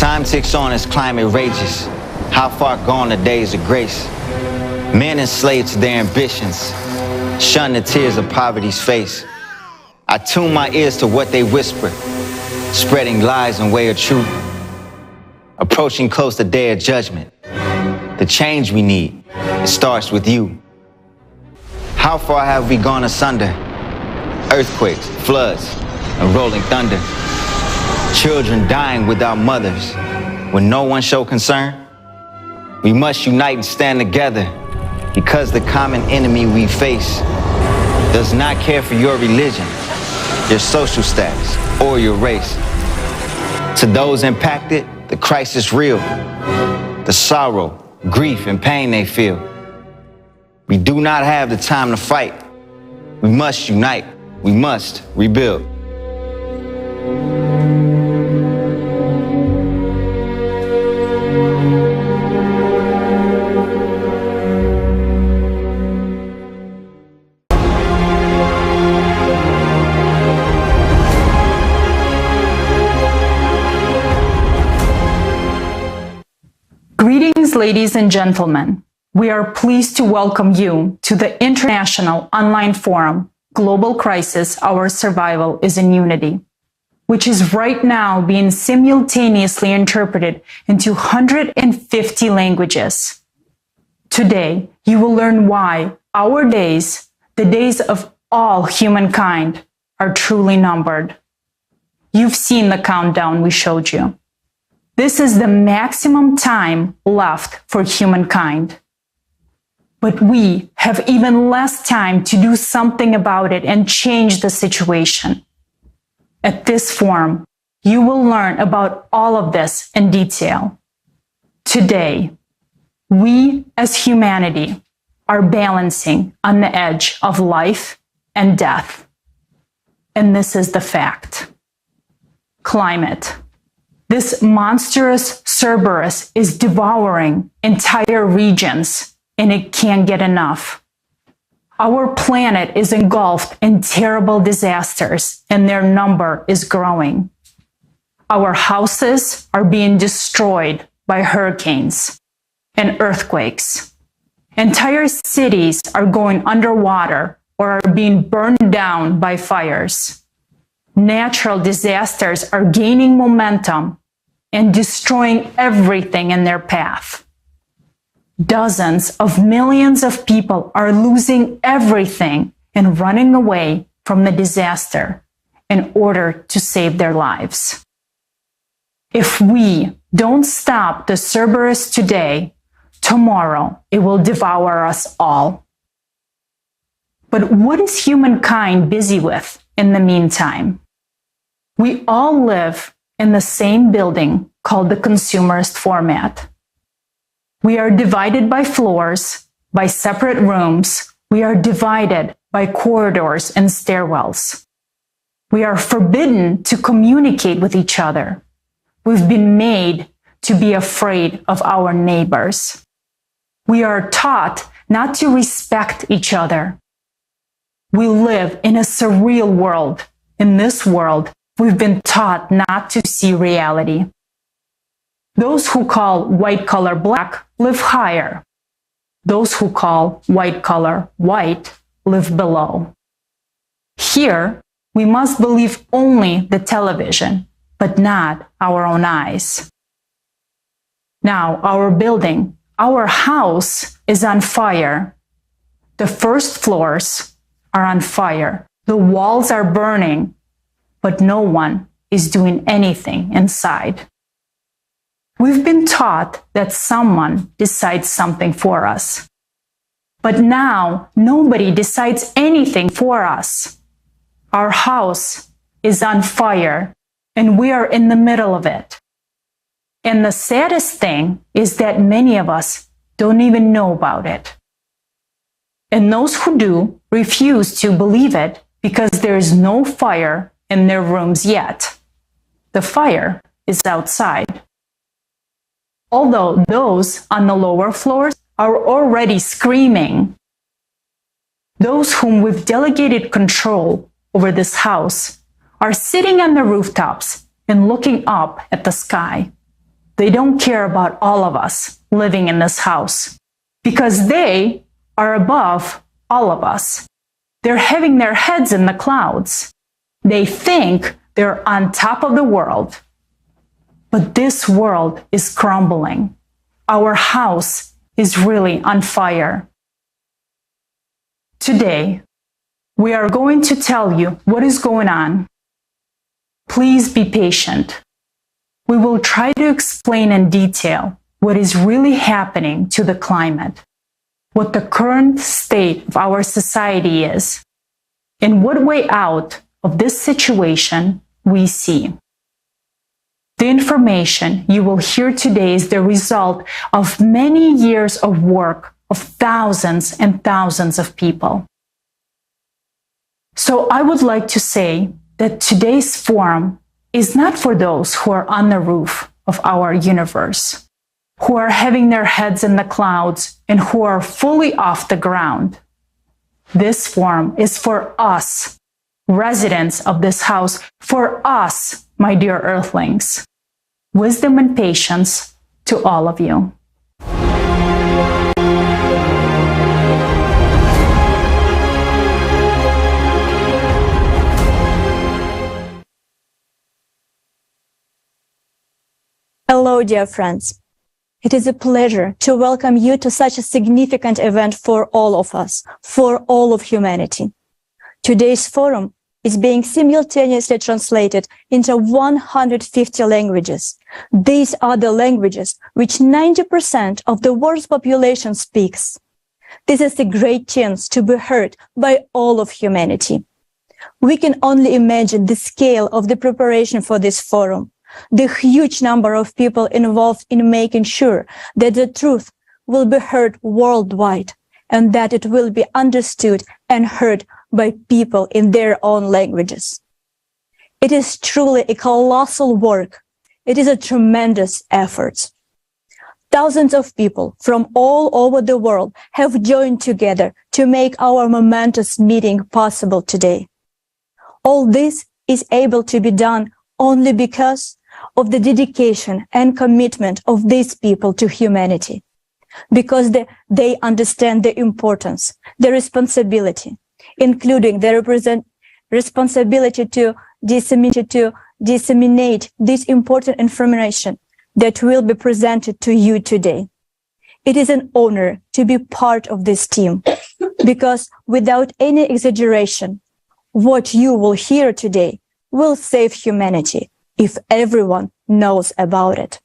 Time ticks on as climate rages. How far gone the days of grace? Men enslaved to their ambitions, shun the tears of poverty's face. I tune my ears to what they whisper, spreading lies and way of truth. Approaching close the day of judgment. The change we need, it starts with you. How far have we gone asunder? Earthquakes, floods, and rolling thunder. Children dying without mothers, when no one show concern. We must unite and stand together, because the common enemy we face does not care for your religion, your social status, or your race. To those impacted, the crisis real, the sorrow, grief, and pain they feel. We do not have the time to fight. We must unite. We must rebuild. Greetings, ladies and gentlemen. We are pleased to welcome you to the International Online Forum, Global Crisis, Our Survival is in Unity, which is right now being simultaneously interpreted into 150 languages. Today, you will learn why our days, the days of all humankind, are truly numbered. You've seen the countdown we showed you. This is the maximum time left for humankind. But we have even less time to do something about it and change the situation. At this forum, you will learn about all of this in detail. Today, we as humanity are balancing on the edge of life and death. And this is the fact. Climate. This monstrous Cerberus is devouring entire regions, and it can't get enough. Our planet is engulfed in terrible disasters, and their number is growing. Our houses are being destroyed by hurricanes and earthquakes. Entire cities are going underwater or are being burned down by fires. Natural disasters are gaining momentum and destroying everything in their path. Dozens of millions of people are losing everything and running away from the disaster in order to save their lives. If we don't stop the Cerberus today, tomorrow it will devour us all. But what is humankind busy with in the meantime? We all live in the same building called the consumerist format. We are divided by floors, by separate rooms. We are divided by corridors and stairwells. We are forbidden to communicate with each other. We've been made to be afraid of our neighbors. We are taught not to respect each other. We live in a surreal world. In this world, we've been taught not to see reality. Those who call white color black live higher. Those who call white color white live below. Here, we must believe only the television, but not our own eyes. Now, our building, our house is on fire. The first floors are on fire. The walls are burning, but no one is doing anything inside. We've been taught that someone decides something for us. But now nobody decides anything for us. Our house is on fire and we are in the middle of it. And the saddest thing is that many of us don't even know about it. And those who do refuse to believe it because there is no fire in their rooms yet. The fire is outside. Although those on the lower floors are already screaming. Those whom we've delegated control over this house are sitting on the rooftops and looking up at the sky. they don't care about all of us living in this house because they are above all of us. They're having their heads in the clouds. They think they're on top of the world. But this world is crumbling. Our house is really on fire. Today, we are going to tell you what is going on. Please be patient. We will try to explain in detail what is really happening to the climate, what the current state of our society is, and what way out of this situation we see. The information you will hear today is the result of many years of work of thousands and thousands of people. So I would like to say that today's forum is not for those who are on the roof of our universe, who are having their heads in the clouds and who are fully off the ground. This forum is for us, residents of this house, for us, my dear earthlings. Wisdom and patience to all of you. Hello, dear friends. It is a pleasure to welcome you to such a significant event for all of us, for all of humanity. Today's forum is being simultaneously translated into 150 languages. These are the languages which 90% of the world's population speaks. This is a great chance to be heard by all of humanity. We can only imagine the scale of the preparation for this forum, the huge number of people involved in making sure that the truth will be heard worldwide and that it will be understood and heard by people in their own languages. It is truly a colossal work. It is a tremendous effort. Thousands of people from all over the world have joined together to make our momentous meeting possible today. All this is able to be done only because of the dedication and commitment of these people to humanity, because they understand the importance, the responsibility, including the responsibility to disseminate this important information that will be presented to you today. It is an honor to be part of this team, because without any exaggeration, what you will hear today will save humanity if everyone knows about it.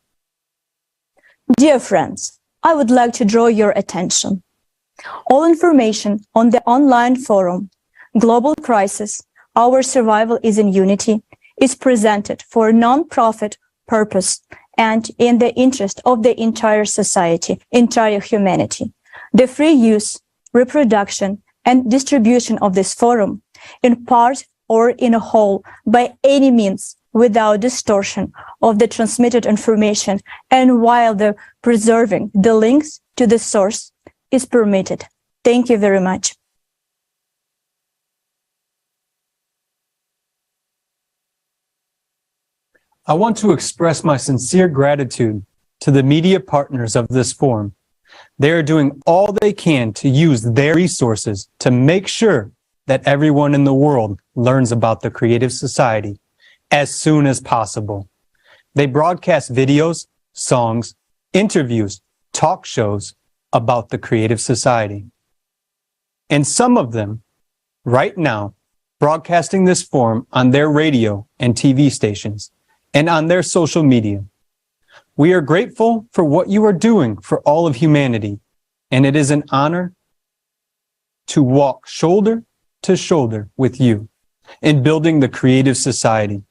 Dear friends, I would like to draw your attention. All information on the online forum, Global Crisis, Our Survival is in Unity, is presented for a non-profit purpose and in the interest of the entire society, entire humanity. The free use, reproduction, and distribution of this forum, in part or in a whole, by any means, without distortion of the transmitted information and while preserving the links to the source is permitted. Thank you very much. I want to express my sincere gratitude to the media partners of this forum. They are doing all they can to use their resources to make sure that everyone in the world learns about the Creative Society as soon as possible. They broadcast videos, songs, interviews, talk shows about the Creative Society. And some of them, right now, broadcasting this forum on their radio and TV stations and on their social media. We are grateful for what you are doing for all of humanity, and it is an honor to walk shoulder to shoulder with you in building the Creative Society.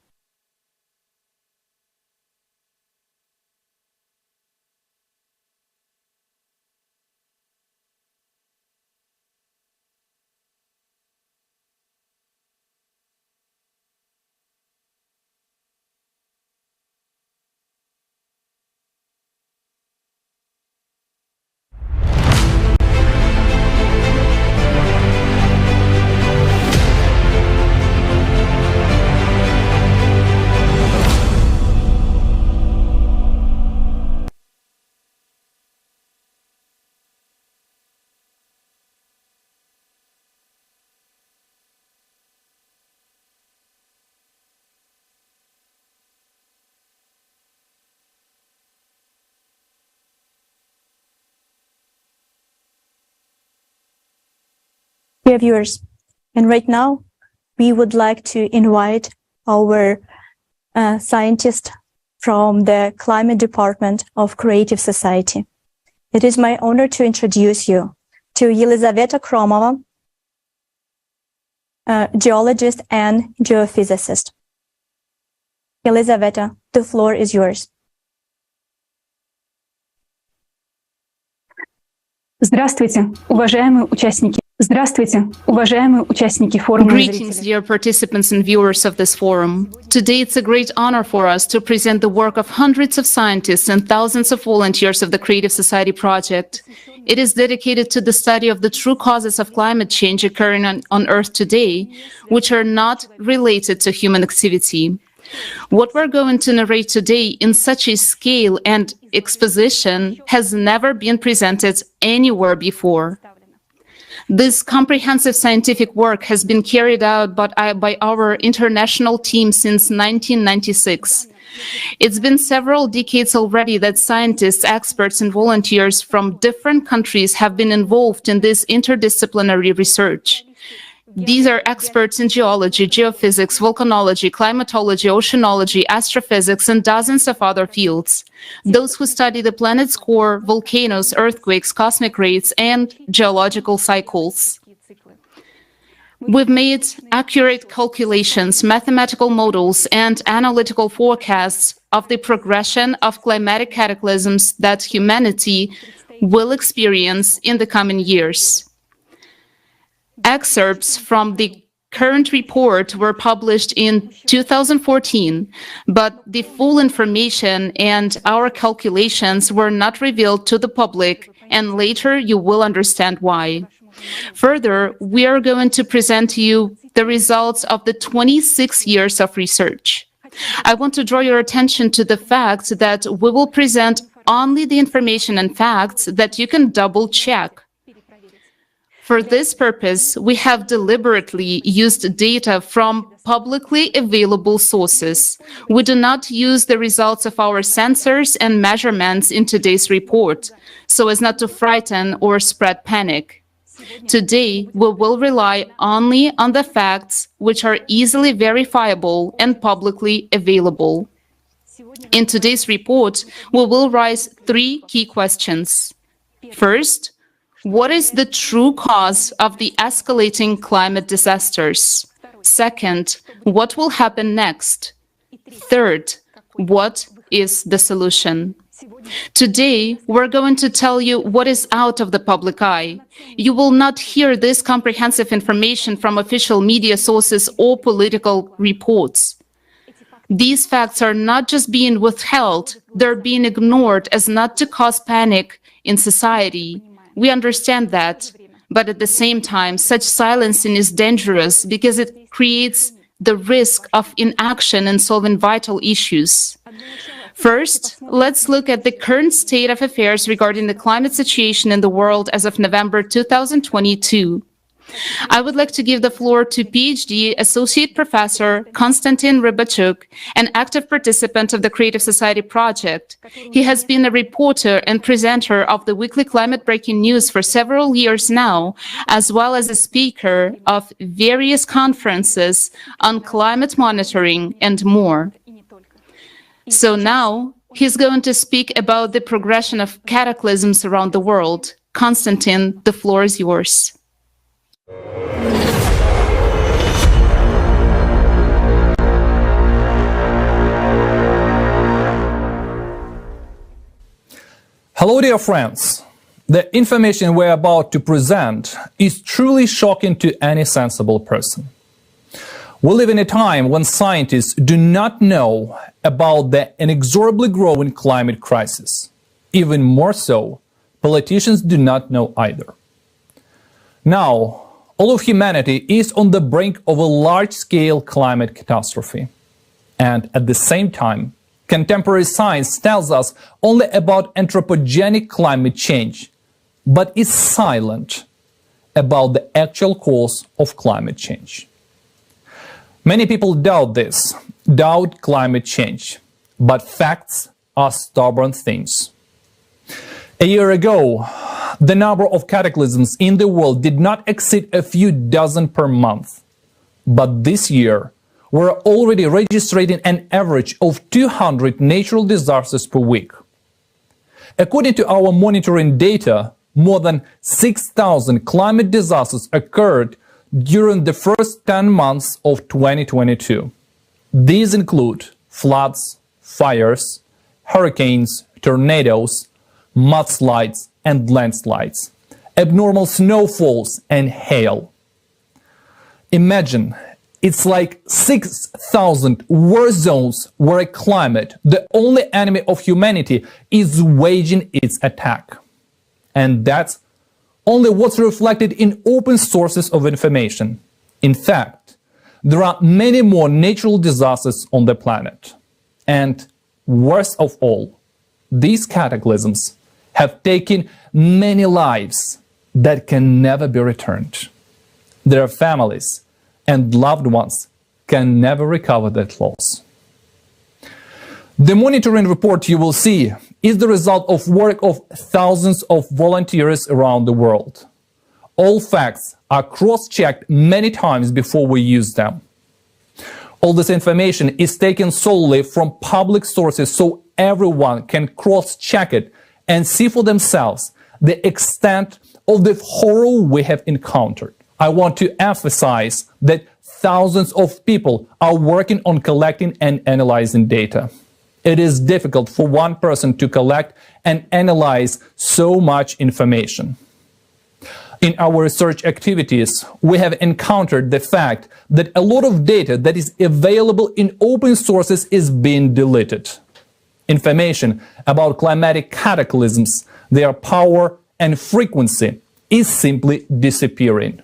Dear viewers, and right now we would like to invite our scientist from the Climate Department of Creative Society. It is my honor to introduce you to Елизавета Kromova, geologist and geophysicist. Елизавета, the floor is yours. Здравствуйте, уважаемые участники. Здравствуйте, уважаемые участники форума. Greetings, dear participants and viewers of this forum. Today it's a great honor for us to present the work of hundreds of scientists and thousands of volunteers of the Creative Society project. It is dedicated to the study of the true causes of climate change occurring on Earth today, which are not related to human activity. What we're going to narrate today in such a scale and exposition has never been presented anywhere before. This comprehensive scientific work has been carried out by our international team since 1996. It's been several decades already that scientists, experts, and volunteers from different countries have been involved in this interdisciplinary research. These are experts in geology, geophysics, volcanology, climatology, oceanology, astrophysics, and dozens of other fields. Those who study the planet's core, volcanoes, earthquakes, cosmic rays, and geological cycles. We've made accurate calculations, mathematical models, and analytical forecasts of the progression of climatic cataclysms that humanity will experience in the coming years. Excerpts from the current report were published in 2014, but the full information and our calculations were not revealed to the public, and later you will understand why. Further, we are going to present to you the results of the 26 years of research. I want to draw your attention to the fact that we will present only the information and facts that you can double-check. For this purpose, we have deliberately used data from publicly available sources. We do not use the results of our sensors and measurements in today's report, so as not to frighten or spread panic. Today, we will rely only on the facts which are easily verifiable and publicly available. In today's report, we will raise three key questions. First, what is the true cause of the escalating climate disasters? Second, what will happen next? Third, what is the solution? Today, we're going to tell you what is out of the public eye. You will not hear this comprehensive information from official media sources or political reports. These facts are not just being withheld, they're being ignored as not to cause panic in society. We understand that, but at the same time, such silencing is dangerous because it creates the risk of inaction in solving vital issues. First, let's look at the current state of affairs regarding the climate situation in the world as of November 2022. I would like to give the floor to PhD Associate Professor Konstantin Rybachuk, an active participant of the Creative Society project. He has been a reporter and presenter of the weekly climate breaking news for several years now, as well as a speaker of various conferences on climate monitoring and more. So now, he's going to speak about the progression of cataclysms around the world. Konstantin, the floor is yours. Hello, dear friends. The information we're about to present is truly shocking to any sensible person. We live in a time when scientists do not know about the inexorably growing climate crisis. Even more so, politicians do not know either. Now, all of humanity is on the brink of a large-scale climate catastrophe. And at the same time, contemporary science tells us only about anthropogenic climate change, but is silent about the actual cause of climate change. Many people doubt this, doubt climate change, but facts are stubborn things. A year ago, The number of cataclysms in the world did not exceed a few dozen per month. But this year, we're already registering an average of 200 natural disasters per week. According to our monitoring data, more than 6,000 climate disasters occurred during the first 10 months of 2022. These include floods, fires, hurricanes, tornadoes, mudslides and landslides, abnormal snowfalls and hail. Imagine, it's like 6,000 war zones where a climate, the only enemy of humanity, is waging its attack. And that's only what's reflected in open sources of information. In fact, there are many more natural disasters on the planet. And worst of all, these cataclysms have taken many lives that can never be returned. Their families and loved ones can never recover that loss. The monitoring report you will see is the result of work of thousands of volunteers around the world. All facts are cross-checked many times before we use them. All this information is taken solely from public sources so everyone can cross-check it and see for themselves the extent of the horror we have encountered. I want to emphasize that thousands of people are working on collecting and analyzing data. It is difficult for one person to collect and analyze so much information. In our research activities, we have encountered the fact that a lot of data that is available in open sources is being deleted. Information about climatic cataclysms, their power and frequency is simply disappearing.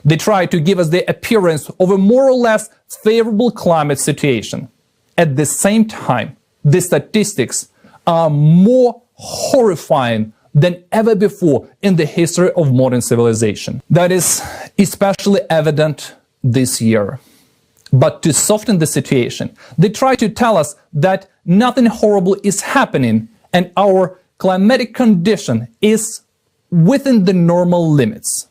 They try to give us the appearance of a more or less favorable climate situation. At the same time, the statistics are more horrifying than ever before in the history of modern civilization. That is especially evident this year. But to soften the situation, they try to tell us that nothing horrible is happening and our climatic condition is within the normal limits.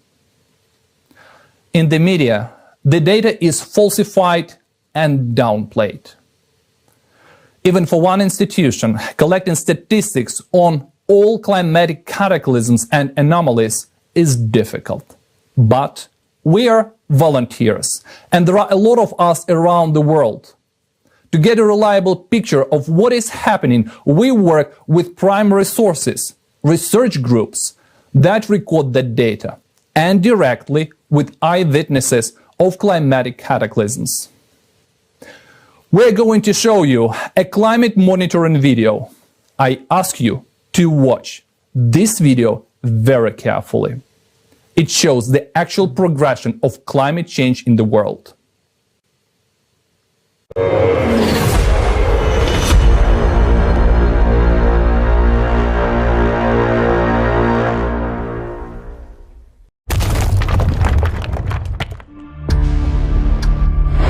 In the media, the data is falsified and downplayed. Even for one institution, collecting statistics on all climatic cataclysms and anomalies is difficult. But we are volunteers, and there are a lot of us around the world. To get a reliable picture of what is happening, we work with primary sources, research groups that record the data, and directly with eyewitnesses of climatic cataclysms. We're going to show you a climate monitoring video. I ask you to watch this video very carefully. It shows the actual progression of climate change in the world.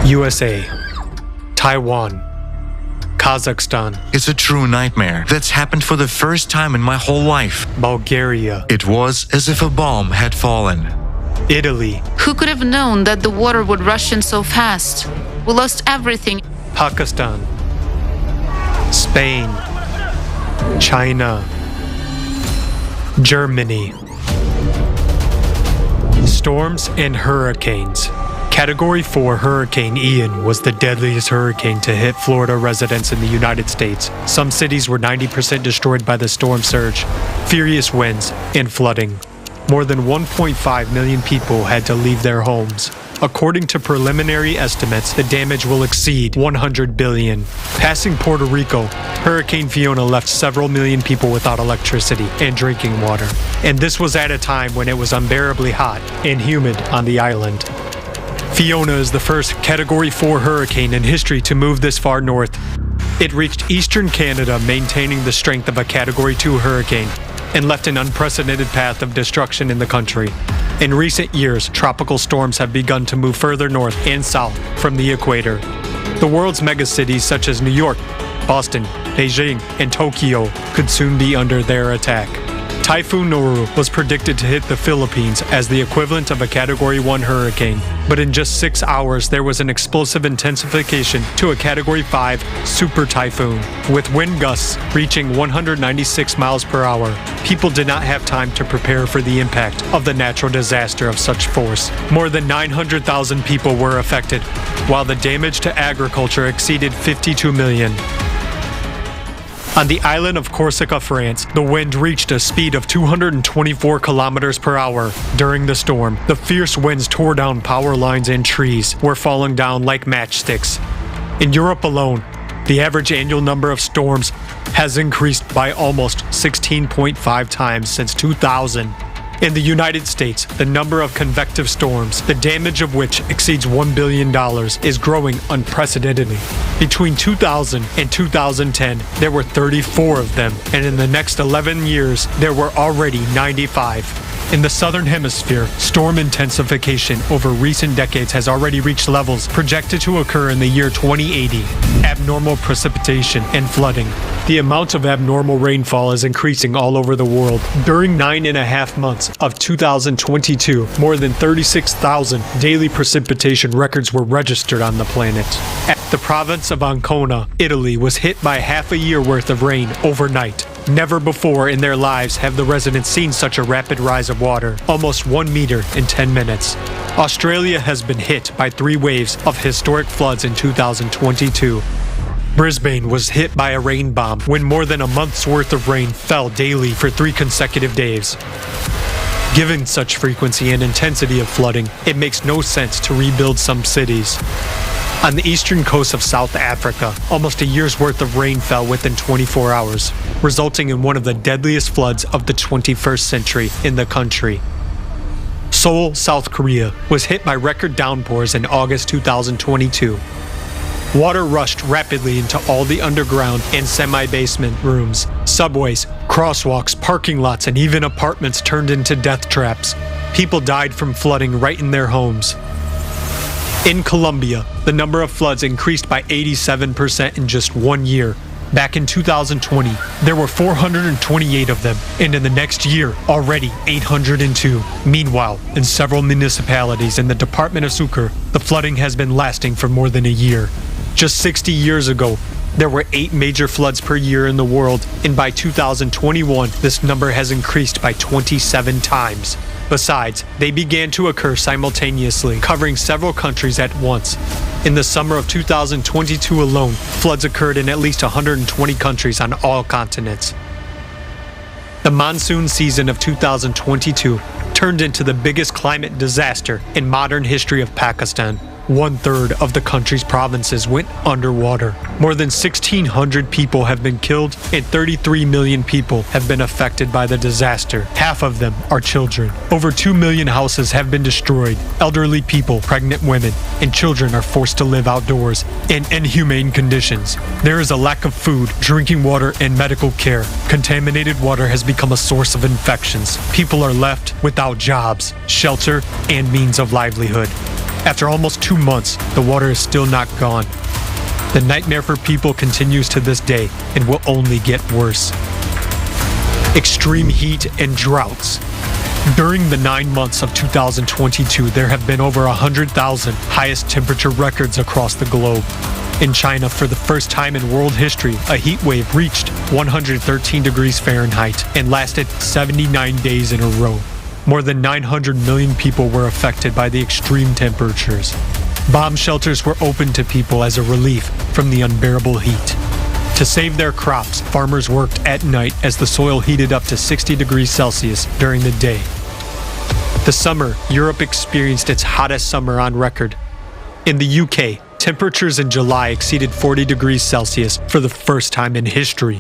USA, Taiwan, Kazakhstan. It's a true nightmare that's happened for the first time in my whole life. Bulgaria. It was as if a bomb had fallen. Italy. Who could have known that the water would rush in so fast? We lost everything. Pakistan, Spain, China, Germany. Storms and hurricanes. Category 4 Hurricane Ian was the deadliest hurricane to hit Florida residents in the United States. Some cities were 90% destroyed by the storm surge, furious winds, and flooding. More than 1.5 million people had to leave their homes. According to preliminary estimates, the damage will exceed 100 billion. Passing Puerto Rico, Hurricane Fiona left several million people without electricity and drinking water. And this was at a time when it was unbearably hot and humid on the island. Fiona is the first Category 4 hurricane in history to move this far north. It reached eastern Canada, maintaining the strength of a Category 2 hurricane, and left an unprecedented path of destruction in the country. In recent years, tropical storms have begun to move further north and south from the equator. The world's megacities such as New York, Boston, Beijing, and Tokyo could soon be under their attack. Typhoon Noru was predicted to hit the Philippines as the equivalent of a Category 1 hurricane, but in just 6 hours there was an explosive intensification to a Category 5 super typhoon, with wind gusts reaching 196 miles per hour. People did not have time to prepare for the impact of the natural disaster of such force. More than 900,000 people were affected, while the damage to agriculture exceeded 52 million. On the island of Corsica, France, the wind reached a speed of 224 kilometers per hour. During the storm, the fierce winds tore down power lines and trees were falling down like matchsticks. In Europe alone, the average annual number of storms has increased by almost 16.5 times since 2000. In the United States, the number of convective storms, the damage of which exceeds $1 billion, is growing unprecedentedly. Between 2000 and 2010, there were 34 of them, and in the next 11 years, there were already 95. In the southern hemisphere, storm intensification over recent decades has already reached levels projected to occur in the year 2080. Abnormal precipitation and flooding. The amount of abnormal rainfall is increasing all over the world. During 9.5 months of 2022, more than 36,000 daily precipitation records were registered on the planet. The province of Ancona, Italy, was hit by half a year worth of rain overnight. Never before in their lives have the residents seen such a rapid rise of water, almost 1 meter in 10 minutes. Australia has been hit by 3 waves of historic floods in 2022. Brisbane was hit by a rain bomb when more than a month's worth of rain fell daily for 3 consecutive days. Given such frequency and intensity of flooding, it makes no sense to rebuild some cities. On the eastern coast of South Africa, almost a year's worth of rain fell within 24 hours, resulting in one of the deadliest floods of the 21st century in the country. Seoul, South Korea, was hit by record downpours in August 2022. Water rushed rapidly into all the underground and semi-basement rooms. Subways, crosswalks, parking lots, and even apartments turned into death traps. People died from flooding right in their homes. In Colombia, the number of floods increased by 87% in just 1 year. Back in 2020, there were 428 of them, and in the next year, already 802. Meanwhile, in several municipalities in the department of Sucre, the flooding has been lasting for more than a year. Just 60 years ago, there were 8 major floods per year in the world, and by 2021, this number has increased by 27 times. Besides, they began to occur simultaneously, covering several countries at once. In the summer of 2022 alone, floods occurred in at least 120 countries on all continents. The monsoon season of 2022 turned into the biggest climate disaster in modern history of Pakistan. 1/3 of the country's provinces went underwater. More than 1,600 people have been killed and 33 million people have been affected by the disaster. Half of them are children. Over 2 million houses have been destroyed. Elderly people, pregnant women, and children are forced to live outdoors in inhumane conditions. There is a lack of food, drinking water, and medical care. Contaminated water has become a source of infections. People are left without jobs, shelter, and means of livelihood. After almost 2 months, the water is still not gone. The nightmare for people continues to this day and will only get worse. Extreme heat and droughts. During the 9 months of 2022, there have been over 100,000 highest temperature records across the globe. In China, for the first time in world history, a heat wave reached 113 degrees Fahrenheit and lasted 79 days in a row. More than 900 million people were affected by the extreme temperatures. Bomb shelters were opened to people as a relief from the unbearable heat. To save their crops, farmers worked at night as the soil heated up to 60 degrees Celsius during the day. This summer, Europe experienced its hottest summer on record. In the UK, temperatures in July exceeded 40 degrees Celsius for the first time in history.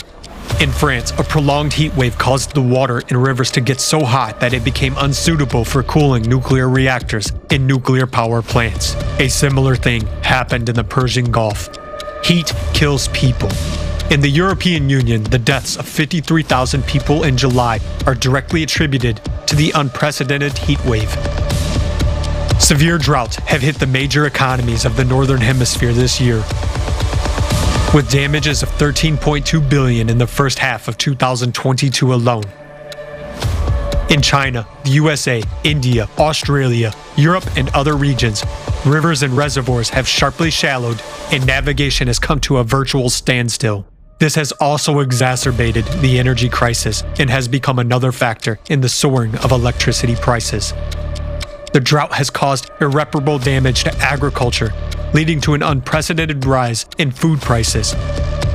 In France, a prolonged heat wave caused the water in rivers to get so hot that it became unsuitable for cooling nuclear reactors in nuclear power plants. A similar thing happened in the Persian Gulf. Heat kills people. In the European Union, the deaths of 53,000 people in July are directly attributed to the unprecedented heat wave. Severe droughts have hit the major economies of the Northern Hemisphere this year, with damages of $13.2 billion in the first half of 2022 alone. In China, the USA, India, Australia, Europe, and other regions, rivers and reservoirs have sharply shallowed, and navigation has come to a virtual standstill. This has also exacerbated the energy crisis and has become another factor in the soaring of electricity prices. The drought has caused irreparable damage to agriculture, leading to an unprecedented rise in food prices.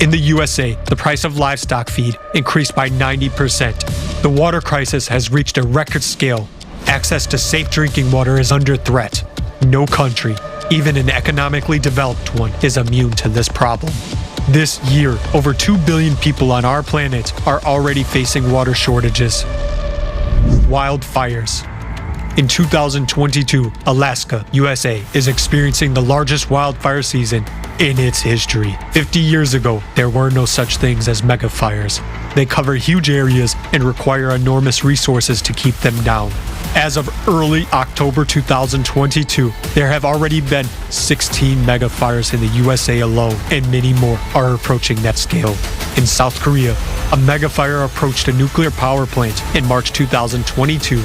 In the USA, the price of livestock feed increased by 90%. The water crisis has reached a record scale. Access to safe drinking water is under threat. No country, even an economically developed one, is immune to this problem. This year, over 2 billion people on our planet are already facing water shortages. Wildfires. In 2022, Alaska, USA, is experiencing the largest wildfire season in its history. 50 years ago, there were no such things as megafires. They cover huge areas and require enormous resources to keep them down. As of early October 2022, there have already been 16 megafires in the USA alone, and many more are approaching that scale. In South Korea, a megafire approached a nuclear power plant in March 2022.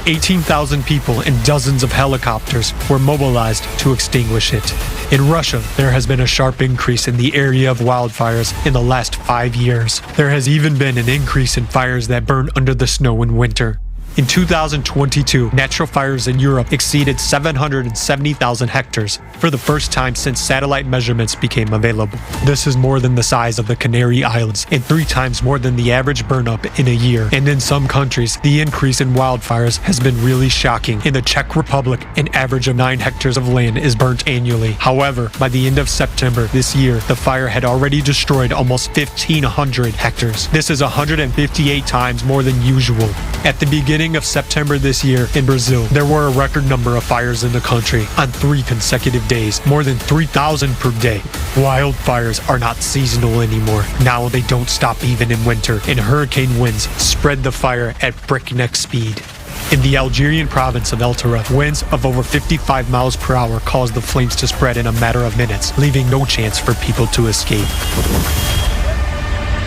18,000 people and dozens of helicopters were mobilized to extinguish it. In Russia, there has been a sharp increase in the area of wildfires in the last 5 years. There has even been an increase in fires that burn under the snow in winter. In 2022, natural fires in Europe exceeded 770,000 hectares for the first time since satellite measurements became available. This is more than the size of the Canary Islands and 3 times more than the average burn-up in a year. And in some countries, the increase in wildfires has been really shocking. In the Czech Republic, an average of 9 hectares of land is burnt annually. However, by the end of September this year, the fire had already destroyed almost 1,500 hectares. This is 158 times more than usual. At the beginning of September this year in Brazil, there were a record number of fires in the country on 3 consecutive days, more than 3,000 per day. Wildfires are not seasonal anymore. Now they don't stop even in winter, and hurricane winds spread the fire at breakneck speed. In the Algerian province of El Taref, winds of over 55 miles per hour caused the flames to spread in a matter of minutes, leaving no chance for people to escape.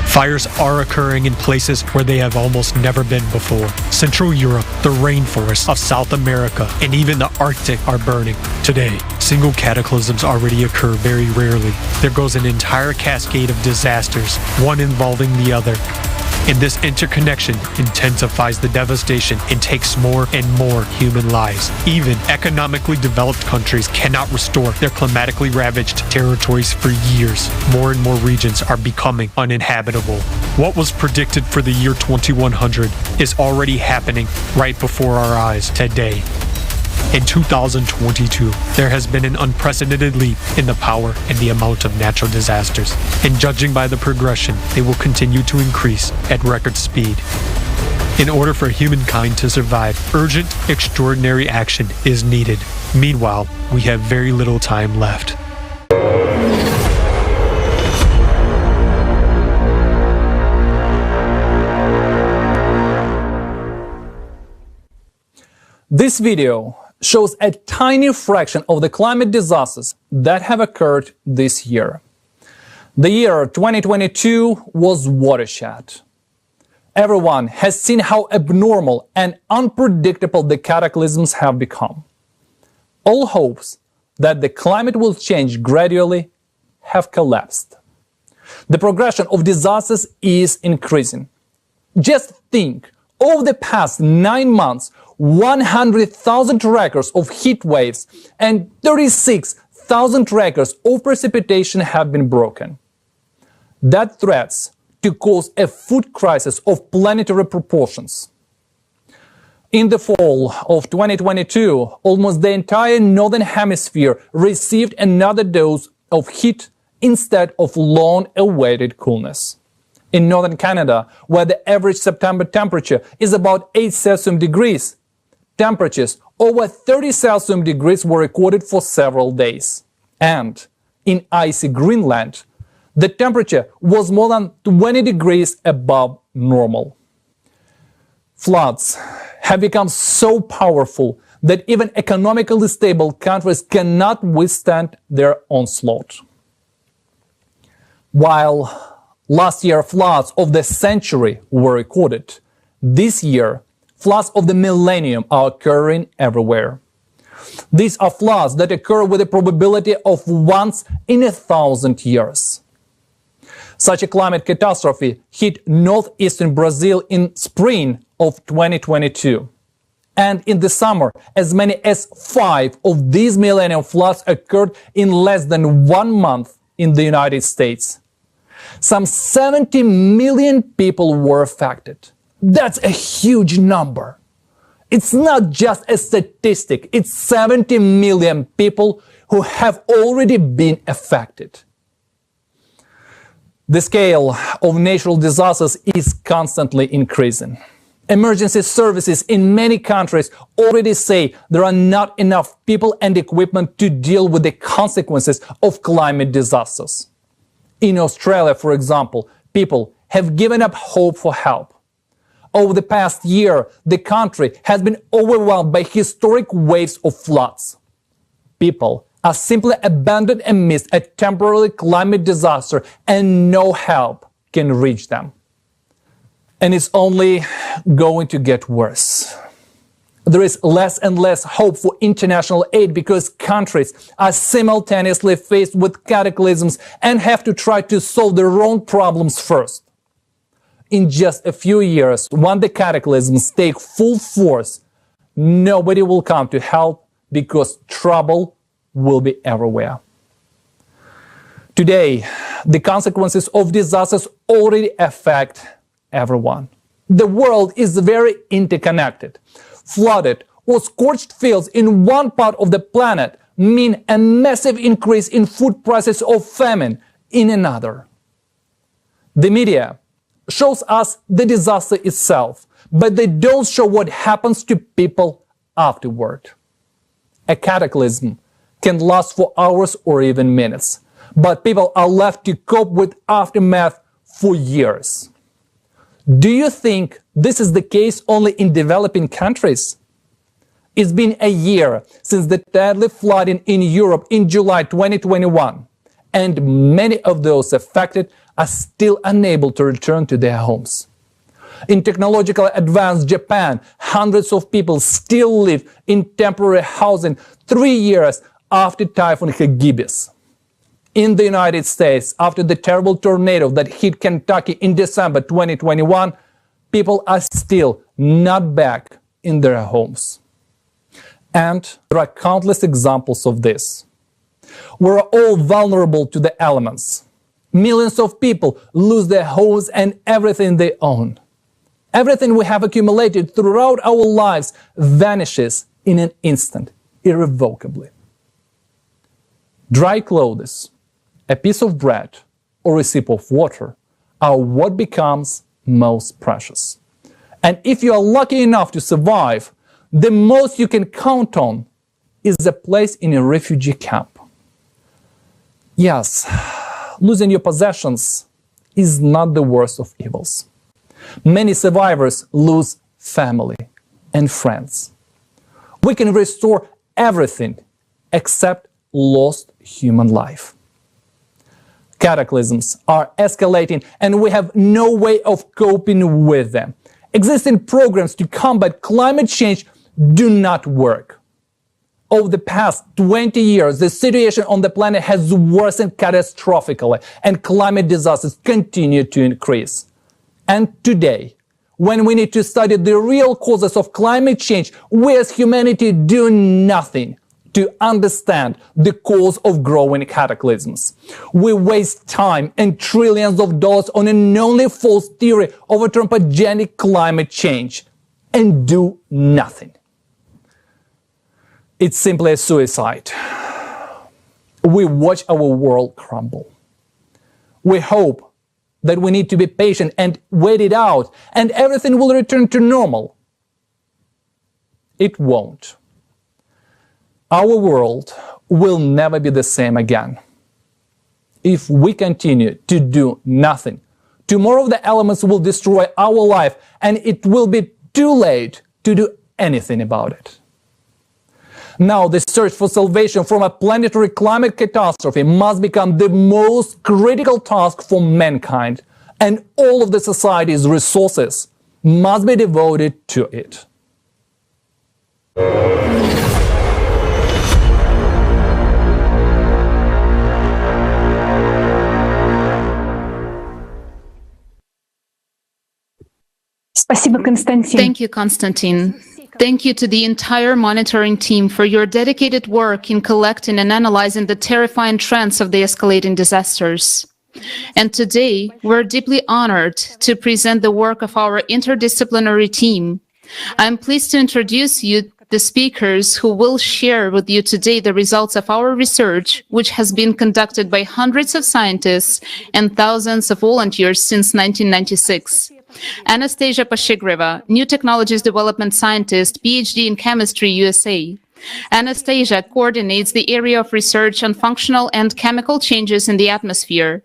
Fires are occurring in places where they have almost never been before. Central Europe, the rainforests of South America, and even the Arctic are burning. Today, single cataclysms already occur very rarely. There goes an entire cascade of disasters, one involving the other. And this interconnection intensifies the devastation and takes more and more human lives. Even economically developed countries cannot restore their climatically ravaged territories for years. More and more regions are becoming uninhabitable. What was predicted for the year 2100 is already happening right before our eyes today. In 2022, there has been an unprecedented leap in the power and the amount of natural disasters, and judging by the progression, they will continue to increase at record speed. In order for humankind to survive, urgent, extraordinary action is needed. Meanwhile, we have very little time left. This video shows a tiny fraction of the climate disasters that have occurred this year. The year 2022 was watershed. Everyone has seen how abnormal and unpredictable the cataclysms have become. All hopes that the climate will change gradually have collapsed. The progression of disasters is increasing. Just think, over the past 9 months, 100,000 records of heat waves and 36,000 records of precipitation have been broken. That threats to cause a food crisis of planetary proportions. In the fall of 2022, almost the entire northern hemisphere received another dose of heat instead of long-awaited coolness. In northern Canada, where the average September temperature is about 8 Celsius degrees, temperatures over 30 Celsius degrees were recorded for several days. And in icy Greenland, the temperature was more than 20 degrees above normal. Floods have become so powerful that even economically stable countries cannot withstand their onslaught. While last year floods of the century were recorded, this year floods of the millennium are occurring everywhere. These are floods that occur with a probability of once in 1,000 years. Such a climate catastrophe hit northeastern Brazil in spring of 2022. And in the summer, as many as 5 of these millennium floods occurred in less than 1 month in the United States. Some 70 million people were affected. That's a huge number. It's not just a statistic, it's 70 million people who have already been affected. The scale of natural disasters is constantly increasing. Emergency services in many countries already say there are not enough people and equipment to deal with the consequences of climate disasters. In Australia, for example, people have given up hope for help. Over the past year, the country has been overwhelmed by historic waves of floods. People are simply abandoned amidst a temporary climate disaster and no help can reach them. And it's only going to get worse. There is less and less hope for international aid because countries are simultaneously faced with cataclysms and have to try to solve their own problems first. In just a few years, when the cataclysms take full force, nobody will come to help because trouble will be everywhere. Today, the consequences of disasters already affect everyone. The world is very interconnected. Flooded or scorched fields in one part of the planet mean a massive increase in food prices or famine in another. The media shows us the disaster itself, but they don't show what happens to people afterward. A cataclysm can last for hours or even minutes, but people are left to cope with aftermath for years. Do you think this is the case only in developing countries? It's been a year since the deadly flooding in Europe in July 2021, and many of those affected are still unable to return to their homes. In technologically advanced Japan, hundreds of people still live in temporary housing 3 years after Typhoon Hagibis. In the United States, after the terrible tornado that hit Kentucky in December 2021, people are still not back in their homes. And there are countless examples of this. We're all vulnerable to the elements. Millions of people lose their homes and everything they own. Everything we have accumulated throughout our lives vanishes in an instant, irrevocably. Dry clothes, a piece of bread, or a sip of water are what becomes most precious. And if you are lucky enough to survive, the most you can count on is a place in a refugee camp. Yes, losing your possessions is not the worst of evils. Many survivors lose family and friends. We can restore everything except lost human life. Cataclysms are escalating and we have no way of coping with them. Existing programs to combat climate change do not work. Over the past 20 years, the situation on the planet has worsened catastrophically and climate disasters continue to increase. And today, when we need to study the real causes of climate change, we as humanity do nothing to understand the cause of growing cataclysms. We waste time and trillions of dollars on an only false theory of anthropogenic climate change and do nothing. It's simply a suicide. We watch our world crumble. We hope that we need to be patient and wait it out and everything will return to normal. It won't. Our world will never be the same again. If we continue to do nothing, tomorrow the elements will destroy our life and it will be too late to do anything about it. Now, the search for salvation from a planetary climate catastrophe must become the most critical task for mankind, and all of the society's resources must be devoted to it. Спасибо, Константин. Thank you, Konstantin. Thank you to the entire monitoring team for your dedicated work in collecting and analyzing the terrifying trends of the escalating disasters. And today, we're deeply honored to present the work of our interdisciplinary team. I'm pleased to introduce you the speakers who will share with you today the results of our research, which has been conducted by hundreds of scientists and thousands of volunteers since 1996. Anastasia Pashigreva, New Technologies Development Scientist, PhD in Chemistry, USA. Anastasia coordinates the area of research on functional and chemical changes in the atmosphere.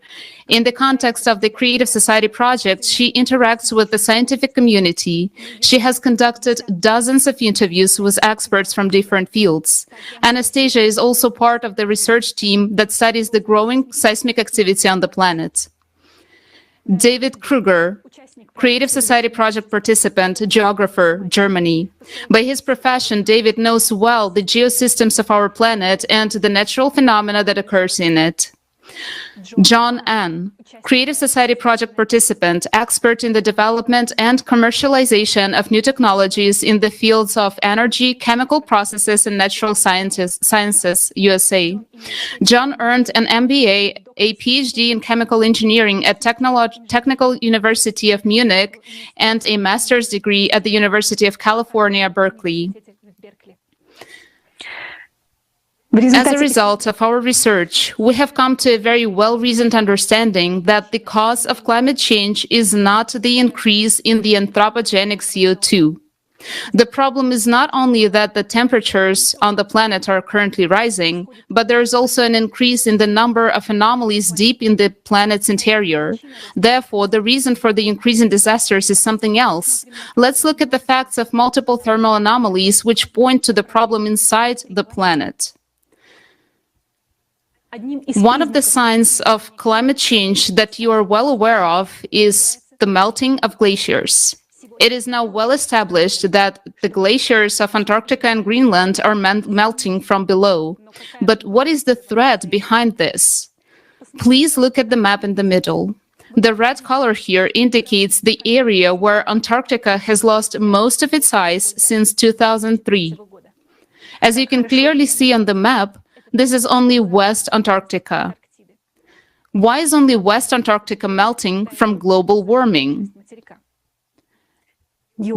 In the context of the Creative Society project, she interacts with the scientific community. She has conducted dozens of interviews with experts from different fields. Anastasia is also part of the research team that studies the growing seismic activity on the planet. David Kruger, Creative Society project participant, geographer, Germany. By his profession, David knows well the geosystems of our planet and the natural phenomena that occurs in it. John N., Creative Society project participant, expert in the development and commercialization of new technologies in the fields of energy, chemical processes, and natural sciences, USA. John earned an MBA, a PhD in chemical engineering at Technical University of Munich, and a master's degree at the University of California, Berkeley. As a result of our research, we have come to a very well-reasoned understanding that the cause of climate change is not the increase in the anthropogenic CO2. The problem is not only that the temperatures on the planet are currently rising, but there is also an increase in the number of anomalies deep in the planet's interior. Therefore, the reason for the increase in disasters is something else. Let's look at the facts of multiple thermal anomalies which point to the problem inside the planet. One of the signs of climate change that you are well aware of is the melting of glaciers. It is now well established that the glaciers of Antarctica and Greenland are melting from below. But what is the threat behind this? Please look at the map in the middle. The red color here indicates the area where Antarctica has lost most of its ice since 2003. As you can clearly see on the map, this is only West Antarctica. Why is only West Antarctica melting from global warming?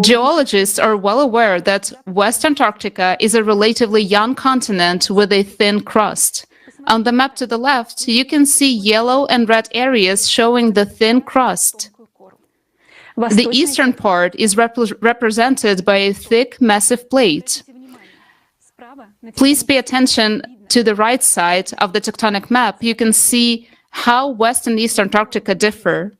Geologists are well aware that West Antarctica is a relatively young continent with a thin crust. On the map to the left, you can see yellow and red areas showing the thin crust. The eastern part is represented by a thick, massive plate. Please pay attention to the right side of the tectonic map. You can see how West and East Antarctica differ.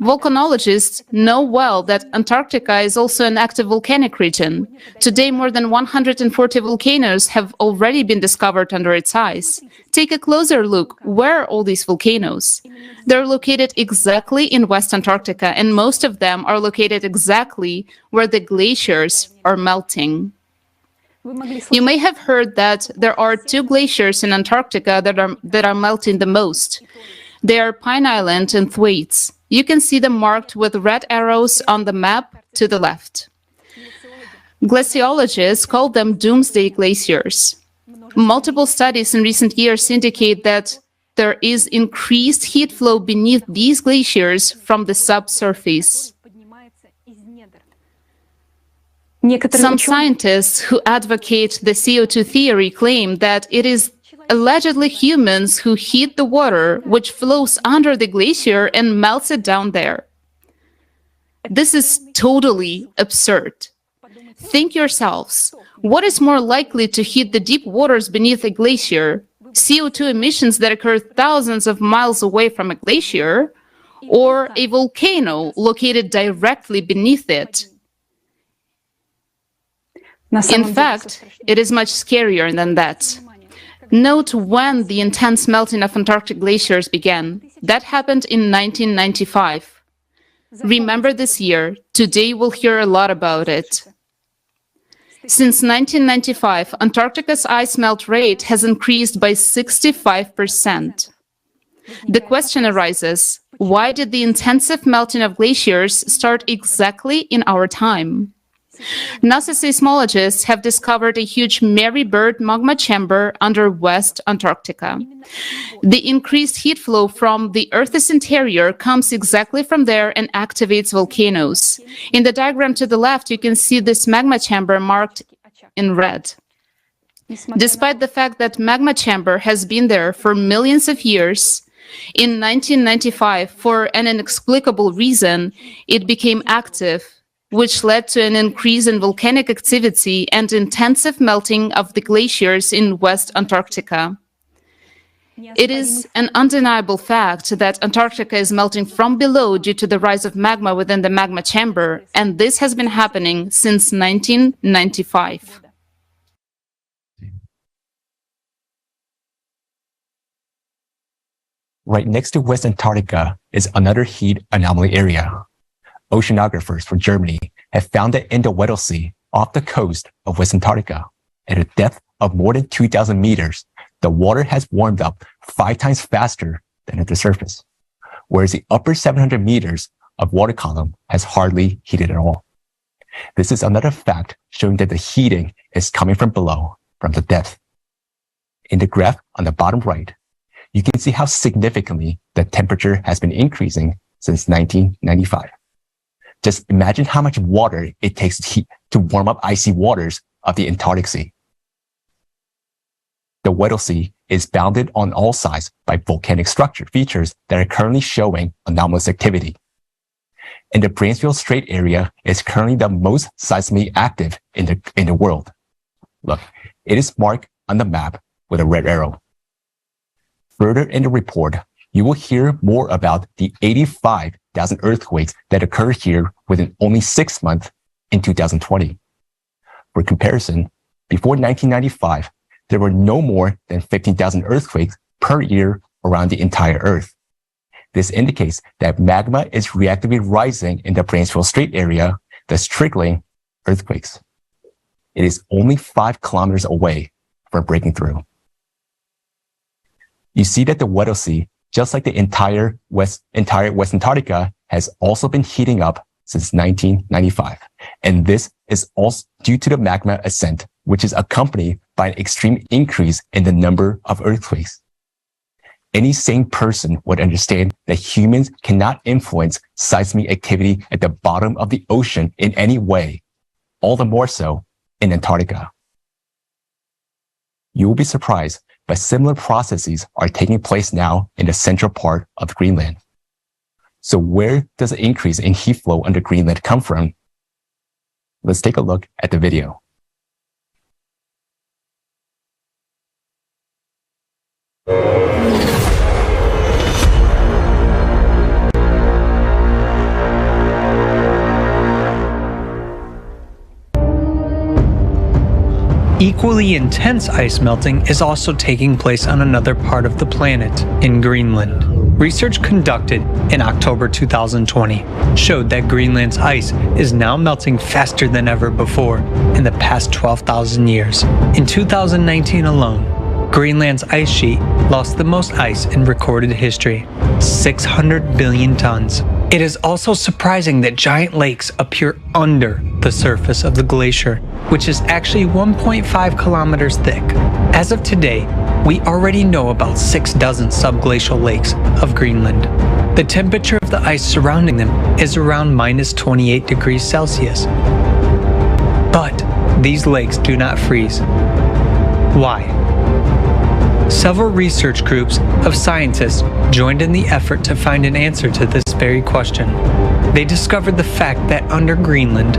Volcanologists know well that Antarctica is also an active volcanic region. Today, more than 140 volcanoes have already been discovered under its ice. Take a closer look. Where are all these volcanoes? They're located exactly in West Antarctica, and most of them are located exactly where the glaciers are melting. You may have heard that there are two glaciers in Antarctica that are melting the most. They are Pine Island and Thwaites. You can see them marked with red arrows on the map to the left. Glaciologists call them doomsday glaciers. Multiple studies in recent years indicate that there is increased heat flow beneath these glaciers from the subsurface. Some scientists who advocate the CO2 theory claim that it is allegedly humans who heat the water which flows under the glacier and melts it down there. This is totally absurd. Think yourselves, what is more likely to heat the deep waters beneath a glacier? CO2 emissions that occur thousands of miles away from a glacier, or a volcano located directly beneath it? In fact, it is much scarier than that. Note when the intense melting of Antarctic glaciers began. That happened in 1995. Remember this year. Today we'll hear a lot about it. Since 1995, Antarctica's ice melt rate has increased by 65%. The question arises, why did the intensive melting of glaciers start exactly in our time? NASA seismologists have discovered a huge Mary Bird magma chamber under West Antarctica. The increased heat flow from the Earth's interior comes exactly from there and activates volcanoes. In the diagram to the left, you can see this magma chamber marked in red. Despite the fact that magma chamber has been there for millions of years, in 1995, for an inexplicable reason, it became active, which led to an increase in volcanic activity and intensive melting of the glaciers in West Antarctica. It is an undeniable fact that Antarctica is melting from below due to the rise of magma within the magma chamber, and this has been happening since 1995. Right next to West Antarctica is another heat anomaly area. Oceanographers from Germany have found that in the Weddell Sea off the coast of West Antarctica, at a depth of more than 2,000 meters, the water has warmed up 5 times faster than at the surface, whereas the upper 700 meters of water column has hardly heated at all. This is another fact showing that the heating is coming from below, from the depth. In the graph on the bottom right, you can see how significantly the temperature has been increasing since 1995. Just imagine how much water it takes to warm up icy waters of the Antarctic Sea. The Weddell Sea is bounded on all sides by volcanic structure features that are currently showing anomalous activity. And the Bransfield Strait area is currently the most seismically active in the world. Look, it is marked on the map with a red arrow. Further in the report, you will hear more about the 85,000 earthquakes that occurred here within only 6 months in 2020. For comparison, before 1995, there were no more than 15,000 earthquakes per year around the entire Earth. This indicates that magma is reactively rising in the Bransfield Strait area, thus triggering earthquakes. It is only 5 kilometers away from breaking through. You see that the Weddell Sea, just like the entire West Antarctica, has also been heating up since 1995. And this is also due to the magma ascent, which is accompanied by an extreme increase in the number of earthquakes. Any sane person would understand that humans cannot influence seismic activity at the bottom of the ocean in any way, all the more so in Antarctica. You will be surprised, but similar processes are taking place now in the central part of Greenland. So where does the increase in heat flow under Greenland come from? Let's take a look at the video. Equally intense ice melting is also taking place on another part of the planet, in Greenland. Research conducted in October 2020 showed that Greenland's ice is now melting faster than ever before in the past 12,000 years. In 2019 alone, Greenland's ice sheet lost the most ice in recorded history, 600 billion tons. It is also surprising that giant lakes appear under the surface of the glacier, which is actually 1.5 kilometers thick. As of today, we already know about 6 dozen subglacial lakes of Greenland. The temperature of the ice surrounding them is around minus 28 degrees Celsius. But these lakes do not freeze. Why? Several research groups of scientists joined in the effort to find an answer to this very question. They discovered the fact that under Greenland,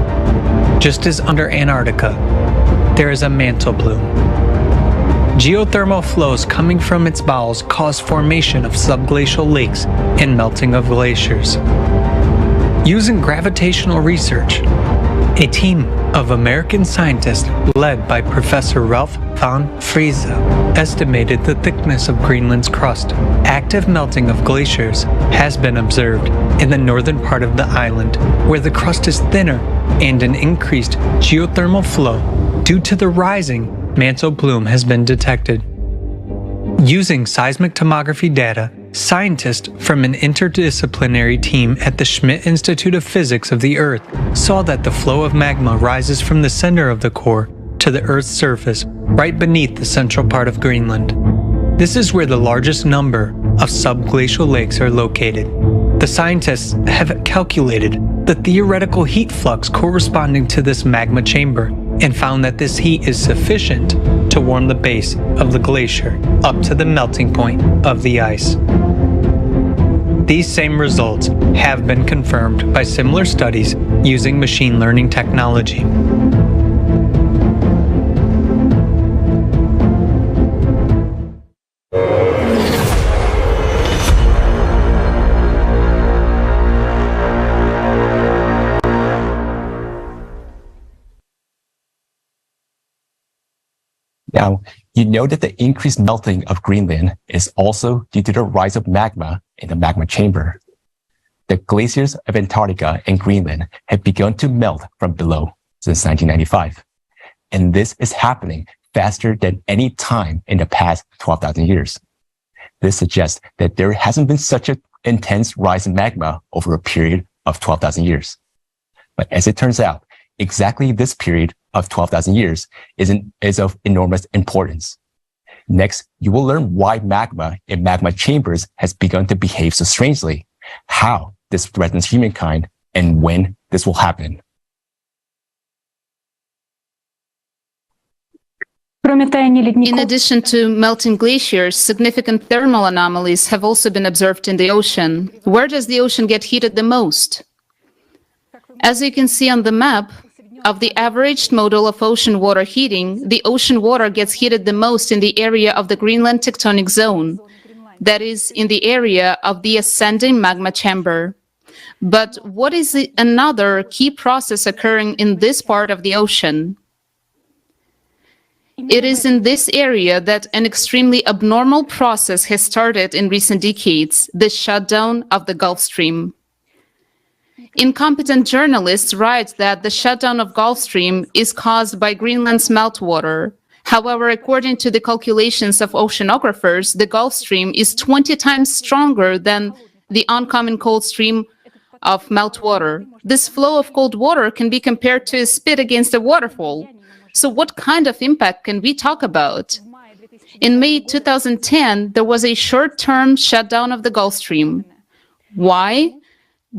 just as under Antarctica, there is a mantle plume. Geothermal flows coming from its bowels cause formation of subglacial lakes and melting of glaciers. Using gravitational research, a team of American scientists led by Professor Ralph von Friese estimated the thickness of Greenland's crust. Active melting of glaciers has been observed in the northern part of the island, where the crust is thinner and an increased geothermal flow due to the rising mantle plume has been detected. Using seismic tomography data, scientists from an interdisciplinary team at the Schmidt Institute of Physics of the Earth saw that the flow of magma rises from the center of the core to the Earth's surface, right beneath the central part of Greenland. This is where the largest number of subglacial lakes are located. The scientists have calculated the theoretical heat flux corresponding to this magma chamber and found that this heat is sufficient to warm the base of the glacier up to the melting point of the ice. These same results have been confirmed by similar studies using machine learning technology. Now, you know that the increased melting of Greenland is also due to the rise of magma in the magma chamber. The glaciers of Antarctica and Greenland have begun to melt from below since 1995. And this is happening faster than any time in the past 12,000 years. This suggests that there hasn't been such an intense rise in magma over a period of 12,000 years. But as it turns out, exactly this period of 12,000 years is of enormous importance. Next, you will learn why magma in magma chambers has begun to behave so strangely, how this threatens humankind, and when this will happen. In addition to melting glaciers, significant thermal anomalies have also been observed in the ocean. Where does the ocean get heated the most? As you can see on the map, of the averaged model of ocean water heating, the ocean water gets heated the most in the area of the Greenland tectonic zone, that is, in the area of the ascending magma chamber. But what is another key process occurring in this part of the ocean? It is in this area that an extremely abnormal process has started in recent decades, the shutdown of the Gulf Stream. Incompetent journalists write that the shutdown of Gulf Stream is caused by Greenland's meltwater. However, according to the calculations of oceanographers, the Gulf Stream is 20 times stronger than the oncoming cold stream of meltwater. This flow of cold water can be compared to a spit against a waterfall. So what kind of impact can we talk about? In May 2010, there was a short-term shutdown of the Gulf Stream. Why?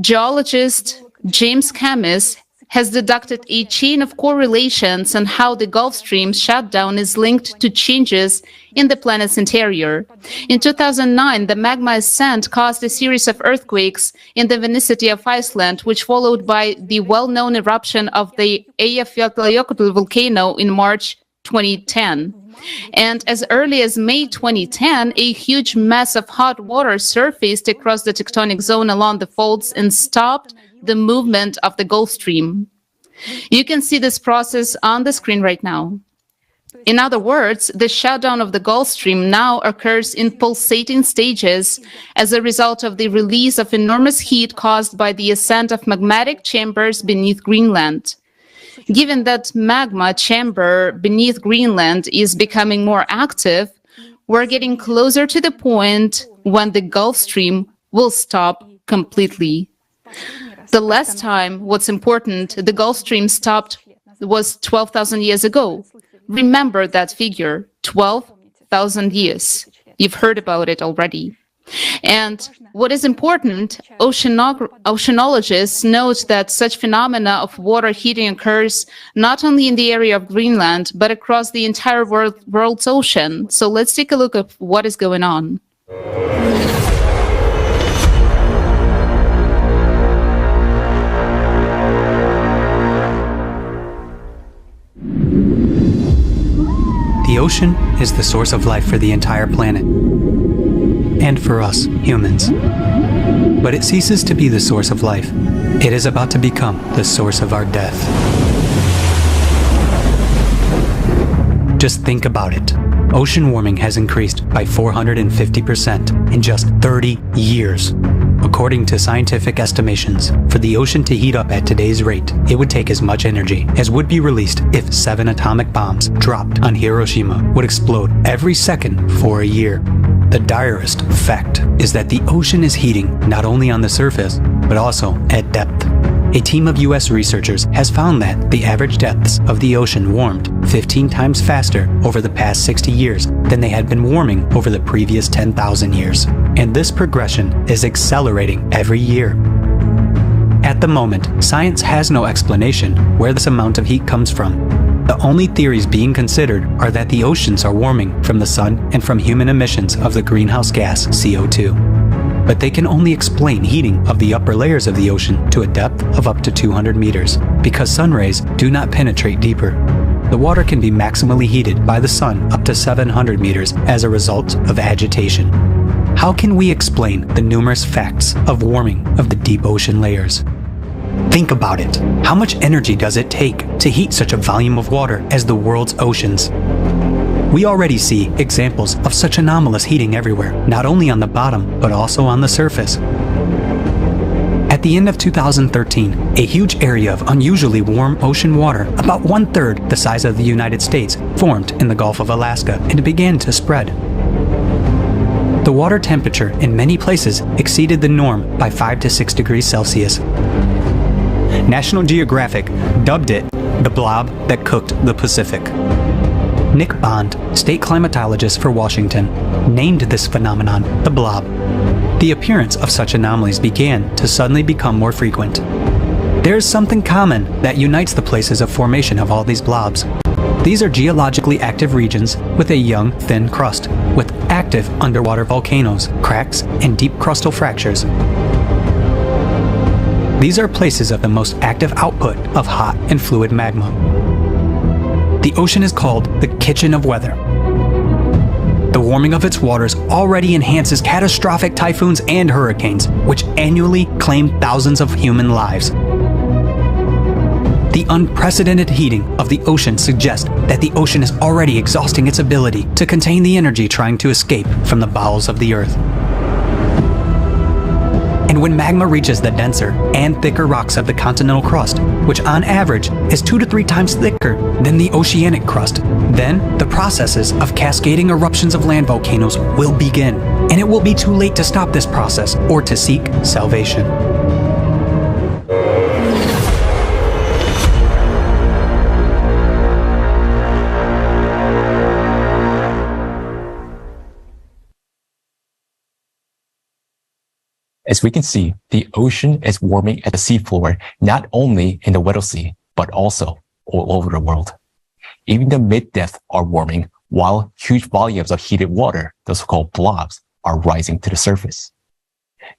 Geologist James Camis has deducted a chain of correlations on how the Gulf Stream shutdown is linked to changes in the planet's interior. In 2009, the magma ascent caused a series of earthquakes in the vicinity of Iceland, which followed by the well-known eruption of the Eyjafjallajökull volcano in March 2010. And as early as May 2010, a huge mass of hot water surfaced across the tectonic zone along the faults and stopped the movement of the Gulf Stream. You can see this process on the screen right now. In other words, the shutdown of the Gulf Stream now occurs in pulsating stages as a result of the release of enormous heat caused by the ascent of magmatic chambers beneath Greenland. Given that magma chamber beneath Greenland is becoming more active, we're getting closer to the point when the Gulf Stream will stop completely. The last time, what's important, the Gulf Stream stopped was 12,000 years ago. Remember that figure, 12,000 years. You've heard about it already. And what is important, oceanologists note that such phenomena of water heating occurs not only in the area of Greenland, but across the entire world's ocean. So let's take a look at what is going on. The ocean is the source of life for the entire planet, and for us, humans. But it ceases to be the source of life. It is about to become the source of our death. Just think about it. Ocean warming has increased by 450% in just 30 years. According to scientific estimations, for the ocean to heat up at today's rate, it would take as much energy as would be released if 7 atomic bombs dropped on Hiroshima would explode every second for a year. The direst fact is that the ocean is heating not only on the surface, but also at depth. A team of US researchers has found that the average depths of the ocean warmed 15 times faster over the past 60 years than they had been warming over the previous 10,000 years. And this progression is accelerating every year. At the moment, science has no explanation where this amount of heat comes from. The only theories being considered are that the oceans are warming from the sun and from human emissions of the greenhouse gas CO2. But they can only explain heating of the upper layers of the ocean to a depth of up to 200 meters, because sun rays do not penetrate deeper. The water can be maximally heated by the sun up to 700 meters as a result of agitation. How can we explain the numerous facts of warming of the deep ocean layers? Think about it. How much energy does it take to heat such a volume of water as the world's oceans? We already see examples of such anomalous heating everywhere, not only on the bottom, but also on the surface. At the end of 2013, a huge area of unusually warm ocean water, about 1/3 the size of the United States, formed in the Gulf of Alaska and began to spread. The water temperature in many places exceeded the norm by 5 to 6 degrees Celsius. National Geographic dubbed it the blob that cooked the Pacific. Nick Bond, state climatologist for Washington, named this phenomenon the blob. The appearance of such anomalies began to suddenly become more frequent. There is something common that unites the places of formation of all these blobs. These are geologically active regions with a young, thin crust, with active underwater volcanoes, cracks, and deep crustal fractures. These are places of the most active output of hot and fluid magma. The ocean is called the kitchen of weather. The warming of its waters already enhances catastrophic typhoons and hurricanes, which annually claim thousands of human lives. The unprecedented heating of the ocean suggests that the ocean is already exhausting its ability to contain the energy trying to escape from the bowels of the earth. And when magma reaches the denser and thicker rocks of the continental crust, which on average is 2 to 3 times thicker than the oceanic crust, then the processes of cascading eruptions of land volcanoes will begin, and it will be too late to stop this process or to seek salvation. As we can see, the ocean is warming at the seafloor, not only in the Weddell Sea, but also all over the world. Even the mid-depths are warming, while huge volumes of heated water, the so-called blobs, are rising to the surface.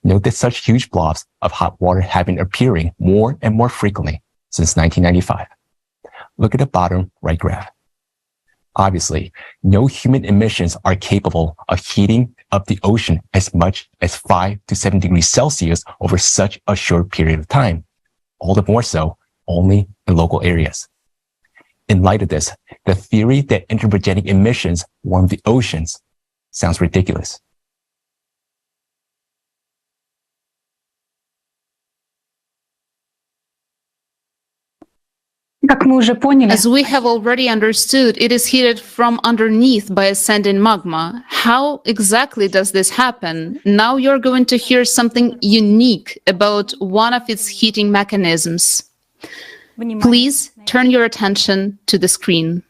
Note that such huge blobs of hot water have been appearing more and more frequently since 1995. Look at the bottom right graph. Obviously, no human emissions are capable of heating up the ocean as much as 5 to 7 degrees Celsius over such a short period of time, all the more so only in local areas. In light of this, the theory that anthropogenic emissions warm the oceans sounds ridiculous. As we have already understood, it is heated from underneath by ascending magma. How exactly does this happen? Now you're going to hear something unique about one of its heating mechanisms. Please turn your attention to the screen.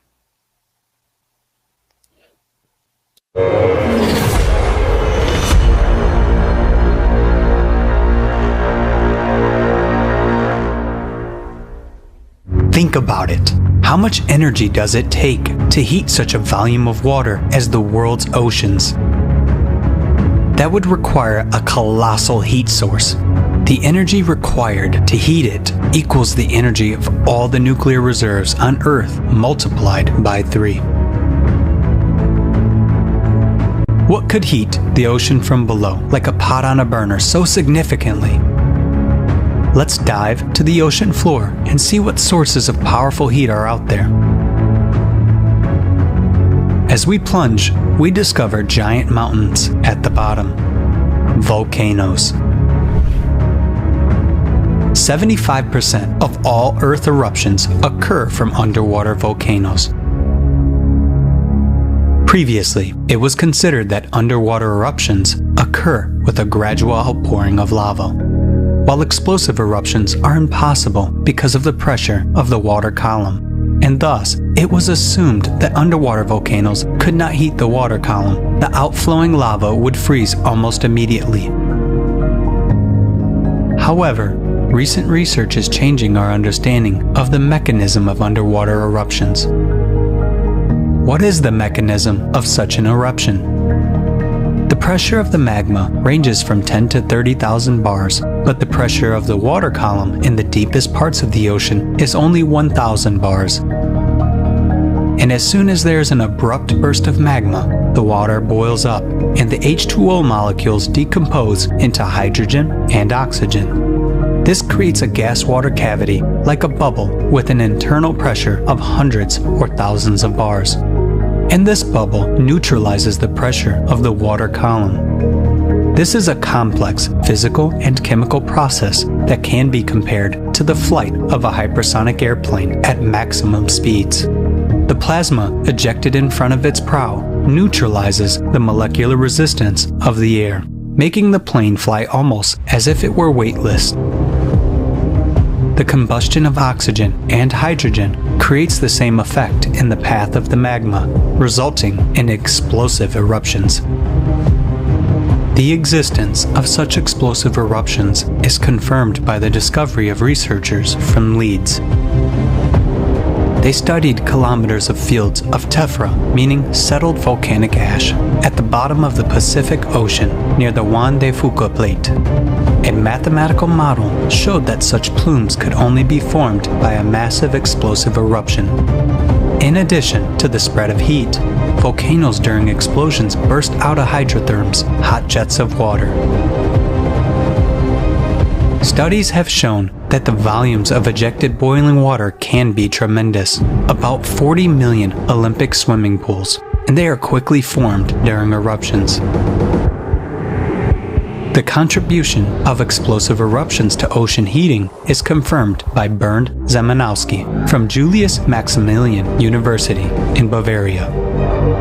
Think about it. How much energy does it take to heat such a volume of water as the world's oceans? That would require a colossal heat source. The energy required to heat it equals the energy of all the nuclear reserves on Earth multiplied by 3. What could heat the ocean from below like a pot on a burner so significantly? Let's dive to the ocean floor and see what sources of powerful heat are out there. As we plunge, we discover giant mountains at the bottom, volcanoes. 75% of all Earth eruptions occur from underwater volcanoes. Previously, it was considered that underwater eruptions occur with a gradual outpouring of lava, while explosive eruptions are impossible because of the pressure of the water column, and thus it was assumed that underwater volcanoes could not heat the water column. The outflowing lava would freeze almost immediately. However, recent research is changing our understanding of the mechanism of underwater eruptions. What is the mechanism of such an eruption? The pressure of the magma ranges from 10 to 30,000 bars, but the pressure of the water column in the deepest parts of the ocean is only 1,000 bars. And as soon as there is an abrupt burst of magma, the water boils up and the H2O molecules decompose into hydrogen and oxygen. This creates a gas-water cavity like a bubble with an internal pressure of hundreds or thousands of bars. And this bubble neutralizes the pressure of the water column. This is a complex physical and chemical process that can be compared to the flight of a hypersonic airplane at maximum speeds. The plasma ejected in front of its prow neutralizes the molecular resistance of the air, making the plane fly almost as if it were weightless. The combustion of oxygen and hydrogen creates the same effect in the path of the magma, resulting in explosive eruptions. The existence of such explosive eruptions is confirmed by the discovery of researchers from Leeds. They studied kilometers of fields of tephra, meaning settled volcanic ash, at the bottom of the Pacific Ocean near the Juan de Fuca Plate. A mathematical model showed that such plumes could only be formed by a massive explosive eruption. In addition to the spread of heat, volcanoes during explosions burst out of hydrotherms, hot jets of water. Studies have shown that the volumes of ejected boiling water can be tremendous, about 40 million Olympic swimming pools, and they are quickly formed during eruptions. The contribution of explosive eruptions to ocean heating is confirmed by Bernd Zemanowski from Julius Maximilian University in Bavaria.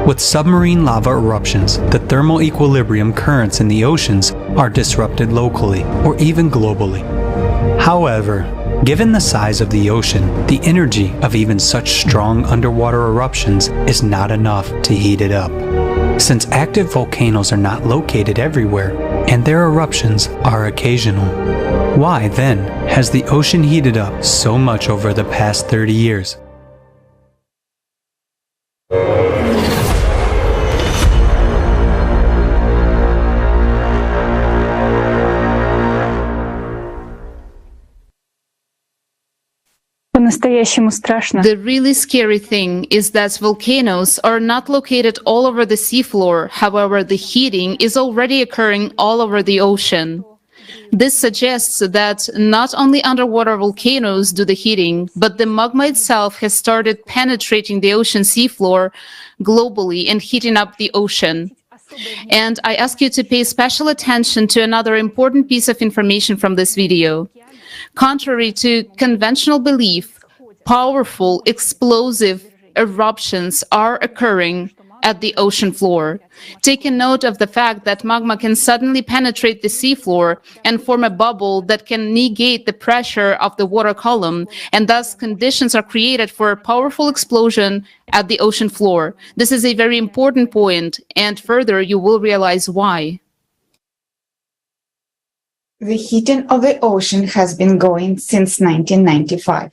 With submarine lava eruptions, the thermal equilibrium currents in the oceans are disrupted locally or even globally. However, given the size of the ocean, the energy of even such strong underwater eruptions is not enough to heat it up. Since active volcanoes are not located everywhere, and their eruptions are occasional, why then has the ocean heated up so much over the past 30 years? По-настоящему страшно. The really scary thing is that volcanoes are not located all over the seafloor. However, the heating is already occurring all over the ocean. This suggests that not only underwater volcanoes do the heating, but the magma itself has started penetrating the ocean seafloor globally and heating up the ocean. And I ask you to pay special attention to another important piece of information from this video. Contrary to conventional belief, powerful explosive eruptions are occurring at the ocean floor. Take a note of the fact that magma can suddenly penetrate the seafloor and form a bubble that can negate the pressure of the water column, and thus conditions are created for a powerful explosion at the ocean floor. This is a very important point, and further you will realize why. The heating of the ocean has been going since 1995.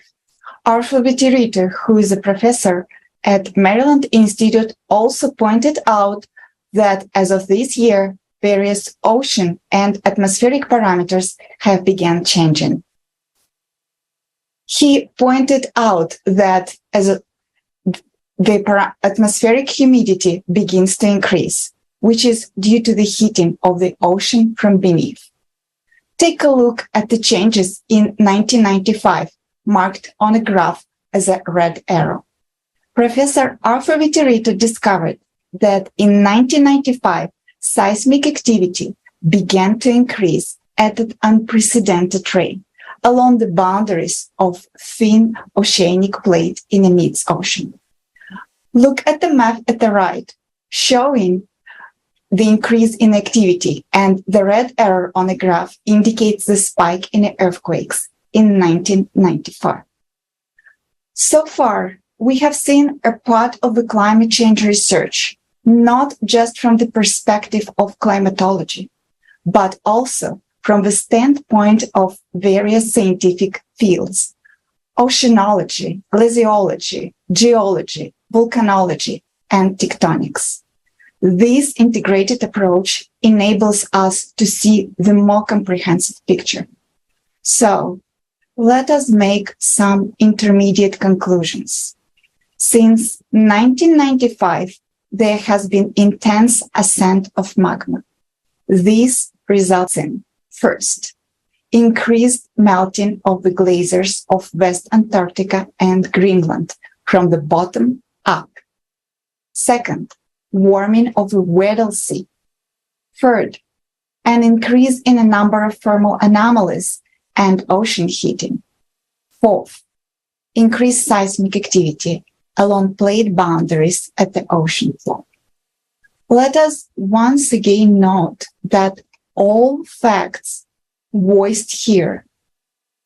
Arthur Vittirito, who is a professor at Maryland Institute, also pointed out that as of this year, various ocean and atmospheric parameters have begun changing. He pointed out that as the atmospheric humidity begins to increase, which is due to the heating of the ocean from beneath. Take a look at the changes in 1995, marked on a graph as a red arrow. Professor Arthur Vittirito discovered that in 1995, seismic activity began to increase at an unprecedented rate, along the boundaries of thin oceanic plate in the mid-ocean. Look at the map at the right, showing the increase in activity, and the red arrow on the graph indicates the spike in the earthquakes in 1995. So far, we have seen a part of the climate change research, not just from the perspective of climatology, but also from the standpoint of various scientific fields: oceanology, glaciology, geology, volcanology, and tectonics. This integrated approach enables us to see the more comprehensive picture. So, let us make some intermediate conclusions. Since 1995, there has been intense ascent of magma. This results in, first, increased melting of the glaciers of West Antarctica and Greenland from the bottom up. Second, warming of the Weddell Sea. Third, an increase in the number of thermal anomalies and ocean heating. Fourth, increased seismic activity along plate boundaries at the ocean floor. Let us once again note that all facts voiced here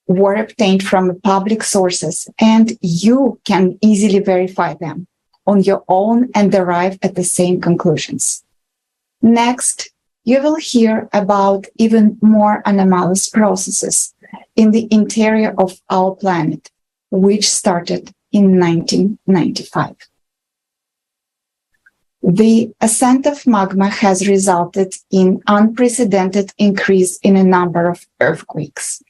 were obtained from public sources, and you can easily verify them on your own and arrive at the same conclusions. Next, you will hear about even more anomalous processes in the interior of our planet, which started in 1995. The ascent of magma has resulted in unprecedented increase in a number of earthquakes.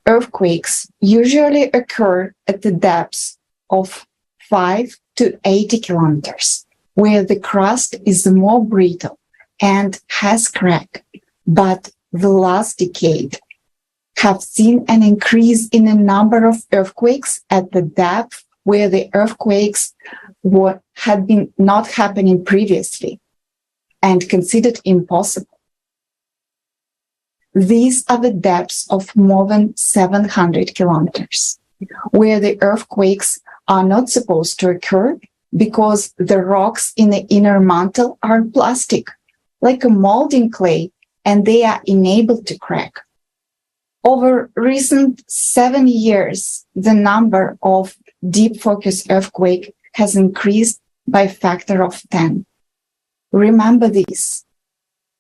Earthquakes usually occur at the depths of 5 to 80 kilometers, where the crust is more brittle and has crack. But the last decade have seen an increase in the number of earthquakes at the depth where the earthquakes had been not happening previously and considered impossible. These are the depths of more than 700 kilometers, where the earthquakes are not supposed to occur because the rocks in the inner mantle are plastic, like a molding clay, and they are enabled to crack. Over recent 7 years, the number of deep focus earthquake has increased by a factor of 10. Remember this.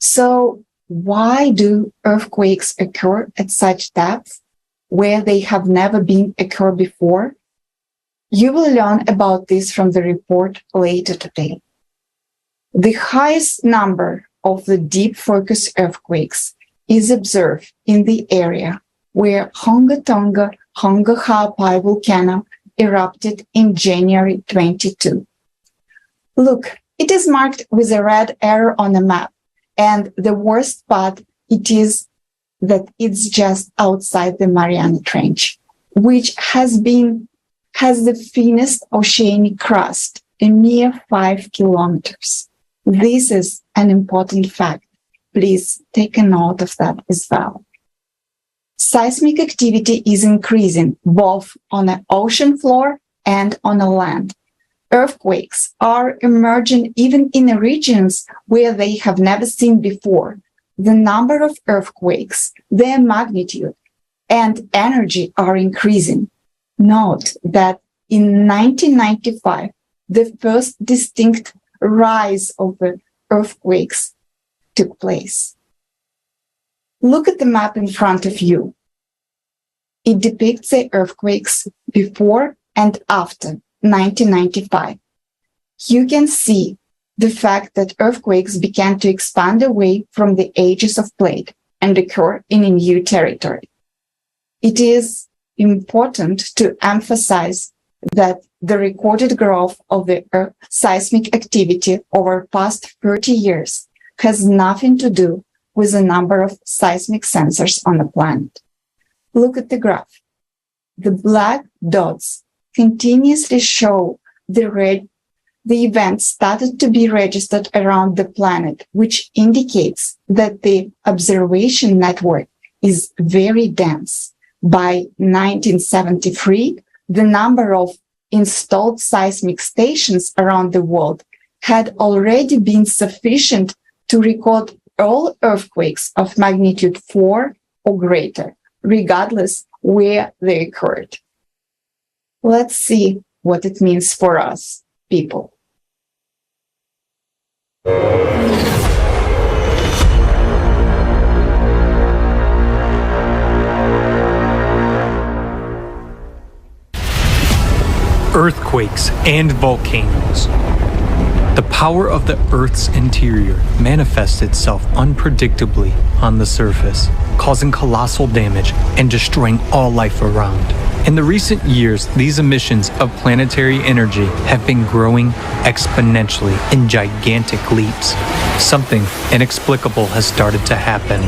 So why do earthquakes occur at such depth where they have never been occurred before? You will learn about this from the report later today. The highest number of the deep focus earthquakes is observed in the area where Honga Tonga Honga Ha'apai volcano erupted in January 22. Look, it is marked with a red arrow on the map, and the worst part it is that it's just outside the Mariana Trench, which has the thinnest oceanic crust, a mere 5 kilometers. This is an important fact. Please take a note of that as well. Seismic activity is increasing both on the ocean floor and on the land. Earthquakes are emerging even in the regions where they have never seen before. The number of earthquakes, their magnitude, and energy are increasing. Note that in 1995, the first distinct rise of the earthquakes took place. Look at the map in front of you. It depicts the earthquakes before and after 1995. You can see the fact that earthquakes began to expand away from the edges of plate and occur in a new territory. It is important to emphasize that the recorded growth of the seismic activity over past 30 years has nothing to do with the number of seismic sensors on the planet. Look at the graph. The black dots continuously show the events started to be registered around the planet, which indicates that the observation network is very dense. by 1973, the number of installed seismic stations around the world had already been sufficient to record all earthquakes of magnitude 4 or greater, regardless where they occurred. Let's see what it means for us, people. Earthquakes and volcanoes. The power of the Earth's interior manifests itself unpredictably on the surface, causing colossal damage and destroying all life around. In the recent years, these emissions of planetary energy have been growing exponentially in gigantic leaps. Something inexplicable has started to happen.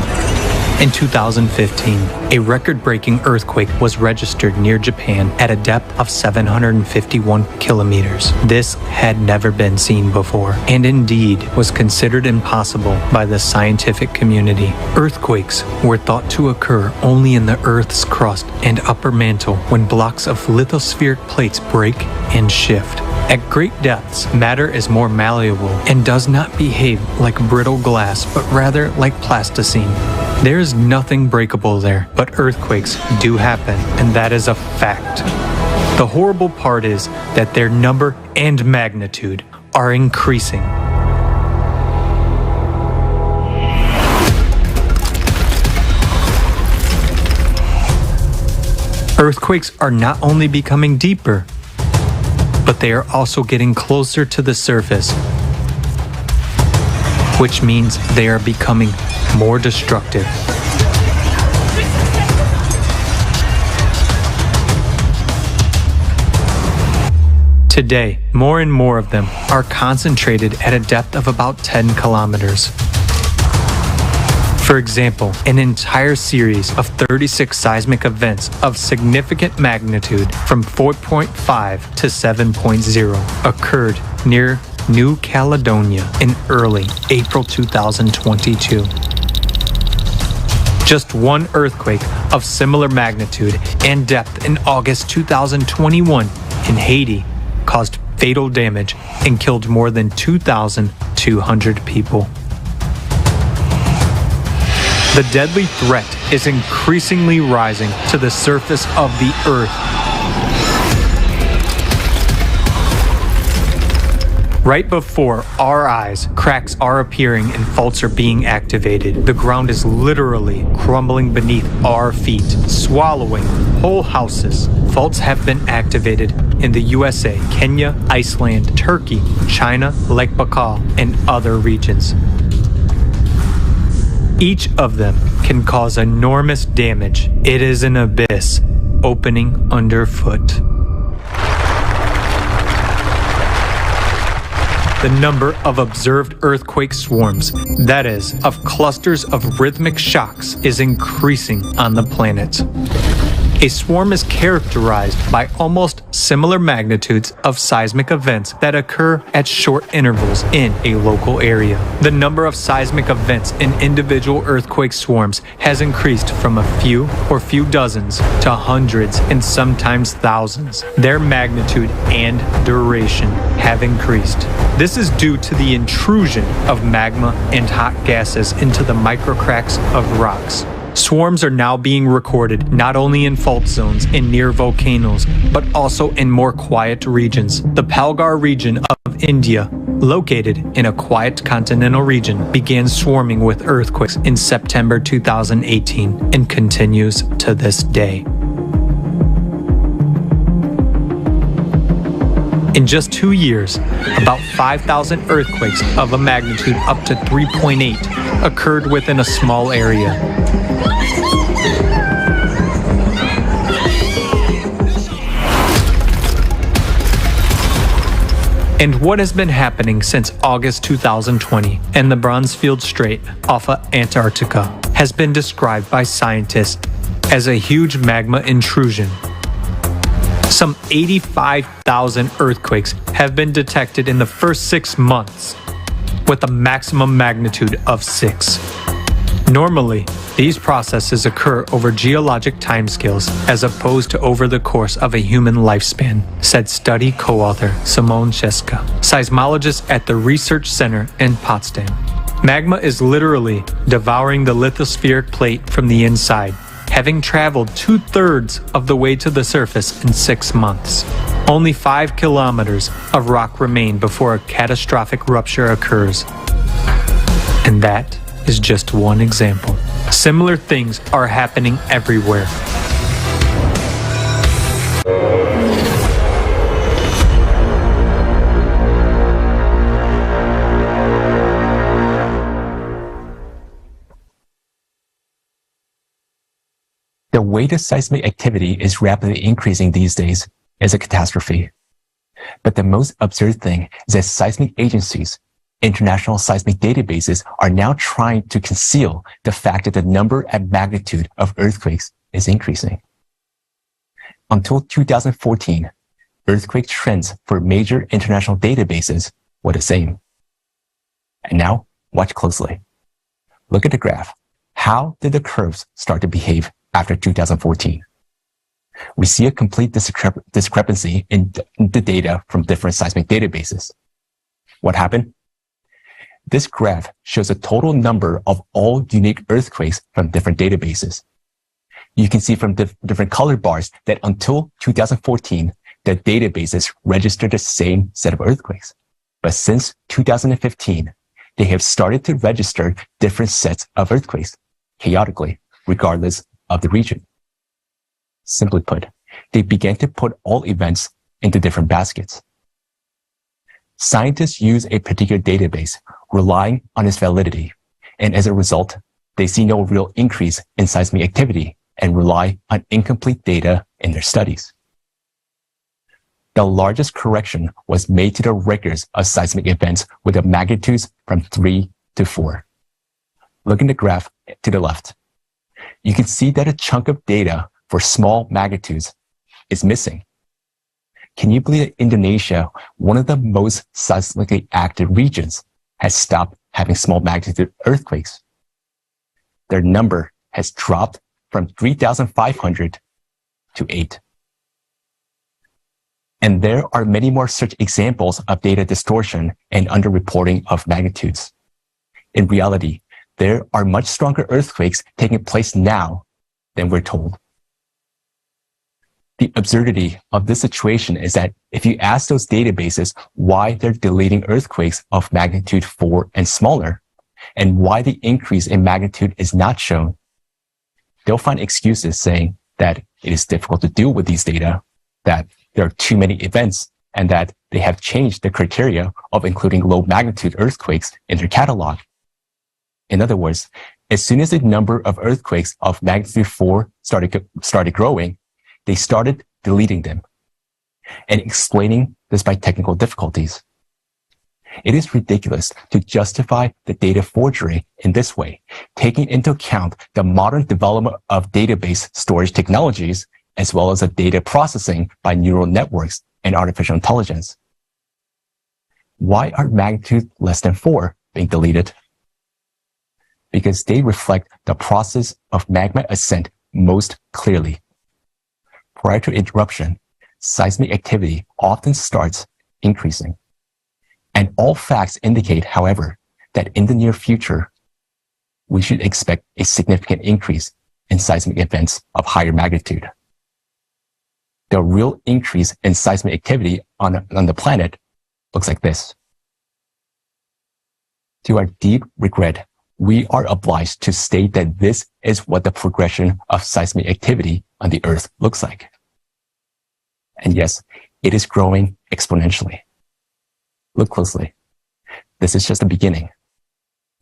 In 2015, a record-breaking earthquake was registered near Japan at a depth of 751 kilometers. This had never been seen before, and indeed was considered impossible by the scientific community. Earthquakes were thought to occur only in the Earth's crust and upper mantle when blocks of lithospheric plates break and shift. At great depths, matter is more malleable and does not behave like brittle glass, but rather like plasticine. There is nothing breakable there, but earthquakes do happen, and that is a fact. The horrible part is that their number and magnitude are increasing. Earthquakes are not only becoming deeper, but they are also getting closer to the surface, which means they are becoming more destructive. Today, more and more of them are concentrated at a depth of about 10 kilometers. For example, an entire series of 36 seismic events of significant magnitude from 4.5 to 7.0 occurred near New Caledonia in early April 2022. Just one earthquake of similar magnitude and depth in August 2021 in Haiti caused fatal damage and killed more than 2,200 people. The deadly threat is increasingly rising to the surface of the Earth. Right before our eyes, cracks are appearing and faults are being activated. The ground is literally crumbling beneath our feet, swallowing whole houses. Faults have been activated in the USA, Kenya, Iceland, Turkey, China, Lake Baikal, and other regions. Each of them can cause enormous damage. It is an abyss opening underfoot. The number of observed earthquake swarms, that is, of clusters of rhythmic shocks, is increasing on the planet. A swarm is characterized by almost similar magnitudes of seismic events that occur at short intervals in a local area. The number of seismic events in individual earthquake swarms has increased from a few or few dozens to hundreds and sometimes thousands. Their magnitude and duration have increased. This is due to the intrusion of magma and hot gases into the microcracks of rocks. Swarms are now being recorded not only in fault zones and near volcanoes, but also in more quiet regions. The Palghar region of India, located in a quiet continental region, began swarming with earthquakes in September 2018 and continues to this day. In just 2 years, about 5,000 earthquakes of a magnitude up to 3.8 occurred within a small area. And what has been happening since August 2020 in the Bransfield Strait off of Antarctica has been described by scientists as a huge magma intrusion. Some 85,000 earthquakes have been detected in the first 6 months, with a maximum magnitude of 6. Normally, these processes occur over geologic timescales as opposed to over the course of a human lifespan, said study co-author Simone Czeska, seismologist at the Research Center in Potsdam. Magma is literally devouring the lithospheric plate from the inside, having traveled 2/3 of the way to the surface in 6 months. Only 5 kilometers of rock remain before a catastrophic rupture occurs. And that is just one example. Similar things are happening everywhere. The way the seismic activity is rapidly increasing these days is a catastrophe. But the most absurd thing is that seismic agencies, international seismic databases, are now trying to conceal the fact that the number and magnitude of earthquakes is increasing. Until 2014, earthquake trends for major international databases were the same. And now, watch closely. Look at the graph. How did the curves start to behave after 2014? We see a complete discrepancy in the data from different seismic databases. What happened? This graph shows the total number of all unique earthquakes from different databases. You can see from different color bars that until 2014, the databases registered the same set of earthquakes. But since 2015, they have started to register different sets of earthquakes, chaotically, regardless of the region. Simply put, they began to put all events into different baskets. Scientists use a particular database, relying on its validity, and as a result, they see no real increase in seismic activity and rely on incomplete data in their studies. The largest correction was made to the records of seismic events with the magnitudes from 3 to 4. Look in the graph to the left. You can see that a chunk of data for small magnitudes is missing. Can you believe that Indonesia, one of the most seismically active regions, has stopped having small magnitude earthquakes? Their number has dropped from 3,500 to 8. And there are many more such examples of data distortion and underreporting of magnitudes. In reality, there are much stronger earthquakes taking place now than we're told. The absurdity of this situation is that if you ask those databases why they're deleting earthquakes of magnitude 4 and smaller, and why the increase in magnitude is not shown, they'll find excuses saying that it is difficult to deal with these data, that there are too many events, and that they have changed the criteria of including low magnitude earthquakes in their catalog. In other words, as soon as the number of earthquakes of magnitude 4 started growing, they started deleting them and explaining this by technical difficulties. It is ridiculous to justify the data forgery in this way, taking into account the modern development of database storage technologies, as well as the data processing by neural networks and artificial intelligence. Why are magnitude less than 4 being deleted? Because they reflect the process of magma ascent most clearly. Prior to interruption, seismic activity often starts increasing. And all facts indicate, however, that in the near future, we should expect a significant increase in seismic events of higher magnitude. The real increase in seismic activity on the planet looks like this. To our deep regret, we are obliged to state that this is what the progression of seismic activity on the Earth looks like. And yes, it is growing exponentially. Look closely. This is just the beginning.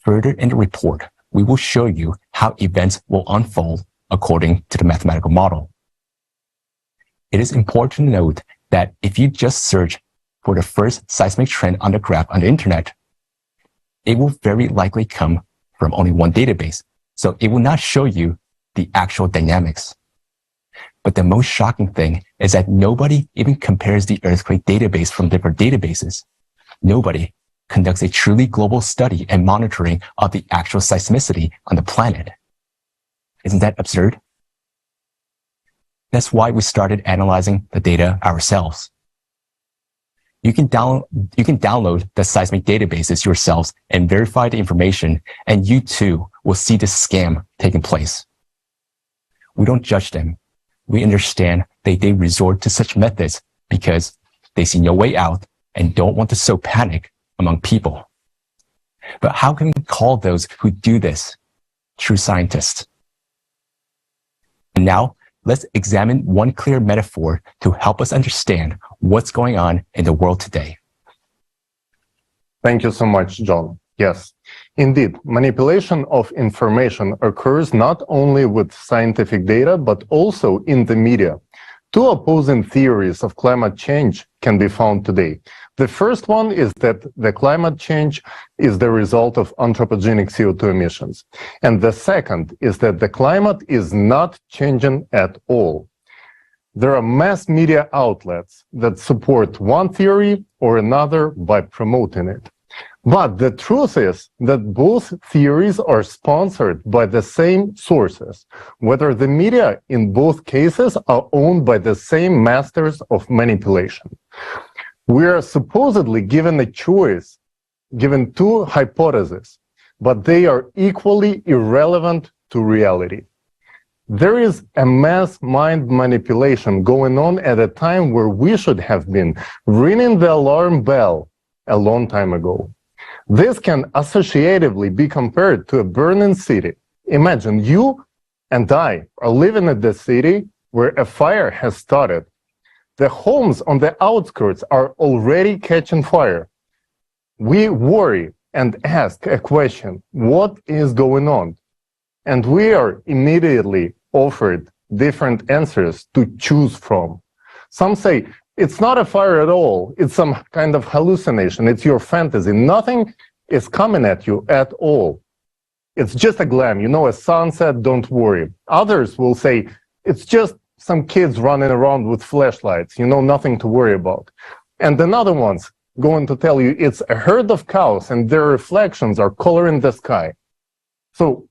Further in the report, we will show you how events will unfold according to the mathematical model. It is important to note that if you just search for the first seismic trend on the graph on the internet, it will very likely come from only one database, so it will not show you the actual dynamics. But the most shocking thing is that nobody even compares the earthquake database from different databases. Nobody, conducts a truly global study and monitoring of the actual seismicity on the planet. Isn't that absurd? That's why we started analyzing the data ourselves. You can download the seismic databases yourselves and verify the information, and you too will see this scam taking place. We don't judge them. We understand that they resort to such methods because they see no way out and don't want to sow panic among people. But how can we call those who do this true scientists? And now, let's examine one clear metaphor to help us understand what's going on in the world today. Thank you so much, John. Yes, indeed, manipulation of information occurs not only with scientific data, but also in the media. Two opposing theories of climate change can be found today. The first one is that the climate change is the result of anthropogenic CO2 emissions. And the second is that the climate is not changing at all. There are mass media outlets that support one theory or another by promoting it. But the truth is that both theories are sponsored by the same sources, whether the media in both cases are owned by the same masters of manipulation. We are supposedly given a choice, given two hypotheses, but they are equally irrelevant to reality. There is a mass mind manipulation going on at a time where we should have been ringing the alarm bell a long time ago. This can associatively be compared to a burning city. Imagine you and I are living in the city where a fire has started. The homes on the outskirts are already catching fire. We worry and ask a question, what is going on? And we are immediately offered different answers to choose from. Some say, it's not a fire at all. It's some kind of hallucination. It's your fantasy. Nothing is coming at you at all. It's just a glam. You know, a sunset, don't worry. Others will say, it's just some kids running around with flashlights. You know, nothing to worry about. And another one's going to tell you it's a herd of cows and their reflections are coloring the sky. So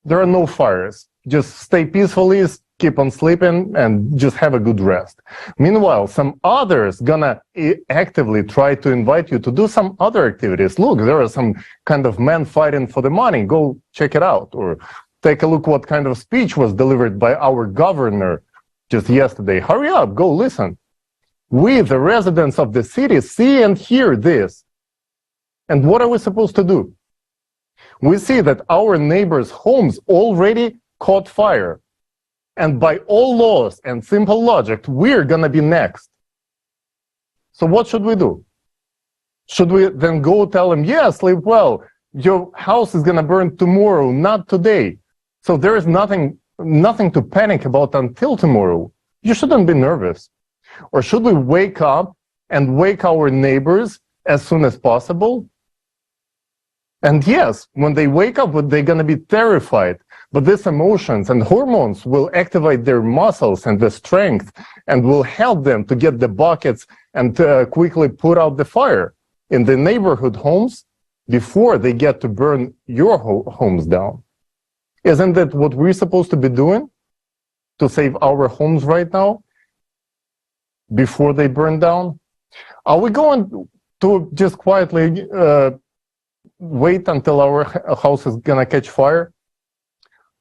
there are no fires. Just stay peacefully, keep on sleeping, and just have a good rest. Meanwhile, some others gonna actively try to invite you to do some other activities. Look, there are some kind of men fighting for the money. Go check it out. Or take a look what kind of speech was delivered by our governor just yesterday. Hurry up, go listen. We, the residents of the city, see and hear this. And what are we supposed to do? We see that our neighbors' homes already caught fire. And by all laws and simple logic, we're gonna be next. So what should we do? Should we then go tell them, yeah, sleep well, your house is gonna burn tomorrow, not today. So there is nothing to panic about until tomorrow. You shouldn't be nervous. Or should we wake up and wake our neighbors as soon as possible? And yes, when they wake up, they're gonna be terrified. But these emotions and hormones will activate their muscles and the strength and will help them to get the buckets and quickly put out the fire in the neighborhood homes before they get to burn your homes down. Isn't that what we're supposed to be doing to save our homes right now before they burn down? Are we going to just quietly wait until our house is gonna catch fire?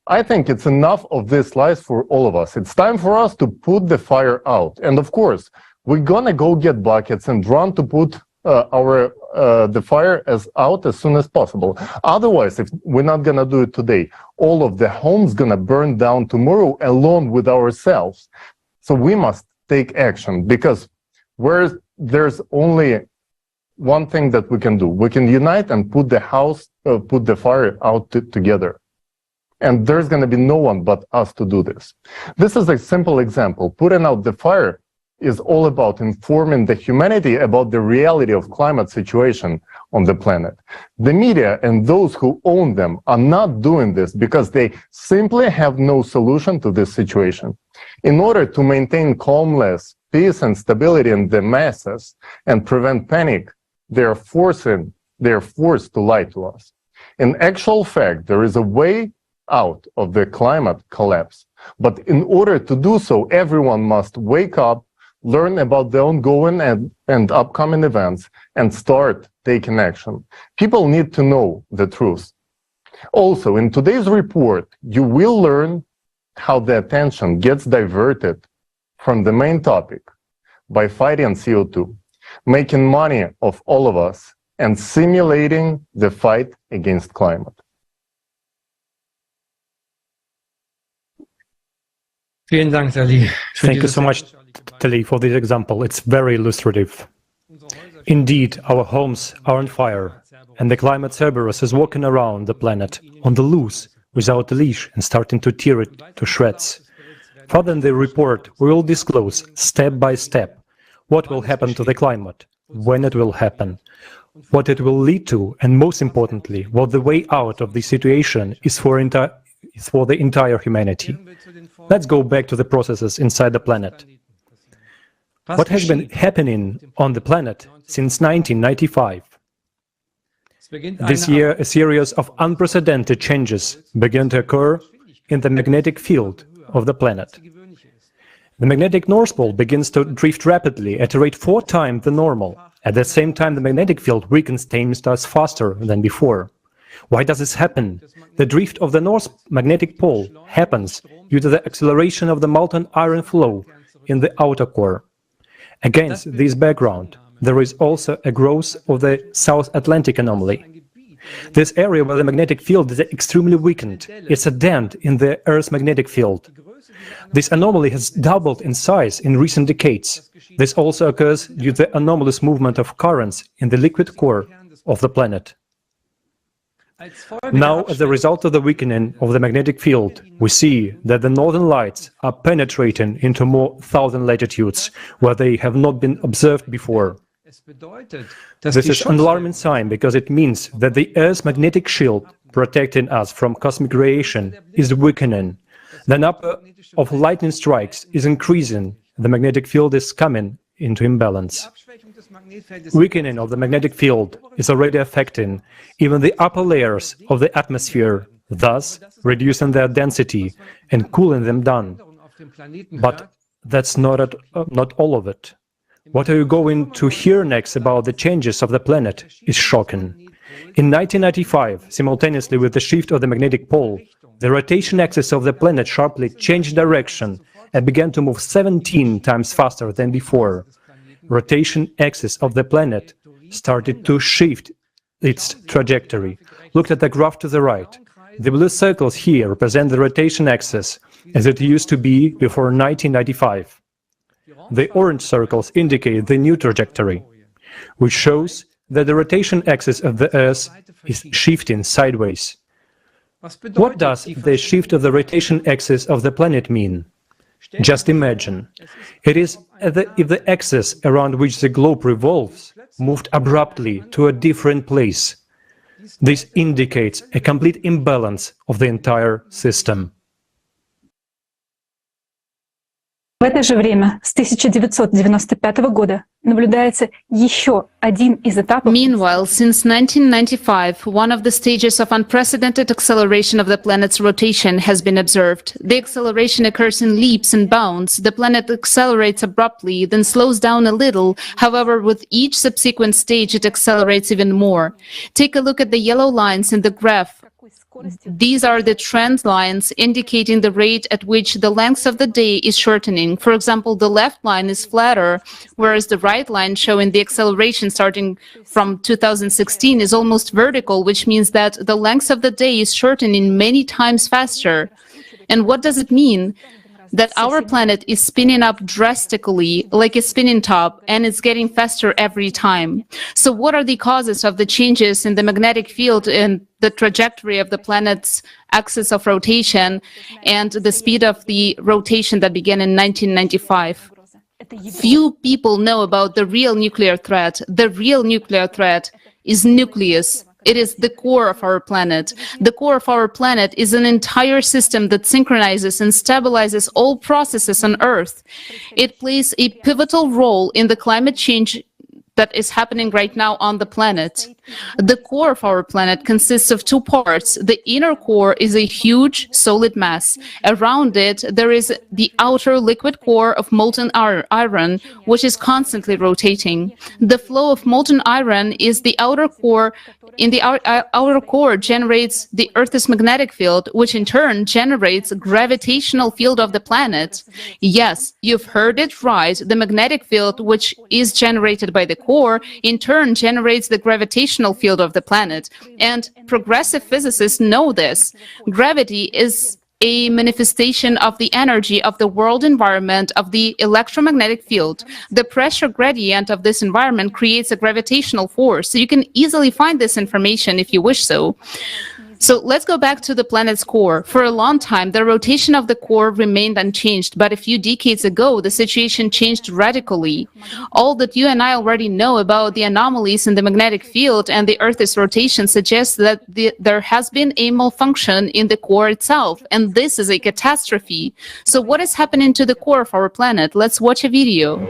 I think it's enough of these lies for all of us. It's time for us to put the fire out. And of course, we're gonna go get buckets and run to put the fire out as soon as possible. Otherwise, if we're not gonna do it today, all of the homes gonna burn down tomorrow along with ourselves. So we must take action, because there's only one thing that we can do. We can unite and put the fire out together. And there's going to be no one but us to do this. This is a simple example. Putting out the fire is all about informing the humanity about the reality of climate situation on the planet. The media and those who own them are not doing this because they simply have no solution to this situation. In order to maintain calmness, peace, and stability in the masses and prevent panic, they are forcing they're forced to lie to us. In actual fact, there is a way out of the climate collapse. But in order to do so, everyone must wake up, learn about the ongoing and upcoming events, and start taking action. People need to know the truth. Also, in today's report, you will learn how the attention gets diverted from the main topic by fighting CO2, making money of all of us, and simulating the fight against climate. Thank you so much, Tali, for this example. It's very illustrative. Indeed, our homes are on fire, and the Climate Cerberus is walking around the planet on the loose, without a leash, and starting to tear it to shreds. Further in the report, we will disclose, step by step, what will happen to the climate, when it will happen, what it will lead to, and most importantly, what the way out of the situation is for the entire humanity. Let's go back to the processes inside the planet. What has been happening on the planet since 1995? This year, a series of unprecedented changes began to occur in the magnetic field of the planet. The magnetic North Pole begins to drift rapidly at a rate 4 times the normal. At the same time, the magnetic field weakens 10 times faster than before. Why does this happen? The drift of the North magnetic pole happens due to the acceleration of the molten iron flow in the outer core. Against this background, there is also a growth of the South Atlantic anomaly. This area where the magnetic field is extremely weakened, it's a dent in the Earth's magnetic field. This anomaly has doubled in size in recent decades. This also occurs due to the anomalous movement of currents in the liquid core of the planet. Now, as a result of the weakening of the magnetic field, we see that the northern lights are penetrating into more southern latitudes, where they have not been observed before. This is an alarming sign because it means that the Earth's magnetic shield protecting us from cosmic radiation is weakening. The number of lightning strikes is increasing. The magnetic field is coming into imbalance. Weakening of the magnetic field is already affecting even the upper layers of the atmosphere, thus reducing their density and cooling them down. But that's not all of it. What are you going to hear next about the changes of the planet is shocking. In 1995, simultaneously with the shift of the magnetic pole, the rotation axis of the planet sharply changed direction and began to move 17 times faster than before. Rotation axis of the planet started to shift its trajectory. Look at the graph to the right. The blue circles here represent the rotation axis as it used to be before 1995. The orange circles indicate the new trajectory, which shows that the rotation axis of the Earth is shifting sideways. What does the shift of the rotation axis of the planet mean? Just imagine. It is if the axis around which the globe revolves moved abruptly to a different place. This indicates a complete imbalance of the entire system. В это же время, с 1995 года, наблюдается еще один из этапов. Meanwhile, since 1995, one of the stages of unprecedented acceleration of the planet's rotation has been observed. The acceleration occurs in leaps and bounds. The planet accelerates abruptly, then slows down a little. However, with each subsequent stage, it accelerates even more. Take a look at the yellow lines in the graph. These are the trend lines indicating the rate at which the length of the day is shortening. For example, the left line is flatter, whereas the right line showing the acceleration starting from 2016 is almost vertical, which means that the length of the day is shortening many times faster. And what does it mean? That our planet is spinning up drastically, like a spinning top, and it's getting faster every time. So what are the causes of the changes in the magnetic field and the trajectory of the planet's axis of rotation and the speed of the rotation that began in 1995? Few people know about the real nuclear threat. The real nuclear threat is nucleus. It is the core of our planet. The core of our planet is an entire system that synchronizes and stabilizes all processes on Earth. It plays a pivotal role in the climate change that is happening right now on the planet. The core of our planet consists of two parts. The inner core is a huge solid mass. Around it, there is the outer liquid core of molten iron, which is constantly rotating. The flow of molten iron is the outer core. In the outer core generates the Earth's magnetic field, which in turn generates a gravitational field of the planet. Yes, you've heard it right. The magnetic field, which is generated by the core, in turn generates the gravitational field of the planet. And progressive physicists know this. Gravity is a manifestation of the energy of the world environment of the electromagnetic field. The pressure gradient of this environment creates a gravitational force. So you can easily find this information if you wish so. So let's go back to the planet's core. For a long time, the rotation of the core remained unchanged, but a few decades ago, the situation changed radically. All that you and I already know about the anomalies in the magnetic field and the Earth's rotation suggests that there has been a malfunction in the core itself, and this is a catastrophe. So what is happening to the core of our planet? Let's watch a video.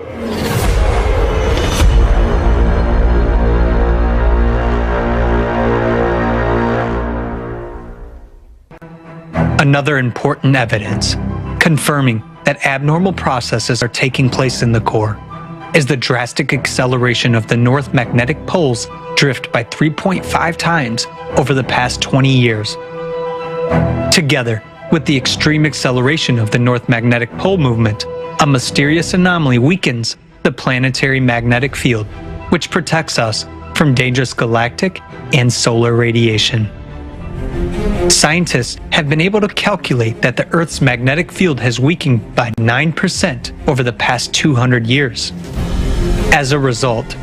Another important evidence, confirming that abnormal processes are taking place in the core, is the drastic acceleration of the North magnetic poles drift by 3.5 times over the past 20 years. Together with the extreme acceleration of the North magnetic pole movement, a mysterious anomaly weakens the planetary magnetic field, which protects us from dangerous galactic and solar radiation. Scientists have been able to calculate that the Earth's magnetic field has weakened by 9% over the past 200 years. As a result,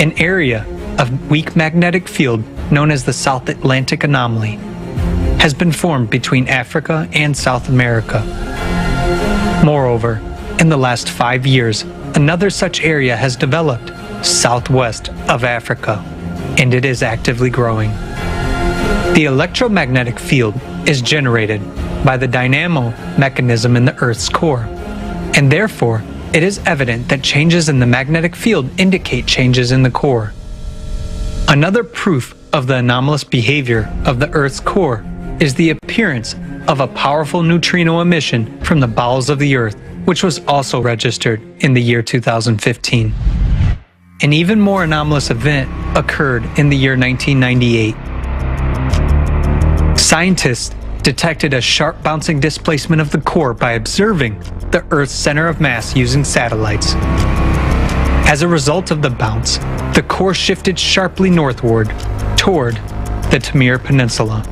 an area of weak magnetic field known as the South Atlantic Anomaly has been formed between Africa and South America. Moreover, in the last 5 years, another such area has developed southwest of Africa, and it is actively growing. The electromagnetic field is generated by the dynamo mechanism in the Earth's core, and therefore it is evident that changes in the magnetic field indicate changes in the core. Another proof of the anomalous behavior of the Earth's core is the appearance of a powerful neutrino emission from the bowels of the Earth, which was also registered in the year 2015. An even more anomalous event occurred in the year 1998. Scientists detected a sharp bouncing displacement of the core by observing the Earth's center of mass using satellites. As a result of the bounce, the core shifted sharply northward toward the Tamir Peninsula.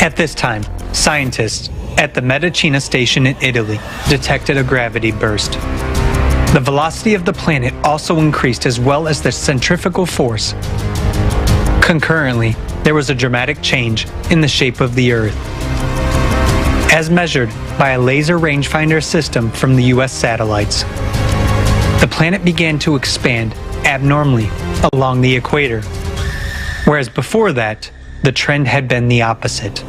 At this time, scientists at the Medicina station in Italy detected a gravity burst. The velocity of the planet also increased as well as the centrifugal force. Concurrently, there was a dramatic change in the shape of the Earth. As measured by a laser rangefinder system from the US satellites, the planet began to expand abnormally along the equator, whereas before that, the trend had been the opposite.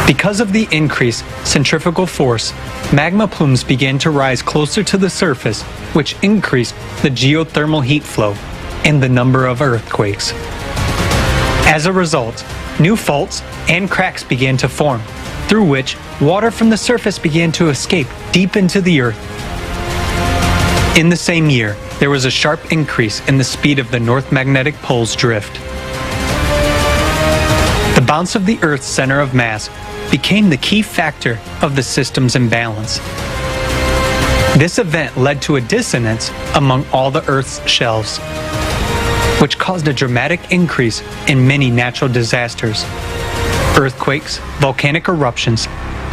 Because of the increased centrifugal force, magma plumes began to rise closer to the surface, which increased the geothermal heat flow and the number of earthquakes. As a result, new faults and cracks began to form, through which water from the surface began to escape deep into the Earth. In the same year, there was a sharp increase in the speed of the North magnetic pole's drift. The bounce of the Earth's center of mass became the key factor of the system's imbalance. This event led to a dissonance among all the Earth's shelves, which caused a dramatic increase in many natural disasters: earthquakes, volcanic eruptions,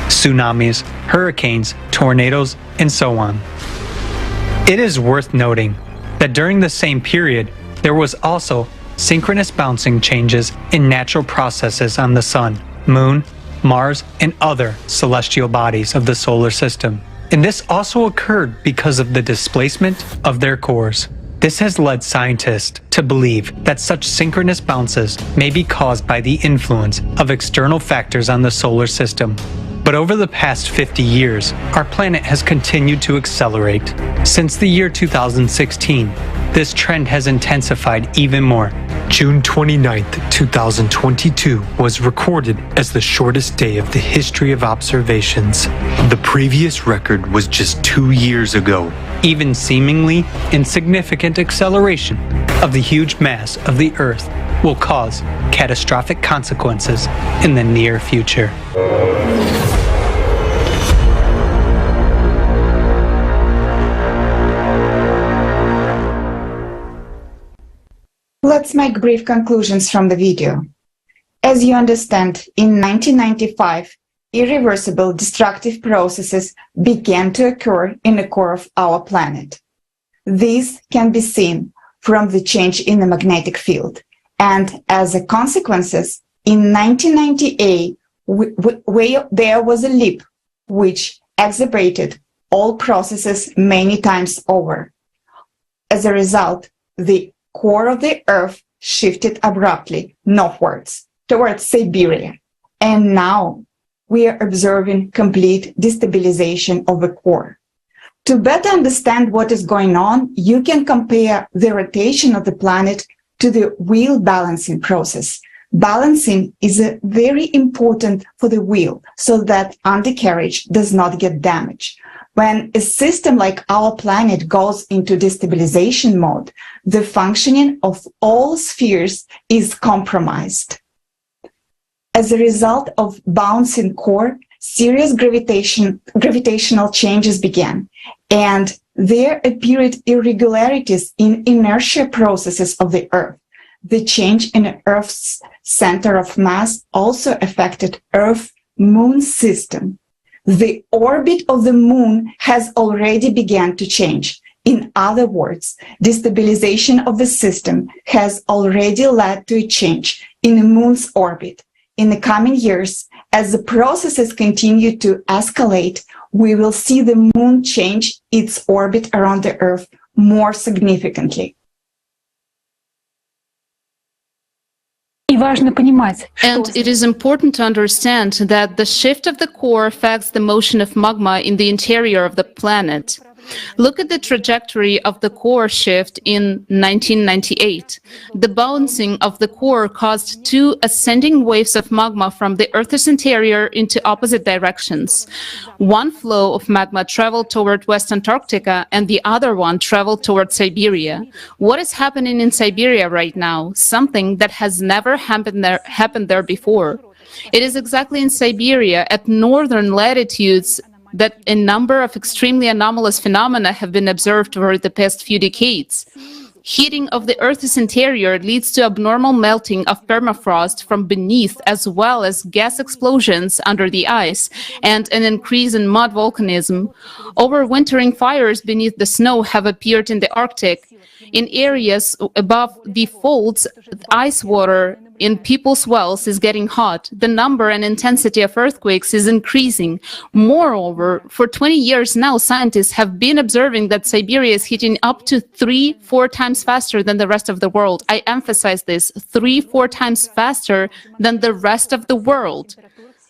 tsunamis, hurricanes, tornadoes, and so on. It is worth noting that during the same period, there was also synchronous bouncing changes in natural processes on the Sun, Moon, Mars, and other celestial bodies of the solar system. And this also occurred because of the displacement of their cores. This has led scientists to believe that such synchronous bounces may be caused by the influence of external factors on the solar system. But over the past 50 years, our planet has continued to accelerate. Since the year 2016, this trend has intensified even more. June 29th, 2022 was recorded as the shortest day of the history of observations. The previous record was just 2 years ago. Even seemingly insignificant acceleration of the huge mass of the Earth will cause catastrophic consequences in the near future. Let's make brief conclusions from the video. As you understand, in 1995, irreversible destructive processes began to occur in the core of our planet. This can be seen from the change in the magnetic field. And as a consequence, in 1998, there was a leap which exacerbated all processes many times over. As a result, the core of the Earth shifted abruptly northwards towards Siberia. And now we are observing complete destabilization of the core. To better understand what is going on, you can compare the rotation of the planet to the wheel balancing process. Balancing is very important for the wheel so that undercarriage does not get damaged. When a system like our planet goes into destabilization mode, the functioning of all spheres is compromised. As a result of bouncing core, serious gravitational changes began, and there appeared irregularities in inertia processes of the Earth. The change in Earth's center of mass also affected Earth-Moon system. The orbit of the Moon has already begun to change. In other words, destabilization of the system has already led to a change in the Moon's orbit. In the coming years, as the processes continue to escalate, we will see the Moon change its orbit around the Earth more significantly. And it is important to understand that the shift of the core affects the motion of magma in the interior of the planet. Look at the trajectory of the core shift in 1998. The bouncing of the core caused two ascending waves of magma from the Earth's interior into opposite directions. One flow of magma traveled toward West Antarctica and the other one traveled toward Siberia. What is happening in Siberia right now? Something that has never happened there before. It is exactly in Siberia at northern latitudes that a number of extremely anomalous phenomena have been observed over the past few decades. Heating of the Earth's interior leads to abnormal melting of permafrost from beneath, as well as gas explosions under the ice, and an increase in mud volcanism. Overwintering fires beneath the snow have appeared in the Arctic. In areas above the folds, ice water in people's wells is getting hot. The number and intensity of earthquakes is increasing. Moreover, for 20 years now, scientists have been observing that Siberia is heating up to 3-4 times faster than the rest of the world. I emphasize this, 3-4 times faster than the rest of the world.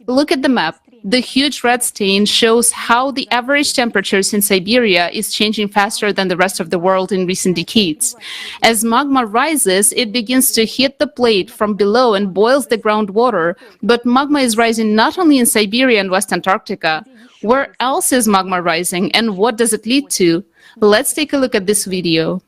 Look at the map. The huge red stain shows how the average temperatures in Siberia is changing faster than the rest of the world in recent decades. As magma rises, it begins to hit the plate from below and boils the groundwater. But magma is rising not only in Siberia and West Antarctica. Where else is magma rising, and what does it lead to? Let's take a look at this video.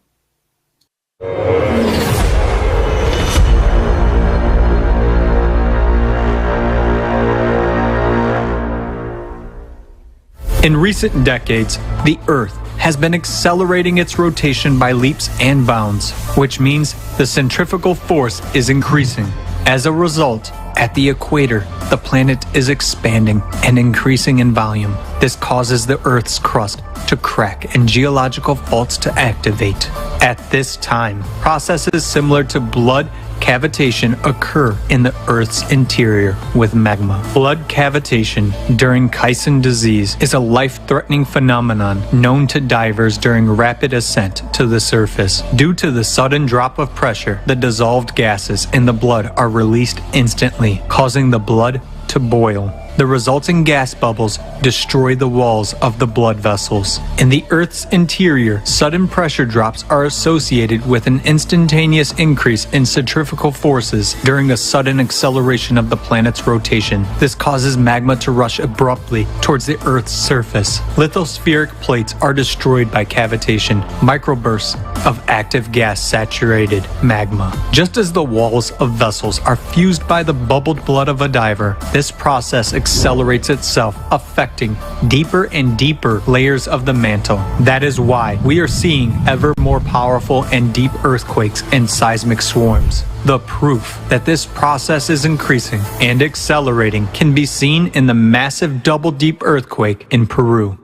In recent decades, the Earth has been accelerating its rotation by leaps and bounds, which means the centrifugal force is increasing. As a result, at the equator, the planet is expanding and increasing in volume. This causes the Earth's crust to crack and geological faults to activate. At this time, processes similar to blood cavitation occur in the Earth's interior with magma. Blood cavitation during Kyson disease is a life-threatening phenomenon known to divers during rapid ascent to the surface. Due to the sudden drop of pressure, the dissolved gases in the blood are released instantly, causing the blood to boil. The resulting gas bubbles destroy the walls of the blood vessels. In the Earth's interior, sudden pressure drops are associated with an instantaneous increase in centrifugal forces during a sudden acceleration of the planet's rotation. This causes magma to rush abruptly towards the Earth's surface. Lithospheric plates are destroyed by cavitation, microbursts of active gas-saturated magma. Just as the walls of vessels are fused by the bubbled blood of a diver, this process accelerates itself, affecting deeper and deeper layers of the mantle. That is why we are seeing ever more powerful and deep earthquakes and seismic swarms. The proof that this process is increasing and accelerating can be seen in the massive double-deep earthquake in Peru.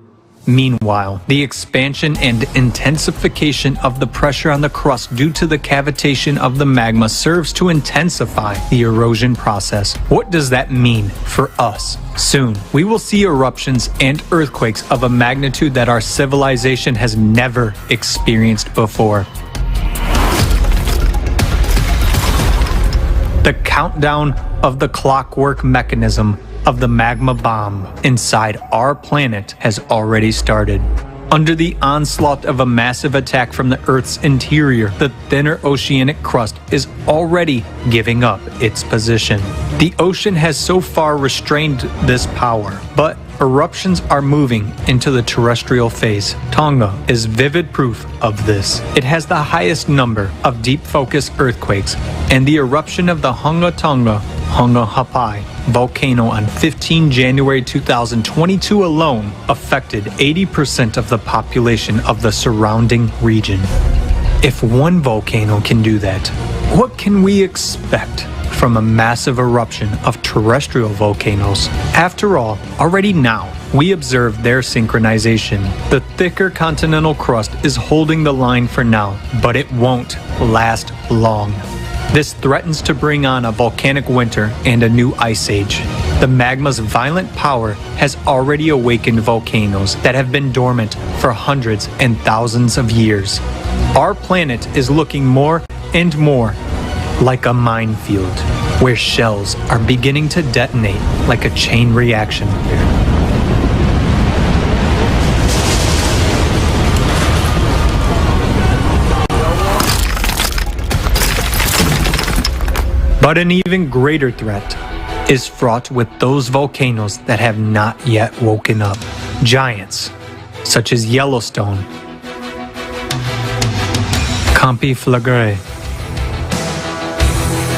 Meanwhile, the expansion and intensification of the pressure on the crust due to the cavitation of the magma serves to intensify the erosion process. What does that mean for us? Soon, we will see eruptions and earthquakes of a magnitude that our civilization has never experienced before. The countdown of the clockwork mechanism of the magma bomb inside our planet has already started. Under the onslaught of a massive attack from the Earth's interior, the thinner oceanic crust is already giving up its position. The ocean has so far restrained this power, but eruptions are moving into the terrestrial phase. Tonga is vivid proof of this. It has the highest number of deep focus earthquakes, and the eruption of the Hunga Tonga Hapai volcano on 15 January 2022 alone affected 80% of the population of the surrounding region. If one volcano can do that, what can we expect from a massive eruption of terrestrial volcanoes? After all, already now, we observe their synchronization. The thicker continental crust is holding the line for now, but it won't last long. This threatens to bring on a volcanic winter and a new ice age. The magma's violent power has already awakened volcanoes that have been dormant for hundreds and thousands of years. Our planet is looking more and more like a minefield, where shells are beginning to detonate like a chain reaction. But an even greater threat is fraught with those volcanoes that have not yet woken up. Giants, such as Yellowstone, Campi Flegrei,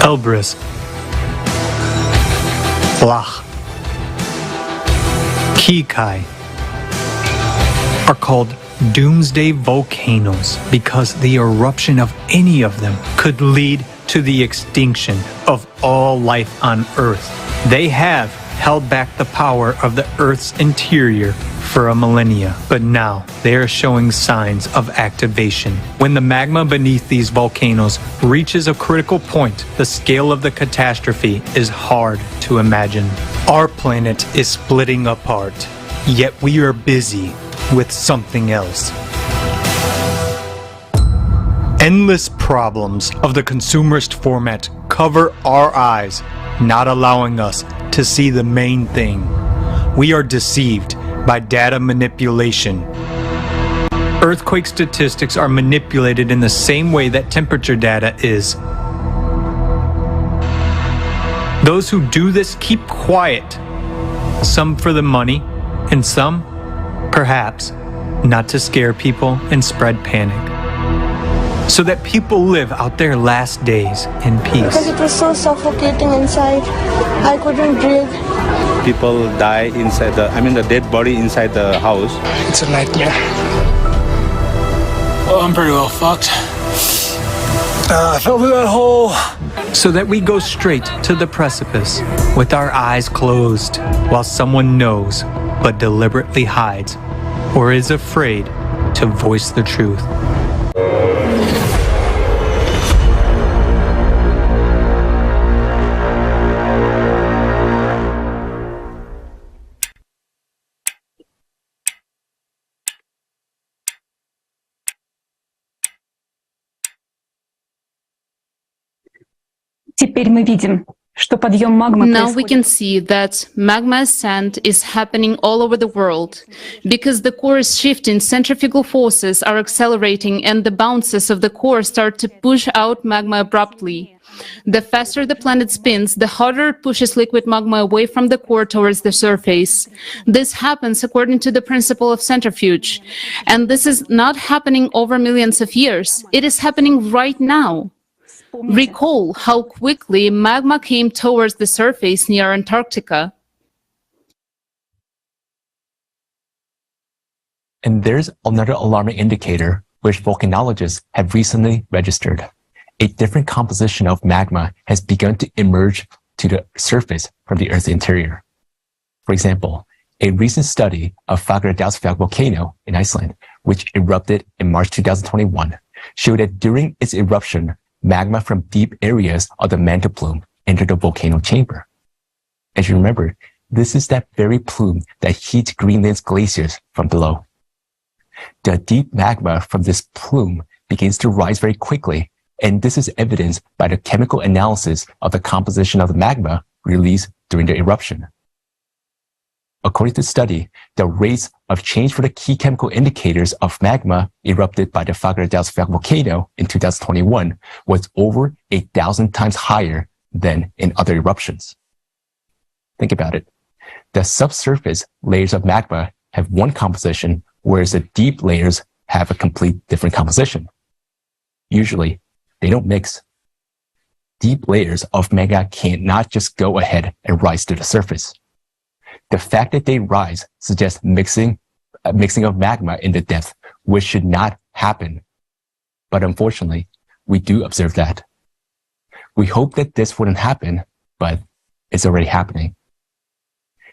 Elbrus, Flach, Kikai, are called doomsday volcanoes because the eruption of any of them could lead to the extinction of all life on Earth. They have held back the power of the Earth's interior for a millennia, but now they are showing signs of activation. When the magma beneath these volcanoes reaches a critical point, the scale of the catastrophe is hard to imagine. Our planet is splitting apart, yet we are busy with something else. Endless problems of the consumerist format cover our eyes, not allowing us to see the main thing. We are deceived by data manipulation. Earthquake statistics are manipulated in the same way that temperature data is. Those who do this keep quiet, some for the money, and some, perhaps, not to scare people and spread panic, so that people live out their last days in peace. Because it was so suffocating inside. I couldn't breathe. People die inside the dead body inside the house. It's a nightmare. Well, I'm pretty well fucked. I fell through that hole. So that we go straight to the precipice with our eyes closed while someone knows but deliberately hides or is afraid to voice the truth. Теперь мы видим, Now we can see that magma ascent is happening all over the world because the core is shifting, centrifugal forces are accelerating, and the bounces of the core start to push out magma abruptly. The faster the planet spins, the harder it pushes liquid magma away from the core towards the surface. This happens according to the principle of centrifuge. And this is not happening over millions of years. It is happening right now. Recall how quickly magma came towards the surface near Antarctica. And there's another alarming indicator which volcanologists have recently registered. A different composition of magma has begun to emerge to the surface from the Earth's interior. For example, a recent study of Fagradalsfjall volcano in Iceland, which erupted in March 2021, showed that during its eruption, magma from deep areas of the mantle plume entered the volcano chamber. As you remember, this is that very plume that heats Greenland's glaciers from below. The deep magma from this plume begins to rise very quickly, and this is evidenced by the chemical analysis of the composition of the magma released during the eruption. According to the study, the rates of change for the key chemical indicators of magma erupted by the Fagradalsfjall volcano in 2021 was over 1,000 times higher than in other eruptions. Think about it. The subsurface layers of magma have one composition, whereas the deep layers have a complete different composition. Usually, they don't mix. Deep layers of magma cannot just go ahead and rise to the surface. The fact that they rise suggests mixing of magma in the depth, which should not happen. But unfortunately, we do observe that. We hope that this wouldn't happen, but it's already happening.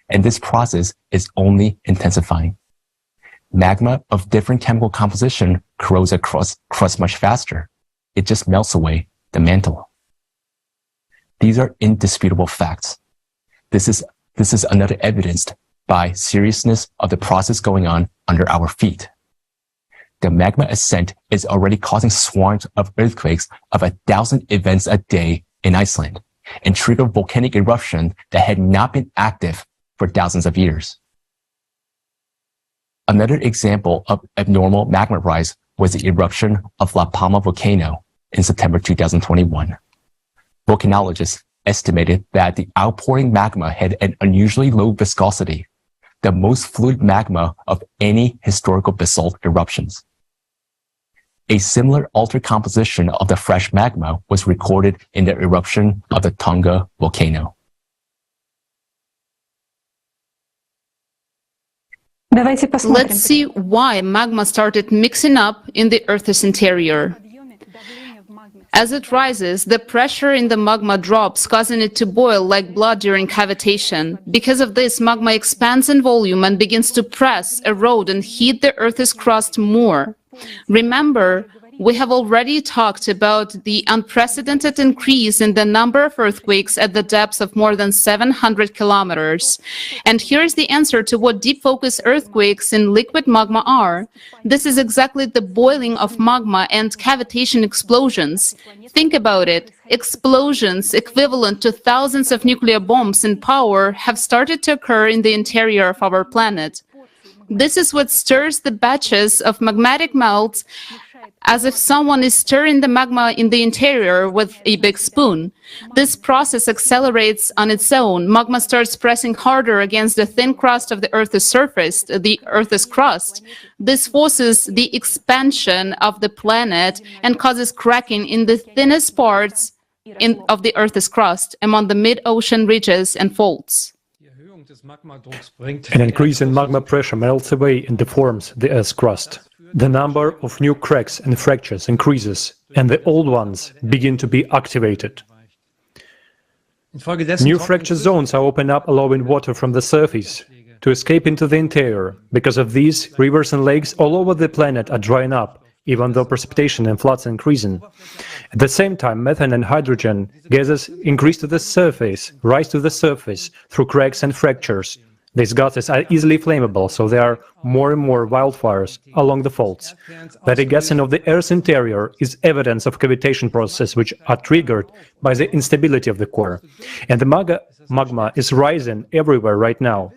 And this process is only intensifying. Magma of different chemical composition corrodes across crust much faster. It just melts away the mantle. These are indisputable facts. This is another evidenced by seriousness of the process going on under our feet. The magma ascent is already causing swarms of earthquakes of 1,000 events a day in Iceland and triggered volcanic eruption that had not been active for thousands of years. Another example of abnormal magma rise was the eruption of La Palma volcano in September 2021. Volcanologists estimated that the outpouring magma had an unusually low viscosity, the most fluid magma of any historical basalt eruptions. A similar altered composition of the fresh magma was recorded in the eruption of the Tonga volcano. Let's see why magma started mixing up in the Earth's interior. As it rises, the pressure in the magma drops, causing it to boil like blood during cavitation. Because of this, magma expands in volume and begins to press, erode, and heat the Earth's crust more. Remember, we have already talked about the unprecedented increase in the number of earthquakes at the depths of more than 700 kilometers. And here's the answer to what deep focus earthquakes in liquid magma are. This is exactly the boiling of magma and cavitation explosions. Think about it. Explosions equivalent to thousands of nuclear bombs in power have started to occur in the interior of our planet. This is what stirs the batches of magmatic melt, as if someone is stirring the magma in the interior with a big spoon. This process accelerates on its own. Magma starts pressing harder against the thin crust of the Earth's surface, the Earth's crust. This forces the expansion of the planet and causes cracking in the thinnest parts of the Earth's crust, among the mid-ocean ridges and faults. An increase in magma pressure melts away and deforms the Earth's crust. The number of new cracks and fractures increases, and the old ones begin to be activated. New fracture zones are opened up, allowing water from the surface to escape into the interior. Because of these, rivers and lakes all over the planet are drying up, even though precipitation and floods are increasing. At the same time, methane and hydrogen gases increase to the surface, rise to the surface through cracks and fractures. These gases are easily flammable, so there are more and more wildfires along the faults. The degassing of the Earth's interior is evidence of cavitation processes which are triggered by the instability of the core. And the magma is rising everywhere right now.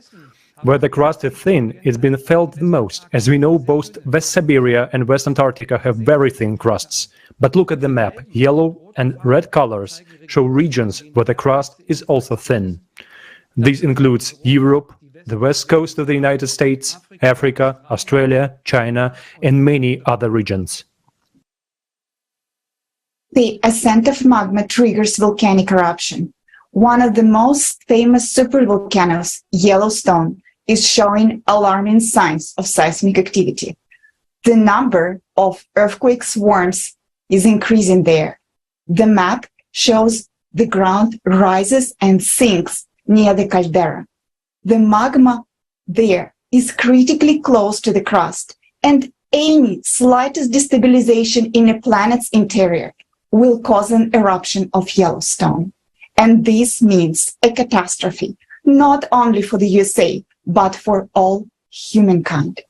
Where the crust is thin, it's been felt the most. As we know, both West Siberia and West Antarctica have very thin crusts. But look at the map. Yellow and red colors show regions where the crust is also thin. This includes Europe, the west coast of the United States, Africa, Australia, China, and many other regions. The ascent of magma triggers volcanic eruption. One of the most famous supervolcanoes, Yellowstone, is showing alarming signs of seismic activity. The number of earthquake swarms is increasing there. The map shows the ground rises and sinks near the caldera. The magma there is critically close to the crust, and any slightest destabilization in a planet's interior will cause an eruption of Yellowstone. And this means a catastrophe, not only for the USA, but for all humankind.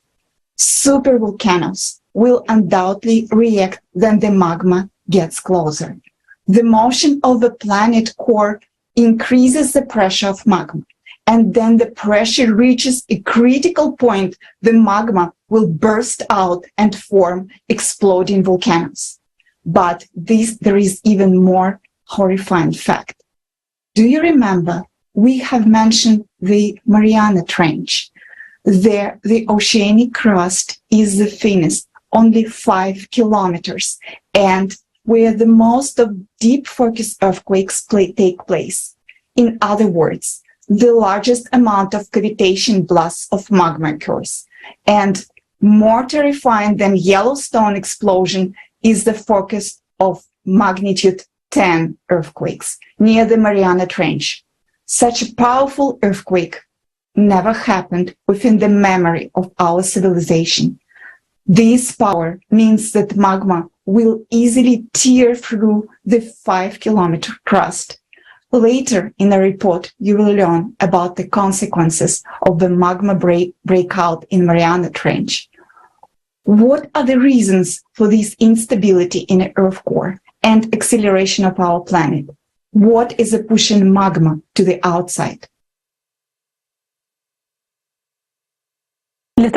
Supervolcanoes will undoubtedly react when the magma gets closer. The motion of the planet core increases the pressure of magma, and then the pressure reaches a critical point, the magma will burst out and form exploding volcanoes. But there is even more horrifying fact. Do you remember we have mentioned the Mariana Trench? There, the oceanic crust is the thinnest, only 5 kilometers, and where the most of deep focus earthquakes take place. In other words, the largest amount of cavitation blasts of magma occurs. And more terrifying than Yellowstone explosion is the focus of magnitude 10 earthquakes near the Mariana Trench. Such a powerful earthquake never happened within the memory of our civilization. This power means that magma will easily tear through the 5-kilometer crust. Later in the report, you will learn about the consequences of the magma breakout in Mariana Trench. What are the reasons for this instability in the Earth core and acceleration of our planet? What is pushing magma to the outside? In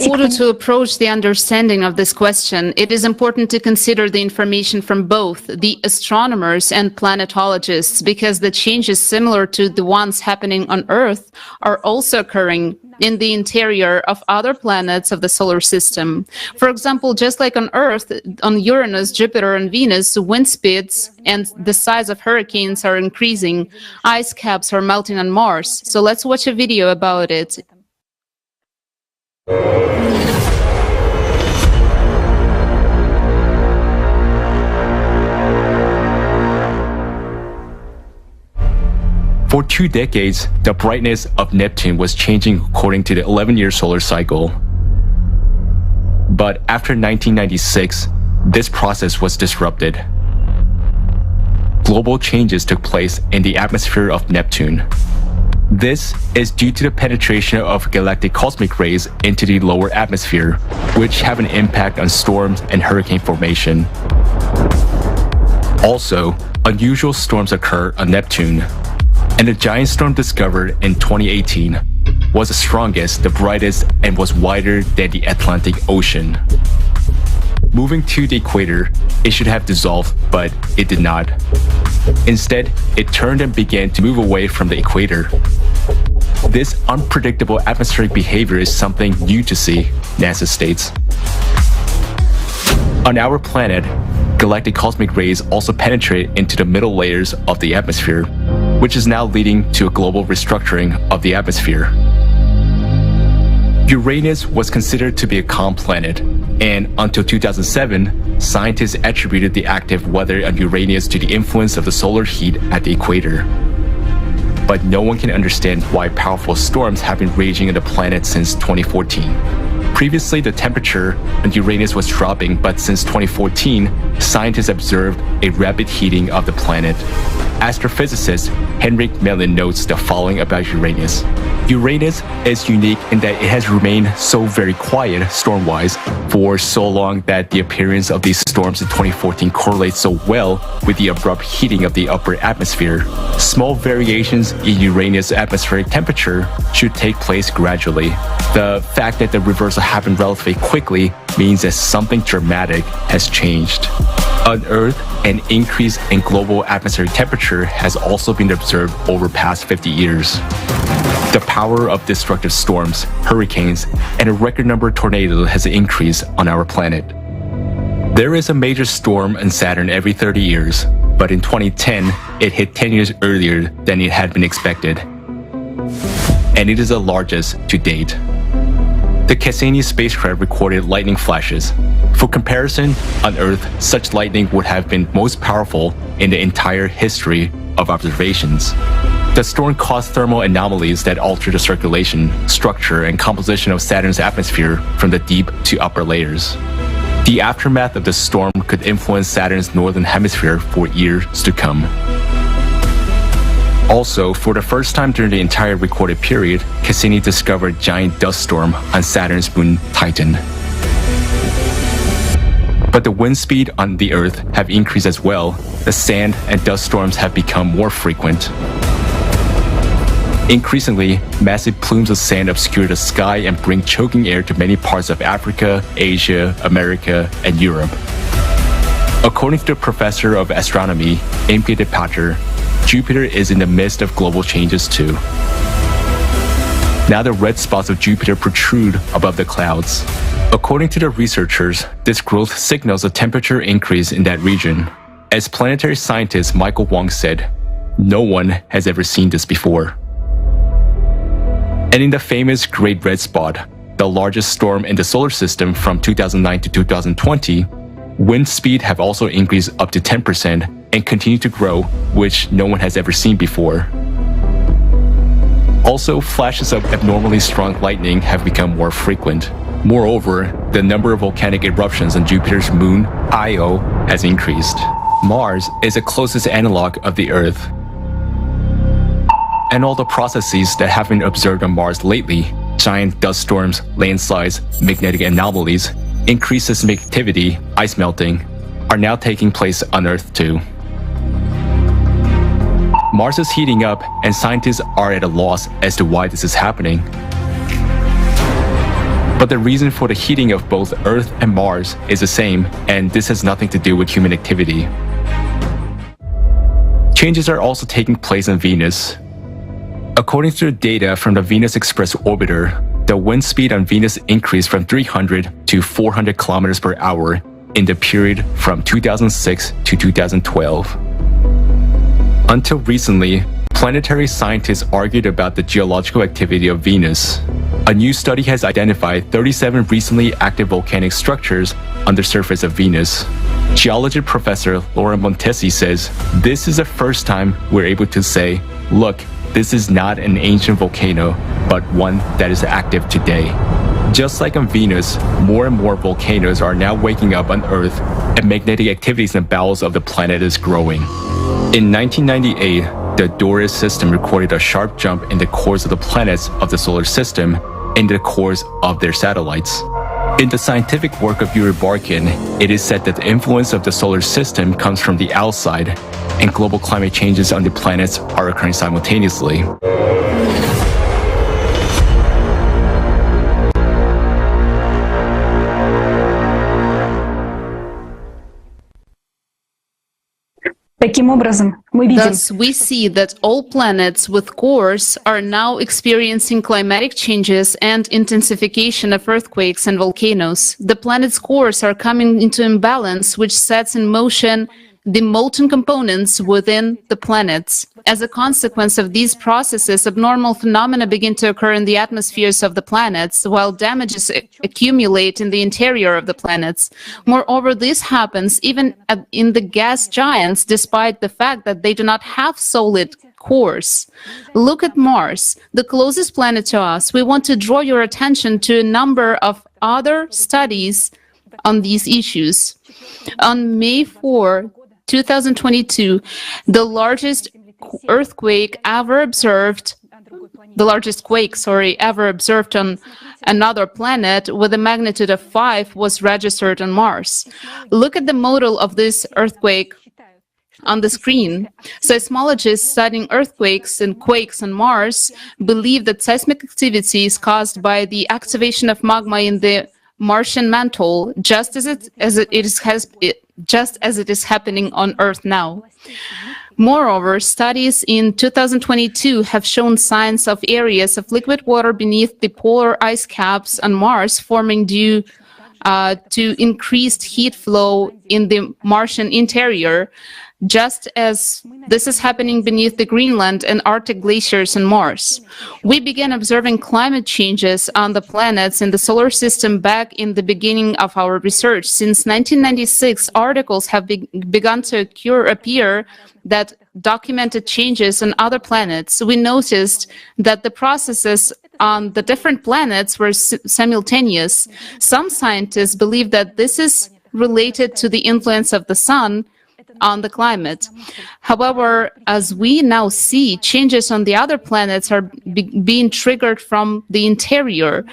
order to approach the understanding of this question, it is important to consider the information from both the astronomers and planetologists, because the changes similar to the ones happening on Earth are also occurring in the interior of other planets of the solar system. For example, just like on Earth, on Uranus, Jupiter, and Venus, wind speeds and the size of hurricanes are increasing. Ice caps are melting on Mars. So let's watch a video about it. For 2 decades, the brightness of Neptune was changing according to the 11-year solar cycle. But after 1996, this process was disrupted. Global changes took place in the atmosphere of Neptune. This is due to the penetration of galactic cosmic rays into the lower atmosphere, which have an impact on storms and hurricane formation. Also, unusual storms occur on Neptune, and the giant storm discovered in 2018 was the strongest, the brightest, and was wider than the Atlantic Ocean. Moving to the equator, it should have dissolved, but it did not. Instead, it turned and began to move away from the equator. This unpredictable atmospheric behavior is something new to see, NASA states. On our planet, galactic cosmic rays also penetrate into the middle layers of the atmosphere, which is now leading to a global restructuring of the atmosphere. Uranus was considered to be a calm planet, and until 2007, scientists attributed the active weather on Uranus to the influence of the solar heat at the equator. But no one can understand why powerful storms have been raging on the planet since 2014. Previously, the temperature on Uranus was dropping, but since 2014, scientists observed a rapid heating of the planet. astrophysicist Henrik Mellin notes the following about Uranus. Uranus is unique in that it has remained so very quiet storm-wise for so long that the appearance of these storms in 2014 correlates so well with the abrupt heating of the upper atmosphere. Small variations in Uranus' atmospheric temperature should take place gradually. The fact that the reversal happened relatively quickly means that something dramatic has changed. On Earth, an increase in global atmospheric temperature has also been observed over past 50 years. The power of destructive storms, hurricanes, and a record number of tornadoes has increased on our planet. There is a major storm on Saturn every 30 years, but in 2010, it hit 10 years earlier than it had been expected. And it is the largest to date. The Cassini spacecraft recorded lightning flashes. For comparison, on Earth, such lightning would have been most powerful in the entire history of observations. The storm caused thermal anomalies that alter the circulation, structure, and composition of Saturn's atmosphere from the deep to upper layers. The aftermath of the storm could influence Saturn's northern hemisphere for years to come. Also, for the first time during the entire recorded period, Cassini discovered a giant dust storm on Saturn's moon Titan. But the wind speed on the Earth have increased as well. The sand and dust storms have become more frequent. Increasingly, massive plumes of sand obscure the sky and bring choking air to many parts of Africa, Asia, America, and Europe. According to the professor of astronomy, Imke de Pater, Jupiter is in the midst of global changes too. Now the red spots of Jupiter protrude above the clouds. According to the researchers, this growth signals a temperature increase in that region. As planetary scientist Michael Wong said, "No one has ever seen this before." And in the famous Great Red Spot, the largest storm in the solar system from 2009 to 2020, wind speed have also increased up to 10% and continue to grow, which no one has ever seen before. Also, flashes of abnormally strong lightning have become more frequent. Moreover, the number of volcanic eruptions on Jupiter's moon, Io, has increased. Mars is the closest analog of the Earth. And all the processes that have been observed on Mars lately, giant dust storms, landslides, magnetic anomalies, increased seismic activity, ice melting, are now taking place on Earth too. Mars is heating up, and scientists are at a loss as to why this is happening. But the reason for the heating of both Earth and Mars is the same, and this has nothing to do with human activity. Changes are also taking place on Venus. According to the data from the Venus Express orbiter, the wind speed on Venus increased from 300 to 400 kilometers per hour in the period from 2006 to 2012. Until recently, planetary scientists argued about the geological activity of Venus. A new study has identified 37 recently active volcanic structures on the surface of Venus. Geology professor Laura Montesi says, "This is the first time we're able to say, look, this is not an ancient volcano, but one that is active today." Just like on Venus, more and more volcanoes are now waking up on Earth, and magnetic activities in the bowels of the planet is growing. In 1998, the Doris system recorded a sharp jump in the cores of the planets of the solar system and the cores of their satellites. In the scientific work of Yuri Barkin, it is said that the influence of the solar system comes from the outside, and global climate changes on the planets are occurring simultaneously. Таким образом, мы видим, Thus, we see that all planets with cores are now experiencing climatic changes and intensification of earthquakes and volcanoes. The planet's cores are coming into imbalance, which sets in motion the molten components within the planets. As a consequence of these processes, abnormal phenomena begin to occur in the atmospheres of the planets, while damages accumulate in the interior of the planets. Moreover, this happens even in the gas giants, despite the fact that they do not have solid cores. Look at Mars, the closest planet to us. We want to draw your attention to a number of other studies on these issues. On May 4, 2022, the largest quake ever observed on another planet with a magnitude of 5 was registered on Mars. Look at the model of this earthquake on the screen. Seismologists studying earthquakes and quakes on Mars believe that seismic activity is caused by the activation of magma in the Martian mantle, just as it is happening on Earth now. Moreover, studies in 2022 have shown signs of areas of liquid water beneath the polar ice caps on Mars forming due to increased heat flow in the Martian interior, just as this is happening beneath the Greenland and Arctic glaciers on Mars. We began observing climate changes on the planets in the solar system back in the beginning of our research. Since 1996, articles have begun to appear that documented changes on other planets. We noticed that the processes on the different planets were simultaneous. Some scientists believe that this is related to the influence of the sun on the climate. However, as we now see, changes on the other planets are being triggered from the interior.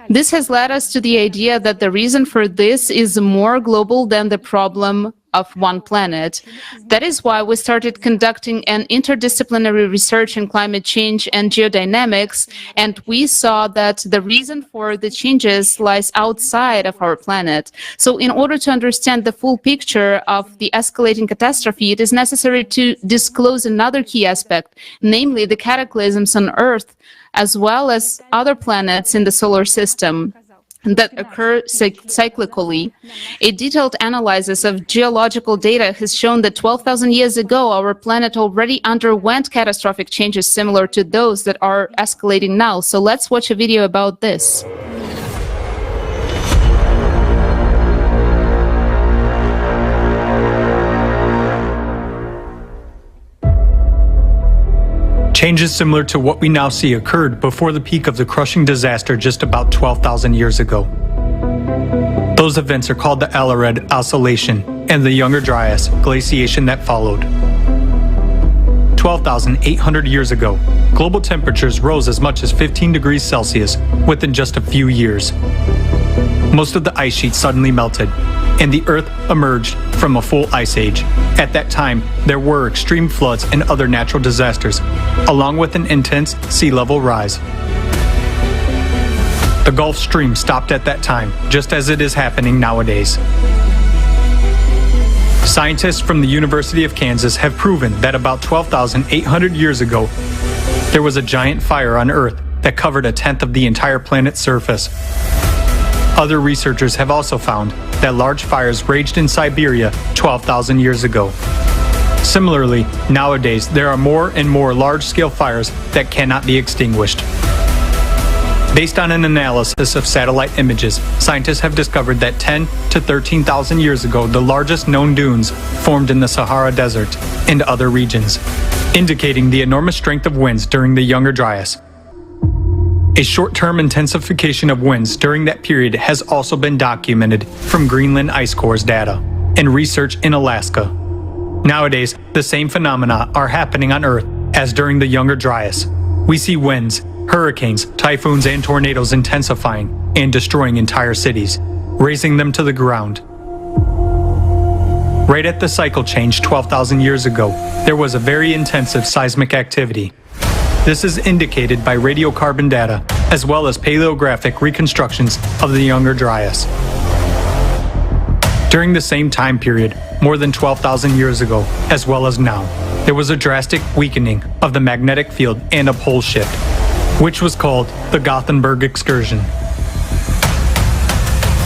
This has led us to the idea that the reason for this is more global than the problem of one planet. That is why we started conducting an interdisciplinary research in climate change and geodynamics, and we saw that the reason for the changes lies outside of our planet. So in order to understand the full picture of the escalating catastrophe, it is necessary to disclose another key aspect, namely the cataclysms on Earth, as well as other planets in the solar system that occur cyclically. A detailed analysis of geological data has shown that 12,000 years ago, our planet already underwent catastrophic changes similar to those that are escalating now. So let's watch a video about this. Changes similar to what we now see occurred before the peak of the crushing disaster just about 12,000 years ago. Those events are called the Ensnared oscillation and the Younger Dryas glaciation that followed. 12,800 years ago, global temperatures rose as much as 15 degrees Celsius within just a few years. Most of the ice sheet suddenly melted, and the Earth emerged from a full ice age. At that time, there were extreme floods and other natural disasters, along with an intense sea level rise. The Gulf Stream stopped at that time, just as it is happening nowadays. Scientists from the University of Kansas have proven that about 12,800 years ago, there was a giant fire on Earth that covered 1/10 of the entire planet's surface. Other researchers have also found that large fires raged in Siberia 12,000 years ago. Similarly, nowadays there are more and more large-scale fires that cannot be extinguished. Based on an analysis of satellite images, scientists have discovered that 10 to 13,000 years ago, the largest known dunes formed in the Sahara Desert and other regions, indicating the enormous strength of winds during the Younger Dryas. A short-term intensification of winds during that period has also been documented from Greenland ice cores data and research in Alaska. Nowadays, the same phenomena are happening on Earth as during the Younger Dryas. We see winds, hurricanes, typhoons, and tornadoes intensifying and destroying entire cities, razing them to the ground. Right at the cycle change 12,000 years ago, there was a very intensive seismic activity. This is indicated by radiocarbon data, as well as paleographic reconstructions of the Younger Dryas. During the same time period, more than 12,000 years ago, as well as now, there was a drastic weakening of the magnetic field and a pole shift, which was called the Gothenburg excursion.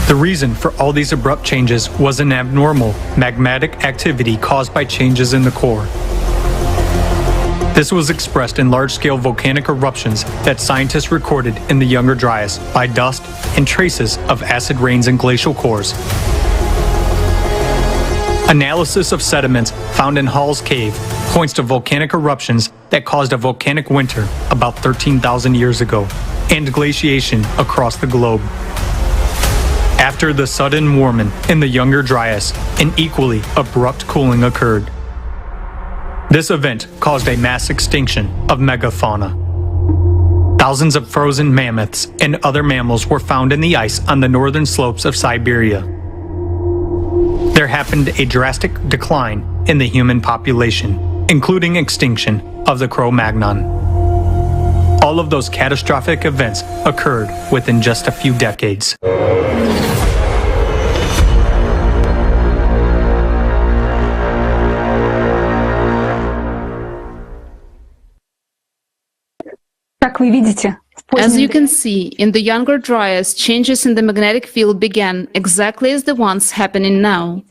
The reason for all these abrupt changes was an abnormal magmatic activity caused by changes in the core. This was expressed in large-scale volcanic eruptions that scientists recorded in the Younger Dryas by dust and traces of acid rains and glacial cores. Analysis of sediments found in Hall's Cave points to volcanic eruptions that caused a volcanic winter about 13,000 years ago and glaciation across the globe. After the sudden warming in the Younger Dryas, an equally abrupt cooling occurred. This event caused a mass extinction of megafauna. Thousands of frozen mammoths and other mammals were found in the ice on the northern slopes of Siberia. There happened a drastic decline in the human population, including extinction of the Cro-Magnon. All of those catastrophic events occurred within just a few decades. As you can see, in the Younger Dryas, changes in the magnetic field began exactly as the ones happening now.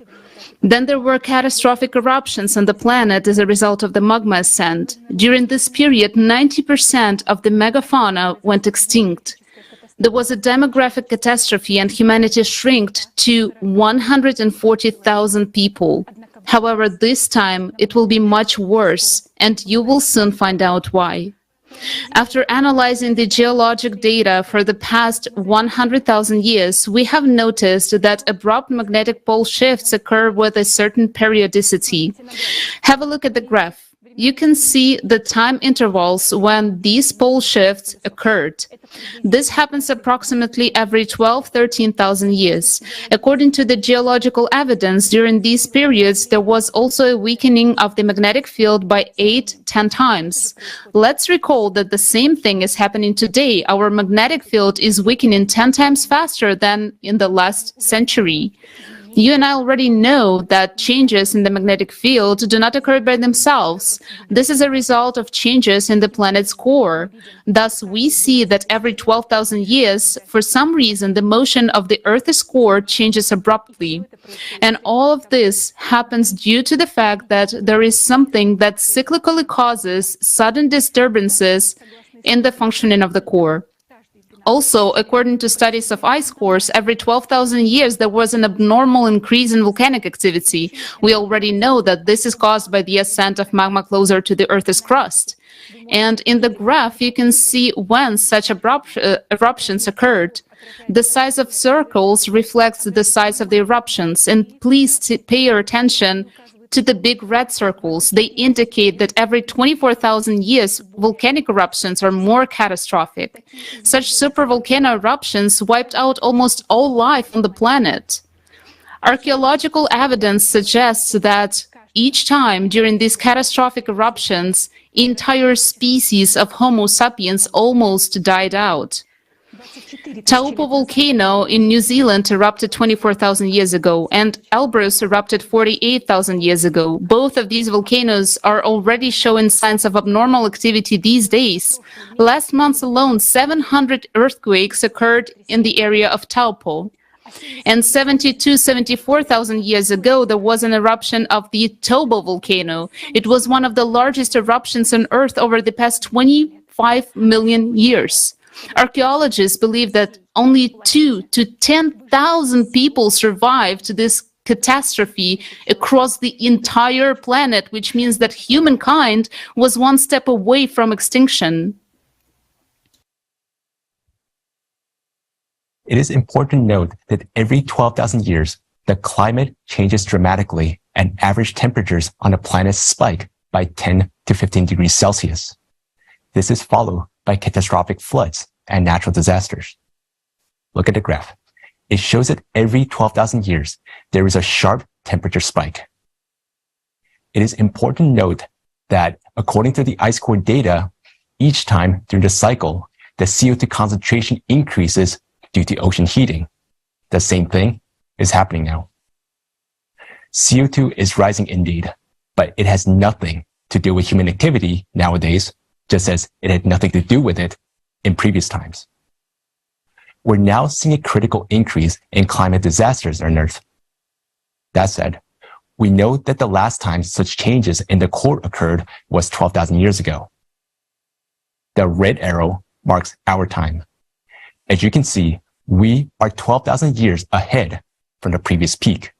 Then there were catastrophic eruptions on the planet as a result of the magma ascent. During this period, 90% of the megafauna went extinct. There was a demographic catastrophe and humanity shrinked to 140,000 people. However, this time it will be much worse, and you will soon find out why. After analyzing the geologic data for the past 100,000 years, we have noticed that abrupt magnetic pole shifts occur with a certain periodicity. Have a look at the graph. You can see the time intervals when these pole shifts occurred. This happens approximately every 13,000 years. According to the geological evidence, during these periods, there was also a weakening of the magnetic field by 8-10 times. Let's recall that the same thing is happening today. Our magnetic field is weakening 10 times faster than in the last century. You and I already know that changes in the magnetic field do not occur by themselves. This is a result of changes in the planet's core. Thus, we see that every 12,000 years, for some reason, the motion of the Earth's core changes abruptly. And all of this happens due to the fact that there is something that cyclically causes sudden disturbances in the functioning of the core. Also, according to studies of ice cores, every 12,000 years there was an abnormal increase in volcanic activity. We already know that this is caused by the ascent of magma closer to the Earth's crust. And in the graph, you can see when such eruptions occurred. The size of circles reflects the size of the eruptions. And please pay your attention to the big red circles. They indicate that every 24,000 years, volcanic eruptions are more catastrophic. Such supervolcano eruptions wiped out almost all life on the planet. Archaeological evidence suggests that each time during these catastrophic eruptions, entire species of Homo sapiens almost died out. Taupo volcano in New Zealand erupted 24,000 years ago, and Elbrus erupted 48,000 years ago. Both of these volcanoes are already showing signs of abnormal activity these days. Last month alone, 700 earthquakes occurred in the area of Taupo. And 74,000 years ago, there was an eruption of the Tobo volcano. It was one of the largest eruptions on Earth over the past 25 million years. Archaeologists believe that only 2,000 to 10,000 people survived this catastrophe across the entire planet, which means that humankind was one step away from extinction. It is important to note that every 12,000 years, the climate changes dramatically and average temperatures on the planet spike by 10 to 15 degrees Celsius. This is followed by catastrophic floods and natural disasters. Look at the graph. It shows that every 12,000 years, there is a sharp temperature spike. It is important to note that according to the ice core data, each time during the cycle, the CO2 concentration increases due to ocean heating. The same thing is happening now. CO2 is rising indeed, but it has nothing to do with human activity nowadays, just as it had nothing to do with it in previous times. We're now seeing a critical increase in climate disasters on Earth. That said, we know that the last time such changes in the core occurred was 12,000 years ago. The red arrow marks our time. As you can see, we are 12,000 years ahead from the previous peak.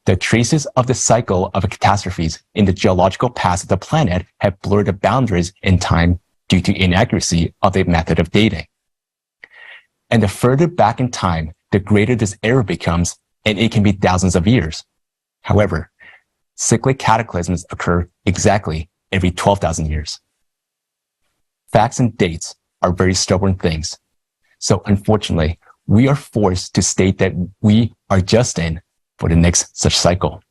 The traces of the cycle of catastrophes in the geological past of the planet have blurred the boundaries in time due to inaccuracy of the method of dating. And the further back in time the greater this error becomes, and it can be thousands of years. However, cyclic cataclysms occur exactly every 12,000 years. Facts and dates are very stubborn things. So unfortunately, we are forced to state that we are just in for the next such cycle.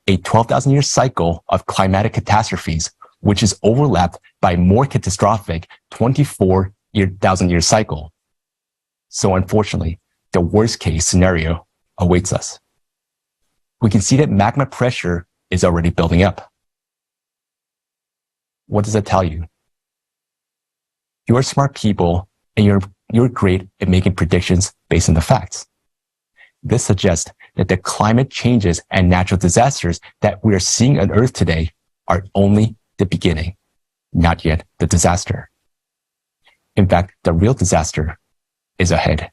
A 12,000-year cycle of climatic catastrophes, which is overlapped by a more catastrophic 24,000-year cycle. So unfortunately, the worst case scenario awaits us. We can see that magma pressure is already building up. What does that tell you? You're smart people and you're great at making predictions based on the facts. This suggests that the climate changes and natural disasters that we are seeing on Earth today are only the beginning, not yet the disaster. In fact, the real disaster is ahead.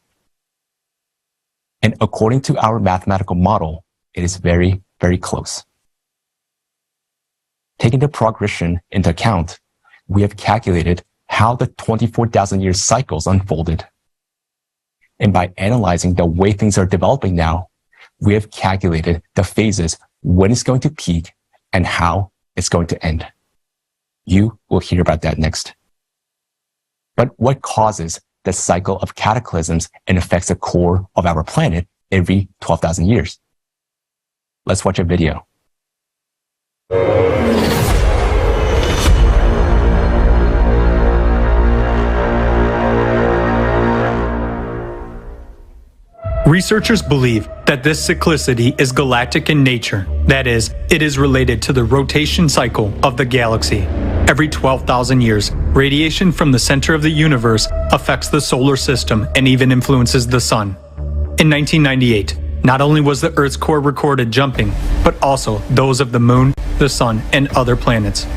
And according to our mathematical model, it is very, very close. Taking the progression into account, we have calculated how the 24,000-year cycles unfolded. And by analyzing the way things are developing now, we have calculated the phases when it's going to peak and how it's going to end. You will hear about that next. But what causes the cycle of cataclysms and affects the core of our planet every 12,000 years? Let's watch a video. Researchers believe that this cyclicity is galactic in nature. That is, it is related to the rotation cycle of the galaxy. Every 12,000 years, radiation from the center of the universe affects the solar system and even influences the sun. In 1998, not only was the Earth's core recorded jumping, but also those of the moon, the sun, and other planets.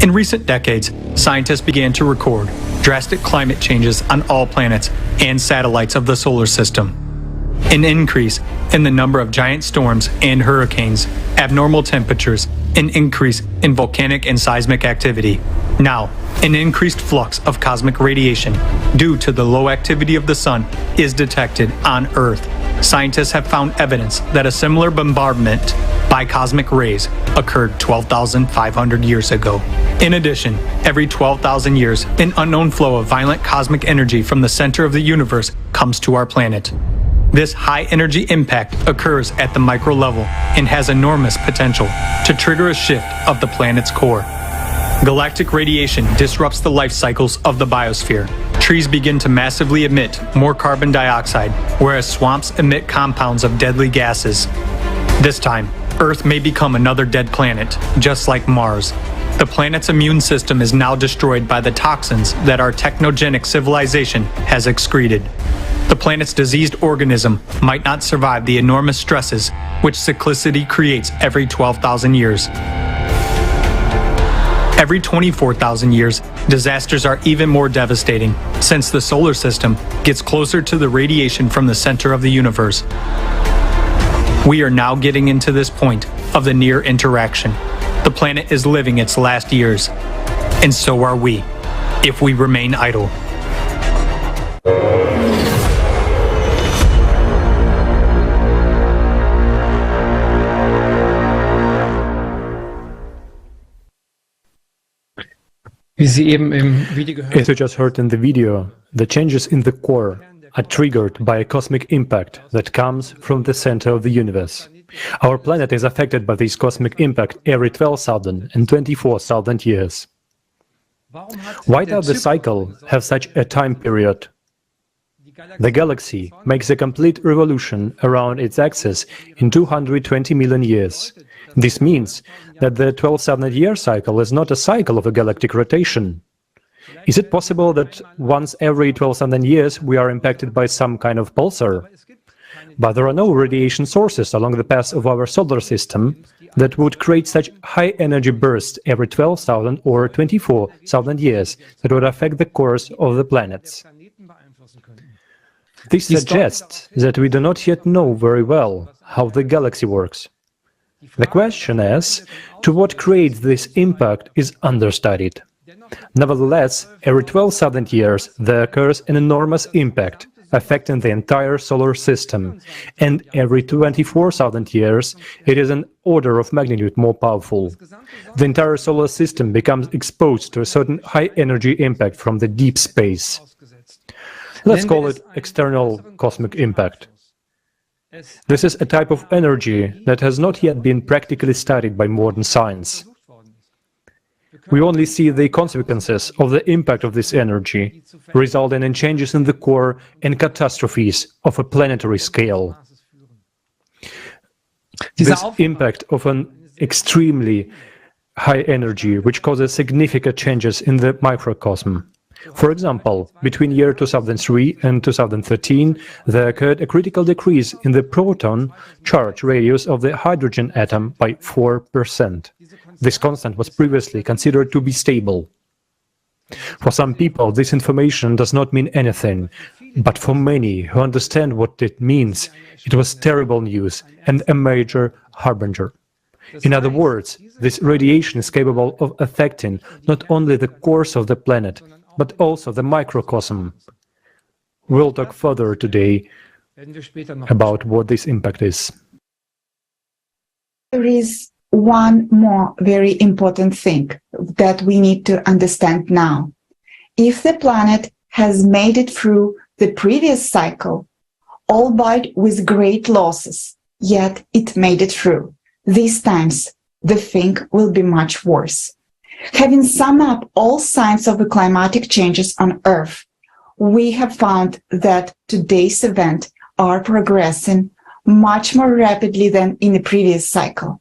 In recent decades, scientists began to record drastic climate changes on all planets and satellites of the solar system. An increase in the number of giant storms and hurricanes, abnormal temperatures, an increase in volcanic and seismic activity. Now, an increased flux of cosmic radiation due to the low activity of the sun is detected on Earth. Scientists have found evidence that a similar bombardment by cosmic rays occurred 12,500 years ago. In addition, every 12,000 years, an unknown flow of violent cosmic energy from the center of the universe comes to our planet. This high-energy impact occurs at the micro level and has enormous potential to trigger a shift of the planet's core. Galactic radiation disrupts the life cycles of the biosphere. Trees begin to massively emit more carbon dioxide, whereas swamps emit compounds of deadly gases. This time, Earth may become another dead planet, just like Mars. The planet's immune system is now destroyed by the toxins that our technogenic civilization has excreted. The planet's diseased organism might not survive the enormous stresses which cyclicity creates every 12,000 years. Every 24,000 years, disasters are even more devastating, since the solar system gets closer to the radiation from the center of the universe. We are now getting into this point of the near interaction. The planet is living its last years, and so are we, if we remain idle. As you just heard in the video, the changes in the core are triggered by a cosmic impact that comes from the center of the universe. Our planet is affected by this cosmic impact every 12,000 and 24,000 years. Why does the cycle have such a time period? The galaxy makes a complete revolution around its axis in 220 million years. This means that the 12,000-year cycle is not a cycle of a galactic rotation. Is it possible that once every 12,000 years we are impacted by some kind of pulsar? But there are no radiation sources along the path of our solar system that would create such high energy bursts every 12,000 or 24,000 years that would affect the course of the planets. This suggests that we do not yet know very well how the galaxy works. The question is, to what creates this impact is understudied. Nevertheless, every 12,000 years there occurs an enormous impact, affecting the entire solar system, and every 24,000 years it is an order of magnitude more powerful. The entire solar system becomes exposed to a certain high-energy impact from the deep space. Let's call it external cosmic impact. This is a type of energy that has not yet been practically studied by modern science. We only see the consequences of the impact of this energy, resulting in changes in the core and catastrophes of a planetary scale. This impact of an extremely high energy, which causes significant changes in the microcosm. For example, between year 2003 and 2013, there occurred a critical decrease in the proton charge radius of the hydrogen atom by 4%. This constant was previously considered to be stable. For some people, this information does not mean anything, but for many who understand what it means, it was terrible news and a major harbinger. In other words, this radiation is capable of affecting not only the course of the planet, but also the microcosm. We'll talk further today about what this impact is. There is one more very important thing that we need to understand now. If the planet has made it through the previous cycle, albeit with great losses, yet it made it through, these times the thing will be much worse. Having summed up all signs of the climatic changes on Earth, we have found that today's events are progressing much more rapidly than in the previous cycle.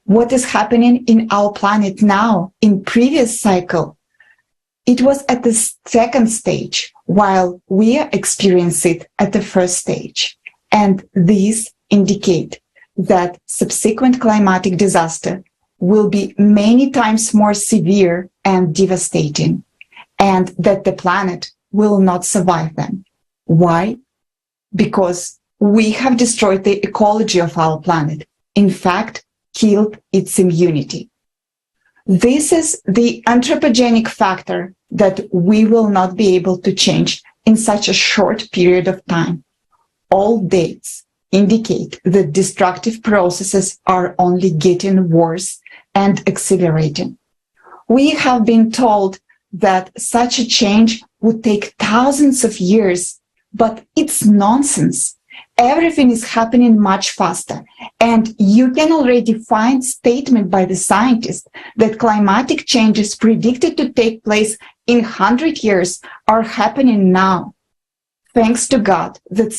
What is happening in our planet now, in previous cycle, it was at the second stage, while we are experiencing it at the first stage. And these indicate that subsequent climatic disaster will be many times more severe and devastating, and that the planet will not survive them. Why? Because we have destroyed the ecology of our planet. In fact, killed its immunity. This is the anthropogenic factor that we will not be able to change in such a short period of time. All dates indicate that destructive processes are only getting worse and accelerating. We have been told that such a change would take thousands of years, but it's nonsense. Everything is happening much faster, and you can already find statement by the scientists that climatic changes predicted to take place in 100 years are happening now. Thanks to God that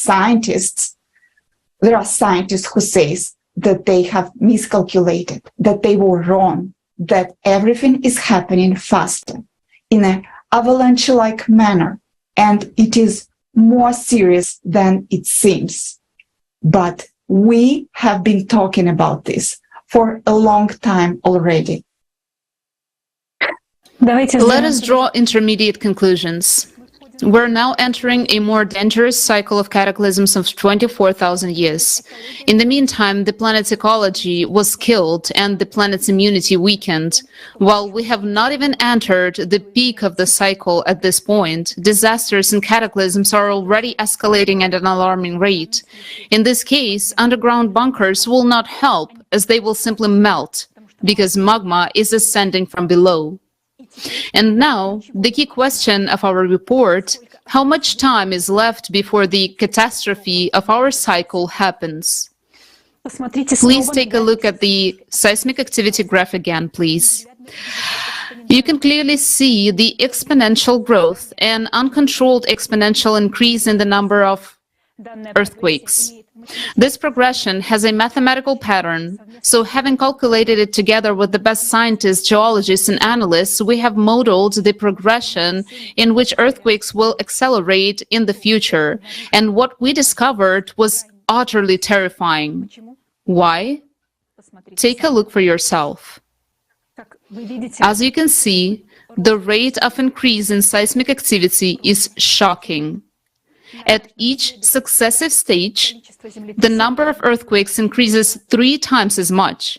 there are scientists who say that they have miscalculated, that they were wrong, that everything is happening faster in an avalanche-like manner, and it is more serious than it seems. But we have been talking about this for a long time already. Let us draw intermediate conclusions. We're now entering a more dangerous cycle of cataclysms of 24,000 years. In the meantime, the planet's ecology was killed and the planet's immunity weakened. While we have not even entered the peak of the cycle at this point, disasters and cataclysms are already escalating at an alarming rate. In this case, underground bunkers will not help, as they will simply melt, because magma is ascending from below. And now, the key question of our report: how much time is left before the catastrophe of our cycle happens? Please take a look at the seismic activity graph again, please. You can clearly see the exponential growth and uncontrolled exponential increase in the number of earthquakes. This progression has a mathematical pattern, so having calculated it together with the best scientists, geologists, and analysts, we have modeled the progression in which earthquakes will accelerate in the future. And what we discovered was utterly terrifying. Why? Take a look for yourself. As you can see, the rate of increase in seismic activity is shocking. At each successive stage, the number of earthquakes increases 3 times as much.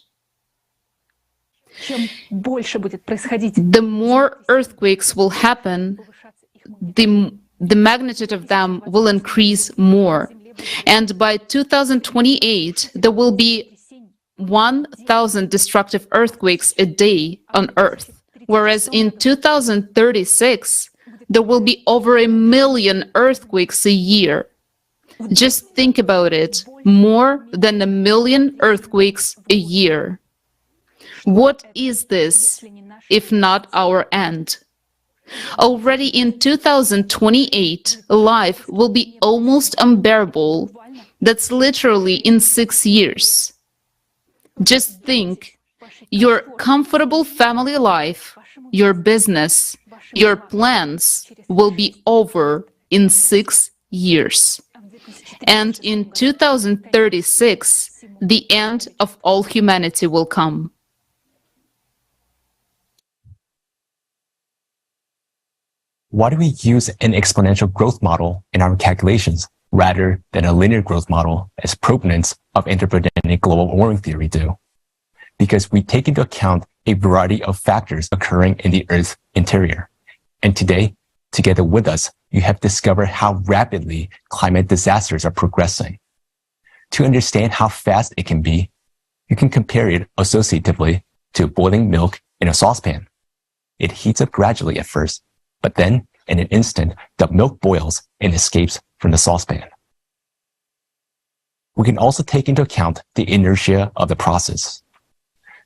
The more earthquakes will happen, the the magnitude of them will increase more. And by 2028, there will be 1,000 destructive earthquakes a day on Earth, whereas in 2036, there will be over 1 million earthquakes a year. Just think about it, more than 1 million earthquakes a year. What is this, if not our end? Already in 2028, life will be almost unbearable. That's literally in 6 years. Just think, your comfortable family life, your business, your plans will be over in 6 years. And in 2036, the end of all humanity will come. Why do we use an exponential growth model in our calculations rather than a linear growth model as proponents of anthropogenic global warming theory do? Because we take into account a variety of factors occurring in the Earth's interior. And today, together with us, you have discovered how rapidly climate disasters are progressing. To understand how fast it can be, you can compare it associatively to boiling milk in a saucepan. It heats up gradually at first, but then, in an instant, the milk boils and escapes from the saucepan. We can also take into account the inertia of the process.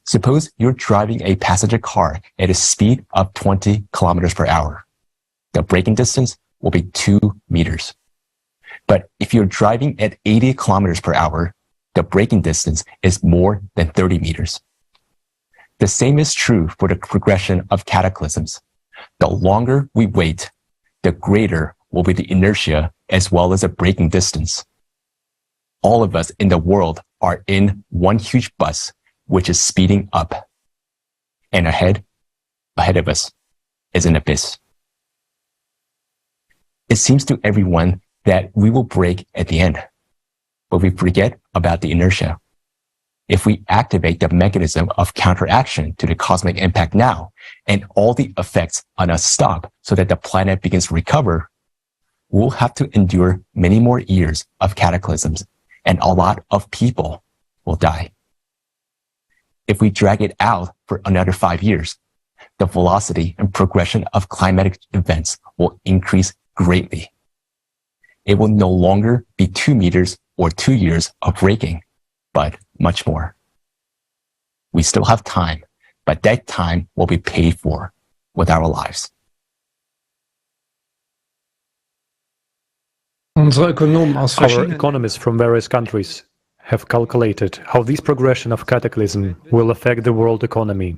Suppose you're driving a passenger car at a speed of 20 kilometers per hour. The braking distance will be 2 meters. But if you're driving at 80 kilometers per hour, the braking distance is more than 30 meters. The same is true for the progression of cataclysms. The longer we wait, the greater will be the inertia as well as the braking distance. All of us in the world are in one huge bus, which is speeding up. And ahead of us, is an abyss. It seems to everyone that we will break at the end, but we forget about the inertia. If we activate the mechanism of counteraction to the cosmic impact now, and all the effects on us stop so that the planet begins to recover, we'll have to endure many more years of cataclysms, and a lot of people will die. If we drag it out for another 5 years, the velocity and progression of climatic events will increase greatly. It will no longer be 2 meters or 2 years of braking, but much more. We still have time, but that time will be paid for with our lives. Our economists from various countries have calculated how this progression of cataclysm will affect the world economy.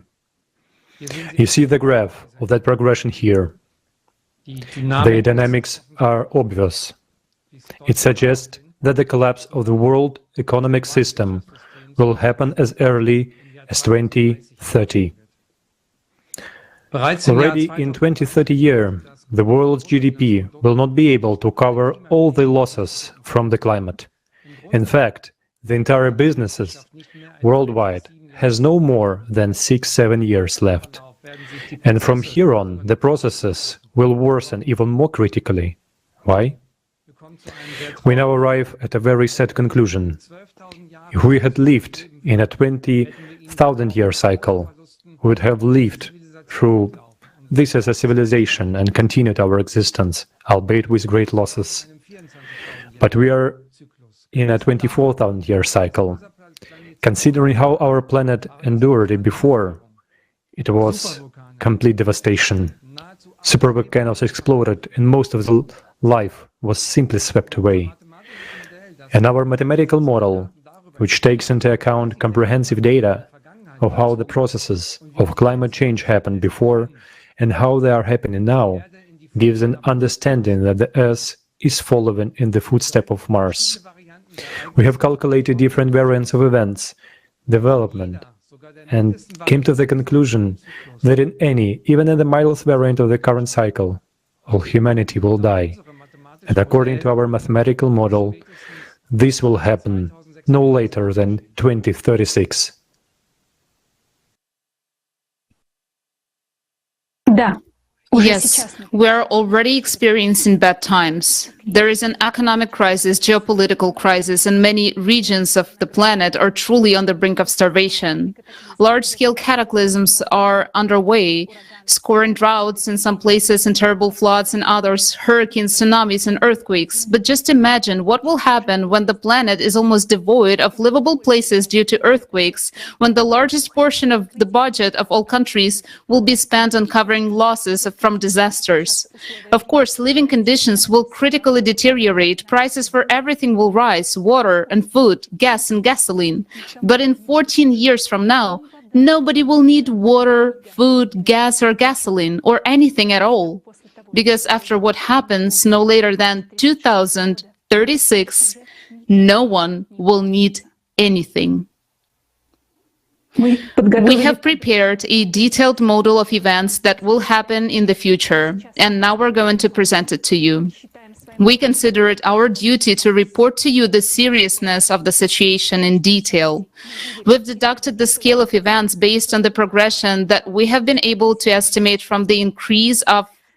You see the graph of that progression here. The dynamics are obvious. It suggests that the collapse of the world economic system will happen as early as 2030. Already in 2030 year, the world's GDP will not be able to cover all the losses from the climate. In fact, the entire businesses worldwide has no more than 6-7 years left. And from here on, the processes will worsen even more critically. Why? We now arrive at a very sad conclusion. If we had lived in a 20,000-year cycle, we would have lived through this as a civilization and continued our existence, albeit with great losses. But we are in a 24,000-year cycle. Considering how our planet endured it before, it was complete devastation. Supervolcanoes exploded and most of the life was simply swept away. And our mathematical model, which takes into account comprehensive data of how the processes of climate change happened before and how they are happening now, gives an understanding that the Earth is following in the footsteps of Mars. We have calculated different variants of events, development, and came to the conclusion that in any, even in the mildest variant of the current cycle, all humanity will die. And according to our mathematical model, this will happen no later than 2036. Да, Yes, we are already experiencing bad times. There is an economic crisis, geopolitical crisis, and many regions of the planet are truly on the brink of starvation. Large-scale cataclysms are underway, scoring droughts in some places and terrible floods in others, hurricanes, tsunamis, and earthquakes. But just imagine what will happen when the planet is almost devoid of livable places due to earthquakes, when the largest portion of the budget of all countries will be spent on covering losses from disasters. Of course, living conditions will critically deteriorate, prices for everything will rise, water and food, gas and gasoline. But in 14 years from now, nobody will need water, food, gas, or gasoline, or anything at all. Because after what happens no later than 2036, no one will need anything. We have prepared a detailed model of events that will happen in the future, and now we're going to present it to you. We consider it our duty to report to you the seriousness of the situation in detail. We've deducted the scale of events based on the progression that we have been able to estimate from the increase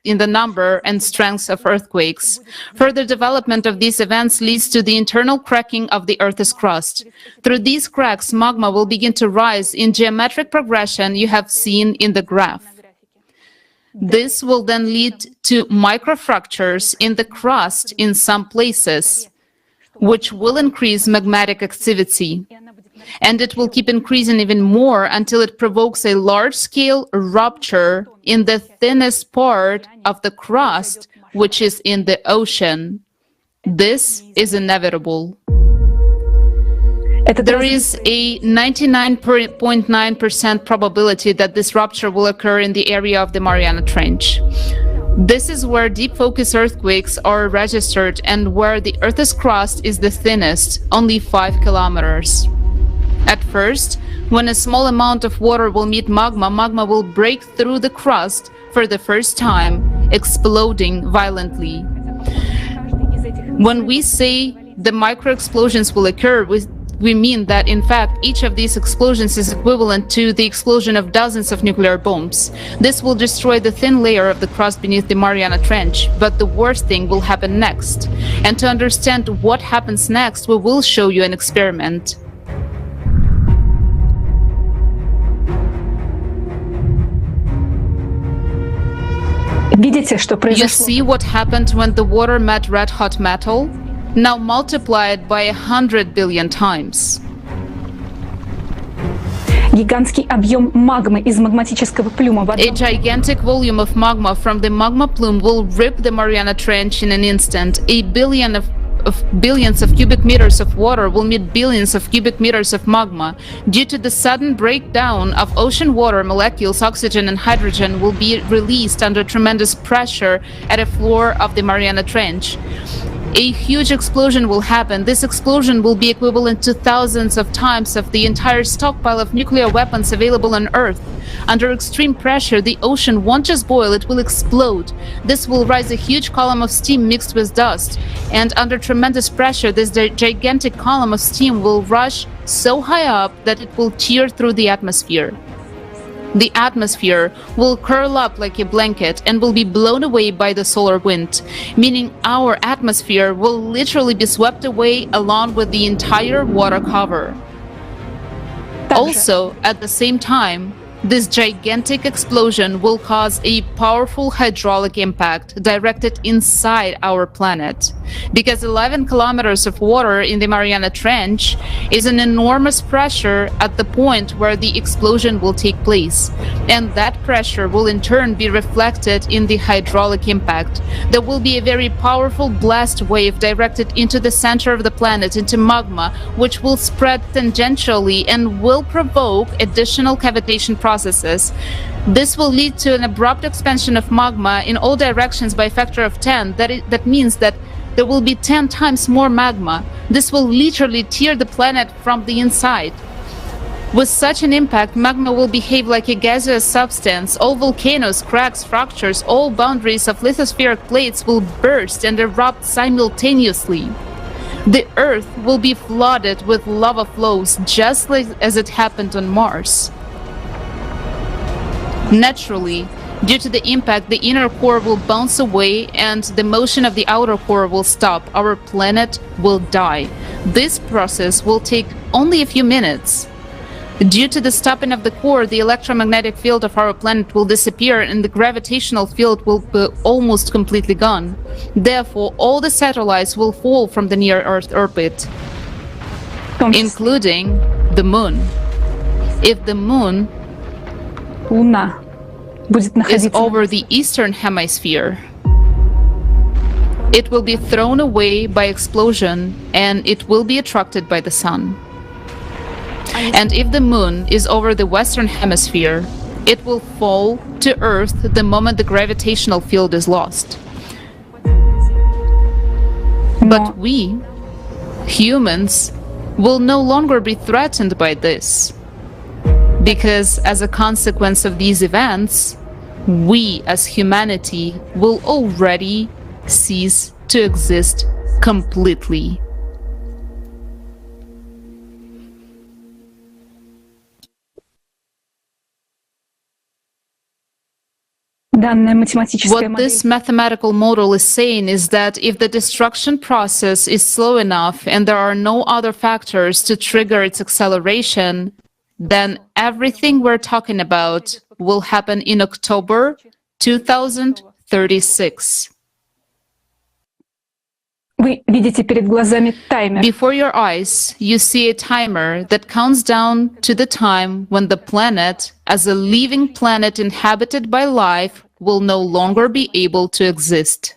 in the number and strength of earthquakes. Further development of these events leads to the internal cracking of the Earth's crust. Through these cracks, magma will begin to rise in geometric progression you have seen in the graph. This will then lead to microfractures in the crust in some places, which will increase magmatic activity. And it will keep increasing even more until it provokes a large-scale rupture in the thinnest part of the crust, which is in the ocean. This is inevitable. There is a 99.9% probability that this rupture will occur in the area of the Mariana Trench. This is where deep focus earthquakes are registered and where the Earth's crust is the thinnest, only 5 kilometers. At first, when a small amount of water will meet magma, magma will break through the crust for the first time, exploding violently. When we say the microexplosions will occur, we mean that, in fact, each of these explosions is equivalent to the explosion of dozens of nuclear bombs. This will destroy the thin layer of the crust beneath the Mariana Trench, but the worst thing will happen next. And to understand what happens next, we will show you an experiment. You see what happened when the water met red-hot metal? Now multiply it by 100 billion times. A gigantic volume of magma from the magma plume will rip the Mariana Trench in an instant. Billions of cubic meters of water will meet billions of cubic meters of magma. Due to the sudden breakdown of ocean water molecules, oxygen and hydrogen will be released under tremendous pressure at the floor of the Mariana Trench. A huge explosion will happen. This explosion will be equivalent to thousands of times of the entire stockpile of nuclear weapons available on Earth. Under extreme pressure, the ocean won't just boil, it will explode. This will rise a huge column of steam mixed with dust. And under tremendous pressure, this gigantic column of steam will rush so high up that it will tear through the atmosphere. The atmosphere will curl up like a blanket and will be blown away by the solar wind, meaning our atmosphere will literally be swept away along with the entire water cover. Also, at the same time, this gigantic explosion will cause a powerful hydraulic impact directed inside our planet, because 11 kilometers of water in the Mariana Trench is an enormous pressure at the point where the explosion will take place, and that pressure will in turn be reflected in the hydraulic impact. There will be a very powerful blast wave directed into the center of the planet, into magma, which will spread tangentially and will provoke additional cavitation processes. This will lead to an abrupt expansion of magma in all directions by a factor of 10. That means that there will be 10 times more magma. This will literally tear the planet from the inside. With such an impact, magma will behave like a gaseous substance. All volcanoes, cracks, fractures, all boundaries of lithospheric plates will burst and erupt simultaneously. The Earth will be flooded with lava flows, just like as it happened on Mars. Naturally, Due to the impact, the inner core will bounce away and the motion of the outer core will stop. Our planet will die. This process will take only a few minutes. Due to the stopping of the core, the electromagnetic field of our planet will disappear and the gravitational field will be almost completely gone. Therefore, all the satellites will fall from the near-Earth orbit, including the moon. If the moon Луна будет is находиться over the eastern hemisphere, it will be thrown away by explosion and it will be attracted by the sun. And if the moon is over the western hemisphere, it will fall to Earth the moment the gravitational field is lost. But we, humans, will no longer be threatened by this. Because as a consequence of these events, we as humanity will already cease to exist completely. What this mathematical model is saying is that if the destruction process is slow enough and there are no other factors to trigger its acceleration, then everything we're talking about will happen in October 2036. Вы видите перед глазами таймер. Before your eyes, you see a timer that counts down to the time when the planet, as a living planet inhabited by life, will no longer be able to exist.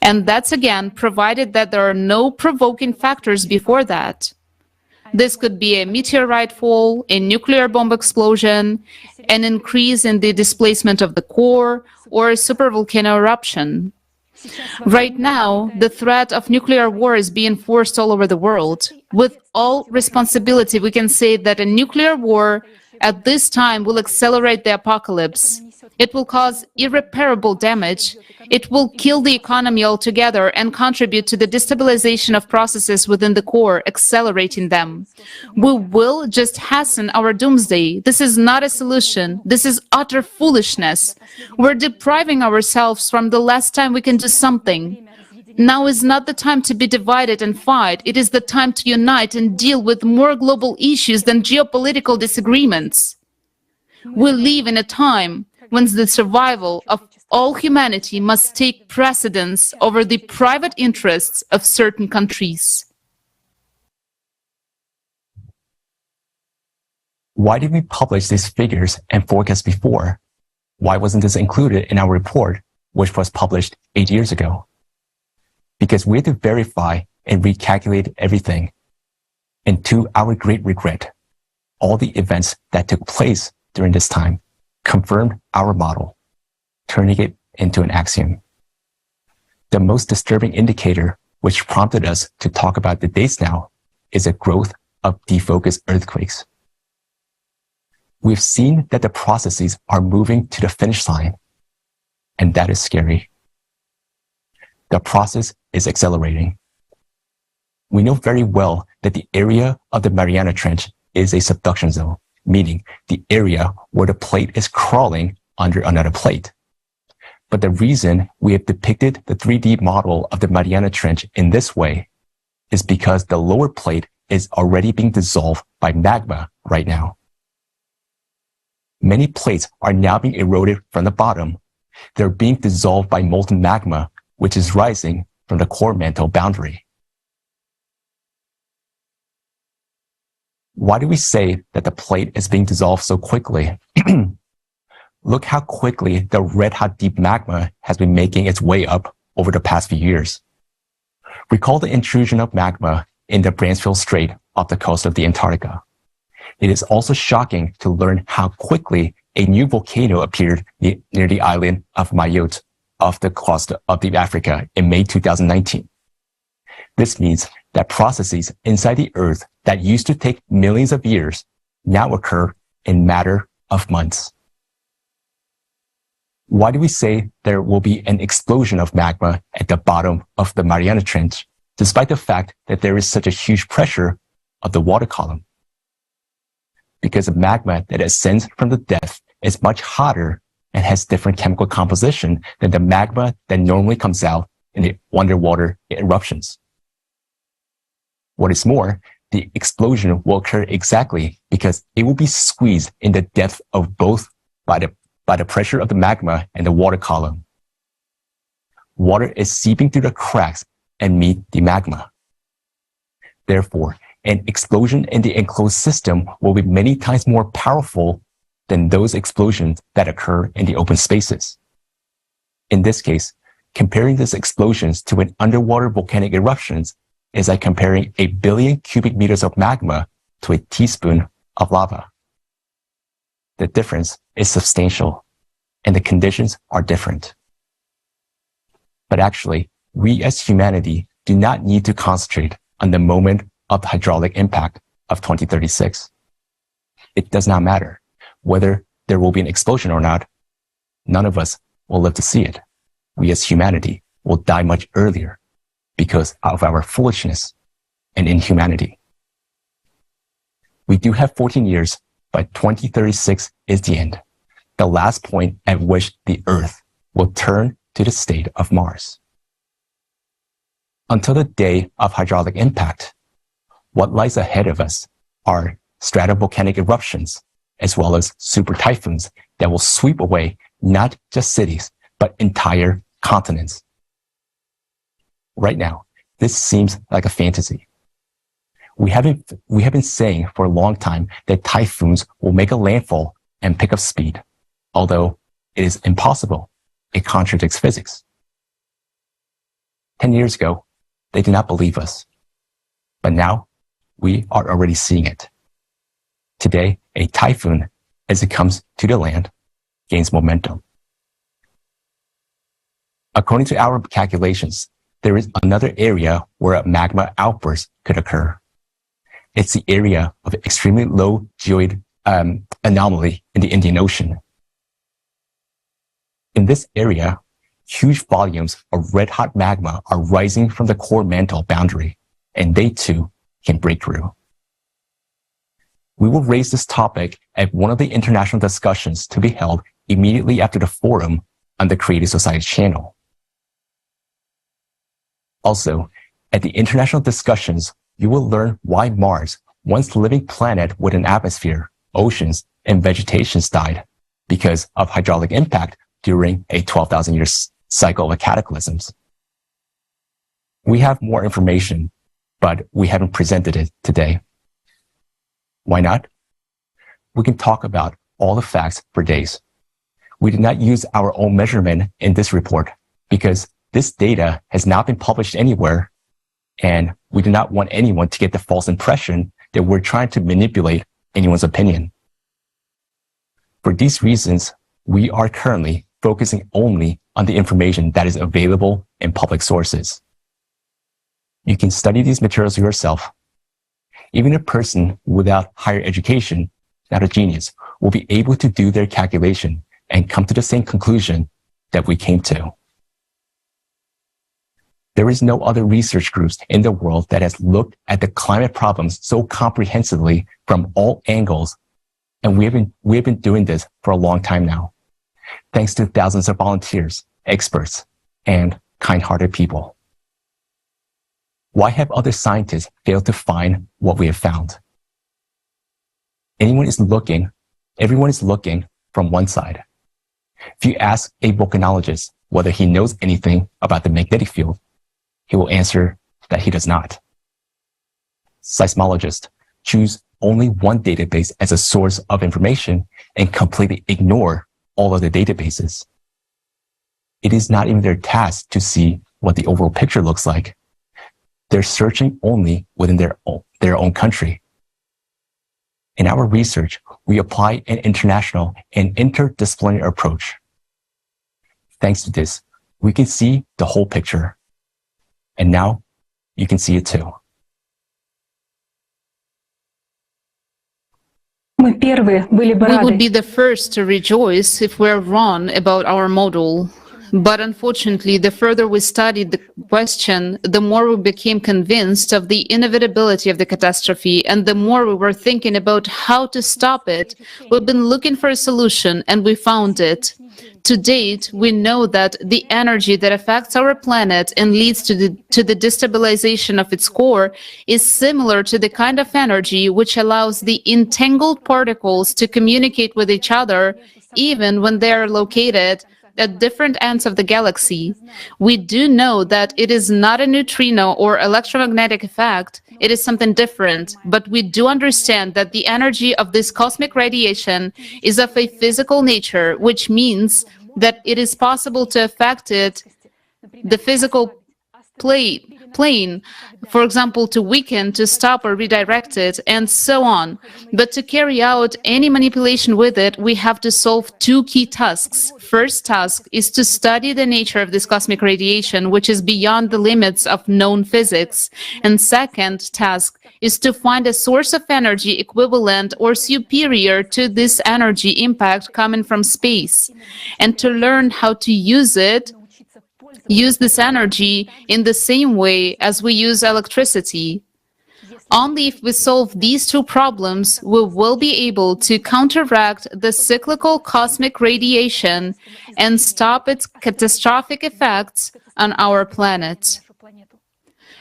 And that's again provided that there are no provoking factors before that. This could be a meteorite fall, a nuclear bomb explosion, an increase in the displacement of the core, or a supervolcano eruption. Right now, the threat of nuclear war is being forced all over the world. With all responsibility, we can say that a nuclear war at this time will accelerate the apocalypse. It will cause irreparable damage. It will kill the economy altogether and contribute to the destabilization of processes within the core, accelerating them. We will just hasten our doomsday. This is not a solution. This is utter foolishness. We're depriving ourselves from the last time we can do something. Now is not the time to be divided and fight. It is the time to unite and deal with more global issues than geopolitical disagreements. We live in a time when the survival of all humanity must take precedence over the private interests of certain countries. Why did we publish these figures and forecasts before? Why wasn't this included in our report, which was published 8 years ago? Because we had to verify and recalculate everything. And to our great regret, all the events that took place during this time confirmed our model, turning it into an axiom. The most disturbing indicator which prompted us to talk about the dates now is the growth of defocused earthquakes. We've seen that the processes are moving to the finish line, and that is scary. The process is accelerating. We know very well that the area of the Mariana Trench is a subduction zone, meaning the area where the plate is crawling under another plate. But the reason we have depicted the 3D model of the Mariana Trench in this way is because the lower plate is already being dissolved by magma right now. Many plates are now being eroded from the bottom. They're being dissolved by molten magma, which is rising from the core mantle boundary. Why do we say that the plate is being dissolved so quickly? Look how quickly the red-hot deep magma has been making its way up over the past few years. Recall the intrusion of magma in the Bransfield Strait off the coast of the Antarctica. It is also shocking to learn how quickly a new volcano appeared near the island of Mayotte off the coast of Africa in May 2019. This means that processes inside the Earth that used to take millions of years now occur in a matter of months. Why do we say there will be an explosion of magma at the bottom of the Mariana Trench, despite the fact that there is such a huge pressure of the water column? Because the magma that ascends from the depth is much hotter and has different chemical composition than the magma that normally comes out in the underwater eruptions. What is more, the explosion will occur exactly because it will be squeezed in the depth of both by the pressure of the magma and the water column. Water is seeping through the cracks and meet the magma. Therefore, an explosion in the enclosed system will be many times more powerful than those explosions that occur in the open spaces. In this case, comparing these explosions to an underwater volcanic eruptions is like comparing 1 billion cubic meters of magma to a teaspoon of lava. The difference is substantial, and the conditions are different. But actually, we as humanity do not need to concentrate on the moment of the hydraulic impact of 2036. It does not matter whether there will be an explosion or not. None of us will live to see it. We as humanity will die much earlier because of our foolishness and inhumanity. We do have 14 years, but 2036 is the end, the last point at which the Earth will turn to the state of Mars. Until the day of hydraulic impact, what lies ahead of us are stratovolcanic eruptions, as well as super typhoons that will sweep away not just cities, but entire continents. Right now, this seems like a fantasy. We have been saying for a long time that typhoons will make a landfall and pick up speed, although it is impossible. It contradicts physics. 10 years ago, they did not believe us. But now, we are already seeing it. Today, a typhoon, as it comes to the land, gains momentum. According to our calculations, there is another area where a magma outburst could occur. It's the area of extremely low geoid anomaly in the Indian Ocean. In this area, huge volumes of red-hot magma are rising from the core mantle boundary, and they too can break through. We will raise this topic at one of the international discussions to be held immediately after the forum on the Creative Society channel. Also, at the international discussions, you will learn why Mars, once a living planet with an atmosphere, oceans, and vegetation, died because of hydraulic impact during a 12,000-year cycle of cataclysms. We have more information, but we haven't presented it today. Why not? We can talk about all the facts for days. We did not use our own measurement in this report because this data has not been published anywhere, and we do not want anyone to get the false impression that we're trying to manipulate anyone's opinion. For these reasons, we are currently focusing only on the information that is available in public sources. You can study these materials yourself. Even a person without higher education, not a genius, will be able to do their calculation and come to the same conclusion that we came to. There is no other research groups in the world that has looked at the climate problems so comprehensively from all angles, and we have been doing this for a long time now, thanks to thousands of volunteers, experts, and kind-hearted people. Why have other scientists failed to find what we have found? Everyone is looking from one side. If you ask a volcanologist whether he knows anything about the magnetic field, he will answer that he does not. Seismologists choose only one database as a source of information and completely ignore all other databases. It is not even their task to see what the overall picture looks like. They're searching only within their own country. In our research, we apply an international and interdisciplinary approach. Thanks to this, we can see the whole picture. And now, you can see it too. We would be the first to rejoice if we're wrong about our model, But unfortunately, the further we studied the question, the more we became convinced of the inevitability of the catastrophe, and the more we were thinking about how to stop it. We've been looking for a solution, and we found it. To date, we know that the energy that affects our planet and leads to the destabilization of its core is similar to the kind of energy which allows the entangled particles to communicate with each other, even when they are located at different ends of the galaxy. We do know that it is not a neutrino or electromagnetic effect, it is something different, but we do understand that the energy of this cosmic radiation is of a physical nature, which means that it is possible to affect it, the physical plane, for example, to weaken, to stop or redirect it, and so on. But to carry out any manipulation with it, we have to solve two key tasks. First task is to study the nature of this cosmic radiation, which is beyond the limits of known physics. And second task is to find a source of energy equivalent or superior to this energy impact coming from space, and to learn how to use this energy in the same way as we use electricity. Only if we solve these two problems, we will be able to counteract the cyclical cosmic radiation and stop its catastrophic effects on our planet.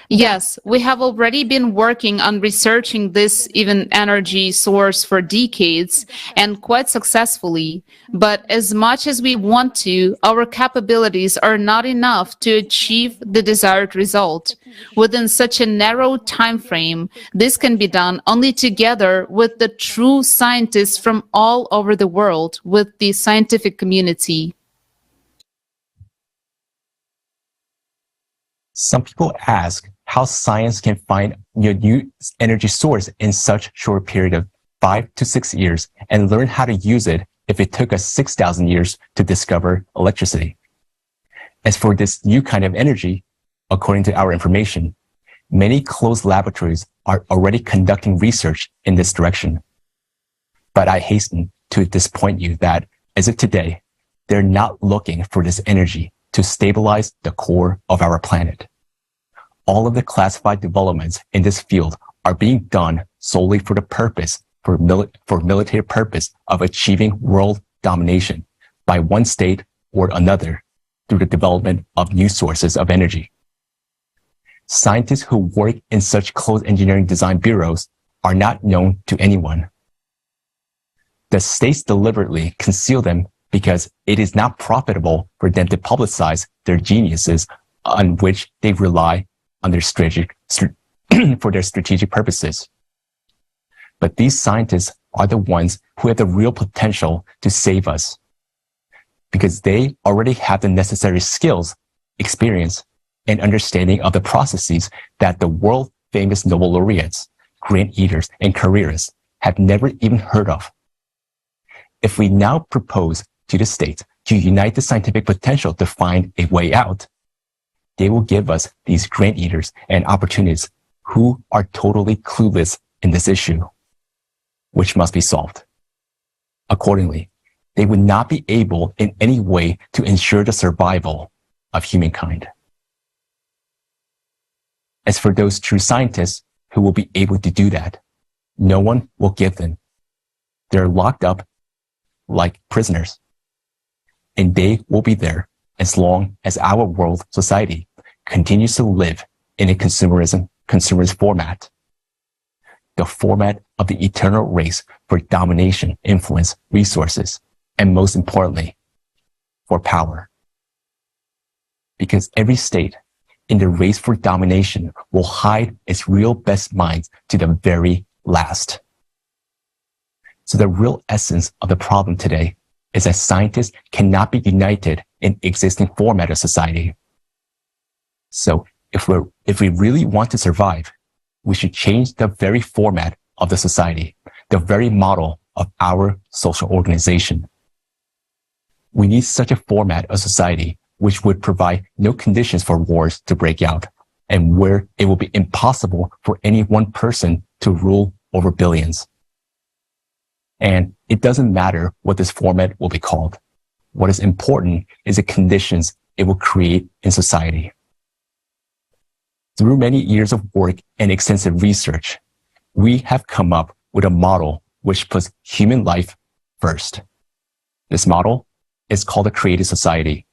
Yes, we have already been working on researching this even energy source for decades, and quite successfully. But as much as we want to, our capabilities are not enough to achieve the desired result. Within such a narrow time frame, this can be done only together with the true scientists from all over the world, with the scientific community. Some people ask how science can find a new energy source in such short period of 5 to 6 years and learn how to use it if it took us 6,000 years to discover electricity. As for this new kind of energy, according to our information, many closed laboratories are already conducting research in this direction. But I hasten to disappoint you that, as of today, they're not looking for this energy to stabilize the core of our planet. All of the classified developments in this field are being done solely for the purpose, for military purpose of achieving world domination by one state or another through the development of new sources of energy. Scientists who work in such closed engineering design bureaus are not known to anyone. The states deliberately conceal them because it is not profitable for them to publicize their geniuses on which they rely on their for their strategic purposes. But these scientists are the ones who have the real potential to save us, because they already have the necessary skills, experience, and understanding of the processes that the world-famous Nobel laureates, grant eaters, and careerists have never even heard of. If we now propose to the states to unite the scientific potential to find a way out, they will give us these grant eaters and opportunists who are totally clueless in this issue, which must be solved. Accordingly, they would not be able in any way to ensure the survival of humankind. As for those true scientists who will be able to do that, no one will give them. They're locked up like prisoners, and they will be there as long as our world society continues to live in a consumerist format, the format of the eternal race for domination, influence, resources, and most importantly, for power. Because every state in the race for domination will hide its real best minds to the very last. So the real essence of the problem today is that scientists cannot be united in existing format of society. So if we really want to survive, we should change the very format of the society, the very model of our social organization. We need such a format of society which would provide no conditions for wars to break out, and where it will be impossible for any one person to rule over billions. And it doesn't matter what this format will be called. What is important is the conditions it will create in society. Through many years of work and extensive research, we have come up with a model which puts human life first. This model is called the created society.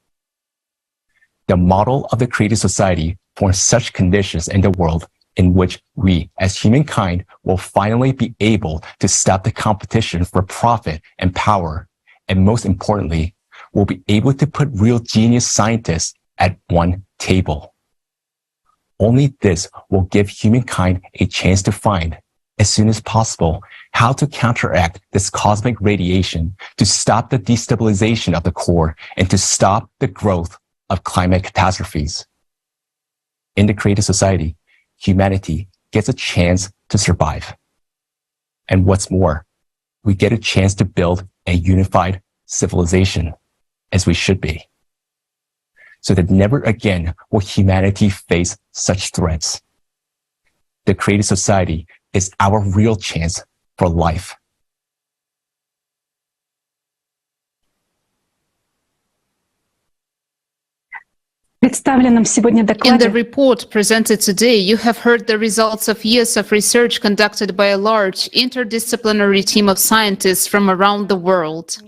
The model of the created society forms such conditions in the world in which we, as humankind, will finally be able to stop the competition for profit and power, and most importantly, will be able to put real genius scientists at one table. Only this will give humankind a chance to find, as soon as possible, how to counteract this cosmic radiation, to stop the destabilization of the core, and to stop the growth of climate catastrophes. In the created society, humanity gets a chance to survive. And what's more, we get a chance to build a unified civilization, as we should be, so that never again will humanity face such threats. The created society is our real chance for life. In the report presented today, you have heard the results of years of research conducted by a large interdisciplinary team of scientists from around the world.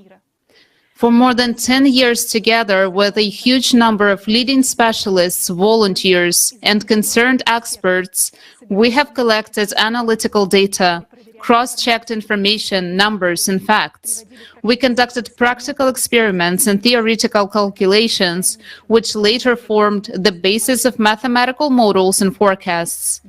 For more than 10 years together with a huge number of leading specialists, volunteers, and concerned experts, we have collected analytical data, cross-checked information, numbers, and facts. We conducted practical experiments and theoretical calculations, which later formed the basis of mathematical models and forecasts.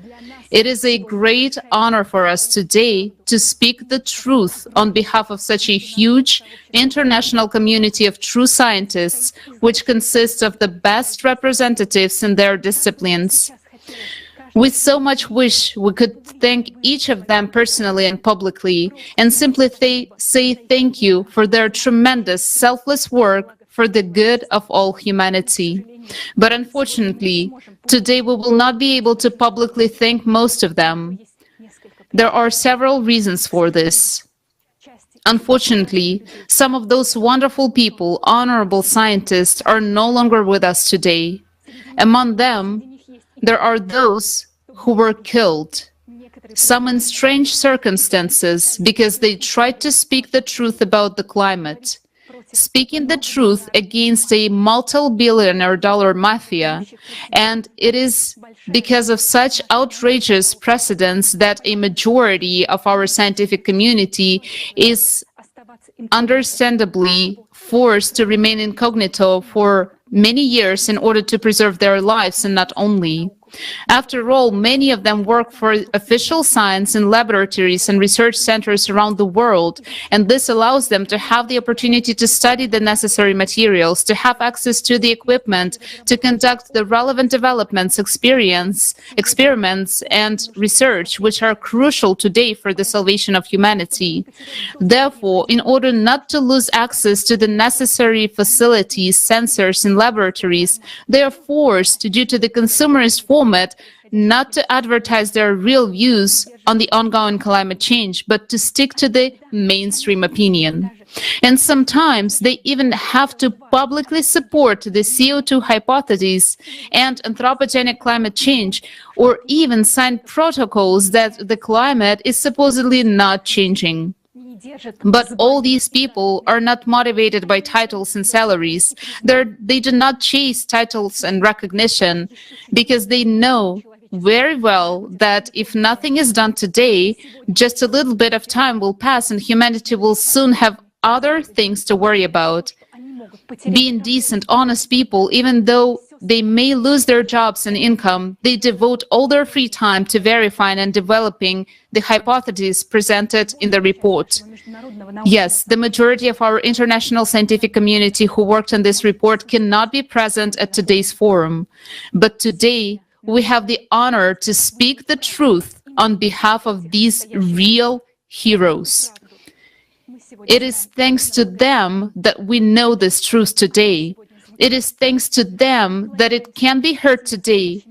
It is a great honor for us today to speak the truth on behalf of such a huge international community of true scientists, which consists of the best representatives in their disciplines. We so much wish we could thank each of them personally and publicly, and simply say thank you for their tremendous, selfless work for the good of all humanity. But unfortunately, today we will not be able to publicly thank most of them. There are several reasons for this. Unfortunately, some of those wonderful people, honorable scientists, are no longer with us today. Among them, there are those who were killed, some in strange circumstances because they tried to speak the truth about the climate, speaking the truth against a multi-billion-dollar mafia, and it is because of such outrageous precedents that a majority of our scientific community is understandably forced to remain incognito for many years in order to preserve their lives, and not only. After all, many of them work for official science in laboratories and research centers around the world, and this allows them to have the opportunity to study the necessary materials, to have access to the equipment, to conduct the relevant developments, experiments, and research, which are crucial today for the salvation of humanity. Therefore, in order not to lose access to the necessary facilities, sensors, and laboratories, they are forced, due to the consumerist format, not to advertise their real views on the ongoing climate change, but to stick to the mainstream opinion. And sometimes they even have to publicly support the CO2 hypothesis and anthropogenic climate change, or even sign protocols that the climate is supposedly not changing. But all these people are not motivated by titles and salaries. They do not chase titles and recognition because they know very well that if nothing is done today, just a little bit of time will pass and humanity will soon have other things to worry about. Being decent, honest people, even though they may lose their jobs and income, they devote all their free time to verifying and developing the hypotheses presented in the report. Yes, the majority of our international scientific community who worked on this report cannot be present at today's forum. But today, we have the honor to speak the truth on behalf of these real heroes. It is thanks to them that we know this truth today. It is thanks to them that it can be heard today.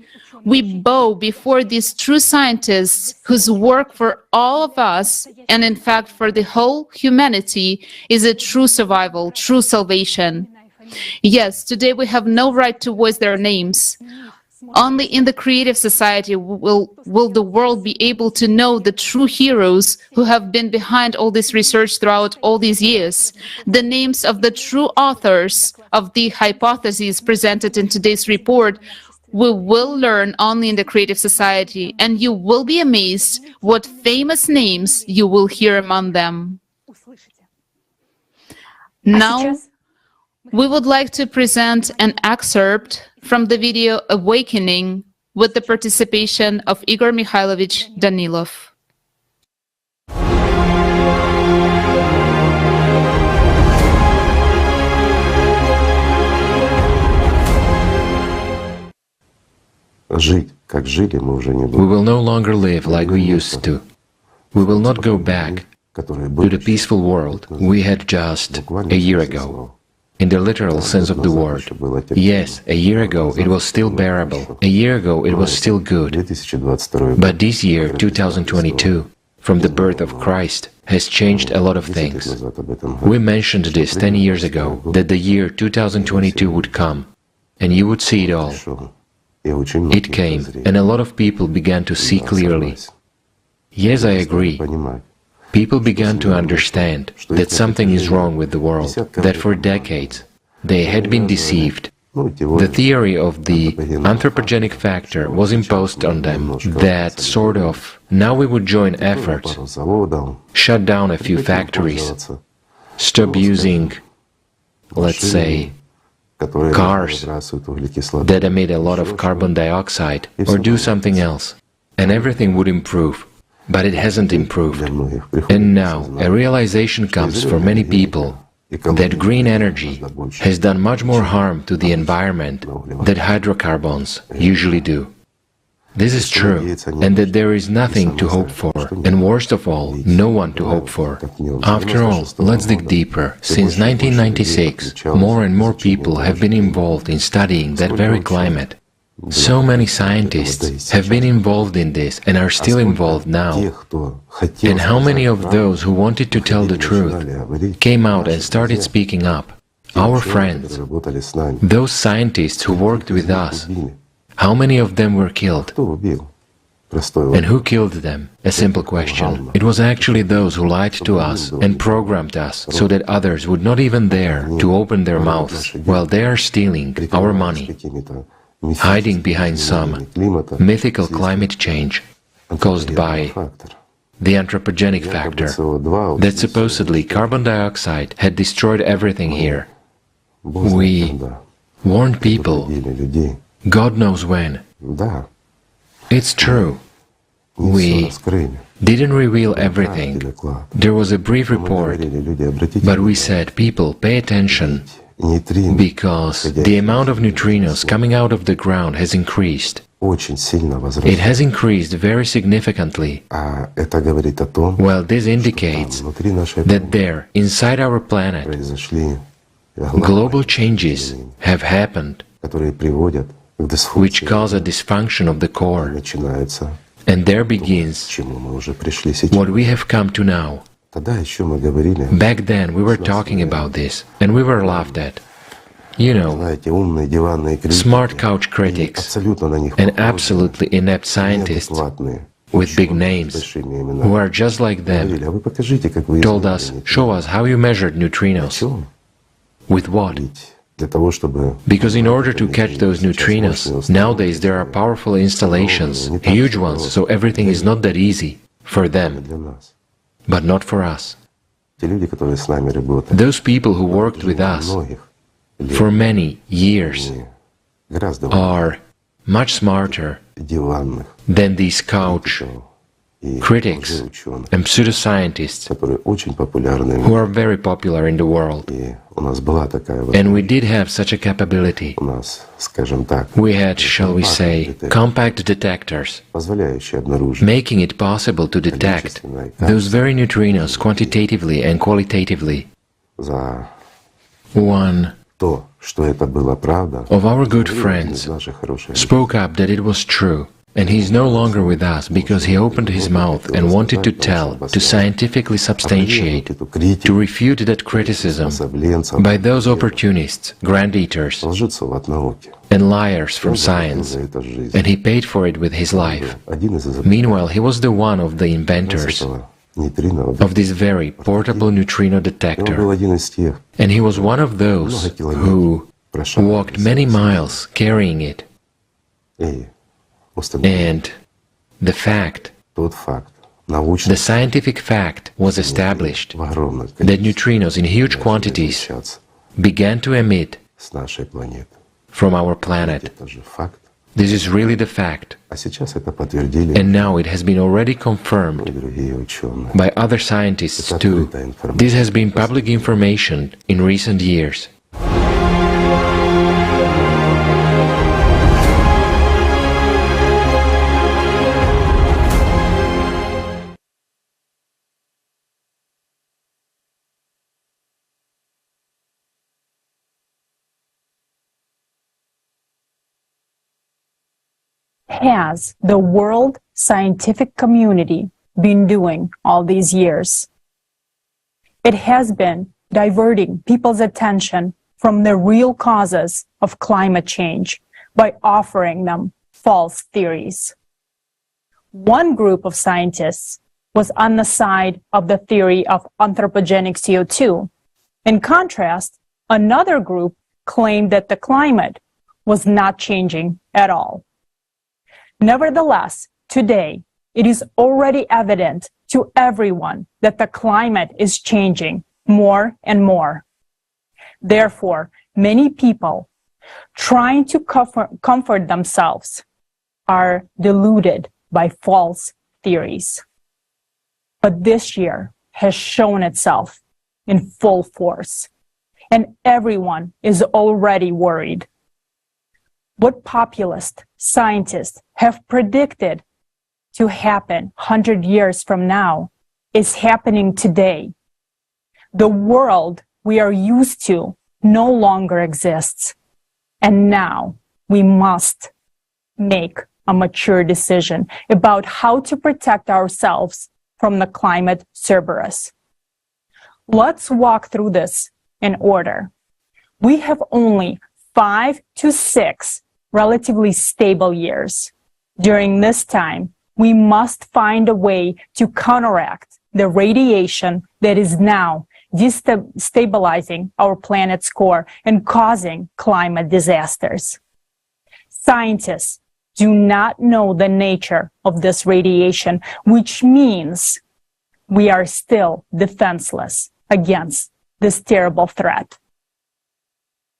We bow before these true scientists whose work for all of us, and in fact for the whole humanity, is a true survival, true salvation. Yes, today we have no right to voice their names. Only in the creative society will the world be able to know the true heroes who have been behind all this research throughout all these years. The names of the true authors of the hypotheses presented in today's report we will learn only in the creative society, and you will be amazed what famous names you will hear among them. Now, we would like to present an excerpt from the video Awakening with the participation of Igor Mikhailovich Danilov. We will no longer live like we used to. We will not go back to the peaceful world we had just a year ago. In the literal sense of the word. Yes, a year ago it was still bearable. A year ago it was still good. But this year, 2022, from the birth of Christ, has changed a lot of things. We mentioned this 10 years ago, that the year 2022 would come, and you would see it all. It came, and a lot of people began to see clearly. Yes, I agree. People began to understand that something is wrong with the world, that for decades they had been deceived. The theory of the anthropogenic factor was imposed on them, that sort of, now we would join efforts, shut down a few factories, stop using, let's say, cars that emit a lot of carbon dioxide, or do something else, and everything would improve. But it hasn't improved. And now a realization comes for many people that green energy has done much more harm to the environment than hydrocarbons usually do. This is true, and that there is nothing to hope for, and worst of all, no one to hope for. After all, let's dig deeper. Since 1996, more and more people have been involved in studying that very climate. So many scientists have been involved in this and are still involved now. And how many of those who wanted to tell the truth came out and started speaking up? Our friends, those scientists who worked with us, how many of them were killed? And who killed them? A simple question. It was actually those who lied to us and programmed us so that others would not even dare to open their mouths while they are stealing our money, hiding behind some mythical climate change caused by the anthropogenic factor, that supposedly carbon dioxide had destroyed everything here. We warned people, God knows when. It's true. We didn't reveal everything. There was a brief report, but we said, people, pay attention, because the amount of neutrinos coming out of the ground has increased. It has increased very significantly. Well, this indicates that there, inside our planet, global changes have happened, which cause a dysfunction of the core. And there begins what we have come to now. Back then we were talking about this, and we were laughed at. You know, smart couch critics and absolutely inept scientists with big names, who are just like them, told us, show us how you measured neutrinos. With what? Because in order to catch those neutrinos, nowadays there are powerful installations, huge ones, so everything is not that easy for them. But not for us. Those people who worked with us for many years are much smarter than these couch critics and pseudoscientists who are very popular in the world. And we did have such a capability. We had, shall we say, compact detectors, making it possible to detect those very neutrinos quantitatively and qualitatively. One of our good friends spoke up that it was true, And he is no longer with us because he opened his mouth and wanted to tell, to scientifically substantiate, to refute that criticism by those opportunists, grand-eaters, and liars from science, and he paid for it with his life. Meanwhile, he was the one of the inventors of this very portable neutrino detector, and he was one of those who walked many miles carrying it. And the fact, the scientific fact was established that neutrinos in huge quantities began to emit from our planet. This is really the fact. And now it has been already confirmed by other scientists too. This has been public information in recent years. Has the world scientific community been doing all these years? It has been diverting people's attention from the real causes of climate change by offering them false theories. One group of scientists was on the side of the theory of anthropogenic CO2. In contrast, another group claimed that the climate was not changing at all. Nevertheless, today, it is already evident to everyone that the climate is changing more and more. Therefore, many people trying to comfort themselves are deluded by false theories. But this year has shown itself in full force, and everyone is already worried. What populist scientists have predicted to happen 100 years from now is happening today. The world we are used to no longer exists, and now we must make a mature decision about how to protect ourselves from the Climate Cerberus. Let's walk through this in order. We have only 5 to 6 relatively stable years. During this time, we must find a way to counteract the radiation that is now destabilizing our planet's core and causing climate disasters. Scientists do not know the nature of this radiation, which means we are still defenseless against this terrible threat.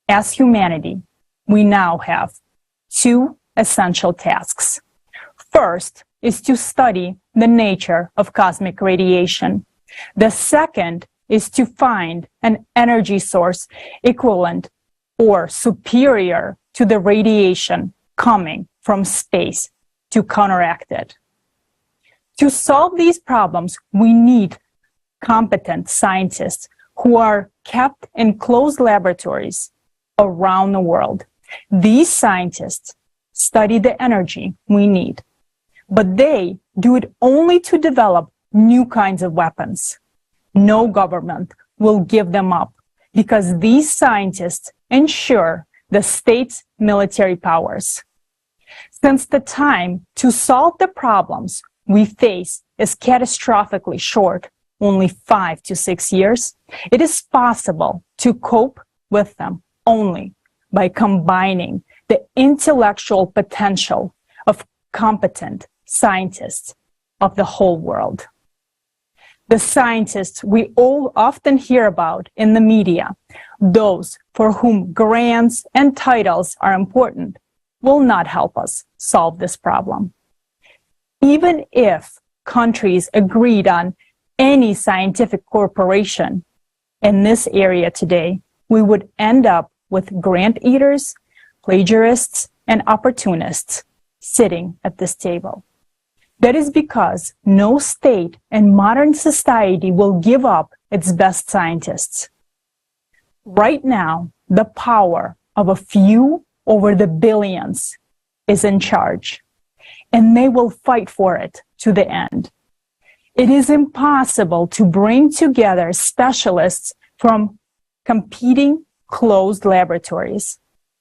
As humanity, we now have 2 essential tasks. First is to study the nature of cosmic radiation. The second is to find an energy source equivalent or superior to the radiation coming from space to counteract it. To solve these problems, we need competent scientists who are kept in closed laboratories around the world. These scientists study the energy we need, but they do it only to develop new kinds of weapons. No government will give them up because these scientists ensure the state's military powers. Since the time to solve the problems we face is catastrophically short, only 5 to 6 years, it is possible to cope with them only by combining the intellectual potential of competent scientists of the whole world. The scientists we all often hear about in the media, those for whom grants and titles are important, will not help us solve this problem. Even if countries agreed on any scientific corporation in this area today, we would end up with grant eaters, plagiarists, and opportunists sitting at this table. That is because no state in modern society will give up its best scientists. Right now, the power of a few over the billions is in charge. and they will fight for it to the end. It is impossible to bring together specialists from competing closed laboratories.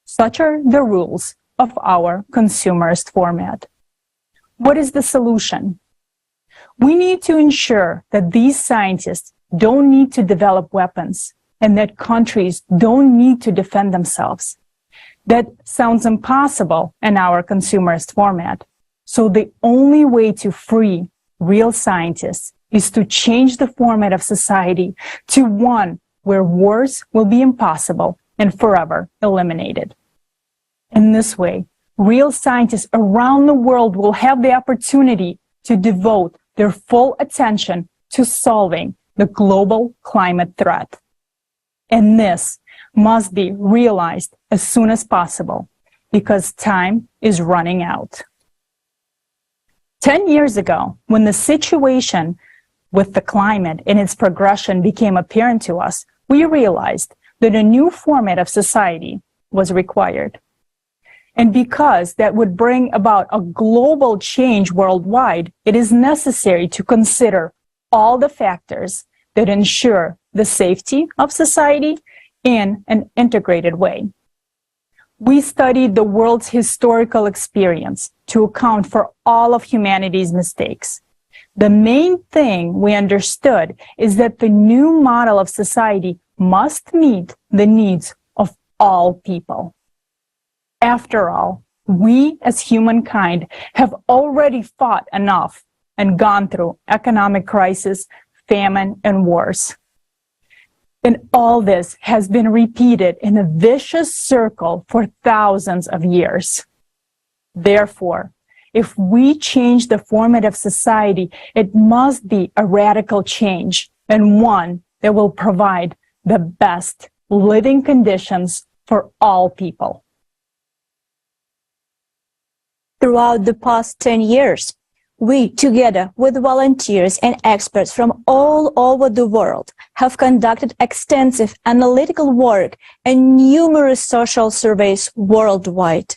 Such are the rules of our consumerist format. What is the solution? We need to ensure that these scientists don't need to develop weapons and that countries don't need to defend themselves. That sounds impossible in our consumerist format. So the only way to free real scientists is to change the format of society to one where wars will be impossible and forever eliminated. In this way, real scientists around the world will have the opportunity to devote their full attention to solving the global climate threat. And this must be realized as soon as possible because time is running out. 10 years ago, when the situation with the climate and its progression became apparent to us, we realized that a new format of society was required. And because that would bring about a global change worldwide, it is necessary to consider all the factors that ensure the safety of society in an integrated way. We studied the world's historical experience to account for all of humanity's mistakes. The main thing we understood is that the new model of society must meet the needs of all people. After all, we as humankind have already fought enough and gone through economic crisis, famine, and wars. And all this has been repeated in a vicious circle for thousands of years. Therefore, if we change the format of society, it must be a radical change and one that will provide the best living conditions for all people. Throughout the past 10 years, we, together with volunteers and experts from all over the world, have conducted extensive analytical work and numerous social surveys worldwide.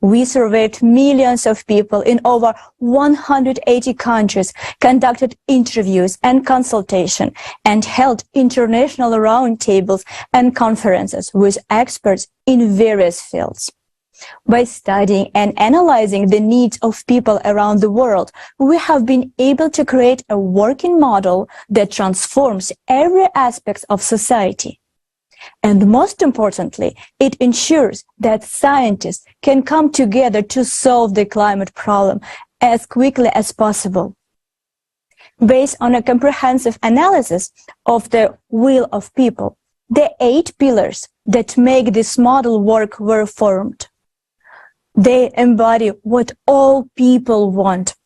We surveyed millions of people in over 180 countries, conducted interviews and consultation, and held international roundtables and conferences with experts in various fields. By studying and analyzing the needs of people around the world, we have been able to create a working model that transforms every aspect of society. And most importantly, it ensures that scientists can come together to solve the climate problem as quickly as possible. Based on a comprehensive analysis of the will of people, the 8 pillars that make this model work were formed. They embody what all people want.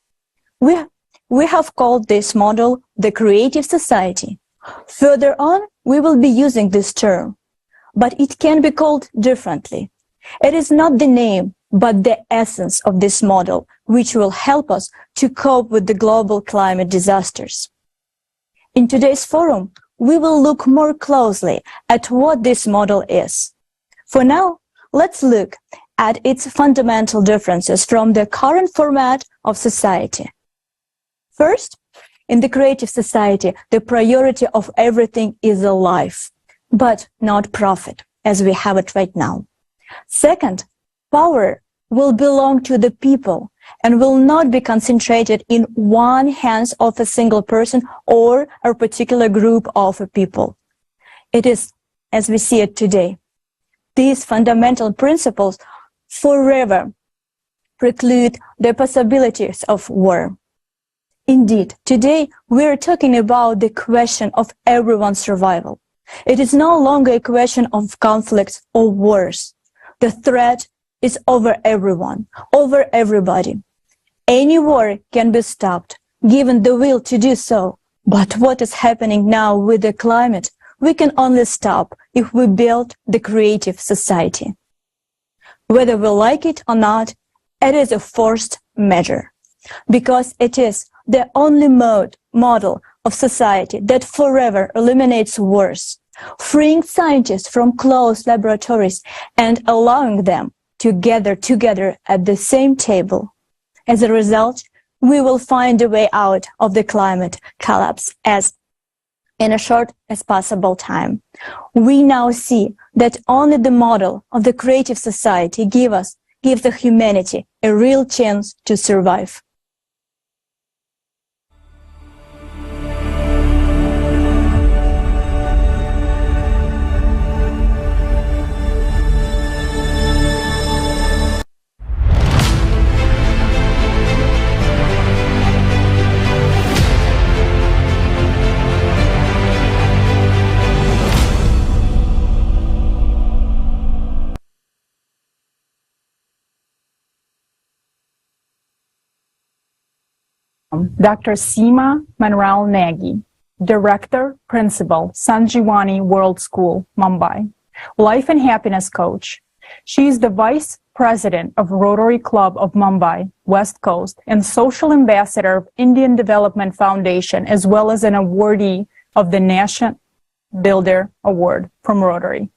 We have called this model the creative society. Further on, we will be using this term, but it can be called differently. It is not the name, but the essence of this model, which will help us to cope with the global climate disasters. In today's forum, we will look more closely at what this model is. For now, let's look at its fundamental differences from the current format of society. First, in the creative society, the priority of everything is life, but not profit, as we have it right now. Second, power will belong to the people and will not be concentrated in one hands of a single person or a particular group of people. It is as we see it today. These fundamental principles forever preclude the possibilities of war. Indeed, today we are talking about the question of everyone's survival. It is no longer a question of conflicts or wars. The threat is over everyone, over everybody. Any war can be stopped, given the will to do so. But what is happening now with the climate, we can only stop if we build the creative society. Whether we like it or not, it is a forced measure, because it is the only model of society that forever eliminates wars, freeing scientists from closed laboratories and allowing them to gather together at the same table. As a result, we will find a way out of the climate collapse as in a short as possible time. We now see that only the model of the creative society gives the humanity a real chance to survive. Dr. Seema Manuel Nagy, Director, Principal, Sanjeevani World School, Mumbai, Life and Happiness Coach. She is the Vice President of Rotary Club of Mumbai, West Coast, and Social Ambassador of Indian Development Foundation, as well as an awardee of the Nation Builder Award from Rotary.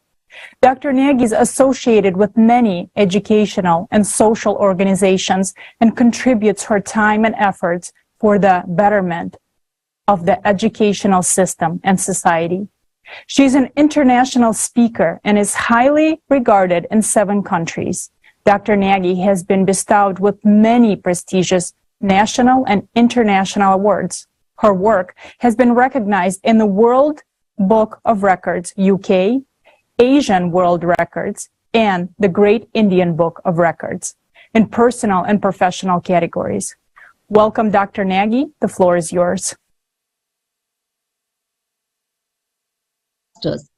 Dr. Nagy is associated with many educational and social organizations and contributes her time and efforts for the betterment of the educational system and society. She's an international speaker and is highly regarded in 7 countries. Dr. Nagy has been bestowed with many prestigious national and international awards. Her work has been recognized in the World Book of Records, UK, Asian World Records, and the Great Indian Book of Records in personal and professional categories. Welcome, Dr. Nagy. The floor is yours.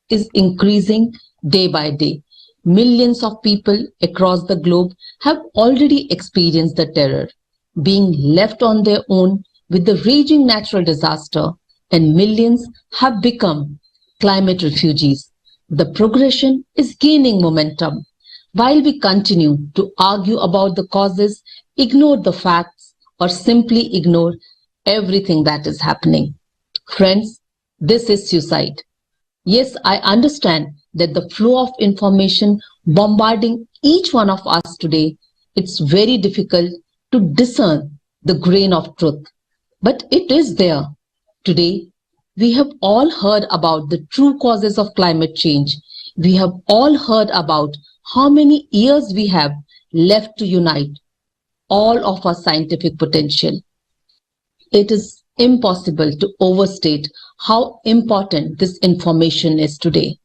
Is increasing day by day. Millions of people across the globe have already experienced the terror, being left on their own with the raging natural disaster, and millions have become climate refugees. The progression is gaining momentum. While we continue to argue about the causes, ignore the facts, or simply ignore everything that is happening. Friends, this is suicide. Yes, I understand that the flow of information bombarding each one of us today, it's very difficult to discern the grain of truth. But it is there. Today, we have all heard about the true causes of climate change. We have all heard about how many years we have left to unite all of our scientific potential. It is impossible to overstate how important this information is today.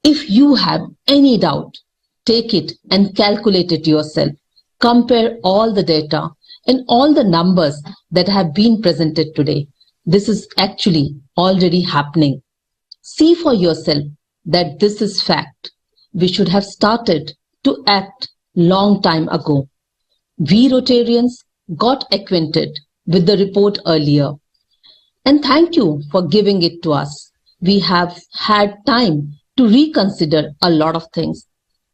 If you have any doubt, take it and calculate it yourself. Compare all the data and all the numbers that have been presented today. This is actually already happening. See for yourself that this is fact. We should have started to act long time ago. We Rotarians got acquainted with the report earlier. And thank you for giving it to us. We have had time to reconsider a lot of things.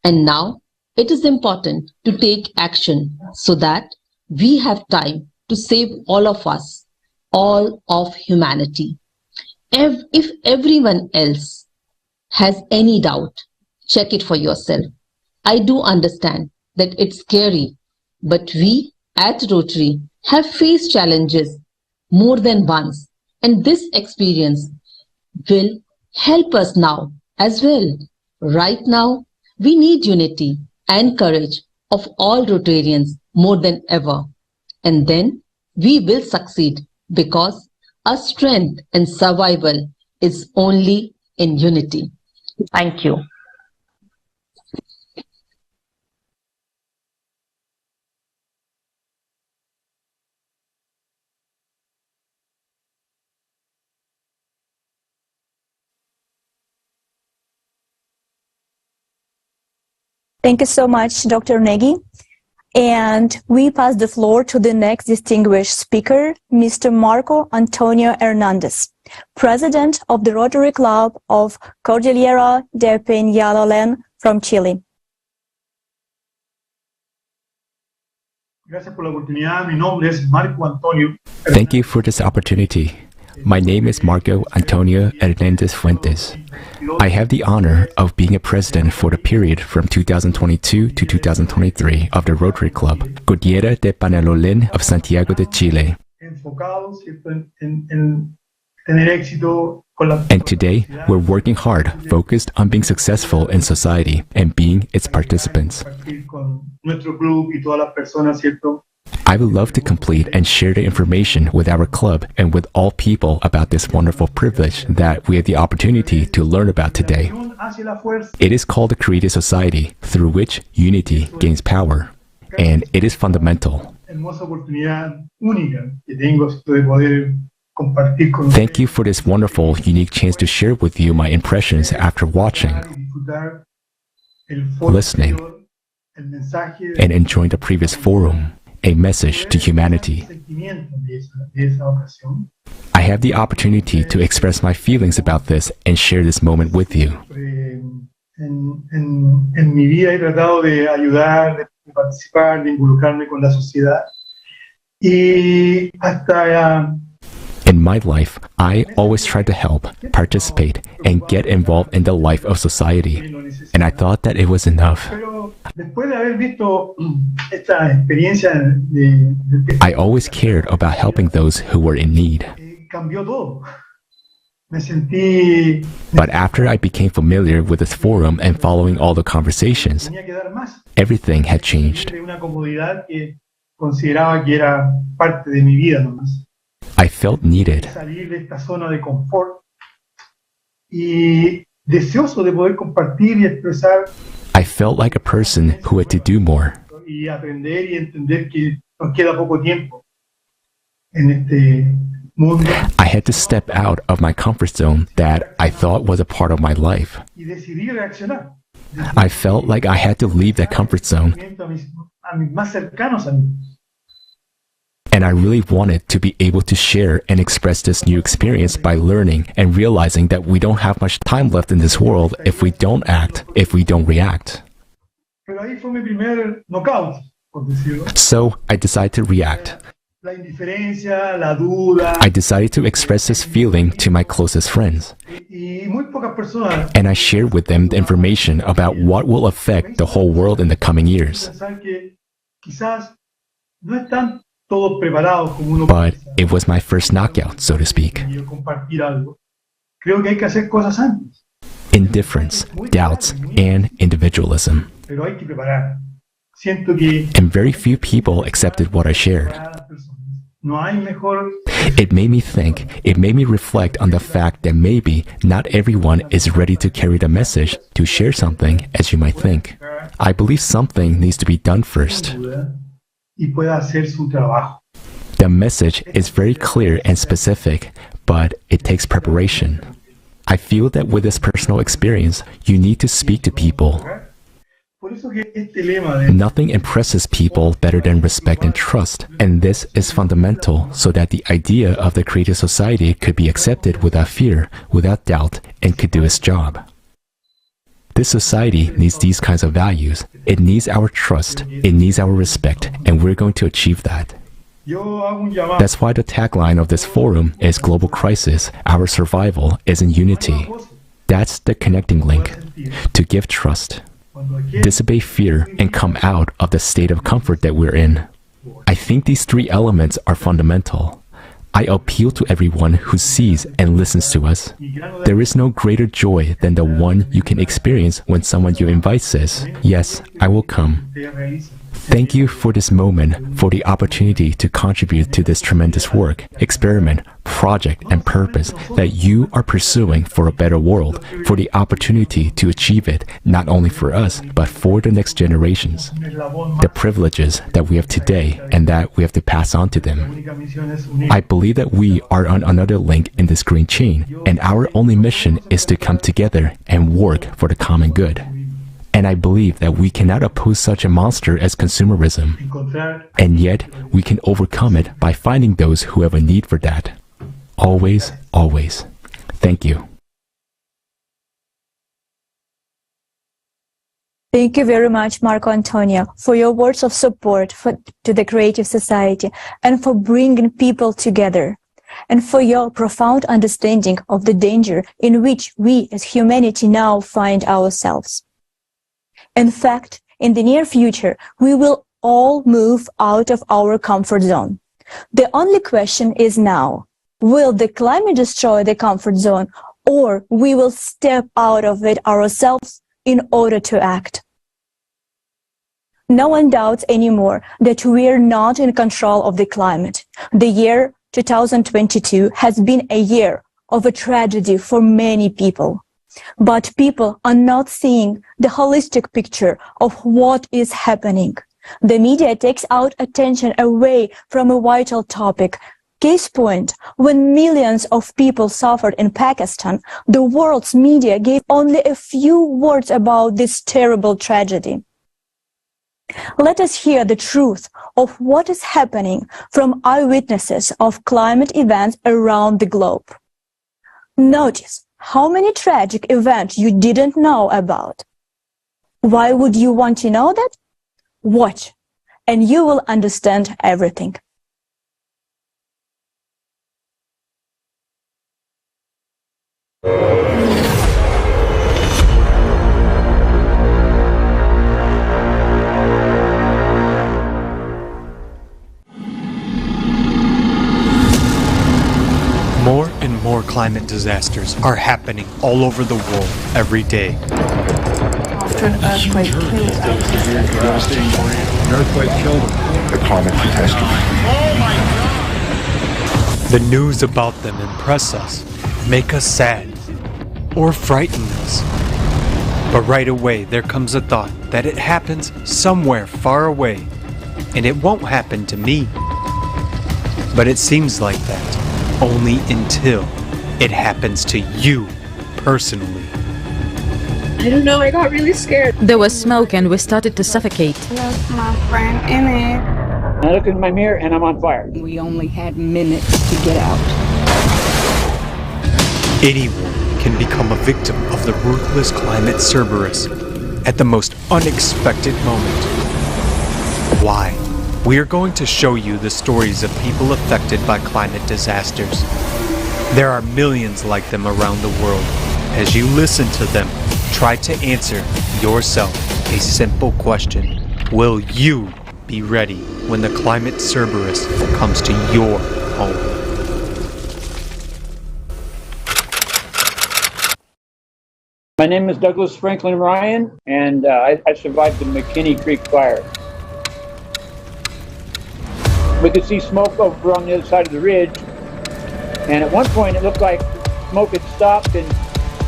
And now it is important to take action so that we have time to save all of us, all of humanity. If everyone else has any doubt, check it for yourself. I do understand that it's scary, but we at Rotary have faced challenges more than once, and this experience will help us now as well. Right now, we need unity and courage of all Rotarians more than ever. And then we will succeed because our strength and survival is only in unity. Thank you. Thank you so much, Dr. Nagy. And we pass the floor to the next distinguished speaker, Mr. Marco Antonio Hernandez, President of the Rotary Club of Cordillera de Peñalolén from Chile. Thank you for this opportunity. My name is Marco Antonio Hernandez Fuentes. I have the honor of being a president for the period from 2022 to 2023 of the Rotary Club, Cordillera de Panalolén of Santiago de Chile. And today, we're working hard, focused on being successful in society and being its participants. I would love to complete and share the information with our club and with all people about this wonderful privilege that we have the opportunity to learn about today. It is called a creative society through which unity gains power, and it is fundamental. Thank you for this wonderful, unique chance to share with you my impressions after watching, listening, and enjoying the previous forum, a message to humanity. I have the opportunity to express my feelings about this and share this moment with you. En mi vida he tratado de ayudar, de participar, de involucrarme con la sociedad. Y hasta in my life, I always tried to help, participate, and get involved in the life of society. And I thought that it was enough. I always cared about helping those who were in need. But after I became familiar with this forum and following all the conversations, everything had changed. I felt needed. I felt like a person who had to do more. I had to step out of my comfort zone that I thought was a part of my life. I felt like I had to leave that comfort zone. And I really wanted to be able to share and express this new experience by learning and realizing that we don't have much time left in this world if we don't act, if we don't react. So I decided to react. I decided to express this feeling to my closest friends. And I shared with them the information about what will affect the whole world in the coming years. But it was my first knockout, so to speak. Indifference, doubts, and individualism. And very few people accepted what I shared. It made me think, it made me reflect on the fact that maybe not everyone is ready to carry the message to share something as you might think. I believe something needs to be done first. The message is very clear and specific, but it takes preparation. I feel that with this personal experience, you need to speak to people. Nothing impresses people better than respect and trust, and this is fundamental so that the idea of the creative society could be accepted without fear, without doubt, and could do its job. This society needs these kinds of values. It needs our trust, it needs our respect, and we're going to achieve that. That's why the tagline of this forum is Global Crisis, Our Survival is in Unity. That's the connecting link, to give trust, dissipate fear, and come out of the state of comfort that we're in. I think these three elements are fundamental. I appeal to everyone who sees and listens to us. There is no greater joy than the one you can experience when someone you invite says, "Yes, I will come." Thank you for this moment, for the opportunity to contribute to this tremendous work, experiment, project, and purpose that you are pursuing for a better world, for the opportunity to achieve it, not only for us, but for the next generations. The privileges that we have today and that we have to pass on to them. I believe that we are on another link in this green chain, and our only mission is to come together and work for the common good. And I believe that we cannot oppose such a monster as consumerism. And yet, we can overcome it by finding those who have a need for that. Always, always. Thank you. Thank you very much, Marco Antonio, for your words of support to the Creative Society and for bringing people together. and for your profound understanding of the danger in which we as humanity now find ourselves. In fact, in the near future, we will all move out of our comfort zone. The only question is now, will the climate destroy the comfort zone, or we will step out of it ourselves in order to act? No one doubts anymore that we are not in control of the climate. The year 2022 has been a year of a tragedy for many people. But people are not seeing the holistic picture of what is happening. The media takes out attention away from a vital topic. Case point, when millions of people suffered in Pakistan, the world's media gave only a few words about this terrible tragedy. Let us hear the truth of what is happening from eyewitnesses of climate events around the globe. Notice how many tragic events you didn't know about. Why would you want to know that? Watch, and you will understand everything. More and more climate disasters are happening all over the world every day. After an earthquake killed An earthquake killed the climate catastrophe. The news about them impress us, make us sad, or frighten us. But right away there comes a thought that it happens somewhere far away, and it won't happen to me. But it seems like that only until it happens to you personally. I don't know, I got really scared. There was smoke and we started to suffocate. Lost my friend in it. I look in my mirror and I'm on fire. We only had minutes to get out. Anyone can become a victim of the ruthless Climate Cerberus at the most unexpected moment. Why? We are going to show you the stories of people affected by climate disasters. There are millions like them around the world. As you listen to them, try to answer yourself a simple question. Will you be ready when the Climate Cerberus comes to your home? My name is Douglas Franklin Ryan, and I survived the McKinney Creek fire. We could see smoke over on the other side of the ridge, and at one point it looked like smoke had stopped and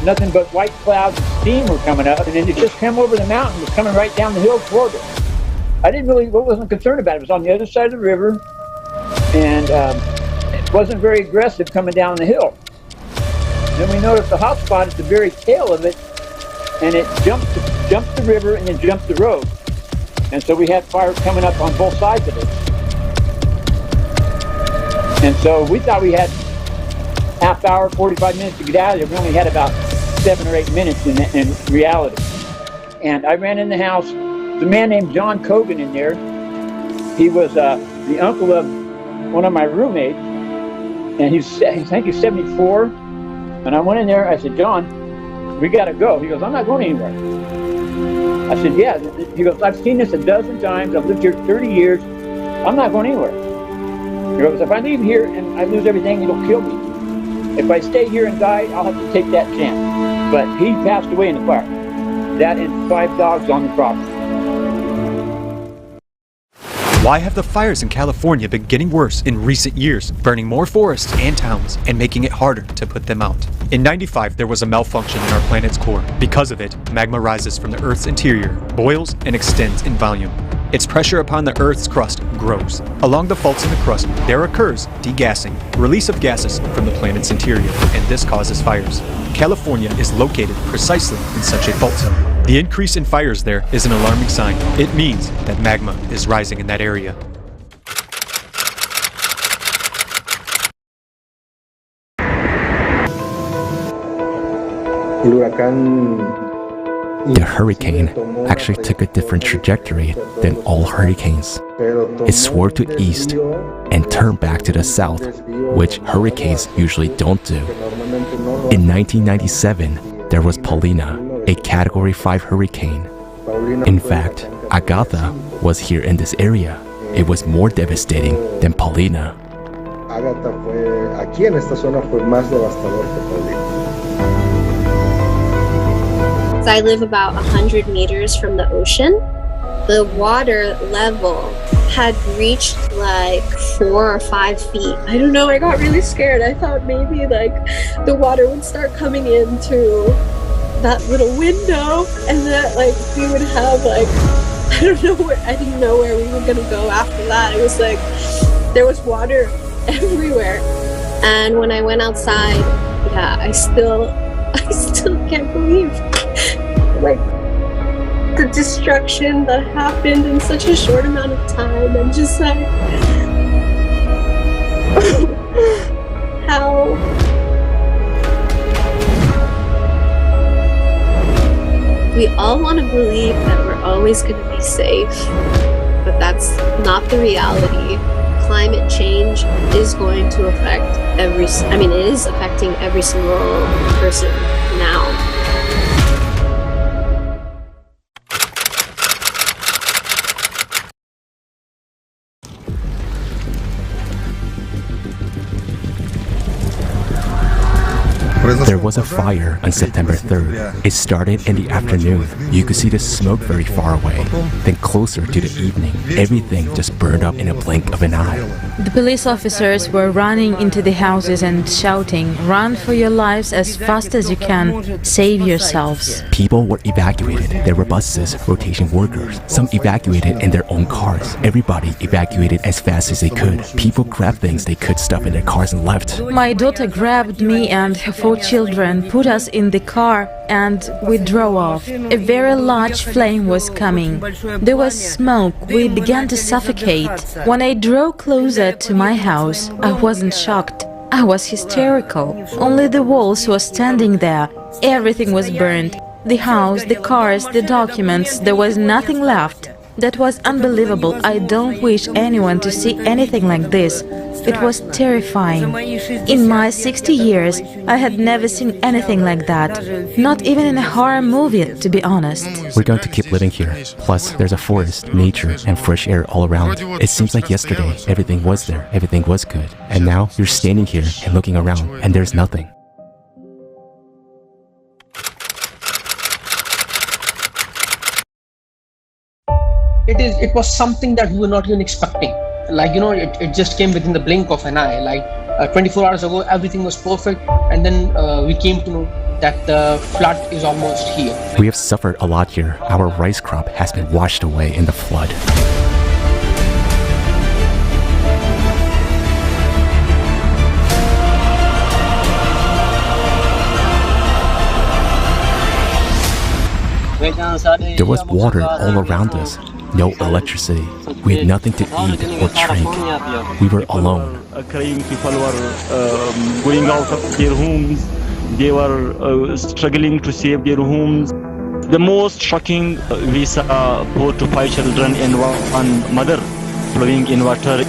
nothing but white clouds and steam were coming up, and then it just came over the mountain, was coming right down the hill toward us. I wasn't concerned about it. It was on the other side of the river, and it wasn't very aggressive coming down the hill. Then we noticed the hot spot at the very tail of it, and it jumped the river and then jumped the road. And so we had fire coming up on both sides of it. And so we thought we had half hour, 45 minutes to get out of there. We only had about 7 or 8 minutes in reality. And I ran in the house. There's a man named John Cogan in there. He was the uncle of one of my roommates. And I think he's 74. And I went in there, I said, John, we gotta go. He goes, I'm not going anywhere. I said, yeah. He goes, I've seen this a dozen times. I've lived here 30 years. I'm not going anywhere. He goes, if I leave here and I lose everything, it'll kill me. If I stay here and die, I'll have to take that chance. But he passed away in the fire. That and 5 dogs on the property. Why have the fires in California been getting worse in recent years, burning more forests and towns and making it harder to put them out? In '95, there was a malfunction in our planet's core. Because of it, magma rises from the Earth's interior, boils, and extends in volume. Its pressure upon the Earth's crust grows. Along the faults in the crust, there occurs degassing, release of gases from the planet's interior, and this causes fires. California is located precisely in such a fault zone. The increase in fires there is an alarming sign. It means that magma is rising in that area. El huracán The hurricane actually took a different trajectory than all hurricanes. It swerved to east and turned back to the south, which hurricanes usually don't do. In 1997, there was Paulina, a Category 5 hurricane. In fact, Agatha was here in this area. It was more devastating than Paulina. Agatha aquí en esta zona fue más devastador que Paulina. I live about 100 meters from the ocean. The water level had reached like 4 or 5 feet. I don't know, I got really scared. I thought maybe like the water would start coming into that little window and that like we would have like, I don't know where, I didn't know where we were gonna go after that. It was like, there was water everywhere. And when I went outside, yeah, I still can't believe like the destruction that happened in such a short amount of time, and just like how we all want to believe that we're always going to be safe, but that's not the reality. Climate change is going to affect it is affecting every single person now. There was a fire on September 3rd. It started in the afternoon. You could see the smoke very far away. Then closer to the evening, everything just burned up in a blink of an eye. The police officers were running into the houses and shouting, "Run for your lives as fast as you can. Save yourselves." People were evacuated. There were buses, rotation workers. Some evacuated in their own cars. Everybody evacuated as fast as they could. People grabbed things they could stuff in their cars and left. My daughter grabbed me and her 4 children, put us in the car, and we drove off. A very large flame was coming. There was smoke. We began to suffocate. When I drove closer to my house, I wasn't shocked. I was hysterical. Only the walls were standing there. Everything was burned. The house, the cars, the documents, there was nothing left. That was unbelievable. I don't wish anyone to see anything like this. It was terrifying. In my 60 years, I had never seen anything like that. Not even in a horror movie, to be honest. We're going to keep living here. Plus, there's a forest, nature, and fresh air all around. It seems like yesterday, everything was there, everything was good. And now, you're standing here and looking around, and there's nothing. It was something that we were not even expecting. Like, it just came within the blink of an eye. Like 24 hours ago, everything was perfect. And then we came to know that the flood is almost here. We have suffered a lot here. Our rice crop has been washed away in the flood. There was water all around us. No electricity. We had nothing to eat or drink. We were alone. Crying people were going out of their homes. They were struggling to save their homes. The most shocking, we saw 4 to 5 children and one mother flowing in water.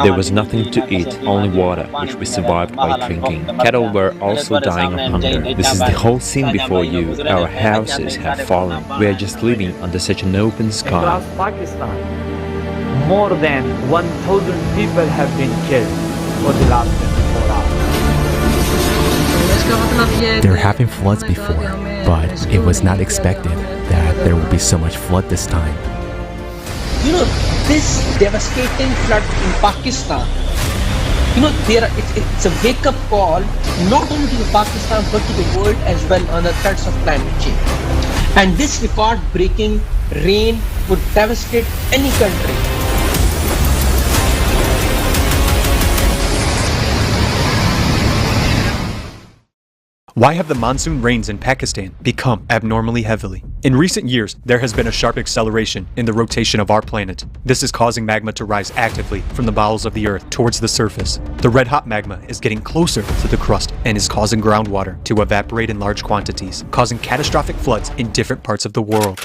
There was nothing to eat, only water, which we survived by drinking. Cattle were also dying of hunger. This is the whole scene before you. Our houses have fallen. We are just living under such an open sky. Across Pakistan, more than 1,000 people have been killed for the last 24 hours. There have been floods before, but it was not expected that there would be so much flood this time. This devastating flood in Pakistan, it's a wake-up call not only to Pakistan but to the world as well on the threats of climate change. And this record-breaking rain would devastate any country. Why have the monsoon rains in Pakistan become abnormally heavily? In recent years, there has been a sharp acceleration in the rotation of our planet. This is causing magma to rise actively from the bowels of the Earth towards the surface. The red-hot magma is getting closer to the crust and is causing groundwater to evaporate in large quantities, causing catastrophic floods in different parts of the world.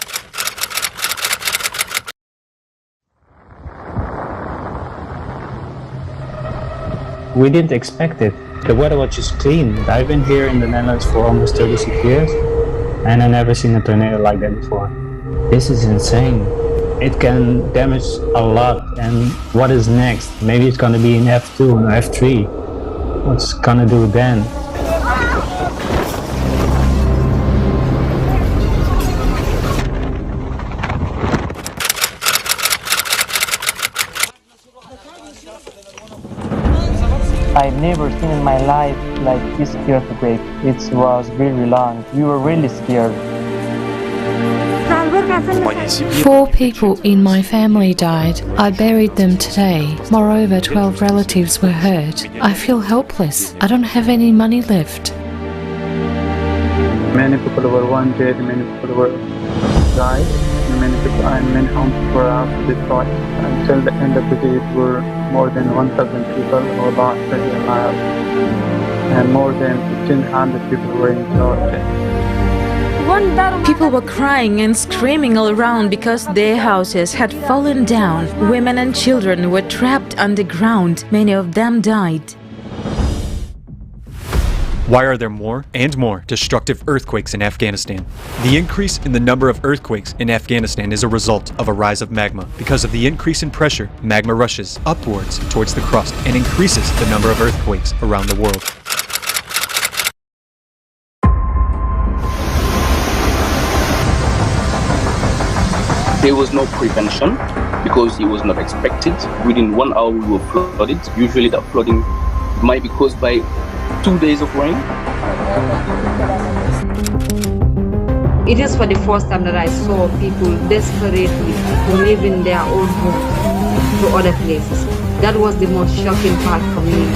We didn't expect it. The weather was just clean. I've been here in the Netherlands for almost 36 years, and I've never seen a tornado like that before. This is insane. It can damage a lot, and what is next? Maybe it's gonna be in F2 or F3. What's it gonna do then? I've never seen in my life like this earthquake. It was really long. We were really scared. 4 people in my family died. I buried them today. Moreover, 12 relatives were hurt. I feel helpless. I don't have any money left. Many people were wounded, many people were died, many homes were destroyed. Until the end of the day, it were more than 1,000 people who lost their lives, and more than 1,500 people were injured. People were crying and screaming all around because their houses had fallen down. Women and children were trapped underground. Many of them died. Why are there more and more destructive earthquakes in Afghanistan? The increase in the number of earthquakes in Afghanistan is a result of a rise of magma. Because of the increase in pressure, magma rushes upwards towards the crust and increases the number of earthquakes around the world. There was no prevention because it was not expected. Within 1 hour we were flooded. Usually that flooding might be caused by 2 days of rain. It is for the first time that I saw people desperately leaving their own homes to other places. That was the most shocking part for me.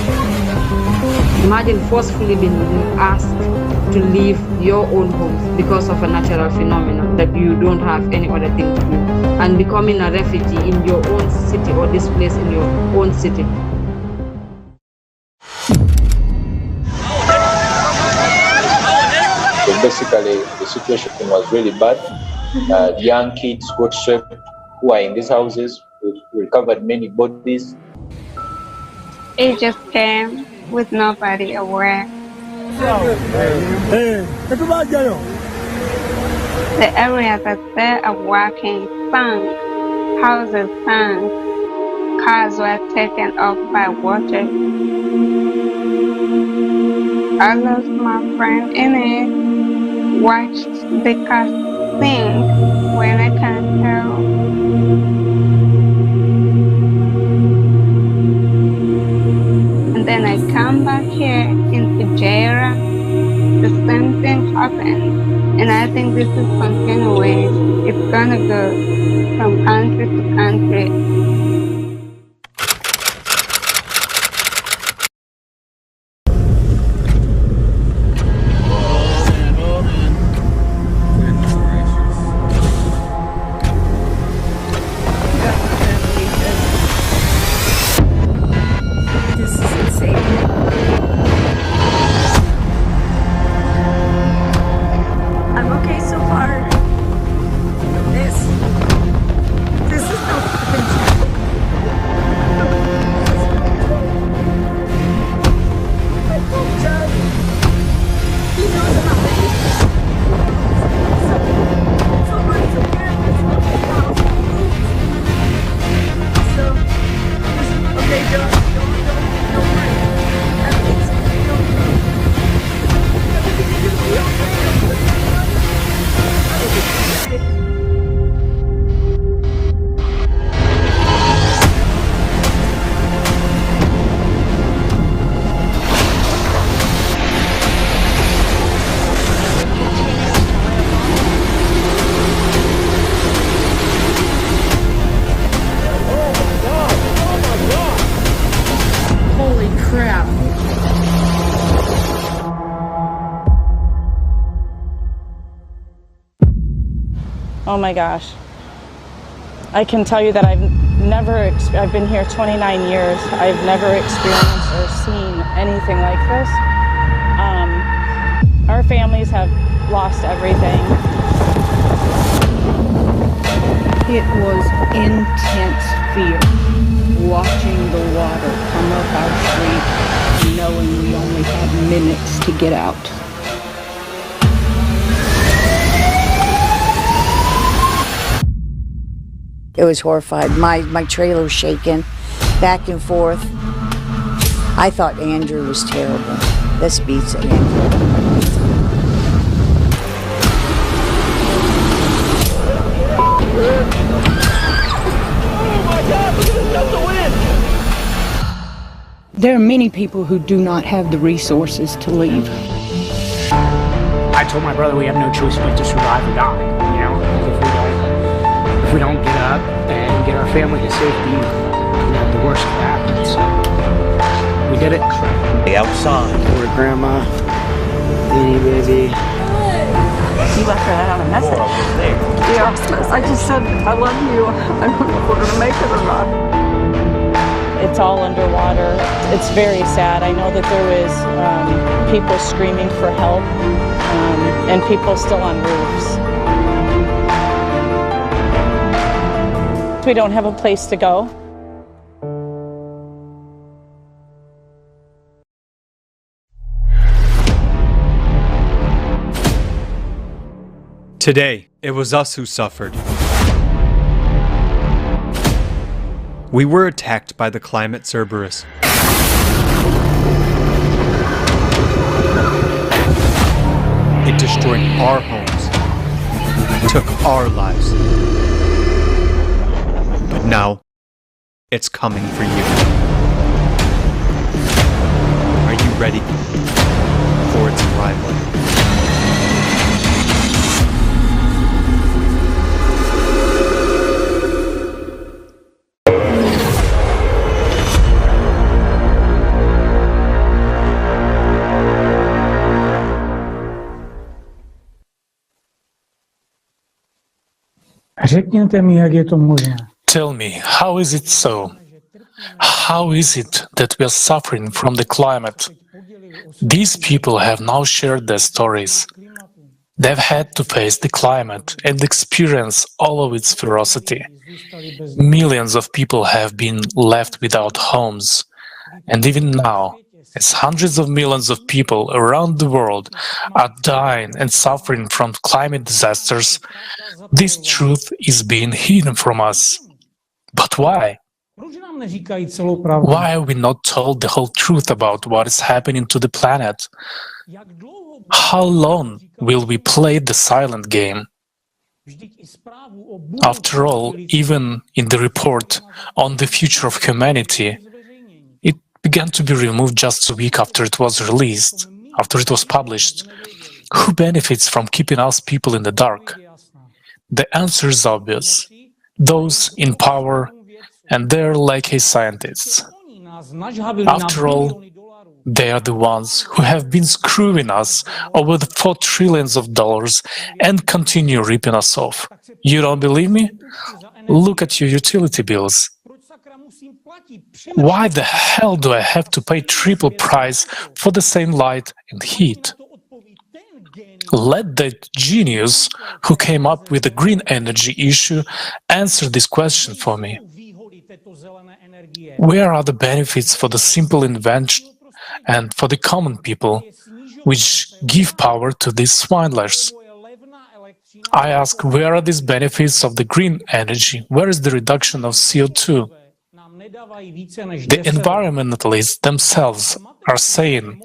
Imagine forcefully being asked to leave your own homes because of a natural phenomenon that you don't have any other thing to do, and becoming a refugee in your own city or displaced in your own city. So basically, the situation was really bad. Young kids got swept who are in these houses. We recovered many bodies. It just came with nobody aware. The area that they are working sank, houses sank, cars were taken off by water. I lost my friend in it, watched the car sink when I can't tell. And then I come back here in Fujairah, the same thing happened. And I think this is continuing. It's gonna go from country to country. I'm okay so far. This is not happened to me. Oh my gosh. I can tell you that I've been here 29 years. I've never experienced or seen anything like this. Our families have lost everything. It was intense fear, watching the water come up our street, knowing we only had minutes to get out. It was horrified. My trailer was shaking back and forth. I thought Andrew was terrible. This beats Andrew. There are many people who do not have the resources to leave. I told my brother we have no choice but to survive or die. You know, if we don't get up and get our family to safety, you know, the worst could happen. So we did it. Outside, where Grandma, Minnie, baby. You left her out a message. Yeah, I just said, I love you. I don't know if we're going to make it or not. It's all underwater. It's very sad. I know that there was people screaming for help and people still on roofs. We don't have a place to go. Today, it was us who suffered. We were attacked by the Climate Cerberus. It destroyed our homes, took our lives. But now, it's coming for you. Are you ready for its arrival? Tell me, how is it so? How is it that we are suffering from the climate? These people have now shared their stories. They've had to face the climate and experience all of its ferocity. Millions of people have been left without homes. And even now, as hundreds of millions of people around the world are dying and suffering from climate disasters, this truth is being hidden from us. But why? Why are we not told the whole truth about what is happening to the planet? How long will we play the silent game? After all, even in the report on the future of humanity, it began to be removed just a week after it was released, after it was published. Who benefits from keeping us people in the dark? The answer is obvious. Those in power and their lackey scientists. After all, they are the ones who have been screwing us over the $4 trillion and continue ripping us off. You don't believe me? Look at your utility bills. Why the hell do I have to pay triple price for the same light and heat? Let the genius who came up with the green energy issue answer this question for me. Where are the benefits for the simple invention and for the common people, which give power to these swindlers? I ask, where are these benefits of the green energy? Where is the reduction of CO2? The environmentalists themselves are saying,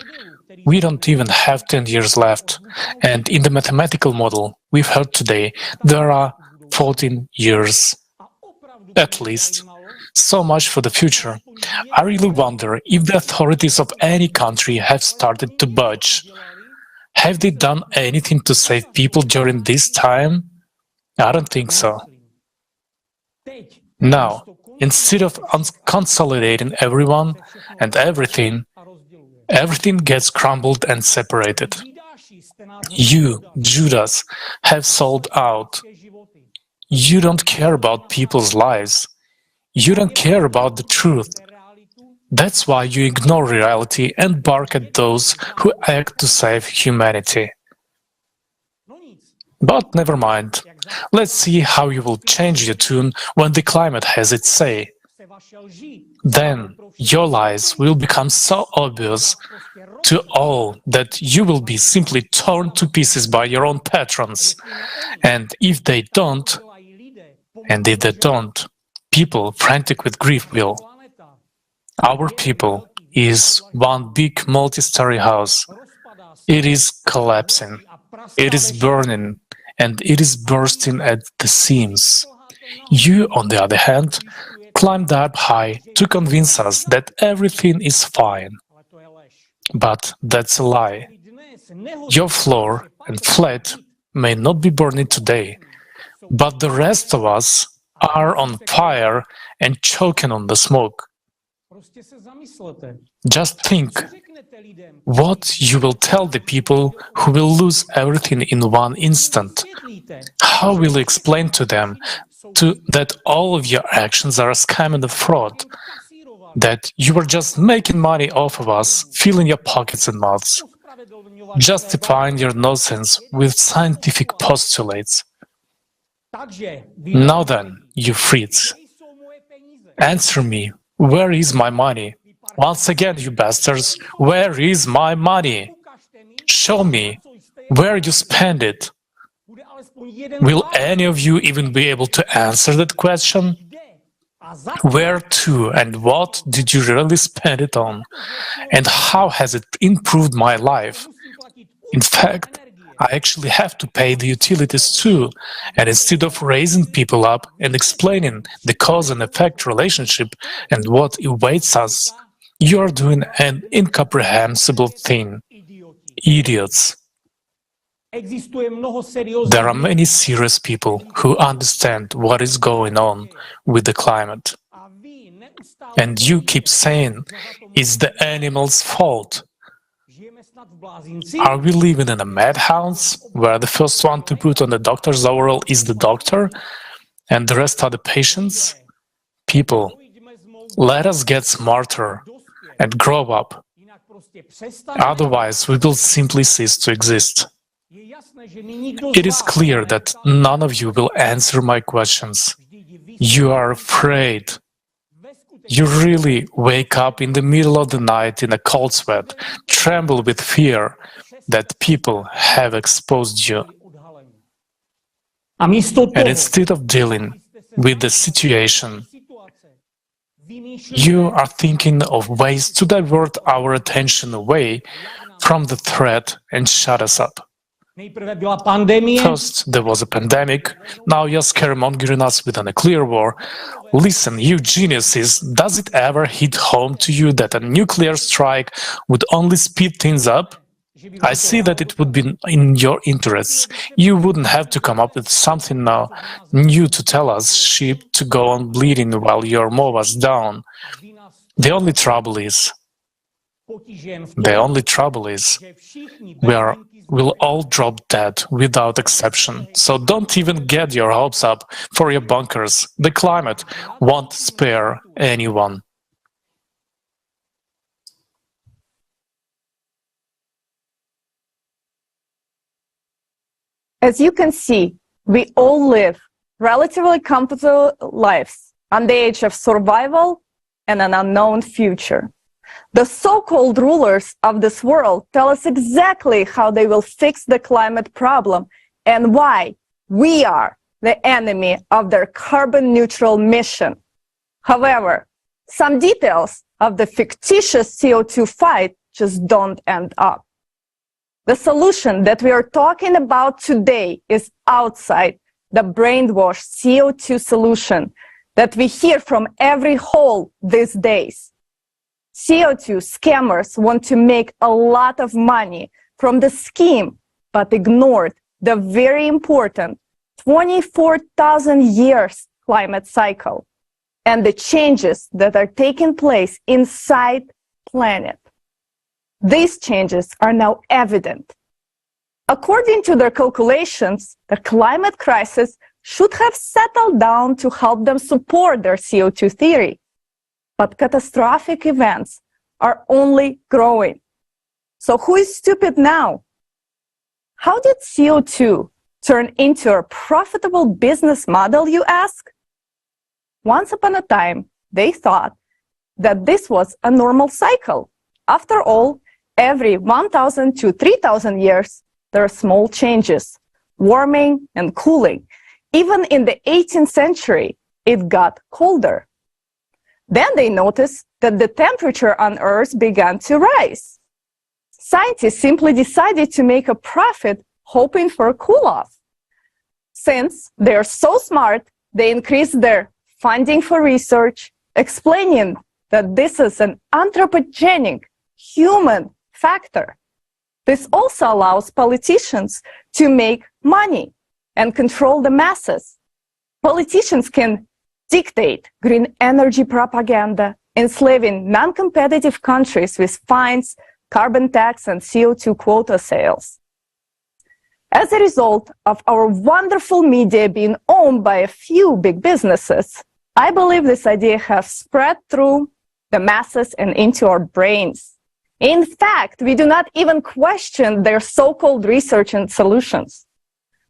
we don't even have 10 years left, and in the mathematical model we've heard today, there are 14 years at least. So much for the future. I really wonder if the authorities of any country have started to budge. Have they done anything to save people during this time? I don't think so. Now, instead of consolidating everyone and everything gets crumbled and separated. You, Judas, have sold out. You don't care about people's lives. You don't care about the truth. That's why you ignore reality and bark at those who act to save humanity. But never mind. Let's see how you will change your tune when the climate has its say. Then your lies will become so obvious to all that you will be simply torn to pieces by your own patrons. And if they don't, people frantic with grief will. Our people is one big multi-story house. It is collapsing. It is burning. And it is bursting at the seams. You, on the other hand, climbed up high to convince us that everything is fine. But that's a lie. Your floor and flat may not be burning today, but the rest of us are on fire and choking on the smoke. Just think what you will tell the people who will lose everything in one instant. How will you explain to them that all of your actions are a scam and a fraud? That you were just making money off of us, filling your pockets and mouths, justifying your nonsense with scientific postulates. Now then, you freaks, answer me, where is my money? Once again, you bastards, where is my money? Show me where you spend it. Will any of you even be able to answer that question? Where to and what did you really spend it on? And how has it improved my life? In fact, I actually have to pay the utilities too, and instead of raising people up and explaining the cause and effect relationship and what awaits us, you are doing an incomprehensible thing. Idiots. There are many serious people who understand what is going on with the climate. And you keep saying it's the animals' fault. Are we living in a madhouse where the first one to put on the doctor's overall is the doctor and the rest are the patients? People, let us get smarter and grow up. Otherwise, we will simply cease to exist. It is clear that none of you will answer my questions. You are afraid. You really wake up in the middle of the night in a cold sweat, tremble with fear that people have exposed you. And instead of dealing with the situation, you are thinking of ways to divert our attention away from the threat and shut us up. First, there was a pandemic, now you're scaremongering us with a nuclear war. Listen, you geniuses, does it ever hit home to you that a nuclear strike would only speed things up? I see that it would be in your interests. You wouldn't have to come up with something now new to tell us sheep to go on bleeding while your mow was down. The only trouble is we'll all drop dead without exception. So don't even get your hopes up for your bunkers. The climate won't spare anyone. As you can see, we all live relatively comfortable lives on the edge of survival and an unknown future. The so-called rulers of this world tell us exactly how they will fix the climate problem and why we are the enemy of their carbon-neutral mission. However, some details of the fictitious CO2 fight just don't end up. The solution that we are talking about today is outside the brainwashed CO2 solution that we hear from every hole these days. CO2 scammers want to make a lot of money from the scheme, but ignored the very important 24,000 years climate cycle and the changes that are taking place inside planet. These changes are now evident. According to their calculations, the climate crisis should have settled down to help them support their CO2 theory. But catastrophic events are only growing. So who is stupid now? How did CO2 turn into a profitable business model, you ask? Once upon a time, they thought that this was a normal cycle. After all, every 1,000 to 3,000 years, there are small changes, warming and cooling. Even in the 18th century, it got colder. Then they noticed that the temperature on Earth began to rise. Scientists simply decided to make a profit, hoping for a cool-off. Since they are so smart, they increased their funding for research, explaining that this is an anthropogenic human factor. This also allows politicians to make money and control the masses. Politicians can dictate green energy propaganda, enslaving non-competitive countries with fines, carbon tax, and CO2 quota sales. As a result of our wonderful media being owned by a few big businesses, I believe this idea has spread through the masses and into our brains. In fact, we do not even question their so-called research and solutions.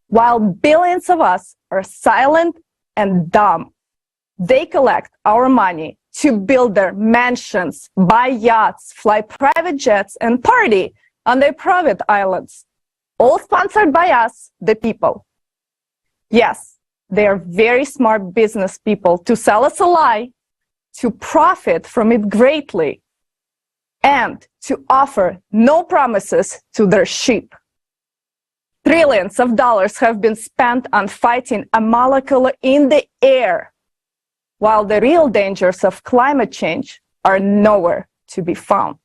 While billions of us are silent and dumb, they collect our money to build their mansions, buy yachts, fly private jets, and party on their private islands, all sponsored by us, the people. Yes, they are very smart business people to sell us a lie, to profit from it greatly, and to offer no promises to their sheep. Trillions of dollars have been spent on fighting a molecule in the air, while the real dangers of climate change are nowhere to be found.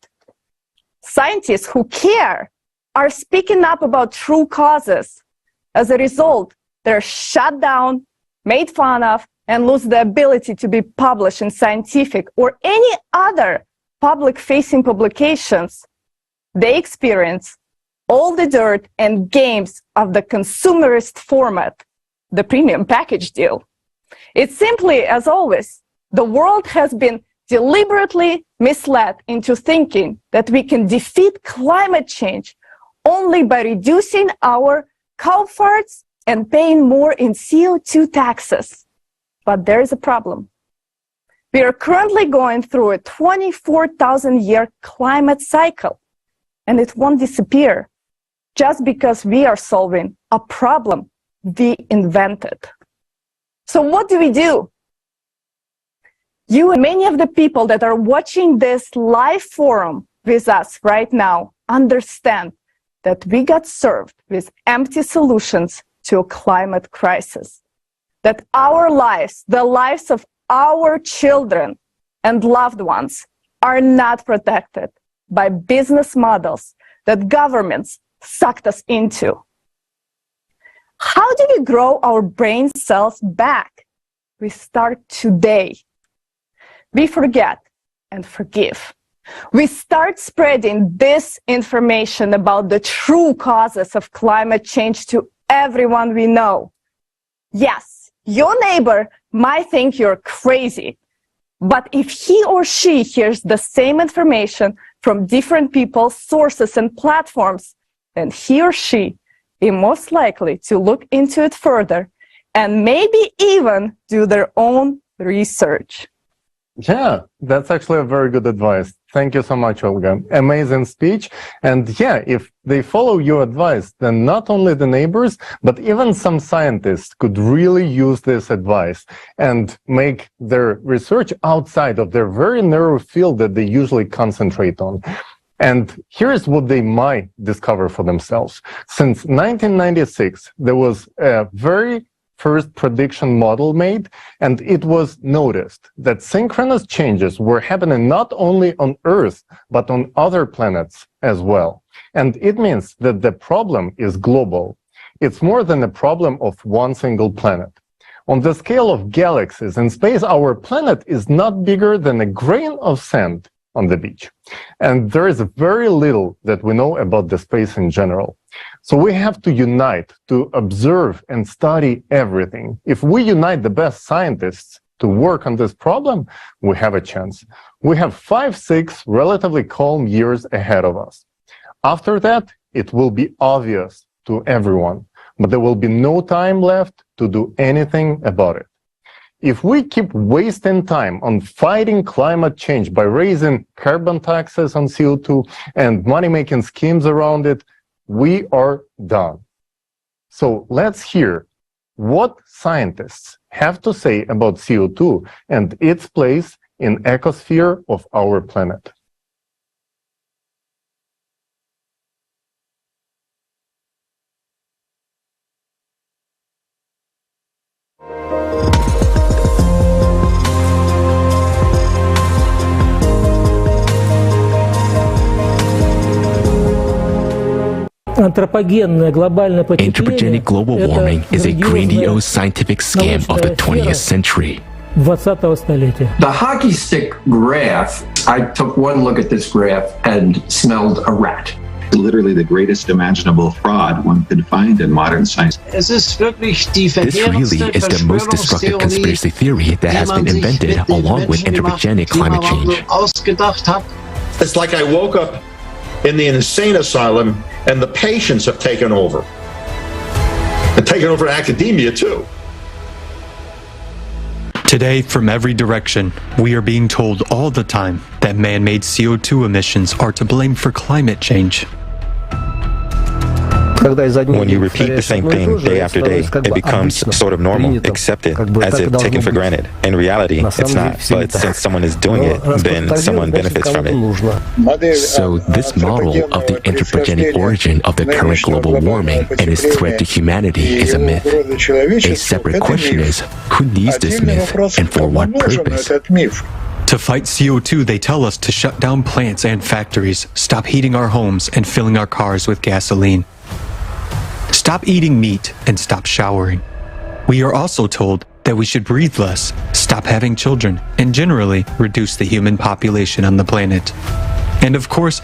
Scientists who care are speaking up about true causes. As a result, they're shut down, made fun of, and lose the ability to be published in scientific or any other public-facing publications. They experience all the dirt and games of the consumerist format, the premium package deal. It's simply, as always, the world has been deliberately misled into thinking that we can defeat climate change only by reducing our cow farts and paying more in CO2 taxes. But there is a problem. We are currently going through a 24,000-year climate cycle, and it won't disappear just because we are solving a problem we invented. So what do we do? You and many of the people that are watching this live forum with us right now understand that we got served with empty solutions to a climate crisis. That our lives, the lives of our children and loved ones, are not protected by business models that governments sucked us into. How do we grow our brain cells back? We start today. We forget and forgive. We start spreading this information about the true causes of climate change to everyone we know. Yes, your neighbor might think you're crazy, but if he or she hears the same information from different people, sources, and platforms, then he or she is most likely to look into it further and maybe even do their own research. Yeah, that's actually a very good advice. Thank you so much, Olga. Amazing speech. And yeah, if they follow your advice, then not only the neighbors, but even some scientists could really use this advice and make their research outside of their very narrow field that they usually concentrate on. And here's what they might discover for themselves. Since 1996, there was a very first prediction model made, and it was noticed that synchronous changes were happening not only on Earth, but on other planets as well. And it means that the problem is global. It's more than a problem of one single planet. On the scale of galaxies in space, our planet is not bigger than a grain of sand on the beach. And there is very little that we know about the space in general. So we have to unite to observe and study everything. If we unite the best scientists to work on this problem, we have a chance. We have 5-6 relatively calm years ahead of us. After that, it will be obvious to everyone, but there will be no time left to do anything about it. If we keep wasting time on fighting climate change by raising carbon taxes on CO2 and money-making schemes around it, we are done. So let's hear what scientists have to say about CO2 and its place in ecosphere of our planet. Anthropogenic global warming is a grandiose scientific scam of the 20th century. The hockey stick graph, I took one look at this graph and smelled a rat. Literally the greatest imaginable fraud one could find in modern science. This really is the most destructive conspiracy theory that has been invented along with anthropogenic climate change. It's like I woke up in the insane asylum and the patients have taken over. And taken over academia too. Today, from every direction, we are being told all the time that man-made CO2 emissions are to blame for climate change. When you repeat the same thing day after day, it becomes sort of normal, accepted, as if taken for granted. In reality, it's not. But since someone is doing it, then someone benefits from it. So this model of the anthropogenic origin of the current global warming and its threat to humanity is a myth. A separate question is, who needs this myth and for what purpose? To fight CO2, they tell us to shut down plants and factories, stop heating our homes and filling our cars with gasoline. Stop eating meat and stop showering. We are also told that we should breathe less, stop having children, and generally reduce the human population on the planet. And of course,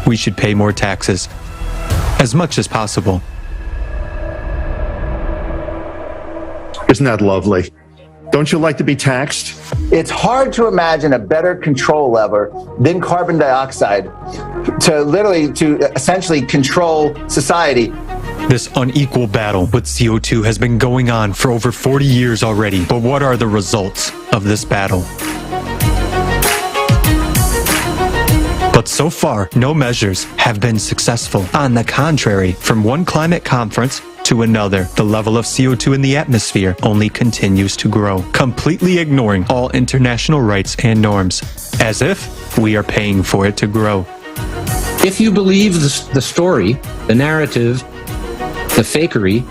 we should pay more taxes, as much as possible. Isn't that lovely? Don't you like to be taxed? It's hard to imagine a better control lever than carbon dioxide to essentially control society. This unequal battle with CO2 has been going on for over 40 years already, but what are the results of this battle? But so far, no measures have been successful. On the contrary, from one climate conference to another, the level of CO2 in the atmosphere only continues to grow, completely ignoring all international rights and norms, as if we are paying for it to grow. If you believe the story, the narrative, the fakery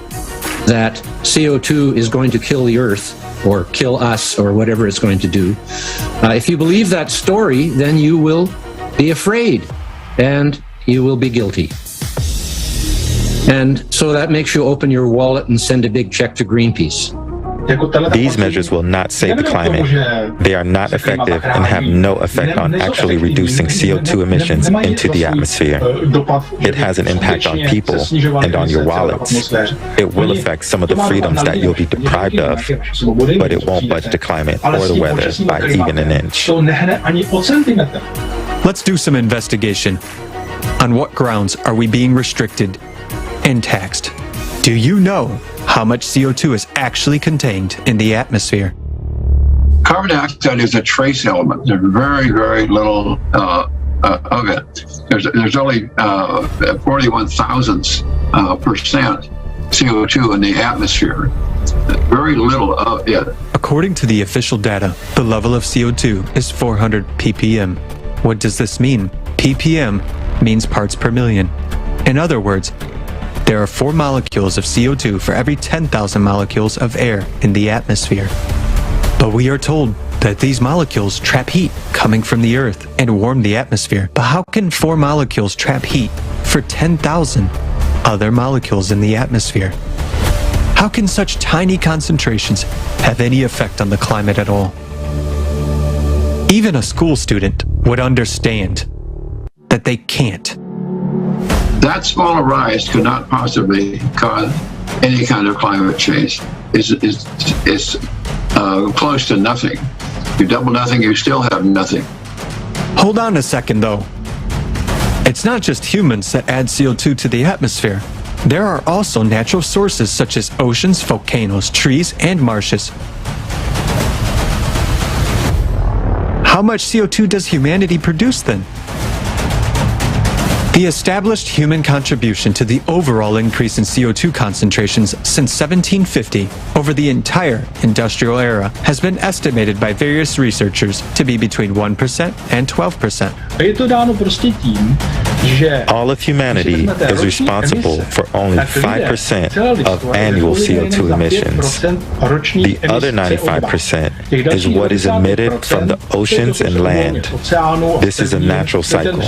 that CO2 is going to kill the Earth or kill us or whatever it's going to do, if you believe that story, then you will be afraid and you will be guilty. And so that makes you open your wallet and send a big check to Greenpeace. These measures will not save the climate. They are not effective and have no effect on actually reducing CO2 emissions into the atmosphere. It has an impact on people and on your wallets. It will affect some of the freedoms that you'll be deprived of, but it won't budge the climate or the weather by even an inch. Let's do some investigation. On what grounds are we being restricted and taxed? Do you know how much CO2 is actually contained in the atmosphere? Carbon dioxide is a trace element. There's very, very little of it. There's only 41,000% CO2 in the atmosphere. Very little of it. According to the official data, the level of CO2 is 400 ppm. What does this mean? ppm means parts per million. In other words, there are 4 molecules of CO2 for every 10,000 molecules of air in the atmosphere. But we are told that these molecules trap heat coming from the Earth and warm the atmosphere. But how can 4 molecules trap heat for 10,000 other molecules in the atmosphere? How can such tiny concentrations have any effect on the climate at all? Even a school student would understand that they can't. That smaller rise could not possibly cause any kind of climate change. It's close to nothing. You double nothing, you still have nothing. Hold on a second, though. It's not just humans that add CO2 to the atmosphere. There are also natural sources such as oceans, volcanoes, trees, and marshes. How much CO2 does humanity produce then? The established human contribution to the overall increase in CO2 concentrations since 1750 over the entire industrial era has been estimated by various researchers to be between 1% and 12%. All of humanity is responsible for only 5% of annual CO2 emissions. The other 95% is what is emitted from the oceans and land. This is a natural cycle.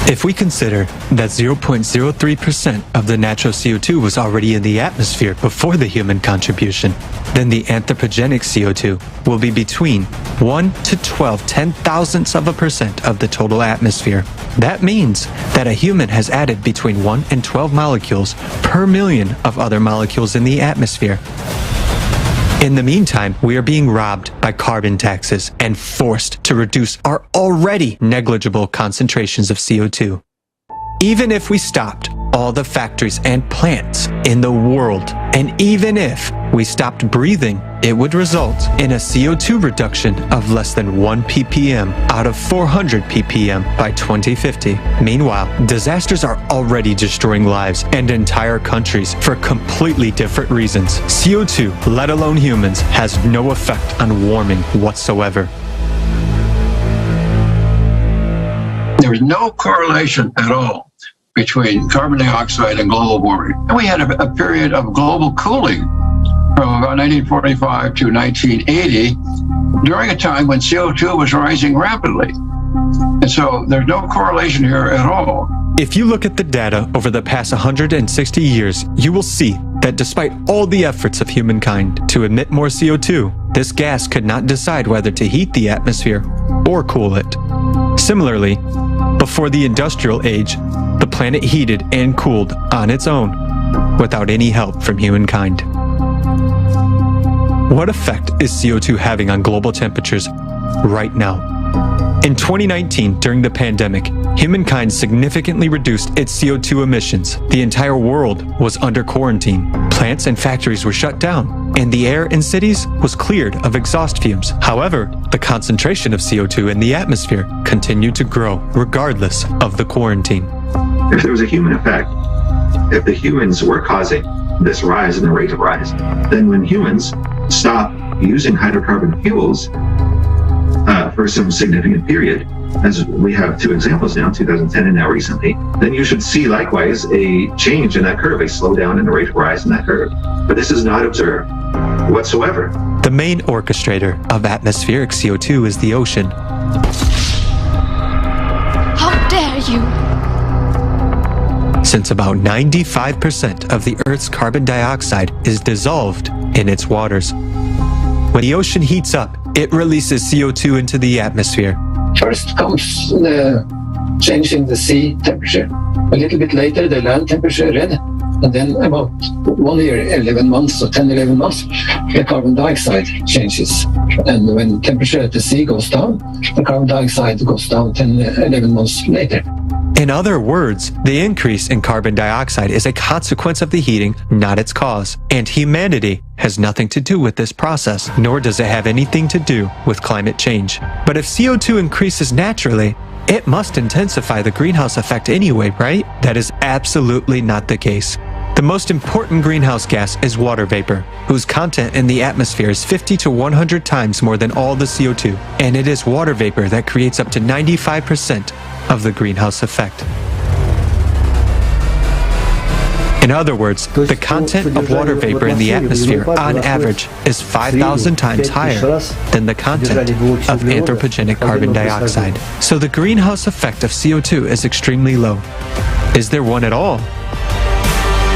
If we consider that 0.03% of the natural CO2 was already in the atmosphere before the human contribution, then the anthropogenic CO2 will be between 1 to 12 10,000ths% of the total atmosphere. That means that a human has added between 1 and 12 molecules per million of other molecules in the atmosphere. In the meantime, we are being robbed by carbon taxes and forced to reduce our already negligible concentrations of CO2. Even if we stopped all the factories and plants in the world, and even if we stopped breathing, it would result in a CO2 reduction of less than 1 ppm out of 400 ppm by 2050. Meanwhile, disasters are already destroying lives and entire countries for completely different reasons. CO2, let alone humans, has no effect on warming whatsoever. There is no correlation at all between carbon dioxide and global warming. And we had a period of global cooling from about 1945 to 1980, during a time when CO2 was rising rapidly. And so there's no correlation here at all. If you look at the data over the past 160 years, you will see that despite all the efforts of humankind to emit more CO2, this gas could not decide whether to heat the atmosphere or cool it. Similarly, before the industrial age, the planet heated and cooled on its own, without any help from humankind. What effect is CO2 having on global temperatures right now? In 2019, during the pandemic, humankind significantly reduced its CO2 emissions. The entire world was under quarantine. Plants and factories were shut down, and the air in cities was cleared of exhaust fumes. However, the concentration of CO2 in the atmosphere continued to grow regardless of the quarantine. If there was a human effect, if the humans were causing this rise in the rate of rise, then when humans stop using hydrocarbon fuels for some significant period, as we have two examples now, 2010 and now recently, then you should see likewise a change in that curve, a slowdown in the rate of rise in that curve. But this is not observed whatsoever. The main orchestrator of atmospheric CO2 is the ocean. How dare you! Since about 95% of the Earth's carbon dioxide is dissolved in its waters. When the ocean heats up, it releases CO2 into the atmosphere. First comes the change in the sea temperature. A little bit later, the land temperature red. And then about 1 year, 11 months or 10, 11 months, the carbon dioxide changes. And when temperature at the sea goes down, the carbon dioxide goes down 10, 11 months later. In other words, the increase in carbon dioxide is a consequence of the heating, not its cause. And humanity has nothing to do with this process, nor does it have anything to do with climate change. But if CO2 increases naturally, it must intensify the greenhouse effect anyway, right? That is absolutely not the case. The most important greenhouse gas is water vapor, whose content in the atmosphere is 50 to 100 times more than all the CO2. And it is water vapor that creates up to 95% of the greenhouse effect. In other words, the content of water vapor in the atmosphere, on average, is 5,000 times higher than the content of anthropogenic carbon dioxide. So the greenhouse effect of CO2 is extremely low. Is there one at all?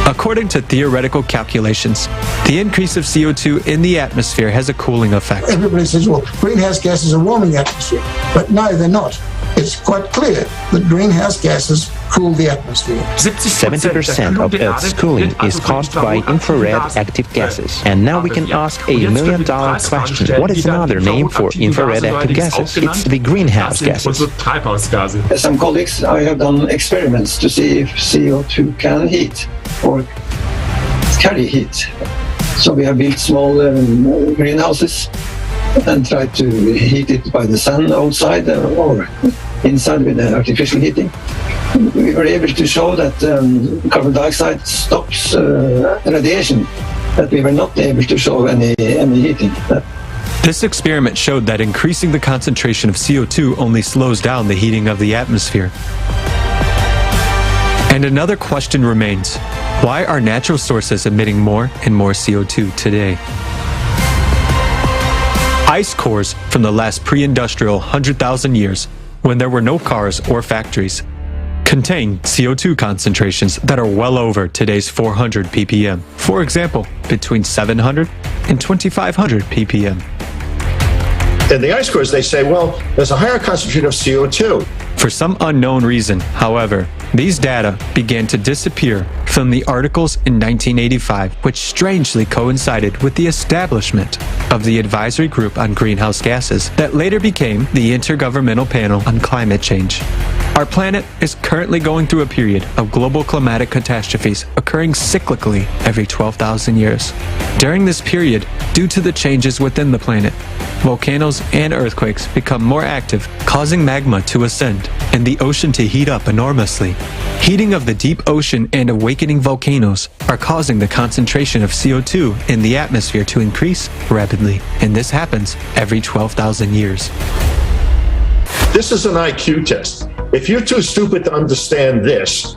According to theoretical calculations, the increase of CO2 in the atmosphere has a cooling effect. Everybody says, well, greenhouse gases are warming the atmosphere. But no, they're not. It's quite clear that greenhouse gases cool the atmosphere. 70% of Earth's cooling is caused by infrared active gases. And now we can ask a million-dollar question. What is another name for infrared active gases? It's the greenhouse gases. Some colleagues, I have done experiments to see if CO2 can heat or carry heat. So we have built small greenhouses and tried to heat it by the sun outside or inside with artificial heating. We were able to show that carbon dioxide stops radiation, that we were not able to show any heating. This experiment showed that increasing the concentration of CO2 only slows down the heating of the atmosphere. And another question remains. Why are natural sources emitting more and more CO2 today? Ice cores from the last pre-industrial 100,000 years, when there were no cars or factories, contain CO2 concentrations that are well over today's 400 ppm. For example, between 700 and 2500 ppm. In the ice cores, they say, well, there's a higher concentration of CO2. For some unknown reason, however, these data began to disappear from the articles in 1985, which strangely coincided with the establishment of the Advisory Group on Greenhouse Gases that later became the Intergovernmental Panel on Climate Change. Our planet is currently going through a period of global climatic catastrophes occurring cyclically every 12,000 years. During this period, due to the changes within the planet, volcanoes and earthquakes become more active, causing magma to ascend and the ocean to heat up enormously. Heating of the deep ocean and awakening volcanoes are causing the concentration of CO2 in the atmosphere to increase rapidly, and this happens every 12,000 years. This is an IQ test. If you're too stupid to understand this,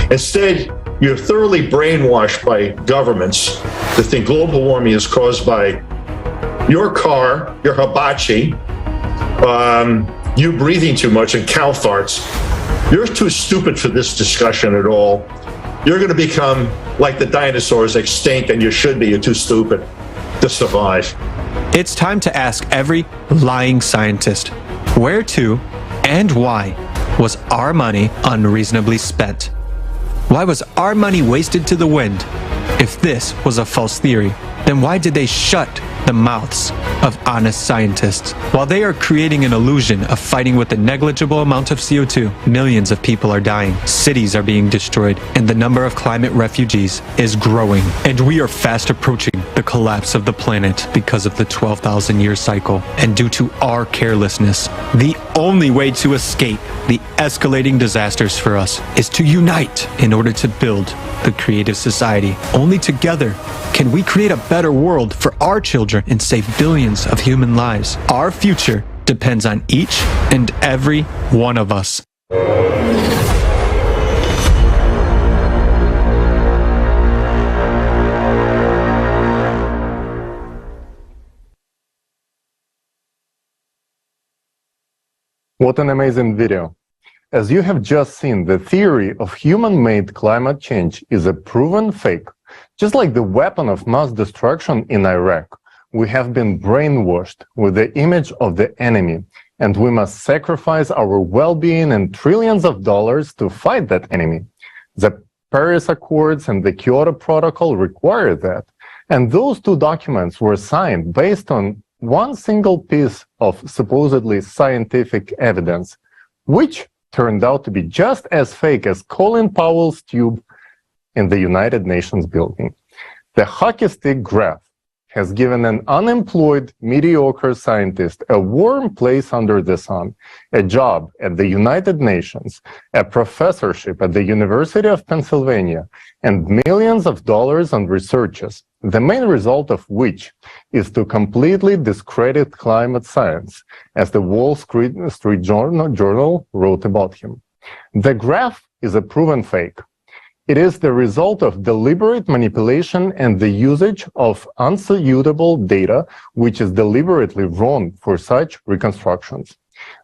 instead you're thoroughly brainwashed by governments to think global warming is caused by your car, your hibachi, you breathing too much and cow farts. You're too stupid for this discussion at all. You're going to become like the dinosaurs, extinct, and you should be. You're too stupid to survive. It's time to ask every lying scientist, where to and why was our money unreasonably spent? Why was our money wasted to the wind? If this was a false theory, then why did they shut the mouths of honest scientists? While they are creating an illusion of fighting with a negligible amount of CO2, millions of people are dying, cities are being destroyed, and the number of climate refugees is growing. And we are fast approaching the collapse of the planet because of the 12,000-year cycle. And due to our carelessness, the only way to escape the escalating disasters for us is to unite in order to build the creative society. Only together can we create a better world for our children and save billions of human lives. Our future depends on each and every one of us. What an amazing video. As you have just seen, the theory of human-made climate change is a proven fake. Just like the weapon of mass destruction in Iraq, we have been brainwashed with the image of the enemy, and we must sacrifice our well-being and trillions of dollars to fight that enemy. The Paris Accords and the Kyoto Protocol require that, and those two documents were signed based on one single piece of supposedly scientific evidence, which turned out to be just as fake as Colin Powell's tube in the United Nations building. The hockey stick graph has given an unemployed, mediocre scientist a warm place under the sun, a job at the United Nations, a professorship at the University of Pennsylvania, and millions of dollars on researches, the main result of which is to completely discredit climate science, as the Wall Street Journal wrote about him. The graph is a proven fake. It is the result of deliberate manipulation and the usage of unsuitable data, which is deliberately wrong for such reconstructions.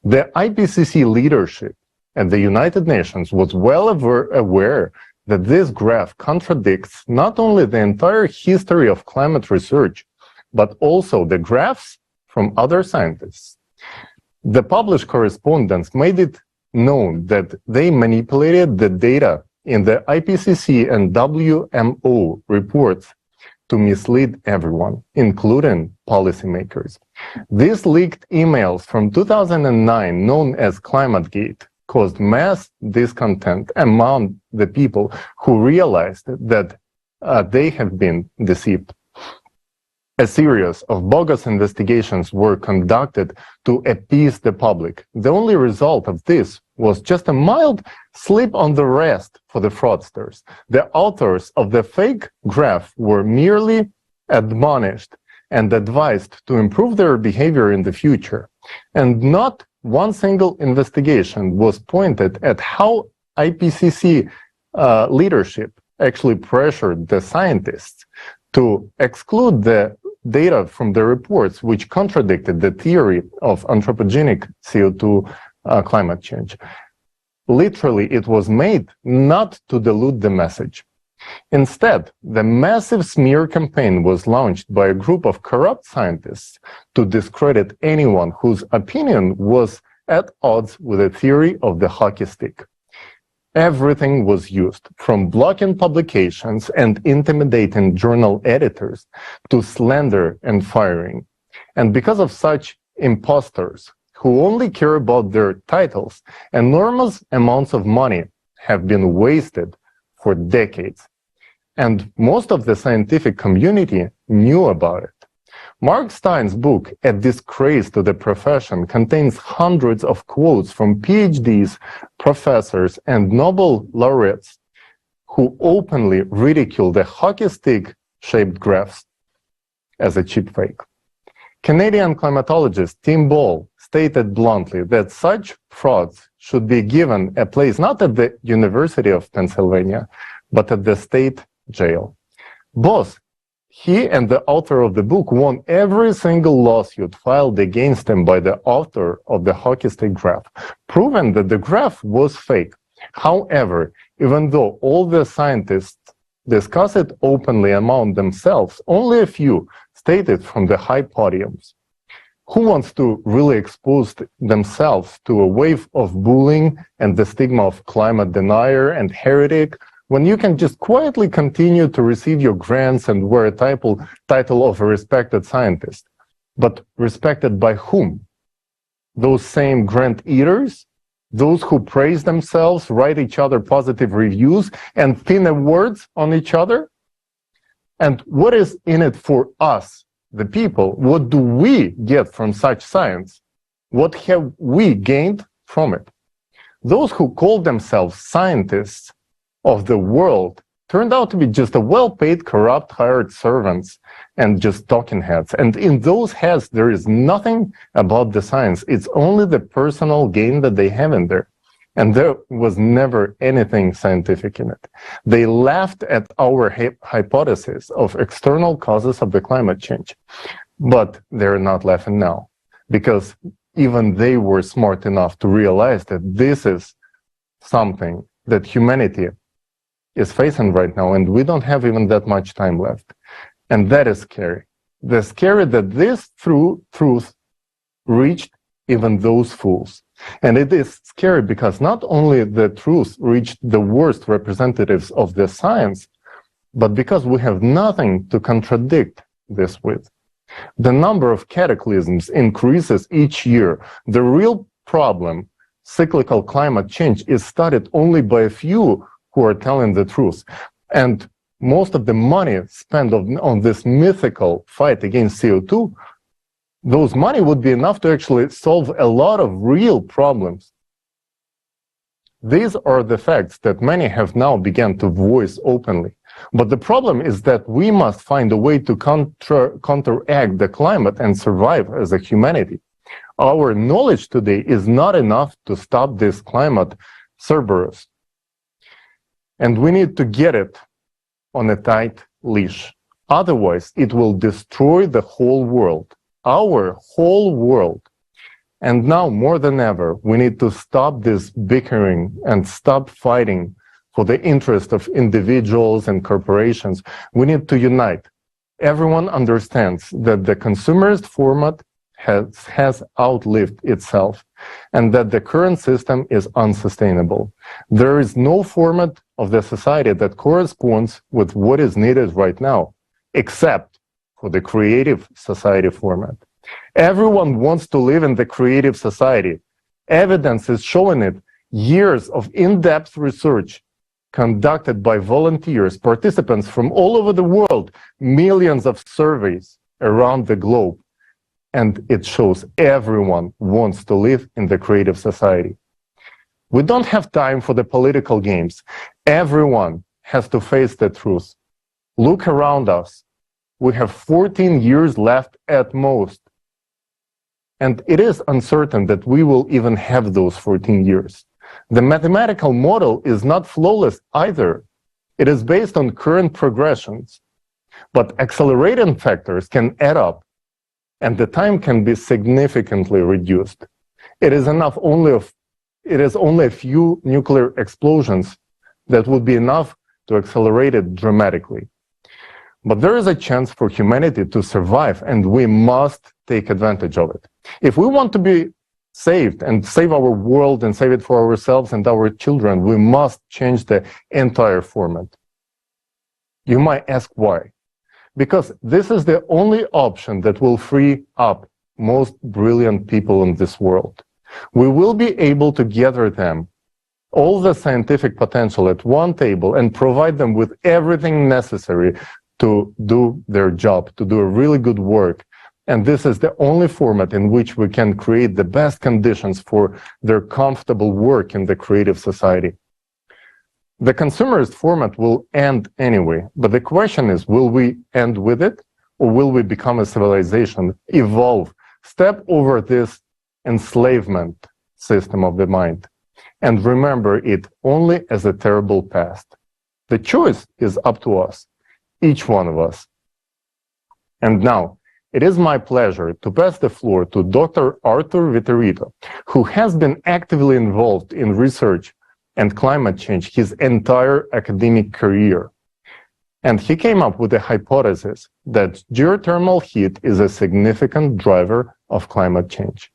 The IPCC leadership at the United Nations was well aware that this graph contradicts not only the entire history of climate research, but also the graphs from other scientists. The published correspondence made it known that they manipulated the data in the IPCC and WMO reports to mislead everyone, including policymakers. These leaked emails from 2009, known as ClimateGate, caused mass discontent among the people who realized that they have been deceived. A series of bogus investigations were conducted to appease the public. The only result of this was just a mild slip on the wrist for the fraudsters. The authors of the fake graph were merely admonished and advised to improve their behavior in the future. And not one single investigation was pointed at how IPCC leadership actually pressured the scientists to exclude the data from the reports which contradicted the theory of anthropogenic CO2 climate change. Literally, it was made not to dilute the message. Instead, the massive smear campaign was launched by a group of corrupt scientists to discredit anyone whose opinion was at odds with the theory of the hockey stick. Everything was used, from blocking publications and intimidating journal editors to slander and firing. And because of such imposters who only care about their titles, enormous amounts of money have been wasted for decades. And most of the scientific community knew about it. Mark Stein's book, A Disgrace to the Profession, contains hundreds of quotes from PhDs, professors, and Nobel laureates who openly ridicule the hockey stick-shaped graphs as a cheap fake. Canadian climatologist Tim Ball stated bluntly that such frauds should be given a place not at the University of Pennsylvania, but at the state jail. Both he and the author of the book won every single lawsuit filed against him by the author of the hockey stick graph, proving that the graph was fake. However, even though all the scientists discuss it openly among themselves, only a few state it from the high podiums. Who wants to really expose themselves to a wave of bullying and the stigma of climate denier and heretic, when you can just quietly continue to receive your grants and wear a title of a respected scientist? But respected by whom? Those same grant eaters? Those who praise themselves, write each other positive reviews, and pin awards on each other? And what is in it for us, the people? What do we get from such science? What have we gained from it? Those who call themselves scientists of the world turned out to be just a well-paid, corrupt, hired servants and just talking heads. And in those heads, there is nothing about the science. It's only the personal gain that they have in there. And there was never anything scientific in it. They laughed at our hypothesis of external causes of the climate change. But they're not laughing now, because even they were smart enough to realize that this is something that humanity is facing right now, and we don't have even that much time left. And that is scary. The scary that this truth reached even those fools. And it is scary because not only the truth reached the worst representatives of the science, but because we have nothing to contradict this with. The number of cataclysms increases each year. The real problem, cyclical climate change, is studied only by a few who are telling the truth. And most of the money spent on this mythical fight against CO2, those money would be enough to actually solve a lot of real problems. These are the facts that many have now begun to voice openly. But the problem is that we must find a way to counteract the climate and survive as a humanity. Our knowledge today is not enough to stop this Climate Cerberus. And we need to get it on a tight leash. Otherwise, it will destroy the whole world, our whole world. And now, more than ever, we need to stop this bickering and stop fighting for the interest of individuals and corporations. We need to unite. Everyone understands that the consumerist format has outlived itself and that the current system is unsustainable. There is no format of the society that corresponds with what is needed right now, except for the creative society format. Everyone wants to live in the creative society. Evidence is showing it. Years of in-depth research conducted by volunteers, participants from all over the world, millions of surveys around the globe. And it shows everyone wants to live in the creative society. We don't have time for the political games. Everyone has to face the truth. Look around us. We have 14 years left at most. And it is uncertain that we will even have those 14 years. The mathematical model is not flawless either. It is based on current progressions. But accelerating factors can add up, and the time can be significantly reduced. It is only a few nuclear explosions that would be enough to accelerate it dramatically. But there is a chance for humanity to survive, and we must take advantage of it. If we want to be saved and save our world and save it for ourselves and our children, we must change the entire format. You might ask why. Because this is the only option that will free up most brilliant people in this world. We will be able to gather them, all the scientific potential at one table, and provide them with everything necessary to do their job, to do a really good work. And this is the only format in which we can create the best conditions for their comfortable work in the creative society. The consumerist format will end anyway, but the question is, will we end with it, or will we become a civilization, evolve, step over this enslavement system of the mind, and remember it only as a terrible past? The choice is up to us, each one of us. And now, it is my pleasure to pass the floor to Dr. Arthur Viterito, who has been actively involved in research and climate change his entire academic career. And he came up with a hypothesis that geothermal heat is a significant driver of climate change.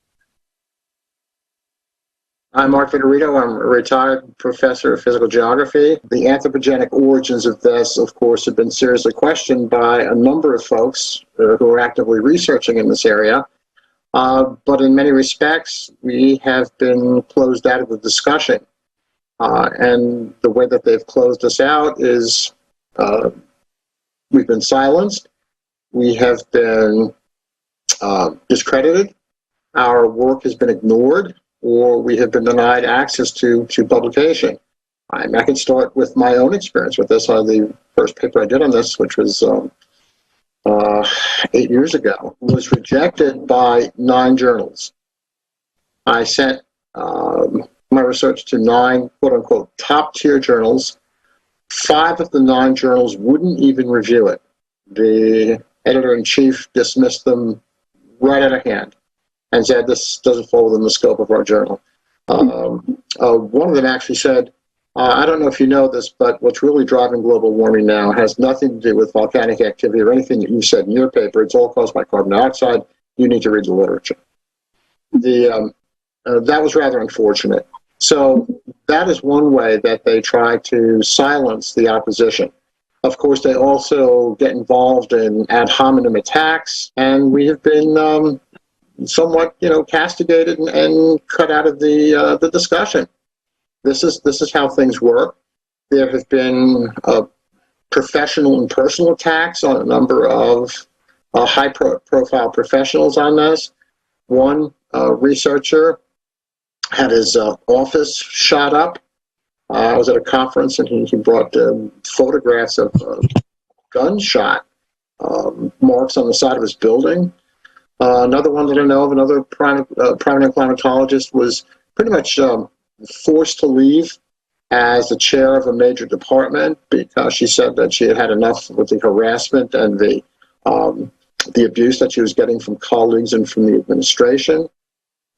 I'm Mark Viterito. I'm a retired professor of physical geography. The anthropogenic origins of this, of course, have been seriously questioned by a number of folks who are actively researching in this area. But in many respects, we have been closed out of the discussion. And the way that they've closed us out is we've been silenced, we have been discredited, our work has been ignored, or we have been denied access to publication. I can start with my own experience with this. The first paper I did on this, which was 8 years ago, was rejected by 9 journals. I sent my research to 9 quote-unquote top-tier journals. 5 of the 9 journals wouldn't even review it. The editor-in-chief dismissed them right out of hand and said, this doesn't fall within the scope of our journal. One of them actually said, I don't know if you know this, but what's really driving global warming now has nothing to do with volcanic activity or anything that you said in your paper. It's all caused by carbon dioxide. You need to read the literature. That was rather unfortunate. So that is one way that they try to silence the opposition. Of course, they also get involved in ad hominem attacks, and we have been somewhat, castigated and cut out of the discussion. This is how things work. There have been professional and personal attacks on a number of high-profile professionals on this. One researcher had his office shot up. I was at a conference and he brought photographs of gunshot marks on the side of his building. Another one that I know of, another prominent climatologist, was pretty much forced to leave as the chair of a major department because she said that she had had enough with the harassment and the abuse that she was getting from colleagues and from the administration.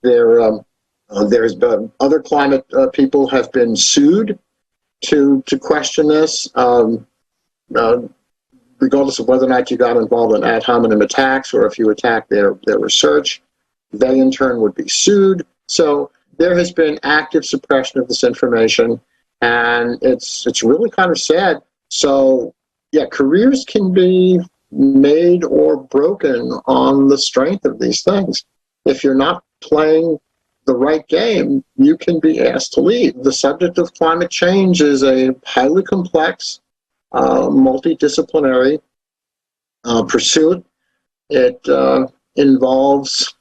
There's been other climate people have been sued to question this, regardless of whether or not you got involved in ad hominem attacks or if you attacked their research. They in turn would be sued. So there has been active suppression of this information, and it's really kind of sad. So yeah, careers can be made or broken on the strength of these things. If you're not playing the right game, you can be asked to leave. The subject of climate change is a highly complex, multidisciplinary pursuit. It involves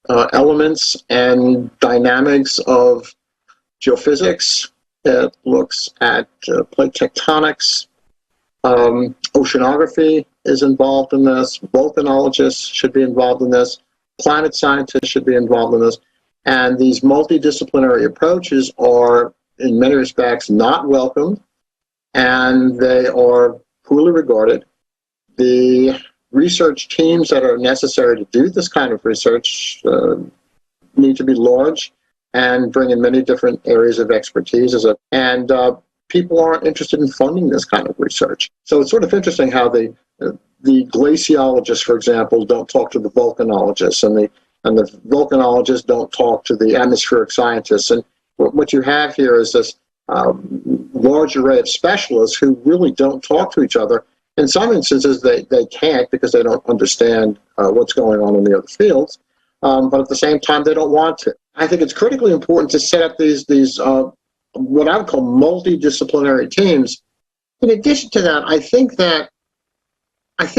elements and dynamics of geophysics. It looks at plate tectonics. Oceanography is involved in this. Volcanologists should be involved in this. Climate scientists should be involved in this. And these multidisciplinary approaches are, in many respects, not welcomed, and they are poorly regarded. The research teams that are necessary to do this kind of research need to be large and bring in many different areas of expertise. And people aren't interested in funding this kind of research. So it's sort of interesting how the glaciologists, for example, don't talk to the volcanologists, and the volcanologists don't talk to the atmospheric scientists. And what you have here is this large array of specialists who really don't talk to each other. In some instances, they can't because they don't understand what's going on in the other fields. But at the same time, they don't want to. I think it's critically important to set up these what I would call multidisciplinary teams. In addition to that, I think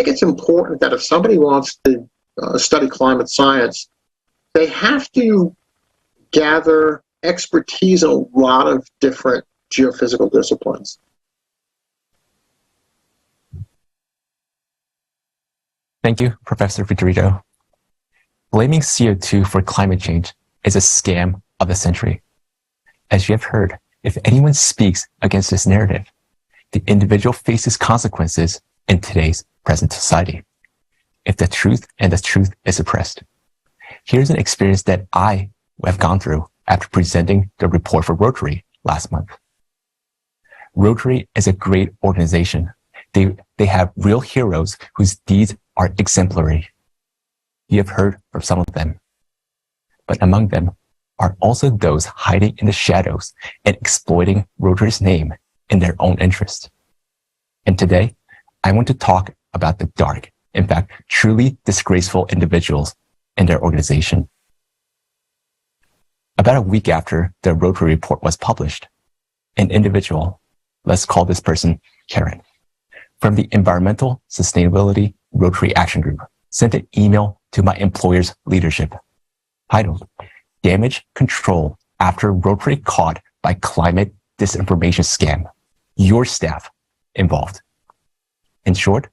it's important that if somebody wants to study climate science, they have to gather expertise in a lot of different geophysical disciplines. Thank you, Professor Federico. Blaming CO2 for climate change is a scam of the century. As you have heard, if anyone speaks against this narrative, the individual faces consequences in today's present society. If the truth is suppressed. Here's an experience that I have gone through after presenting the report for Rotary last month. Rotary is a great organization. They have real heroes whose deeds are exemplary. You have heard from some of them. But among them are also those hiding in the shadows and exploiting Rotary's name in their own interest. And today, I want to talk about the dark, in fact, truly disgraceful individuals in their organization. About a week after the Rotary report was published, an individual, let's call this person Karen, from the Environmental Sustainability Rotary Action Group, sent an email to my employer's leadership titled, Damage Control After Rotary Caught by Climate Disinformation Scam. Your staff involved. In short,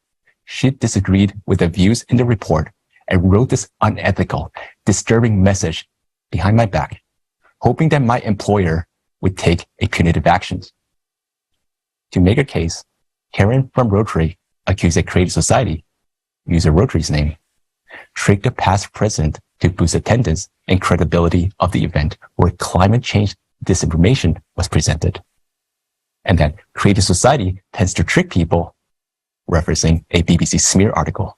she disagreed with the views in the report and wrote this unethical, disturbing message behind my back, hoping that my employer would take a punitive actions. To make a case, Karen from Rotary accused a creative society, use a Rotary's name, tricked a past president to boost attendance and credibility of the event where climate change disinformation was presented. And that creative society tends to trick people, referencing a BBC smear article.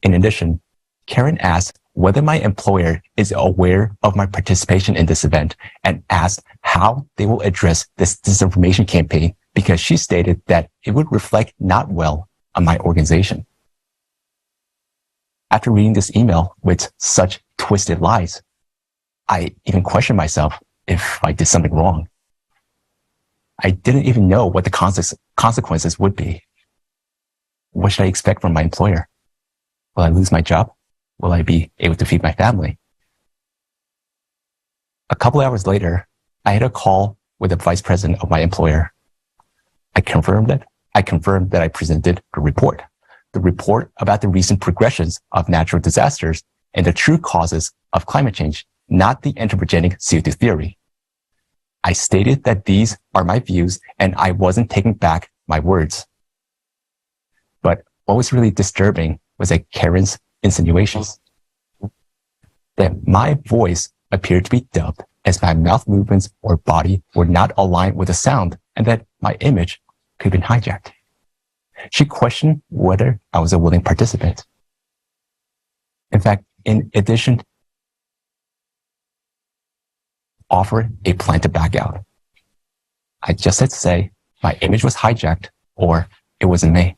In addition, Karen asked whether my employer is aware of my participation in this event and asked how they will address this disinformation campaign because she stated that it would reflect not well on my organization. After reading this email with such twisted lies, I even questioned myself if I did something wrong. I didn't even know what the consequences would be. What should I expect from my employer? Will I lose my job? Will I be able to feed my family? A couple hours later, I had a call with the vice president of my employer. I confirmed that I presented the report about the recent progressions of natural disasters and the true causes of climate change, not the anthropogenic CO2 theory. I stated that these are my views and I wasn't taking back my words. But what was really disturbing was that Karen's insinuations that my voice appeared to be dubbed as my mouth movements or body were not aligned with the sound and that my image could have been hijacked. She questioned whether I was a willing participant. In fact, in addition, offered a plan to back out. I just had to say my image was hijacked or it wasn't me.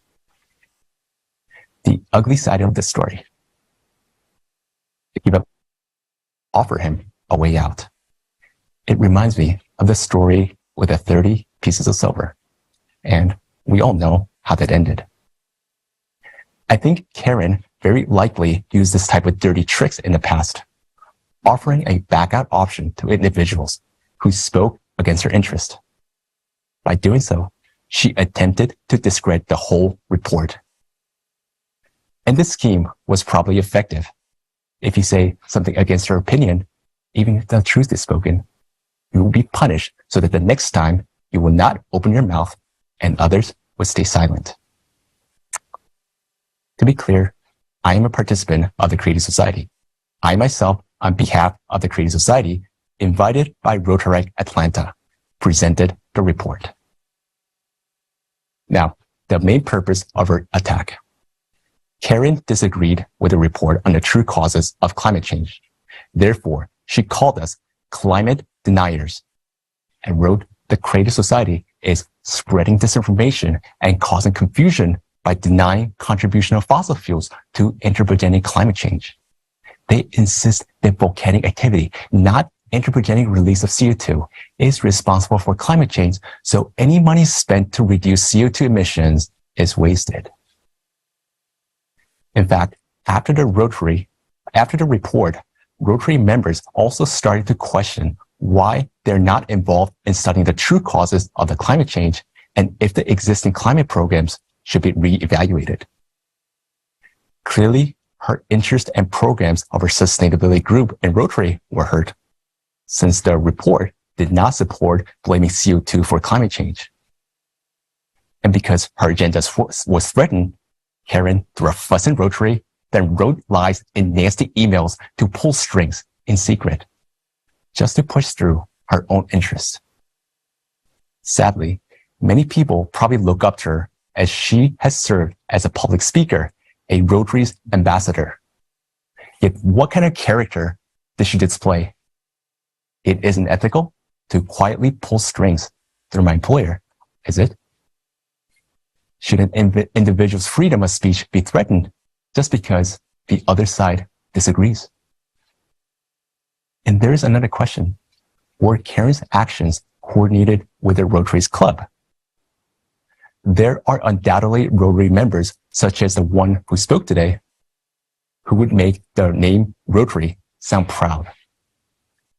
The ugly side of the story. To keep up, offer him a way out. It reminds me of the story with the 30 pieces of silver. And we all know how that ended. I think Karen very likely used this type of dirty tricks in the past, offering a back out option to individuals who spoke against her interest. By doing so, she attempted to discredit the whole report. And this scheme was probably effective. If you say something against her opinion, even if the truth is spoken, you will be punished so that the next time you will not open your mouth and others would stay silent. To be clear, I am a participant of the Creative Society. I myself, on behalf of the Creative Society, invited by Rotaract Atlanta, presented the report. Now, the main purpose of her attack. Karen disagreed with the report on the true causes of climate change. Therefore, she called us climate deniers and wrote the Creative Society is spreading disinformation and causing confusion by denying contribution of fossil fuels to anthropogenic climate change. They insist that volcanic activity, not anthropogenic release of CO2, is responsible for climate change, so any money spent to reduce CO2 emissions is wasted. In fact, after the report, Rotary members also started to question why they're not involved in studying the true causes of the climate change and if the existing climate programs should be reevaluated. Clearly, her interest and programs of her sustainability group in Rotary were hurt, since the report did not support blaming CO2 for climate change. And because her agenda was threatened, Karen threw a fuss in Rotary, then wrote lies in nasty emails to pull strings in secret, just to push through her own interests. Sadly, many people probably look up to her as she has served as a public speaker, a Rotary's ambassador. Yet what kind of character does she display? It isn't ethical to quietly pull strings through my employer, is it? Should an individual's freedom of speech be threatened just because the other side disagrees? And there's another question. Were Karen's actions coordinated with the Rotary's club? There are undoubtedly Rotary members, such as the one who spoke today, who would make the name Rotary sound proud.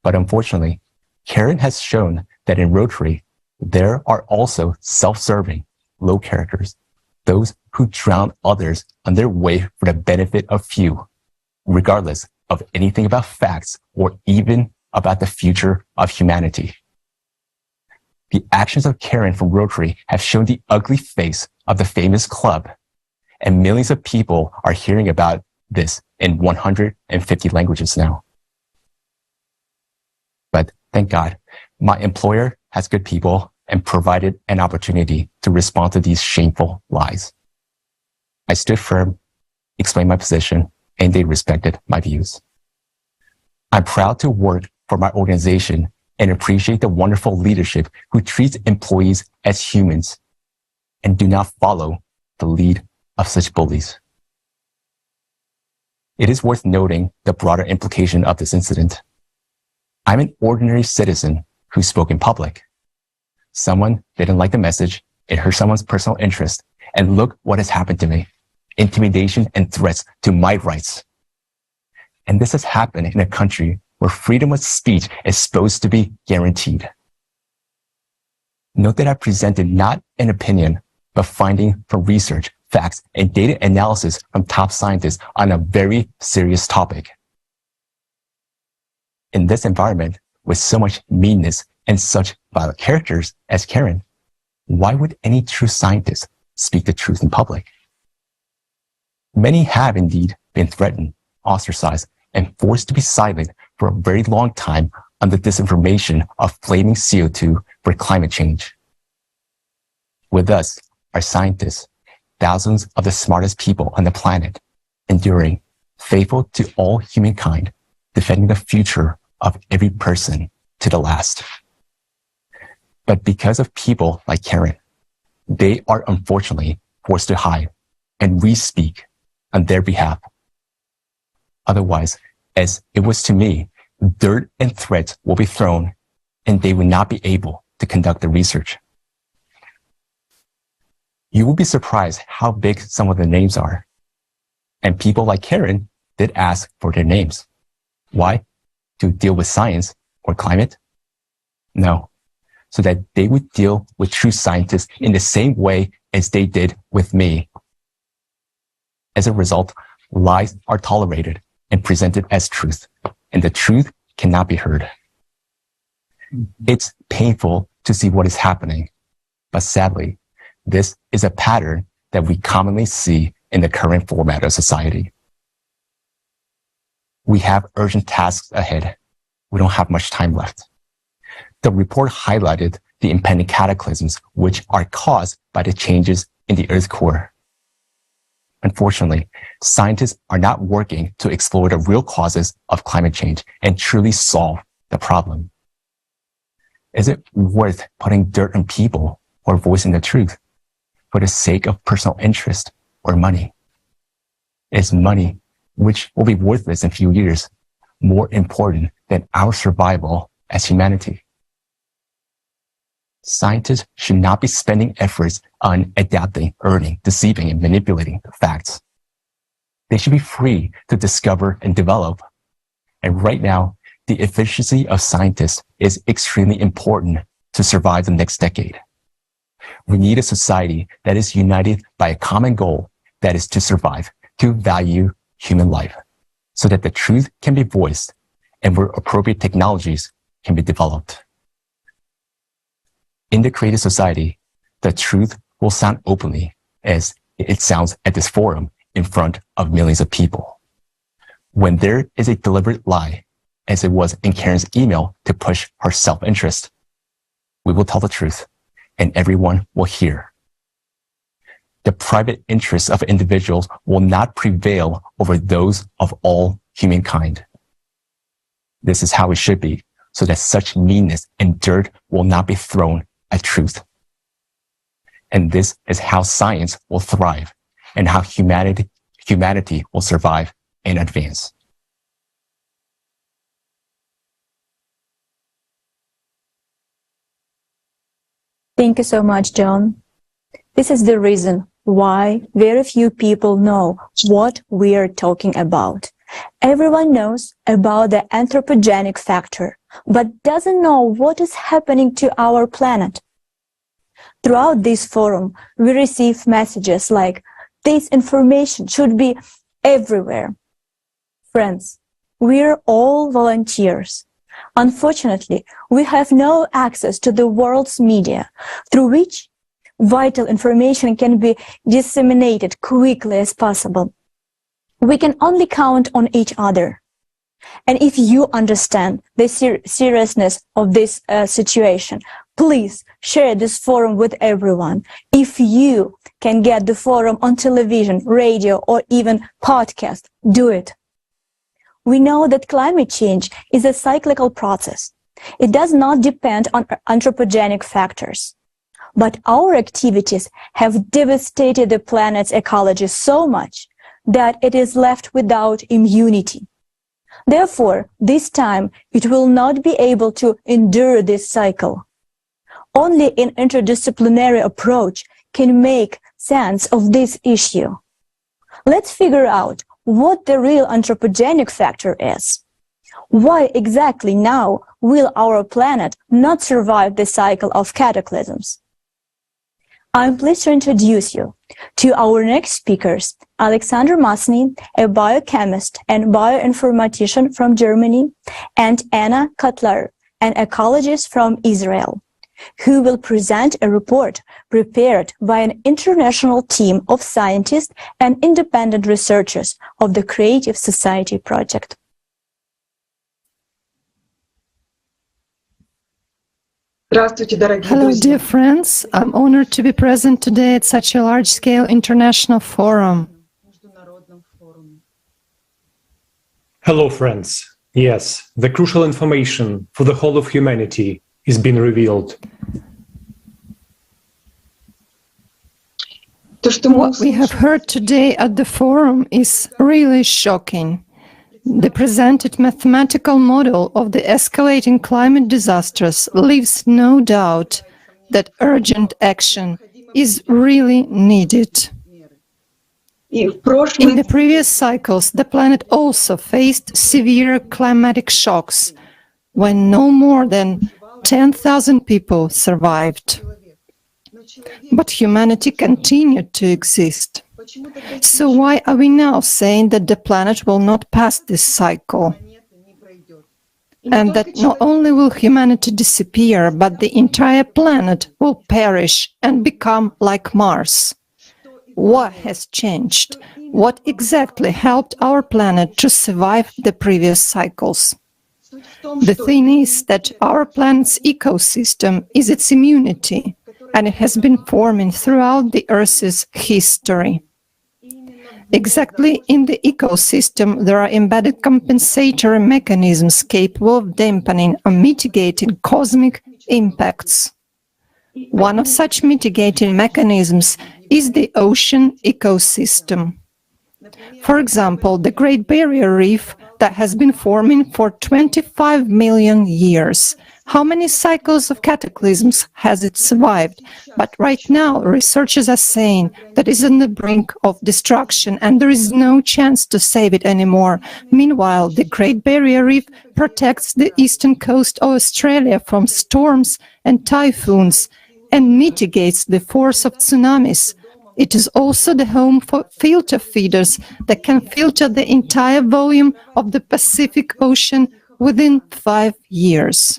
But unfortunately, Karen has shown that in Rotary, there are also self-serving, low characters, those who drown others on their way for the benefit of few, regardless of anything about facts or even about the future of humanity. The actions of Karen from Rotary have shown the ugly face of the famous club, and millions of people are hearing about this in 150 languages now. But thank God, my employer has good people and provided an opportunity to respond to these shameful lies. I stood firm, explained my position, and they respected my views. I'm proud to work for my organization and appreciate the wonderful leadership who treats employees as humans and do not follow the lead of such bullies. It is worth noting the broader implication of this incident. I'm an ordinary citizen who spoke in public. Someone didn't like the message, it hurt someone's personal interest, and look what has happened to me. Intimidation and threats to my rights. And this has happened in a country where freedom of speech is supposed to be guaranteed. Note that I presented not an opinion, but finding from research, facts, and data analysis from top scientists on a very serious topic. In this environment, with so much meanness and such violent characters as Karen, why would any true scientist speak the truth in public? Many have indeed been threatened, ostracized, and forced to be silent for a very long time on the disinformation of blaming CO2 for climate change. With us are scientists, thousands of the smartest people on the planet, enduring, faithful to all humankind, defending the future of every person to the last. But because of people like Karen, they are unfortunately forced to hide, and we speak on their behalf. Otherwise, as it was to me, dirt and threats will be thrown, and they will not be able to conduct the research. You will be surprised how big some of the names are. And people like Karen did ask for their names. Why? To deal with science or climate? No, so that they would deal with true scientists in the same way as they did with me. As a result, lies are tolerated and presented as truth, and the truth cannot be heard. It's painful to see what is happening, but sadly, this is a pattern that we commonly see in the current format of society. We have urgent tasks ahead. We don't have much time left. The report highlighted the impending cataclysms which are caused by the changes in the Earth's core. Unfortunately, scientists are not working to explore the real causes of climate change and truly solve the problem. Is it worth putting dirt on people or voicing the truth for the sake of personal interest or money? Is money, which will be worthless in a few years, more important than our survival as humanity? Scientists should not be spending efforts on adapting, earning, deceiving, and manipulating the facts. They should be free to discover and develop. And right now, the efficiency of scientists is extremely important to survive the next decade. We need a society that is united by a common goal, that is to survive, to value human life, so that the truth can be voiced and where appropriate technologies can be developed. In the creative society, the truth will sound openly as it sounds at this forum in front of millions of people. When there is a deliberate lie, as it was in Karen's email to push her self-interest, we will tell the truth and everyone will hear. The private interests of individuals will not prevail over those of all humankind. This is how it should be, so that such meanness and dirt will not be thrown at truth. And this is how science will thrive and how humanity will survive and advance. Thank you so much, John. This is the reason why very few people know what we are talking about. Everyone knows about the anthropogenic factor, but doesn't know what is happening to our planet. Throughout this forum, we receive messages like, this information should be everywhere. Friends, we're all volunteers. Unfortunately, we have no access to the world's media, through which vital information can be disseminated quickly as possible. We can only count on each other. And if you understand the seriousness of this situation, please share this forum with everyone. If you can get the forum on television, radio, or even podcast, do it. We know that climate change is a cyclical process. It does not depend on anthropogenic factors. But our activities have devastated the planet's ecology so much that it is left without immunity. Therefore, this time, it will not be able to endure this cycle. Only an interdisciplinary approach can make sense of this issue. Let's figure out what the real anthropogenic factor is. Why exactly now will our planet not survive the cycle of cataclysms? I'm pleased to introduce you to our next speakers, Alexander Masny, a biochemist and bioinformatician from Germany, and Anna Cutler, an ecologist from Israel, who will present a report prepared by an international team of scientists and independent researchers of the Creative Society Project. Hello, dear friends. I'm honored to be present today at such a large-scale international forum. Hello, friends. Yes, the crucial information for the whole of humanity is being revealed. What we have heard today at the forum is really shocking. The presented mathematical model of the escalating climate disasters leaves no doubt that urgent action is really needed. In the previous cycles, the planet also faced severe climatic shocks when no more than 10,000 people survived. But humanity continued to exist. So why are we now saying that the planet will not pass this cycle? And that not only will humanity disappear, but the entire planet will perish and become like Mars? What has changed? What exactly helped our planet to survive the previous cycles? The thing is that our planet's ecosystem is its immunity, and it has been forming throughout the Earth's history. Exactly in the ecosystem, there are embedded compensatory mechanisms capable of dampening or mitigating cosmic impacts. One of such mitigating mechanisms is the ocean ecosystem. For example, the Great Barrier Reef that has been forming for 25 million years. How many cycles of cataclysms has it survived? But right now, researchers are saying that it's on the brink of destruction and there is no chance to save it anymore. Meanwhile, the Great Barrier Reef protects the eastern coast of Australia from storms and typhoons and mitigates the force of tsunamis. It is also the home for filter feeders that can filter the entire volume of the Pacific Ocean within 5 years.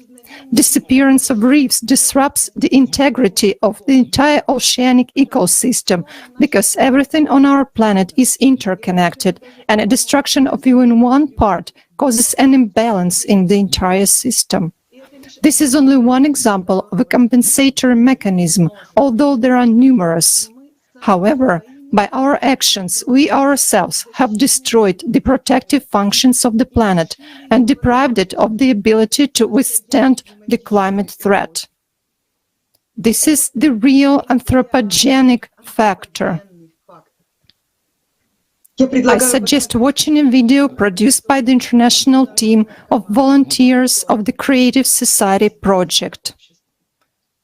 Disappearance of reefs disrupts the integrity of the entire oceanic ecosystem because everything on our planet is interconnected, and a destruction of even one part causes an imbalance in the entire system. This is only one example of a compensatory mechanism, although there are numerous. However, by our actions, we ourselves have destroyed the protective functions of the planet and deprived it of the ability to withstand the climate threat. This is the real anthropogenic factor. I suggest watching a video produced by the international team of volunteers of the Creative Society Project.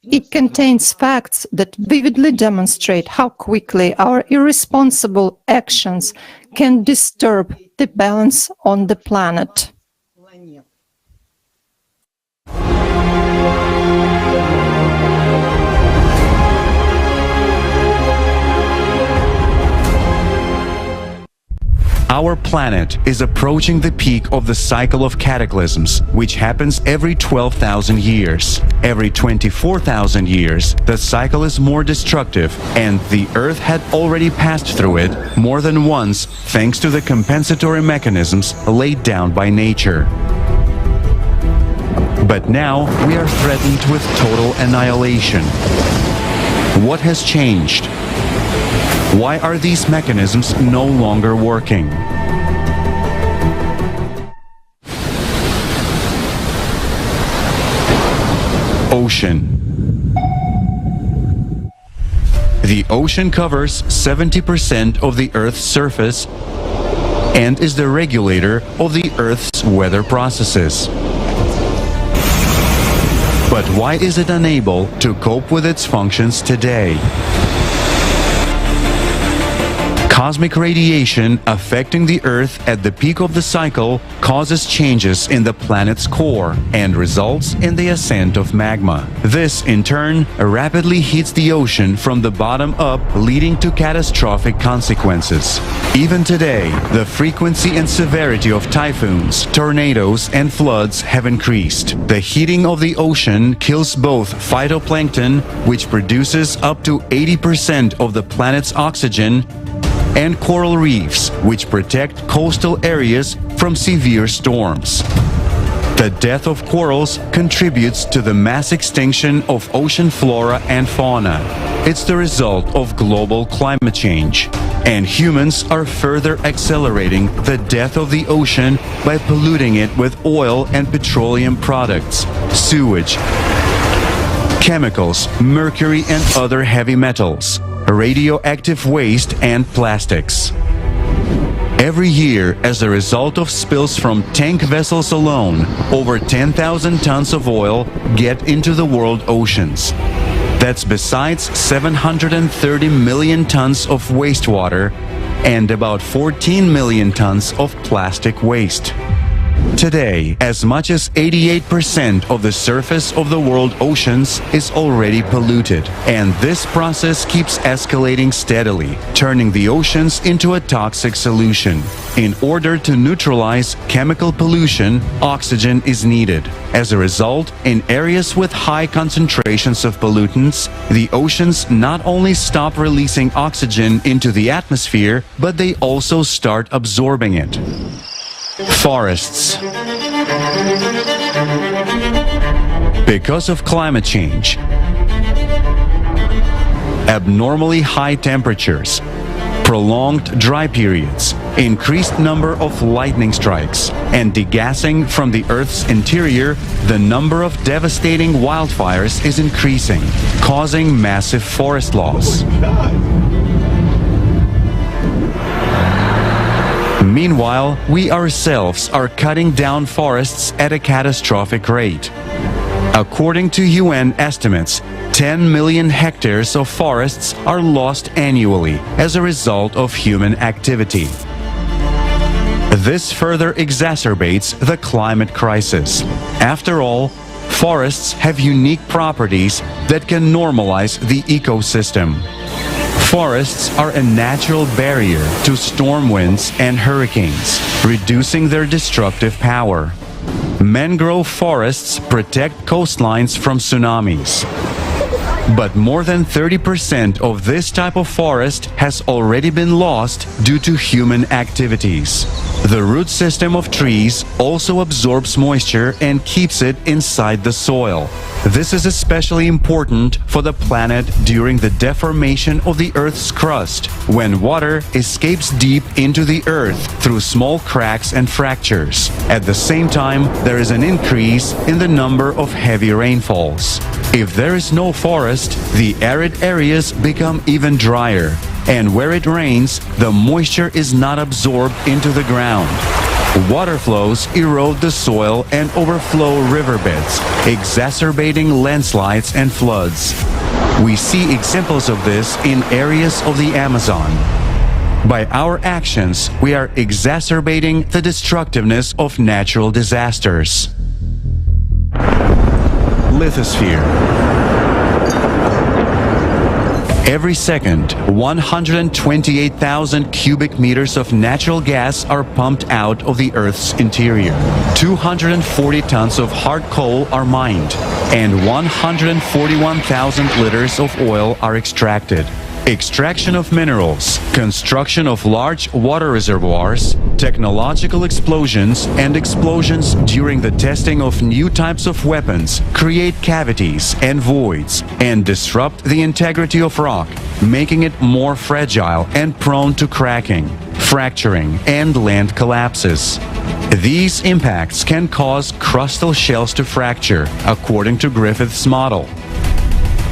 It contains facts that vividly demonstrate how quickly our irresponsible actions can disturb the balance on the planet. Our planet is approaching the peak of the cycle of cataclysms, which happens every 12,000 years. Every 24,000 years, the cycle is more destructive, and the Earth had already passed through it more than once thanks to the compensatory mechanisms laid down by nature. But now we are threatened with total annihilation. What has changed? Why are these mechanisms no longer working? Ocean. The ocean covers 70% of the Earth's surface and is the regulator of the Earth's weather processes. But why is it unable to cope with its functions today? Cosmic radiation affecting the Earth at the peak of the cycle causes changes in the planet's core and results in the ascent of magma. This, in turn, rapidly heats the ocean from the bottom up, leading to catastrophic consequences. Even today, the frequency and severity of typhoons, tornadoes, and floods have increased. The heating of the ocean kills both phytoplankton, which produces up to 80% of the planet's oxygen, and coral reefs, which protect coastal areas from severe storms. The death of corals contributes to the mass extinction of ocean flora and fauna. It's the result of global climate change. And humans are further accelerating the death of the ocean by polluting it with oil and petroleum products, sewage, chemicals, mercury and other heavy metals, radioactive waste and plastics. Every year, as a result of spills from tank vessels alone, over 10,000 tons of oil get into the world oceans. That's besides 730 million tons of wastewater and about 14 million tons of plastic waste. Today, as much as 88% of the surface of the world oceans is already polluted, and this process keeps escalating steadily, turning the oceans into a toxic solution. In order to neutralize chemical pollution, oxygen is needed. As a result, in areas with high concentrations of pollutants, the oceans not only stop releasing oxygen into the atmosphere, but they also start absorbing it. Forests. Because of climate change, abnormally high temperatures, prolonged dry periods, increased number of lightning strikes, and degassing from the Earth's interior, the number of devastating wildfires is increasing, causing massive forest loss. Meanwhile, we ourselves are cutting down forests at a catastrophic rate. According to UN estimates, 10 million hectares of forests are lost annually as a result of human activity. This further exacerbates the climate crisis. After all, forests have unique properties that can normalize the ecosystem. Forests are a natural barrier to storm winds and hurricanes, reducing their destructive power. Mangrove forests protect coastlines from tsunamis. But more than 30% of this type of forest has already been lost due to human activities. The root system of trees also absorbs moisture and keeps it inside the soil. This is especially important for the planet during the deformation of the Earth's crust, when water escapes deep into the Earth through small cracks and fractures. At the same time, there is an increase in the number of heavy rainfalls. If there is no forest, the arid areas become even drier, and where it rains, the moisture is not absorbed into the ground. Water flows erode the soil and overflow riverbeds, exacerbating landslides and floods. We see examples of this in areas of the Amazon. By our actions, we are exacerbating the destructiveness of natural disasters. Lithosphere. Every second, 128,000 cubic meters of natural gas are pumped out of the Earth's interior. 240 tons of hard coal are mined, and 141,000 liters of oil are extracted. Extraction of minerals, construction of large water reservoirs, technological explosions, and explosions during the testing of new types of weapons create cavities and voids and disrupt the integrity of rock, making it more fragile and prone to cracking, fracturing, and land collapses. These impacts can cause crustal shells to fracture, according to Griffith's model,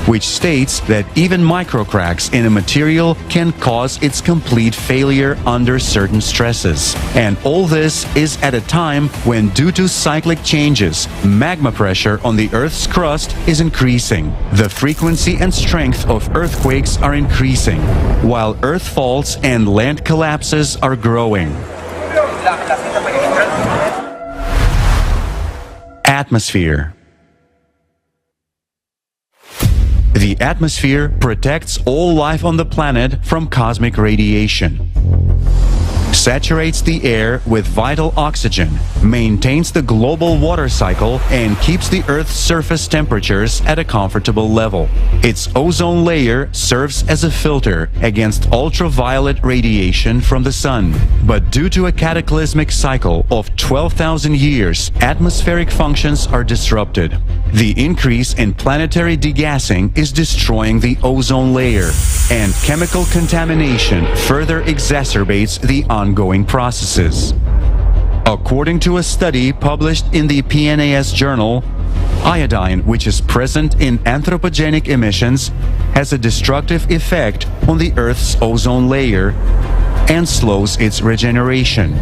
which states that even microcracks in a material can cause its complete failure under certain stresses. And all this is at a time when, due to cyclic changes, magma pressure on the Earth's crust is increasing. The frequency and strength of earthquakes are increasing, while earth faults and land collapses are growing. Atmosphere. The atmosphere protects all life on the planet from cosmic radiation. saturates the air with vital oxygen, maintains the global water cycle, and keeps the Earth's surface temperatures at a comfortable level. Its ozone layer serves as a filter against ultraviolet radiation from the sun. But due to a cataclysmic cycle of 12,000 years, atmospheric functions are disrupted. The increase in planetary degassing is destroying the ozone layer, and chemical contamination further exacerbates the ongoing processes. According to a study published in the PNAS journal, iodine, which is present in anthropogenic emissions, has a destructive effect on the Earth's ozone layer and slows its regeneration.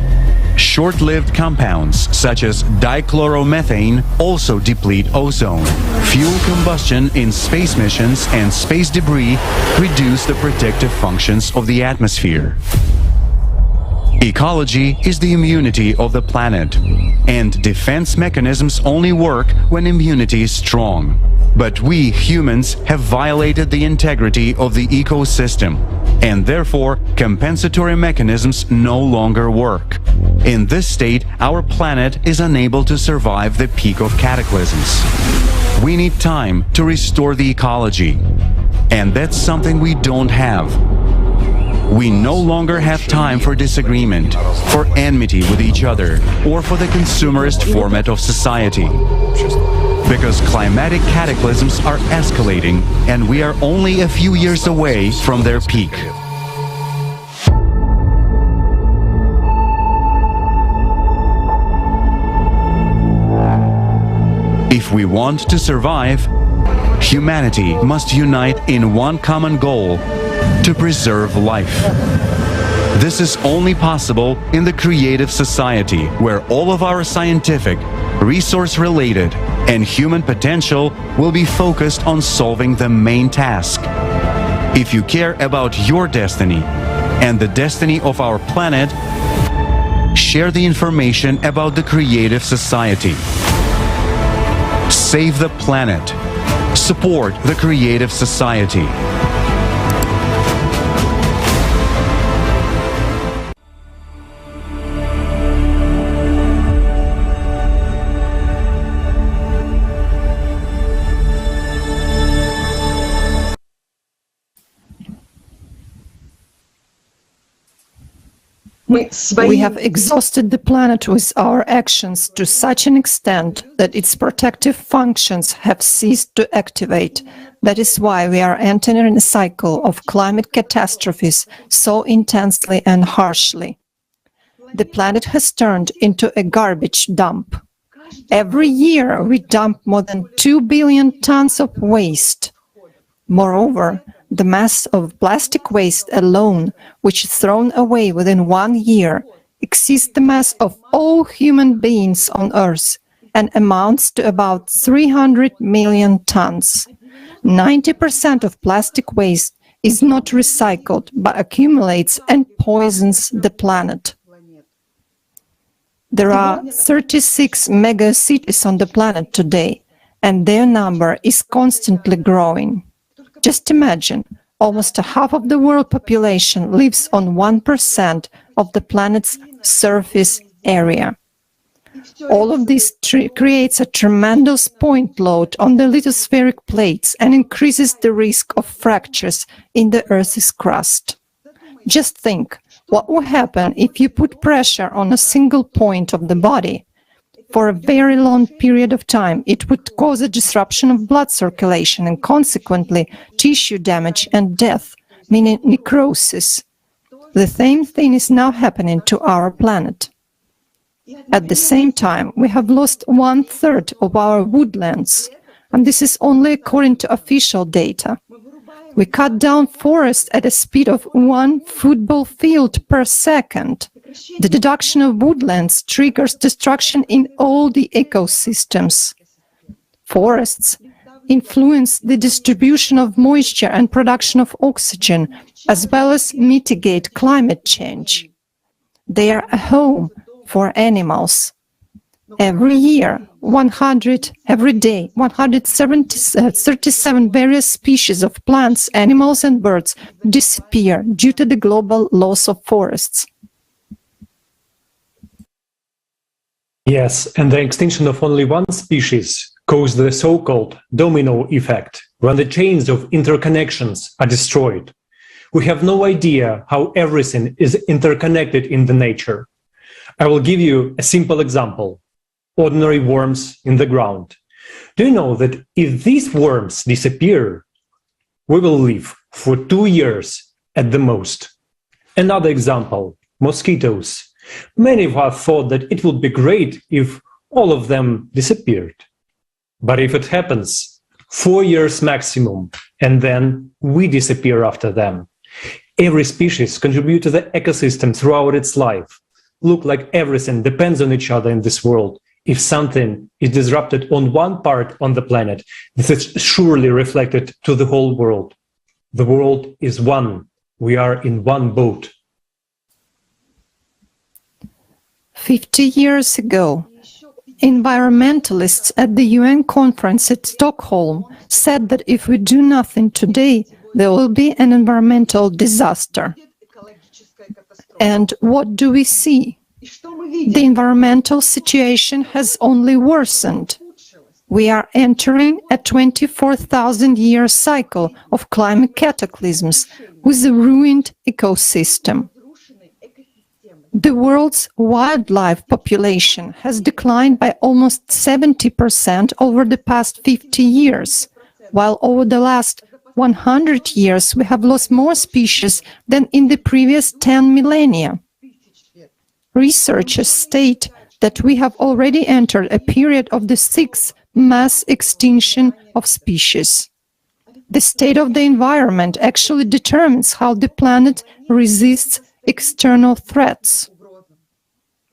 Short-lived compounds such as dichloromethane also deplete ozone. Fuel combustion in space missions and space debris reduce the protective functions of the atmosphere. Ecology is the immunity of the planet, and defense mechanisms only work when immunity is strong. But we humans have violated the integrity of the ecosystem, and therefore compensatory mechanisms no longer work. In this state, our planet is unable to survive the peak of cataclysms. We need time to restore the ecology, and that's something we don't have. We no longer have time for disagreement, for enmity with each other, or for the consumerist format of society. Because climatic cataclysms are escalating, and we are only a few years away from their peak. If we want to survive, humanity must unite in one common goal: to preserve life. This is only possible in the creative society, where all of our scientific, resource-related, and human potential will be focused on solving the main task. If you care about your destiny and the destiny of our planet, share the information about the creative society. Save the planet. Support the creative society. We have exhausted the planet with our actions to such an extent that its protective functions have ceased to activate. That is why we are entering a cycle of climate catastrophes so intensely and harshly. The planet has turned into a garbage dump. Every year we dump more than 2 billion tons of waste. Moreover, the mass of plastic waste alone, which is thrown away within 1 year, exceeds the mass of all human beings on Earth and amounts to about 300 million tons. 90% of plastic waste is not recycled but accumulates and poisons the planet. There are 36 megacities on the planet today, and their number is constantly growing. Just imagine, almost a half of the world population lives on 1% of the planet's surface area. All of this creates a tremendous point load on the lithospheric plates and increases the risk of fractures in the Earth's crust. Just think, what would happen if you put pressure on a single point of the body? For a very long period of time, it would cause a disruption of blood circulation and consequently tissue damage and death, meaning necrosis. The same thing is now happening to our planet. At the same time, we have lost 1/3 of our woodlands, and this is only according to official data. We cut down forests at a speed of 1 football field per second. The destruction of woodlands triggers destruction in all the ecosystems. Forests influence the distribution of moisture and production of oxygen, as well as mitigate climate change. They are a home for animals. Every year, 137 various species of plants, animals, and birds disappear due to the global loss of forests. Yes, and the extinction of only one species caused the so-called domino effect, when the chains of interconnections are destroyed. We have no idea how everything is interconnected in the nature. I will give you a simple example. Ordinary worms in the ground. Do you know that if these worms disappear, we will live for 2 years at the most? Another example, mosquitoes. Many of us thought that it would be great if all of them disappeared. But if it happens, 4 years maximum, and then we disappear after them. Every species contributes to the ecosystem throughout its life. Look like everything depends on each other in this world. If something is disrupted on one part on the planet, this is surely reflected to the whole world. The world is one. We are in one boat. 50 years ago, environmentalists at the UN conference at Stockholm said that if we do nothing today, there will be an environmental disaster. And what do we see? The environmental situation has only worsened. We are entering a 24,000-year cycle of climate cataclysms with a ruined ecosystem. The world's wildlife population has declined by almost 70% over the past 50 years, while over the last 100 years we have lost more species than in the previous 10 millennia. Researchers state that we have already entered a period of the sixth mass extinction of species. The state of the environment actually determines how the planet resists external threats.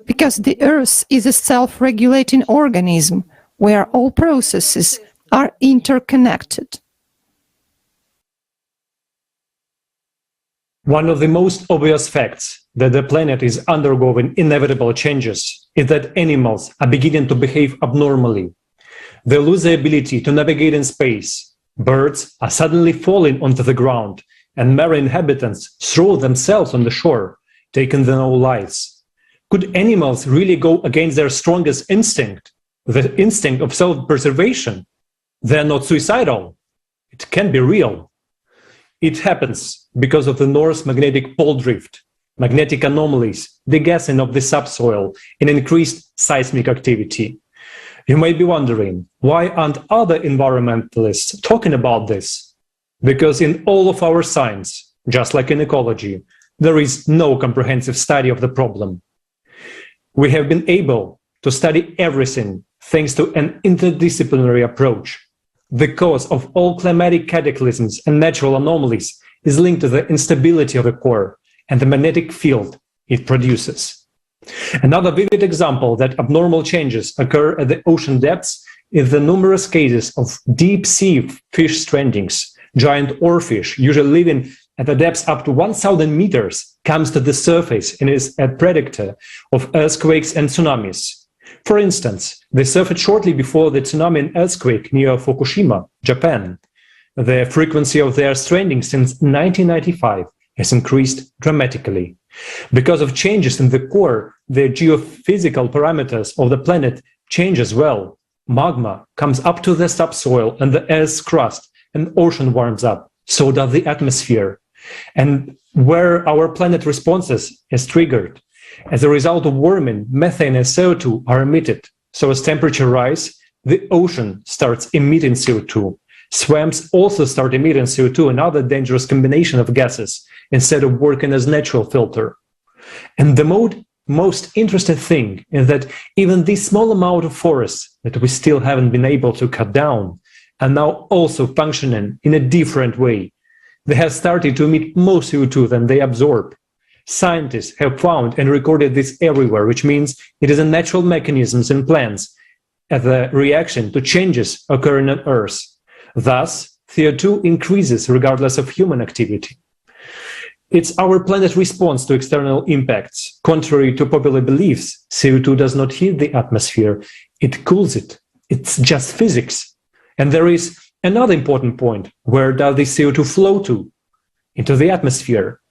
Because the Earth is a self-regulating organism where all processes are interconnected. One of the most obvious facts that the planet is undergoing inevitable changes is that animals are beginning to behave abnormally. They lose the ability to navigate in space. Birds are suddenly falling onto the ground, and marine inhabitants throw themselves on the shore, taking their own lives. Could animals really go against their strongest instinct, the instinct of self-preservation? They're not suicidal. It can be real. It happens because of the North magnetic pole drift, magnetic anomalies, degassing of the subsoil, and increased seismic activity. You may be wondering, why aren't other environmentalists talking about this? Because in all of our science, just like in ecology, there is no comprehensive study of the problem. We have been able to study everything thanks to an interdisciplinary approach. The cause of all climatic cataclysms and natural anomalies is linked to the instability of the core and the magnetic field it produces. Another vivid example that abnormal changes occur at the ocean depths is the numerous cases of deep-sea fish strandings. Giant oarfish, usually living at the depths up to 1,000 meters, comes to the surface and is a predator of earthquakes and tsunamis. For instance, they surfaced shortly before the tsunami and earthquake near Fukushima, Japan. The frequency of their stranding since 1995 has increased dramatically. Because of changes in the core, the geophysical parameters of the planet change as well. Magma comes up to the subsoil and the Earth's crust, and ocean warms up. So does the atmosphere. And where our planet responses is triggered. As a result of warming, methane and CO2 are emitted. So as temperature rises, the ocean starts emitting CO2. Swamps also start emitting CO2, another dangerous combination of gases, instead of working as natural filter. And the most interesting thing is that even this small amount of forests that we still haven't been able to cut down are now also functioning in a different way. They have started to emit more CO2 than they absorb. Scientists have found and recorded this everywhere, which means it is a natural mechanism in plants as a reaction to changes occurring on Earth. Thus, CO2 increases regardless of human activity. It's our planet's response to external impacts. Contrary to popular beliefs, CO2 does not heat the atmosphere, it cools it. It's just physics. And there is another important point. Where does the CO2 flow to? Into the atmosphere.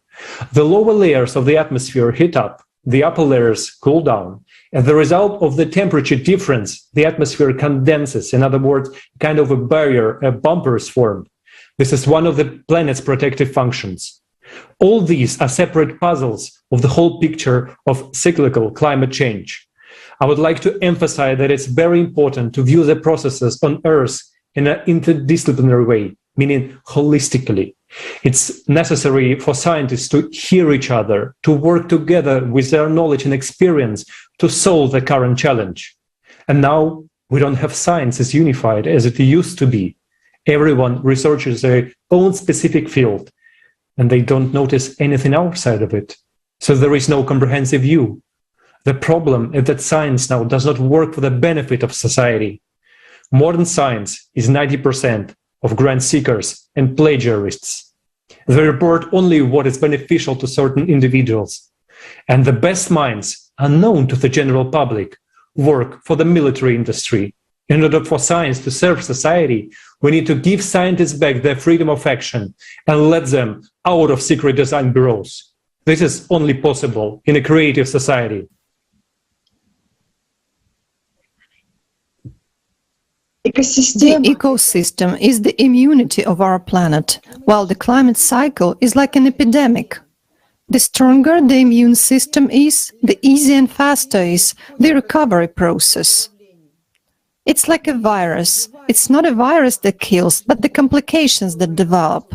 The lower layers of the atmosphere heat up, the upper layers cool down, As a result of the temperature difference, the atmosphere condenses. In other words, kind of a barrier, a bumper is formed. This is one of the planet's protective functions. All these are separate puzzles of the whole picture of cyclical climate change. I would like to emphasize that it's very important to view the processes on Earth in an interdisciplinary way, meaning holistically. It's necessary for scientists to hear each other, to work together with their knowledge and experience to solve the current challenge. And now we don't have science as unified as it used to be. Everyone researches their own specific field, and they don't notice anything outside of it. So there is no comprehensive view. The problem is that science now does not work for the benefit of society. Modern science is 90% of grant seekers and plagiarists. They report only what is beneficial to certain individuals. And the best minds, unknown to the general public, work for the military industry. In order for science to serve society, we need to give scientists back their freedom of action and let them out of secret design bureaus. This is only possible in a creative society. The ecosystem is the immunity of our planet, while the climate cycle is like an epidemic. The stronger the immune system is, the easier and faster is the recovery process. It's like a virus. It's not a virus that kills, but the complications that develop.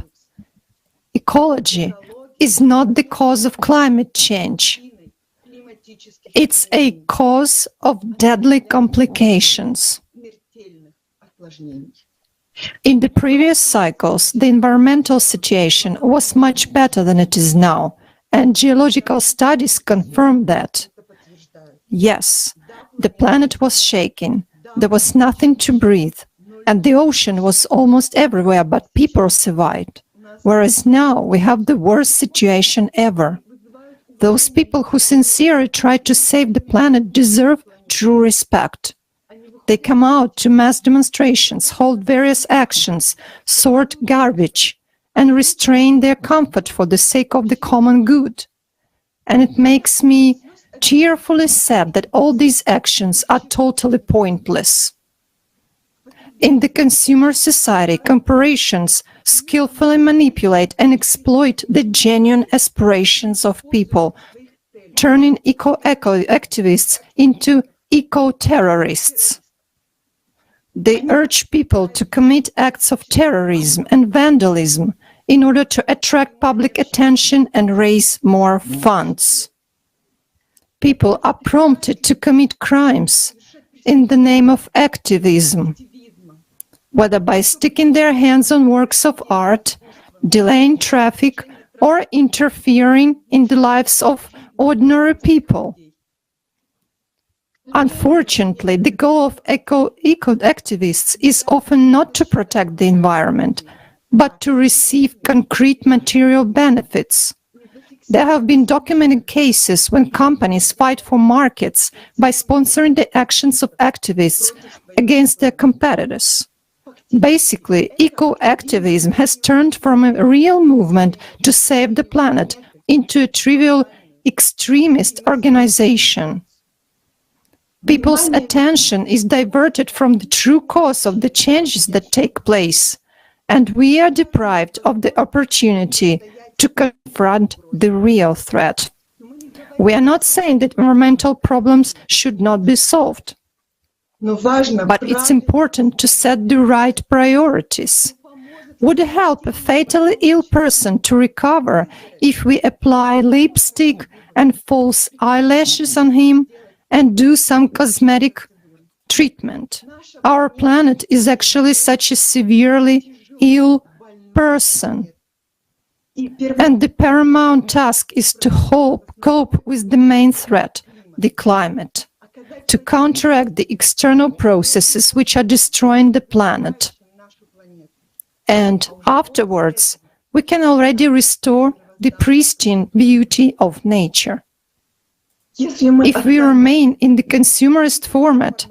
Ecology is not the cause of climate change. It's a cause of deadly complications. In the previous cycles, the environmental situation was much better than it is now, and geological studies confirm that. Yes, the planet was shaking, there was nothing to breathe, and the ocean was almost everywhere, but people survived. Whereas now we have the worst situation ever. Those people who sincerely try to save the planet deserve true respect. They come out to mass demonstrations, hold various actions, sort garbage, and restrain their comfort for the sake of the common good. And it makes me tearfully sad that all these actions are totally pointless. In the consumer society, corporations skillfully manipulate and exploit the genuine aspirations of people, turning eco-activists into eco-terrorists. They urge people to commit acts of terrorism and vandalism in order to attract public attention and raise more funds. People are prompted to commit crimes in the name of activism, whether by sticking their hands on works of art, delaying traffic, or interfering in the lives of ordinary people. Unfortunately, the goal of eco-activists is often not to protect the environment, but to receive concrete material benefits. There have been documented cases when companies fight for markets by sponsoring the actions of activists against their competitors. Basically, eco-activism has turned from a real movement to save the planet into a trivial extremist organization. People's attention is diverted from the true cause of the changes that take place, and we are deprived of the opportunity to confront the real threat. We are not saying that environmental problems should not be solved, but it's important to set the right priorities. Would it help a fatally ill person to recover if we apply lipstick and false eyelashes on him and do some cosmetic treatment? Our planet is actually such a severely ill person. And the paramount task is to cope with the main threat, the climate, to counteract the external processes which are destroying the planet. And afterwards, we can already restore the pristine beauty of nature. If we remain in the consumerist format,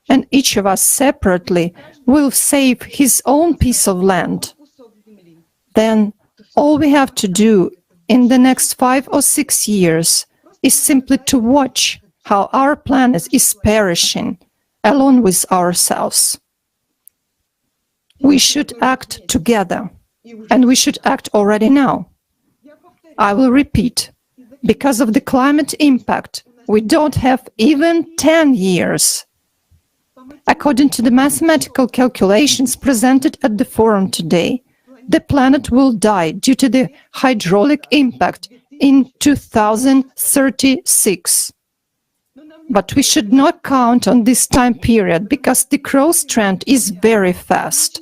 and each of us separately will save his own piece of land, then all we have to do in the next 5 or 6 years is simply to watch how our planet is perishing, along with ourselves. We should act together, and we should act already now. I will repeat, because of the climate impact, we don't have even 10 years. According to the mathematical calculations presented at the forum today, the planet will die due to the hydraulic impact in 2036. But we should not count on this time period because the growth trend is very fast.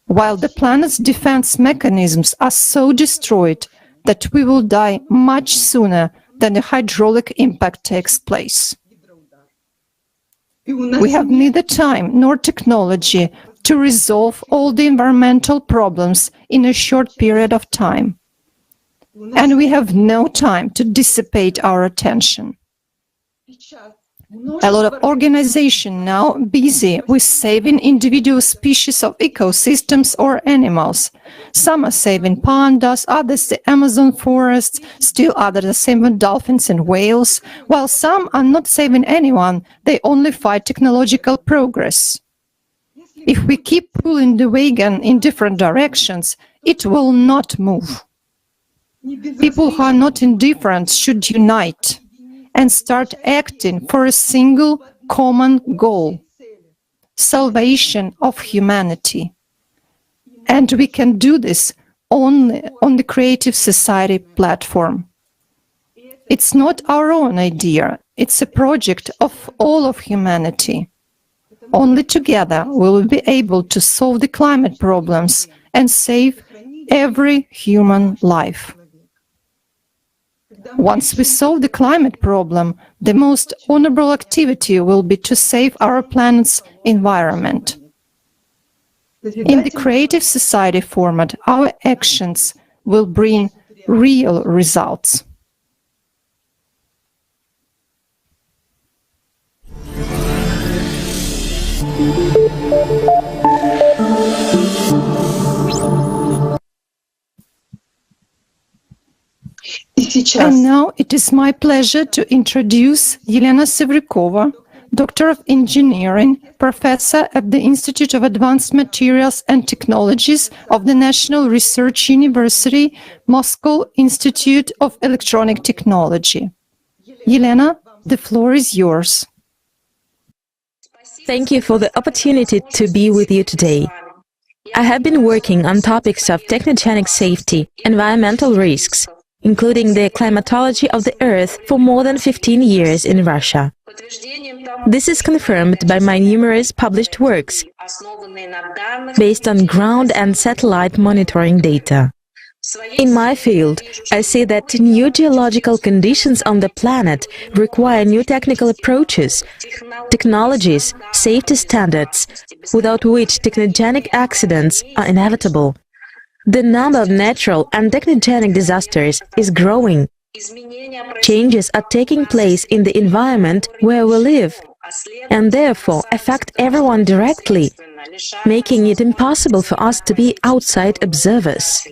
While the planet's defense mechanisms are so destroyed that we will die much sooner than the hydraulic impact takes place. We have neither time nor technology to resolve all the environmental problems in a short period of time. And we have no time to dissipate our attention. A lot of organizations now busy with saving individual species of ecosystems or animals. Some are saving pandas, others the Amazon forests, still others are saving dolphins and whales, while some are not saving anyone, they only fight technological progress. If we keep pulling the wagon in different directions, it will not move. People who are not indifferent should unite and start acting for a single common goal: salvation of humanity. And we can do this only on the Creative Society platform. It's not our own idea, it's a project of all of humanity. Only together we will be able to solve the climate problems and save every human life. Once we solve the climate problem, the most honorable activity will be to save our planet's environment. In the Creative Society format, our actions will bring real results. And now it is my pleasure to introduce Elena Sevrikova, Doctor of Engineering, Professor at the Institute of Advanced Materials and Technologies of the National Research University, Moscow Institute of Electronic Technology. Elena, the floor is yours. Thank you for the opportunity to be with you today. I have been working on topics of technogenic safety, environmental risks, including the climatology of the Earth for more than 15 years in Russia. This is confirmed by my numerous published works, based on ground and satellite monitoring data. In my field, I see that new geological conditions on the planet require new technical approaches, technologies, safety standards, without which technogenic accidents are inevitable. The number of natural and technogenic disasters is growing. Changes are taking place in the environment where we live, and therefore affect everyone directly, making it impossible for us to be outside observers.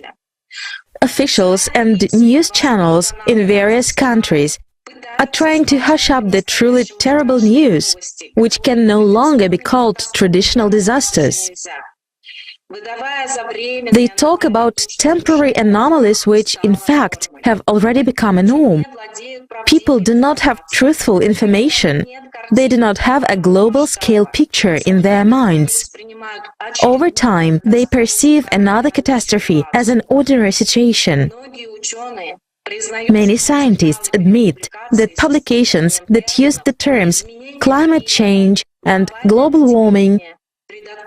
Officials and news channels in various countries are trying to hush up the truly terrible news, which can no longer be called traditional disasters. They talk about temporary anomalies which, in fact, have already become a norm. People do not have truthful information. They do not have a global-scale picture in their minds. Over time, they perceive another catastrophe as an ordinary situation. Many scientists admit that publications that use the terms climate change and global warming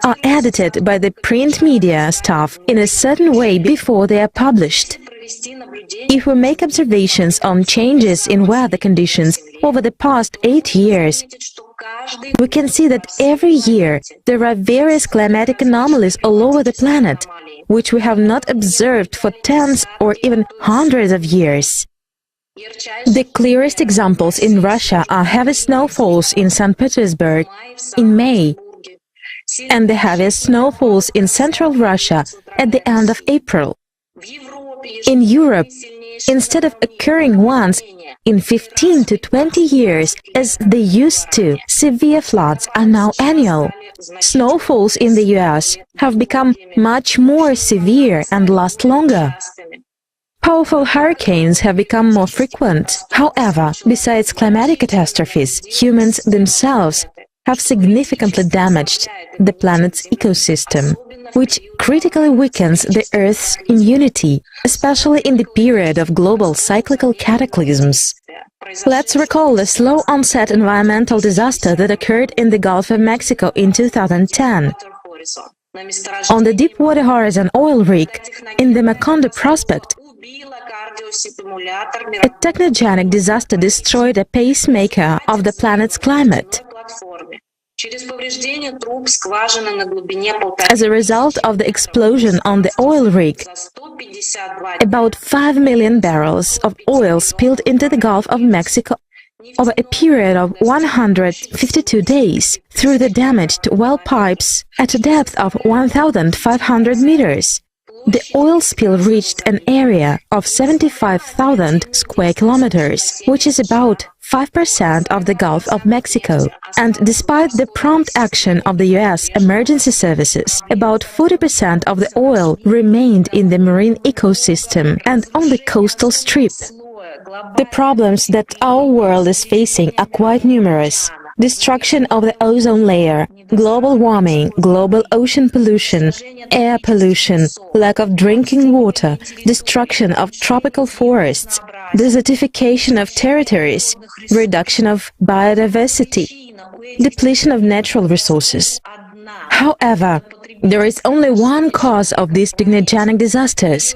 are edited by the print media staff in a certain way before they are published. If we make observations on changes in weather conditions over the past 8 years, we can see that every year there are various climatic anomalies all over the planet, which we have not observed for tens or even hundreds of years. The clearest examples in Russia are heavy snowfalls in St. Petersburg in May, and the heaviest snowfalls in central Russia at the end of April. In Europe, instead of occurring once in 15 to 20 years as they used to, severe floods are now annual. Snowfalls in the US have become much more severe and last longer. Powerful hurricanes have become more frequent. However, besides climatic catastrophes, humans themselves have significantly damaged the planet's ecosystem, which critically weakens the Earth's immunity, especially in the period of global cyclical cataclysms. Let's recall the slow-onset environmental disaster that occurred in the Gulf of Mexico in 2010. On the Deepwater Horizon oil rig in the Macondo Prospect, a technogenic disaster destroyed a pacemaker of the planet's climate. As a result of the explosion on the oil rig, about 5 million barrels of oil spilled into the Gulf of Mexico over a period of 152 days through the damaged well pipes at a depth of 1,500 meters. The oil spill reached an area of 75,000 square kilometers, which is about 5% of the Gulf of Mexico. And despite the prompt action of the US emergency services, about 40% of the oil remained in the marine ecosystem and on the coastal strip. The problems that our world is facing are quite numerous. Destruction of the ozone layer, global warming, global ocean pollution, air pollution, lack of drinking water, destruction of tropical forests, desertification of territories, reduction of biodiversity, depletion of natural resources. However, there is only one cause of these technogenic disasters.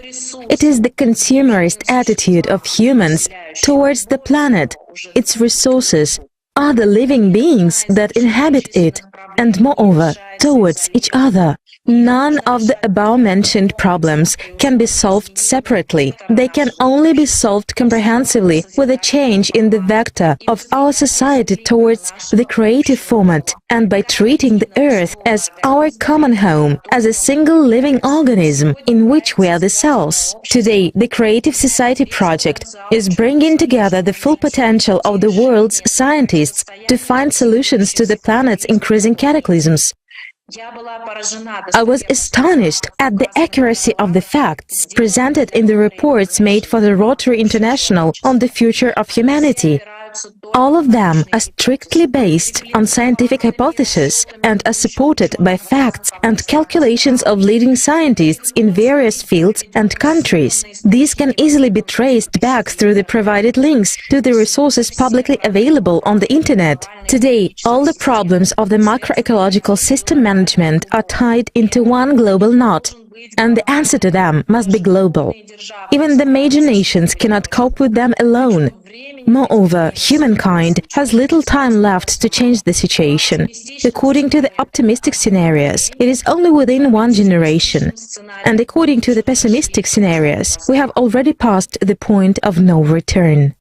It is the consumerist attitude of humans towards the planet, its resources, other living beings that inhabit it, and moreover, towards each other. None of the above-mentioned problems can be solved separately. They can only be solved comprehensively with a change in the vector of our society towards the creative format and by treating the Earth as our common home, as a single living organism in which we are the cells. Today, the Creative Society project is bringing together the full potential of the world's scientists to find solutions to the planet's increasing cataclysms. I was astonished at the accuracy of the facts presented in the reports made for the Rotary International on the future of humanity. All of them are strictly based on scientific hypotheses and are supported by facts and calculations of leading scientists in various fields and countries. These can easily be traced back through the provided links to the resources publicly available on the Internet. Today, all the problems of the macroecological system management are tied into one global knot, and the answer to them must be global. Even the major nations cannot cope with them alone. Moreover, humankind has little time left to change the situation. According to the optimistic scenarios, it is only within one generation. And according to the pessimistic scenarios, we have already passed the point of no return.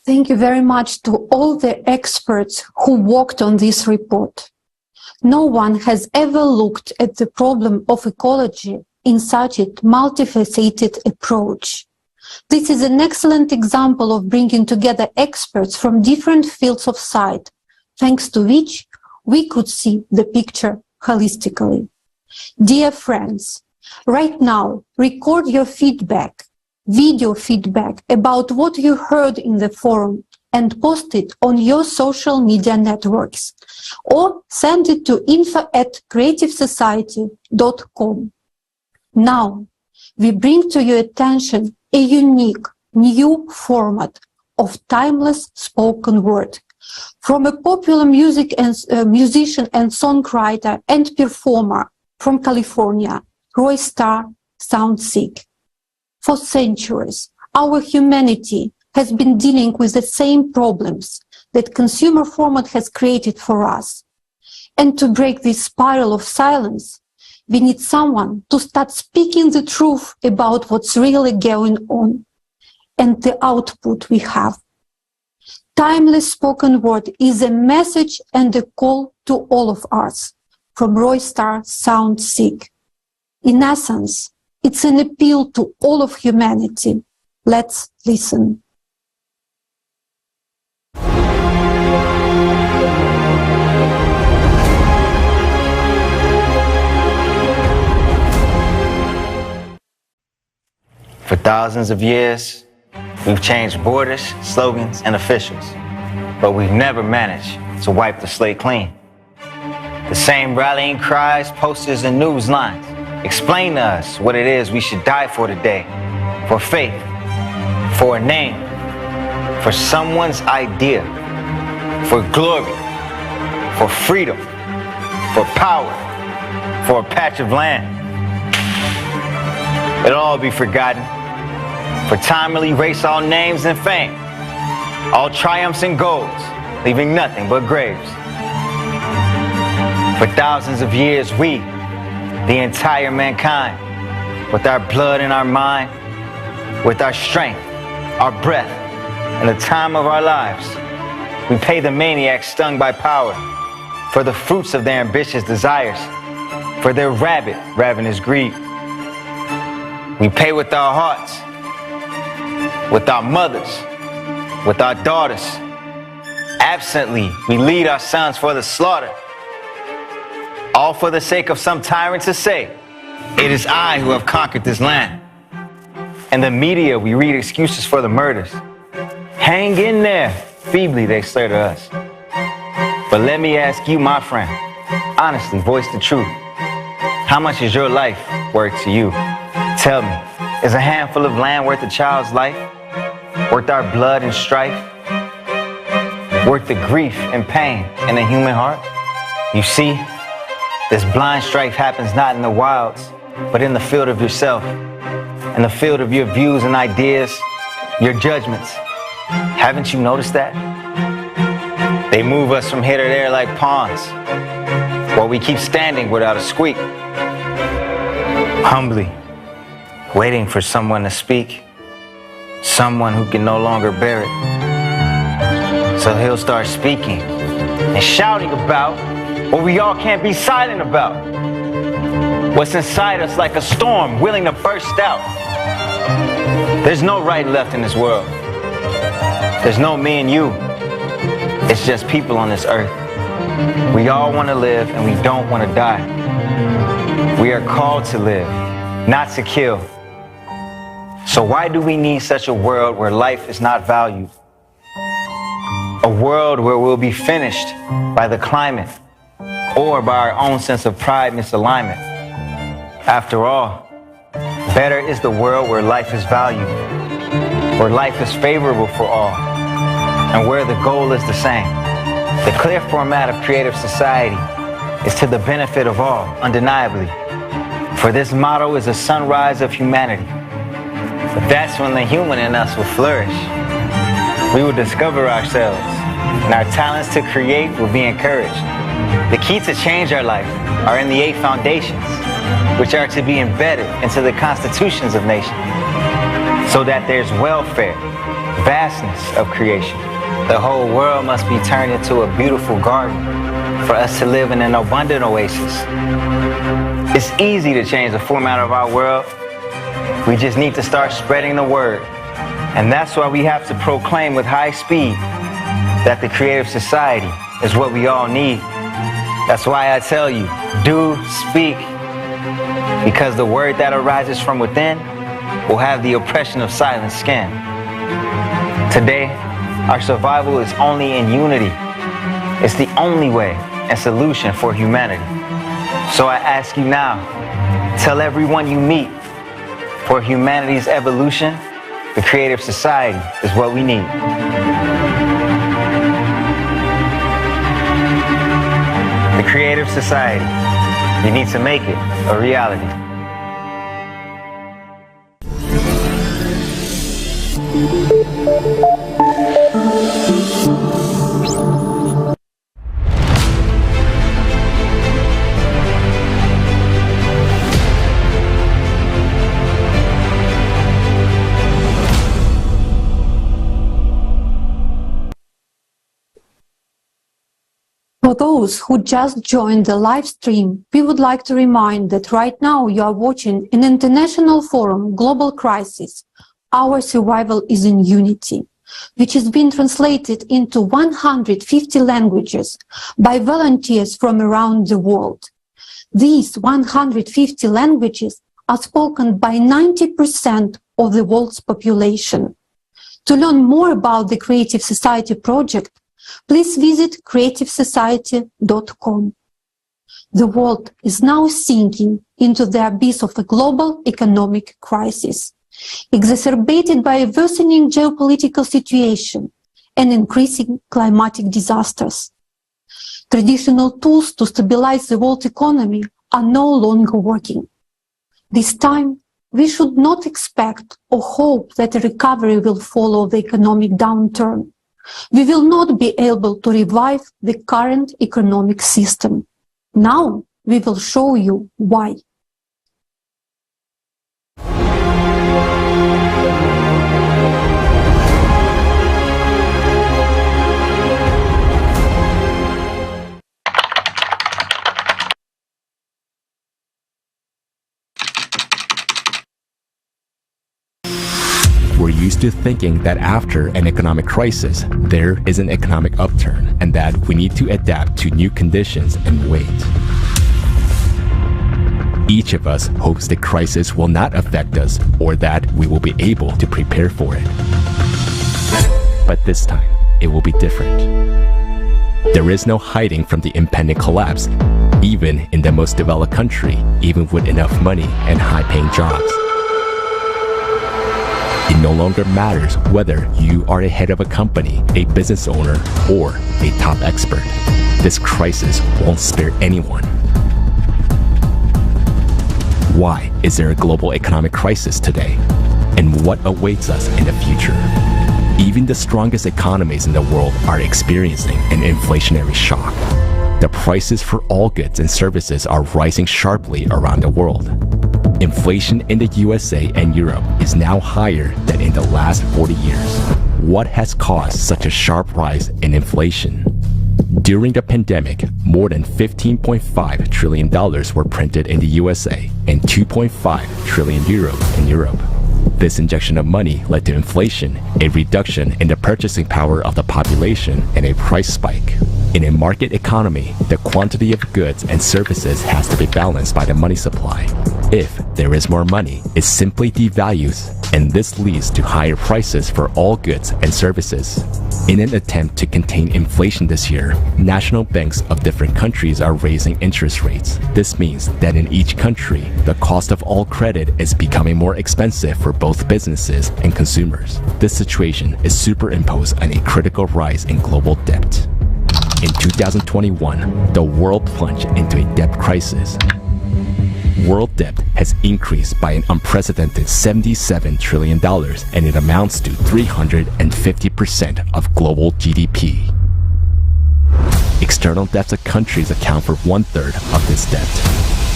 Thank you very much to all the experts who worked on this report. No one has ever looked at the problem of ecology in such a multifaceted approach. This is an excellent example of bringing together experts from different fields of sight, thanks to which we could see the picture holistically. Dear friends, right now, record your feedback, video feedback about what you heard in the forum and post it on your social media networks, or send it to info@creativesociety.com. Now, we bring to your attention a unique new format of timeless spoken word from a popular musician and songwriter and performer from California, Roy Starr Soundseek. For centuries, our humanity has been dealing with the same problems that consumer format has created for us. And to break this spiral of silence, we need someone to start speaking the truth about what's really going on and the output we have. Timeless spoken word is a message and a call to all of us from Roy Starr Soundseek. In essence, it's an appeal to all of humanity. Let's listen. For thousands of years, we've changed borders, slogans, and officials, but we've never managed to wipe the slate clean. The same rallying cries, posters, and news lines explain to us what it is we should die for today. For faith, for a name, for someone's idea, for glory, for freedom, for power, for a patch of land. It'll all be forgotten. For time will erase all names and fame, all triumphs and goals, leaving nothing but graves. For thousands of years, we, the entire mankind, with our blood and our mind, with our strength, our breath, and the time of our lives, we pay the maniacs stung by power for the fruits of their ambitious desires, for their rabid, ravenous greed. We pay with our hearts, with our mothers, with our daughters. Absently, we lead our sons for the slaughter, all for the sake of some tyrant to say, "It is I who have conquered this land." In the media, we read excuses for the murders. Hang in there, feebly they say to us. But let me ask you, my friend, honestly, voice the truth. How much is your life worth to you? Tell me, is a handful of land worth a child's life? Worth our blood and strife? Worth the grief and pain in the human heart? You see, this blind strife happens not in the wilds, but in the field of yourself, in the field of your views and ideas, your judgments. Haven't you noticed that? They move us from here to there like pawns, while we keep standing without a squeak, humbly waiting for someone to speak, someone who can no longer bear it. So he'll start speaking and shouting about what we all can't be silent about. What's inside us like a storm willing to burst out. There's no right and left in this world. There's no me and you. It's just people on this earth. We all want to live and we don't want to die. We are called to live, not to kill. So why do we need such a world where life is not valued? A world where we'll be finished by the climate or by our own sense of pride misalignment. After all, better is the world where life is valued, where life is favorable for all, and where the goal is the same. The clear format of creative society is to the benefit of all, undeniably. For this motto is a sunrise of humanity. But that's when the human in us will flourish. We will discover ourselves, and our talents to create will be encouraged. The key to change our life are in the 8 foundations, which are to be embedded into the constitutions of nations, so that there's welfare, vastness of creation. The whole world must be turned into a beautiful garden for us to live in an abundant oasis. It's easy to change the format of our world. We just need to start spreading the word. And that's why we have to proclaim with high speed that the creative society is what we all need. That's why I tell you, do speak, because the word that arises from within will have the oppression of silent skin. Today, our survival is only in unity. It's the only way and solution for humanity. So I ask you now, tell everyone you meet, for humanity's evolution, the creative society is what we need. The creative society, you need to make it a reality. For those who just joined the live stream, we would like to remind that right now you are watching an international forum, Global Crisis, Our Survival is in Unity, which has been translated into 150 languages by volunteers from around the world. These 150 languages are spoken by 90% of the world's population. To learn more about the Creative Society project, please visit creativesociety.com. The world is now sinking into the abyss of a global economic crisis, exacerbated by a worsening geopolitical situation and increasing climatic disasters. Traditional tools to stabilize the world economy are no longer working. This time, we should not expect or hope that a recovery will follow the economic downturn. We will not be able to revive the current economic system. Now, we will show you why. We're used to thinking that after an economic crisis, there is an economic upturn, and that we need to adapt to new conditions and wait. Each of us hopes the crisis will not affect us, or that we will be able to prepare for it. But this time, it will be different. There is no hiding from the impending collapse, even in the most developed country, even with enough money and high-paying jobs. It no longer matters whether you are a head of a company, a business owner, or a top expert. This crisis won't spare anyone. Why is there a global economic crisis today? And what awaits us in the future? Even the strongest economies in the world are experiencing an inflationary shock. The prices for all goods and services are rising sharply around the world. Inflation in the USA and Europe is now higher than in the last 40 years. What has caused such a sharp rise in inflation? During the pandemic, more than $15.5 trillion were printed in the USA and 2.5 trillion euros in Europe. This injection of money led to inflation, a reduction in the purchasing power of the population, and a price spike. In a market economy, the quantity of goods and services has to be balanced by the money supply. If there is more money, it simply devalues, and this leads to higher prices for all goods and services. In an attempt to contain inflation this year, national banks of different countries are raising interest rates. This means that in each country, the cost of all credit is becoming more expensive for both businesses and consumers. This situation is superimposed on a critical rise in global debt. In 2021, the world plunged into a debt crisis. World debt has increased by an unprecedented $77 trillion, and it amounts to 350% of global GDP. External debts of countries account for 1/3 of this debt.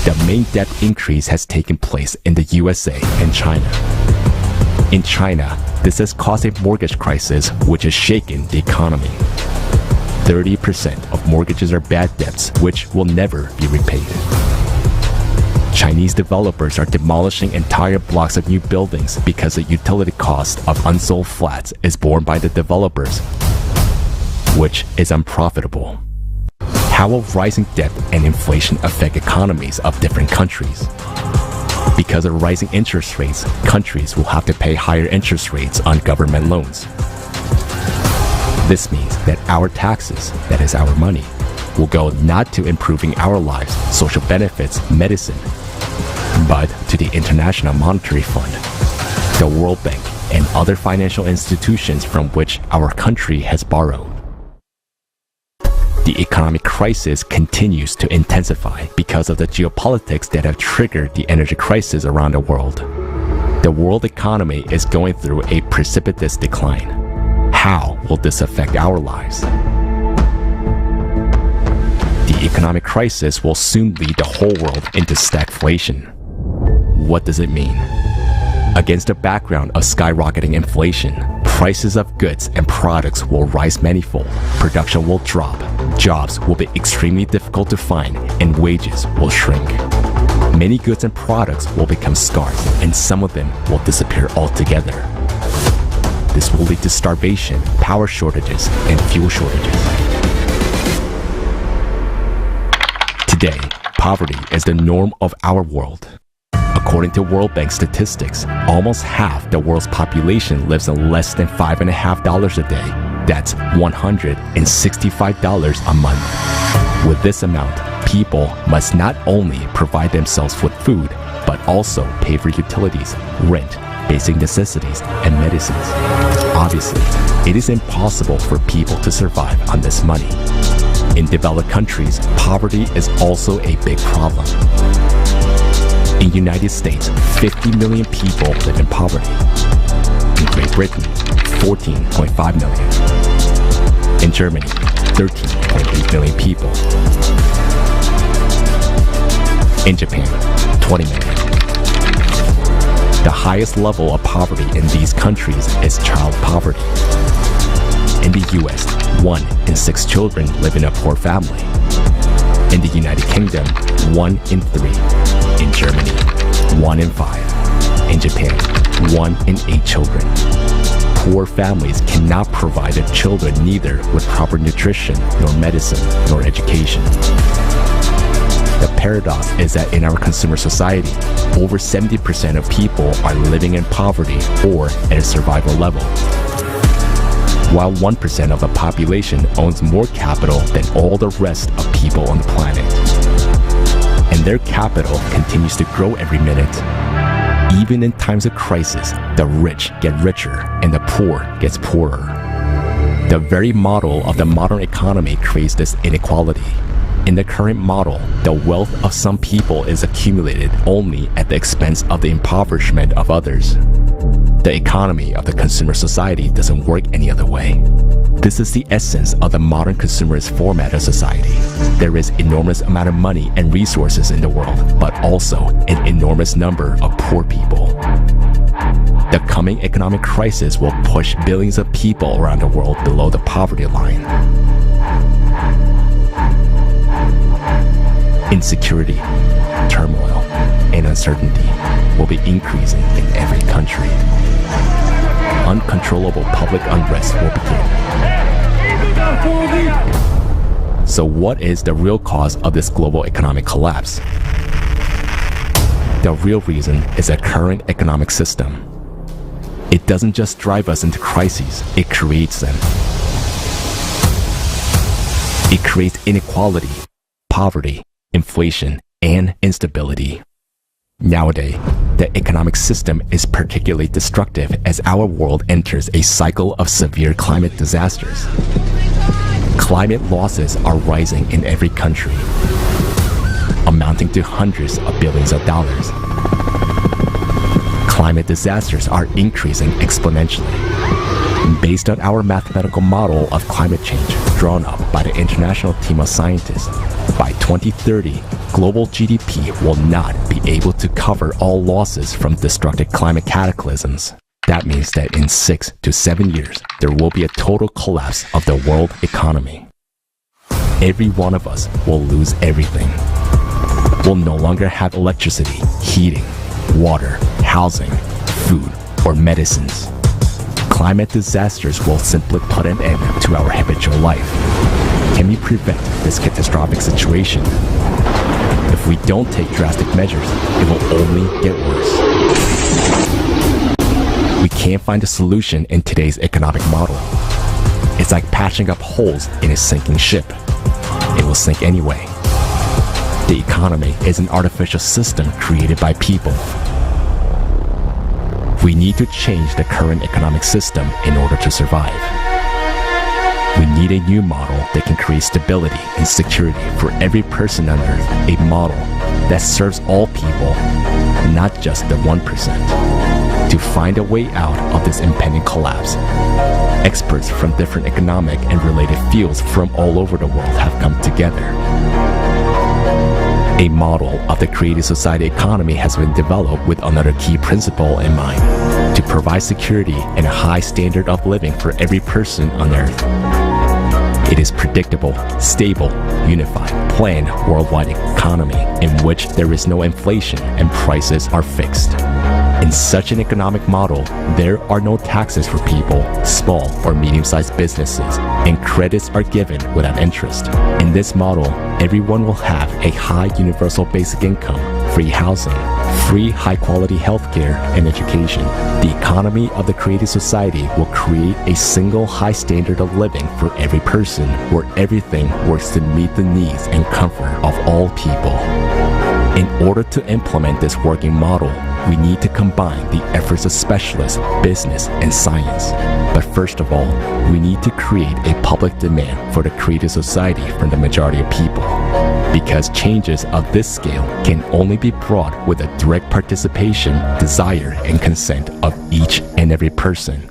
The main debt increase has taken place in the USA and China. In China, this has caused a mortgage crisis which has shaken the economy. 30% of mortgages are bad debts which will never be repaid. Chinese developers are demolishing entire blocks of new buildings because the utility cost of unsold flats is borne by the developers, which is unprofitable. How will rising debt and inflation affect economies of different countries? Because of rising interest rates, countries will have to pay higher interest rates on government loans. This means that our taxes, that is our money, will go not to improving our lives, social benefits, medicine, but to the International Monetary Fund, the World Bank, and other financial institutions from which our country has borrowed. The economic crisis continues to intensify because of the geopolitics that have triggered the energy crisis around the world. The world economy is going through a precipitous decline. How will this affect our lives? The economic crisis will soon lead the whole world into stagflation. What does it mean? Against the background of skyrocketing inflation, Prices of goods and products will rise manifold, production will drop, jobs will be extremely difficult to find, and wages will shrink. Many goods and products will become scarce, and some of them will disappear altogether. This will lead to starvation, power shortages, and fuel shortages. Today, poverty is the norm of our world. According to World Bank statistics, almost half the world's population lives on less than $5.50 a day. That's $165 a month. With this amount, people must not only provide themselves with food, but also pay for utilities, rent, basic necessities, and medicines. Obviously, it is impossible for people to survive on this money. In developed countries, poverty is also a big problem. In the United States, 50 million people live in poverty. In Great Britain, 14.5 million. In Germany, 13.8 million people. In Japan, 20 million. The highest level of poverty in these countries is child poverty. In the US, 1 in 6 children live in a poor family. In the United Kingdom, 1 in 3. In Germany, 1 in 5. In Japan, 1 in 8 children. Poor families cannot provide their children neither with proper nutrition, nor medicine, nor education. The paradox is that in our consumer society, over 70% of people are living in poverty or at a survival level, while 1% of the population owns more capital than all the rest of people on the planet. And their capital continues to grow every minute. Even in times of crisis, the rich get richer and the poor gets poorer. The very model of the modern economy creates this inequality. In the current model, the wealth of some people is accumulated only at the expense of the impoverishment of others. The economy of the consumer society doesn't work any other way. This is the essence of the modern consumerist format of society. There is enormous amount of money and resources in the world, but also an enormous number of poor people. The coming economic crisis will push billions of people around the world below the poverty line. Insecurity, turmoil, and uncertainty will be increasing in every country. Uncontrollable public unrest will begin. So what is the real cause of this global economic collapse? The real reason is the current economic system. It doesn't just drive us into crises, it creates them. It creates inequality, poverty, inflation, and instability. Nowadays, the economic system is particularly destructive as our world enters a cycle of severe climate disasters. Climate losses are rising in every country, amounting to hundreds of billions of dollars. Climate disasters are increasing exponentially. Based on our mathematical model of climate change drawn up by the international team of scientists, by 2030, global GDP will not be able to cover all losses from destructive climate cataclysms. That means that in 6 to 7 years, there will be a total collapse of the world economy. Every one of us will lose everything. We'll no longer have electricity, heating, water, housing, food, or medicines. Climate disasters will simply put an end to our habitual life. Can we prevent this catastrophic situation? If we don't take drastic measures, it will only get worse. We can't find a solution in today's economic model. It's like patching up holes in a sinking ship. It will sink anyway. The economy is an artificial system created by people. We need to change the current economic system in order to survive. We need a new model that can create stability and security for every person under a model that serves all people, not just the 1%. To find a way out of this impending collapse, experts from different economic and related fields from all over the world have come together. A model of the creative society economy has been developed with another key principle in mind: to provide security and a high standard of living for every person on Earth. It is predictable, stable, unified, planned worldwide economy in which there is no inflation and prices are fixed. In such an economic model, there are no taxes for people, small or medium-sized businesses, and credits are given without interest. In this model, everyone will have a high universal basic income, free housing, free high-quality healthcare and education. The economy of the created society will create a single high standard of living for every person, where everything works to meet the needs and comfort of all people. In order to implement this working model, we need to combine the efforts of specialists, business, and science. But first of all, we need to create a public demand for the created society from the majority of people. Because changes of this scale can only be brought with a direct participation, desire, and consent of each and every person.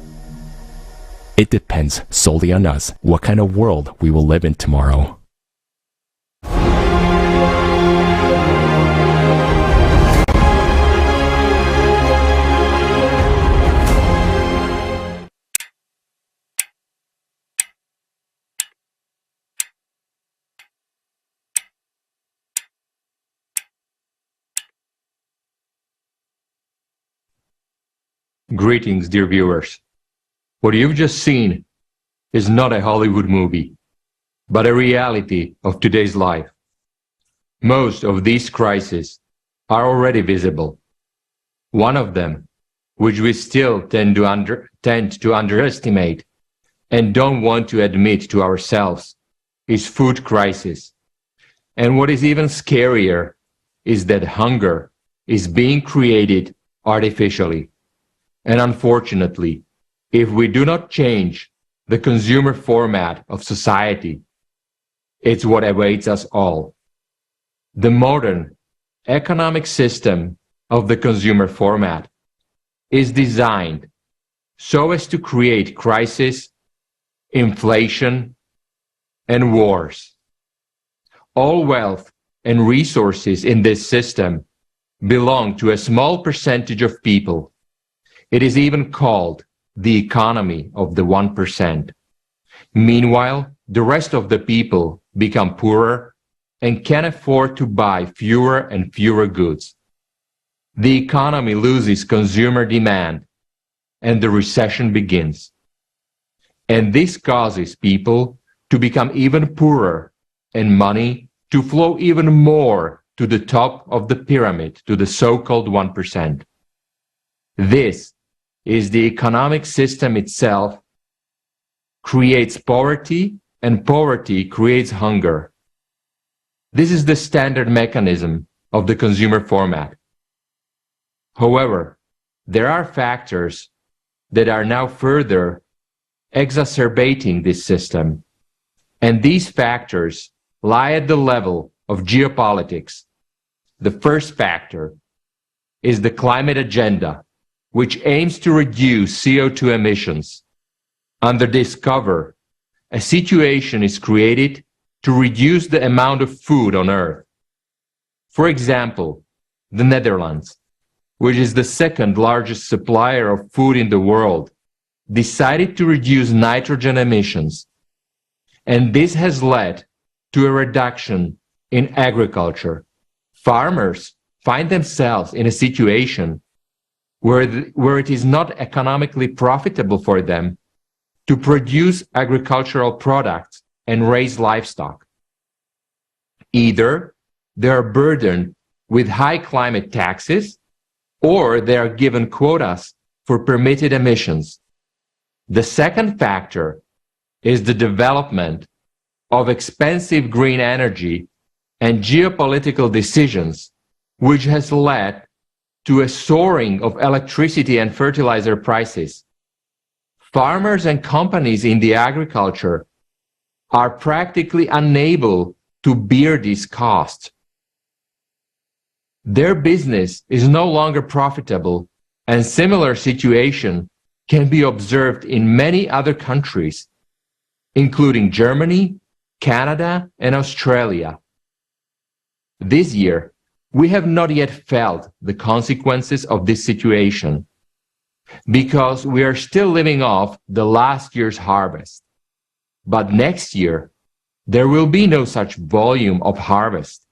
It depends solely on us what kind of world we will live in tomorrow. Greetings, dear viewers. What you've just seen is not a Hollywood movie, but a reality of today's life. Most of these crises are already visible. One of them, which we still tend to underestimate and don't want to admit to ourselves, is food crisis. And what is even scarier is that hunger is being created artificially. And unfortunately, if we do not change the consumer format of society, it's what awaits us all. The modern economic system of the consumer format is designed so as to create crisis, inflation, and wars. All wealth and resources in this system belong to a small percentage of people. It is even called the economy of the 1%. Meanwhile, the rest of the people become poorer and can afford to buy fewer and fewer goods. The economy loses consumer demand and the recession begins. And this causes people to become even poorer and money to flow even more to the top of the pyramid, to the so-called 1%. This is the economic system itself creates poverty, and poverty creates hunger. This is the standard mechanism of the consumer format. However, there are factors that are now further exacerbating this system, and these factors lie at the level of geopolitics. The first factor is the climate agenda, which aims to reduce CO2 emissions. Under this cover, a situation is created to reduce the amount of food on Earth. For example, the Netherlands, which is the second largest supplier of food in the world, decided to reduce nitrogen emissions. And this has led to a reduction in agriculture. Farmers find themselves in a situation where it is not economically profitable for them to produce agricultural products and raise livestock. Either they are burdened with high climate taxes, or they are given quotas for permitted emissions. The second factor is the development of expensive green energy and geopolitical decisions, which has led to a soaring of electricity and fertilizer prices. Farmers and companies in the agriculture are practically unable to bear these costs. Their business is no longer profitable, and similar situation can be observed in many other countries, including Germany, Canada, and Australia. This year, we have not yet felt the consequences of this situation. because we are still living off the last year's harvest. But next year, there will be no such volume of harvest.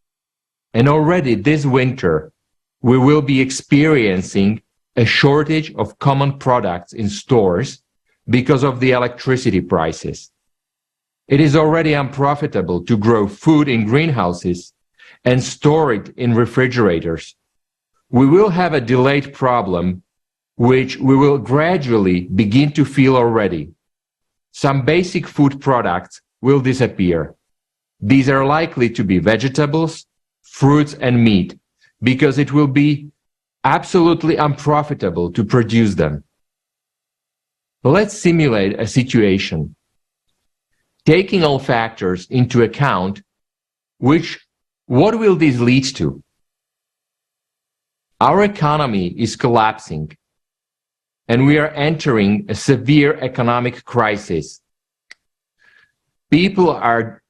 And already this winter, we will be experiencing a shortage of common products in stores because of the electricity prices. It is already unprofitable to grow food in greenhouses and store it in refrigerators. We will have a delayed problem, which we will gradually begin to feel already. Some basic food products will disappear. These are likely to be vegetables, fruits, and meat, because it will be absolutely unprofitable to produce them. Let's simulate a situation. Taking all factors into account, what will this lead to? Our economy is collapsing, and we are entering a severe economic crisis. People are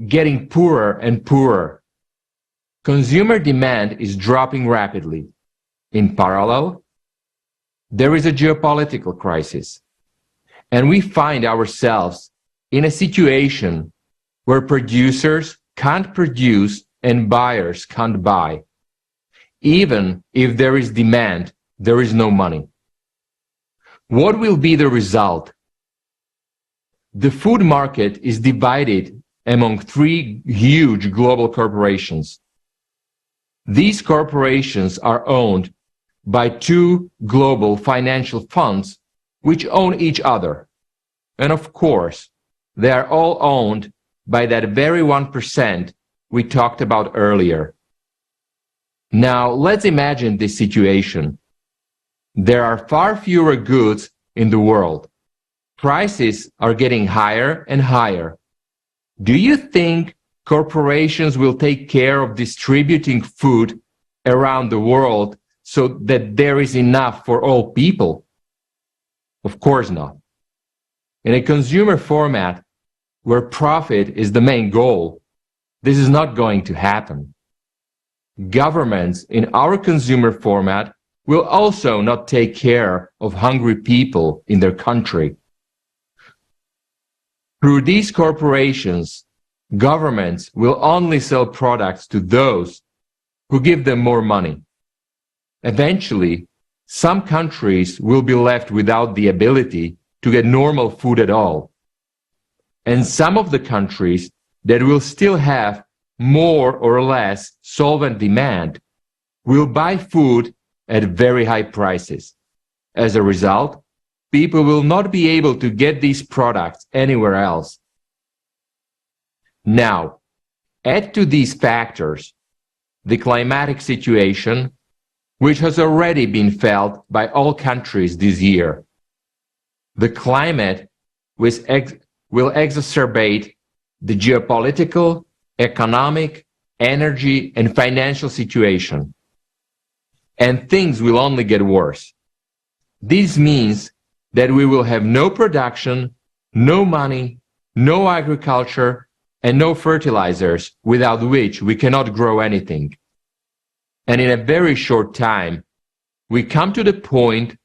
getting poorer and poorer. Consumer demand is dropping rapidly. In parallel, there is a geopolitical crisis, and we find ourselves in a situation where producers can't produce and buyers can't buy. Even if there is demand, there is no money. What will be the result? The food market is divided among three huge global corporations. These corporations are owned by two global financial funds which own each other. And of course, they are all owned by that very 1% we talked about earlier. Now, let's imagine this situation. There are far fewer goods in the world. Prices are getting higher and higher. Do you think corporations will take care of distributing food around the world so that there is enough for all people? Of course not. In a consumer format where profit is the main goal, this is not going to happen. Governments in our consumer format will also not take care of hungry people in their country. Through these corporations, governments will only sell products to those who give them more money. Eventually, some countries will be left without the ability to get normal food at all. And some of the countries that will still have more or less solvent demand will buy food at very high prices. As a result, people will not be able to get these products anywhere else. Now, add to these factors the climatic situation, which has already been felt by all countries this year. The climate will exacerbate the geopolitical, economic, energy, and financial situation. And things will only get worse. This means that we will have no production, no money, no agriculture, and no fertilizers, without which we cannot grow anything. And in a very short time, we come to the point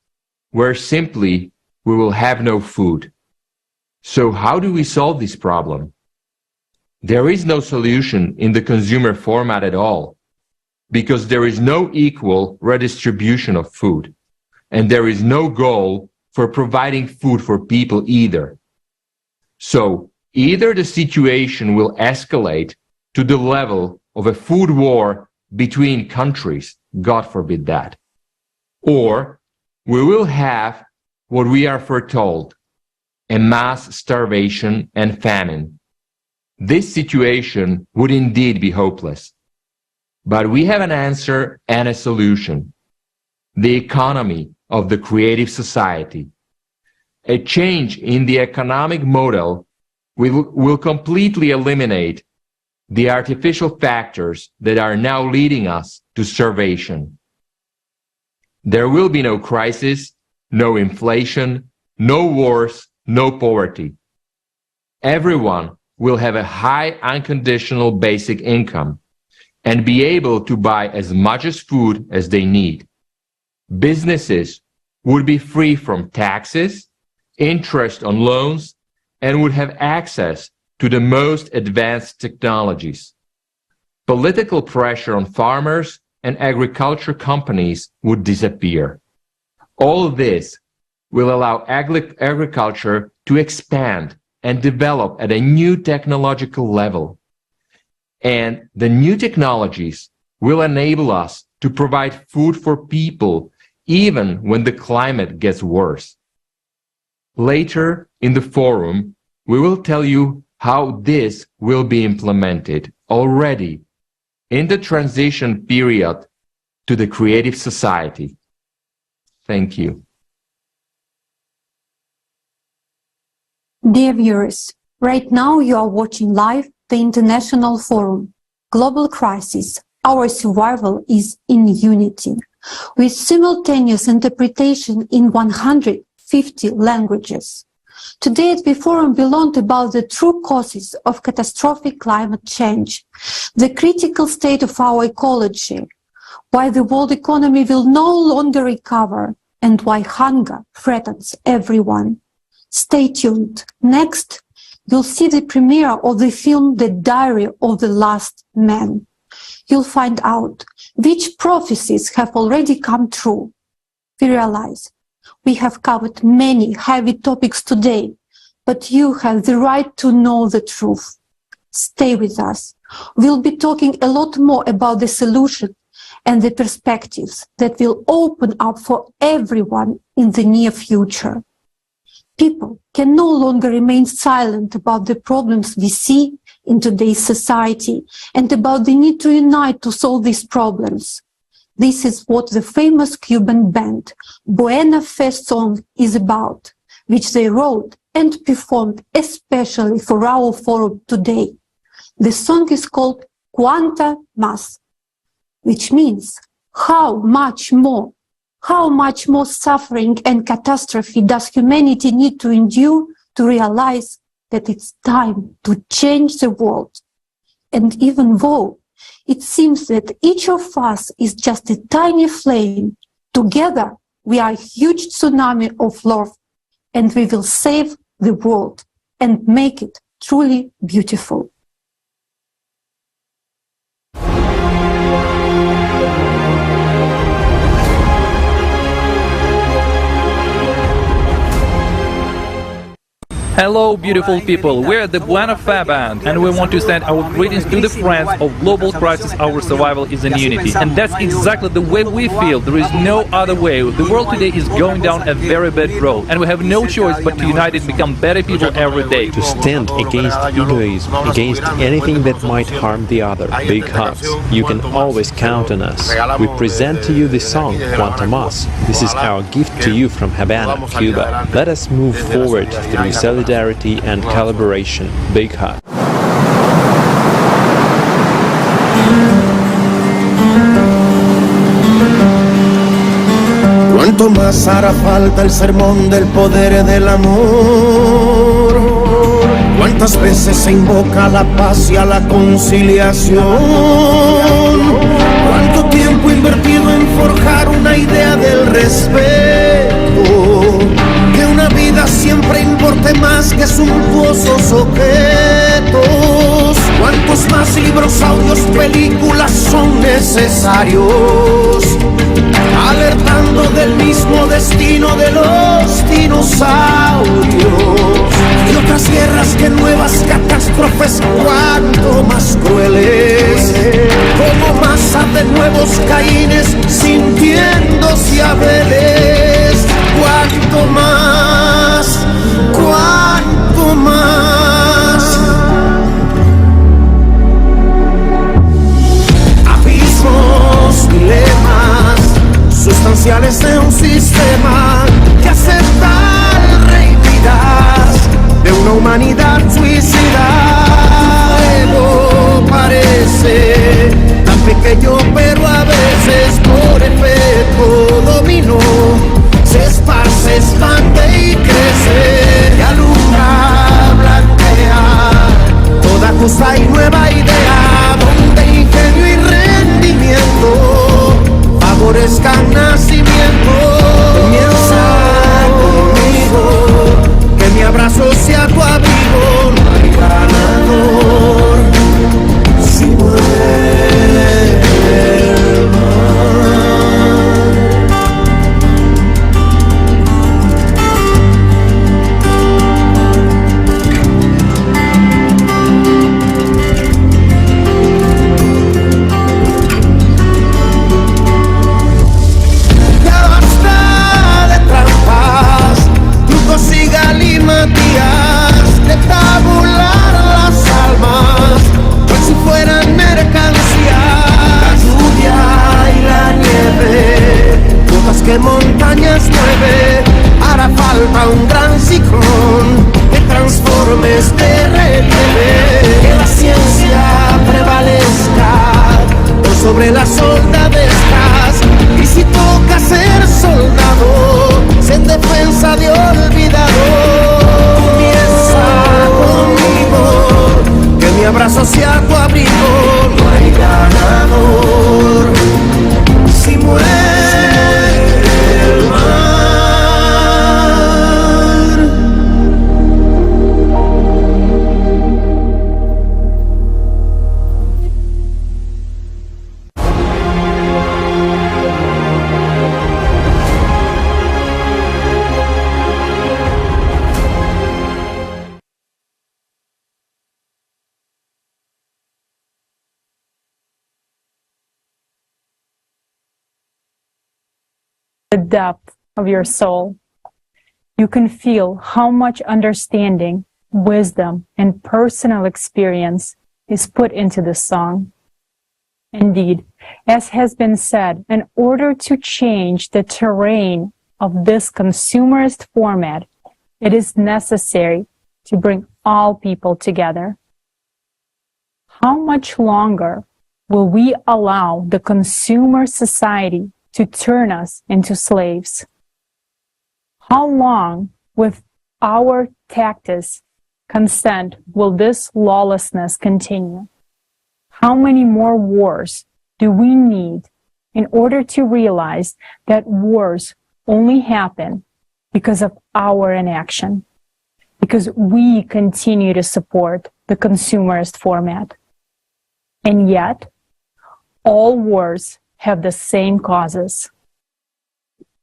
where simply we will have no food. So how do we solve this problem? There is no solution in the consumer format at all, because there is no equal redistribution of food, and there is no goal for providing food for people either. So either the situation will escalate to the level of a food war between countries, God forbid that, or we will have what we are foretold, a mass starvation and famine. This situation would indeed be hopeless. But we have an answer and a solution: the economy of the creative society. A change in the economic model will completely eliminate the artificial factors that are now leading us to starvation. There will be no crisis, no inflation, no wars, no poverty. Everyone will have a high unconditional basic income and be able to buy as much as food as they need. Businesses would be free from taxes, interest on loans, and would have access to the most advanced technologies. Political pressure on farmers and agriculture companies would disappear. All this will allow agriculture to expand and develop at a new technological level. And the new technologies will enable us to provide food for people even when the climate gets worse. Later in the forum, we will tell you how this will be implemented already in the transition period to the creative society. Thank you. Dear viewers, right now you are watching live the International Forum, Global Crisis, Our Survival is in Unity, with simultaneous interpretation in 150 languages. Today at the forum we learned about the true causes of catastrophic climate change, the critical state of our ecology, why the world economy will no longer recover, and why hunger threatens everyone. Stay tuned. Next, you'll see the premiere of the film The Diary of the Last Man. You'll find out which prophecies have already come true. We realize we have covered many heavy topics today, but you have the right to know the truth. Stay with us. We'll be talking a lot more about the solution and the perspectives that will open up for everyone in the near future. People can no longer remain silent about the problems we see in today's society and about the need to unite to solve these problems. This is what the famous Cuban band Buena Fe song is about, which they wrote and performed especially for our forum today. The song is called Cuánta Más, which means how much more suffering and catastrophe does humanity need to endure to realize that it's time to change the world. And even though it seems that each of us is just a tiny flame, together we are a huge tsunami of love, and we will save the world and make it truly beautiful. Hello, beautiful people. We're the Buena Fe Band, and we want to send our greetings to the friends of Global Crisis. Our survival is in unity. And that's exactly the way we feel. There is no other way. The world today is going down a very bad road, and we have no choice but to unite and become better people every day. To stand against egoism, against anything that might harm the other. Big hugs. You can always count on us. We present to you the song Cuánta Más. This is our gift to you from Havana, Cuba. Let us move forward through solidarity and collaboration. Big hug. Cuánto más hará falta el sermón del poder del amor. Cuántas veces se invoca a la paz y a la conciliación. Cuánto tiempo invertido en forjar una idea del respeto. Que una vida siempre importe más que suntuosos objetos. Cuántos más libros, audios, películas son necesarios, alertando del mismo destino de los dinosaurios. Y otras guerras que nuevas catástrofes, cuánto más crueles. Como masa de nuevos Caínes, sintiéndose Abeles. Cuánto más, cuánto más. Abismos, dilemas sustanciales de un sistema que acepta el rey Midas de una humanidad suicida. Ego parece tan pequeño, pero a veces por efecto dominó se esparce, expande y crece, y alumbra, blanquea toda justa y nueva idea, donde ingenio y rendimiento favorezcan nacimiento. Comienza sobre las soldadescas. Y si toca ser soldado, sé en defensa de olvidado. Comienza conmigo, que mi abrazo sea tu abrigo. No hay ganador si muere el mar. The depth of your soul. You can feel how much understanding, wisdom, and personal experience is put into this song. Indeed, as has been said, in order to change the terrain of this consumerist format, it is necessary to bring all people together. How much longer will we allow the consumer society to turn us into slaves? How long, with our tactless consent, will this lawlessness continue? How many more wars do we need in order to realize that wars only happen because of our inaction, because we continue to support the consumerist format? And yet, all wars have the same causes.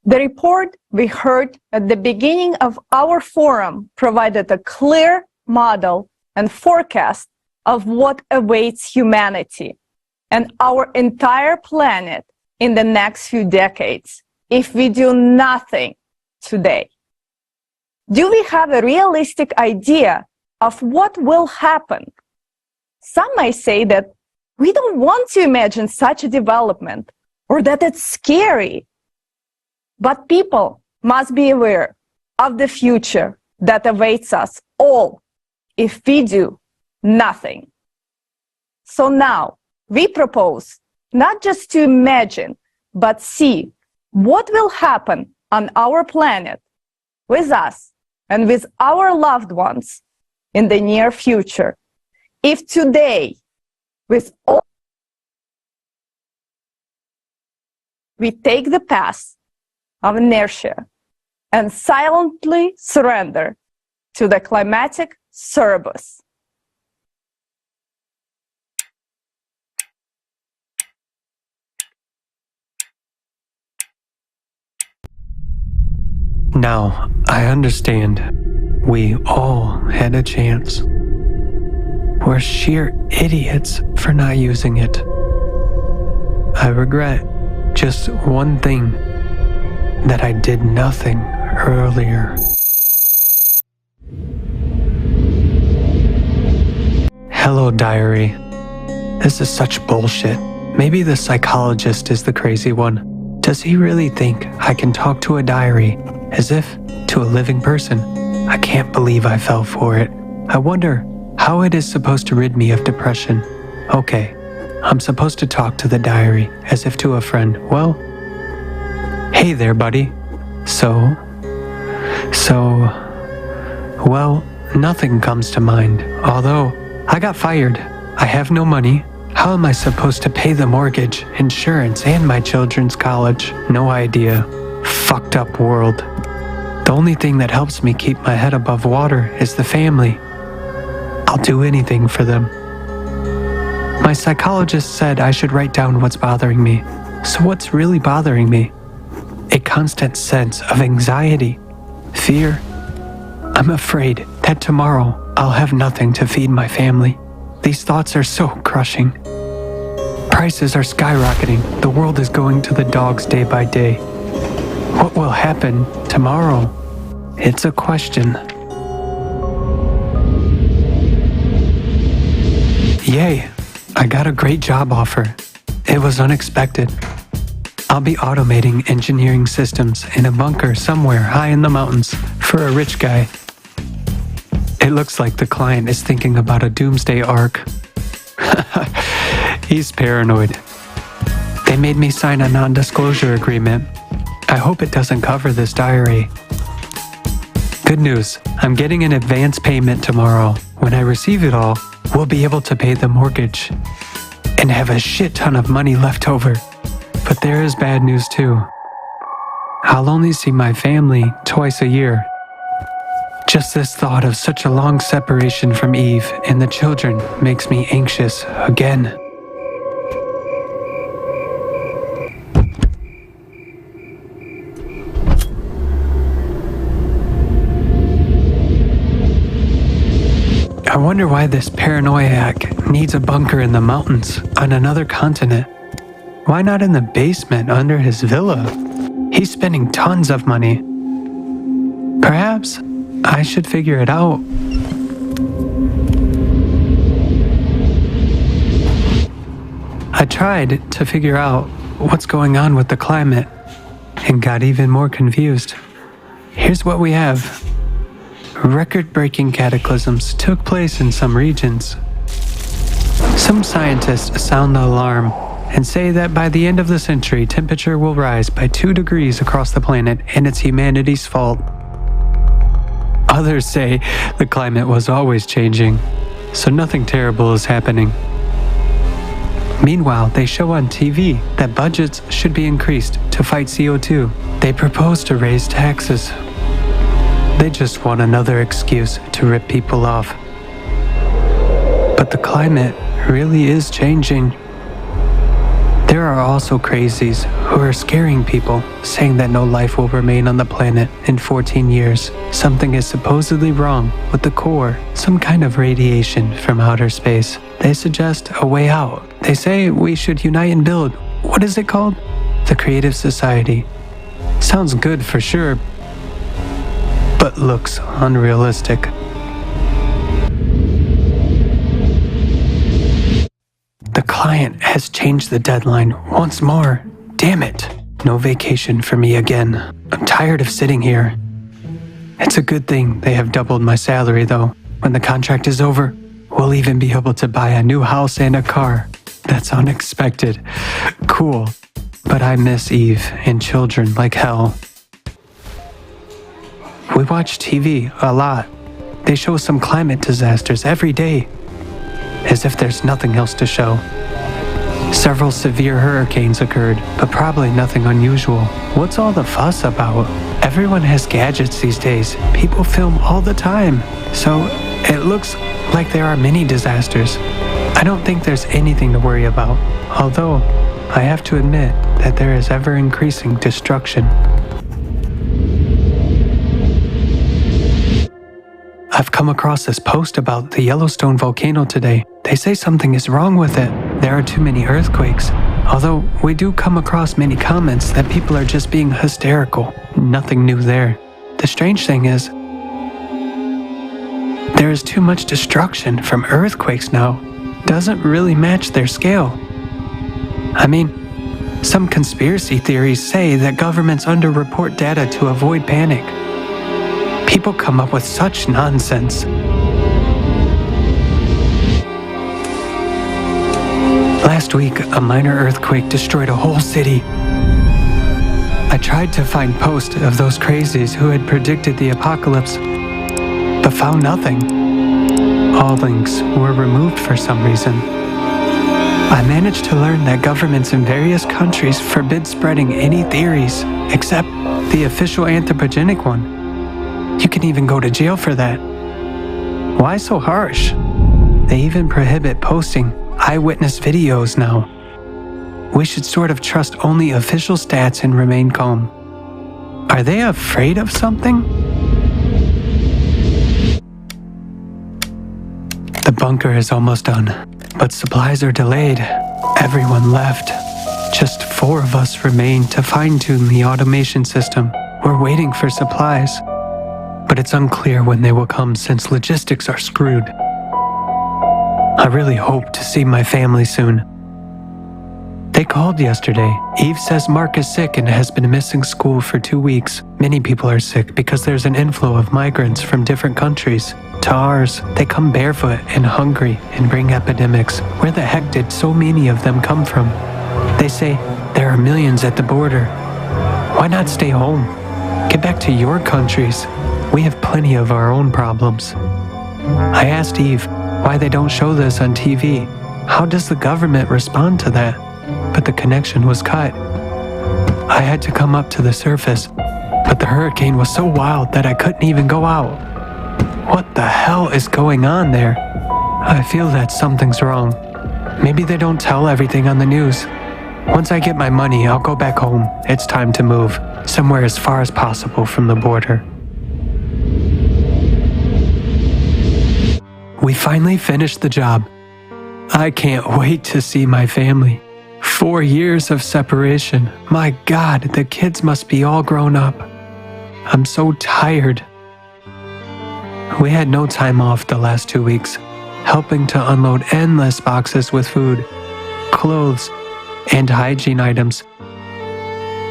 The report we heard at the beginning of our forum provided a clear model and forecast of what awaits humanity and our entire planet in the next few decades if we do nothing today. Do we have a realistic idea of what will happen? Some may say that we don't want to imagine such a development or that it's scary. But people must be aware of the future that awaits us all if we do nothing. So now we propose not just to imagine, but see what will happen on our planet with us and with our loved ones in the near future if today, with all, we take the path of inertia and silently surrender to the climatic Cerberus. Now, I understand. We all had a chance. We're sheer idiots for not using it. I regret just one thing, that I did nothing earlier. Hello, diary. This is such bullshit. Maybe the psychologist is the crazy one. Does he really think I can talk to a diary as if to a living person? I can't believe I fell for it. I wonder how it is supposed to rid me of depression. Okay, I'm supposed to talk to the diary as if to a friend. Well, hey there, buddy. Well, nothing comes to mind. Although, I got fired. I have no money. How am I supposed to pay the mortgage, insurance, and my children's college? No idea. Fucked up world. The only thing that helps me keep my head above water is the family. I'll do anything for them. My psychologist said I should write down what's bothering me. So what's really bothering me? A constant sense of anxiety, fear. I'm afraid that tomorrow I'll have nothing to feed my family. These thoughts are so crushing. Prices are skyrocketing. The world is going to the dogs day by day. What will happen tomorrow? It's a question. Yay, I got a great job offer. It was unexpected. I'll be automating engineering systems in a bunker somewhere high in the mountains for a rich guy. It looks like the client is thinking about a doomsday arc. He's paranoid. They made me sign a non-disclosure agreement. I hope it doesn't cover this diary. Good news, I'm getting an advance payment tomorrow. When I receive it all, we'll be able to pay the mortgage and have a shit ton of money left over. But there is bad news too. I'll only see my family twice a year. Just this thought of such a long separation from Eve and the children makes me anxious again. I wonder why this paranoiac needs a bunker in the mountains on another continent. Why not in the basement under his villa? He's spending tons of money. Perhaps I should figure it out. I tried to figure out what's going on with the climate and got even more confused. Here's what we have. Record-breaking cataclysms took place in some regions. Some scientists sound the alarm and say that by the end of the century, temperature will rise by 2 degrees across the planet and it's humanity's fault. Others say the climate was always changing, so nothing terrible is happening. Meanwhile, they show on TV that budgets should be increased to fight CO2. They propose to raise taxes. They just want another excuse to rip people off. But the climate really is changing. There are also crazies who are scaring people, saying that no life will remain on the planet in 14 years. Something is supposedly wrong with the core, some kind of radiation from outer space. They suggest a way out. They say we should unite and build, what is it called? The Creative Society. Sounds good for sure, but looks unrealistic. The client has changed the deadline once more. Damn it. No vacation for me again. I'm tired of sitting here. It's a good thing they have doubled my salary though. When the contract is over, we'll even be able to buy a new house and a car. That's unexpected. Cool. But I miss Eve and children like hell. We watch TV a lot. They show some climate disasters every day, as if there's nothing else to show. Several severe hurricanes occurred, but probably nothing unusual. What's all the fuss about? Everyone has gadgets these days. People film all the time. So it looks like there are many disasters. I don't think there's anything to worry about, although I have to admit that there is ever-increasing destruction. I've come across this post about the Yellowstone volcano today. They say something is wrong with it. There are too many earthquakes. Although we do come across many comments that people are just being hysterical. Nothing new there. The strange thing is, there is too much destruction from earthquakes now. Doesn't really match their scale. I mean, some conspiracy theories say that governments underreport data to avoid panic. People come up with such nonsense. Last week, a minor earthquake destroyed a whole city. I tried to find posts of those crazies who had predicted the apocalypse, but found nothing. All links were removed for some reason. I managed to learn that governments in various countries forbid spreading any theories, except the official anthropogenic one. You can even go to jail for that. Why so harsh? They even prohibit posting eyewitness videos now. We should sort of trust only official stats and remain calm. Are they afraid of something? The bunker is almost done, but supplies are delayed. Everyone left. Just 4 of us remain to fine-tune the automation system. We're waiting for supplies, but it's unclear when they will come since logistics are screwed. I really hope to see my family soon. They called yesterday. Eve says Mark is sick and has been missing school for 2 weeks. Many people are sick because there's an inflow of migrants from different countries. To ours, they come barefoot and hungry and bring epidemics. Where the heck did so many of them come from? They They say there are millions at the border. Why not stay home? Get back to your countries. We have plenty of our own problems. I asked Eve why they don't show this on TV. How does the government respond to that? But the connection was cut. I had to come up to the surface, but the hurricane was so wild that I couldn't even go out. What the hell is going on there? I feel that something's wrong. Maybe they don't tell everything on the news. Once I get my money, I'll go back home. It's time to move, somewhere as far as possible from the border. We finally finished the job. I can't wait to see my family. 4 years of separation. My God, the kids must be all grown up. I'm so tired. We had no time off the last 2 weeks, helping to unload endless boxes with food, clothes, and hygiene items.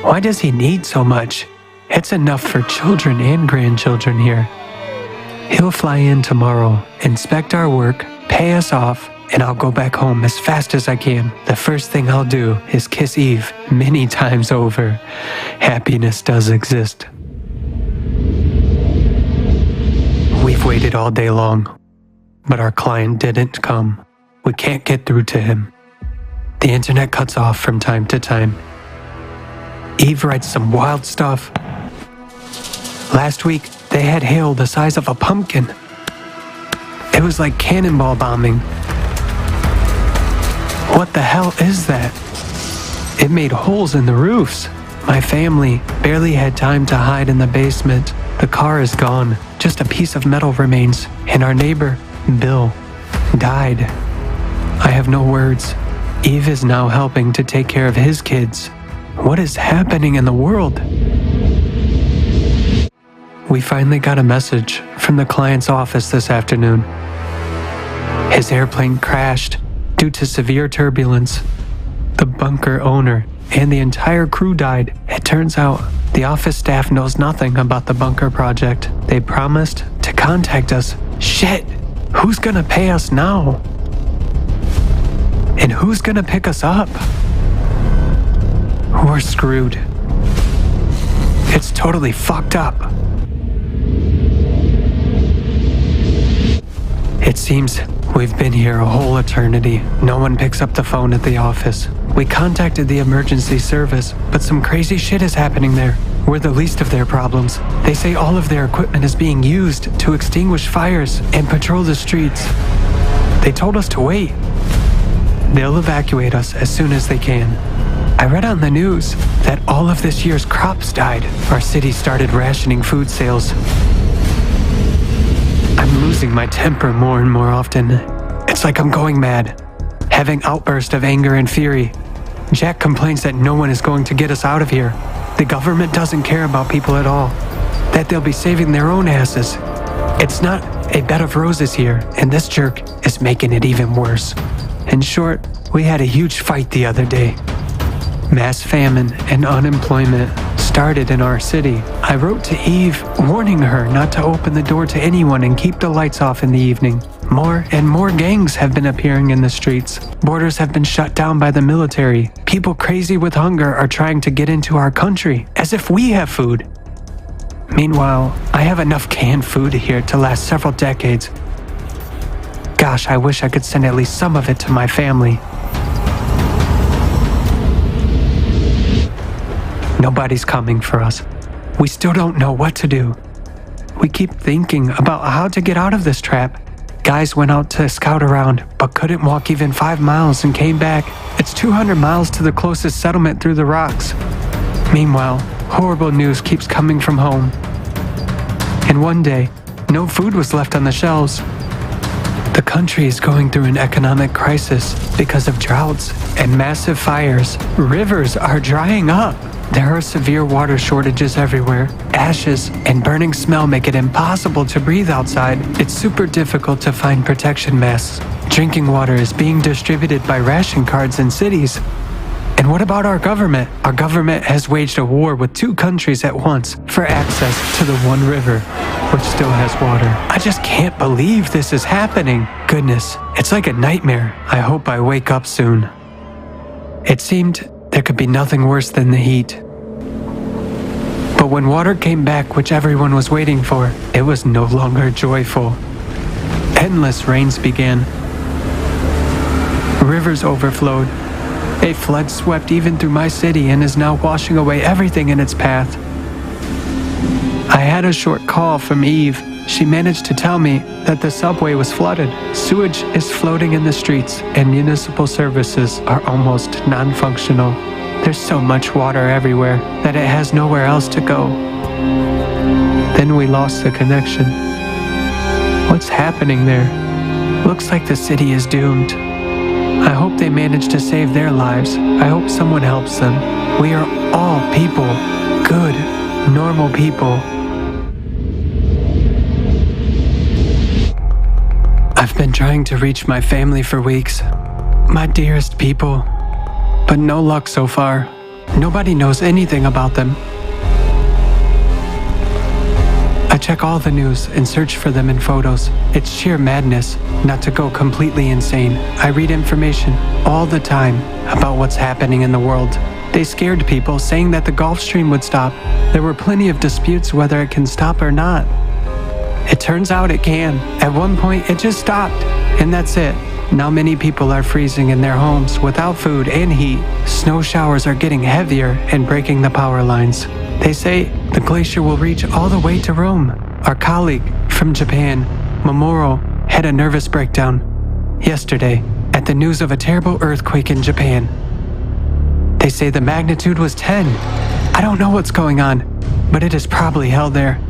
Why does he need so much? It's enough for children and grandchildren here. He'll fly in tomorrow, inspect our work, pay us off, and I'll go back home as fast as I can. The first thing I'll do is kiss Eve many times over. Happiness does exist. We've waited all day long, but our client didn't come. We can't get through to him. The internet cuts off from time to time. Eve writes some wild stuff. Last week, they had hail the size of a pumpkin. It was like cannonball bombing. What the hell is that? It made holes in the roofs. My family barely had time to hide in the basement. The car is gone. Just a piece of metal remains. And our neighbor, Bill, died. I have no words. Eve is now helping to take care of his kids. What is happening in the world? We finally got a message from the client's office this afternoon. His airplane crashed due to severe turbulence. The bunker owner and the entire crew died. It turns out the office staff knows nothing about the bunker project. They promised to contact us. Shit! Who's gonna pay us now? And who's gonna pick us up? We're screwed. It's totally fucked up. It seems we've been here a whole eternity. No one picks up the phone at the office. We contacted the emergency service, but some crazy shit is happening there. We're the least of their problems. They say all of their equipment is being used to extinguish fires and patrol the streets. They told us to wait. They'll evacuate us as soon as they can. I read on the news that all of this year's crops died. Our city started rationing food sales. I'm losing my temper more and more often. It's like I'm going mad, having outbursts of anger and fury. Jack complains that no one is going to get us out of here. The government doesn't care about people at all, that they'll be saving their own asses. It's not a bed of roses here, and this jerk is making it even worse. In short, we had a huge fight the other day. Mass famine and unemployment started in our city. I wrote to Eve, warning her not to open the door to anyone and keep the lights off in the evening. More and more gangs have been appearing in the streets. Borders have been shut down by the military. People crazy with hunger are trying to get into our country, as if we have food. Meanwhile, I have enough canned food here to last several decades. Gosh, I wish I could send at least some of it to my family. Nobody's coming for us. We still don't know what to do. We keep thinking about how to get out of this trap. Guys went out to scout around, but couldn't walk even 5 miles and came back. It's 200 miles to the closest settlement through the rocks. Meanwhile, horrible news keeps coming from home. And one day, no food was left on the shelves. The country is going through an economic crisis because of droughts and massive fires. Rivers are drying up. There are severe water shortages everywhere. Ashes and burning smell make it impossible to breathe outside. It's super difficult to find protection masks. Drinking water is being distributed by ration cards in cities. And what about our government? Our government has waged a war with 2 countries at once for access to the one river, which still has water. I just can't believe this is happening. Goodness, it's like a nightmare. I hope I wake up soon. It seemed There could be nothing worse than the heat. But when water came back, which everyone was waiting for, it was no longer joyful. Endless rains began. Rivers overflowed. A flood swept even through my city and is now washing away everything in its path. I had a short call from Eve. She managed to tell me that the subway was flooded, sewage is floating in the streets, and municipal services are almost non-functional. There's so much water everywhere that it has nowhere else to go. Then we lost the connection. What's happening there? Looks like the city is doomed. I hope they manage to save their lives. I hope someone helps them. We are all people. Good, normal people. I've been trying to reach my family for weeks. My dearest people. But no luck so far. Nobody knows anything about them. I check all the news and search for them in photos. It's sheer madness not to go completely insane. I read information all the time about what's happening in the world. They scared people, saying that the Gulf Stream would stop. There were plenty of disputes whether it can stop or not. It turns out it can. At one point, it just stopped, and that's it. Now many people are freezing in their homes without food and heat. Snow showers are getting heavier and breaking the power lines. They say the glacier will reach all the way to Rome. Our colleague from Japan, Mamoru, had a nervous breakdown yesterday at the news of a terrible earthquake in Japan. They say the magnitude was 10. I don't know what's going on, but it is probably hell there.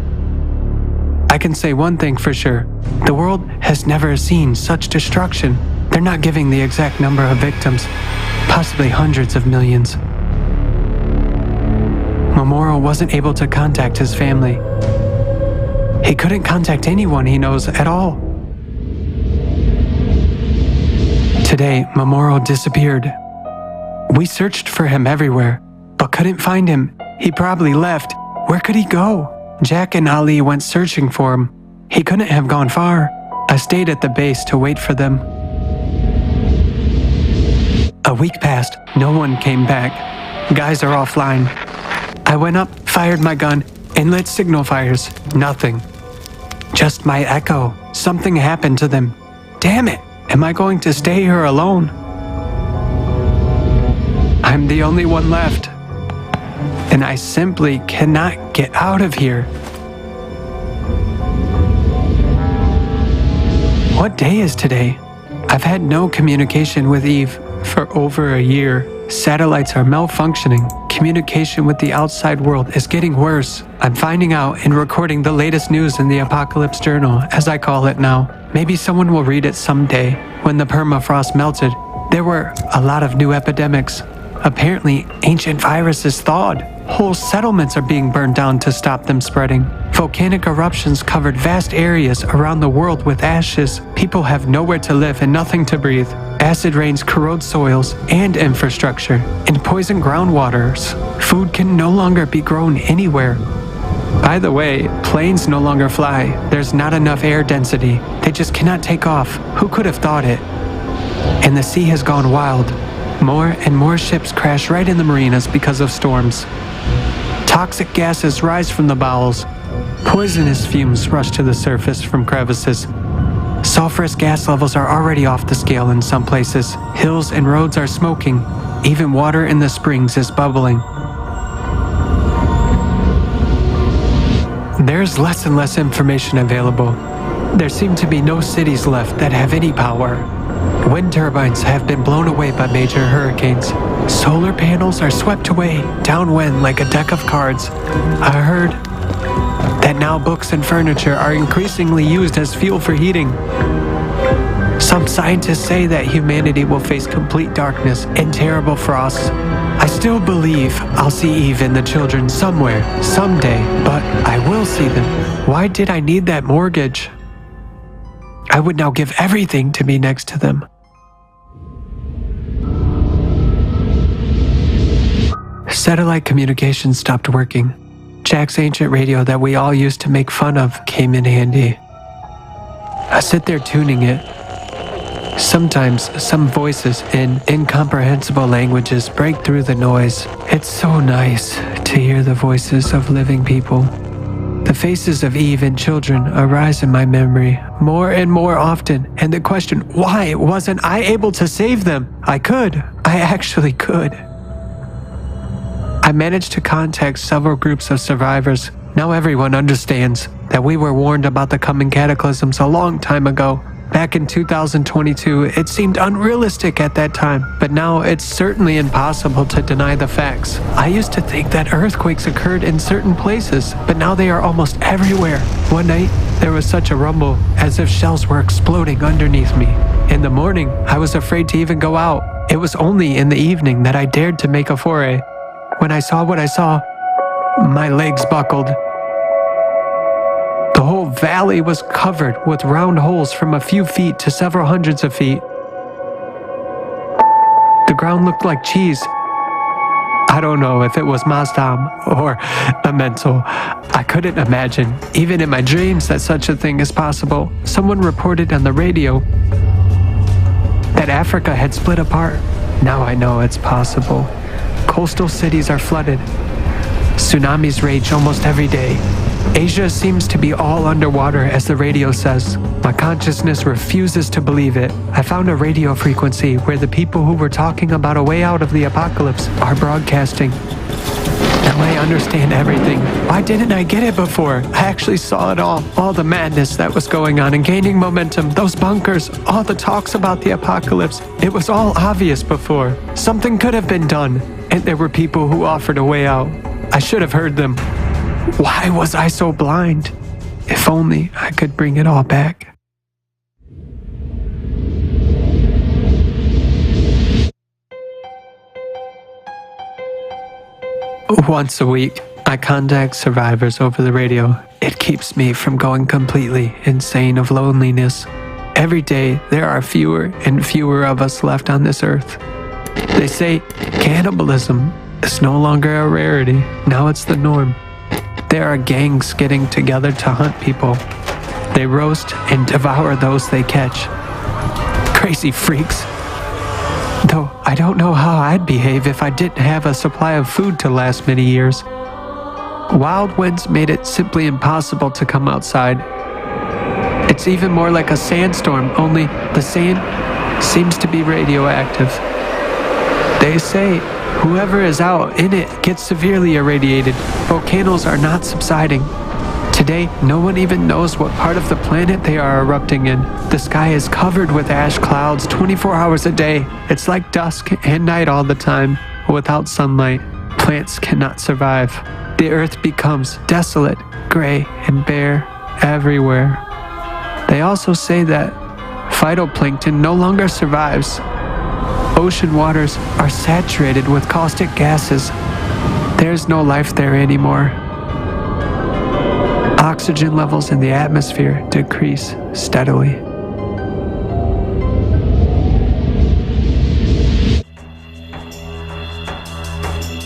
I can say one thing for sure. The world has never seen such destruction. They're not giving the exact number of victims, possibly hundreds of millions. Mamoru wasn't able to contact his family. He couldn't contact anyone he knows at all. Today, Mamoru disappeared. We searched for him everywhere, but couldn't find him. He probably left. Where could he go? Jack and Ali went searching for him. He couldn't have gone far. I stayed at the base to wait for them. A week passed. No one came back. Guys are offline. I went up, fired my gun, and lit signal fires. Nothing. Just my echo. Something happened to them. Damn it! Am I going to stay here alone? I'm the only one left. And I simply cannot get out of here. What day is today? I've had no communication with Eve for over a year. Satellites are malfunctioning. Communication with the outside world is getting worse. I'm finding out and recording the latest news in the Apocalypse Journal, as I call it now. Maybe someone will read it someday. When the permafrost melted, there were a lot of new epidemics. Apparently, ancient viruses thawed. Whole settlements are being burned down to stop them spreading. Volcanic eruptions covered vast areas around the world with ashes. People have nowhere to live and nothing to breathe. Acid rains corrode soils and infrastructure and poison groundwaters. Food can no longer be grown anywhere. By the way, planes no longer fly. There's not enough air density. They just cannot take off. Who could have thought it? And the sea has gone wild. More and more ships crash right in the marinas because of storms. Toxic gases rise from the bowels. Poisonous fumes rush to the surface from crevices. Sulfurous gas levels are already off the scale in some places. Hills and roads are smoking. Even water in the springs is bubbling. There's less and less information available. There seem to be no cities left that have any power. Wind turbines have been blown away by major hurricanes. Solar panels are swept away downwind like a deck of cards. I heard that now books and furniture are increasingly used as fuel for heating. Some scientists say that humanity will face complete darkness and terrible frosts. I still believe I'll see Eve and the children somewhere, someday, but I will see them. Why did I need that mortgage? I would now give everything to be next to them. Satellite communication stopped working. Jack's ancient radio that we all used to make fun of came in handy. I sit there tuning it. Sometimes some voices in incomprehensible languages break through the noise. It's so nice to hear the voices of living people. The faces of Eve and children arise in my memory more and more often, and the question, why wasn't I able to save them? I could. I actually could. I managed to contact several groups of survivors. Now everyone understands that we were warned about the coming cataclysms a long time ago. Back in 2022, it seemed unrealistic at that time, but now it's certainly impossible to deny the facts. I used to think that earthquakes occurred in certain places, but now they are almost everywhere. One night, there was such a rumble, as if shells were exploding underneath me. In the morning, I was afraid to even go out. It was only in the evening that I dared to make a foray. When I saw what I saw, my legs buckled. The whole valley was covered with round holes from a few feet to several hundreds of feet. The ground looked like cheese. I don't know if it was Mazdam or a mental. I couldn't imagine, even in my dreams, that such a thing is possible. Someone reported on the radio that Africa had split apart. Now I know it's possible. Coastal cities are flooded. Tsunamis rage almost every day. Asia seems to be all underwater, as the radio says. My consciousness refuses to believe it. I found a radio frequency where the people who were talking about a way out of the apocalypse are broadcasting. Now I understand everything. Why didn't I get it before? I actually saw it all the madness that was going on and gaining momentum, those bunkers, all the talks about the apocalypse. It was all obvious before. Something could have been done, and there were people who offered a way out. I should have heard them. Why was I so blind? If only I could bring it all back. Once a week, I contact survivors over the radio. It keeps me from going completely insane of loneliness. Every day, there are fewer and fewer of us left on this earth. They say cannibalism is no longer a rarity. Now it's the norm. There are gangs getting together to hunt people. They roast and devour those they catch. Crazy freaks. Though I don't know how I'd behave if I didn't have a supply of food to last many years. Wild winds made it simply impossible to come outside. It's even more like a sandstorm, only the sand seems to be radioactive. They say whoever is out in it gets severely irradiated. Volcanoes are not subsiding. Today, no one even knows what part of the planet they are erupting in. The sky is covered with ash clouds 24 hours a day. It's like dusk and night all the time. Without sunlight, plants cannot survive. The earth becomes desolate, gray, and bare everywhere. They also say that phytoplankton no longer survives. Ocean waters are saturated with caustic gases. There's no life there anymore. Oxygen levels in the atmosphere decrease steadily.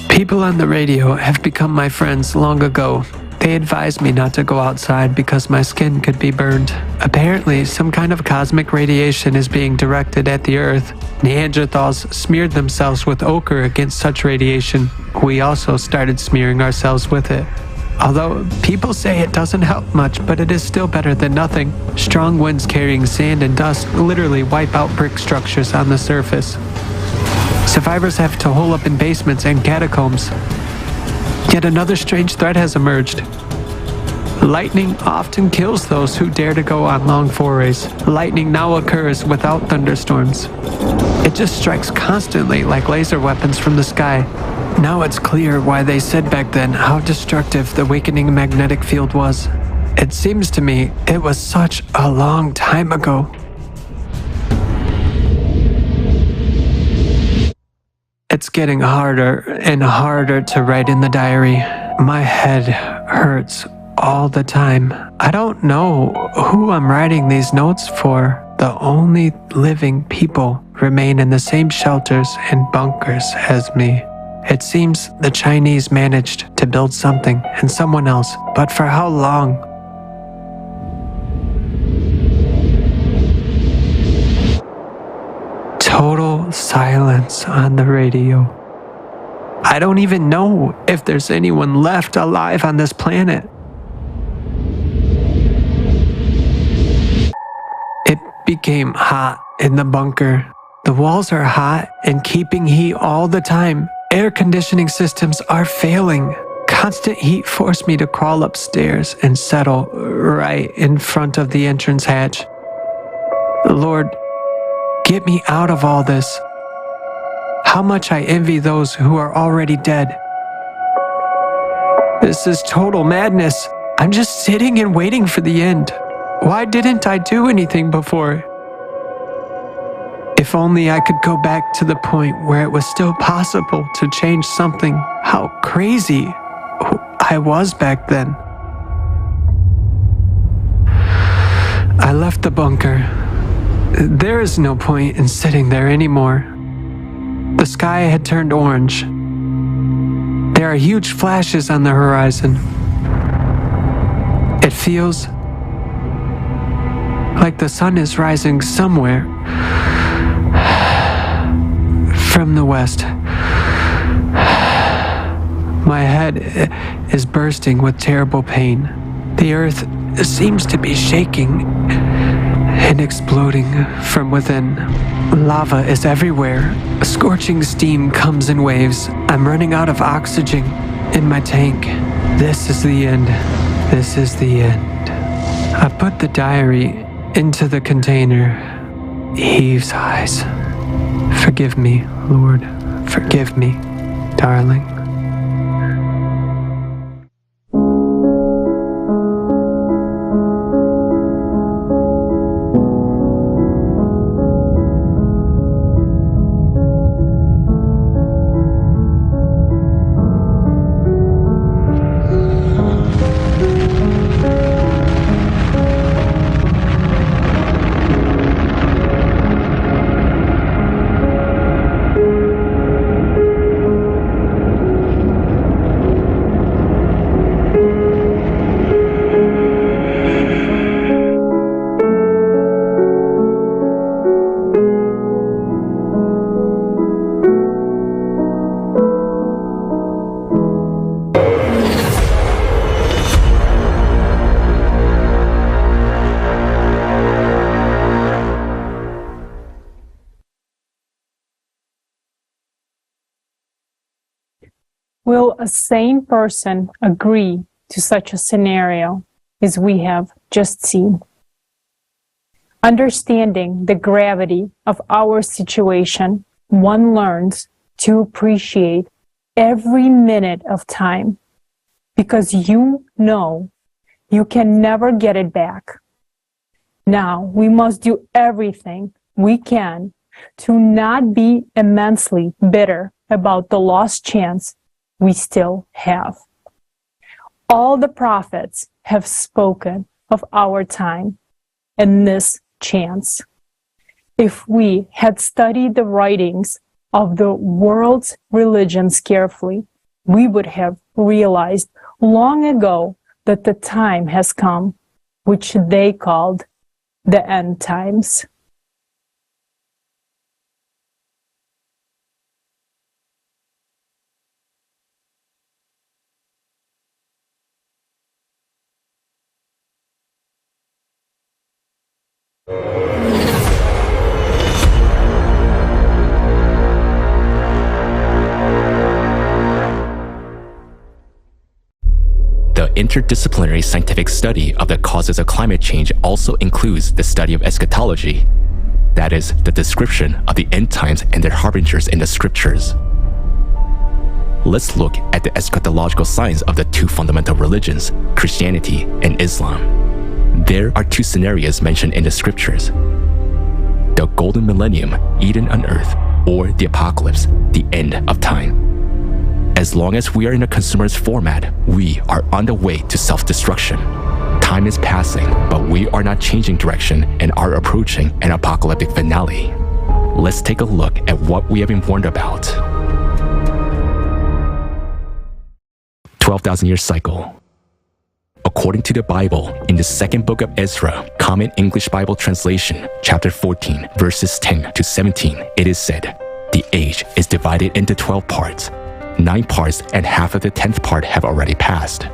People on the radio have become my friends long ago. They advised me not to go outside because my skin could be burned. Apparently, some kind of cosmic radiation is being directed at the Earth. Neanderthals smeared themselves with ochre against such radiation. We also started smearing ourselves with it. Although people say it doesn't help much, but it is still better than nothing. Strong winds carrying sand and dust literally wipe out brick structures on the surface. Survivors have to hole up in basements and catacombs. Yet another strange threat has emerged. Lightning often kills those who dare to go on long forays. Lightning now occurs without thunderstorms. It just strikes constantly like laser weapons from the sky. Now it's clear why they said back then how destructive the weakening magnetic field was. It seems to me it was such a long time ago. It's getting harder and harder to write in the diary. My head hurts all the time. I don't know who I'm writing these notes for. The only living people remain in the same shelters and bunkers as me. It seems the Chinese managed to build something and someone else, but for how long? total silence on the radio. I don't even know if there's anyone left alive on this planet. It became hot in the bunker. The walls are hot and keeping heat all the time. Air conditioning systems are failing. Constant heat forced me to crawl upstairs and settle right in front of the entrance hatch. Lord, get me out of all this. How much I envy those who are already dead. This is total madness. I'm just sitting and waiting for the end. Why didn't I do anything before? If only I could go back to the point where it was still possible to change something. How crazy I was back then. I left the bunker. There is no point in sitting there anymore. The sky had turned orange. There are huge flashes on the horizon. It feels like the sun is rising somewhere from the west. My head is bursting with terrible pain. The earth seems to be shaking and exploding from within. Lava is everywhere. Scorching steam comes in waves. I'm running out of oxygen in my tank. This is the end. This is the end. I put the diary into the container. Heave sighs. Forgive me, Lord. Forgive me, darling. Will a sane person agree to such a scenario as we have just seen? Understanding the gravity of our situation, one learns to appreciate every minute of time because you know you can never get it back. Now we must do everything we can to not be immensely bitter about the lost chance we still have. All the prophets have spoken of our time and this chance. If we had studied the writings of the world's religions carefully, we would have realized long ago that the time has come, which they called the end times. The interdisciplinary scientific study of the causes of climate change also includes the study of eschatology, that is, the description of the end times and their harbingers in the scriptures. Let's look at the eschatological signs of the two fundamental religions, Christianity and Islam. There are two scenarios mentioned in the scriptures: the golden millennium, Eden on earth, or the apocalypse, the end of time. As long as we are in a consumerist format, we are on the way to self-destruction. Time is passing, but we are not changing direction and are approaching an apocalyptic finale. Let's take a look at what we have been warned about. 12,000 year cycle. According to the Bible, in the second book of Ezra, Common English Bible Translation, chapter 14, verses 10 to 17, it is said, "The age is divided into 12 parts. 9 parts and half of the 10th part have already passed.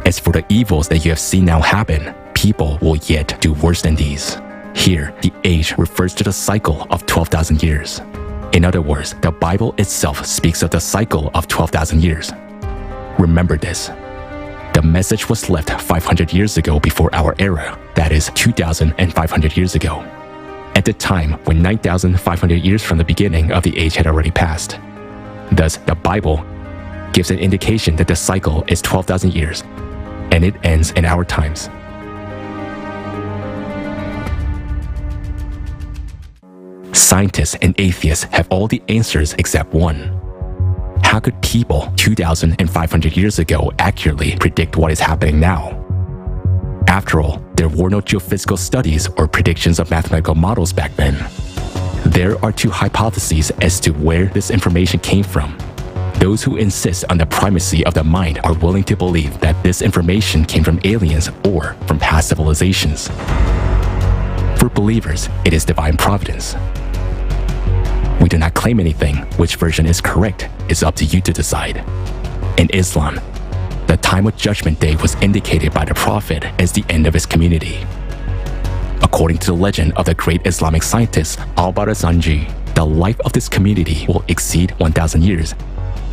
As for the evils that you have seen now happen, people will yet do worse than these." Here, the age refers to the cycle of 12,000 years. In other words, the Bible itself speaks of the cycle of 12,000 years. Remember this. The message was left 500 years ago before our era, that is 2,500 years ago. At the time when 9,500 years from the beginning of the age had already passed. Thus, the Bible gives an indication that the cycle is 12,000 years, and it ends in our times. Scientists and atheists have all the answers except one. How could people 2,500 years ago accurately predict what is happening now? After all, there were no geophysical studies or predictions of mathematical models back then. There are 2 hypotheses as to where this information came from. Those who insist on the primacy of the mind are willing to believe that this information came from aliens or from past civilizations. For believers, it is divine providence. We do not claim anything. Which version is correct is up to you to decide. In Islam, the time of Judgment Day was indicated by the Prophet as the end of his community. According to the legend of the great Islamic scientist Al-Barazanji, the life of this community will exceed 1,000 years,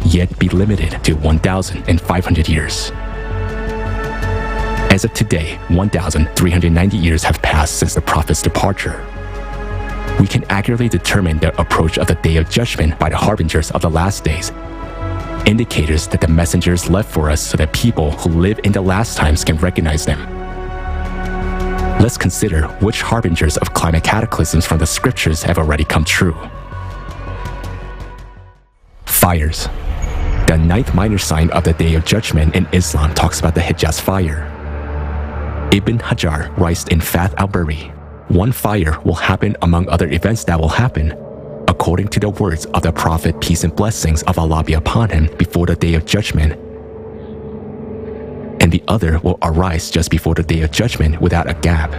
yet be limited to 1,500 years. As of today, 1,390 years have passed since the Prophet's departure. We can accurately determine the approach of the Day of Judgment by the harbingers of the last days, indicators that the messengers left for us so that people who live in the last times can recognize them. Let's consider which harbingers of climate cataclysms from the scriptures have already come true. Fires. The 9th minor sign of the Day of Judgment in Islam talks about the Hijaz fire. Ibn Hajar writes in Fath al-Bari, one fire will happen among other events that will happen, according to the words of the Prophet, peace and blessings of Allah be upon him, before the Day of Judgment. And the other will arise just before the Day of Judgment without a gap.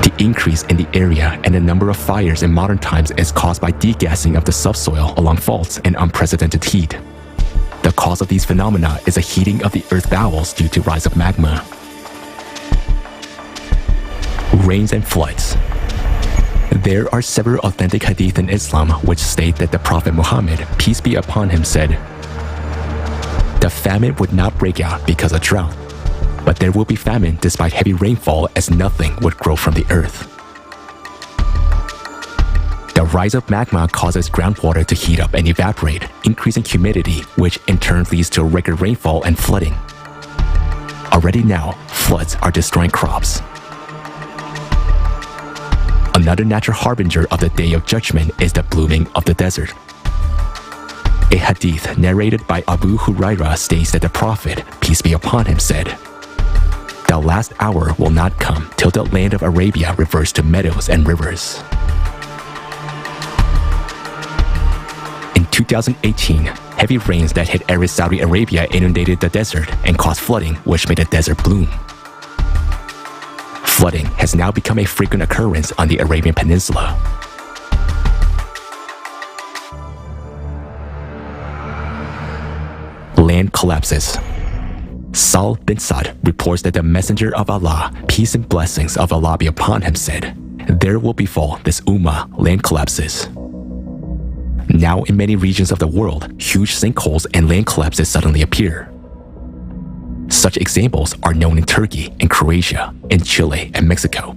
The increase in the area and the number of fires in modern times is caused by degassing of the subsoil along faults and unprecedented heat. The cause of these phenomena is a heating of the earth bowels due to rise of magma. Rains and floods. There are several authentic hadith in Islam which state that the Prophet Muhammad, peace be upon him, said, "The famine would not break out because of drought, but there will be famine despite heavy rainfall, as nothing would grow from the earth." The rise of magma causes groundwater to heat up and evaporate, increasing humidity, which in turn leads to record rainfall and flooding. Already now, floods are destroying crops. Another natural harbinger of the Day of Judgment is the blooming of the desert. A hadith narrated by Abu Hurairah states that the Prophet, peace be upon him, said, "The last hour will not come till the land of Arabia reverts to meadows and rivers." In 2018, heavy rains that hit arid Saudi Arabia inundated the desert and caused flooding, which made the desert bloom. Flooding has now become a frequent occurrence on the Arabian Peninsula. Land collapses. Sahl bin Sa'd reports that the Messenger of Allah, peace and blessings of Allah be upon him, said, "There will befall this ummah land collapses." Now in many regions of the world, huge sinkholes and land collapses suddenly appear. Such examples are known in Turkey and Croatia, in Chile and Mexico.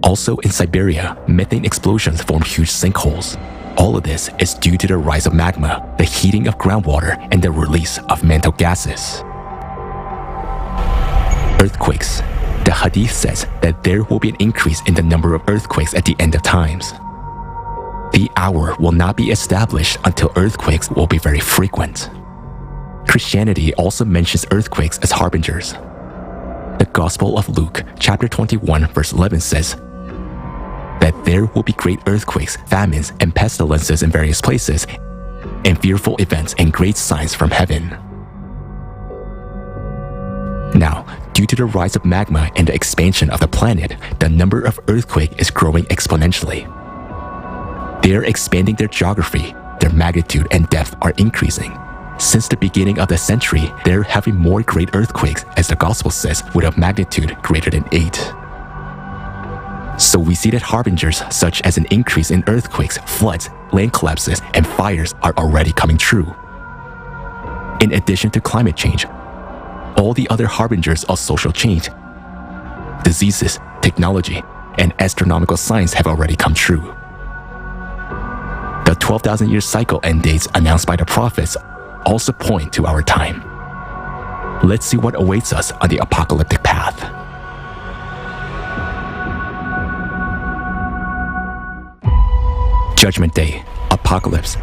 Also in Siberia, methane explosions form huge sinkholes. All of this is due to the rise of magma, the heating of groundwater, and the release of mantle gases. Earthquakes. The hadith says that there will be an increase in the number of earthquakes at the end of times. The hour will not be established until earthquakes will be very frequent. Christianity also mentions earthquakes as harbingers. The Gospel of Luke, chapter 21, verse 11 says that there will be great earthquakes, famines, and pestilences in various places, and fearful events and great signs from heaven. Now, due to the rise of magma and the expansion of the planet, the number of earthquakes is growing exponentially. They are expanding their geography, their magnitude and depth are increasing. Since the beginning of the century, they're having more great earthquakes, as the Gospel says, with a magnitude greater than 8. So we see that harbingers such as an increase in earthquakes, floods, land collapses, and fires are already coming true. In addition to climate change, all the other harbingers of social change, diseases, technology, and astronomical science have already come true. The 12,000-year cycle end dates announced by the prophets also point to our time. Let's see what awaits us on the apocalyptic path. Judgment Day, Apocalypse.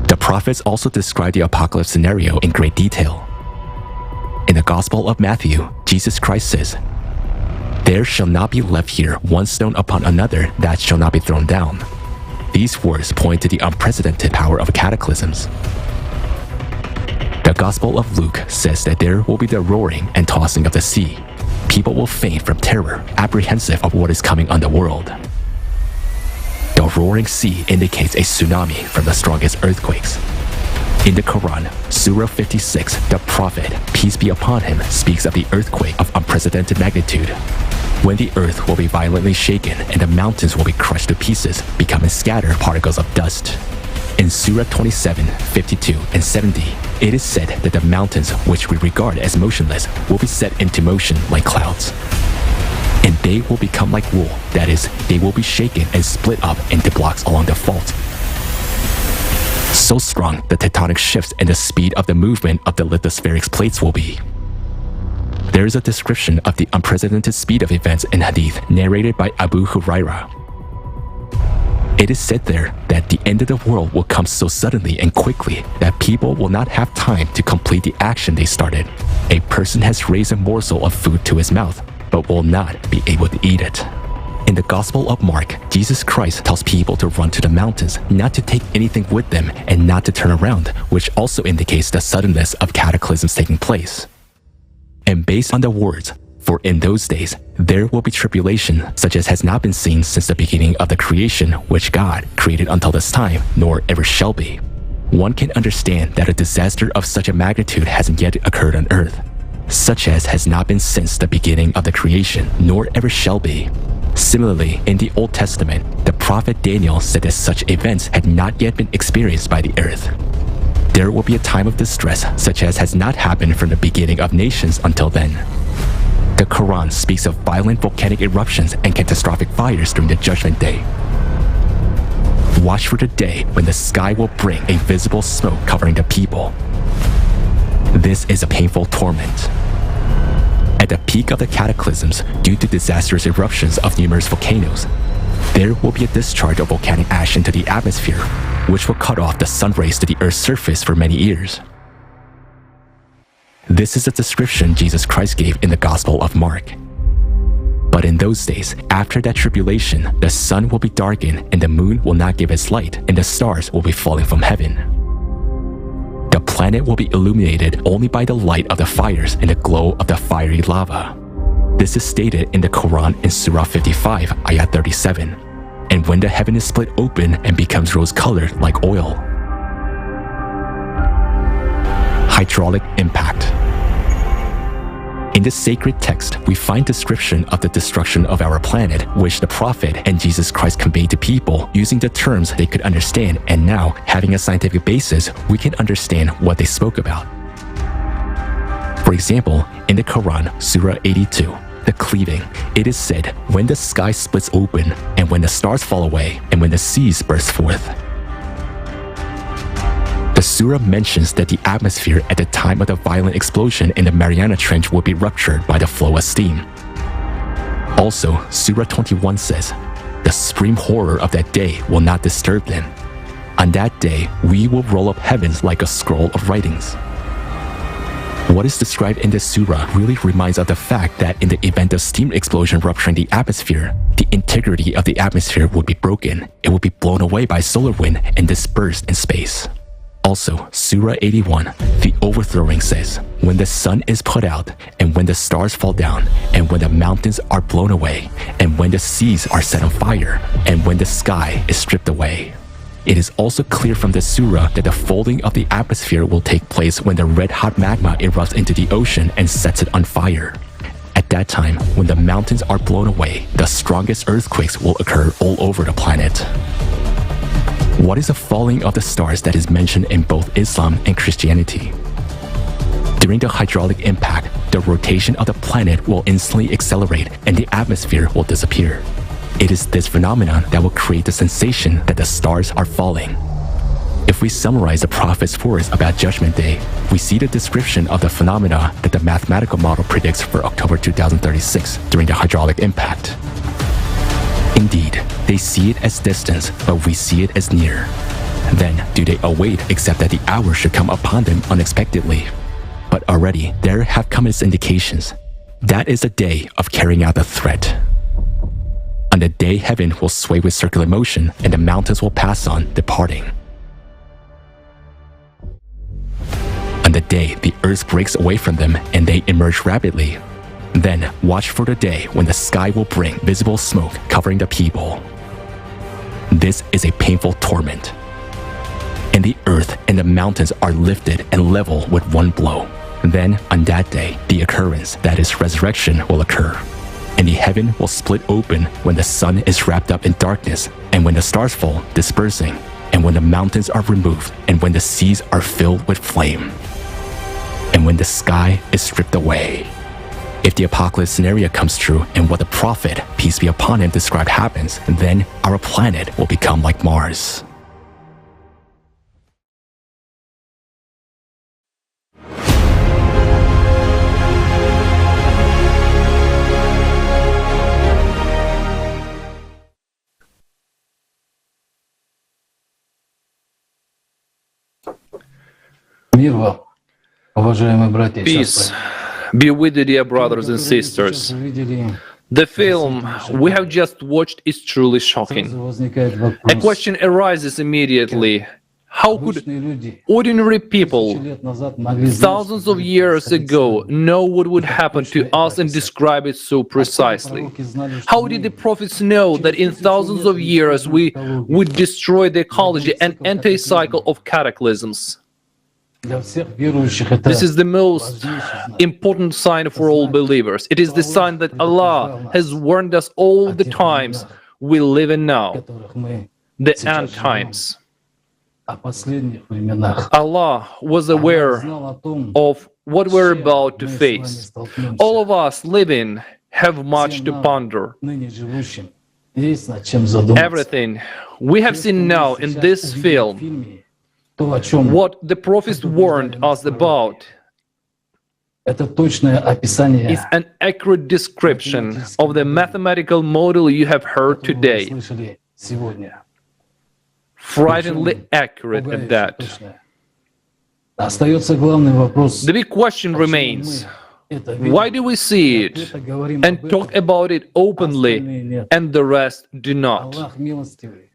The prophets also describe the apocalypse scenario in great detail. In the Gospel of Matthew, Jesus Christ says, "There shall not be left here one stone upon another that shall not be thrown down." These words point to the unprecedented power of cataclysms. The Gospel of Luke says that there will be the roaring and tossing of the sea. People will faint from terror, apprehensive of what is coming on the world. The roaring sea indicates a tsunami from the strongest earthquakes. In the Quran, Surah 56, the Prophet, peace be upon him, speaks of the earthquake of unprecedented magnitude, when the earth will be violently shaken and the mountains will be crushed to pieces, becoming scattered particles of dust. In Surah 27, 52, and 70, it is said that the mountains, which we regard as motionless, will be set into motion like clouds. And they will become like wool, that is, they will be shaken and split up into blocks along the fault. So strong the tectonic shifts and the speed of the movement of the lithospheric plates will be. There is a description of the unprecedented speed of events in Hadith narrated by Abu Huraira. It is said there that the end of the world will come so suddenly and quickly that people will not have time to complete the action they started. A person has raised a morsel of food to his mouth, but will not be able to eat it. In the Gospel of Mark, Jesus Christ tells people to run to the mountains, not to take anything with them, and not to turn around, which also indicates the suddenness of cataclysms taking place. And based on the words, "For in those days there will be tribulation, such as has not been seen since the beginning of the creation which God created until this time, nor ever shall be," one can understand that a disaster of such a magnitude hasn't yet occurred on earth, such as has not been since the beginning of the creation, nor ever shall be. Similarly, in the Old Testament, the prophet Daniel said that such events had not yet been experienced by the earth. There will be a time of distress such as has not happened from the beginning of nations until then. The Quran speaks of violent volcanic eruptions and catastrophic fires during the Judgment Day. Watch for the day when the sky will bring a visible smoke covering the people. This is a painful torment. At the peak of the cataclysms, due to disastrous eruptions of numerous volcanoes, there will be a discharge of volcanic ash into the atmosphere, which will cut off the sun rays to the Earth's surface for many years. This is a description Jesus Christ gave in the Gospel of Mark. But in those days, after that tribulation, the sun will be darkened and the moon will not give its light, and the stars will be falling from heaven. The planet will be illuminated only by the light of the fires and the glow of the fiery lava. This is stated in the Quran in Surah 55, Ayat 37. And when the heaven is split open and becomes rose-colored like oil. Hydraulic impact. In the sacred text, we find description of the destruction of our planet, which the Prophet and Jesus Christ conveyed to people using the terms they could understand, and now, having a scientific basis, we can understand what they spoke about. For example, in the Quran, Surah 82, the cleaving, it is said, when the sky splits open, and when the stars fall away, and when the seas burst forth. The surah mentions that the atmosphere at the time of the violent explosion in the Mariana Trench will be ruptured by the flow of steam. Also, Surah 21 says, the supreme horror of that day will not disturb them. On that day, we will roll up heavens like a scroll of writings. What is described in this surah really reminds of the fact that in the event of steam explosion rupturing the atmosphere, the integrity of the atmosphere would be broken, it would be blown away by solar wind and dispersed in space. Also, Surah 81, the overthrowing says, when the sun is put out, and when the stars fall down, and when the mountains are blown away, and when the seas are set on fire, and when the sky is stripped away. It is also clear from the surah that the folding of the atmosphere will take place when the red-hot magma erupts into the ocean and sets it on fire. At that time, when the mountains are blown away, the strongest earthquakes will occur all over the planet. What is the falling of the stars that is mentioned in both Islam and Christianity? During the hydraulic impact, the rotation of the planet will instantly accelerate and the atmosphere will disappear. It is this phenomenon that will create the sensation that the stars are falling. If we summarize the Prophet's words about Judgment Day, we see the description of the phenomena that the mathematical model predicts for October 2036 during the hydraulic impact. Indeed, they see it as distance, but we see it as near. Then, do they await except that the hour should come upon them unexpectedly? But already, there have come its indications. That is the day of carrying out the threat. On the day heaven will sway with circular motion, and the mountains will pass on, departing. On the day the earth breaks away from them, and they emerge rapidly. Then watch for the day when the sky will bring visible smoke covering the people. This is a painful torment. And the earth and the mountains are lifted and level with one blow. Then, on that day, the occurrence, that is resurrection, will occur. And the heaven will split open when the sun is wrapped up in darkness, and when the stars fall, dispersing, and when the mountains are removed, and when the seas are filled with flame, and when the sky is stripped away. If the apocalypse scenario comes true and what the prophet, peace be upon him, described happens, then our planet will become like Mars. Peace be with you, dear brothers and sisters. The film we have just watched is truly shocking. A question arises immediately. How could ordinary people thousands of years ago know what would happen to us and describe it so precisely? How did the prophets know that in thousands of years we would destroy the ecology and enter a cycle of cataclysms? This is the most important sign for all believers. It is the sign that Allah has warned us all the times we live in now, the end times. Allah was aware of what we're about to face. All of us living have much to ponder. Everything we have seen now in this film, what the prophets warned us about, is an accurate description of the mathematical model you have heard today. Frighteningly accurate at that. The big question remains, why do we see it and talk about it openly and the rest do not?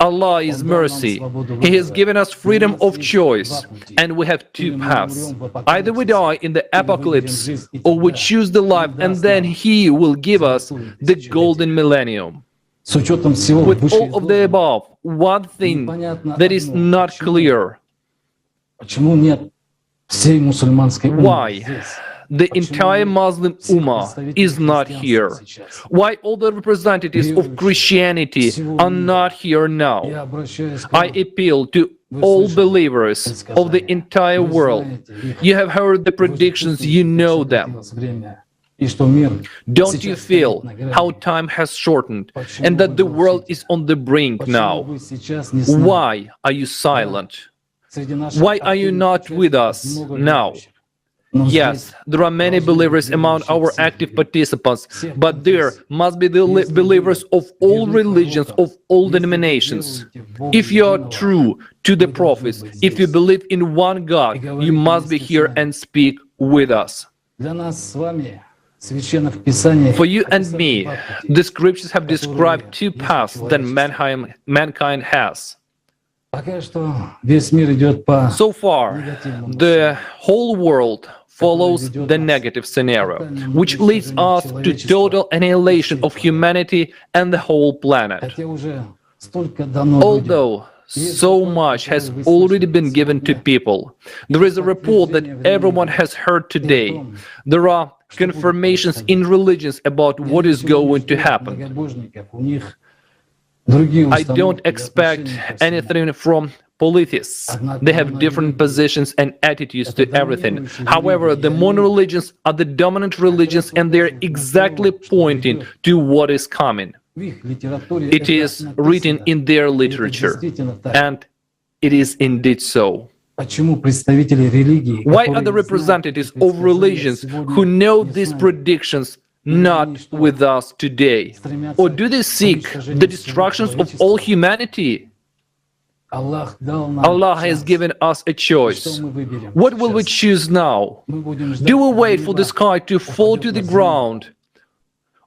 Allah is mercy. He has given us freedom of choice, and we have two paths. Either we die in the apocalypse or we choose the life, and then He will give us the golden millennium. With all of the above, one thing that is not clear: why the entire Muslim Ummah is not here? Why all the representatives of Christianity are not here now? I appeal to all believers of the entire world. You have heard the predictions, you know them. Don't you feel how time has shortened and that the world is on the brink now? Why are you silent? Why are you not with us now? Yes, there are many believers among our active participants, but there must be the believers of all religions, of all denominations. If you are true to the prophets, if you believe in one God, you must be here and speak with us. For you and me, the scriptures have described two paths that mankind has. So far, the whole world follows the negative scenario, which leads us to total annihilation of humanity and the whole planet. Although so much has already been given to people, there is a report that everyone has heard today. There are confirmations in religions about what is going to happen. I don't expect anything from polytheists. They have different positions and attitudes to everything. However, the mono-religions are the dominant religions, and they're exactly pointing to what is coming. It is written in their literature, and it is indeed so. Why are the representatives of religions who know these predictions not with us today? Or do they seek the destruction of all humanity? Allah has given us a choice. What will we choose now? Do we wait for the sky to fall to the ground?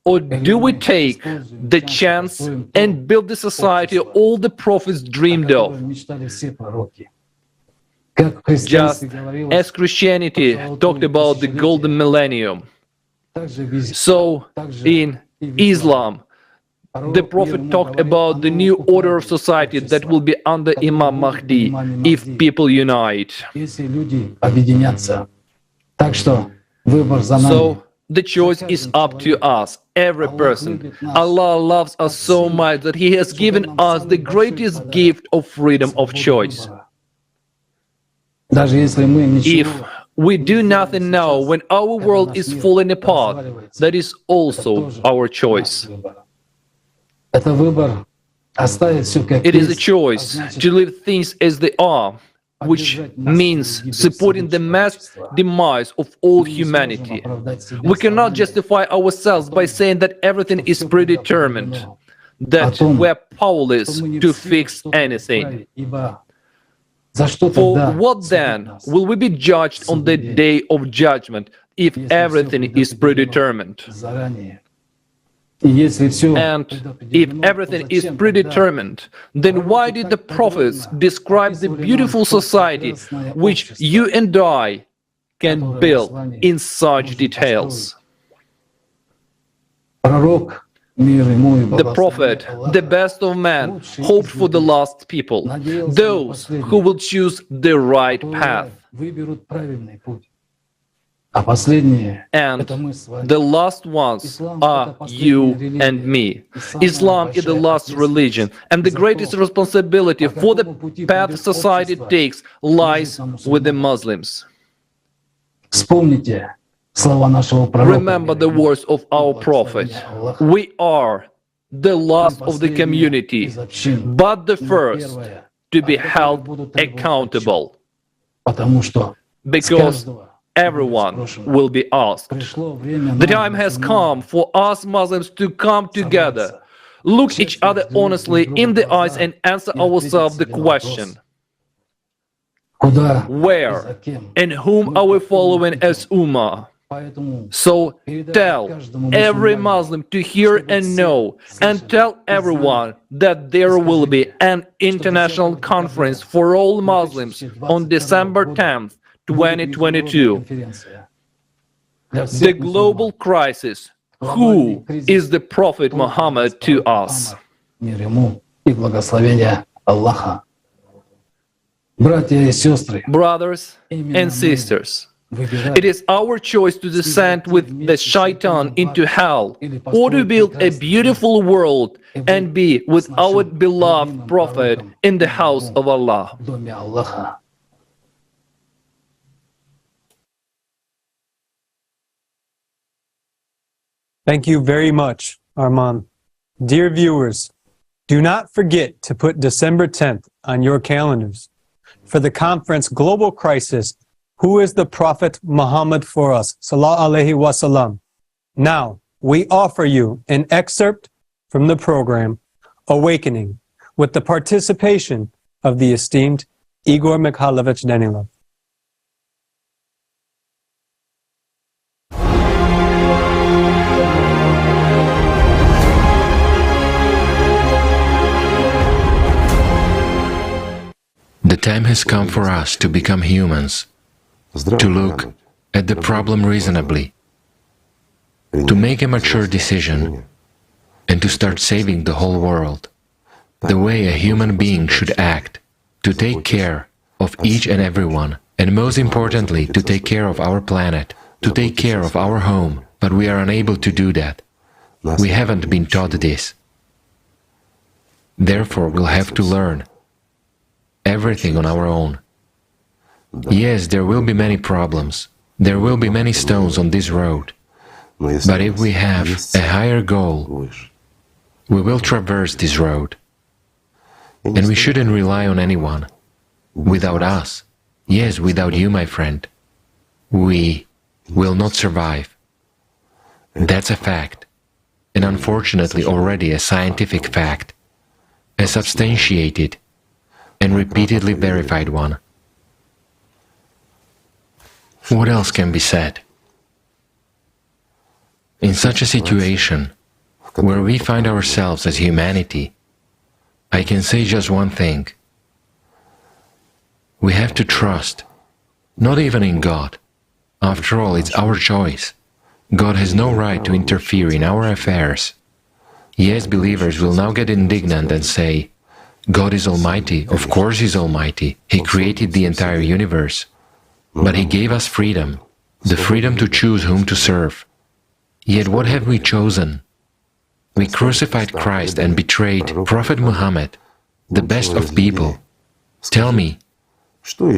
Or do we take the chance and build the society all the prophets dreamed of? Just as Christianity talked about the golden millennium, so in Islam, the Prophet talked about the new order of society that will be under Imam Mahdi if people unite. So the choice is up to us, every person. Allah loves us so much that He has given us the greatest gift of freedom of choice. If we do nothing now when our world is falling apart, that is also our choice. It is a choice to leave things as they are, which means supporting the mass demise of all humanity. We cannot justify ourselves by saying that everything is predetermined, that we're powerless to fix anything. For what then will we be judged on the day of judgment if everything is predetermined? And if everything is predetermined, then why did the prophets describe the beautiful society which you and I can build in such details? The prophet, the best of men, hoped for the last people, those who will choose the right path. And the last ones are you and me. Islam is the last religion, and the greatest responsibility for the path society takes lies with the Muslims. Remember the words of our Prophet. We are the last of the community, but the first to be held accountable. Because everyone will be asked. The time has come for us Muslims to come together, look each other honestly in the eyes and answer ourselves the question: where and whom are we following as Ummah? So tell every Muslim to hear and know, and tell everyone that there will be an international conference for all Muslims on December 10th, 2022. The global crisis. Who is the Prophet Muhammad to us? Brothers and sisters, it is our choice to descend with the shaitan into hell, or to build a beautiful world and be with our beloved Prophet in the house of Allah. Thank you very much, Arman. Dear viewers, do not forget to put December 10th on your calendars for the conference Global Crisis, Who is the Prophet Muhammad for us? Sallallahu Alaihi Wasallam. Now, we offer you an excerpt from the program Awakening with the participation of the esteemed Igor Mikhailovich Danilov. The time has come for us to become humans, to look at the problem reasonably, to make a mature decision, and to start saving the whole world, the way a human being should act, to take care of each and everyone, and most importantly, to take care of our planet, to take care of our home, but we are unable to do that. We haven't been taught this. Therefore, we'll have to learn everything on our own. Yes, there will be many problems. There will be many stones on this road. But if we have a higher goal, we will traverse this road. And we shouldn't rely on anyone. Without us, yes, without you, my friend, we will not survive. That's a fact. And unfortunately already a scientific fact. A substantiated and repeatedly verified one. What else can be said? In such a situation, where we find ourselves as humanity, I can say just one thing. We have to trust, not even in God. After all, it's our choice. God has no right to interfere in our affairs. Yes, believers will now get indignant and say, God is almighty, of course He's almighty, He created the entire universe. But He gave us freedom, the freedom to choose whom to serve. Yet what have we chosen? We crucified Christ and betrayed Prophet Muhammad, the best of people. Tell me,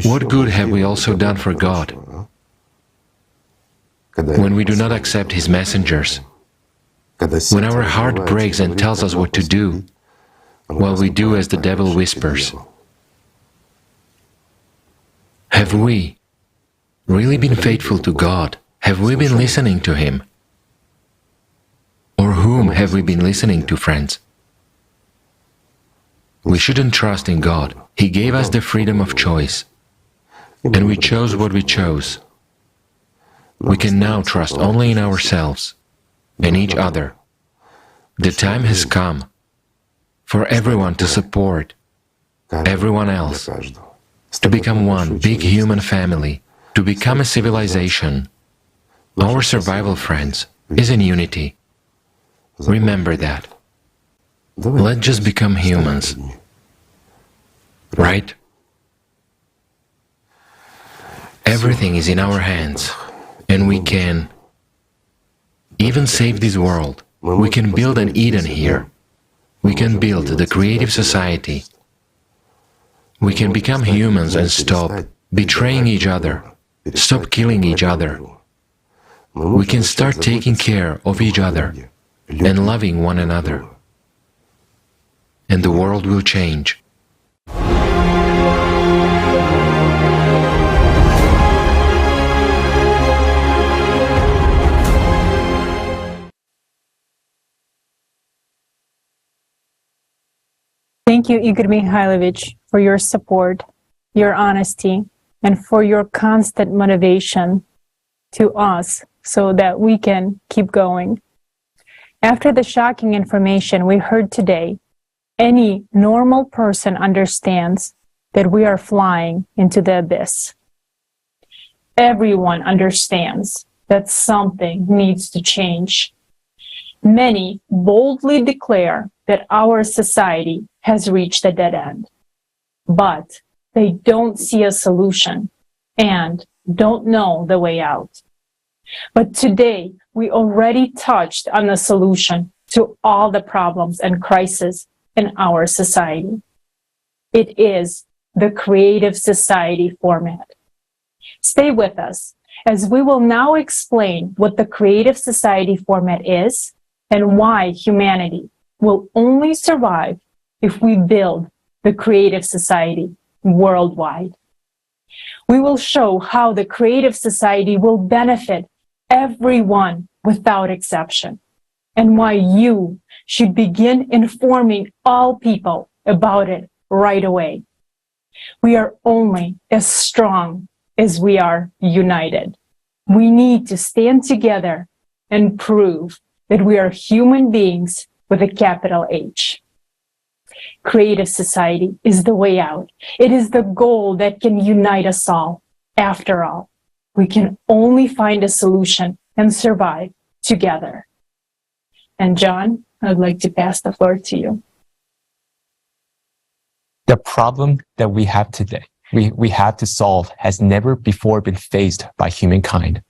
what good have we also done for God? When we do not accept His messengers, when our heart breaks and tells us what to do, while we do as the devil whispers. Have we really been faithful to God? Have we been listening to Him? Or whom have we been listening to, friends? We shouldn't trust in God. He gave us the freedom of choice, and we chose what we chose. We can now trust only in ourselves and each other. The time has come for everyone to support everyone else, to become one big human family, to become a civilization. Our survival, friends, is in unity. Remember that. Let's just become humans. Right? Everything is in our hands, and we can even save this world. We can build an Eden here. We can build the creative society. We can become humans and stop betraying each other, stop killing each other. We can start taking care of each other and loving one another. And the world will change. Thank you, Igor Mikhailovich, for your support, your honesty, and for your constant motivation to us so that we can keep going. After the shocking information we heard today, any normal person understands that we are flying into the abyss. Everyone understands that something needs to change. Many boldly declare that our society has reached a dead end, but they don't see a solution and don't know the way out. But today, we already touched on the solution to all the problems and crises in our society. It is the creative society format. Stay with us, as we will now explain what the creative society format is and why humanity will only survive if we build the creative society worldwide. We will show how the creative society will benefit everyone without exception, and why you should begin informing all people about it right away. We are only as strong as we are united. We need to stand together and prove that we are human beings with a capital H. Creative society is the way out. It is the goal that can unite us all. After all, we can only find a solution and survive together. And John, I'd like to pass the floor to you. The problem that we have today, we have to solve has never before been faced by humankind.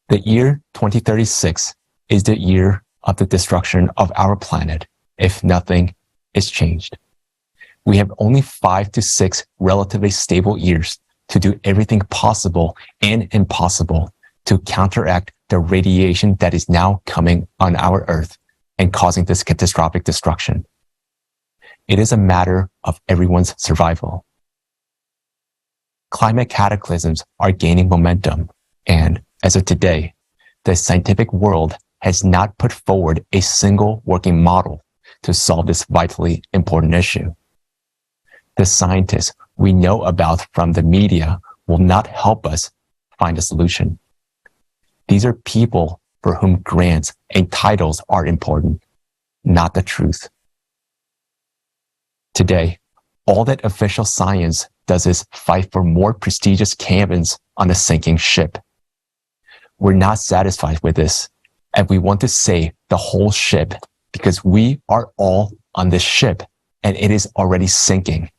The year 2036 is the year of the destruction of our planet if nothing is changed. We have only 5 to 6 relatively stable years to do everything possible and impossible to counteract the radiation that is now coming on our Earth and causing this catastrophic destruction. It is a matter of everyone's survival. Climate cataclysms are gaining momentum, and as of today, the scientific world has not put forward a single working model to solve this vitally important issue. The scientists we know about from the media will not help us find a solution. These are people for whom grants and titles are important, not the truth. Today, all that official science does is fight for more prestigious cabins on a sinking ship. We're not satisfied with this, and we want to save the whole ship because we are all on this ship and it is already sinking.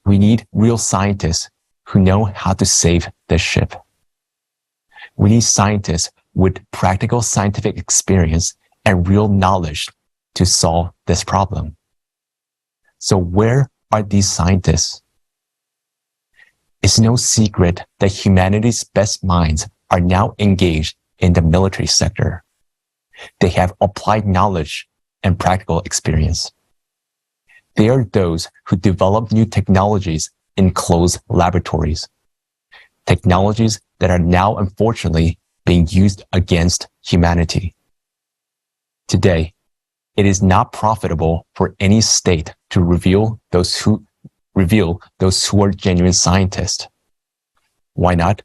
We need real scientists who know how to save this ship. We need scientists with practical scientific experience and real knowledge to solve this problem. So where are these scientists? It's no secret that humanity's best minds are now engaged in the military sector. They have applied knowledge and practical experience. They are those who develop new technologies in closed laboratories, technologies that are now unfortunately being used against humanity. Today, it is not profitable for any state to reveal those who are genuine scientists. Why not?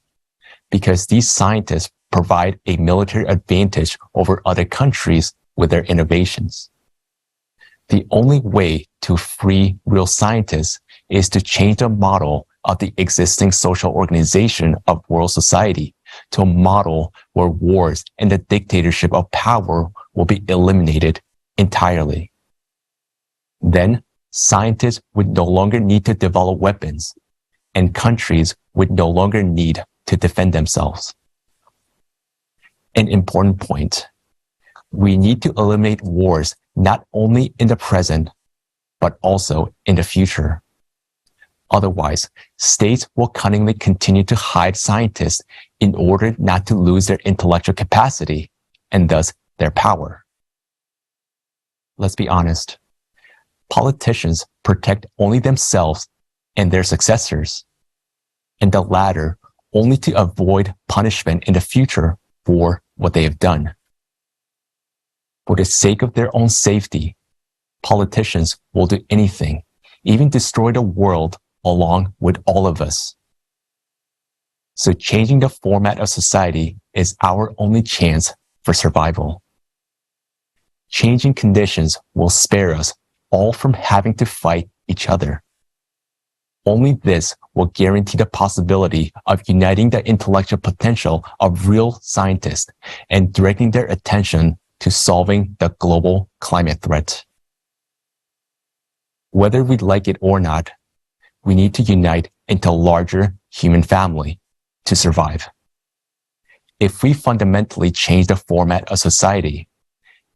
Because these scientists provide a military advantage over other countries with their innovations. The only way to free real scientists is to change the model of the existing social organization of world society to a model where wars and the dictatorship of power will be eliminated entirely. Then, scientists would no longer need to develop weapons, and countries would no longer need to defend themselves. An important point. We need to eliminate wars not only in the present, but also in the future. Otherwise, states will cunningly continue to hide scientists in order not to lose their intellectual capacity and thus their power. Let's be honest. Politicians protect only themselves and their successors, and the latter only to avoid punishment in the future for what they have done. For the sake of their own safety, politicians will do anything, even destroy the world along with all of us. So changing the format of society is our only chance for survival. Changing conditions will spare us all from having to fight each other. Only this will guarantee the possibility of uniting the intellectual potential of real scientists and directing their attention to solving the global climate threat. Whether we like it or not, we need to unite into a larger human family to survive. If we fundamentally change the format of society,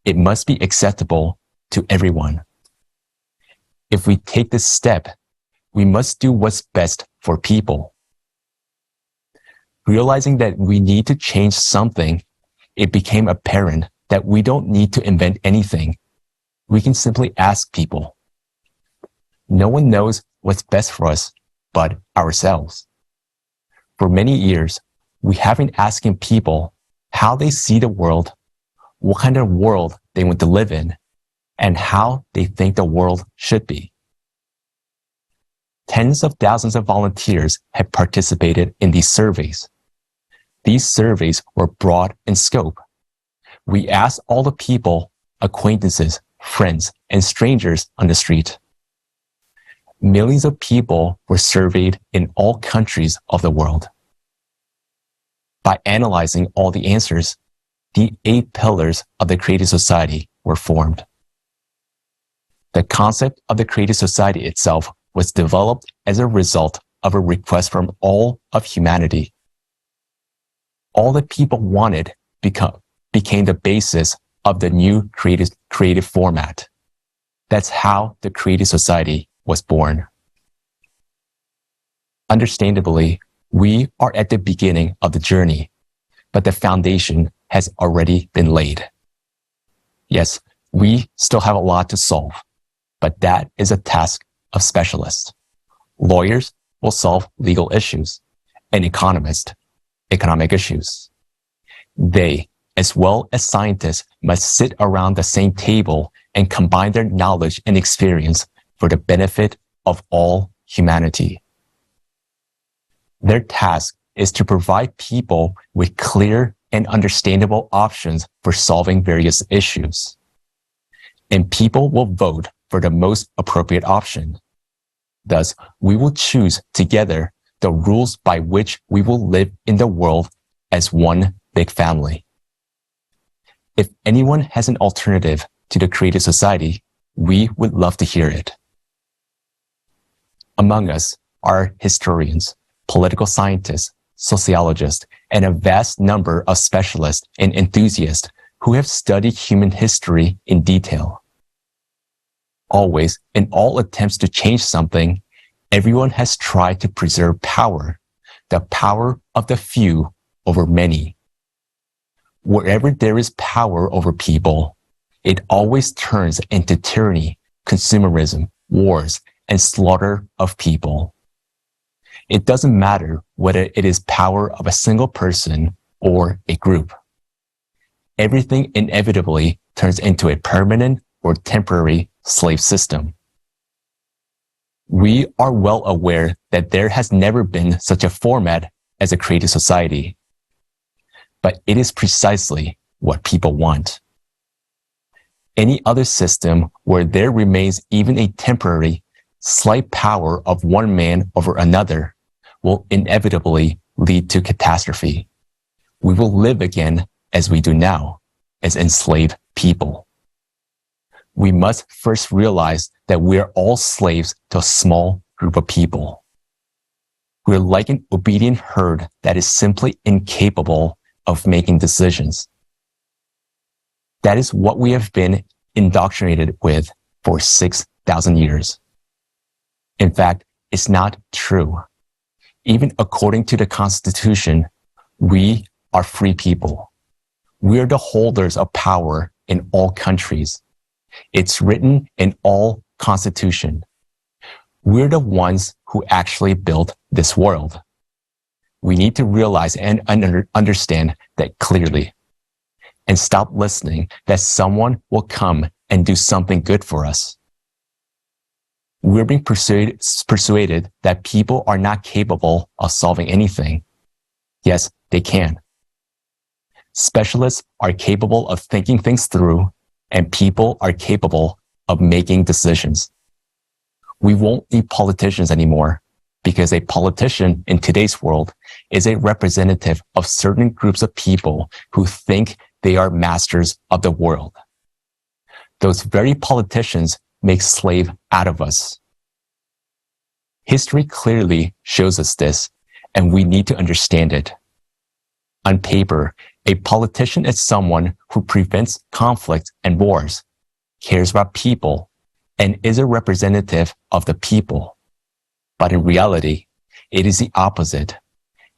it must be acceptable to everyone. If we take this step, we must do what's best for people. Realizing that we need to change something, it became apparent that we don't need to invent anything. We can simply ask people. No one knows what's best for us but ourselves. For many years, we have been asking people how they see the world, what kind of world they want to live in, and how they think the world should be. Tens of thousands of volunteers have participated in these surveys. These surveys were broad in scope. We asked all the people, acquaintances, friends, and strangers on the street. Millions of people were surveyed in all countries of the world. By analyzing all the answers, the 8 pillars of the creative society were formed. The concept of the creative society itself was developed as a result of a request from all of humanity. All that people wanted became the basis of the new creative format. That's how the creative society was born. Understandably, we are at the beginning of the journey, but the foundation has already been laid. Yes, we still have a lot to solve, but that is a task of specialists. Lawyers will solve legal issues, and economists, economic issues. They, as well as scientists, must sit around the same table and combine their knowledge and experience for the benefit of all humanity. Their task is to provide people with clear and understandable options for solving various issues. And people will vote for the most appropriate option. Thus, we will choose together the rules by which we will live in the world as one big family. If anyone has an alternative to the creative society, we would love to hear it. Among us are historians, political scientists, sociologists, and a vast number of specialists and enthusiasts who have studied human history in detail. Always, in all attempts to change something, everyone has tried to preserve power, the power of the few over many. Wherever there is power over people, it always turns into tyranny, consumerism, wars, and slaughter of people. It doesn't matter whether it is power of a single person or a group. Everything inevitably turns into a permanent or temporary slave system. We are well aware that there has never been such a format as a creative society, but it is precisely what people want. Any other system where there remains even a temporary, slight power of one man over another will inevitably lead to catastrophe. We will live again as we do now, as enslaved people. We must first realize that we are all slaves to a small group of people. We are like an obedient herd that is simply incapable of making decisions. That is what we have been indoctrinated with for 6,000 years. In fact, it's not true. Even according to the Constitution, we are free people. We are the holders of power in all countries. It's written in all constitution. We're the ones who actually built this world. We need to realize and understand that clearly, and stop listening that someone will come and do something good for us. We're being persuaded that people are not capable of solving anything. Yes, they can. Specialists are capable of thinking things through, and people are capable of making decisions. We won't need politicians anymore, because a politician in today's world is a representative of certain groups of people who think they are masters of the world. Those very politicians make slave out of us. History clearly shows us this, and we need to understand it. On paper, a politician is someone who prevents conflict and wars, cares about people, and is a representative of the people. But in reality, it is the opposite.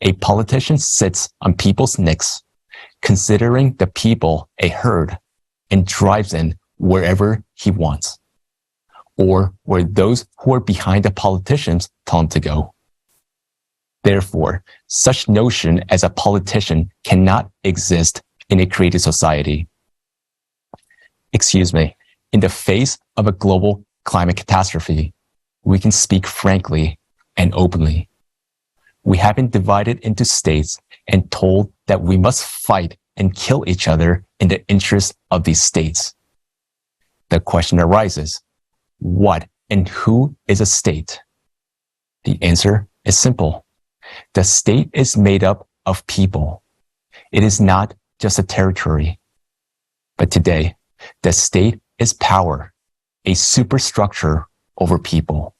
A politician sits on people's necks, considering the people a herd, and drives in wherever he wants, or where those who are behind the politicians tell him to go. Therefore, such notion as a politician cannot exist in a creative society. In the face of a global climate catastrophe, we can speak frankly and openly. We have been divided into states and told that we must fight and kill each other in the interest of these states. The question arises, what and who is a state? The answer is simple. The state is made up of people. It is not just a territory. But today, the state is power, a superstructure over people.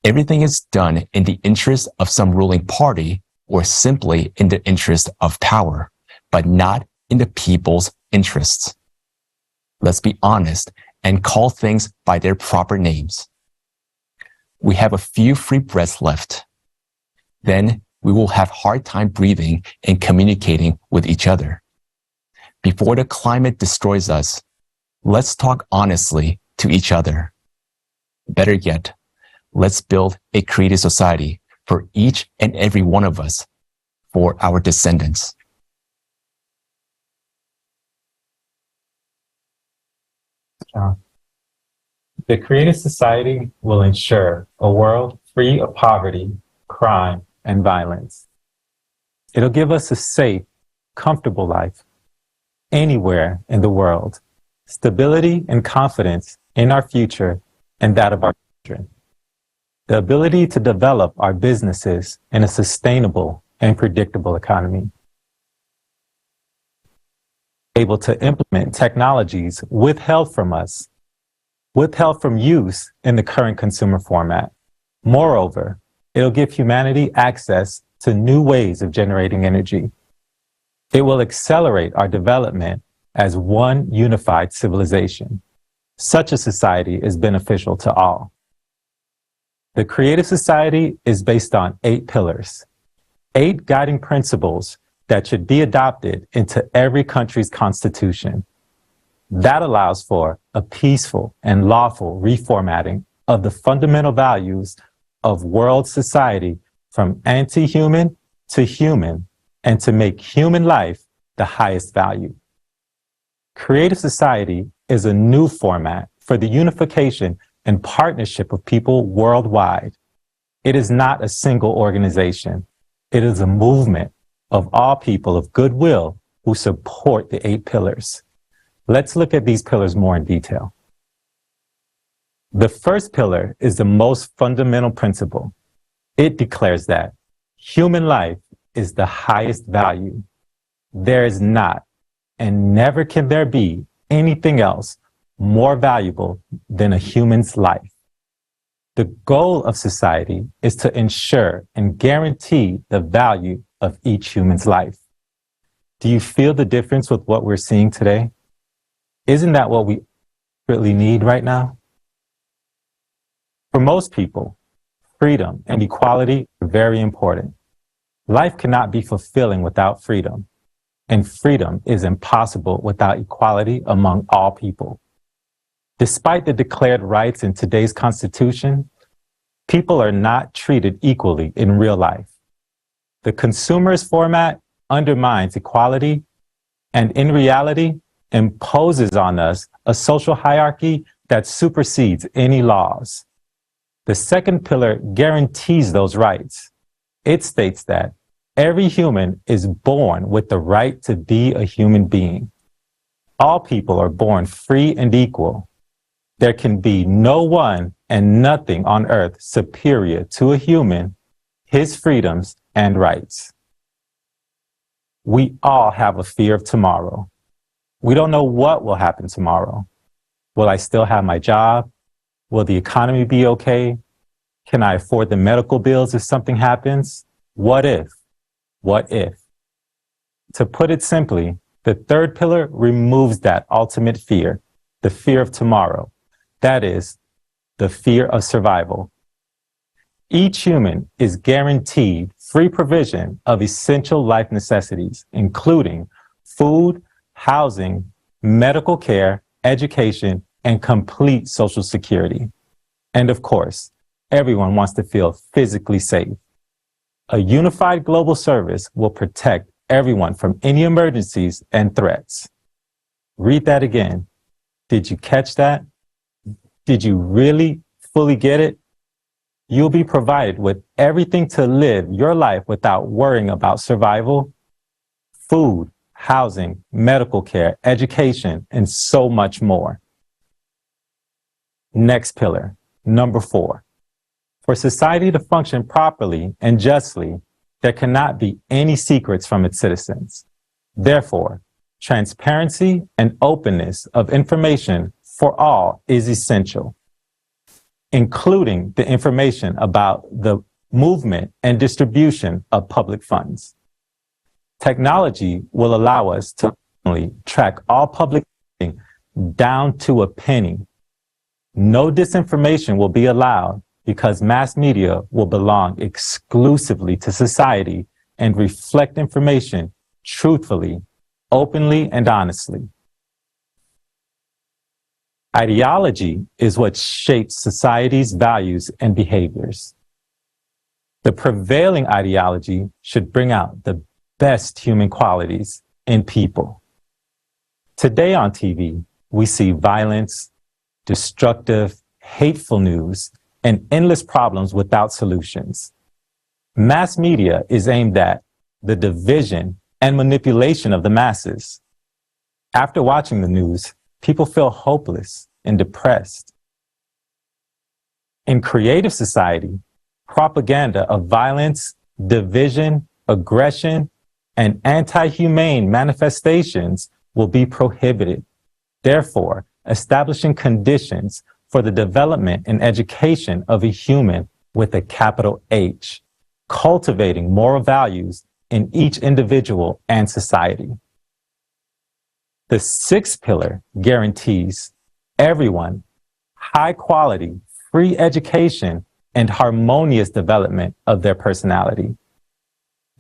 Everything is done in the interest of some ruling party or simply in the interest of power, but not in the people's interests. Let's be honest and call things by their proper names. We have a few free breaths left. Then we will have hard time breathing and communicating with each other. Before the climate destroys us, let's talk honestly to each other. Better yet, let's build a creative society for each and every one of us, for our descendants. The creative society will ensure a world free of poverty, crime, and violence. It'll give us a safe, comfortable life anywhere in the world, stability and confidence in our future and that of our children, the ability to develop our businesses in a sustainable and predictable economy, able to implement technologies withheld from us, withheld from use in the current consumer format. Moreover, it'll give humanity access to new ways of generating energy. It will accelerate our development as one unified civilization. Such a society is beneficial to all. The creative society is based on 8 pillars, 8 guiding principles that should be adopted into every country's constitution. That allows for a peaceful and lawful reformatting of the fundamental values of world society from anti-human to human, and to make human life the highest value. Creative society is a new format for the unification and partnership of people worldwide. It is not a single organization. It is a movement of all people of goodwill who support the 8 pillars. Let's look at these pillars more in detail. The first pillar is the most fundamental principle. It declares that human life is the highest value. There is not, and never can there be, anything else more valuable than a human's life. The goal of society is to ensure and guarantee the value of each human's life. Do you feel the difference with what we're seeing today? Isn't that what we really need right now? For most people, freedom and equality are very important. Life cannot be fulfilling without freedom, and freedom is impossible without equality among all people. Despite the declared rights in today's Constitution, people are not treated equally in real life. The consumerist format undermines equality and, in reality, imposes on us a social hierarchy that supersedes any laws. The second pillar guarantees those rights. It states that every human is born with the right to be a human being. All people are born free and equal. There can be no one and nothing on earth superior to a human, his freedoms and rights. We all have a fear of tomorrow. We don't know what will happen tomorrow. Will I still have my job? Will the economy be okay? Can I afford the medical bills if something happens? What if? What if? To put it simply, the third pillar removes that ultimate fear, the fear of tomorrow. That is, the fear of survival. Each human is guaranteed free provision of essential life necessities, including food, housing, medical care, education, and complete social security. And of course, everyone wants to feel physically safe. A unified global service will protect everyone from any emergencies and threats. Read that again. Did you catch that? Did you really fully get it? You'll be provided with everything to live your life without worrying about survival: food, housing, medical care, education, and so much more. Next pillar, number 4. For society to function properly and justly, there cannot be any secrets from its citizens. Therefore, transparency and openness of information for all is essential, including the information about the movement and distribution of public funds. Technology will allow us to track all public funding down to a penny. No disinformation will be allowed because mass media will belong exclusively to society and reflect information truthfully, openly, and honestly. Ideology is what shapes society's values and behaviors. The prevailing ideology should bring out the best human qualities in people. Today on TV, we see violence, destructive, hateful news, and endless problems without solutions. Mass media is aimed at the division and manipulation of the masses. After watching the news, people feel hopeless and depressed. In creative society, propaganda of violence, division, aggression, and anti-humane manifestations will be prohibited. Therefore, establishing conditions for the development and education of a human with a capital H, cultivating moral values in each individual and society. The 6th pillar guarantees everyone high quality, free education and harmonious development of their personality.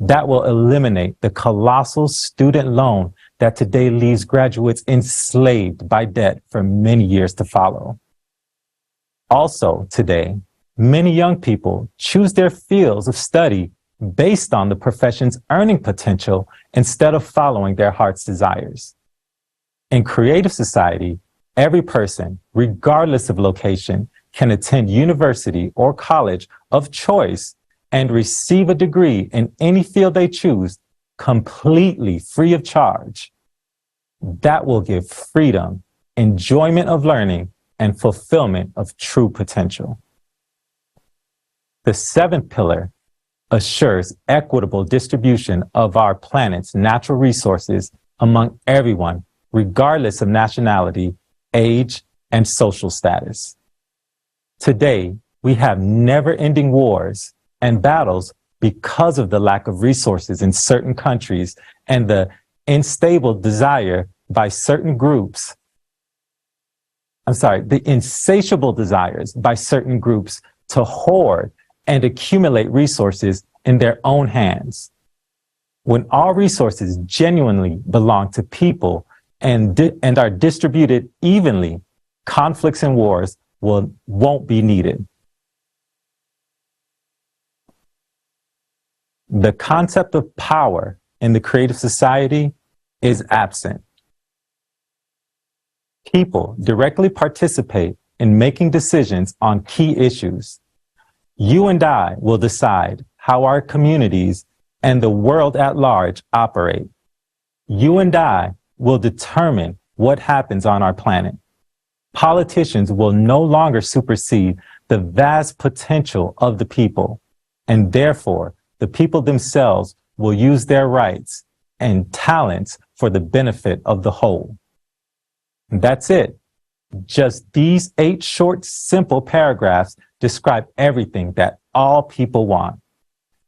That will eliminate the colossal student loan that today leaves graduates enslaved by debt for many years to follow. Also today, many young people choose their fields of study based on the profession's earning potential instead of following their heart's desires. In creative society, every person, regardless of location, can attend university or college of choice and receive a degree in any field they choose, completely free of charge. That will give freedom, enjoyment of learning, and fulfillment of true potential. The 7th pillar assures equitable distribution of our planet's natural resources among everyone, regardless of nationality, age, and social status. Today, we have never-ending wars and battles because of the lack of resources in certain countries and the unstable desire by certain groups, the insatiable desires by certain groups to hoard and accumulate resources in their own hands. When all resources genuinely belong to people and are distributed evenly, conflicts and wars won't be needed. The concept of power in the creative society is absent. People directly participate in making decisions on key issues. You and I will decide how our communities and the world at large operate. You and I will determine what happens on our planet. Politicians will no longer supersede the vast potential of the people, and therefore the people themselves will use their rights and talents for the benefit of the whole. And that's it. Just these 8 short, simple paragraphs describe everything that all people want.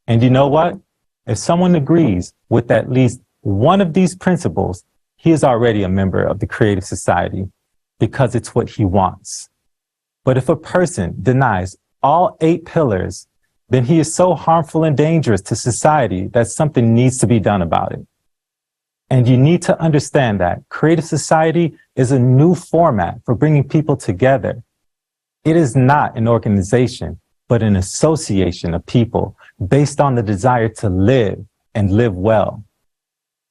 And you know what? If someone agrees with at least one of these principles, he is already a member of the creative society because it's what he wants. But if a person denies all 8 pillars, then he is so harmful and dangerous to society that something needs to be done about it. And you need to understand that creative society is a new format for bringing people together. It is not an organization, but an association of people based on the desire to live and live well,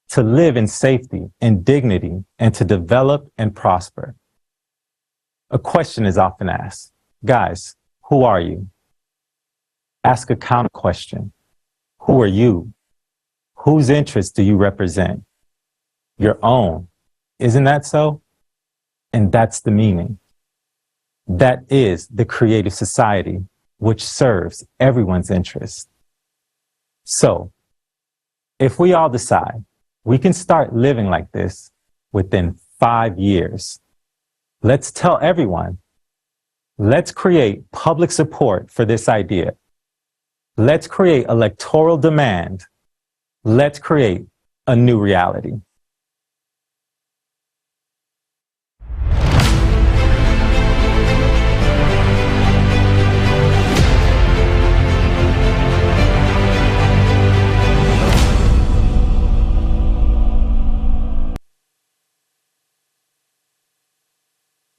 to live in safety and dignity, and to develop and prosper. A question is often asked, guys, who are you? Ask a counter question. Who are you? Whose interests do you represent? your own. Isn't that so? And that's the meaning. That is the creative society which serves everyone's interest. So, if we all decide we can start living like this within 5 years, let's tell everyone, let's create public support for this idea. Let's create electoral demand. Let's create a new reality.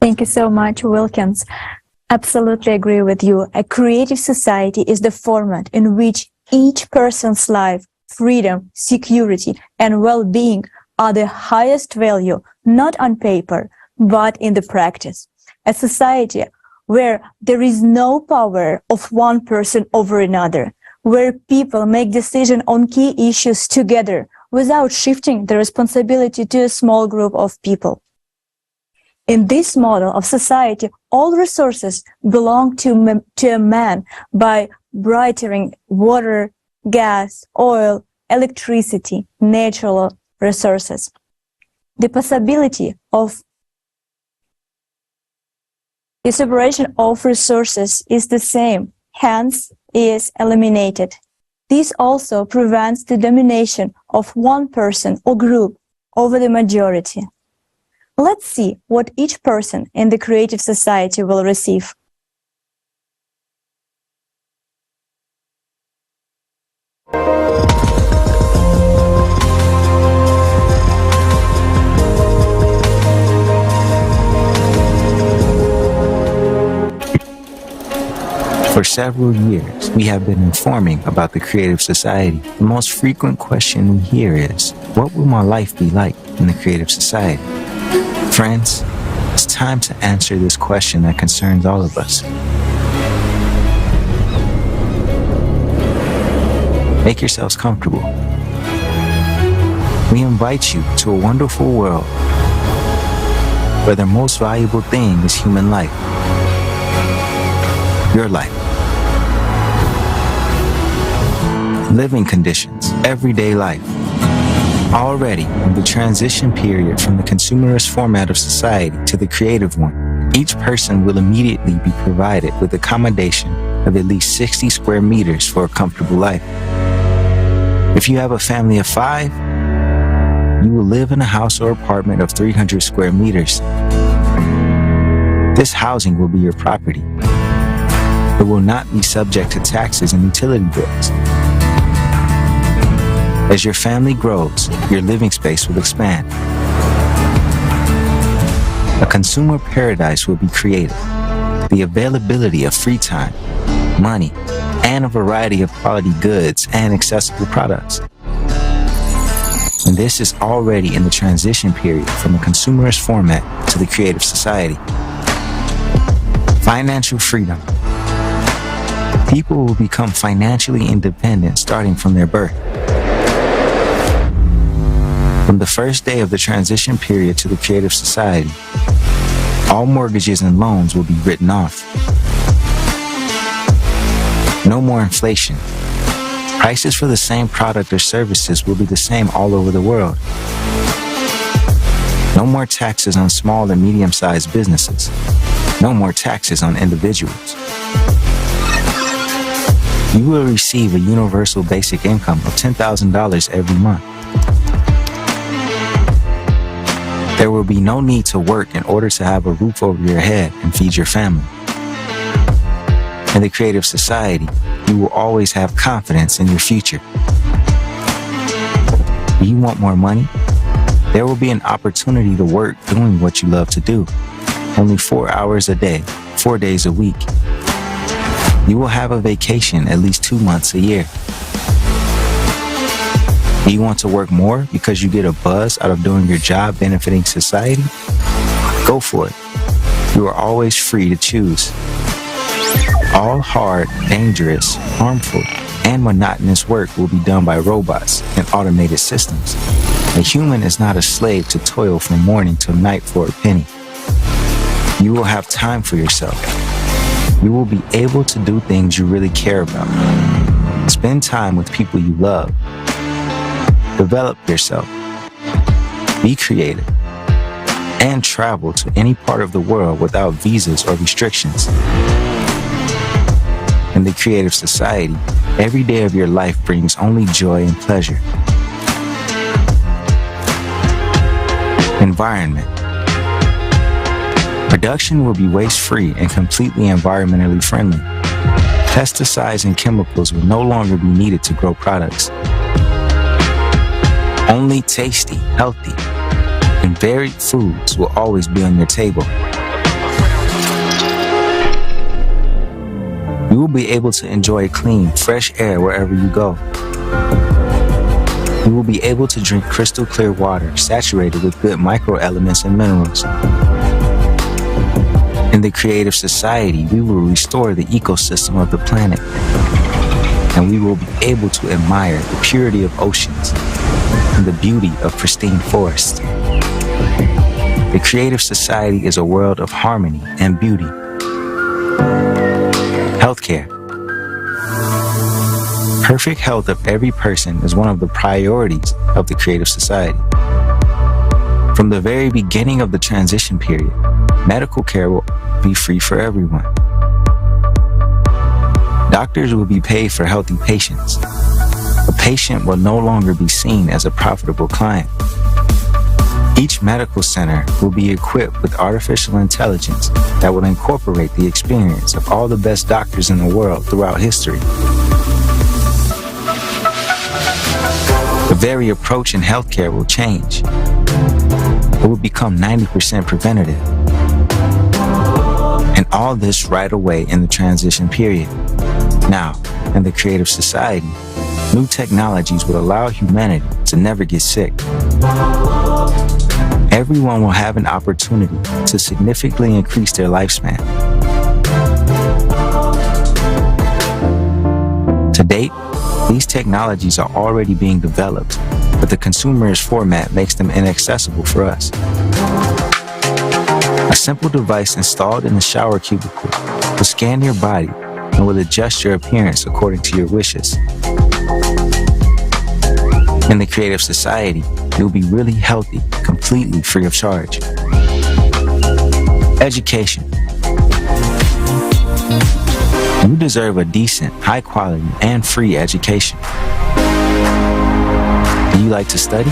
Thank you so much, Wilkins. Absolutely agree with you. A creative society is the format in which each person's life, freedom, security, and well-being are the highest value, not on paper, but in the practice. A society where there is no power of one person over another, where people make decisions on key issues together without shifting the responsibility to a small group of people. In this model of society, all resources belong to a man by brightening water, gas, oil, electricity, natural resources. The possibility of the separation of resources is the same, hence is eliminated. This also prevents the domination of one person or group over the majority. Let's see what each person in the creative society will receive. For several years, we have been informing about the creative society. The most frequent question we hear is, what will my life be like in the creative society? Friends, it's time to answer this question that concerns all of us. Make yourselves comfortable. We invite you to a wonderful world where the most valuable thing is human life. Your life. Living conditions, everyday life. Already in the transition period from the consumerist format of society to the creative one, each person will immediately be provided with accommodation of at least 60 square meters for a comfortable life. If you have a family of 5, you will live in a house or apartment of 300 square meters. This housing will be your property. It will not be subject to taxes and utility bills. As your family grows, your living space will expand. A consumer paradise will be created. The availability of free time, money, and a variety of quality goods and accessible products. And this is already in the transition period from the consumerist format to the creative society. Financial freedom. People will become financially independent starting from their birth. From the first day of the transition period to the creative society, all mortgages and loans will be written off. No more inflation. Prices for the same product or services will be the same all over the world. No more taxes on small and medium-sized businesses. No more taxes on individuals. You will receive a universal basic income of $10,000 every month. There will be no need to work in order to have a roof over your head and feed your family. In the creative society, you will always have confidence in your future. Do you want more money? There will be an opportunity to work doing what you love to do. Only 4 hours a day, 4 days a week. You will have a vacation at least 2 months a year. Do you want to work more because you get a buzz out of doing your job benefiting society? Go for it. You are always free to choose. All hard, dangerous, harmful, and monotonous work will be done by robots and automated systems. A human is not a slave to toil from morning till night for a penny. You will have time for yourself. You will be able to do things you really care about. Spend time with people you love. Develop yourself. Be creative. And travel to any part of the world without visas or restrictions. In the creative society, every day of your life brings only joy and pleasure. Environment. Production will be waste-free and completely environmentally friendly. Pesticides and chemicals will no longer be needed to grow products. Only tasty, healthy, and varied foods will always be on your table. You will be able to enjoy clean, fresh air wherever you go. You will be able to drink crystal clear water saturated with good microelements and minerals. In the creative society, we will restore the ecosystem of the planet, and we will be able to admire the purity of oceans and the beauty of pristine forests. The creative society is a world of harmony and beauty. Healthcare. Perfect health of every person is one of the priorities of the creative society. From the very beginning of the transition period, medical care will be free for everyone. Doctors will be paid for healthy patients. A patient will no longer be seen as a profitable client. Each medical center will be equipped with artificial intelligence that will incorporate the experience of all the best doctors in the world throughout history. The very approach in healthcare will change. It will become 90% preventative. And all this right away in the transition period. Now, in the creative society, new technologies will allow humanity to never get sick. Everyone will have an opportunity to significantly increase their lifespan. To date, these technologies are already being developed, but the consumerist format makes them inaccessible for us. A simple device installed in the shower cubicle will scan your body and will adjust your appearance according to your wishes. In the creative society, you'll be really healthy, completely free of charge. Education. You deserve a decent, high quality, and free education. Do you like to study?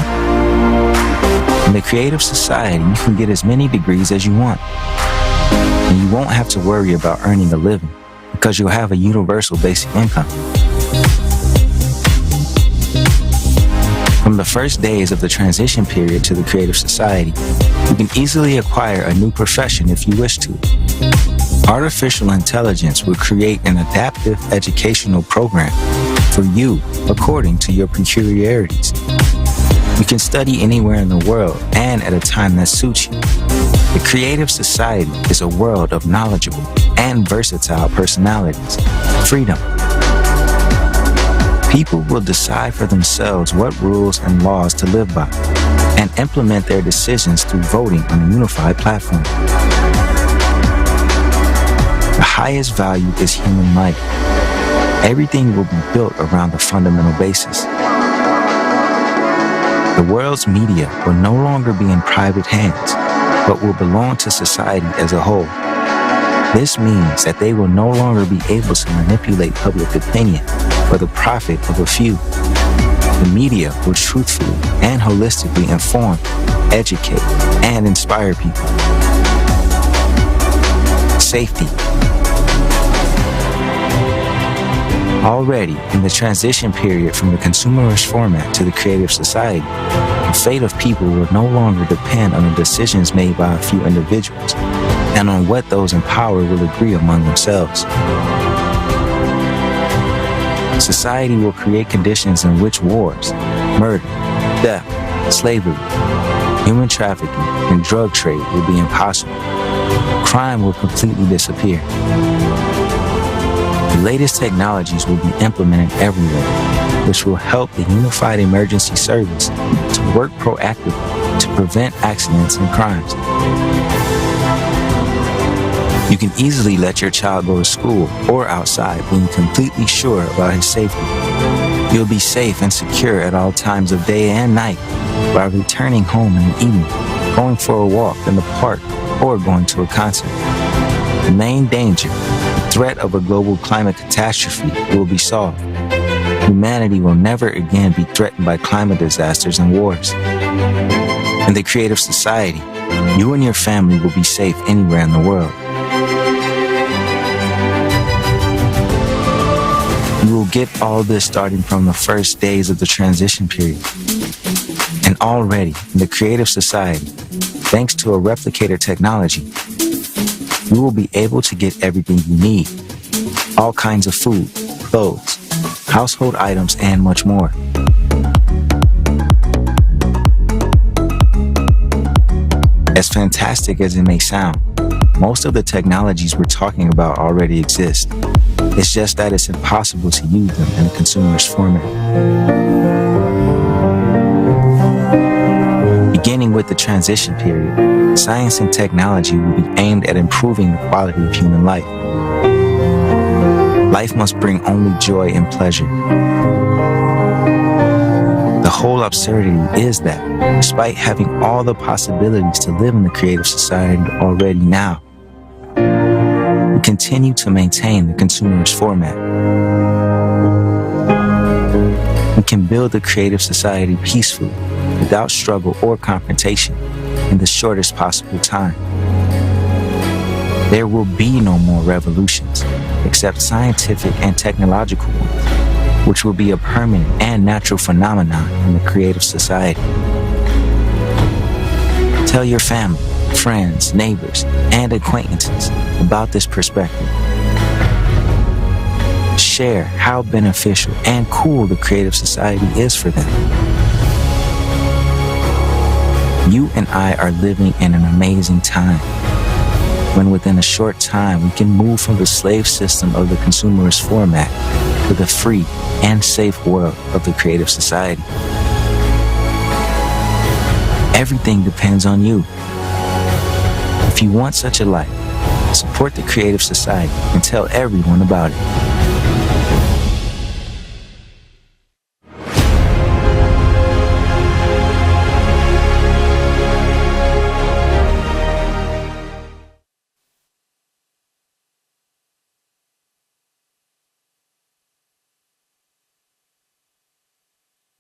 In the creative society, you can get as many degrees as you want. And you won't have to worry about earning a living because you'll have a universal basic income. From the first days of the transition period to the creative society, you can easily acquire a new profession if you wish to. Artificial intelligence will create an adaptive educational program for you according to your peculiarities. You can study anywhere in the world and at a time that suits you. The creative society is a world of knowledgeable and versatile personalities. Freedom. People will decide for themselves what rules and laws to live by and implement their decisions through voting on a unified platform. The highest value is human life. Everything will be built around the fundamental basis. The world's media will no longer be in private hands, but will belong to society as a whole. This means that they will no longer be able to manipulate public opinion for the profit of a few. The media will truthfully and holistically inform, educate, and inspire people. Safety. Already, in the transition period from the consumerist format to the creative society, the fate of people will no longer depend on the decisions made by a few individuals and on what those in power will agree among themselves. Society will create conditions in which wars, murder, death, slavery, human trafficking, and drug trade will be impossible. Crime will completely disappear. The latest technologies will be implemented everywhere, which will help the Unified Emergency Service to and work proactively to prevent accidents and crimes. You can easily let your child go to school or outside being completely sure about his safety. You'll be safe and secure at all times of day and night by returning home in the evening, going for a walk in the park, or going to a concert. The main danger, the threat of a global climate catastrophe, will be solved. Humanity will never again be threatened by climate disasters and wars. In the creative society, you and your family will be safe anywhere in the world. You will get all this starting from the first days of the transition period. And already, in the creative society, thanks to a replicator technology, you will be able to get everything you need. All kinds of food, clothes, household items, and much more. As fantastic as it may sound, most of the technologies we're talking about already exist. It's just that it's impossible to use them in a consumerist format. Beginning with the transition period, science and technology will be aimed at improving the quality of human life. Life must bring only joy and pleasure. The whole absurdity is that, despite having all the possibilities to live in the creative society already now, we continue to maintain the consumerist format. We can build the creative society peacefully, without struggle or confrontation, in the shortest possible time. There will be no more revolutions, except scientific and technological ones, which will be a permanent and natural phenomenon in the creative society. Tell your family, friends, neighbors, and acquaintances about this perspective. Share how beneficial and cool the creative society is for them. You and I are living in an amazing time, when within a short time we can move from the slave system of the consumerist format to the free and safe world of the creative society. Everything depends on you. If you want such a life, support the creative society and tell everyone about it.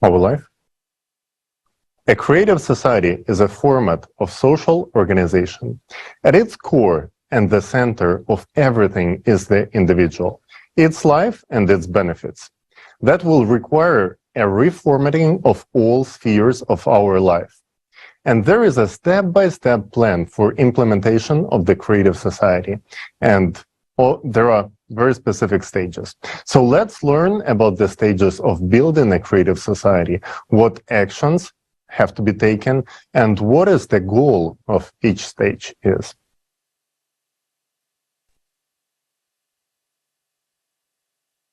Our life? A creative society is a format of social organization. At its core and the center of everything is the individual, its life and its benefits. That will require a reformatting of all spheres of our life. And there is a step-by-step plan for implementation of the creative society. And there are very specific stages. So let's learn about the stages of building a creative society, what actions have to be taken, and what is the goal of each stage is.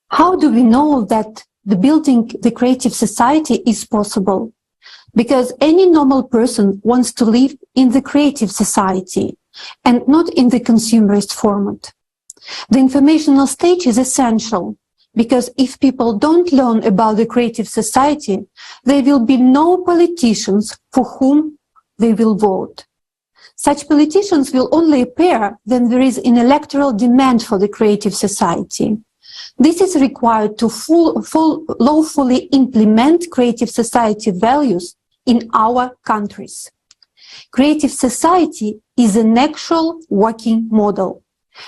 How do we know that building the creative society is possible? Because any normal person wants to live in the creative society and not in the consumerist format. The informational stage is essential, because if people don't learn about the creative society, there will be no politicians for whom they will vote. Such politicians will only appear when there is an electoral demand for the creative society. This is required to lawfully implement creative society values in our countries. Creative society is an actual working model.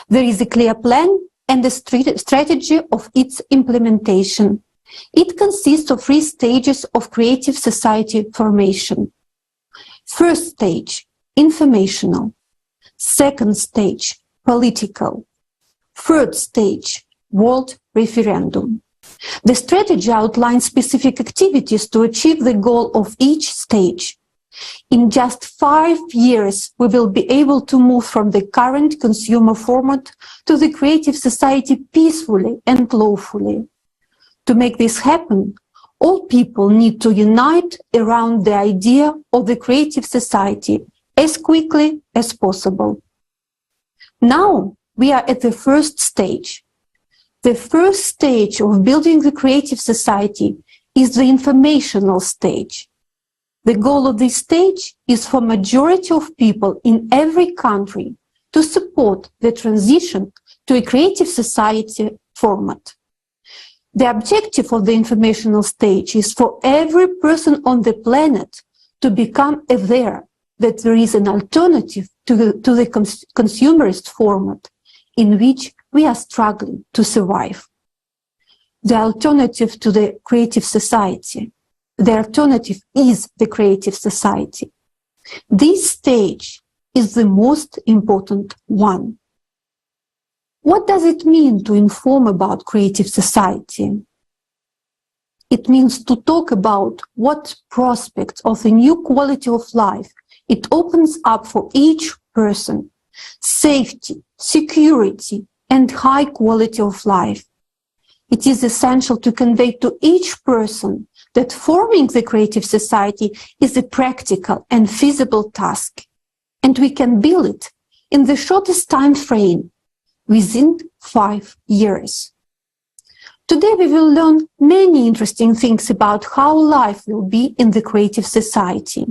There is a clear plan and a strategy of its implementation. It consists of 3 stages of creative society formation. First stage, informational. Second stage, political. Third stage, world referendum. The strategy outlines specific activities to achieve the goal of each stage. In just 5 years, we will be able to move from the current consumer format to the creative society peacefully and lawfully. To make this happen, All people need to unite around the idea of the creative society as quickly as possible. Now we are at the first stage. The first stage of building the creative society is the informational stage. The goal of this stage is for majority of people in every country to support the transition to a creative society format. The objective of the informational stage is for every person on the planet to become aware that there is an alternative to the consumerist format in which we are struggling to survive. The alternative to the creative society. The alternative is the creative society. This stage is the most important one. What does it mean to inform about creative society? It means to talk about what prospects of a new quality of life it opens up for each person: safety, security, and high quality of life. It is essential to convey to each person that forming the creative society is a practical and feasible task, and we can build it in the shortest time frame, within 5 years. Today we will learn many interesting things about how life will be in the creative society.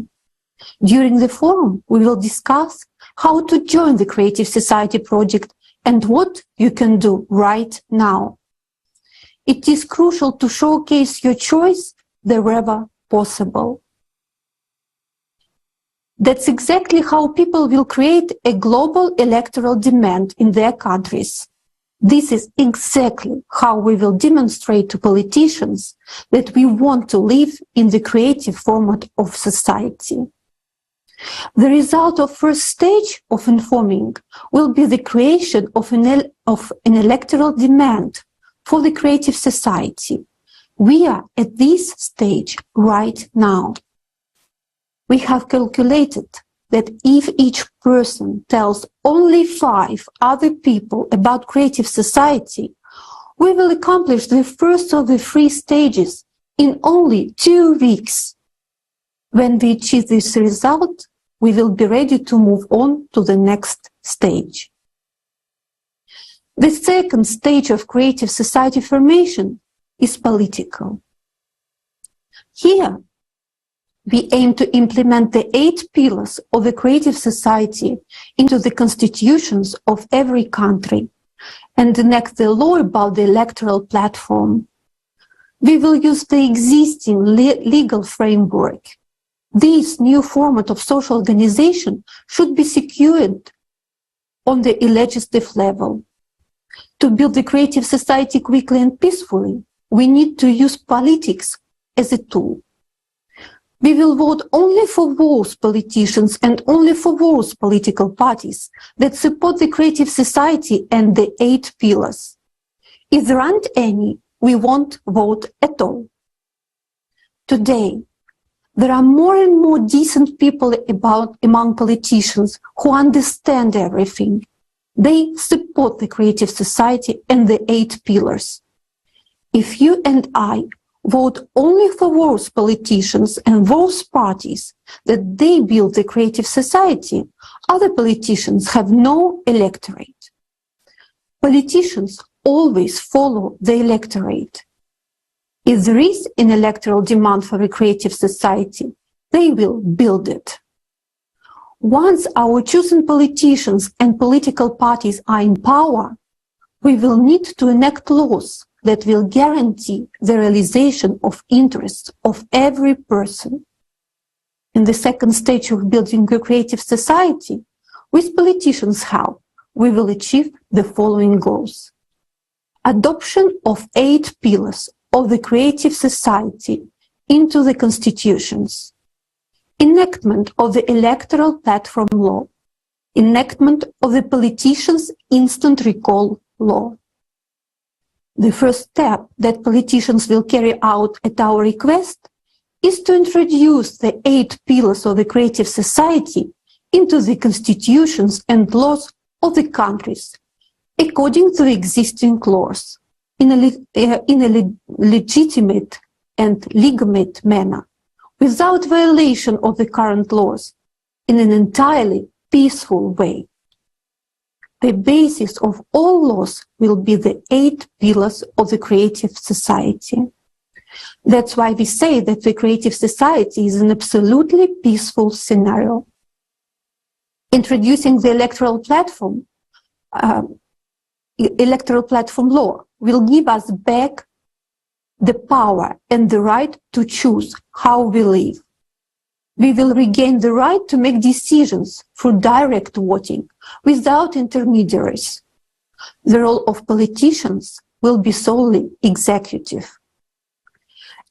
During the forum, we will discuss how to join the Creative Society project and what you can do right now. It is crucial to showcase your choice wherever possible. That's exactly how people will create a global electoral demand in their countries. This is exactly how we will demonstrate to politicians that we want to live in the creative format of society. The result of first stage of informing will be the creation of an electoral demand for the creative society. We are at this stage right now. We have calculated that if each person tells only 5 other people about creative society, we will accomplish the first of the 3 stages in only 2 weeks. When we achieve this result, we will be ready to move on to the next stage. The second stage of creative society formation is political. Here, we aim to implement the 8 pillars of the creative society into the constitutions of every country and enact the law about the electoral platform. We will use the existing legal framework. This new format of social organization should be secured on the legislative level. To build the creative society quickly and peacefully, we need to use politics as a tool. We will vote only for those politicians and only for those political parties that support the creative society and the 8 pillars. If there aren't any, we won't vote at all. Today, there are more and more decent people among politicians who understand everything. They support the creative society and the 8 pillars. If you and I vote only for those politicians and those parties that they build the creative society, other politicians have no electorate. Politicians always follow the electorate. If there is an electoral demand for a creative society, they will build it. Once our chosen politicians and political parties are in power, we will need to enact laws that will guarantee the realization of interests of every person. In the second stage of building a creative society, with politicians' help, we will achieve the following goals. Adoption of 8 pillars of the creative society into the constitutions. Enactment of the electoral platform law. Enactment of the politicians' instant recall law. The first step that politicians will carry out at our request is to introduce the 8 pillars of the creative society into the constitutions and laws of the countries, according to the existing laws, in a legitimate and legitimate manner, without violation of the current laws, in an entirely peaceful way. The basis of all laws will be the 8 pillars of the creative society. That's why we say that the creative society is an absolutely peaceful scenario. Introducing the electoral platform law will give us back the power and the right to choose how we live. We will regain the right to make decisions through direct voting without intermediaries. The role of politicians will be solely executive.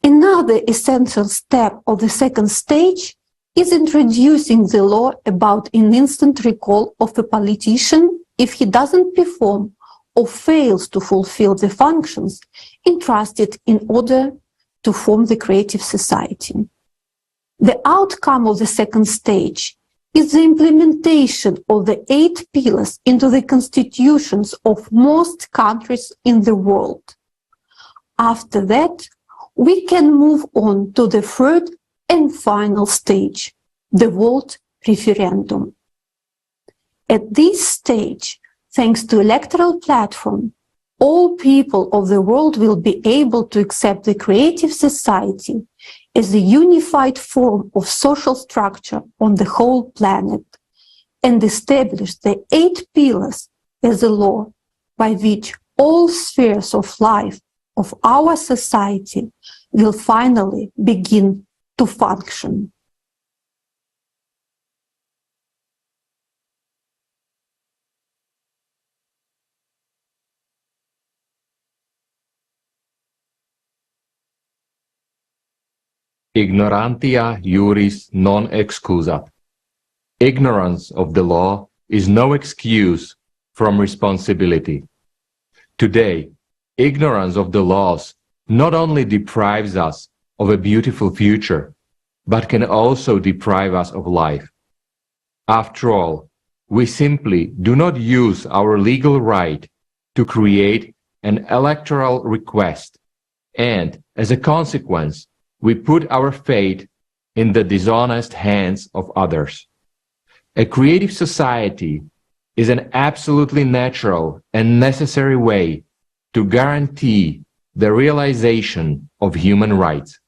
Another essential step of the second stage is introducing the law about an instant recall of a politician if he doesn't perform or fails to fulfill the functions entrusted in order to form the creative society. The outcome of the second stage is the implementation of the 8 pillars into the constitutions of most countries in the world. After that, we can move on to the third and final stage, the vote referendum. At this stage, thanks to electoral platform, all people of the world will be able to accept the creative society as a unified form of social structure on the whole planet and establish the 8 pillars as a law by which all spheres of life of our society will finally begin to function. Ignorantia juris non excusat. Ignorance of the law is no excuse from responsibility. Today, ignorance of the laws not only deprives us of a beautiful future, but can also deprive us of life. After all, we simply do not use our legal right to create an electoral request, and as a consequence, we put our fate in the dishonest hands of others. A creative society is an absolutely natural and necessary way to guarantee the realization of human rights,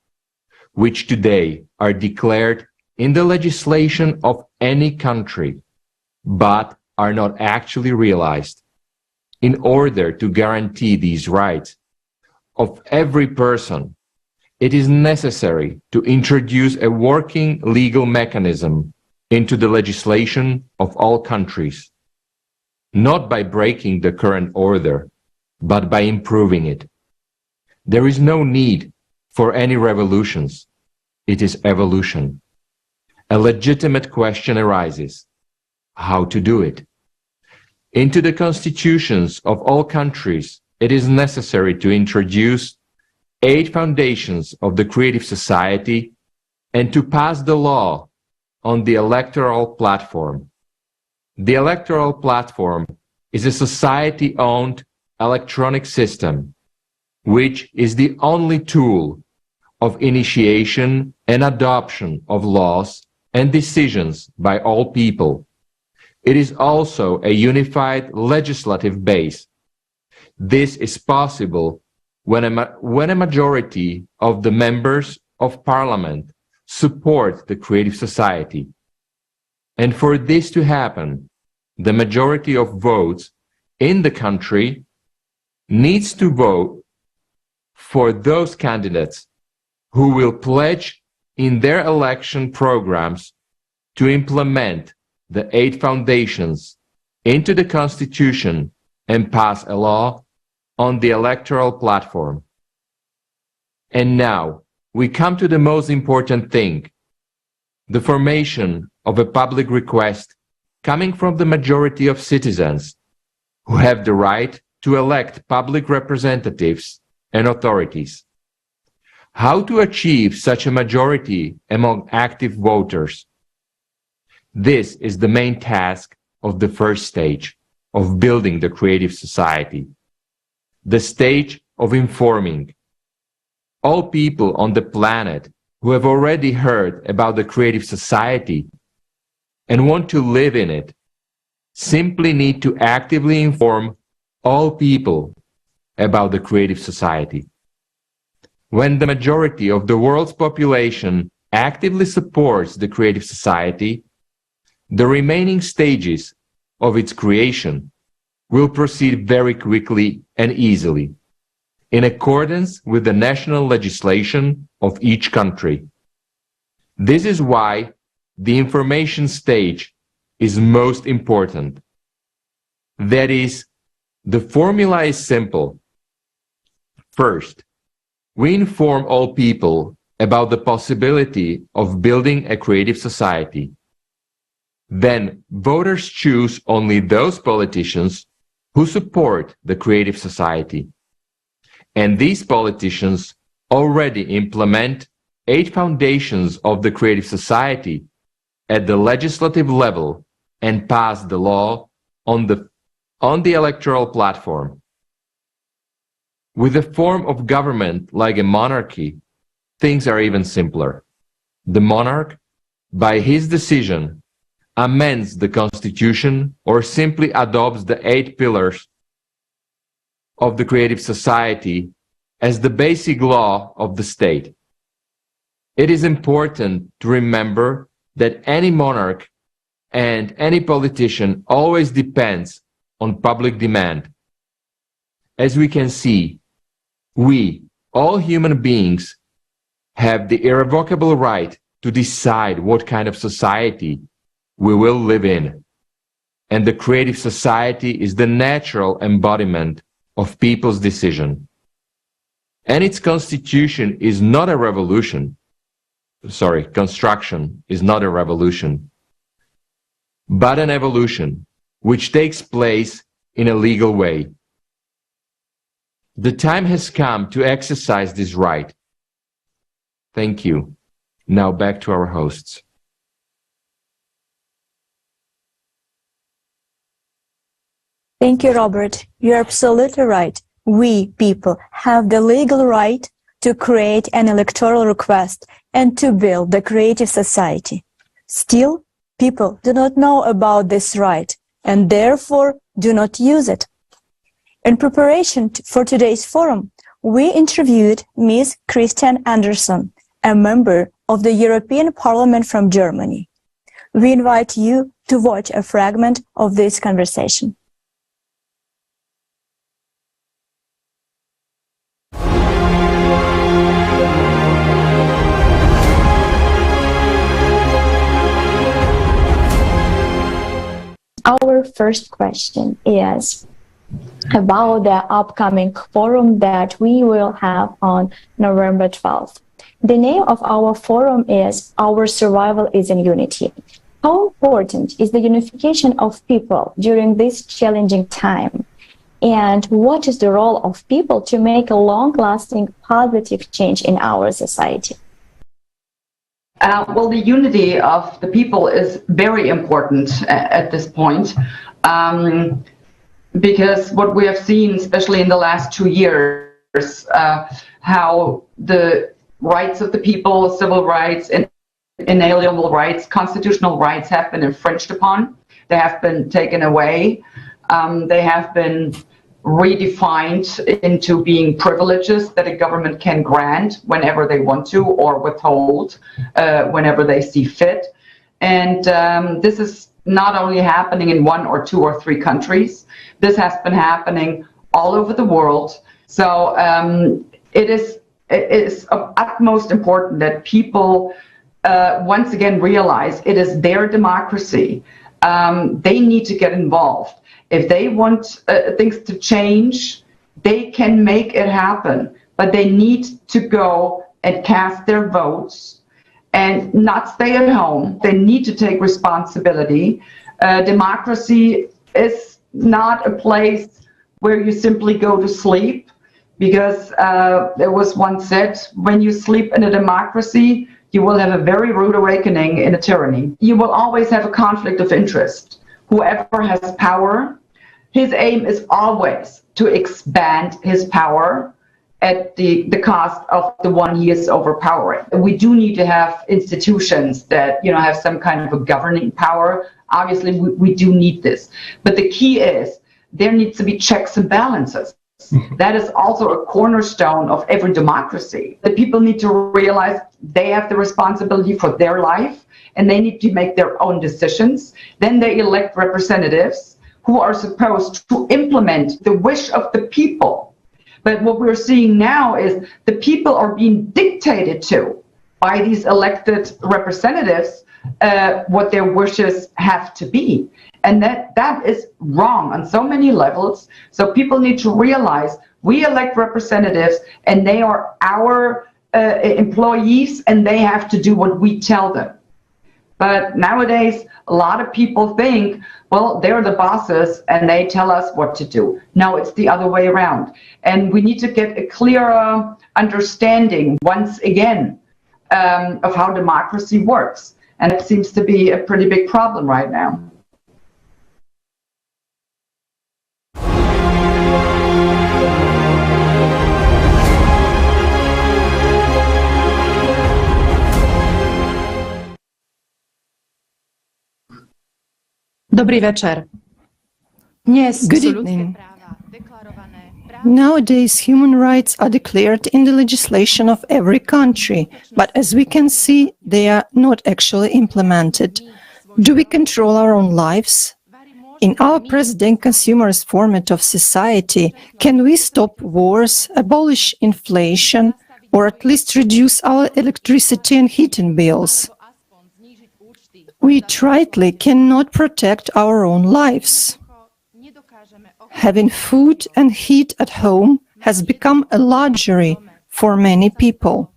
which today are declared in the legislation of any country, but are not actually realized. In order to guarantee these rights of every person, it is necessary to introduce a working legal mechanism into the legislation of all countries, not by breaking the current order, but by improving it. There is no need for any revolutions. It is evolution. A legitimate question arises: how to do it? Into the constitutions of all countries, it is necessary to introduce 8 foundations of the creative society and to pass the law on the electoral platform. The electoral platform is a society-owned electronic system, which is the only tool of initiation and adoption of laws and decisions by all people. It is also a unified legislative base. This is possible when a majority of the members of parliament support the creative society. And for this to happen, the majority of votes in the country needs to vote for those candidates who will pledge in their election programs to implement the 8 foundations into the Constitution and pass a law on the electoral platform. And now we come to the most important thing: the formation of a public request coming from the majority of citizens who have the right to elect public representatives and authorities. How to achieve such a majority among active voters? This is the main task of the first stage of building the creative society. The stage of informing. all people on the planet who have already heard about the creative society and want to live in it simply need to actively inform all people about the creative society. When the majority of the world's population actively supports the creative society, the remaining stages of its creation will proceed very quickly and easily, in accordance with the national legislation of each country. This is why the information stage is most important. That is, the formula is simple. First, we inform all people about the possibility of building a creative society. Then voters choose only those politicians who support the creative society. And these politicians already implement 8 foundations of the creative society at the legislative level and pass the law on the electoral platform. With a form of government like a monarchy, things are even simpler. The monarch, by his decision, amends the constitution or simply adopts the 8 pillars of the creative society as the basic law of the state. It is important to remember that any monarch and any politician always depends on public demand. As we can see, we, all human beings, have the irrevocable right to decide what kind of society we will live in. And the creative society is the natural embodiment of people's decision. And its constitution is not a revolution. Construction is not a revolution, but an evolution which takes place in a legal way. The time has come to exercise this right. Thank you. Now back to our hosts. Thank you, Robert. You're absolutely right. We, people, have the legal right to create an electoral request and to build the creative society. Still, people do not know about this right and therefore do not use it. In preparation for today's forum, we interviewed Ms. Christian Anderson, a member of the European Parliament from Germany. We invite you to watch a fragment of this conversation. Our first question is about the upcoming forum that we will have on November 12th. The name of our forum is Our Survival is in Unity. How important is the unification of people during this challenging time? And what is the role of people to make a long-lasting positive change in our society? Well, the unity of the people is very important at this point, because what we have seen, especially in the last 2 years, how the rights of the people, civil rights, and inalienable rights, constitutional rights have been infringed upon. They have been taken away. They have been redefined into being privileges that a government can grant whenever they want to or withhold whenever they see fit. And this is not only happening in 1 or 2 or 3 countries. This has been happening all over the world. So it is of utmost important that people once again realize it is their democracy. They need to get involved. If they want things to change, they can make it happen, but they need to go and cast their votes and not stay at home. They need to take responsibility. Democracy is not a place where you simply go to sleep, because there was once said, when you sleep in a democracy, you will have a very rude awakening in a tyranny. You will always have a conflict of interest. Whoever has power, his aim is always to expand his power at the cost of the one he is overpowering. We do need to have institutions that, you know, have some kind of a governing power. Obviously, we do need this. But the key is there needs to be checks and balances. That is also a cornerstone of every democracy. The people need to realize they have the responsibility for their life and they need to make their own decisions. Then they elect representatives who are supposed to implement the wish of the people. But what we're seeing now is the people are being dictated to by these elected representatives what their wishes have to be. And that is wrong on so many levels. So people need to realize we elect representatives and they are our employees and they have to do what we tell them. But nowadays, a lot of people think, well, they're the bosses and they tell us what to do. No, it's the other way around. And we need to get a clearer understanding once again of how democracy works. And it seems to be a pretty big problem right now. Dobrý večer. Good evening. Nowadays, human rights are declared in the legislation of every country, but as we can see, they are not actually implemented. Do we control our own lives? In our present consumerist format of society, can we stop wars, abolish inflation, or at least reduce our electricity and heating bills? We rightly cannot protect our own lives. Having food and heat at home has become a luxury for many people.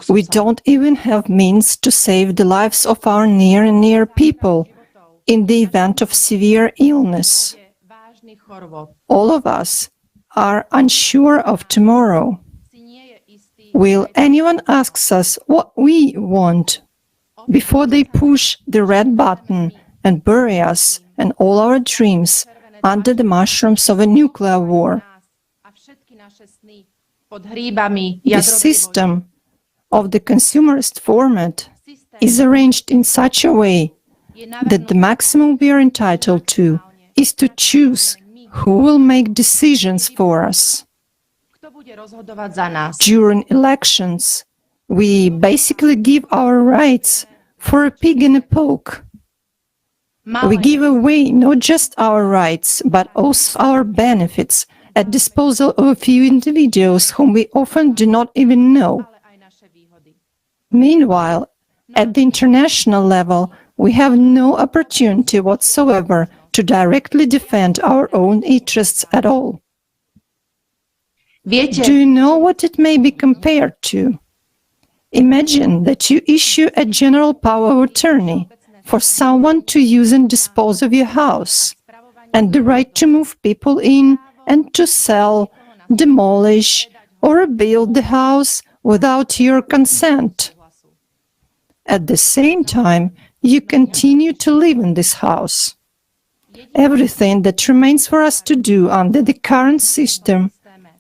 We don't even have means to save the lives of our near and near people in the event of severe illness. All of us are unsure of tomorrow. Will anyone ask us what we want before they push the red button and bury us and all our dreams under the mushrooms of a nuclear war? The system of the consumerist format is arranged in such a way that the maximum we are entitled to is to choose who will make decisions for us. During elections, we basically give our rights for a pig in a poke. We give away not just our rights, but also our benefits at disposal of a few individuals whom we often do not even know. Meanwhile, at the international level, we have no opportunity whatsoever to directly defend our own interests at all. Do you know what it may be compared to? Imagine that you issue a general power of attorney for someone to use and dispose of your house, and the right to move people in and to sell, demolish, or rebuild the house without your consent. At the same time, you continue to live in this house. Everything that remains for us to do under the current system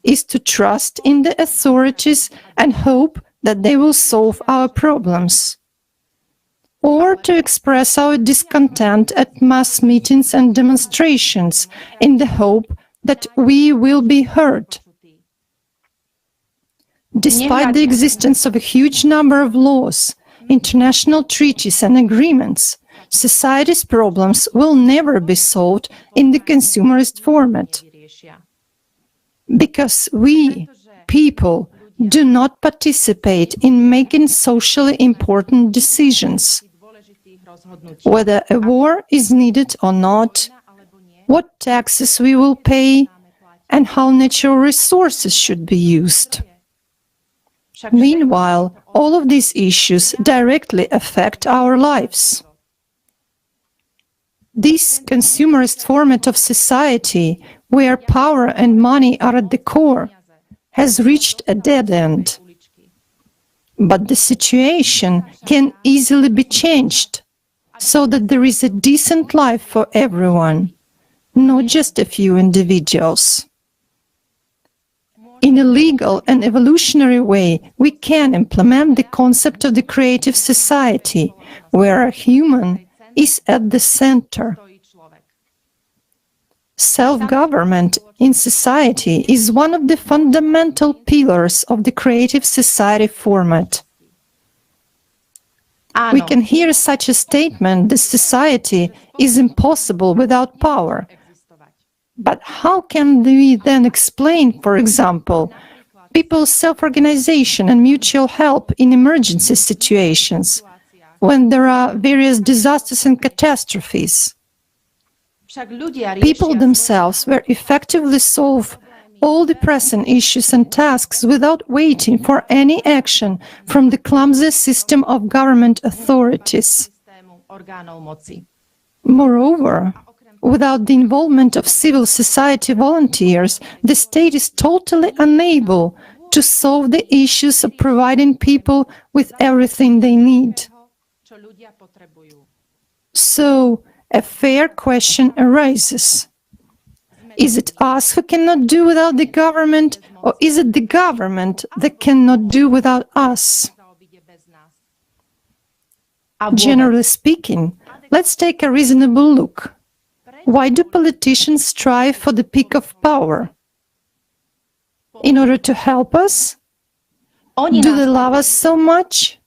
is to trust in the authorities and hope that they will solve our problems, or to express our discontent at mass meetings and demonstrations in the hope that we will be heard. Despite the existence of a huge number of laws, international treaties and agreements, society's problems will never be solved in the consumerist format. Because we, people, do not participate in making socially important decisions. Whether a war is needed or not, what taxes we will pay, and how natural resources should be used. Meanwhile, all of these issues directly affect our lives. This consumerist format of society, where power and money are at the core, has reached a dead end. But the situation can easily be changed, so that there is a decent life for everyone, not just a few individuals. In a legal and evolutionary way, we can implement the concept of the creative society, where a human is at the center. Self-government in society is one of the fundamental pillars of the creative society format. We can hear such a statement: the society is impossible without power. But how can we then explain, for example, people's self-organization and mutual help in emergency situations, when there are various disasters and catastrophes? People themselves will effectively solve all the pressing issues and tasks without waiting for any action from the clumsy system of government authorities. Moreover, without the involvement of civil society volunteers, the state is totally unable to solve the issues of providing people with everything they need. So, a fair question arises. Is it us who cannot do without the government, or is it the government that cannot do without us? Generally speaking, let's take a reasonable look. Why do politicians strive for the peak of power? In order to help us? Do they love us so much?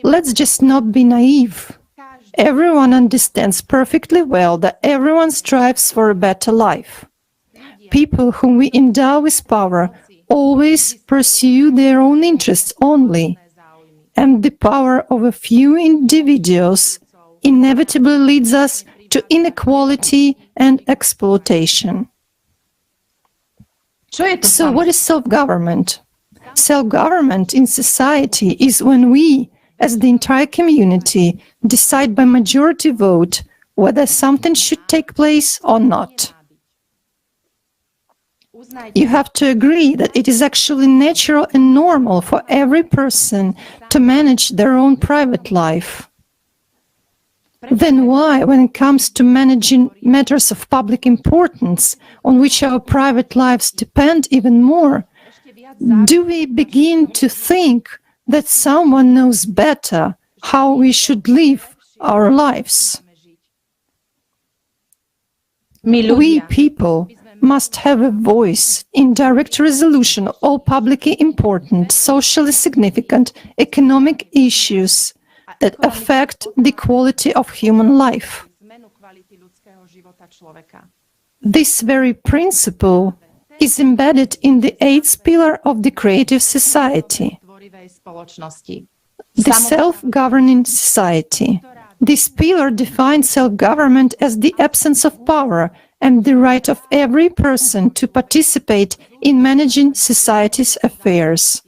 Let's just not be naive. Everyone understands perfectly well that everyone strives for a better life. People whom we endow with power always pursue their own interests only, and the power of a few individuals inevitably leads us to inequality and exploitation. So what is self-government? Self-government in society is when we, as the entire community, decide by majority vote whether something should take place or not. You have to agree that it is actually natural and normal for every person to manage their own private life. Then why, when it comes to managing matters of public importance, on which our private lives depend even more, do we begin to think that someone knows better how we should live our lives? We people must have a voice in direct resolution of all publicly important, socially significant, economic issues that affect the quality of human life. This very principle is embedded in the eighth pillar of the creative society, the self-governing society. This pillar defines self-government as the absence of power and the right of every person to participate in managing society's affairs.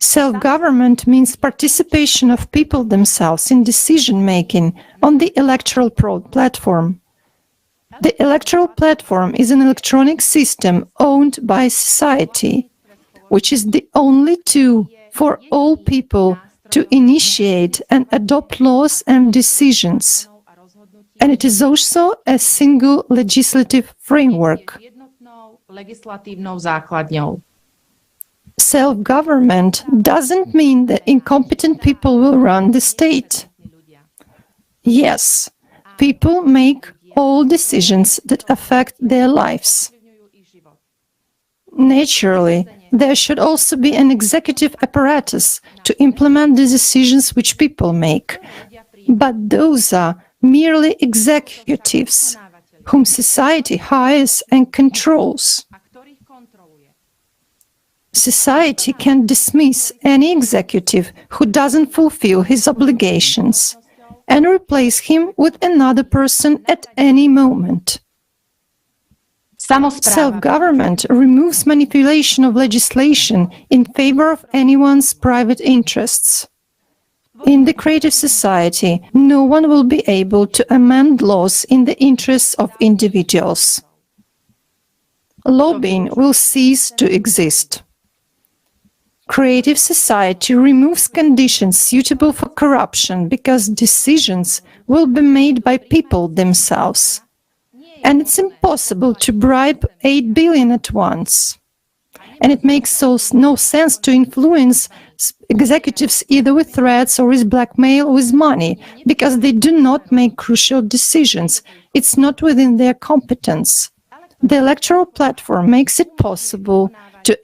Self-government means participation of people themselves in decision-making on the electoral platform. The electoral platform is an electronic system owned by society, which is the only tool for all people to initiate and adopt laws and decisions. And it is also a single legislative framework. Self-government doesn't mean that incompetent people will run the state. Yes, people make all decisions that affect their lives. Naturally, there should also be an executive apparatus to implement the decisions which people make. But those are merely executives, whom society hires and controls. Society can dismiss any executive who doesn't fulfill his obligations and replace him with another person at any moment. Self-government removes manipulation of legislation in favor of anyone's private interests. In the creative society, no one will be able to amend laws in the interests of individuals. Lobbying will cease to exist. Creative society removes conditions suitable for corruption because decisions will be made by people themselves. And it's impossible to bribe 8 billion at once. And it makes no sense to influence executives either with threats or with blackmail or with money, because they do not make crucial decisions. It's not within their competence. The electoral platform makes it possible to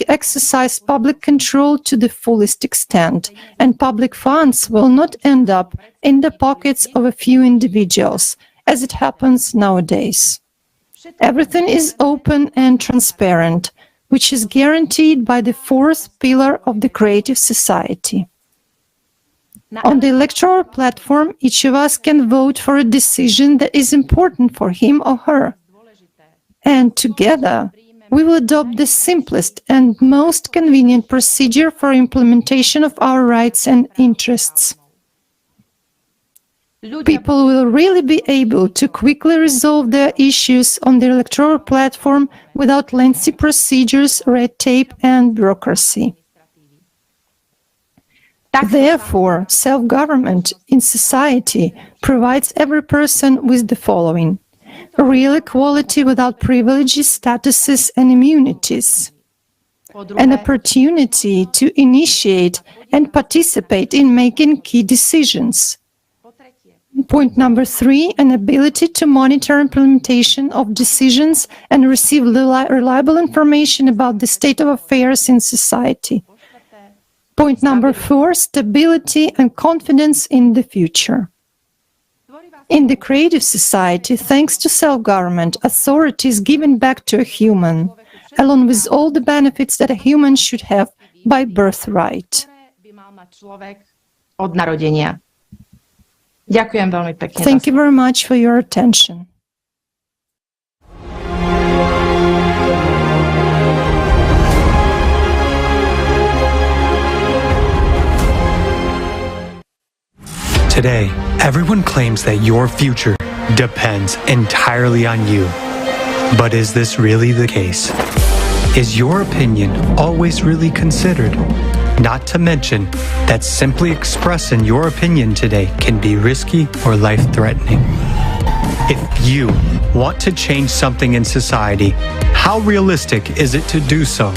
exercise public control to the fullest extent, and public funds will not end up in the pockets of a few individuals, as it happens nowadays. Everything is open and transparent, which is guaranteed by the fourth pillar of the creative society. On the electoral platform, each of us can vote for a decision that is important for him or her. And together, we will adopt the simplest and most convenient procedure for implementation of our rights and interests. People will really be able to quickly resolve their issues on the electoral platform without lengthy procedures, red tape, and bureaucracy. Therefore, self-government in society provides every person with the following: real equality without privileges, statuses, and immunities, an opportunity to initiate and participate in making key decisions. Point number 3, an ability to monitor implementation of decisions and receive reliable information about the state of affairs in society. Point number 4, stability and confidence in the future. In the creative society, thanks to self-government, authority is given back to a human, along with all the benefits that a human should have by birthright. Ďakujem veľmi pekne. Thank you very much for your attention. Today, everyone claims that your future depends entirely on you. But is this really the case? Is your opinion always really considered? Not to mention that simply expressing your opinion today can be risky or life-threatening. If you want to change something in society, how realistic is it to do so?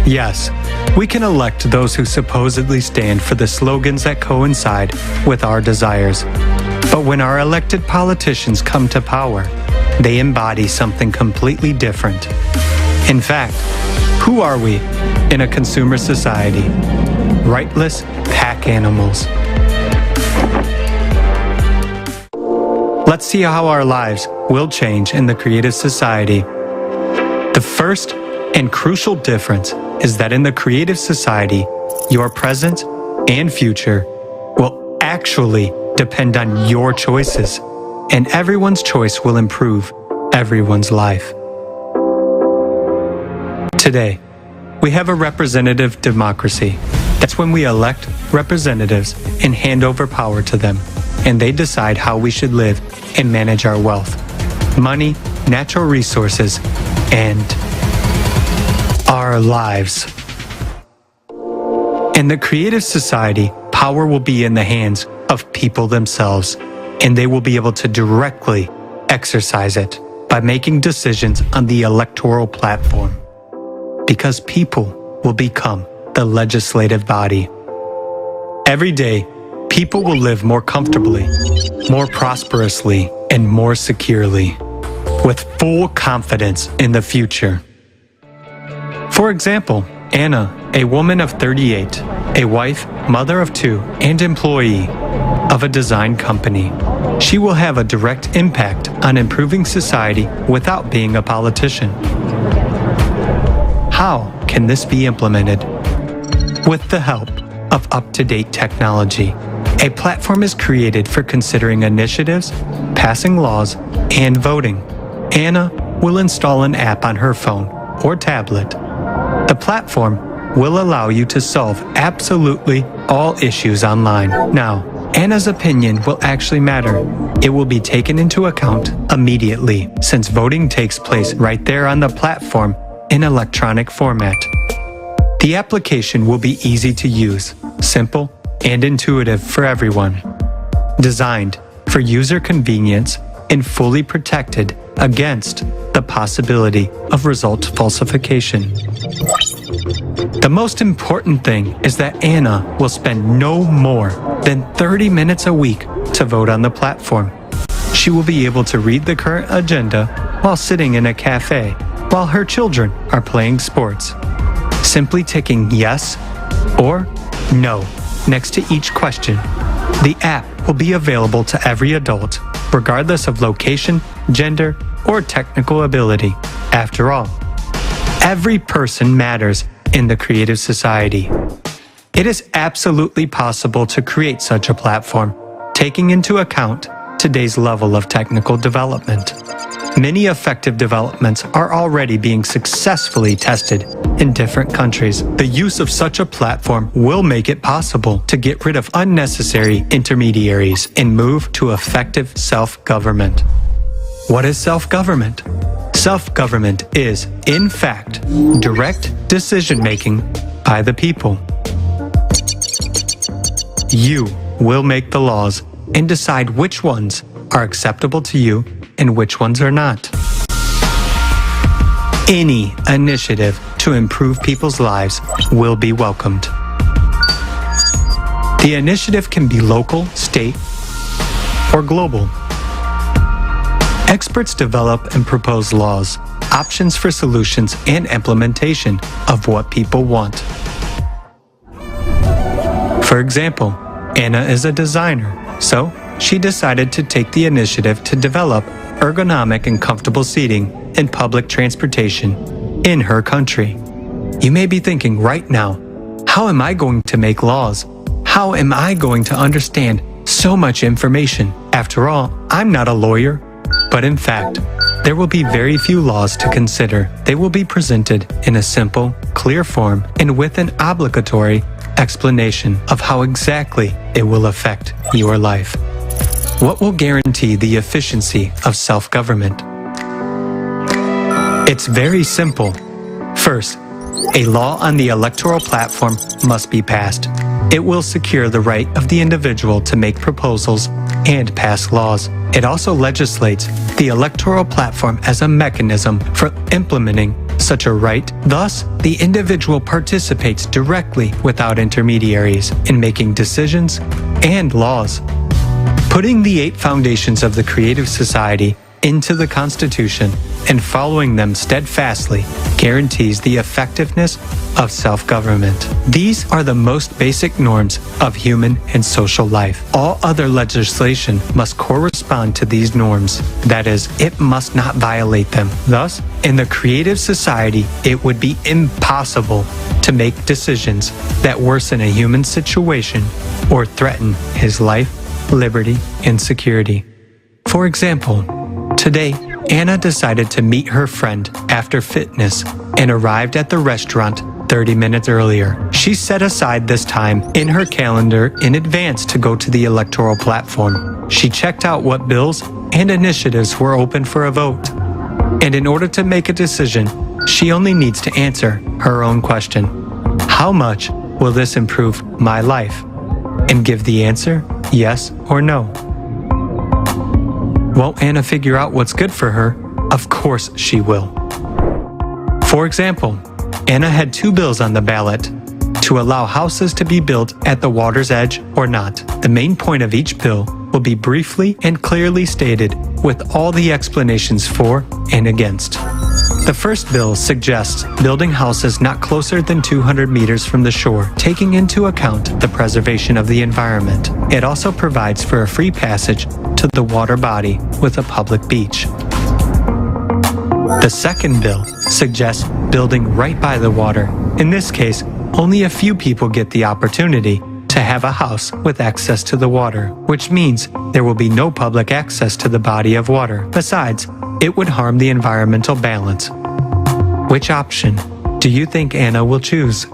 Yes, we can elect those who supposedly stand for the slogans that coincide with our desires. But when our elected politicians come to power, they embody something completely different. In fact, who are we in a consumer society? Rightless pack animals. Let's see how our lives will change in the creative society. The first and crucial difference is that in the creative society, your present and future will actually depend on your choices, and everyone's choice will improve everyone's life. Today, we have a representative democracy. That's when we elect representatives and hand over power to them, and they decide how we should live and manage our wealth, money, natural resources, and our lives. In the creative society, power will be in the hands of people themselves, and they will be able to directly exercise it by making decisions on the electoral platform. Because people will become the legislative body. Every day, people will live more comfortably, more prosperously, and more securely, with full confidence in the future. For example, Anna, a woman of 38, a wife, mother of 2, and employee of a design company. She will have a direct impact on improving society without being a politician. How can this be implemented? With the help of up-to-date technology. A platform is created for considering initiatives, passing laws, and voting. Anna will install an app on her phone or tablet. The platform will allow you to solve absolutely all issues online. Now, Anna's opinion will actually matter. It will be taken into account immediately, since voting takes place right there on the platform in electronic format. The application will be easy to use, simple, and intuitive for everyone. Designed for user convenience and fully protected against the possibility of result falsification. The most important thing is that Anna will spend no more than 30 minutes a week to vote on the platform. She will be able to read the current agenda while sitting in a cafe while her children are playing sports, simply ticking yes or no next to each question. The app will be available to every adult, regardless of location, gender, or technical ability. After all, every person matters in the creative society. It is absolutely possible to create such a platform, taking into account today's level of technical development. Many effective developments are already being successfully tested in different countries. The use of such a platform will make it possible to get rid of unnecessary intermediaries and move to effective self-government. What is self-government? Self-government is, in fact, direct decision-making by the people. You will make the laws and decide which ones are acceptable to you and which ones are not. Any initiative to improve people's lives will be welcomed. The initiative can be local, state, or global. Experts develop and propose laws, options for solutions, and implementation of what people want. For example, Anna is a designer, so she decided to take the initiative to develop ergonomic and comfortable seating in public transportation in her country. You may be thinking right now, how am I going to make laws? How am I going to understand so much information? After all, I'm not a lawyer. But in fact, there will be very few laws to consider. They will be presented in a simple, clear form and with an obligatory explanation of how exactly it will affect your life. What will guarantee the efficiency of self-government? It's very simple. First, a law on the electoral platform must be passed. It will secure the right of the individual to make proposals and pass laws. It also legislates the electoral platform as a mechanism for implementing such a right. Thus, the individual participates directly without intermediaries in making decisions and laws. Putting the 8 foundations of the creative society into the Constitution and following them steadfastly guarantees the effectiveness of self-government. These are the most basic norms of human and social life. All other legislation must correspond to these norms. That is, it must not violate them. Thus, in the creative society, it would be impossible to make decisions that worsen a human situation or threaten his life, liberty, and security. For example, today, Anna decided to meet her friend after fitness and arrived at the restaurant 30 minutes earlier. She set aside this time in her calendar in advance to go to the electoral platform. She checked out what bills and initiatives were open for a vote. And in order to make a decision, she only needs to answer her own question. How much will this improve my life? And give the answer, yes or no. Won't Anna figure out what's good for her? Of course she will. For example, Anna had 2 bills on the ballot: to allow houses to be built at the water's edge or not. The main point of each bill will be briefly and clearly stated with all the explanations for and against. The first bill suggests building houses not closer than 200 meters from the shore, taking into account the preservation of the environment. It also provides for a free passage to the water body with a public beach. The second bill suggests building right by the water. In this case, only a few people get the opportunity to have a house with access to the water, which means there will be no public access to the body of water. Besides, it would harm the environmental balance. Which option do you think Anna will choose?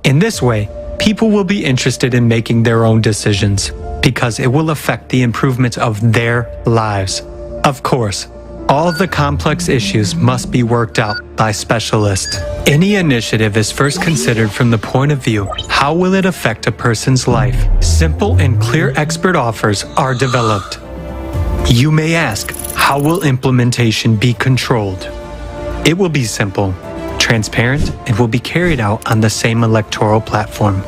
In this way, people will be interested in making their own decisions because it will affect the improvement of their lives. Of course, all of the complex issues must be worked out by specialists. Any initiative is first considered from the point of view, how will it affect a person's life? Simple and clear expert offers are developed. You may ask, how will implementation be controlled? It will be simple, transparent, and will be carried out on the same electoral platform.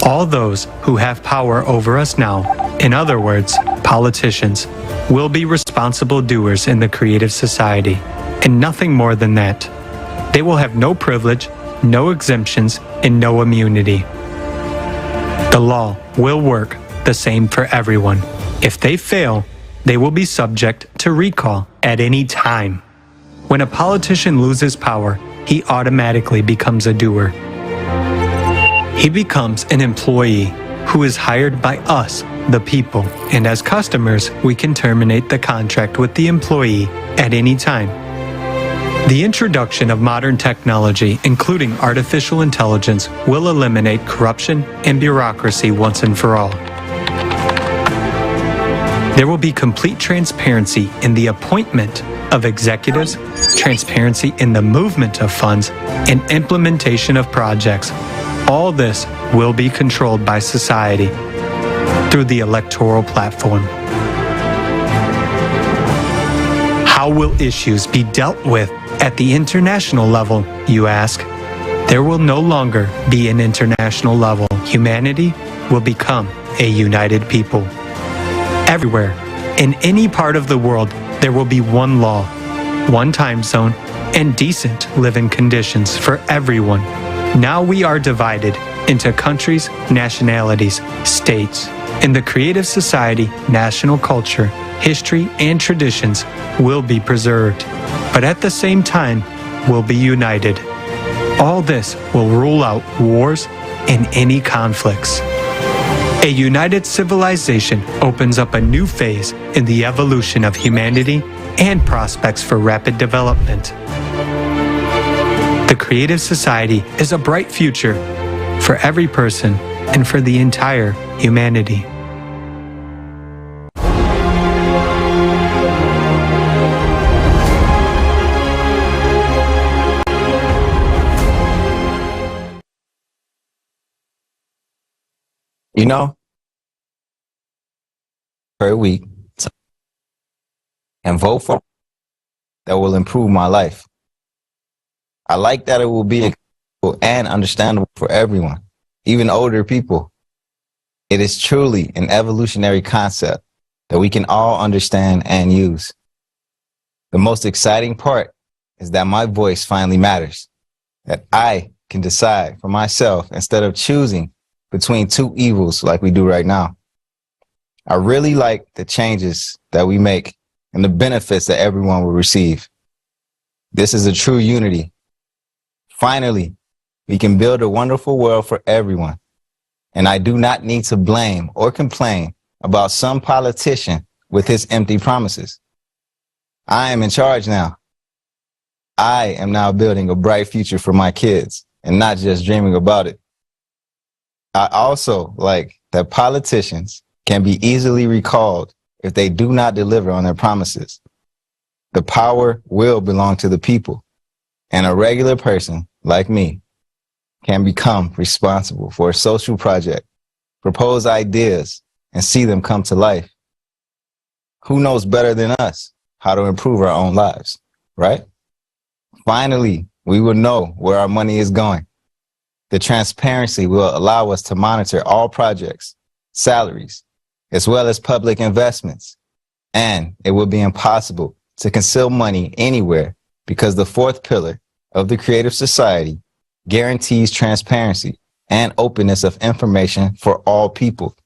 All those who have power over us now, in other words, politicians, will be responsible doers in the creative society, and nothing more than that. They will have no privilege, no exemptions, and no immunity. The law will work the same for everyone. If they fail, they will be subject to recall at any time. When a politician loses power, he automatically becomes a doer. He becomes an employee who is hired by us, the people, and as customers, we can terminate the contract with the employee at any time. The introduction of modern technology, including artificial intelligence, will eliminate corruption and bureaucracy once and for all. There will be complete transparency in the appointment of executives, transparency in the movement of funds, and implementation of projects. All this will be controlled by society through the electoral platform. How will issues be dealt with at the international level, you ask? There will no longer be an international level. Humanity will become a united people. Everywhere, in any part of the world, there will be one law, one time zone, and decent living conditions for everyone. Now we are divided into countries, nationalities, states. In the creative society, national culture, history, and traditions will be preserved, but at the same time will be united. All this will rule out wars and any conflicts. A united civilization opens up a new phase in the evolution of humanity and prospects for rapid development. The creative society is a bright future for every person and for the entire humanity. You know, per week, and vote for that will improve my life. I like that it will be accessible and understandable for everyone, even older people. It is truly an evolutionary concept that we can all understand and use. The most exciting part is that my voice finally matters, that I can decide for myself instead of choosing between two evils like we do right now. I really like the changes that we make and the benefits that everyone will receive. This is a true unity. Finally, we can build a wonderful world for everyone. And I do not need to blame or complain about some politician with his empty promises. I am in charge now. I am now building a bright future for my kids and not just dreaming about it. I also like that politicians can be easily recalled if they do not deliver on their promises. The power will belong to the people, and a regular person like me can become responsible for a social project, propose ideas, and see them come to life. Who knows better than us how to improve our own lives, right? Finally, we will know where our money is going. The transparency will allow us to monitor all projects, salaries, as well as public investments. And it will be impossible to conceal money anywhere because the fourth pillar of the creative society guarantees transparency and openness of information for all people.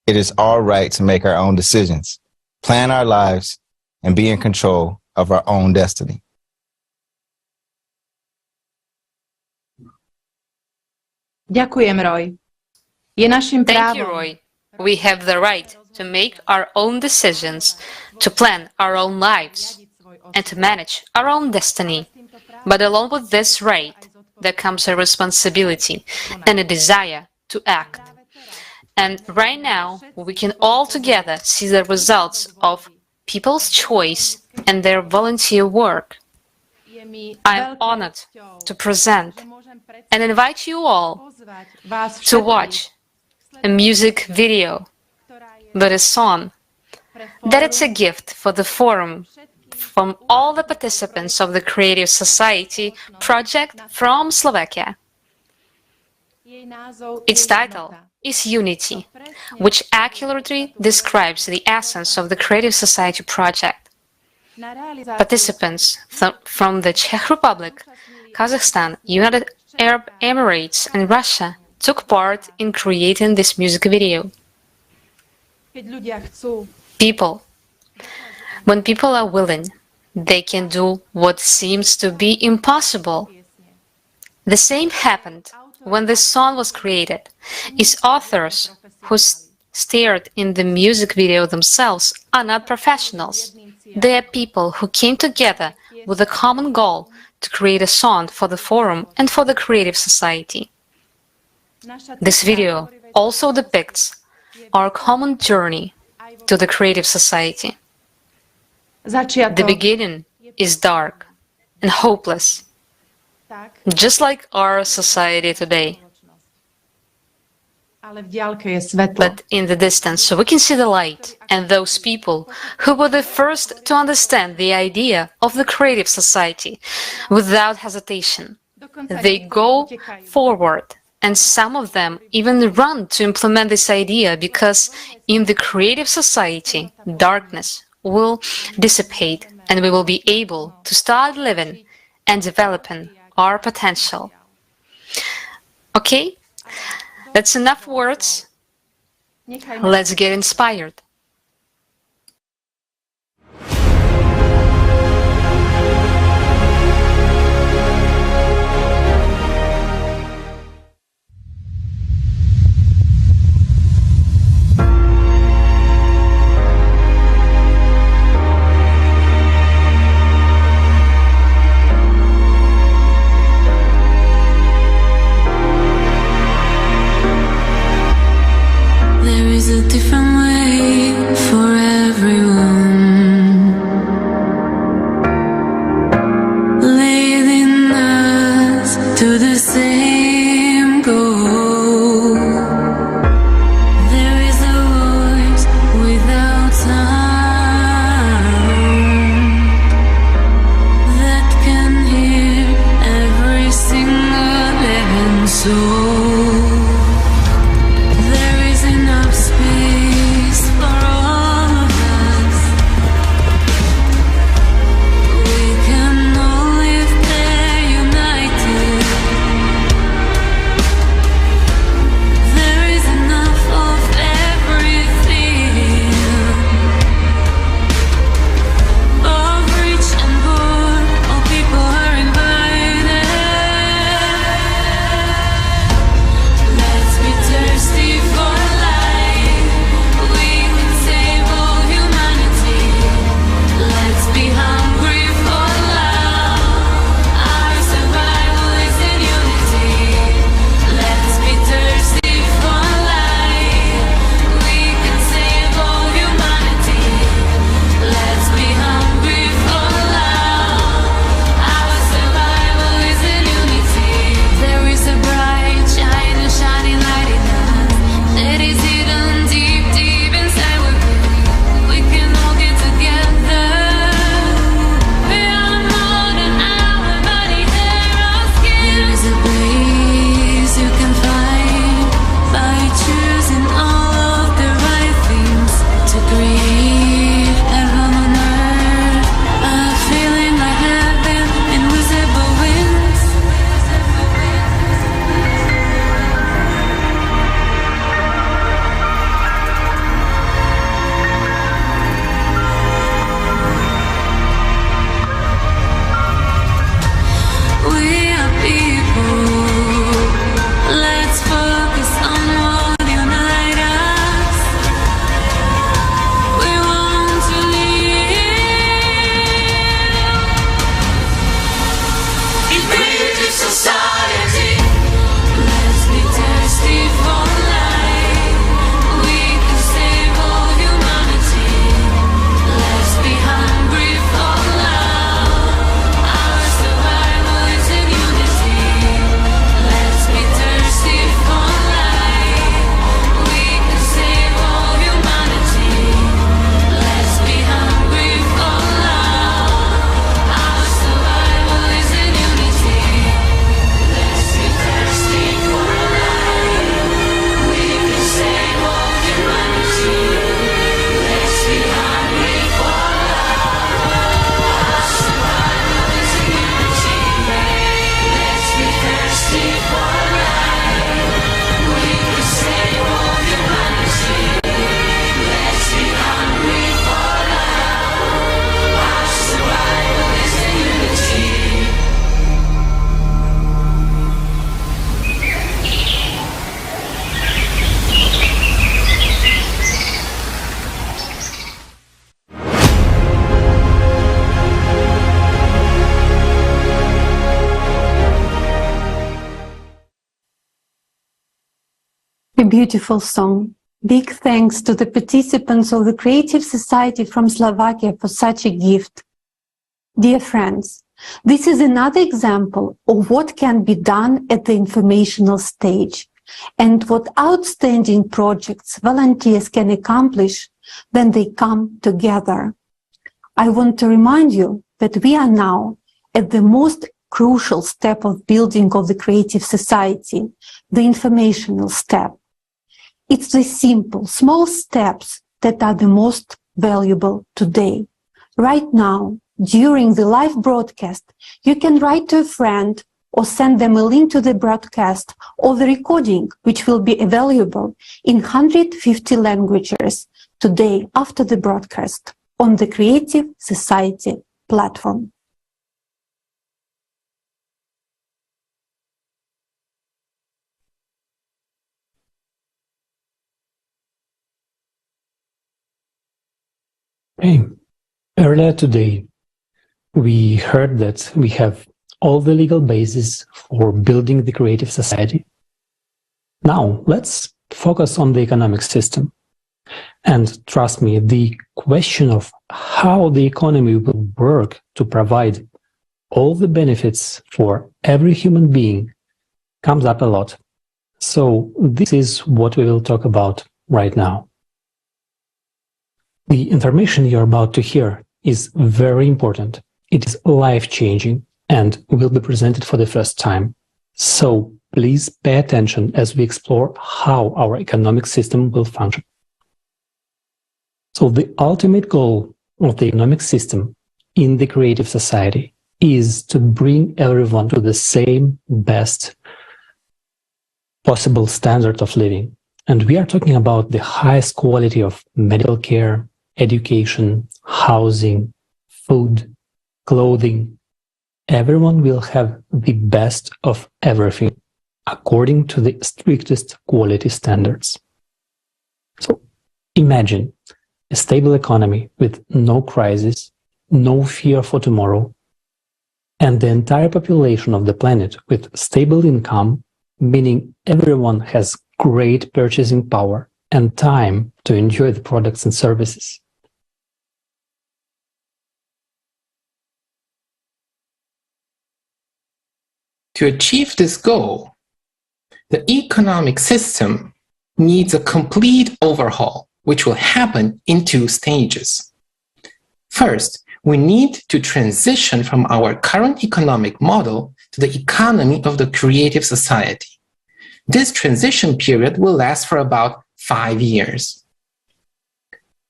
It is our right to make our own decisions, plan our lives, and be in control of our own destiny. Ďakujem, Roy. Je našim Thank you, právom. Roy. We have the right to make our own decisions, to plan our own lives, and to manage our own destiny. But along with this right, there comes a responsibility and a desire to act. And right now, we can all together see the results of people's choice and their volunteer work. I am honored to present and invite you all to watch a music video with a song that it's a gift for the forum from all the participants of the Creative Society project from Slovakia. Its title is Unity, which accurately describes the essence of the Creative Society project. Participants from the Czech Republic, Kazakhstan, United Arab Emirates, and Russia took part in creating this music video. When people are willing, they can do what seems to be impossible. The same happened when this song was created. Its authors, who starred in the music video themselves, are not professionals. They are people who came together with a common goal to create a song for the forum and for the Creative Society. This video also depicts our common journey to the Creative Society. The beginning is dark and hopeless, just like our society today. But in the distance, we can see the light and those people who were the first to understand the idea of the Creative Society without hesitation. They go forward, and some of them even run to implement this idea because in the Creative Society, darkness will dissipate and we will be able to start living and developing our potential. Okay? That's enough words. Let's get inspired. A different way for everyone, leading us to the same goal. There is a voice without sound that can hear every single living soul. A beautiful song. Big thanks to the participants of the Creative Society from Slovakia for such a gift. Dear friends, this is another example of what can be done at the informational stage and what outstanding projects volunteers can accomplish when they come together. I want to remind you that we are now at the most crucial step of building of the Creative Society, the informational step. It's the simple, small steps that are the most valuable today. Right now, during the live broadcast, you can write to a friend or send them a link to the broadcast or the recording, which will be available in 150 languages today after the broadcast on the Creative Society platform. Hey, earlier today, we heard that we have all the legal basis for building the Creative Society. Now, let's focus on the economic system. And trust me, the question of how the economy will work to provide all the benefits for every human being comes up a lot. So this is what we will talk about right now. The information you're about to hear is very important. It is life-changing and will be presented for the first time. So please pay attention as we explore how our economic system will function. So the ultimate goal of the economic system in the Creative Society is to bring everyone to the same best possible standard of living. And we are talking about the highest quality of medical care, education, housing, food, clothing. Everyone will have the best of everything according to the strictest quality standards. So imagine a stable economy with no crisis, no fear for tomorrow, and the entire population of the planet with stable income, meaning everyone has great purchasing power and time to enjoy the products and services. To achieve this goal, the economic system needs a complete overhaul, which will happen in two stages. First, we need to transition from our current economic model to the economy of the Creative Society. This transition period will last for about 5 years.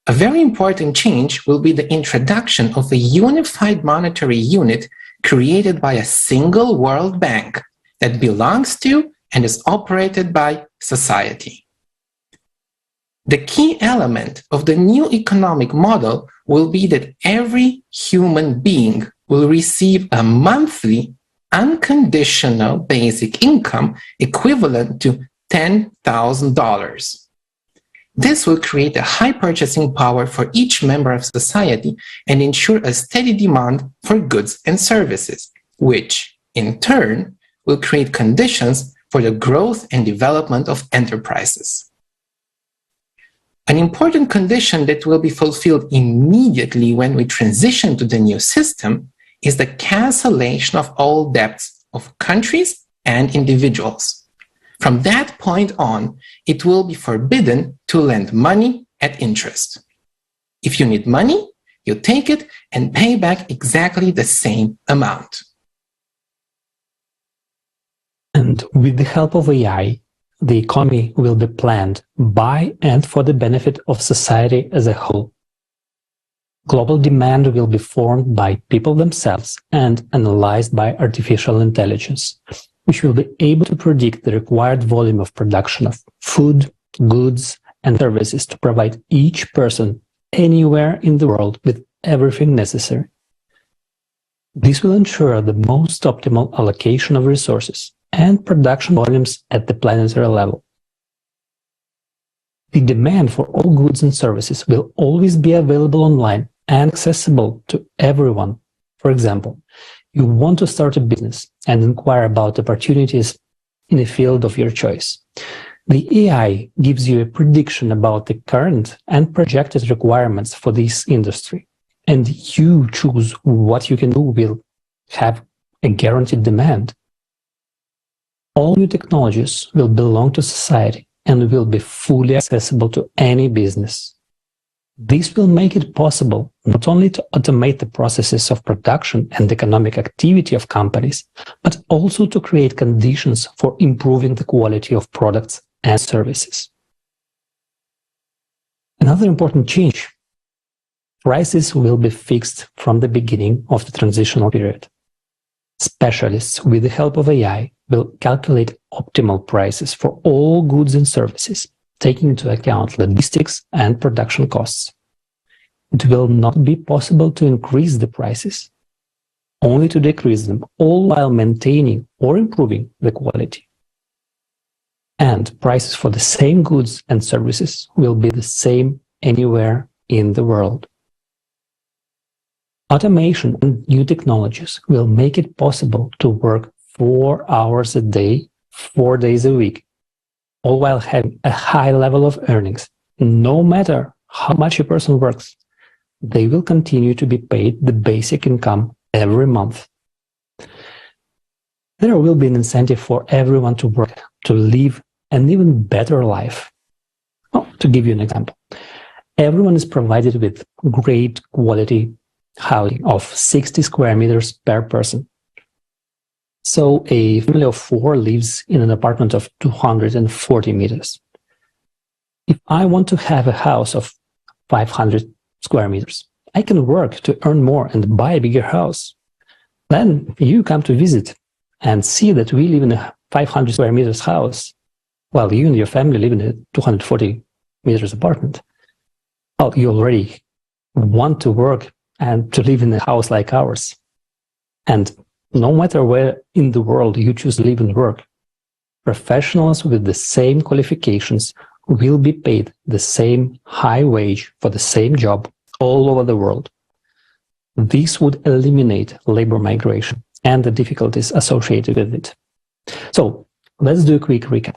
A very important change will be the introduction of a unified monetary unit created by a single World Bank that belongs to and is operated by society. The key element of the new economic model will be that every human being will receive a monthly unconditional basic income equivalent to $10,000. This will create a high purchasing power for each member of society and ensure a steady demand for goods and services, which, in turn, will create conditions for the growth and development of enterprises. An important condition that will be fulfilled immediately when we transition to the new system is the cancellation of all debts of countries and individuals. From that point on, it will be forbidden to lend money at interest. If you need money, you take it and pay back exactly the same amount. And with the help of AI, the economy will be planned by and for the benefit of society as a whole. Global demand will be formed by people themselves and analyzed by artificial intelligence, which will be able to predict the required volume of production of food, goods, and services to provide each person anywhere in the world with everything necessary. This will ensure the most optimal allocation of resources and production volumes at the planetary level. The demand for all goods and services will always be available online and accessible to everyone. For example, you want to start a business and inquire about opportunities in a field of your choice. The AI gives you a prediction about the current and projected requirements for this industry, and you choose what you can do will have a guaranteed demand. All new technologies will belong to society and will be fully accessible to any business. This will make it possible not only to automate the processes of production and economic activity of companies, but also to create conditions for improving the quality of products and services. Another important change: prices will be fixed from the beginning of the transitional period. Specialists, with the help of AI, will calculate optimal prices for all goods and services, taking into account logistics and production costs. It will not be possible to increase the prices, only to decrease them, all while maintaining or improving the quality. And prices for the same goods and services will be the same anywhere in the world. Automation and new technologies will make it possible to work 4 hours a day, 4 days a week, all while having a high level of earnings. No matter how much a person works, they will continue to be paid the basic income every month. There will be an incentive for everyone to work, to live an even better life. Well, to give you an example, everyone is provided with great quality housing of 60 square meters per person. So a family of 4 lives in an apartment of 240 meters. If I want to have a house of 500 square meters, I can work to earn more and buy a bigger house. Then you come to visit and see that we live in a 500 square meters house, while you and your family live in a 240 meters apartment. Well, you already want to work and to live in a house like ours. And no matter where in the world you choose to live and work, professionals with the same qualifications will be paid the same high wage for the same job all over the world. This would eliminate labor migration and the difficulties associated with it. So let's do a quick recap.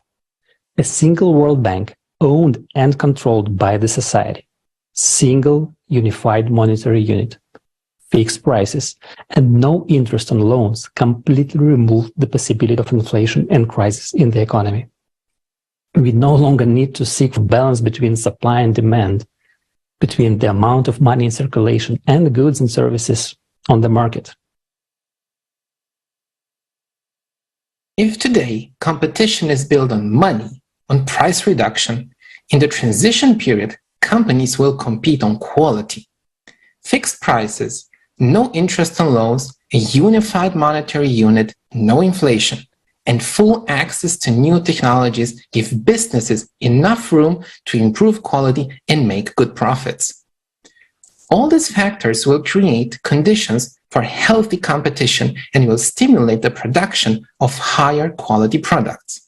A single World Bank owned and controlled by the society, single unified monetary unit, fixed prices, and no interest on loans completely removed the possibility of inflation and crisis in the economy. We no longer need to seek for balance between supply and demand, between the amount of money in circulation and the goods and services on the market. If today competition is built on money, on price reduction, in the transition period, companies will compete on quality. Fixed prices, no interest on loans, a unified monetary unit, no inflation, and full access to new technologies give businesses enough room to improve quality and make good profits. All these factors will create conditions for healthy competition and will stimulate the production of higher quality products.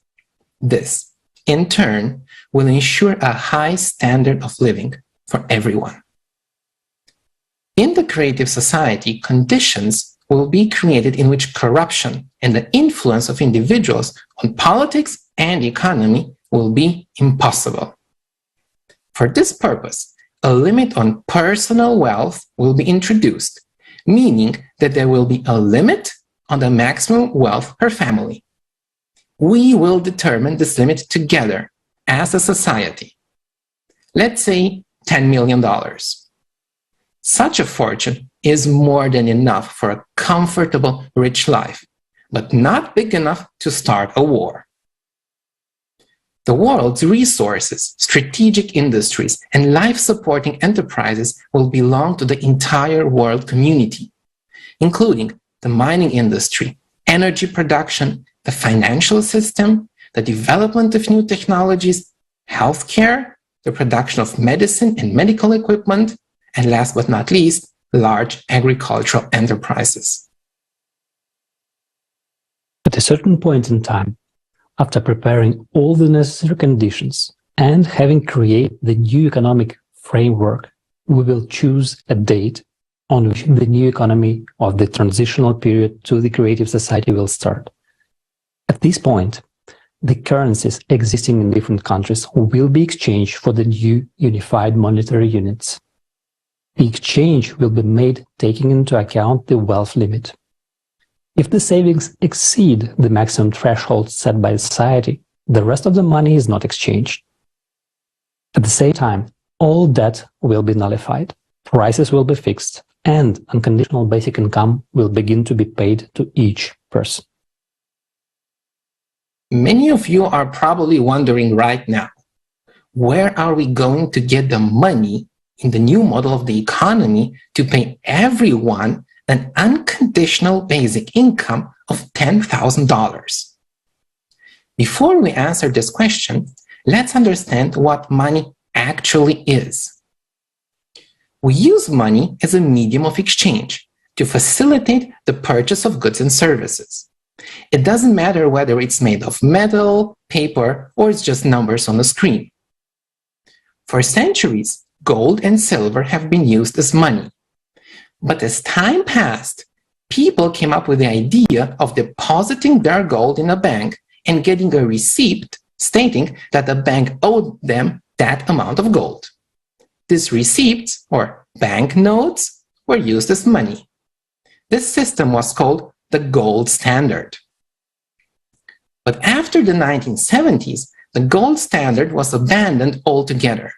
This, in turn, will ensure a high standard of living for everyone. In the creative society, conditions will be created in which corruption and the influence of individuals on politics and economy will be impossible. For this purpose, a limit on personal wealth will be introduced, meaning that there will be a limit on the maximum wealth per family. We will determine this limit together as a society. Let's say $10 million. Such a fortune is more than enough for a comfortable, rich life, but not big enough to start a war. The world's resources, strategic industries, and life-supporting enterprises will belong to the entire world community, including the mining industry, energy production, the financial system, the development of new technologies, healthcare, the production of medicine and medical equipment, and last but not least, large agricultural enterprises. At a certain point in time, after preparing all the necessary conditions and having created the new economic framework, we will choose a date on which the new economy of the transitional period to the creative society will start. At this point, the currencies existing in different countries will be exchanged for the new unified monetary units. The exchange will be made taking into account the wealth limit. If the savings exceed the maximum threshold set by society, the rest of the money is not exchanged. At the same time, all debt will be nullified, prices will be fixed, and unconditional basic income will begin to be paid to each person. Many of you are probably wondering right now, where are we going to get the money in the new model of the economy to pay everyone an unconditional basic income of $10,000? Before we answer this question, let's understand what money actually is. We use money as a medium of exchange to facilitate the purchase of goods and services. It doesn't matter whether it's made of metal, paper, or it's just numbers on a screen. For centuries, gold and silver have been used as money. But as time passed, people came up with the idea of depositing their gold in a bank and getting a receipt stating that the bank owed them that amount of gold. These receipts, or banknotes, were used as money. This system was called the gold standard. But after the 1970s, the gold standard was abandoned altogether.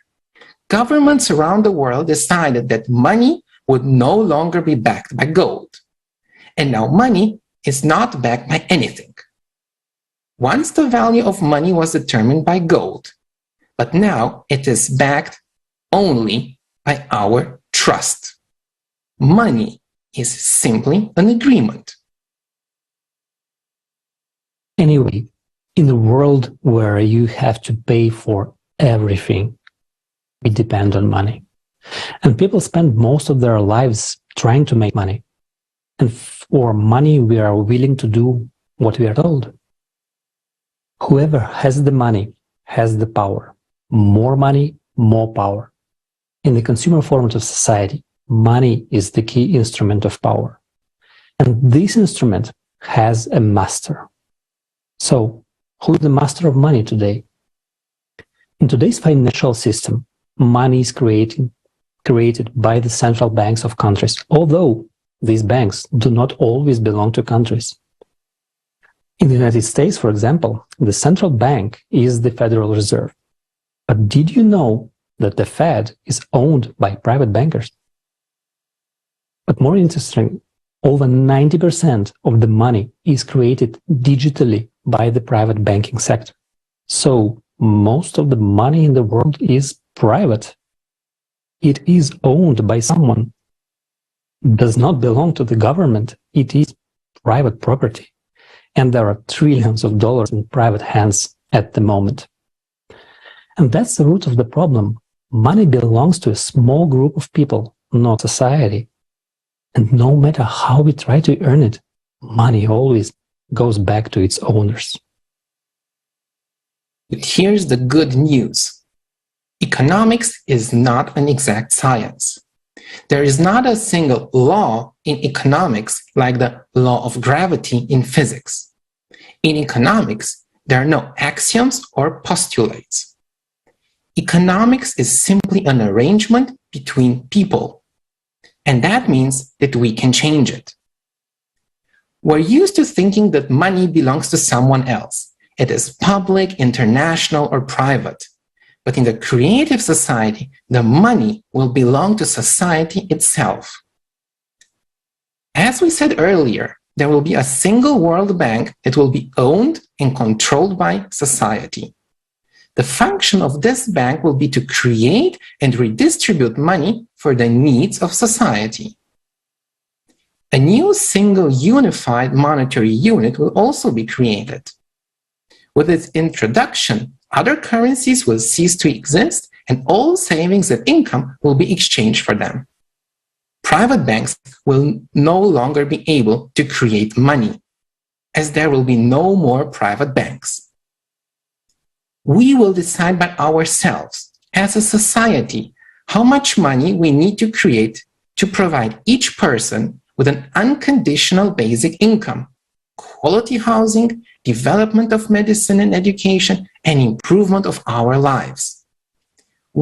Governments around the world decided that money would no longer be backed by gold. And now money is not backed by anything. Once the value of money was determined by gold, but now it is backed only by our trust. Money is simply an agreement. Anyway, in a world where you have to pay for everything, we depend on money. And people spend most of their lives trying to make money. And for money, we are willing to do what we are told. Whoever has the money has the power. More money, more power. In the consumer format of society, money is the key instrument of power. And this instrument has a master. So, who is the master of money today? In today's financial system, money is created by the central banks of countries, although these banks do not always belong to countries. In the United States, for example, the central bank is the Federal Reserve. But did you know that the Fed is owned by private bankers? But more interesting, over 90% of the money is created digitally by the private banking sector. So most of the money in the world is private. It is owned by someone. It does not belong to the government. It is private property. And there are trillions of dollars in private hands at the moment. And that's the root of the problem. Money belongs to a small group of people, not society. And no matter how we try to earn it, money always goes back to its owners. But here's the good news. Economics is not an exact science. There is not a single law in economics like the law of gravity in physics. In economics, there are no axioms or postulates. Economics is simply an arrangement between people, and that means that we can change it. We're used to thinking that money belongs to someone else. It is public, international, or private. But in the creative society, the money will belong to society itself. As we said earlier, there will be a single world bank that will be owned and controlled by society. The function of this bank will be to create and redistribute money for the needs of society. A new single unified monetary unit will also be created. With its introduction, other currencies will cease to exist and all savings and income will be exchanged for them. Private banks will no longer be able to create money, as there will be no more private banks. We will decide by ourselves, as a society, how much money we need to create to provide each person with an unconditional basic income, quality housing, development of medicine and education, and improvement of our lives.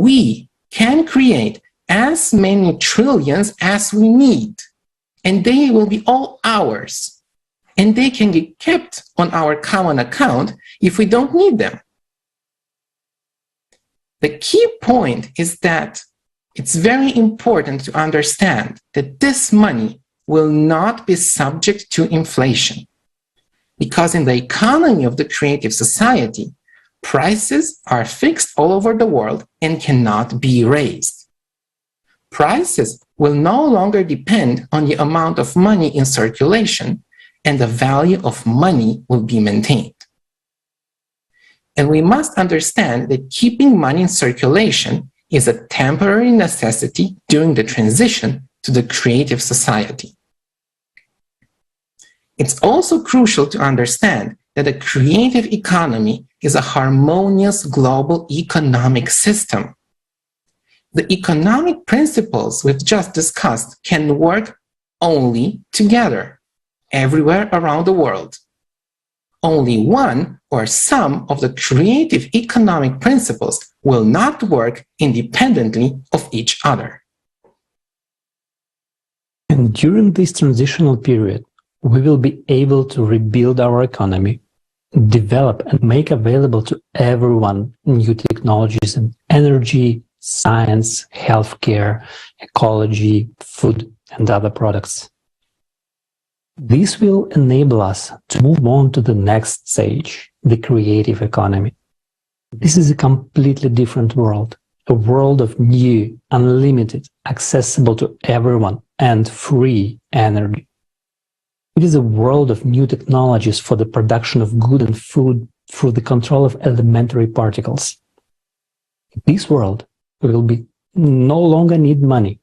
We can create as many trillions as we need, and they will be all ours. And they can get kept on our common account if we don't need them. The key point is that it's very important to understand that this money will not be subject to inflation. Because in the economy of the creative society, prices are fixed all over the world and cannot be raised. Prices will no longer depend on the amount of money in circulation, and the value of money will be maintained. And we must understand that keeping money in circulation is a temporary necessity during the transition to the creative society. It's also crucial to understand that a creative economy is a harmonious global economic system. The economic principles we've just discussed can work only together, everywhere around the world. Only one or some of the creative economic principles will not work independently of each other. And during this transitional period, we will be able to rebuild our economy, develop and make available to everyone new technologies in energy, science, healthcare, ecology, food, and other products. This will enable us to move on to the next stage, the creative economy. This is a completely different world, a world of new, unlimited, accessible to everyone, and free energy. It is a world of new technologies for the production of good and food through the control of elementary particles. This world will be no longer need money.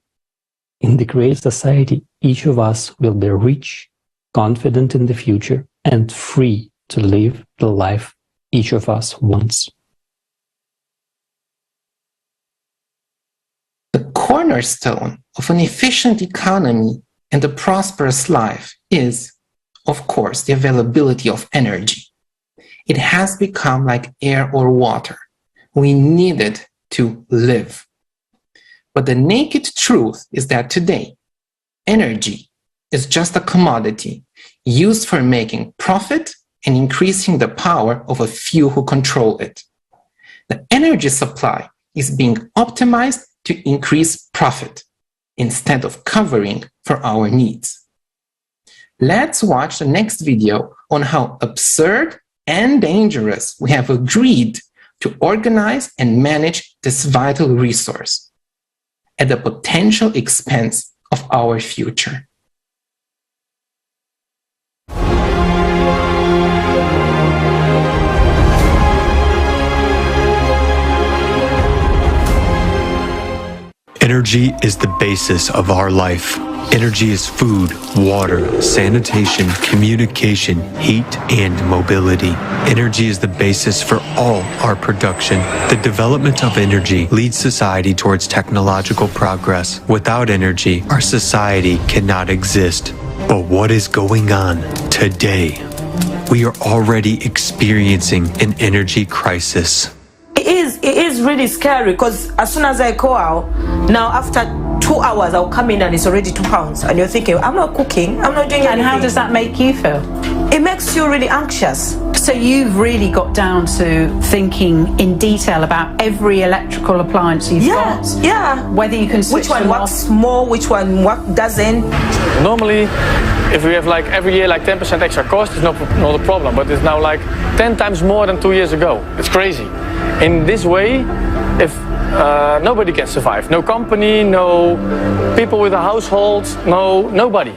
In the creative society, each of us will be rich, confident in the future, and free to live the life each of us wants. The cornerstone of an efficient economy and a prosperous life is, of course, the availability of energy. It has become like air or water. We need it to live. But the naked truth is that today, energy is just a commodity used for making profit and increasing the power of a few who control it. The energy supply is being optimized to increase profit instead of covering for our needs. Let's watch the next video on how absurd and dangerous we have agreed to organize and manage this vital resource at the potential expense of our future. Energy is the basis of our life. Energy is food, water, sanitation, communication, heat, and mobility. Energy is the basis for all our production. The development of energy leads society towards technological progress. Without energy, our society cannot exist. But what is going on today? We are already experiencing an energy crisis. It is really scary because as soon as I go out, now after 2 hours I'll come in and it's already £2 and you're thinking, I'm not cooking, I'm not doing anything. And how does that make you feel? It makes you really anxious. So you've really got down to thinking in detail about every electrical appliance you've got. Yeah. Whether you can switch which one works more, which one doesn't. Normally, if we have like every year like 10% extra cost, it's not a problem. But it's now like 10 times more than 2 years ago. It's crazy. In this way, if nobody can survive. No company, no people with a household, nobody.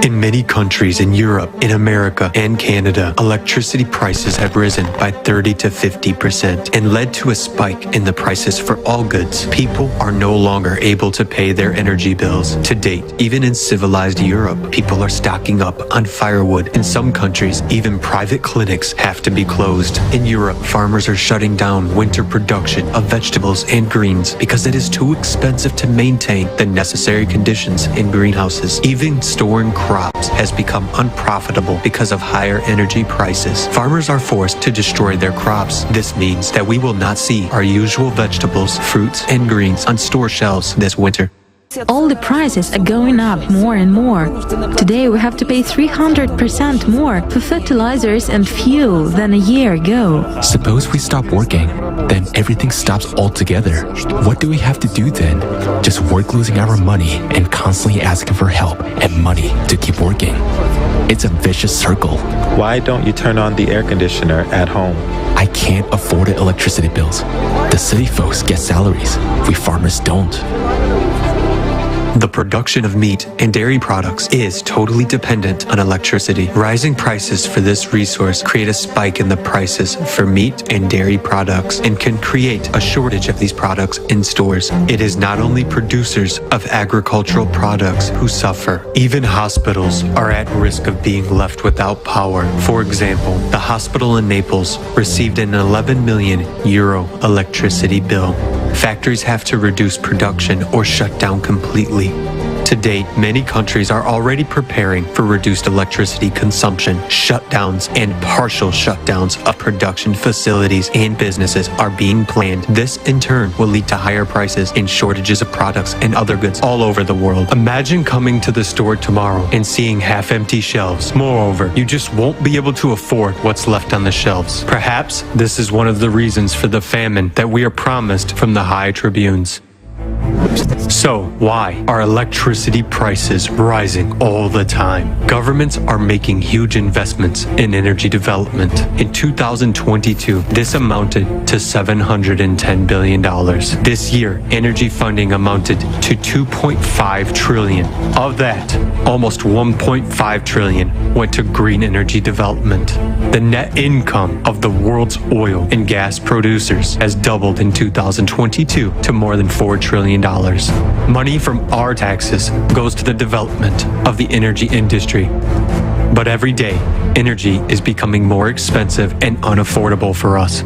In many countries in Europe, in America, and Canada, electricity prices have risen by 30 to 50% and led to a spike in the prices for all goods. People are no longer able to pay their energy bills. To date, even in civilized Europe, people are stocking up on firewood. In some countries, even private clinics have to be closed. In Europe, farmers are shutting down winter production of vegetables and greens because it is too expensive to maintain the necessary conditions in greenhouses. Even storing crops has become unprofitable because of higher energy prices. Farmers are forced to destroy their crops. This means that we will not see our usual vegetables, fruits, and greens on store shelves this winter. All the prices are going up more and more. Today we have to pay 300% more for fertilizers and fuel than a year ago. Suppose we stop working, then everything stops altogether. What do we have to do then? Just work losing our money and constantly asking for help and money to keep working. It's a vicious circle. Why don't you turn on the air conditioner at home? I can't afford the electricity bills. The city folks get salaries. We farmers don't. The production of meat and dairy products is totally dependent on electricity. Rising prices for this resource create a spike in the prices for meat and dairy products and can create a shortage of these products in stores. It is not only producers of agricultural products who suffer. Even hospitals are at risk of being left without power. For example, the hospital in Naples received an 11 million euro electricity bill. Factories have to reduce production or shut down completely. To date, many countries are already preparing for reduced electricity consumption. Shutdowns and partial shutdowns of production facilities and businesses are being planned. This, in turn, will lead to higher prices and shortages of products and other goods all over the world. Imagine coming to the store tomorrow and seeing half-empty shelves. Moreover, you just won't be able to afford what's left on the shelves. Perhaps this is one of the reasons for the famine that we are promised from the high tribunes. So, why are electricity prices rising all the time? Governments are making huge investments in energy development. In 2022, this amounted to $710 billion. This year, energy funding amounted to $2.5 trillion. Of that, almost $1.5 trillion went to green energy development. The net income of the world's oil and gas producers has doubled in 2022 to more than $4 trillion. Money from our taxes goes to the development of the energy industry. But every day, energy is becoming more expensive and unaffordable for us.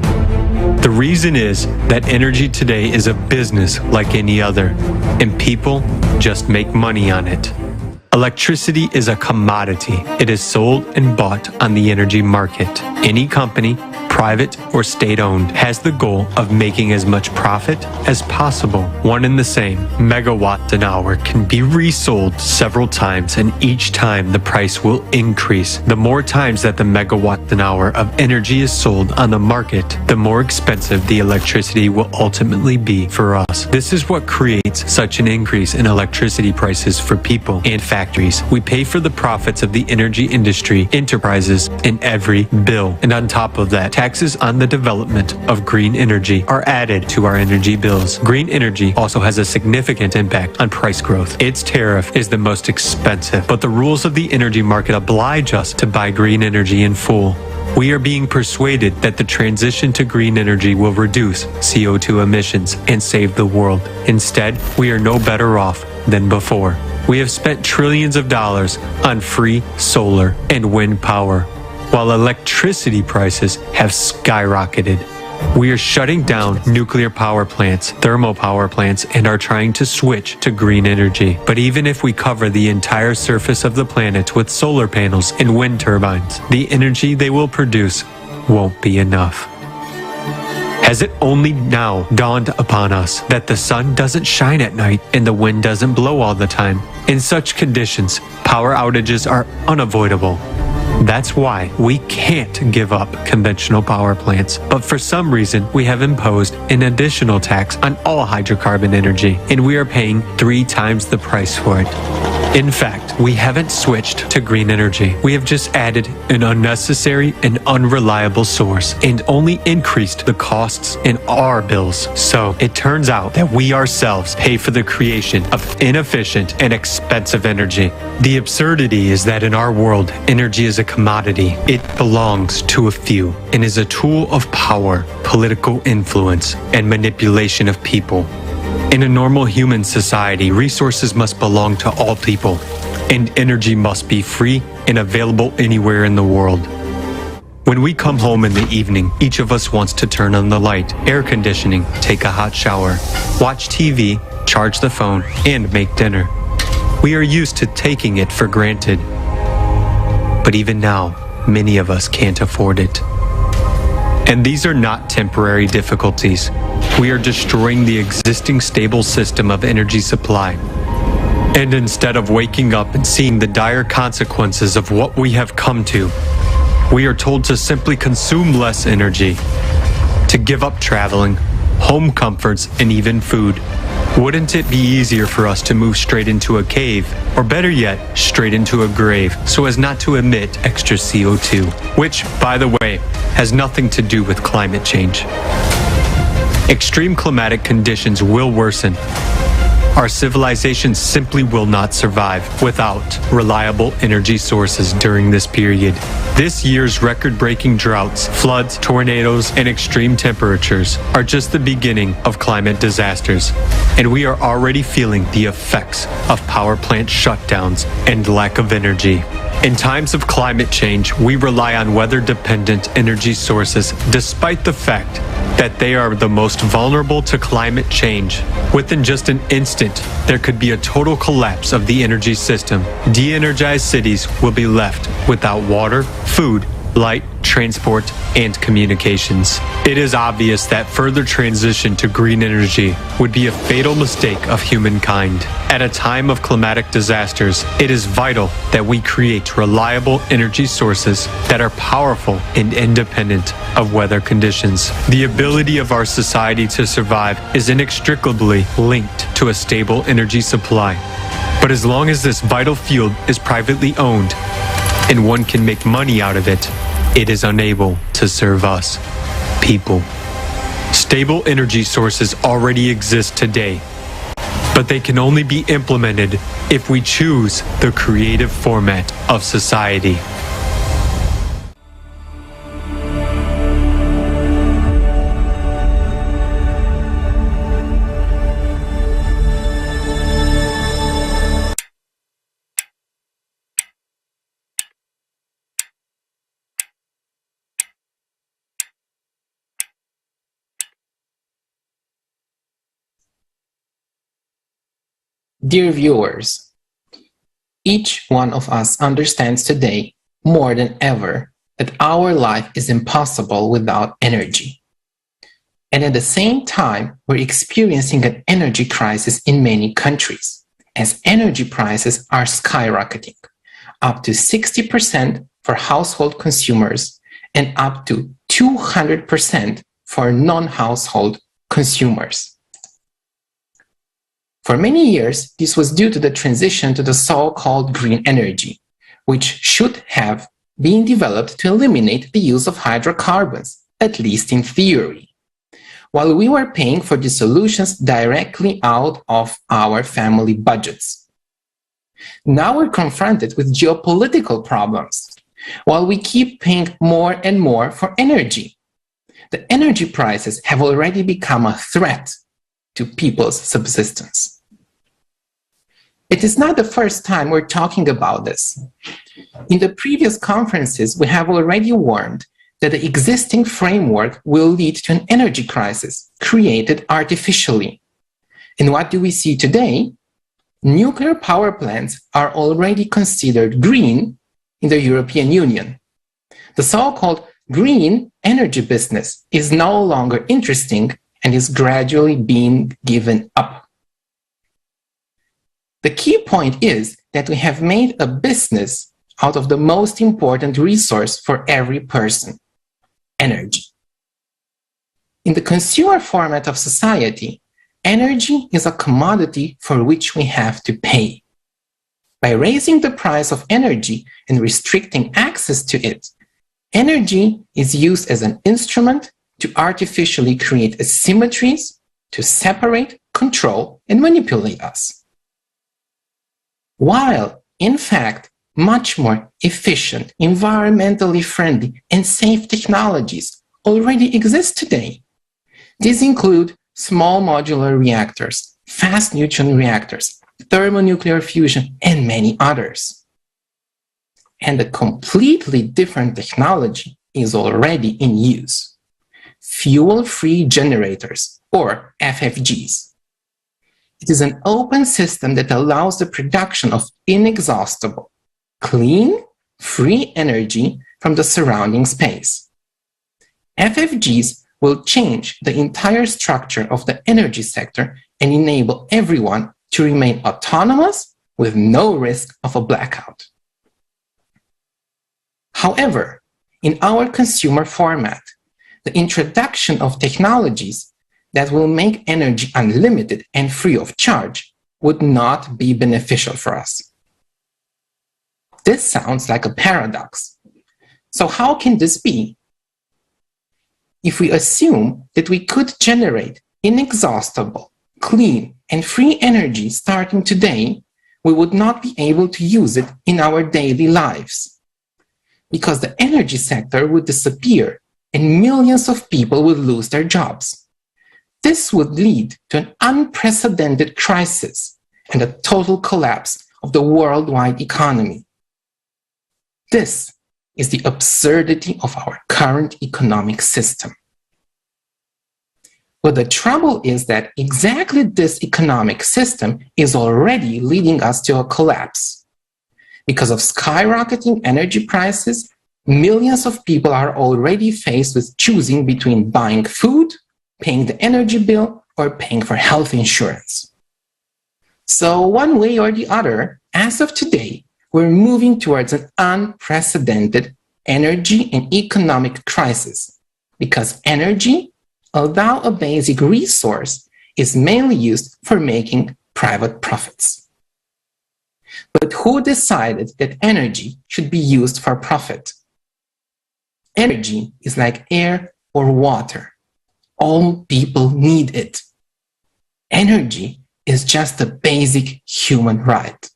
The reason is that energy today is a business like any other, and people just make money on it. Electricity is a commodity. It is sold and bought on the energy market. Any company, private or state-owned, has the goal of making as much profit as possible. One and the same megawatt an hour can be resold several times, and each time the price will increase. The more times that the megawatt an hour of energy is sold on the market, the more expensive the electricity will ultimately be for us. This is what creates such an increase in electricity prices for people and factories. We pay for the profits of the energy industry enterprises in every bill, and on top of that, taxes on the development of green energy are added to our energy bills. Green energy also has a significant impact on price growth. Its tariff is the most expensive, but the rules of the energy market oblige us to buy green energy in full. We are being persuaded that the transition to green energy will reduce CO2 emissions and save the world. Instead, we are no better off than before. We have spent trillions of dollars on free solar and wind power, while electricity prices have skyrocketed. We are shutting down nuclear power plants, thermal power plants, and are trying to switch to green energy. But even if we cover the entire surface of the planet with solar panels and wind turbines, the energy they will produce won't be enough. Has it only now dawned upon us that the sun doesn't shine at night and the wind doesn't blow all the time? In such conditions, power outages are unavoidable. That's why we can't give up conventional power plants. But for some reason, we have imposed an additional tax on all hydrocarbon energy, and we are paying 3 times the price for it. In fact, we haven't switched to green energy. We have just added an unnecessary and unreliable source and only increased the costs in our bills. So it turns out that we ourselves pay for the creation of inefficient and expensive energy. The absurdity is that in our world, energy is a commodity. It belongs to a few and is a tool of power, political influence, and manipulation of people. In a normal human society, resources must belong to all people, and energy must be free and available anywhere in the world. When we come home in the evening, each of us wants to turn on the light, air conditioning, take a hot shower, watch TV, charge the phone, and make dinner. We are used to taking it for granted. But even now, many of us can't afford it. And these are not temporary difficulties. We are destroying the existing stable system of energy supply. And instead of waking up and seeing the dire consequences of what we have come to, we are told to simply consume less energy, to give up traveling, home comforts, and even food. Wouldn't it be easier for us to move straight into a cave, or better yet, straight into a grave, so as not to emit extra CO2, which, by the way, has nothing to do with climate change. Extreme climatic conditions will worsen. Our civilization simply will not survive without reliable energy sources during this period. This year's record-breaking droughts, floods, tornadoes, and extreme temperatures are just the beginning of climate disasters, and we are already feeling the effects of power plant shutdowns and lack of energy. In times of climate change, we rely on weather-dependent energy sources despite the fact that they are the most vulnerable to climate change. Within just an instant, there could be a total collapse of the energy system. De-energized cities will be left without water, food, light, transport, and communications. It is obvious that further transition to green energy would be a fatal mistake of humankind. At a time of climatic disasters, it is vital that we create reliable energy sources that are powerful and independent of weather conditions. The ability of our society to survive is inextricably linked to a stable energy supply. But as long as this vital field is privately owned, and one can make money out of it, it is unable to serve us, people. Stable energy sources already exist today, but they can only be implemented if we choose the creative format of society. Dear viewers, each one of us understands today more than ever that our life is impossible without energy. And at the same time, we're experiencing an energy crisis in many countries, as energy prices are skyrocketing, up to 60% for household consumers and up to 200% for non-household consumers. For many years, this was due to the transition to the so-called green energy, which should have been developed to eliminate the use of hydrocarbons, at least in theory, while we were paying for the solutions directly out of our family budgets. Now we're confronted with geopolitical problems, while we keep paying more and more for energy. The energy prices have already become a threat to people's subsistence. It is not the first time we're talking about this. In the previous conferences, we have already warned that the existing framework will lead to an energy crisis created artificially. And what do we see today? Nuclear power plants are already considered green in the European Union. The so-called green energy business is no longer interesting and is gradually being given up. The key point is that we have made a business out of the most important resource for every person, energy. In the consumer format of society, energy is a commodity for which we have to pay. By raising the price of energy and restricting access to it, energy is used as an instrument to artificially create asymmetries, to separate, control, and manipulate us. While, in fact, much more efficient, environmentally friendly, and safe technologies already exist today. These include small modular reactors, fast neutron reactors, thermonuclear fusion, and many others. And a completely different technology is already in use: fuel-free generators, or FFGs. It is an open system that allows the production of inexhaustible, clean, free energy from the surrounding space. FFGs will change the entire structure of the energy sector and enable everyone to remain autonomous with no risk of a blackout. However, in our consumer format, the introduction of technologies that will make energy unlimited and free of charge would not be beneficial for us. This sounds like a paradox. So how can this be? If we assume that we could generate inexhaustible, clean, and free energy starting today, we would not be able to use it in our daily lives, because the energy sector would disappear and millions of people would lose their jobs. This would lead to an unprecedented crisis and a total collapse of the worldwide economy. This is the absurdity of our current economic system. But the trouble is that exactly this economic system is already leading us to a collapse. Because of skyrocketing energy prices, millions of people are already faced with choosing between buying food, paying the energy bill, or paying for health insurance. So one way or the other, as of today, we're moving towards an unprecedented energy and economic crisis, because energy, although a basic resource, is mainly used for making private profits. But who decided that energy should be used for profit? Energy is like air or water. All people need it. Energy is just a basic human right.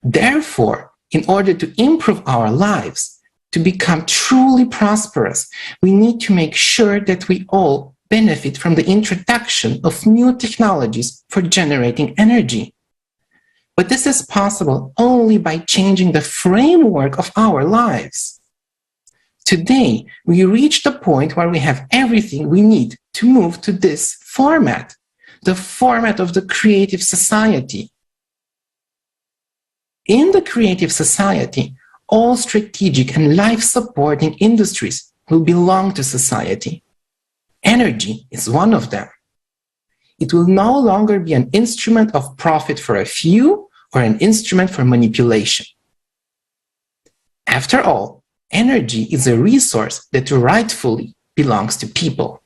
Therefore, in order to improve our lives, to become truly prosperous, we need to make sure that we all benefit from the introduction of new technologies for generating energy. But this is possible only by changing the framework of our lives. Today, we reach the point where we have everything we need to move to this format, the format of the creative society. In the creative society, all strategic and life-supporting industries will belong to society. Energy is one of them. It will no longer be an instrument of profit for a few or an instrument for manipulation. After all, energy is a resource that rightfully belongs to people.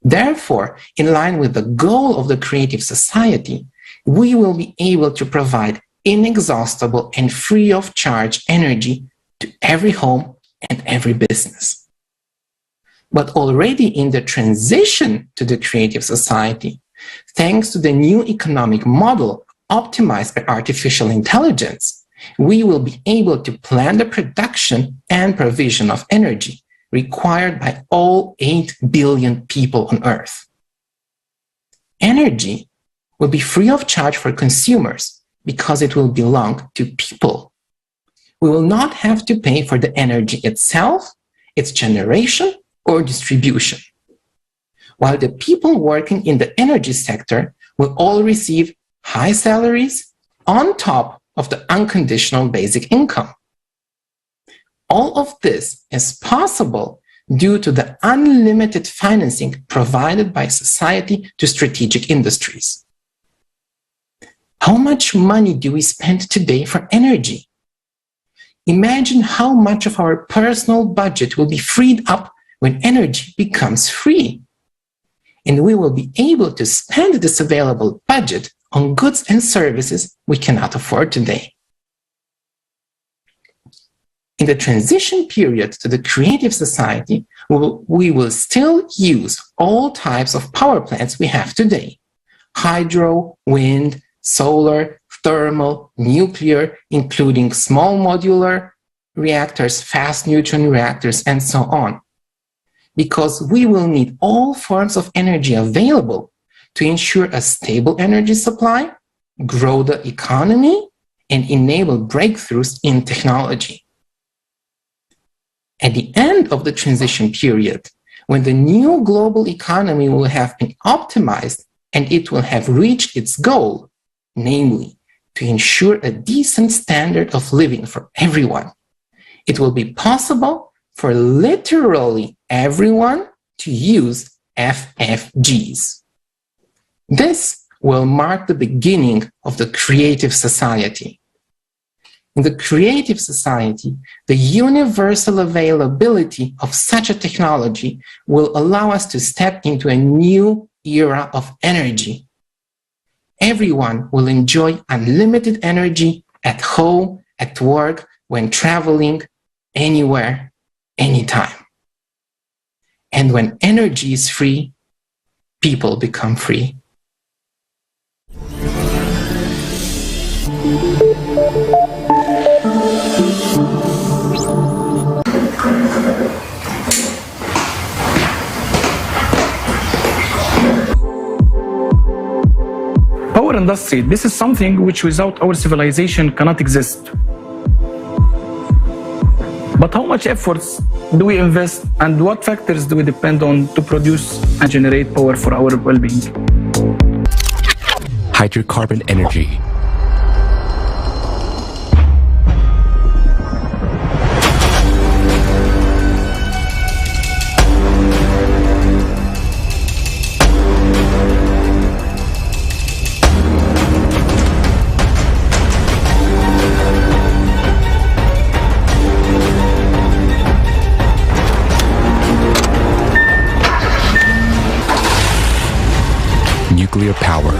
Therefore, in line with the goal of the creative society, we will be able to provide inexhaustible and free of charge energy to every home and every business. But already in the transition to the creative society, thanks to the new economic model optimized by artificial intelligence, we will be able to plan the production and provision of energy required by all 8 billion people on Earth. Energy will be free of charge for consumers because it will belong to people. We will not have to pay for the energy itself, its generation, or distribution. While the people working in the energy sector will all receive high salaries on top of the unconditional basic income. All of this is possible due to the unlimited financing provided by society to strategic industries. How much money do we spend today for energy? Imagine how much of our personal budget will be freed up when energy becomes free. And we will be able to spend this available budget on goods and services we cannot afford today. In the transition period to the creative society, we will still use all types of power plants we have today: hydro, wind, solar, thermal, nuclear, including small modular reactors, fast neutron reactors, and so on. Because we will need all forms of energy available to ensure a stable energy supply, grow the economy, and enable breakthroughs in technology. At the end of the transition period, when the new global economy will have been optimized and it will have reached its goal, namely, to ensure a decent standard of living for everyone. It will be possible for literally everyone to use FFGs. This will mark the beginning of the creative society. In the creative society, the universal availability of such a technology will allow us to step into a new era of energy. Everyone will enjoy unlimited energy at home, at work, when traveling, anywhere, anytime. And when energy is free, people become free. Power industry, this is something which without our civilization cannot exist. But how much efforts do we invest and what factors do we depend on to produce and generate power for our well-being? Hydrocarbon energy. Nuclear power.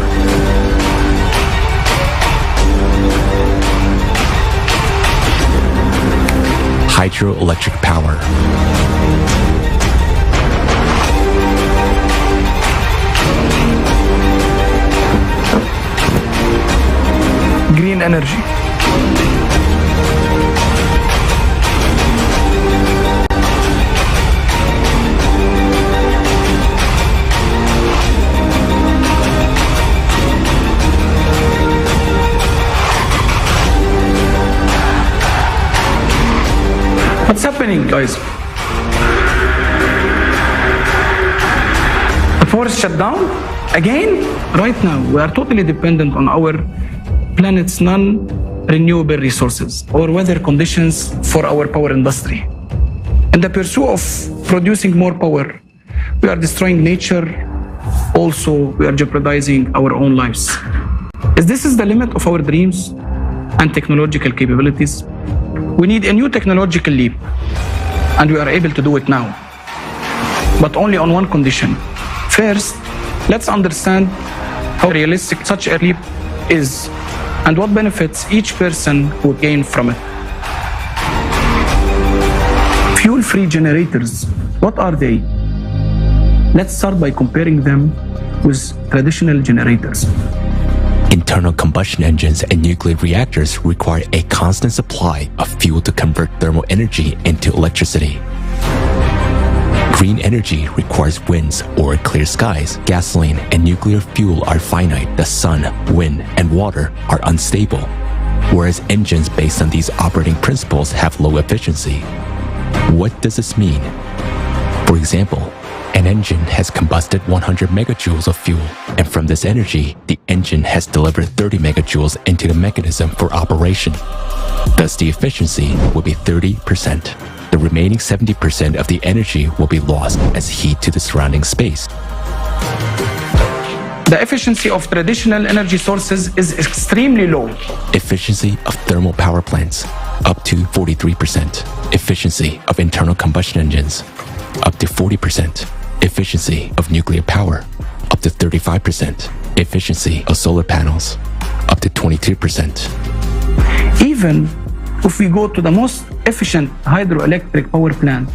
Hydroelectric power. Green energy. What's happening, guys? The forest shut down again? Right now, we are totally dependent on our planet's non-renewable resources or weather conditions for our power industry. In the pursuit of producing more power, we are destroying nature. Also, we are jeopardizing our own lives. Is this the limit of our dreams and technological capabilities? We need a new technological leap, and we are able to do it now, but only on one condition. First, let's understand how realistic such a leap is and what benefits each person would gain from it. Fuel-free generators, what are they? Let's start by comparing them with traditional generators. Internal combustion engines and nuclear reactors require a constant supply of fuel to convert thermal energy into electricity. Green energy requires winds or clear skies. Gasoline and nuclear fuel are finite. The sun, wind, and water are unstable, whereas engines based on these operating principles have low efficiency. What does this mean? For example, an engine has combusted 100 megajoules of fuel, and from this energy, the engine has delivered 30 megajoules into the mechanism for operation. Thus, the efficiency will be 30%. The remaining 70% of the energy will be lost as heat to the surrounding space. The efficiency of traditional energy sources is extremely low. Efficiency of thermal power plants, up to 43%. Efficiency of internal combustion engines, up to 40%. Efficiency of nuclear power, up to 35%. Efficiency of solar panels, up to 22%. Even if we go to the most efficient hydroelectric power plant,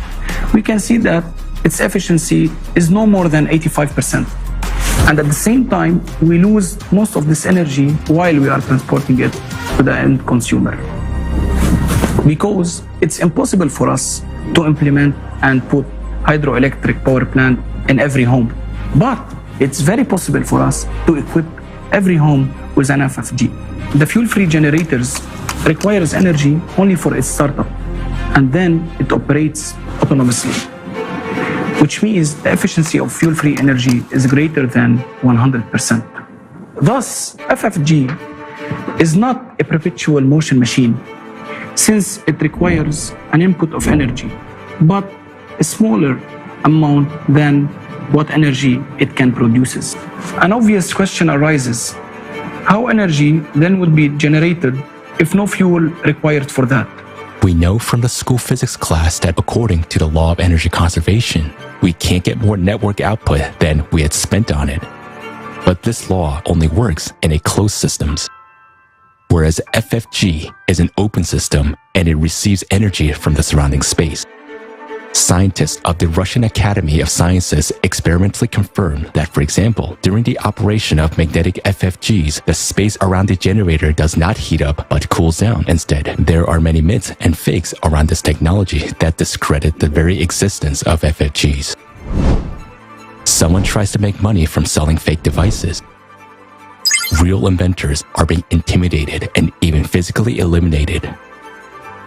we can see that its efficiency is no more than 85%. And at the same time, we lose most of this energy while we are transporting it to the end consumer. Because it's impossible for us to implement and put hydroelectric power plant in every home. But it's very possible for us to equip every home with an FFG. The fuel-free generators requires energy only for its startup, and then it operates autonomously. which means the efficiency of fuel-free energy is greater than 100%. Thus, FFG is not a perpetual motion machine, since it requires an input of energy, but a smaller amount than what energy it can produce. An obvious question arises: how energy then would be generated if no fuel required for that? We know from the school physics class that according to the law of energy conservation, we can't get more network output than we had spent on it. But this law only works in a closed systems. Whereas FFG is an open system and it receives energy from the surrounding space. Scientists of the Russian Academy of Sciences experimentally confirmed that, for example, during the operation of magnetic FFGs, the space around the generator does not heat up but cools down. Instead, there are many myths and fakes around this technology that discredit the very existence of FFGs. Someone tries to make money from selling fake devices. Real inventors are being intimidated and even physically eliminated.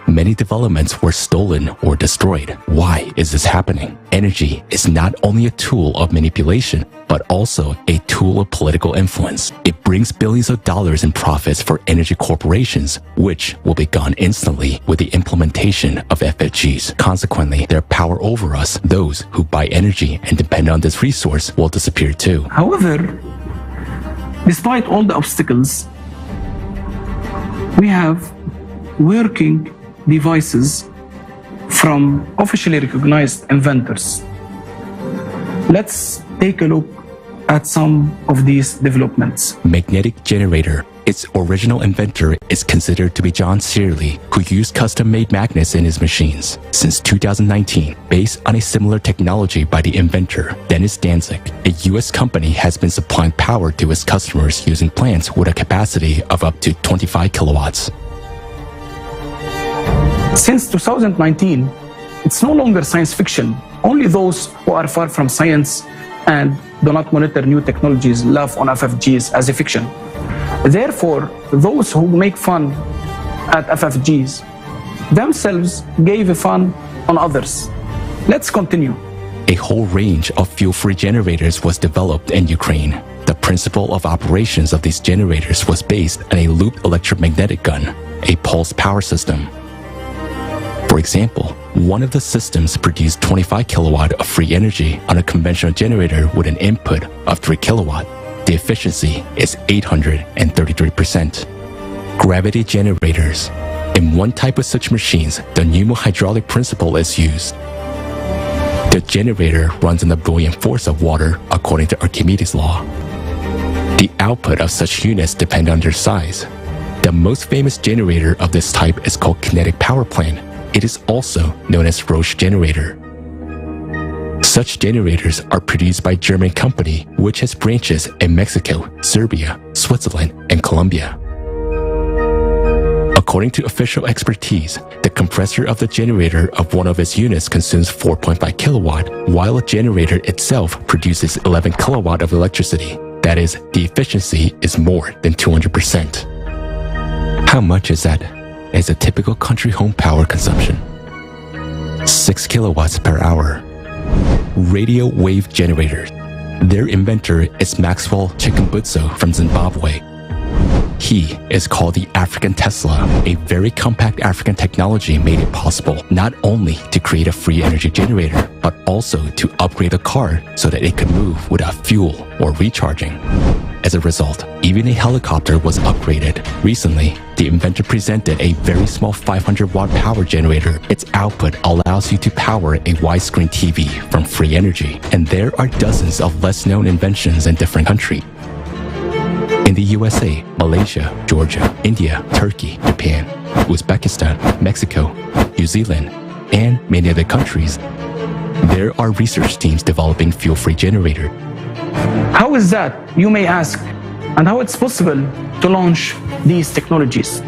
Many developments were stolen or destroyed. Why is this happening? Energy is not only a tool of manipulation, but also a tool of political influence. It brings billions of dollars in profits for energy corporations, which will be gone instantly with the implementation of FFGs. Consequently, their power over us, those who buy energy and depend on this resource, will disappear too. However, despite all the obstacles, we have working devices from officially recognized inventors. Let's take a look at some of these developments. Magnetic generator. Its original inventor is considered to be John Searle, who used custom-made magnets in his machines. Since 2019, based on a similar technology by the inventor, Dennis Danzig, a US company has been supplying power to its customers using plants with a capacity of up to 25 kilowatts. Since 2019, it's no longer science fiction. Only those who are far from science and do not monitor new technologies laugh on FFGs as a fiction. Therefore, those who make fun at FFGs themselves gave a fun on others. Let's continue. A whole range of fuel-free generators was developed in Ukraine. The principle of operations of these generators was based on a looped electromagnetic gun, a pulse power system. For example, one of the systems produced 25 kilowatt of free energy on a conventional generator with an input of 3 kilowatt. The efficiency is 833%. Gravity generators. In one type of such machines, the pneumohydraulic principle is used. The generator runs on the buoyant force of water according to Archimedes' law. The output of such units depend on their size. The most famous generator of this type is called kinetic power plant. It is also known as Roche generator. Such generators are produced by a German company which has branches in Mexico, Serbia, Switzerland, and Colombia. According to official expertise, the compressor of the generator of one of its units consumes 4.5 kilowatt, while a generator itself produces 11 kilowatt of electricity. That is, the efficiency is more than 200%. How much is that? Is a typical country home power consumption. 6 kilowatts per hour. Radio wave generators. Their inventor is Maxwell Chikumbutso from Zimbabwe. He is called the African Tesla. A very compact African technology made it possible not only to create a free energy generator, but also to upgrade a car so that it could move without fuel or recharging. As a result, even a helicopter was upgraded. Recently, the inventor presented a very small 500-watt power generator. Its output allows you to power a widescreen TV from free energy. And there are dozens of less-known inventions in different countries. In the USA, Malaysia, Georgia, India, Turkey, Japan, Uzbekistan, Mexico, New Zealand, and many other countries, there are research teams developing fuel-free generators. How is that, you may ask, and how it's possible to launch these technologies?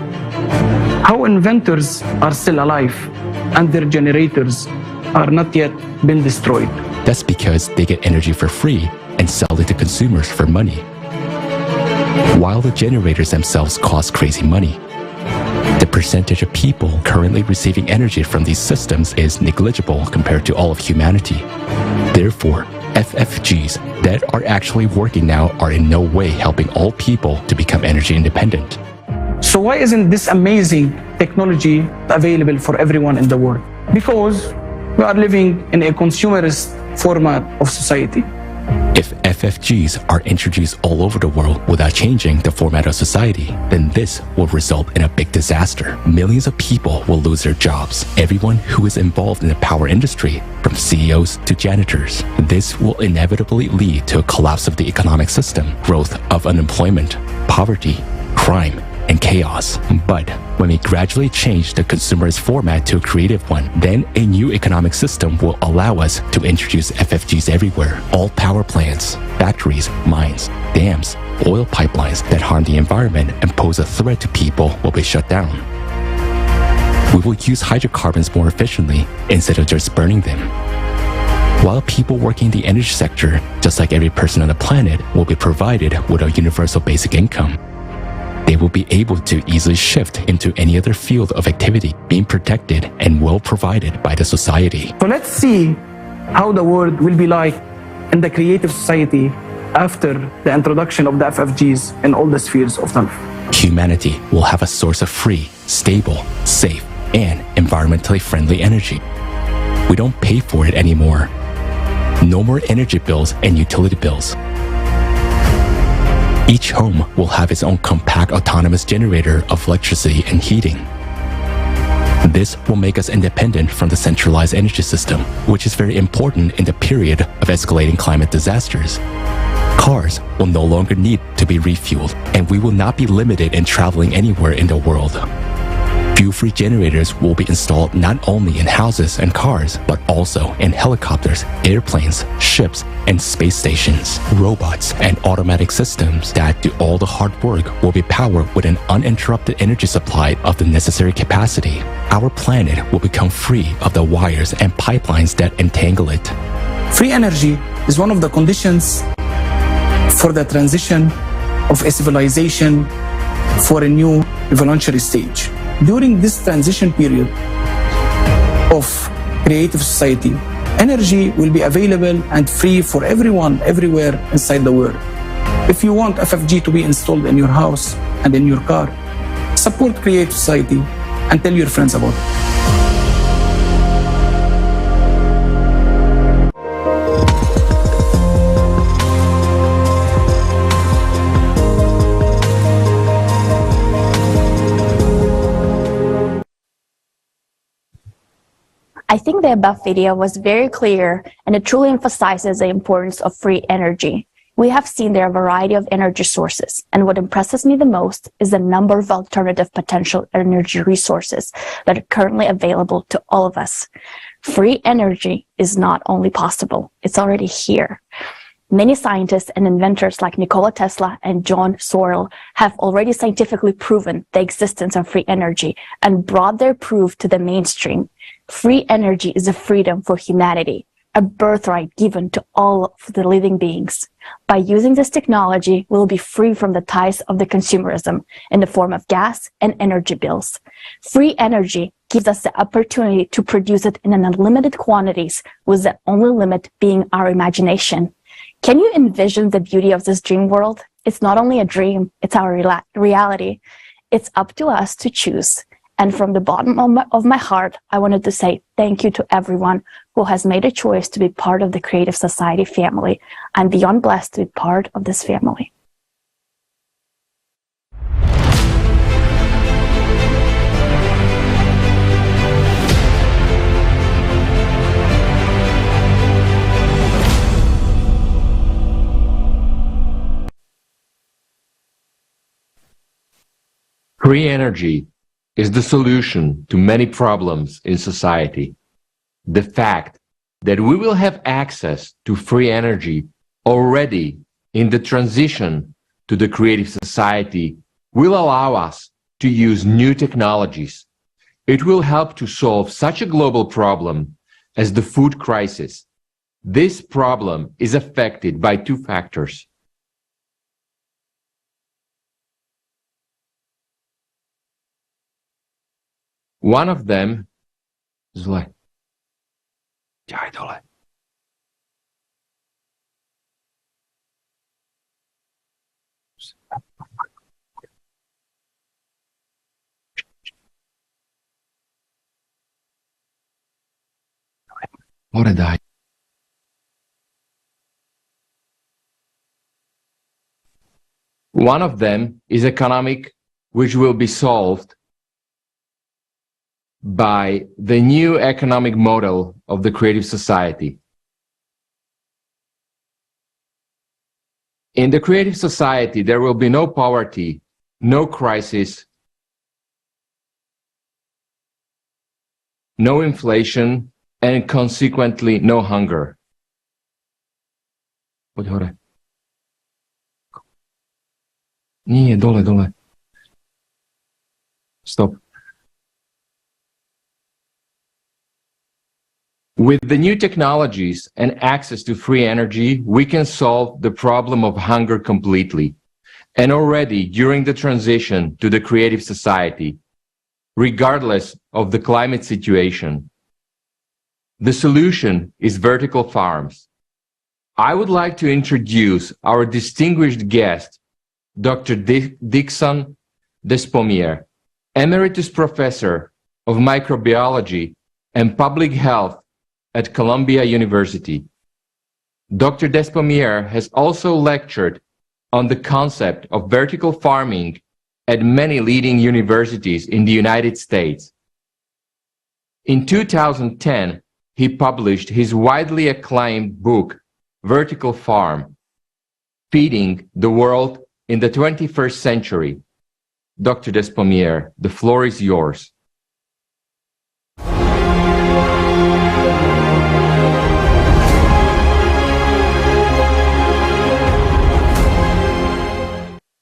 How inventors are still alive and their generators are not yet been destroyed? That's because they get energy for free and sell it to consumers for money. While the generators themselves cost crazy money, the percentage of people currently receiving energy from these systems is negligible compared to all of humanity. Therefore, FFGs that are actually working now are in no way helping all people to become energy independent. So why isn't this amazing technology available for everyone in the world? Because we are living in a consumerist format of society. If FFGs are introduced all over the world without changing the format of society, then this will result in a big disaster. Millions of people will lose their jobs. Everyone who is involved in the power industry, from CEOs to janitors. This will inevitably lead to a collapse of the economic system, growth of unemployment, poverty, crime, and chaos. But when we gradually change the consumerist format to a creative one, then a new economic system will allow us to introduce FFGs everywhere. All power plants, factories, mines, dams, oil pipelines that harm the environment and pose a threat to people will be shut down. We will use hydrocarbons more efficiently instead of just burning them. While people working in the energy sector, just like every person on the planet, will be provided with a universal basic income, they will be able to easily shift into any other field of activity, being protected and well provided by the society. So let's see how the world will be like in the creative society after the introduction of the FFGs in all the spheres of life. Humanity will have a source of free, stable, safe, and environmentally friendly energy. We don't pay for it anymore. No more energy bills and utility bills. Each home will have its own compact autonomous generator of electricity and heating. This will make us independent from the centralized energy system, which is very important in the period of escalating climate disasters. Cars will no longer need to be refueled, and we will not be limited in traveling anywhere in the world. Fuel-free generators will be installed not only in houses and cars, but also in helicopters, airplanes, ships, and space stations. Robots and automatic systems that do all the hard work will be powered with an uninterrupted energy supply of the necessary capacity. Our planet will become free of the wires and pipelines that entangle it. Free energy is one of the conditions for the transition of a civilization for a new evolutionary stage. During this transition period of creative society, energy will be available and free for everyone, everywhere inside the world. If you want FFG to be installed in your house and in your car, support creative society and tell your friends about it. I think the above video was very clear and it truly emphasizes the importance of free energy. We have seen there are a variety of energy sources, and what impresses me the most is the number of alternative potential energy resources that are currently available to all of us. Free energy is not only possible, it's already here. Many scientists and inventors like Nikola Tesla and John Searle have already scientifically proven the existence of free energy and brought their proof to the mainstream. Free energy is a freedom for humanity, a birthright given to all of the living beings. By using this technology, we'll be free from the ties of the consumerism in the form of gas and energy bills. Free energy gives us the opportunity to produce it in unlimited quantities, with the only limit being our imagination. Can you envision the beauty of this dream world? It's not only a dream, it's our reality. It's up to us to choose. And from the bottom of my heart, I wanted to say thank you to everyone who has made a choice to be part of the Creative Society family. I'm beyond blessed to be part of this family. Free energy is the solution to many problems in society. The fact that we will have access to free energy already in the transition to the creative society will allow us to use new technologies. It will help to solve such a global problem as the food crisis. This problem is affected by two factors. One of them, zle. What did I? One of them is economic, which will be solved by the new economic model of the creative society. In the creative society, there will be no poverty, no crisis, no inflation, and consequently no hunger. Nije, dole. Stop. With the new technologies and access to free energy, we can solve the problem of hunger completely. And already during the transition to the creative society, regardless of the climate situation, the solution is vertical farms. I would like to introduce our distinguished guest, Dr. Dixon Despommier, Emeritus Professor of Microbiology and Public Health at Columbia University. Dr. Despommier has also lectured on the concept of vertical farming at many leading universities in the United States. In 2010, he published his widely acclaimed book, Vertical Farm, Feeding the World in the 21st Century. Dr. Despommier, the floor is yours.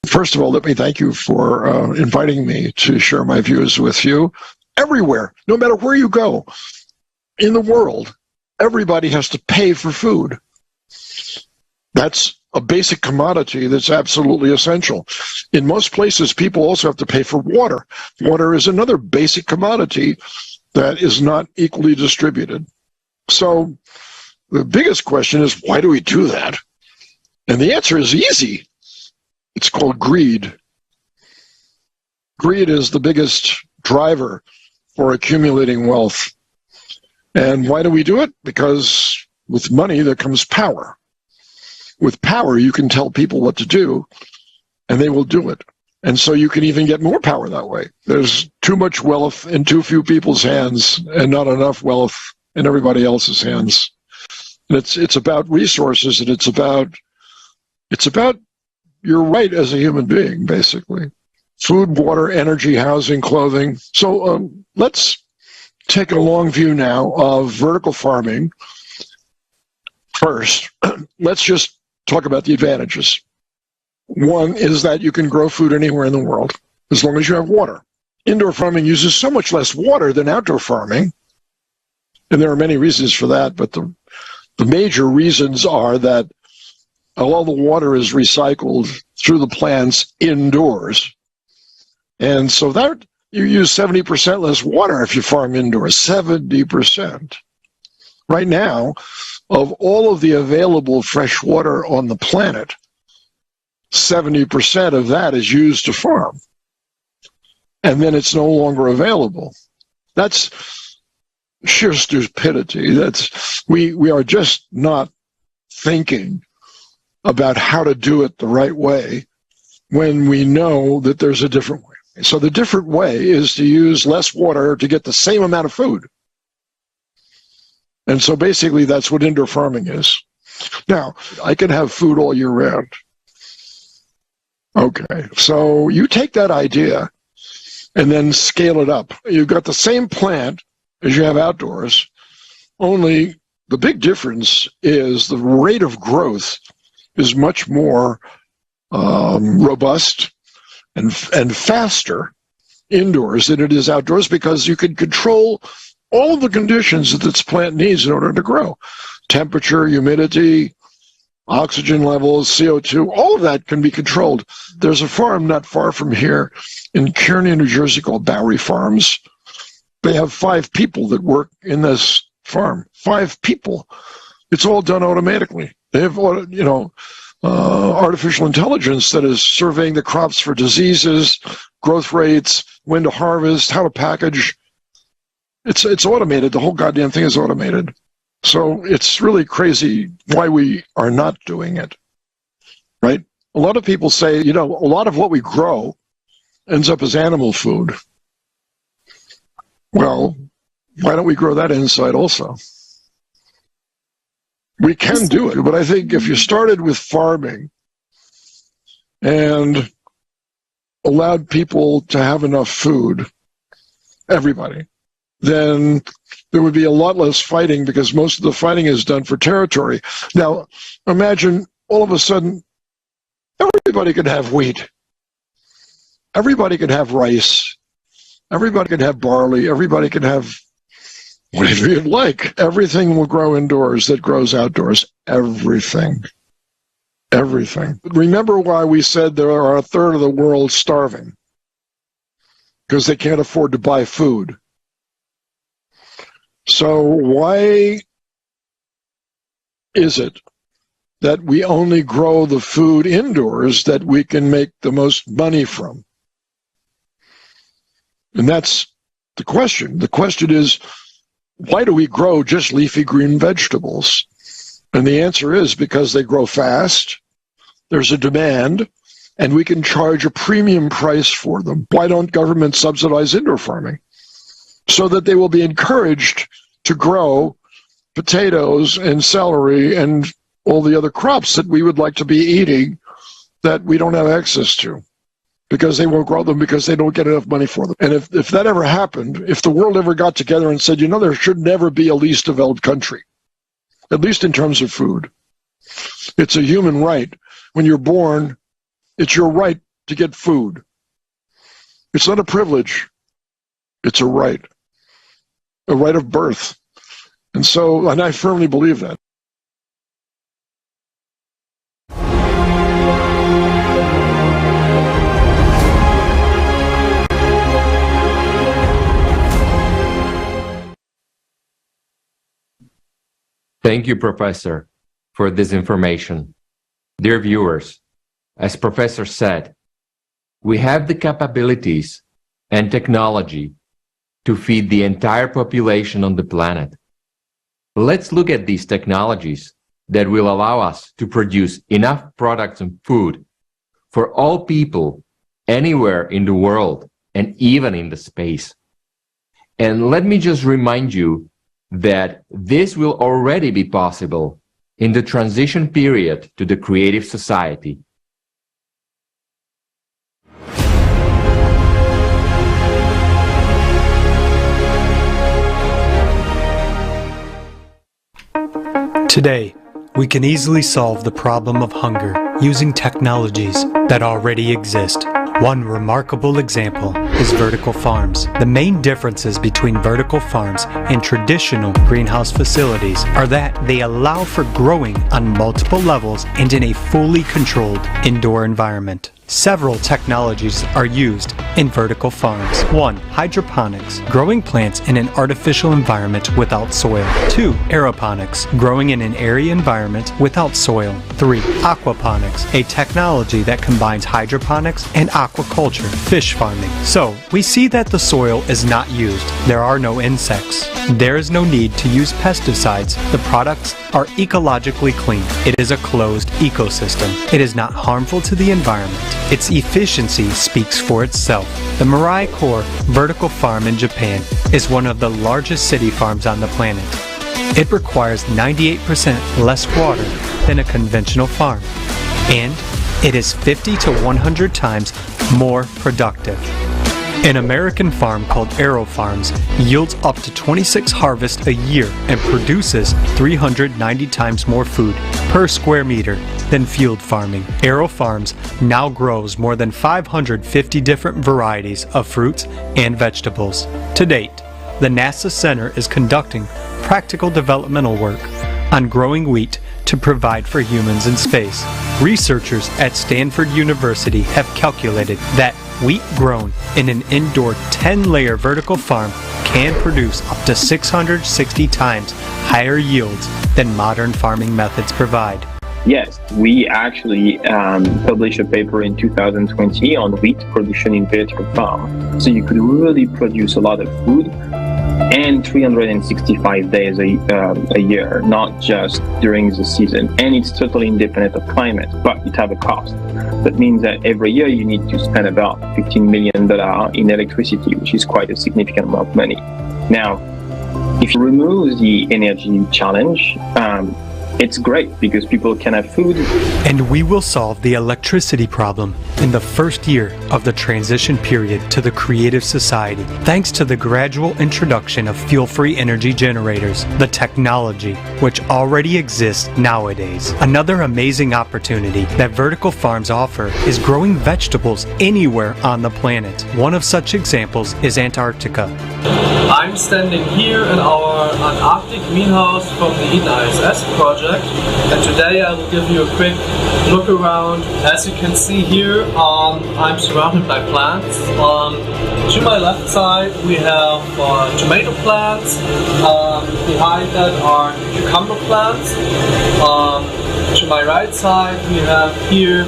First of all, let me thank you for inviting me to share my views with you. Everywhere, no matter where you go in the world, everybody has to pay for food. That's a basic commodity that's absolutely essential. In most places, people also have to pay for water. Water is another basic commodity that is not equally distributed. So the biggest question is, why do we do that? And the answer is easy. It's called greed. Greed is the biggest driver for accumulating wealth. And why do we do it? Because with money there comes power. With power, you can tell people what to do, and they will do it. And so you can even get more power that way. There's too much wealth in too few people's hands, and not enough wealth in everybody else's hands. And it's about resources, and it's about your right as a human being, basically. Food, water, energy, housing, clothing. So let's take a long view now of vertical farming. First, let's just talk about the advantages. One is that you can grow food anywhere in the world, as long as you have water. Indoor farming uses so much less water than outdoor farming, and there are many reasons for that, but the major reasons are that all the water is recycled through the plants indoors. And so that you use 70% less water if you farm indoors, 70%. Right now, of all of the available fresh water on the planet, 70% of that is used to farm. And then it's no longer available. That's sheer stupidity. We are just not thinking about how to do it the right way when we know that there's a different way. So the different way is to use less water to get the same amount of food. And so basically that's what indoor farming is. Now, I can have food all year round. Okay, so you take that idea and then scale it up. You've got the same plant as you have outdoors, only the big difference is the rate of growth is much more robust and faster indoors than it is outdoors, because you can control all of the conditions that this plant needs in order to grow. Temperature, humidity, oxygen levels, CO2, all of that can be controlled. There's a farm not far from here in Kearney, New Jersey called Bowery Farms. They have 5 people that work in this farm. 5 people. It's all done automatically. They have, artificial intelligence that is surveying the crops for diseases, growth rates, when to harvest, how to package. It's automated. The whole goddamn thing is automated. So it's really crazy why we are not doing it, right? A lot of people say, a lot of what we grow ends up as animal food. Well, why don't we grow that inside also? We can do it, but I think if you started with farming and allowed people to have enough food, everybody, then there would be a lot less fighting because most of the fighting is done for territory. Now, imagine all of a sudden, everybody could have wheat. Everybody could have rice. Everybody could have barley. Everybody could have whatever you'd like. Everything will grow indoors that grows outdoors. Everything. Everything. Remember why we said there are a third of the world starving? Because they can't afford to buy food. So why is it that we only grow the food indoors that we can make the most money from? And that's the question. The question is, why do we grow just leafy green vegetables? And the answer is because they grow fast, there's a demand, and we can charge a premium price for them. Why don't governments subsidize indoor farming? So that they will be encouraged to grow potatoes and celery and all the other crops that we would like to be eating that we don't have access to, because they won't grow them because they don't get enough money for them. And if that ever happened, if the world ever got together and said, there should never be a least developed country, at least in terms of food. It's a human right. When you're born, it's your right to get food. It's not a privilege. It's a right of birth. And I firmly believe that. Thank you, Professor, for this information. Dear viewers, as Professor said, we have the capabilities and technology to feed the entire population on the planet. Let's look at these technologies that will allow us to produce enough products and food for all people anywhere in the world and even in the space. And let me just remind you that this will already be possible in the transition period to the creative society. Today, we can easily solve the problem of hunger using technologies that already exist. One remarkable example is vertical farms. The main differences between vertical farms and traditional greenhouse facilities are that they allow for growing on multiple levels and in a fully controlled indoor environment. Several technologies are used in vertical farms. 1. Hydroponics, growing plants in an artificial environment without soil. 2. Aeroponics, growing in an airy environment without soil. 3. Aquaponics, a technology that combines hydroponics and aquaculture, fish farming. So, we see that the soil is not used. There are no insects. There is no need to use pesticides. The products are ecologically clean. It is a closed ecosystem. It is not harmful to the environment. Its efficiency speaks for itself. The Mirai Core vertical farm in Japan is one of the largest city farms on the planet. It requires 98% less water than a conventional farm, and it is 50 to 100 times more productive. An American farm called Aero Farms yields up to 26 harvests a year and produces 390 times more food per square meter than field farming. Aero Farms now grows more than 550 different varieties of fruits and vegetables. To date, the NASA Center is conducting practical developmental work on growing wheat to provide for humans in space. Researchers at Stanford University have calculated that wheat grown in an indoor 10-layer vertical farm can produce up to 660 times higher yields than modern farming methods provide. Yes, we actually published a paper in 2020 on wheat production in vertical farm. So you could really produce a lot of food and 365 days a year, not just during the season. And it's totally independent of climate, but it has a cost. That means that every year you need to spend about $15 million in electricity, which is quite a significant amount of money. Now, if you remove the energy challenge, it's great because people can have food. And we will solve the electricity problem in the first year of the transition period to the creative society, thanks to the gradual introduction of fuel-free energy generators, the technology which already exists nowadays. Another amazing opportunity that vertical farms offer is growing vegetables anywhere on the planet. One of such examples is Antarctica. I'm standing here in our Antarctic greenhouse from the Eden ISS project, and today I will give you a quick look around. As you can see here, I'm surrounded by plants. To my left side we have tomato plants, behind that are cucumber plants. To my right side we have here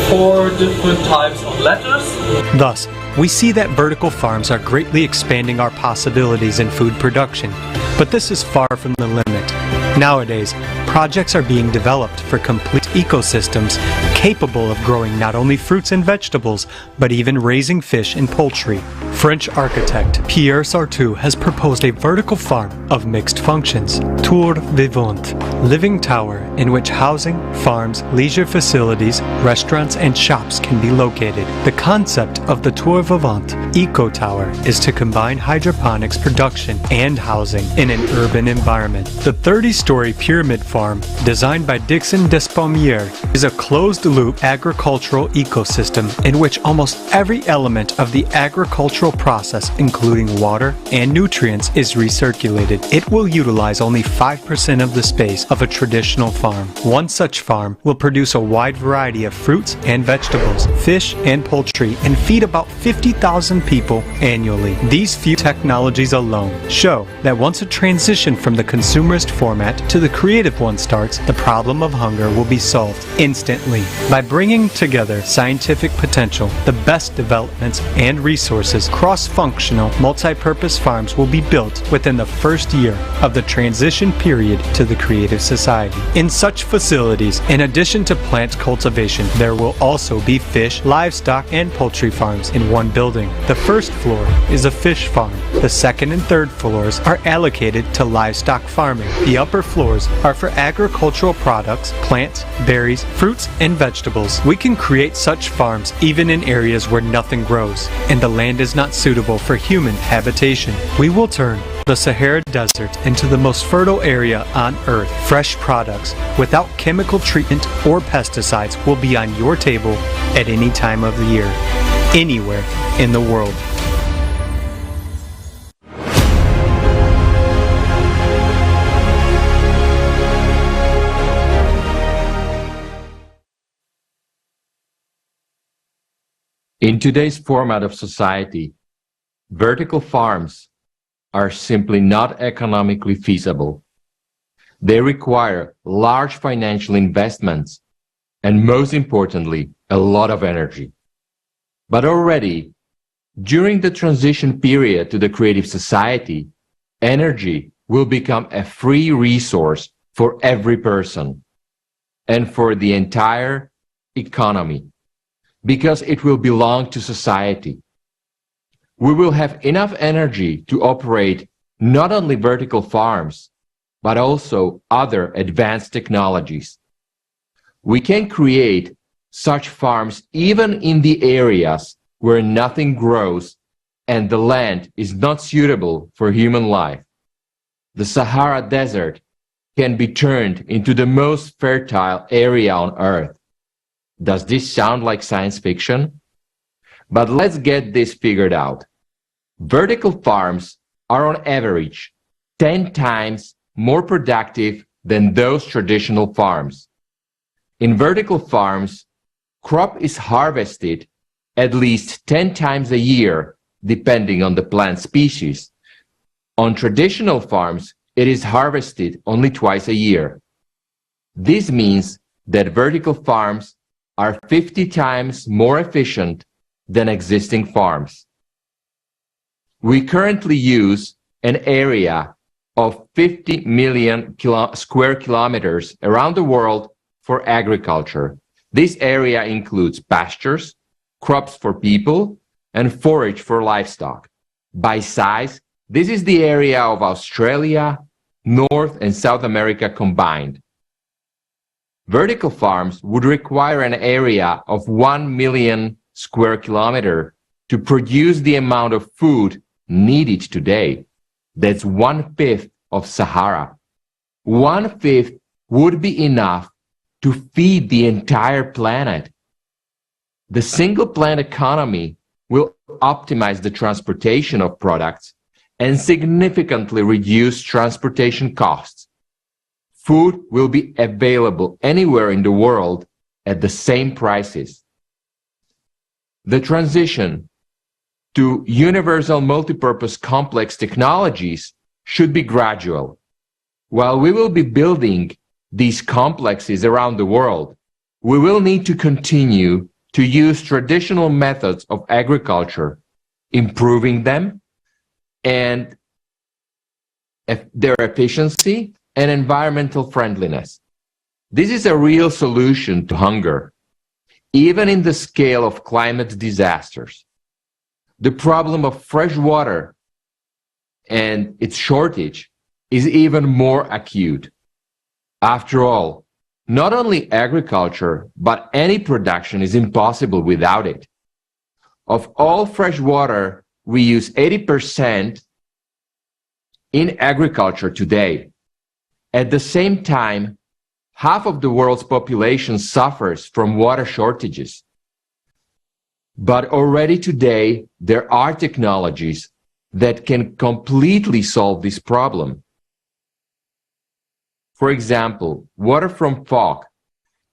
4 different types of lettuce. Thus, we see that vertical farms are greatly expanding our possibilities in food production, but this is far from the limit. Nowadays, projects are being developed for complete ecosystems capable of growing not only fruits and vegetables, but even raising fish and poultry. French architect Pierre Sartou has proposed a vertical farm of mixed functions, Tour Vivant, living tower in which housing, farms, leisure facilities, restaurants, and shops can be located. The concept of the Tour Vivant Eco Tower is to combine hydroponics production and housing in an urban environment. The 30-story pyramid farm, designed by Dixon Despommier, is a closed-loop agricultural ecosystem in which almost every element of the agricultural process, including water and nutrients, is recirculated. It will utilize only 5% of the space of a traditional farm. One such farm will produce a wide variety of fruits and vegetables, fish and poultry, and feed about 50,000 people annually. These few technologies alone show that once a transition from the consumerist format to the creative one starts, the problem of hunger will be solved instantly. By bringing together scientific potential, the best developments and resources, cross-functional, multi-purpose farms will be built within the first year of the transition period to the creative society. In such facilities, in addition to plant cultivation, there will also be fish, livestock, and poultry farms in one building. The first floor is a fish farm. The second and third floors are allocated to livestock farming. The upper floors are for agricultural products, plants, berries, fruits, and vegetables. We can create such farms even in areas where nothing grows and the land is not suitable for human habitation. We will turn the Sahara Desert into the most fertile area on Earth. Fresh products without chemical treatment or pesticides will be on your table at any time of the year, anywhere in the world. In today's format of society, vertical farms are simply not economically feasible. They require large financial investments and, most importantly, a lot of energy. But already, during the transition period to the creative society, energy will become a free resource for every person and for the entire economy, because it will belong to society. We will have enough energy to operate not only vertical farms, but also other advanced technologies. We can create such farms even in the areas where nothing grows and the land is not suitable for human life. The Sahara Desert can be turned into the most fertile area on Earth. Does this sound like science fiction? But let's get this figured out. Vertical farms are on average 10 times more productive than those traditional farms. In vertical farms, crop is harvested at least 10 times a year, depending on the plant species. On traditional farms, it is harvested only twice a year. This means that vertical farms are 50 times more efficient than existing farms. We currently use an area of 50 million square kilometers around the world for agriculture. This area includes pastures, crops for people, and forage for livestock. By size, this is the area of Australia, North and South America combined. Vertical farms would require an area of 1 million square kilometer to produce the amount of food needed today. That's 1/5 of Sahara. 1/5 would be enough to feed the entire planet. The single plant economy will optimize the transportation of products and significantly reduce transportation costs. Food will be available anywhere in the world at the same prices. The transition to universal multipurpose complex technologies should be gradual. While we will be building these complexes around the world, we will need to continue to use traditional methods of agriculture, improving them and their efficiency and environmental friendliness. This is a real solution to hunger, even in the scale of climate disasters. The problem of fresh water and its shortage is even more acute. After all, not only agriculture, but any production is impossible without it. Of all fresh water, we use 80% in agriculture today. At the same time, half of the world's population suffers from water shortages. But already today, there are technologies that can completely solve this problem. For example, water from fog.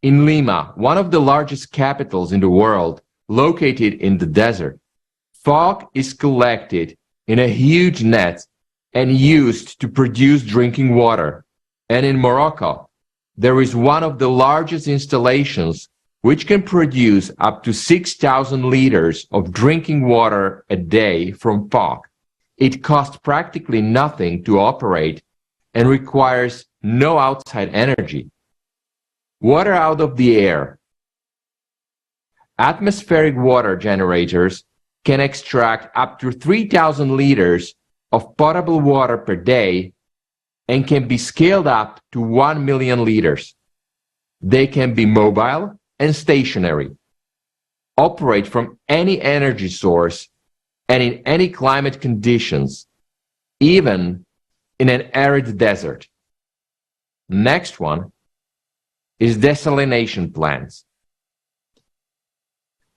In Lima, one of the largest capitals in the world, located in the desert, fog is collected in a huge net and used to produce drinking water. And in Morocco, there is one of the largest installations which can produce up to 6,000 liters of drinking water a day from fog. It costs practically nothing to operate and requires no outside energy. Water out of the air. Atmospheric water generators can extract up to 3,000 liters of potable water per day and can be scaled up to 1 million liters. They can be mobile and stationary, operate from any energy source and in any climate conditions, even in an arid desert. Next one is desalination plants.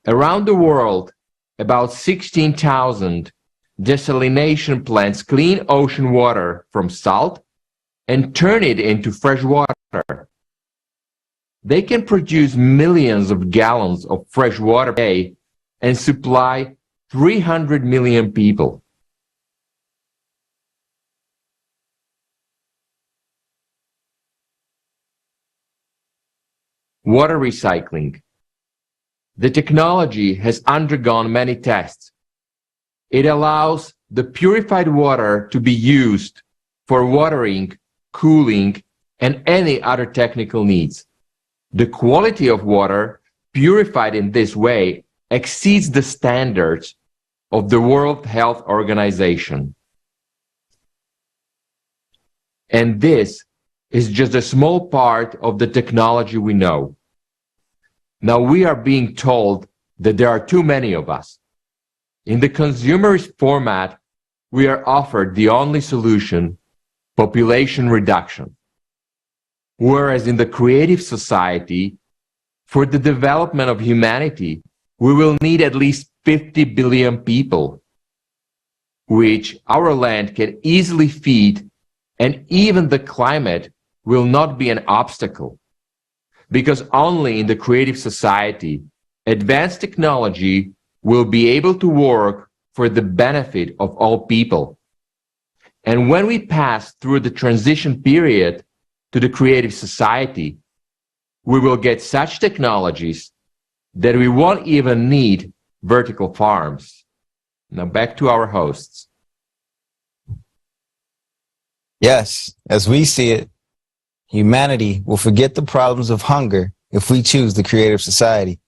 Around the world, about 16,000 desalination plants clean ocean water from salt and turn it into fresh water. They can produce millions of gallons of fresh water a day and supply 300 million people. Water recycling. The technology has undergone many tests. It allows the purified water to be used for watering, cooling, and any other technical needs. The quality of water purified in this way exceeds the standards of the World Health Organization. And this is just a small part of the technology we know. Now we are being told that there are too many of us. In the consumerist format, we are offered the only solution, population reduction. Whereas in the creative society, for the development of humanity, we will need at least 50 billion people, which our land can easily feed, and even the climate will not be an obstacle. Because only in the creative society, advanced technology will be able to work for the benefit of all people. And when we pass through the transition period to the creative society, we will get such technologies that we won't even need vertical farms. Now back to our hosts. Yes, as we see it, humanity will forget the problems of hunger if we choose the creative society.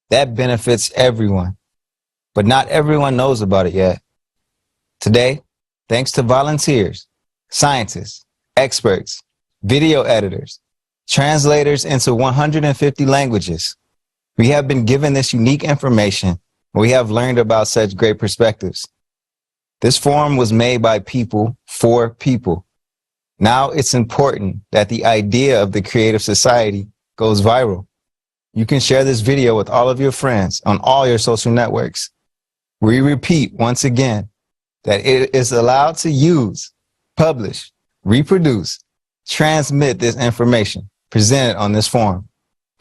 That benefits everyone, but not everyone knows about it yet. Today, thanks to volunteers, scientists, experts, video editors, translators into 150 languages, we have been given this unique information. We have learned about such great perspectives. This forum was made by people for people. Now it's important that the idea of the creative society goes viral. You can share this video with all of your friends on all your social networks. We repeat once again that it is allowed to use, publish, reproduce, transmit this information presented on this forum,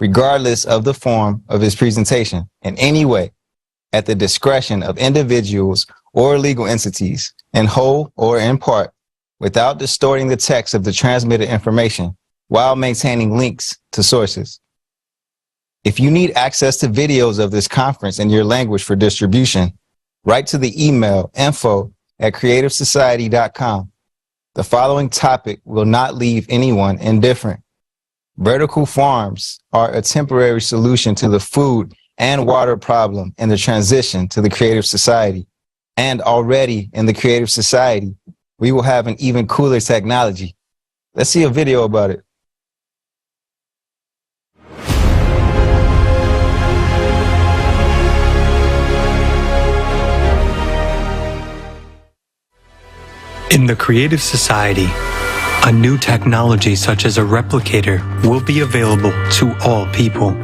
regardless of the form of its presentation in any way, at the discretion of individuals or legal entities, in whole or in part, without distorting the text of the transmitted information while maintaining links to sources. If you need access to videos of this conference in your language for distribution, write to the email info@creativesociety.com. The following topic will not leave anyone indifferent. Vertical farms are a temporary solution to the food and water problem in the transition to the creative society. And already in the creative society, we will have an even cooler technology. Let's see a video about it. In the creative society, a new technology such as a replicator will be available to all people.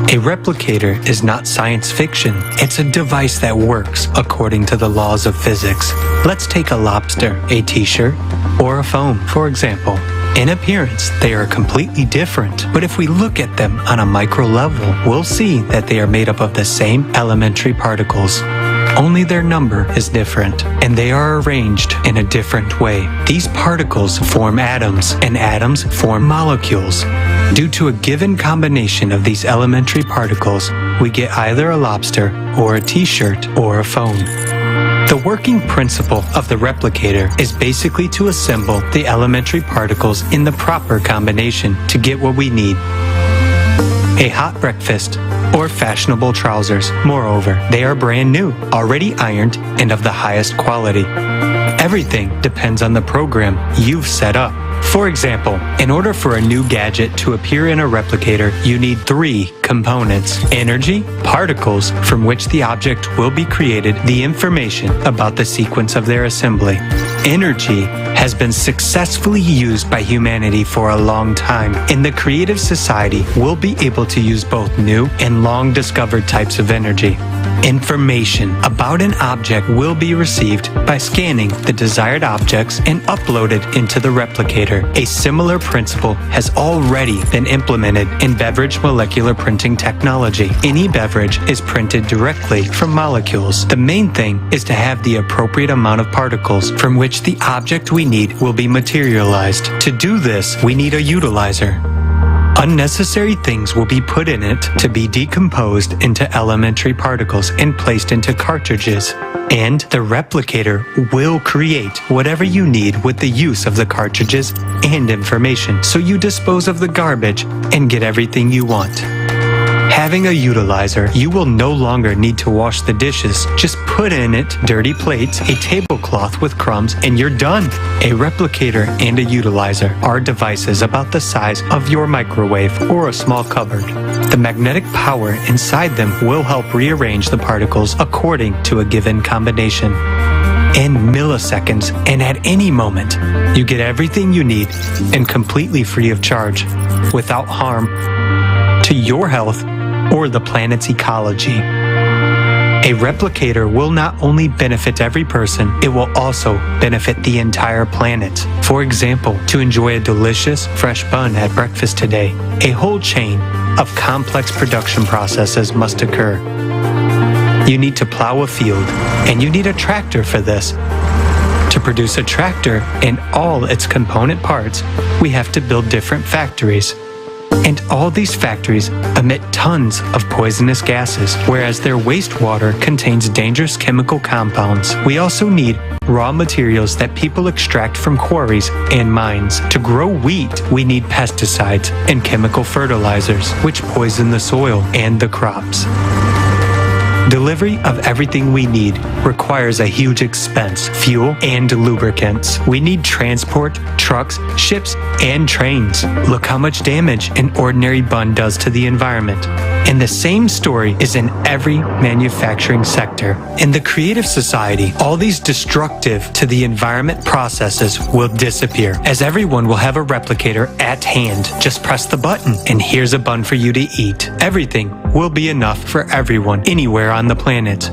A replicator is not science fiction, it's a device that works according to the laws of physics. Let's take a lobster, a t-shirt, or a phone, for example. In appearance, they are completely different, but if we look at them on a micro level, we'll see that they are made up of the same elementary particles. Only their number is different, and they are arranged in a different way. These particles form atoms, and atoms form molecules. Due to a given combination of these elementary particles, we get either a lobster, or a t-shirt, or a phone. The working principle of the replicator is basically to assemble the elementary particles in the proper combination to get what we need. A hot breakfast, or fashionable trousers. Moreover, they are brand new, already ironed, and of the highest quality. Everything depends on the program you've set up. For example, in order for a new gadget to appear in a replicator, you need 3 components: energy, particles from which the object will be created, the information about the sequence of their assembly. Energy has been successfully used by humanity for a long time. In the creative society, we'll be able to use both new and long discovered types of energy. Information about an object will be received by scanning the desired objects and uploaded into the replicator. A similar principle has already been implemented in beverage molecular printing technology. Any beverage is printed directly from molecules. The main thing is to have the appropriate amount of particles from which the object we need will be materialized. To do this, we need a utilizer. Unnecessary things will be put in it to be decomposed into elementary particles and placed into cartridges. And the replicator will create whatever you need with the use of the cartridges and information, so you dispose of the garbage and get everything you want. Having a utilizer, you will no longer need to wash the dishes. Just put in it dirty plates, a tablecloth with crumbs, and you're done. A replicator and a utilizer are devices about the size of your microwave or a small cupboard. The magnetic power inside them will help rearrange the particles according to a given combination. In milliseconds and at any moment, you get everything you need and completely free of charge, without harm to your health or the planet's ecology. A replicator will not only benefit every person, it will also benefit the entire planet. For example, to enjoy a delicious, fresh bun at breakfast today, a whole chain of complex production processes must occur. You need to plow a field, and you need a tractor for this. To produce a tractor and all its component parts, we have to build different factories. And all these factories emit tons of poisonous gases, whereas their wastewater contains dangerous chemical compounds. We also need raw materials that people extract from quarries and mines. To grow wheat, we need pesticides and chemical fertilizers, which poison the soil and the crops. Delivery of everything we need requires a huge expense, fuel and lubricants. We need transport, trucks, ships, and trains. Look how much damage an ordinary bun does to the environment. And the same story is in every manufacturing sector. In the creative society, all these destructive to the environment processes will disappear, as everyone will have a replicator at hand. Just press the button, and here's a bun for you to eat. Everything will be enough for everyone, anywhere on the planet.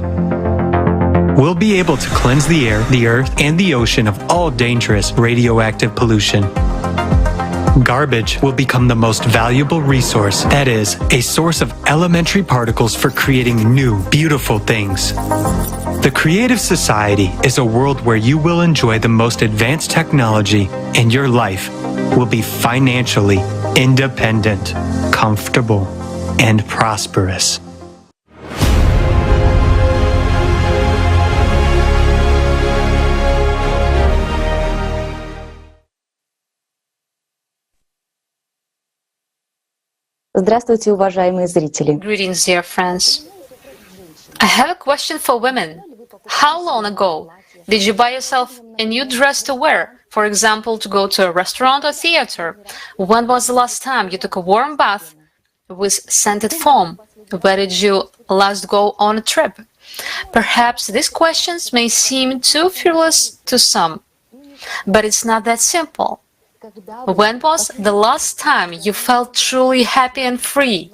We'll be able to cleanse the air, the earth, and the ocean of all dangerous radioactive pollution. Garbage will become the most valuable resource, that is, a source of elementary particles for creating new, beautiful things. The creative society is a world where you will enjoy the most advanced technology and your life will be financially independent, comfortable, and prosperous. Здравствуйте, уважаемые зрители. Greetings, dear friends. I have a question for women. How long ago did you buy yourself a new dress to wear? For example, to go to a restaurant or theater? When was the last time you took a warm bath with scented foam? Where did you last go on a trip? Perhaps these questions may seem too frivolous to some, but it's not that simple. When was the last time you felt truly happy and free?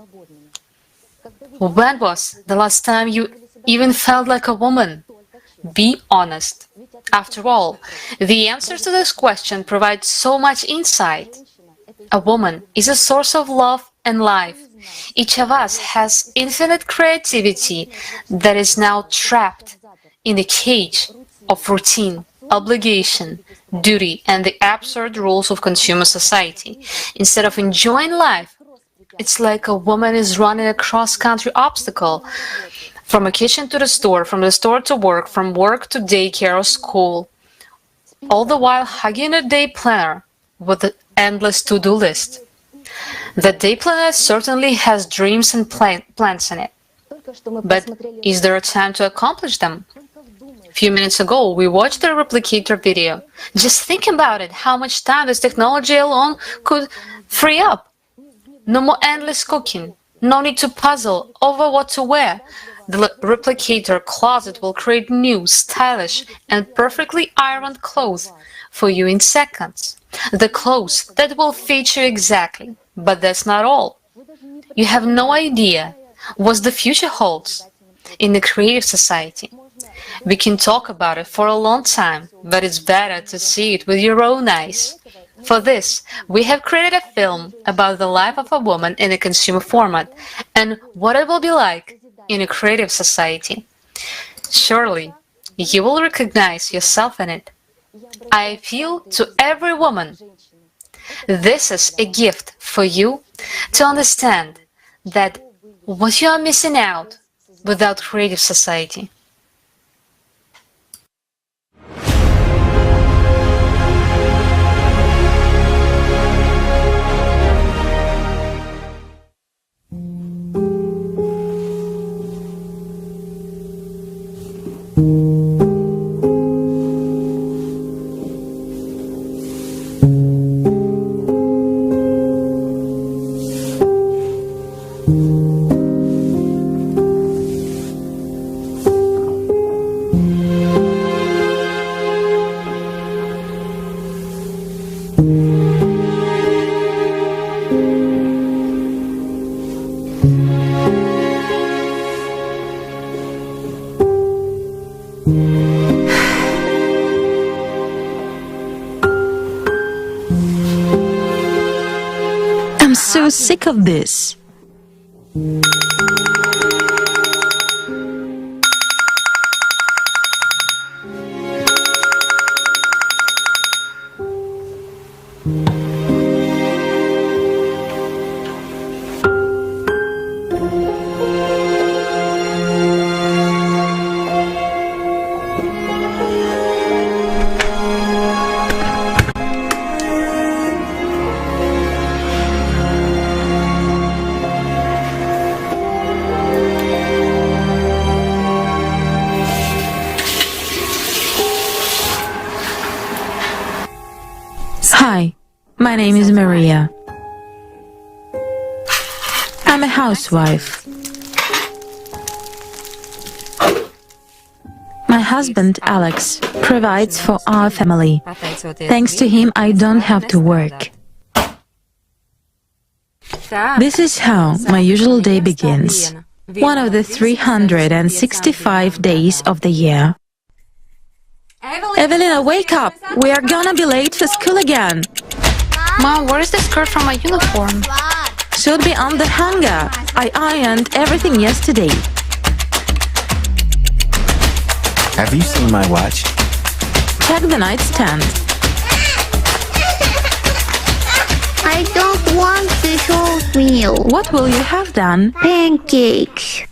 When was the last time you even felt like a woman? Be honest. After all, the answers to this question provide so much insight. A woman is a source of love and life. Each of us has infinite creativity that is now trapped in the cage of routine, obligation, duty, and the absurd rules of consumer society. Instead of enjoying life, it's like a woman is running a cross-country obstacle from a kitchen to the store, from the store to work, from work to daycare or school, all the while hugging a day planner with an endless to-do list. The day planner certainly has dreams and plans in it, but is there a time to accomplish them? A few minutes ago, we watched the replicator video. Just think about it, how much time this technology alone could free up. No more endless cooking, no need to puzzle over what to wear. The replicator closet will create new, stylish, and perfectly ironed clothes for you in seconds. The clothes that will fit you exactly, but that's not all. You have no idea what the future holds in the creative society. We can talk about it for a long time, but it's better to see it with your own eyes. For this, we have created a film about the life of a woman in a consumer format and what it will be like in a creative society. Surely, you will recognize yourself in it. I appeal to every woman. This is a gift for you to understand that what you are missing out without creative society. I'm so sick of this. My name is Maria. I'm a housewife. My husband, Alex, provides for our family. Thanks to him, I don't have to work. This is how my usual day begins. One of the 365 days of the year. Evelina, wake up! We are gonna be late for school again. Mom, where is the skirt from my uniform? Should be on the hanger. I ironed everything yesterday. Have you seen my watch? Check the nightstand. I don't want this oatmeal. What will you have then? Pancakes.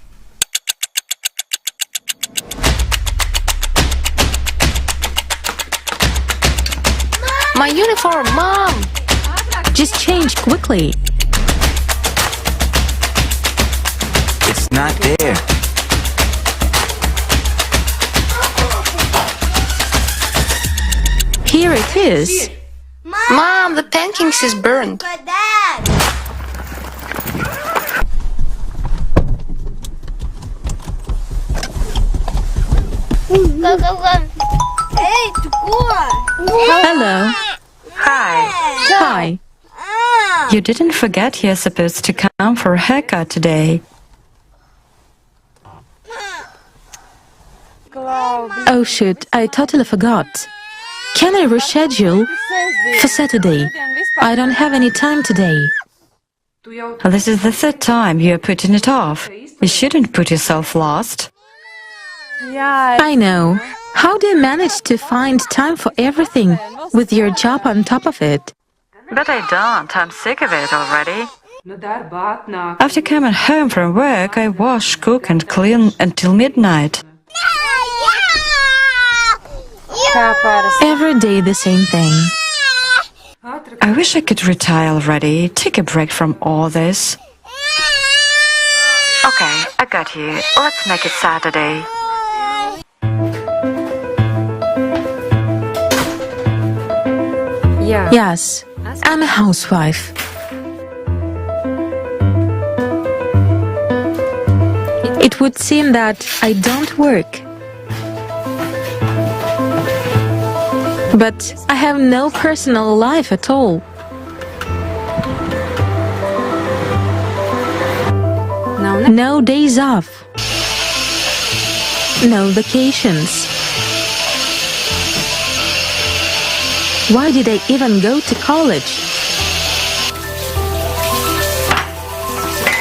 My uniform, Mom! Just change quickly. It's not there. Here it is. Mom, the pancakes is burned. Hello. Hi. You didn't forget you're supposed to come for a haircut today. Oh shoot, I totally forgot. Can I reschedule? For Saturday. I don't have any time today. This is the third time you're putting it off. You shouldn't put yourself last. I know. How do you manage to find time for everything with your job on top of it? But I don't. I'm sick of it already. After coming home from work, I wash, cook and clean until midnight. Every day the same thing. I wish I could retire already, take a break from all this. Okay, I got you. Let's make it Saturday. Yes, I'm a housewife. It would seem that I don't work. But I have no personal life at all. No days off. No vacations. Why did I even go to college?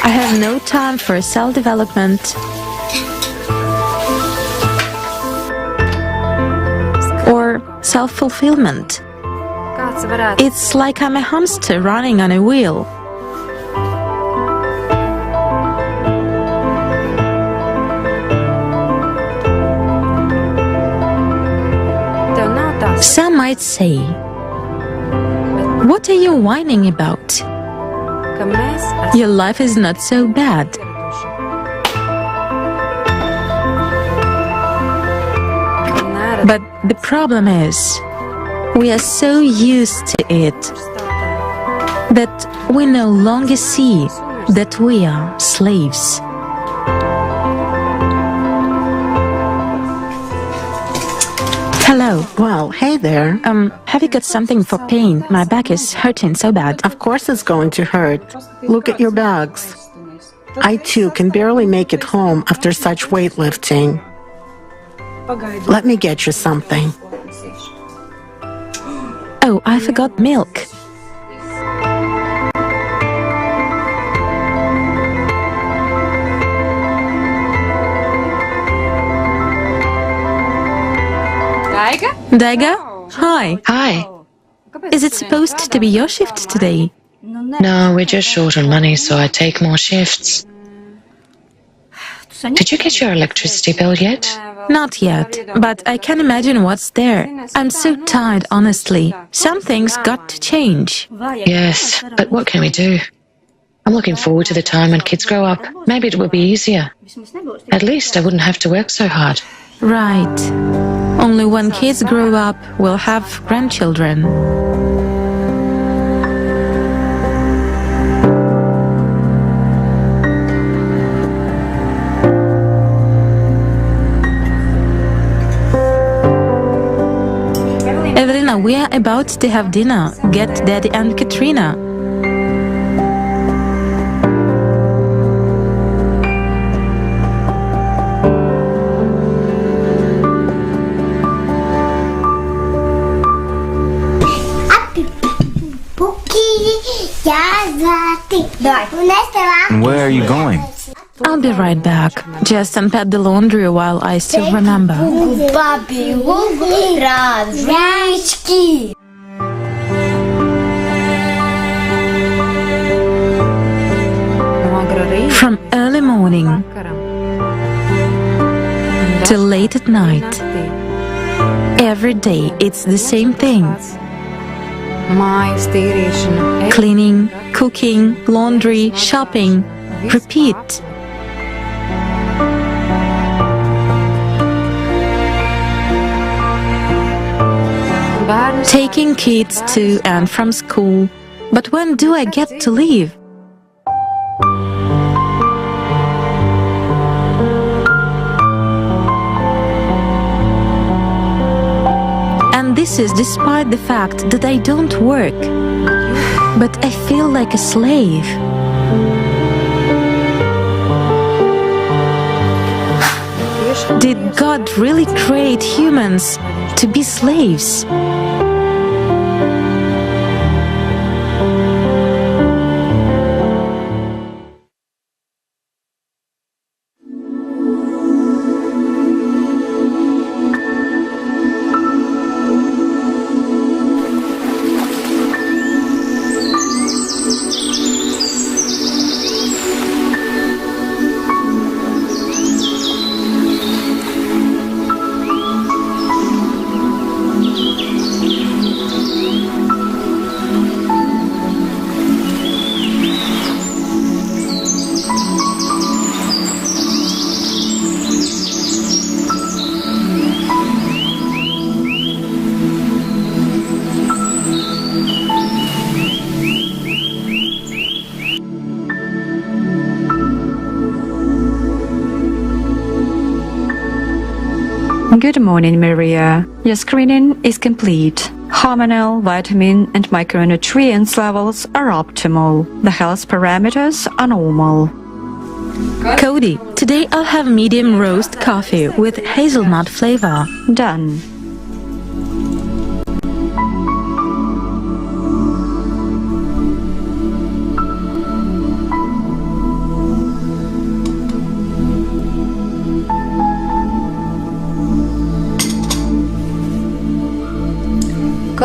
I have no time for self-development or self-fulfillment. It's like I'm a hamster running on a wheel. Some might say, what are you whining about? Your life is not so bad. But the problem is, we are so used to it that we no longer see that we are slaves. Hello. Well, hey there. Have you got something for pain? My back is hurting so bad. Of course it's going to hurt. Look at your bags. I too can barely make it home after such weightlifting. Let me get you something. Oh, I forgot milk. Daiga? Hi. Hi. Is it supposed to be your shift today? No, we're just short on money, so I take more shifts. Did you get your electricity bill yet? Not yet, but I can imagine what's there. I'm so tired, honestly. Some things got to change. Yes, but what can we do? I'm looking forward to the time when kids grow up. Maybe it will be easier. At least I wouldn't have to work so hard. Right. Only when kids grow up, we'll have grandchildren. Katrina, we are about to have dinner. Get Daddy and Katrina. And where are you going? I'll be right back. Just unpack the laundry while I still remember. From early morning till late at night, every day it's the same thing. Cleaning, cooking, laundry, shopping, repeat. Taking kids to and from school. But when do I get to leave? And this is despite the fact that I don't work. But I feel like a slave. Did God really create humans to be slaves? Good morning, Maria. Your screening is complete. Hormonal, vitamin, and micronutrients levels are optimal. The health parameters are normal. Cody, today I'll have medium roast coffee with hazelnut flavor. Done.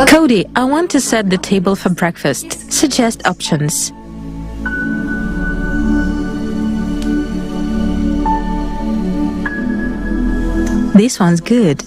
Cody, I want to set the table for breakfast. Suggest options. This one's good.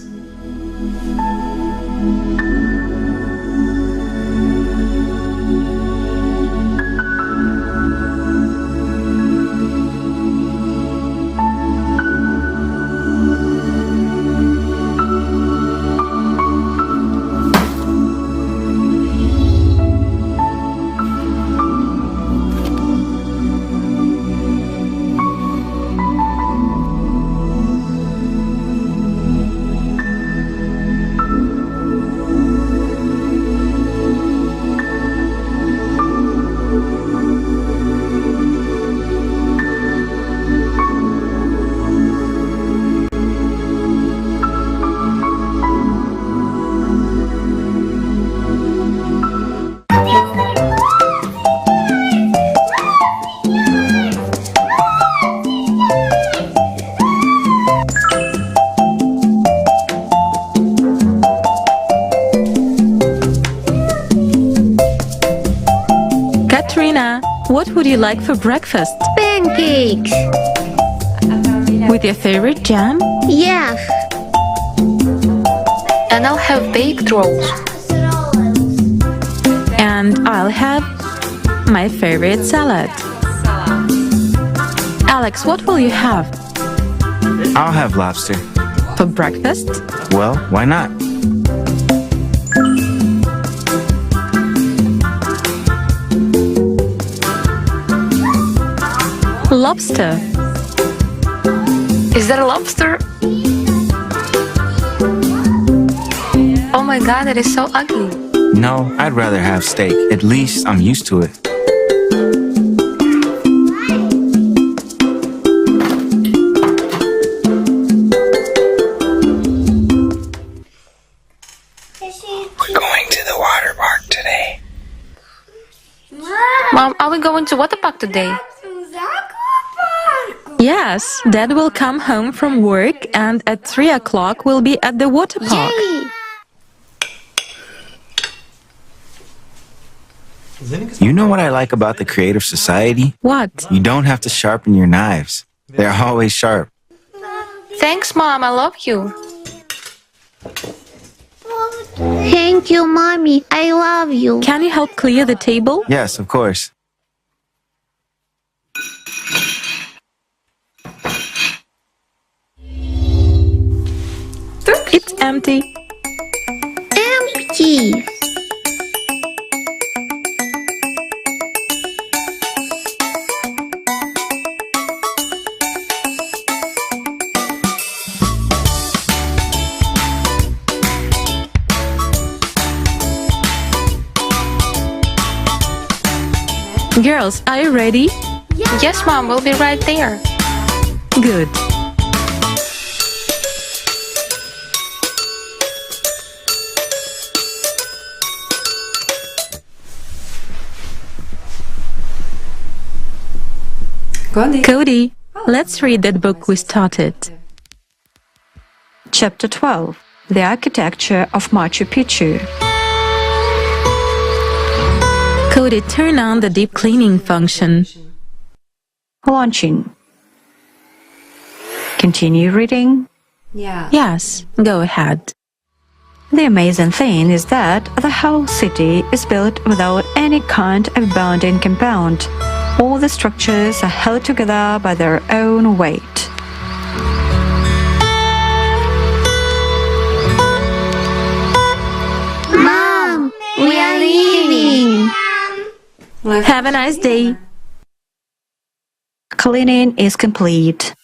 What would you like for breakfast? Pancakes. With your favorite jam? Yes. And I'll have baked rolls. And I'll have my favorite salad. Alex, what will you have? I'll have lobster. For breakfast? Well, why not? Lobster. Is that a lobster? Oh my god, that is so ugly. No, I'd rather have steak. At least I'm used to it. We're going to the water park today. Mom, are we going to water park today? Yes, Dad will come home from work and at 3 o'clock we'll be at the water park. You know what I like about the Creative Society? What? You don't have to sharpen your knives. They're always sharp. Thanks, Mom. I love you. Thank you, Mommy. I love you. Can you help clear the table? Yes, of course. It's empty. Empty. Girls, are you ready? Yes, Mom. We'll be right there. Good. Cody, let's read that book we started. Chapter 12. The Architecture of Machu Picchu. Cody, turn on the deep cleaning function. Launching. Continue reading? Yes, go ahead. The amazing thing is that the whole city is built without any kind of bonding compound. All the structures are held together by their own weight. Mom, we are leaving. Have a nice day. Cleaning is complete.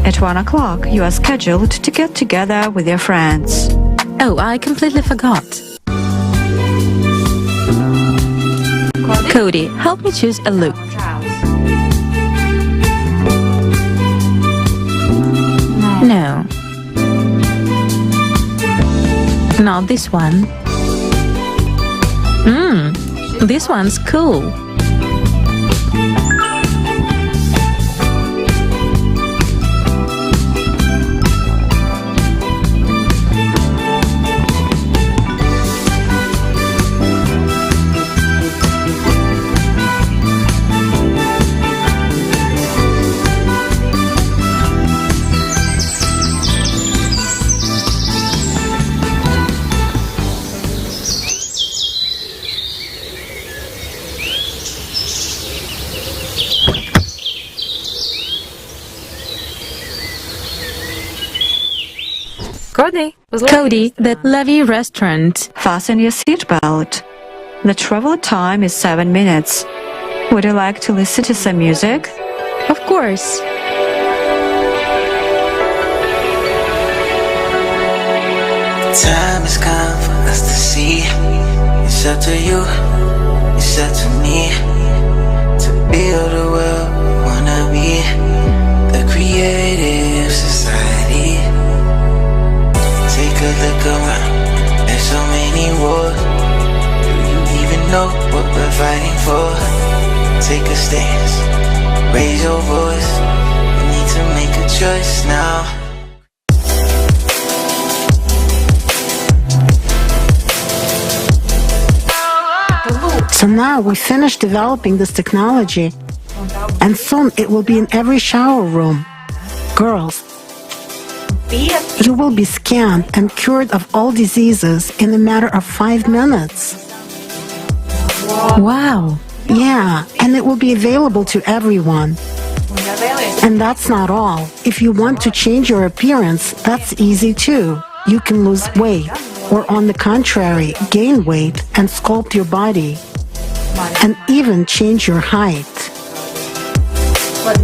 At 1 o'clock, you are scheduled to get together with your friends. Oh, I completely forgot. Cody, help me choose a look. No. Not this one. This one's cool. Cody, that Levy restaurant. Fasten your seatbelt. The travel time is 7 minutes. Would you like to listen to some music? Of course. Time has come for us to see. It's up to you, it's up to me, to build a world we wanna be, the creative society. Take a look around, there's so many wars. Do you even know what we're fighting for? Take a stance, raise your voice. We need to make a choice now. So now we finished developing this technology, and soon it will be in every shower room. Girls, you will be scanned and cured of all diseases in a matter of 5 minutes. Wow. Yeah, and it will be available to everyone. And that's not all. If you want to change your appearance, that's easy too. you can lose weight, or on the contrary, gain weight and sculpt your body, and even change your height.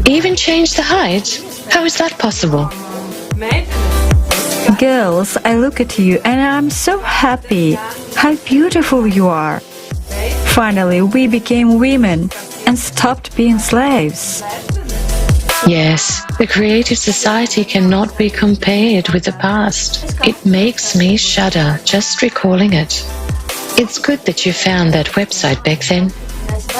Even change the height? How is that possible? Girls, I look at you and I'm so happy. How beautiful you are. Finally, we became women and stopped being slaves. Yes, the creative society cannot be compared with the past. It makes me shudder just recalling it. It's good that you found that website back then,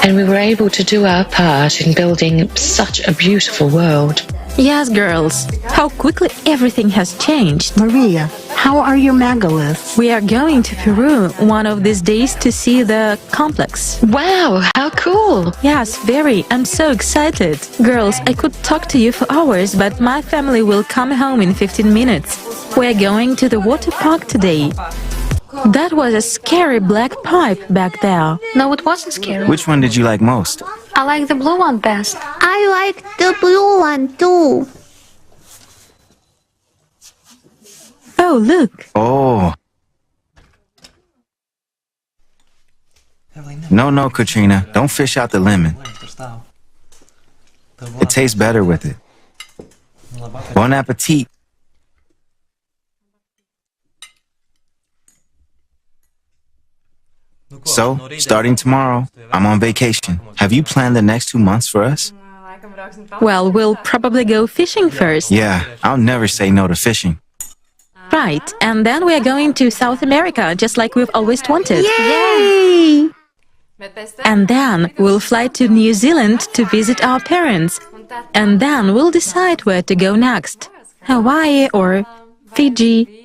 and we were able to do our part in building such a beautiful world. Yes, girls. How quickly everything has changed. Maria, how are your megaliths? We are going to Peru one of these days to see the complex. Wow, how cool! Yes, very. I'm so excited. Girls, I could talk to you for hours, but my family will come home in 15 minutes. We are going to the water park today. That was a scary black pipe back there. No, it wasn't scary. Which one did you like most? I like the blue one best. I like the blue one too. Oh, look. Oh. No, Katrina. Don't fish out the lemon. It tastes better with it. Bon appetit. So, starting tomorrow, I'm on vacation. Have you planned the next 2 months for us? Well, we'll probably go fishing first. Yeah, I'll never say no to fishing. Right, and then we are going to South America, just like we've always wanted. Yay! And then we'll fly to New Zealand to visit our parents. And then we'll decide where to go next. Hawaii or Fiji.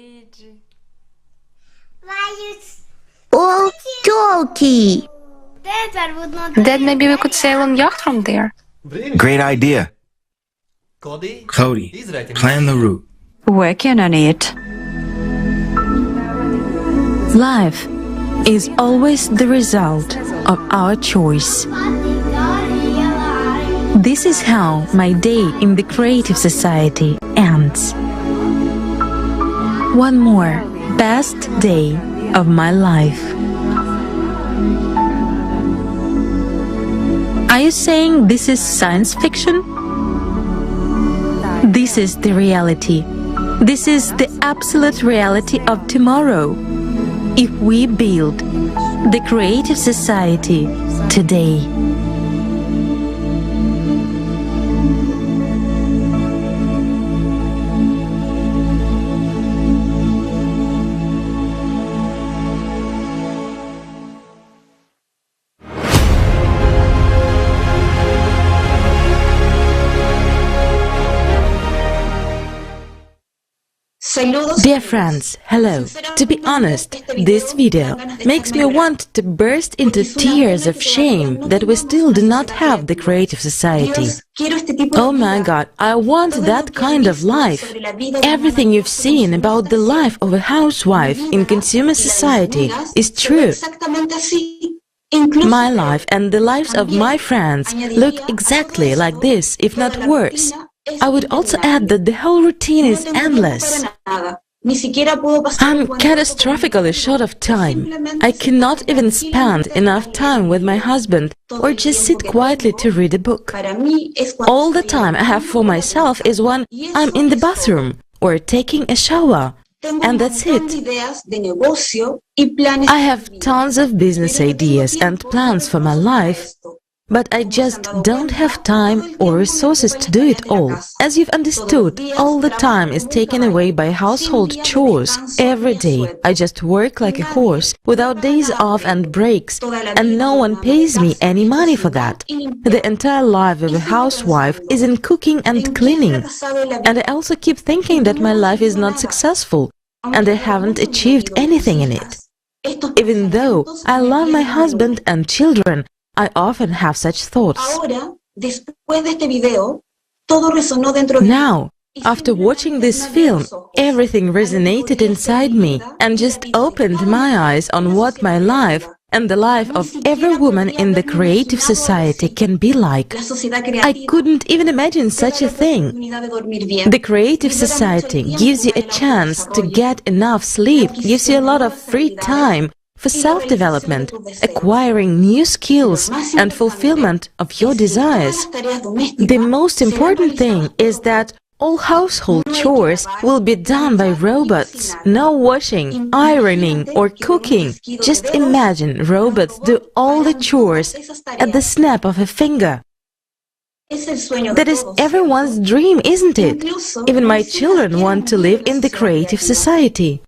Or Turkey. Then maybe we could sail on yacht from there. Great idea. Cody, plan the route. Working on it. Life is always the result of our choice. This is how my day in the creative society ends. One more best day of my life. Are you saying this is science fiction? This is the reality. This is the absolute reality of tomorrow. If we build the creative society today. Dear friends, hello. To be honest, this video makes me want to burst into tears of shame that we still do not have the creative society. Oh my God, I want that kind of life. Everything you've seen about the life of a housewife in consumer society is true. My life and the lives of my friends look exactly like this, if not worse. I would also add that the whole routine is endless. I'm catastrophically short of time. I cannot even spend enough time with my husband or just sit quietly to read a book. All the time I have for myself is when I'm in the bathroom or taking a shower. And that's it. I have tons of business ideas and plans for my life, but I just don't have time or resources to do it all. As you've understood, all the time is taken away by household chores. Every day, I just work like a horse, without days off and breaks, and no one pays me any money for that. The entire life of a housewife is in cooking and cleaning. And I also keep thinking that my life is not successful, and I haven't achieved anything in it. Even though I love my husband and children, I often have such thoughts. Now, after watching this film, everything resonated inside me and just opened my eyes on what my life and the life of every woman in the creative society can be like. I couldn't even imagine such a thing. The creative society gives you a chance to get enough sleep, gives you a lot of free time for self-development, acquiring new skills and fulfillment of your desires. The most important thing is that all household chores will be done by robots. No washing, ironing or cooking. Just imagine robots do all the chores at the snap of a finger. That is everyone's dream, isn't it? Even my children want to live in the creative society.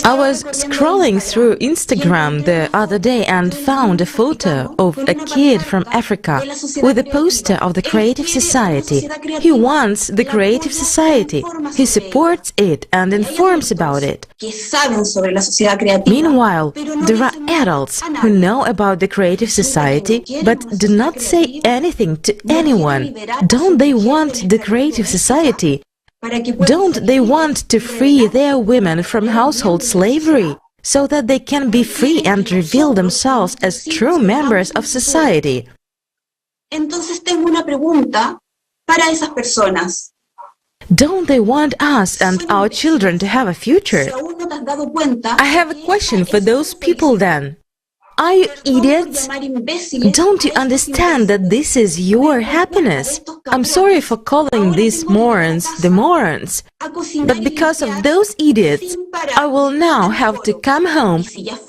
I was scrolling through Instagram the other day and found a photo of a kid from Africa with a poster of the Creative Society. He wants the Creative Society. He supports it and informs about it. Meanwhile, there are adults who know about the Creative Society but do not say anything to anyone. Don't they want the Creative Society? Don't they want to free their women from household slavery so that they can be free and reveal themselves as true members of society? Don't they want us and our children to have a future? I have a question for those people then. Are you idiots? Don't you understand that this is your happiness? I'm sorry for calling these morons the morons, but because of those idiots, I will now have to come home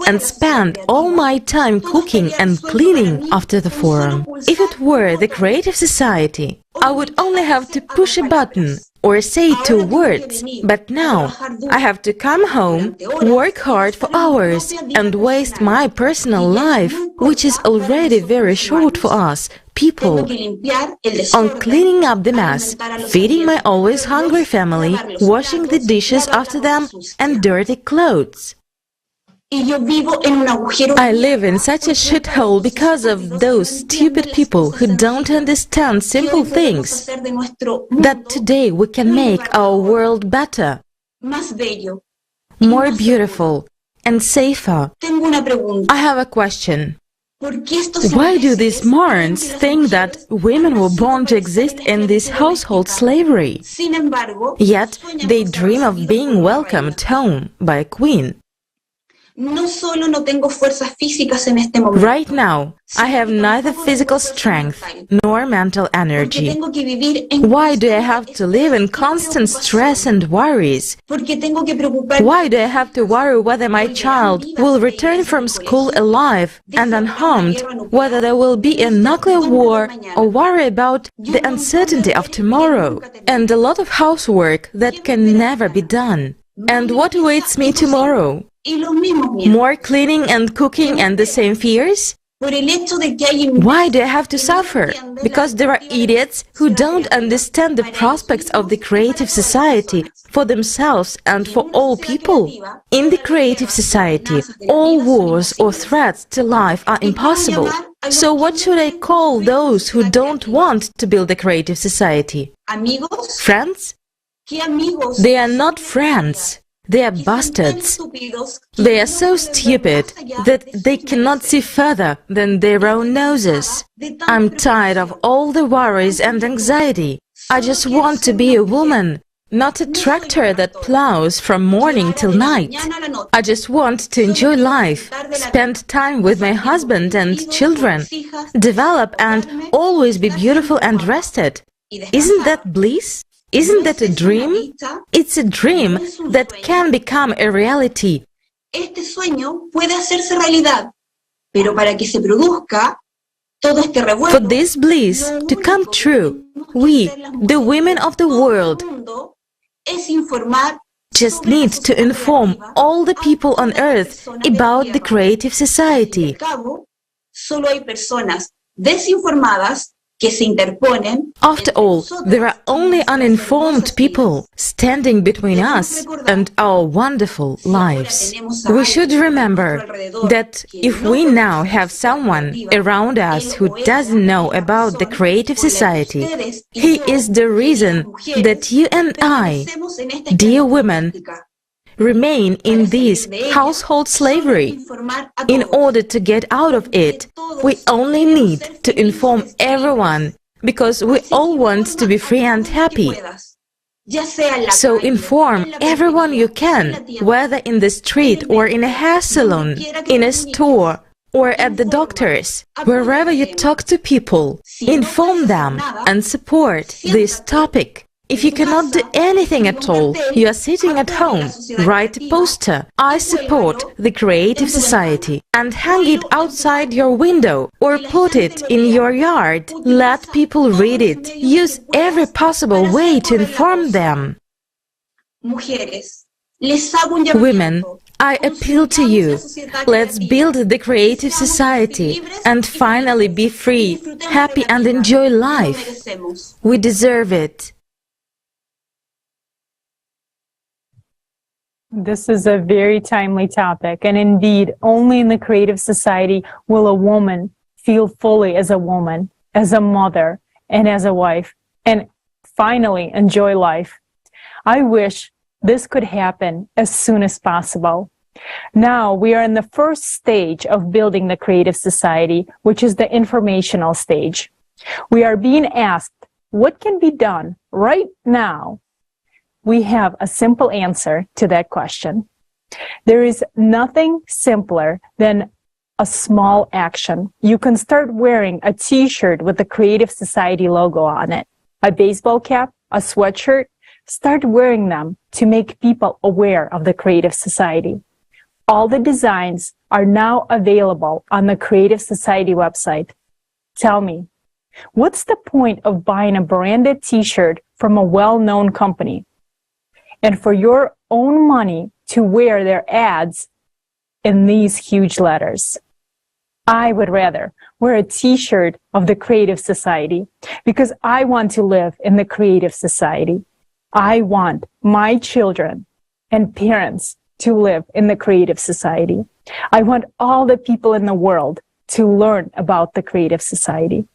and spend all my time cooking and cleaning after the forum. If it were the Creative Society, I would only have to push a button or say 2 words, but now I have to come home, work hard for hours and waste my personal life, which is already very short for us, people, on cleaning up the mess, feeding my always hungry family, washing the dishes after them and dirty clothes. I live in such a shithole because of those stupid people who don't understand simple things, that today we can make our world better, more beautiful and safer. I have a question. Why do these morons think that women were born to exist in this household slavery? Yet they dream of being welcomed home by a queen. Right now, I have neither physical strength nor mental energy. Why do I have to live in constant stress and worries? Why do I have to worry whether my child will return from school alive and unharmed, whether there will be a nuclear war, or worry about the uncertainty of tomorrow, and a lot of housework that can never be done? And what awaits me tomorrow? More cleaning and cooking and the same fears? Why do I have to suffer? Because there are idiots who don't understand the prospects of the Creative Society for themselves and for all people. In the Creative Society, all wars or threats to life are impossible. So what should I call those who don't want to build a Creative Society? Friends? They are not friends. They are bastards. They are so stupid that they cannot see further than their own noses. I'm tired of all the worries and anxiety. I just want to be a woman, not a tractor that plows from morning till night. I just want to enjoy life, spend time with my husband and children, develop and always be beautiful and rested. Isn't that bliss? Isn't that a dream? It's a dream that can become a reality. For this bliss to come true, we, the women of the world, just need to inform all the people on earth about the Creative Society. After all, there are only uninformed people standing between us and our wonderful lives. We should remember that if we now have someone around us who doesn't know about the Creative Society, he is the reason that you and I, dear women, remain in this household slavery. In order to get out of it, we only need to inform everyone because we all want to be free and happy. So inform everyone you can, whether in the street or in a hair salon, in a store, or at the doctor's, wherever you talk to people. Inform them and support this topic. If you cannot do anything at all, you are sitting at home, write a poster, I support the Creative Society, and hang it outside your window or put it in your yard. Let people read it. Use every possible way to inform them. Women, I appeal to you. Let's build the Creative Society and finally be free, happy and enjoy life. We deserve it. This is a very timely topic, and indeed, only in the Creative Society will a woman feel fully as a woman, as a mother, and as a wife, and finally enjoy life. I wish this could happen as soon as possible. Now we are in the first stage of building the Creative Society, which is the informational stage. We are being asked, what can be done right now? We have a simple answer to that question. There is nothing simpler than a small action. You can start wearing a t-shirt with the Creative Society logo on it, a baseball cap, a sweatshirt. Start wearing them to make people aware of the Creative Society. All the designs are now available on the Creative Society website. Tell me, what's the point of buying a branded t-shirt from a well-known company and for your own money to wear their ads in these huge letters? I would rather wear a t-shirt of the Creative Society because I want to live in the Creative Society. I want my children and parents to live in the Creative Society. I want all the people in the world to learn about the Creative Society.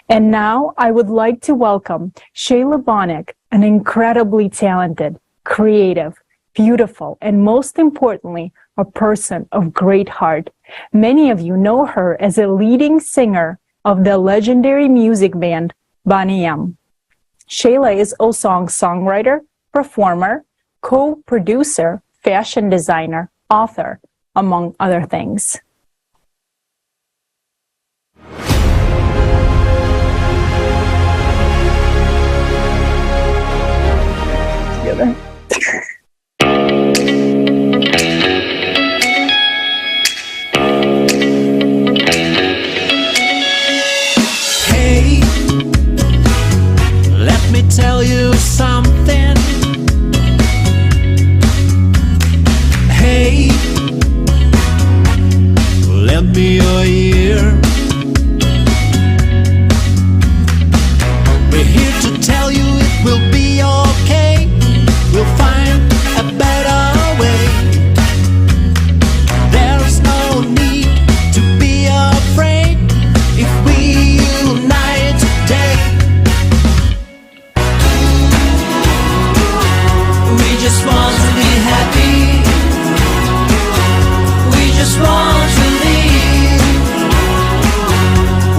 And now I would like to welcome Shayla Bonick, an incredibly talented, creative, beautiful, and most importantly, a person of great heart. Many of you know her as a leading singer of the legendary music band Boney M. Shayla is also a songwriter, performer, co-producer, fashion designer, author, among other things. Together. Hey, let me tell you something. Hey, lend me your ear. We're here to tell you it will be okay. We'll find a better way. There's no need to be afraid if we unite today. We just want to be happy. We just want to live.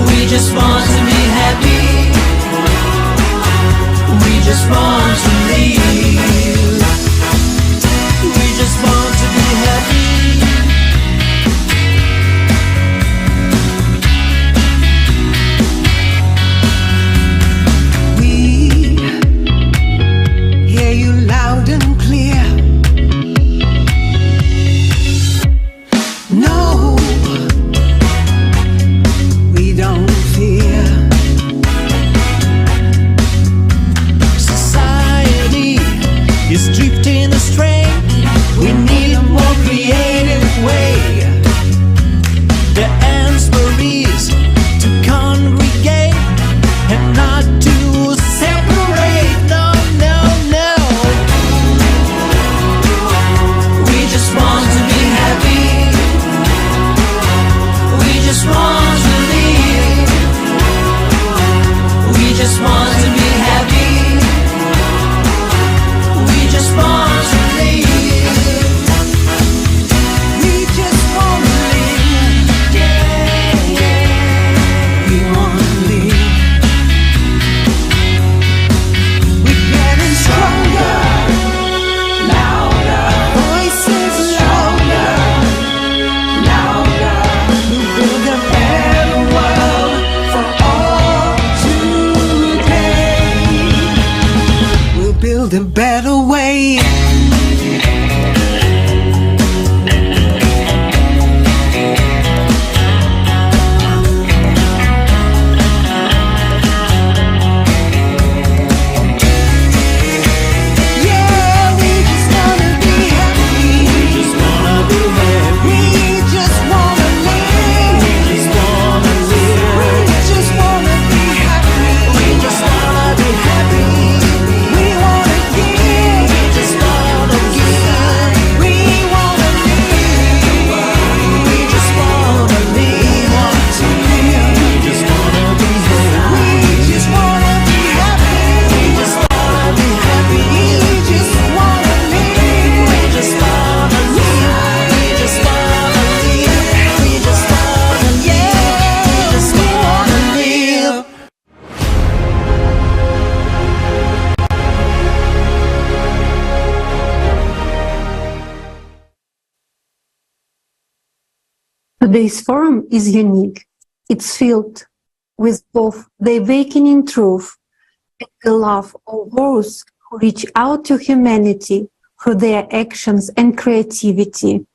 We just want to be happy. We just want to live. We just want to be happy. We hear you loud and clear. No, we don't fear. Society build a better way. Today's forum is unique. It's filled with both the awakening truth and the love of those who reach out to humanity through their actions and creativity.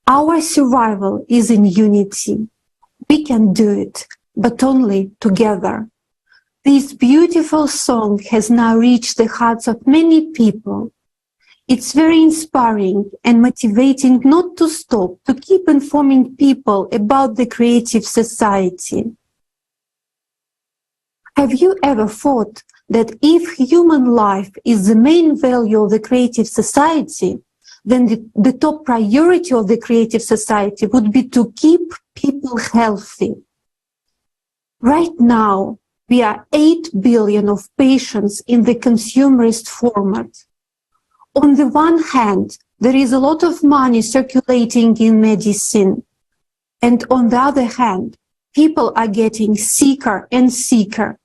Our survival is in unity. We can do it, but only together. This beautiful song has now reached the hearts of many people. It's very inspiring and motivating not to stop, to keep informing people about the creative society. Have you ever thought that if human life is the main value of the creative society, then the top priority of the creative society would be to keep people healthy? Right now, we are 8 billion of patients in the consumerist format. On the one hand, there is a lot of money circulating in medicine. And on the other hand, people are getting sicker and sicker.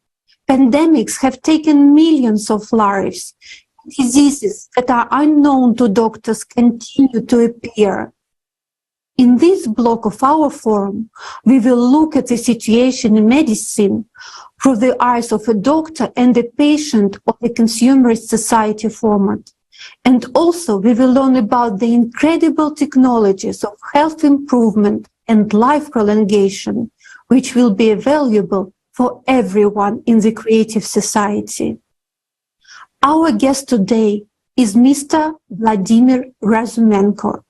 Pandemics have taken millions of lives. Diseases that are unknown to doctors continue to appear. In this block of our forum, we will look at the situation in medicine through the eyes of a doctor and a patient of the consumerist society format. And also we will learn about the incredible technologies of health improvement and life prolongation, which will be available for everyone in the creative society. Our guest today is Mr. Vladimir Razumenko.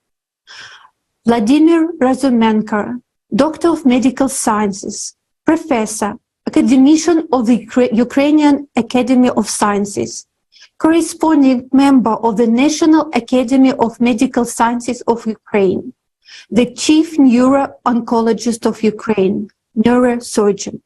Vladimir Razumenko, Doctor of Medical Sciences, Professor, Academician of the Ukrainian Academy of Sciences, corresponding member of the National Academy of Medical Sciences of Ukraine, the Chief Neuro-Oncologist of Ukraine, neurosurgeon.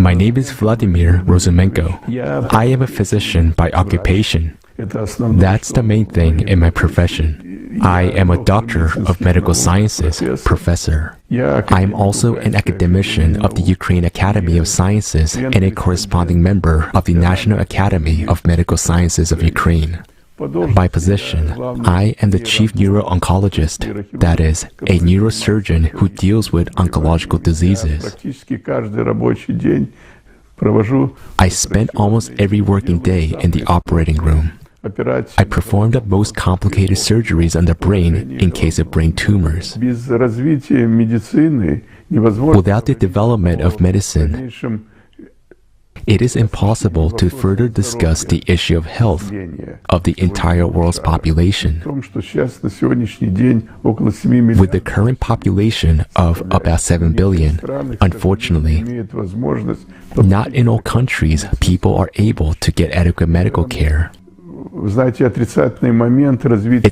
My name is Vladimir Razumenko. I am a physician by occupation. That's the main thing in my profession. I am a doctor of medical sciences, professor. I am also an academician of the Ukraine Academy of Sciences and a corresponding member of the National Academy of Medical Sciences of Ukraine. By position, I am the chief neuro-oncologist, that is, a neurosurgeon who deals with oncological diseases. I spend almost every working day in the operating room. I perform the most complicated surgeries on the brain in case of brain tumors. Without the development of medicine, it is impossible to further discuss the issue of health of the entire world's population. With the current population of about 7 billion, unfortunately, not in all countries people are able to get adequate medical care. It's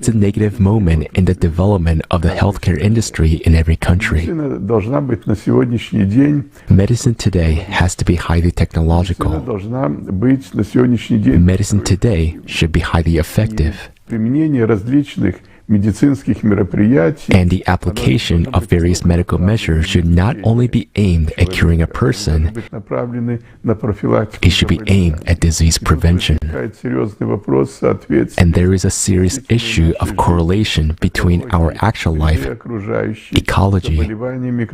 a negative moment in the development of the healthcare industry in every country. Medicine today has to be highly technological. Medicine today should be highly effective. And the application of various medical measures should not only be aimed at curing a person, it should be aimed at disease prevention. And there is a serious issue of correlation between our actual life, ecology,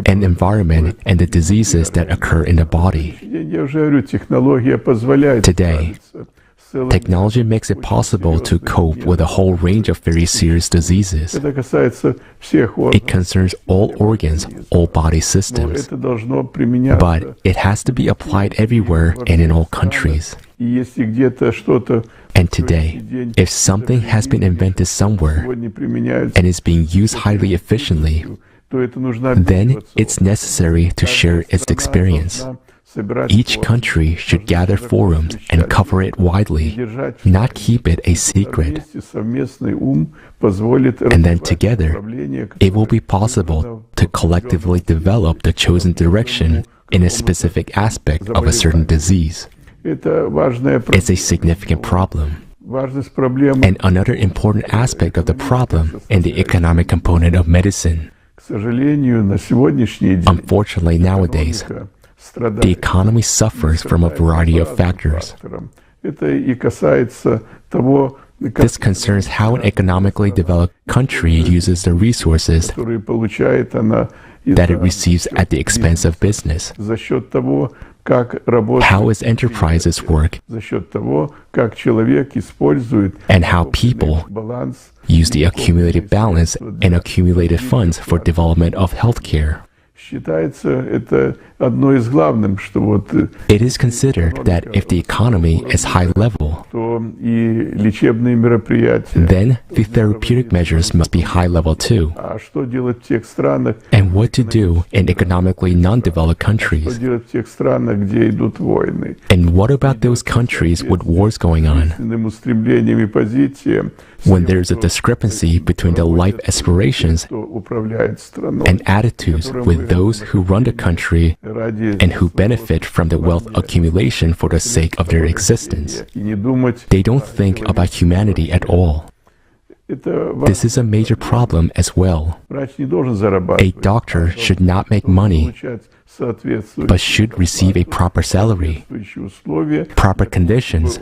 and environment and the diseases that occur in the body. Today, technology makes it possible to cope with a whole range of very serious diseases. It concerns all organs, all body systems. But it has to be applied everywhere and in all countries. And today, if something has been invented somewhere and is being used highly efficiently, then it's necessary to share its experience. Each country should gather forums and cover it widely, not keep it a secret. And then together, it will be possible to collectively develop the chosen direction in a specific aspect of a certain disease. It's a significant problem. And another important aspect of the problem is the economic component of medicine. Unfortunately, nowadays, the economy suffers from a variety of factors. This concerns how an economically developed country uses the resources that it receives at the expense of business, how its enterprises work, and how people use the accumulated balance and accumulated funds for development of healthcare. It is considered that if the economy is high level, then the therapeutic measures must be high level too. And what to do in economically non-developed countries? And what about those countries with wars going on? When there is a discrepancy between the life aspirations and attitudes with those who run the country and who benefit from the wealth accumulation for the sake of their existence. They don't think about humanity at all. This is a major problem as well. A doctor should not make money, but should receive a proper salary, proper conditions,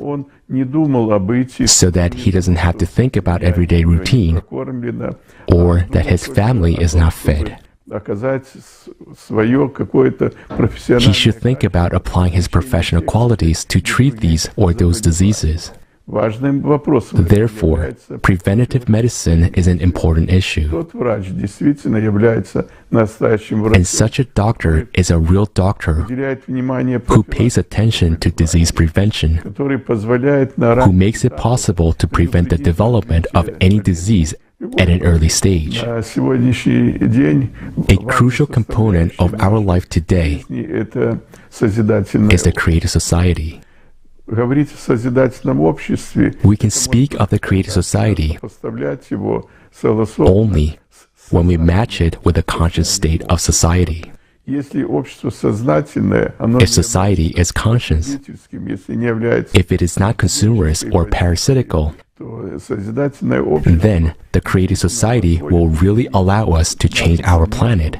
so that he doesn't have to think about everyday routine or that his family is not fed. He should think about applying his professional qualities to treat these or those diseases. Therefore, preventative medicine is an important issue. And such a doctor is a real doctor who pays attention to disease prevention, who makes it possible to prevent the development of any disease at an early stage. A crucial component of our life today is the creative society. We can speak of the creative society only when we match it with the conscious state of society. If society is conscious, if it is not consumerist or parasitical, then the creative society will really allow us to change our planet,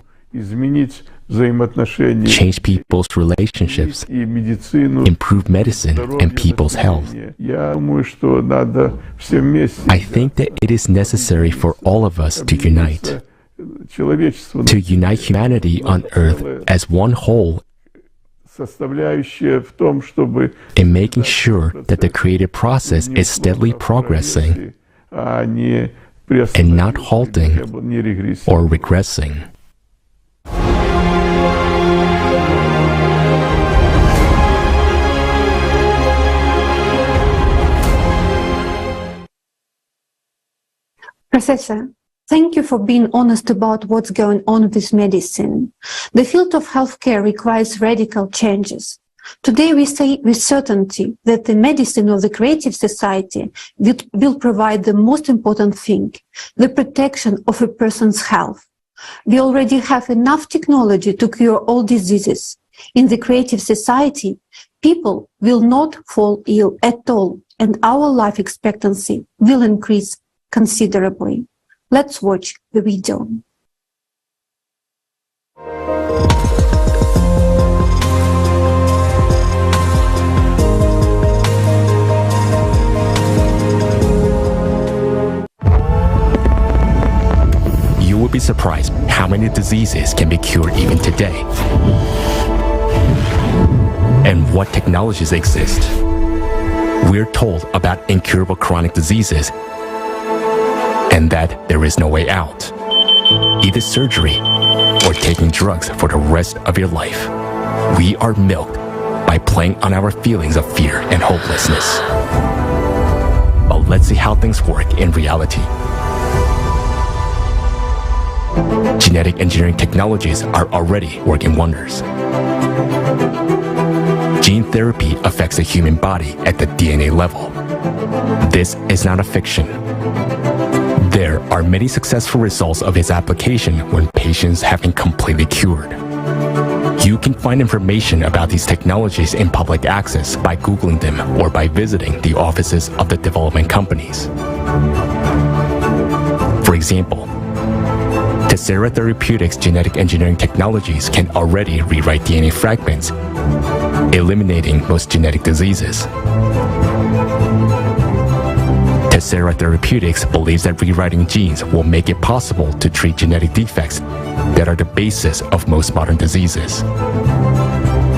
change people's relationships, improve medicine and people's health. I think that it is necessary for all of us to unite humanity on Earth as one whole in making sure that the creative process is steadily progressing and not halting or regressing. Professor, thank you for being honest about what's going on with medicine. The field of healthcare requires radical changes. Today we say with certainty that the medicine of the creative society will provide the most important thing, the protection of a person's health. We already have enough technology to cure all diseases. In the creative society, people will not fall ill at all, and our life expectancy will increase considerably. Let's watch the video. You would be surprised how many diseases can be cured even today, and what technologies exist. We're told about incurable chronic diseases and that there is no way out, either surgery or taking drugs for the rest of your life. We are milked by playing on our feelings of fear and hopelessness. But let's see how things work in reality. Genetic engineering technologies are already working wonders. Gene therapy affects the human body at the DNA level. This is not a fiction. There are many successful results of its application when patients have been completely cured. You can find information about these technologies in public access by Googling them or by visiting the offices of the development companies. For example, Tessera Therapeutics' genetic engineering technologies can already rewrite DNA fragments, eliminating most genetic diseases. Tessera Therapeutics believes that rewriting genes will make it possible to treat genetic defects that are the basis of most modern diseases.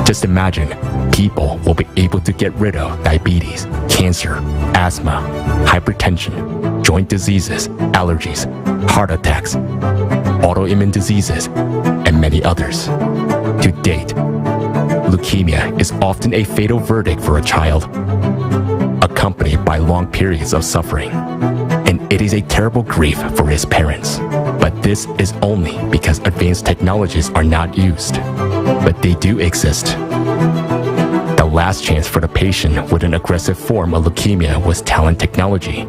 Just imagine, people will be able to get rid of diabetes, cancer, asthma, hypertension, joint diseases, allergies, heart attacks, autoimmune diseases, and many others. To date, leukemia is often a fatal verdict for a child, accompanied by long periods of suffering, and it is a terrible grief for his parents. But this is only because advanced technologies are not used, but they do exist. The last chance for the patient with an aggressive form of leukemia was TALENT technology,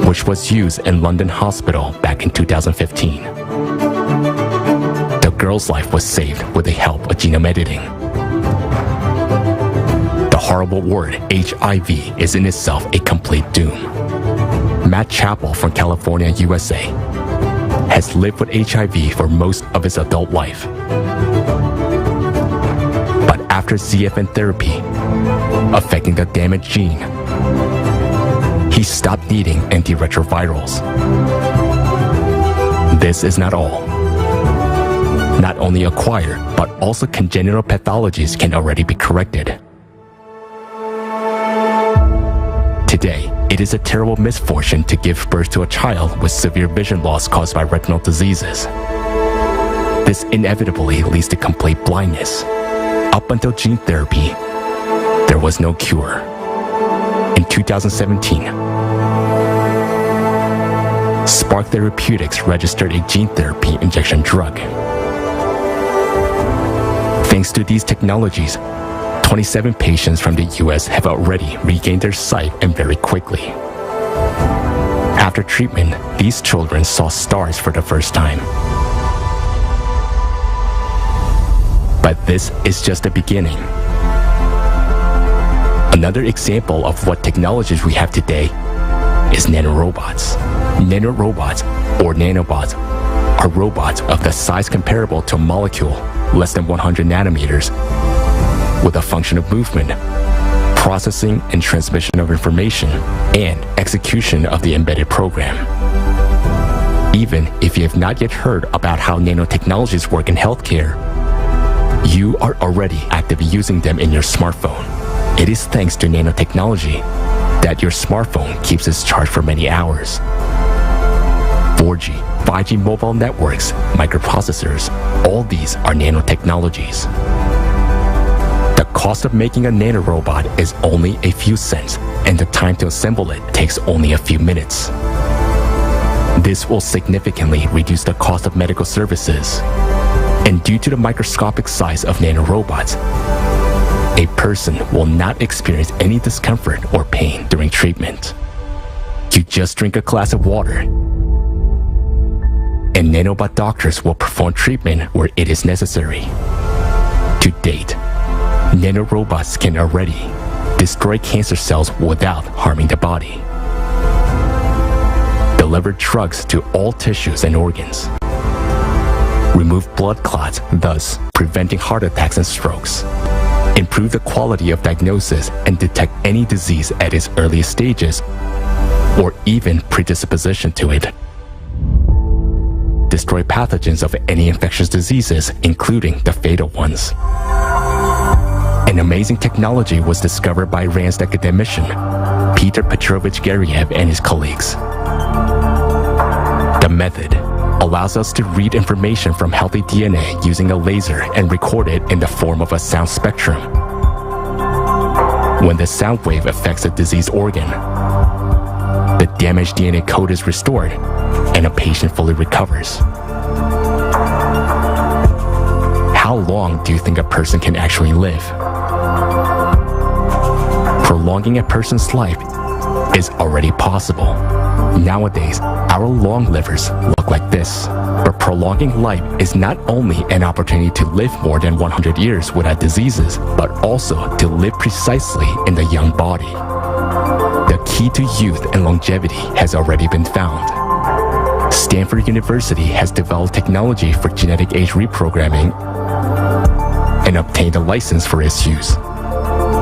which was used in London Hospital back in 2015. The girl's life was saved with the help of genome editing. The horrible word HIV is in itself a complete doom. Matt Chappell from California, USA, has lived with HIV for most of his adult life. But after ZFN therapy, affecting the damaged gene, he stopped needing antiretrovirals. This is not all. Not only acquired, but also congenital pathologies can already be corrected. Today, it is a terrible misfortune to give birth to a child with severe vision loss caused by retinal diseases. This inevitably leads to complete blindness. Up until gene therapy, there was no cure. In 2017, Spark Therapeutics registered a gene therapy injection drug. Thanks to these technologies, 27 patients from the US have already regained their sight, and very quickly. After treatment, these children saw stars for the first time. But this is just the beginning. Another example of what technologies we have today is nanorobots. Nanorobots, or nanobots, are robots of the size comparable to a molecule, less than 100 nanometers, with a function of movement, processing and transmission of information, and execution of the embedded program. Even if you have not yet heard about how nanotechnologies work in healthcare, you are already actively using them in your smartphone. It is thanks to nanotechnology that your smartphone keeps its charge for many hours. 4G, 5G mobile networks, microprocessors, all these are nanotechnologies. The cost of making a nanorobot is only a few cents, and the time to assemble it takes only a few minutes. This will significantly reduce the cost of medical services. And due to the microscopic size of nanorobots, a person will not experience any discomfort or pain during treatment. You just drink a glass of water, and nanobot doctors will perform treatment where it is necessary. To date, nanorobots can already destroy cancer cells without harming the body. The deliver drugs to all tissues and organs, remove blood clots, thus preventing heart attacks and strokes, improve the quality of diagnosis and detect any disease at its earliest stages, or even predisposition to it, destroy pathogens of any infectious diseases, including the fatal ones. An amazing technology was discovered by Iran's academician, Peter Petrovich Gariev and his colleagues. The method allows us to read information from healthy DNA using a laser and record it in the form of a sound spectrum. When the sound wave affects a diseased organ, the damaged DNA code is restored and a patient fully recovers. How long do you think a person can actually live? Prolonging a person's life is already possible. Nowadays, our long livers look like this. But prolonging life is not only an opportunity to live more than 100 years without diseases, but also to live precisely in the young body. The key to youth and longevity has already been found. Stanford University has developed technology for genetic age reprogramming and obtained a license for its use.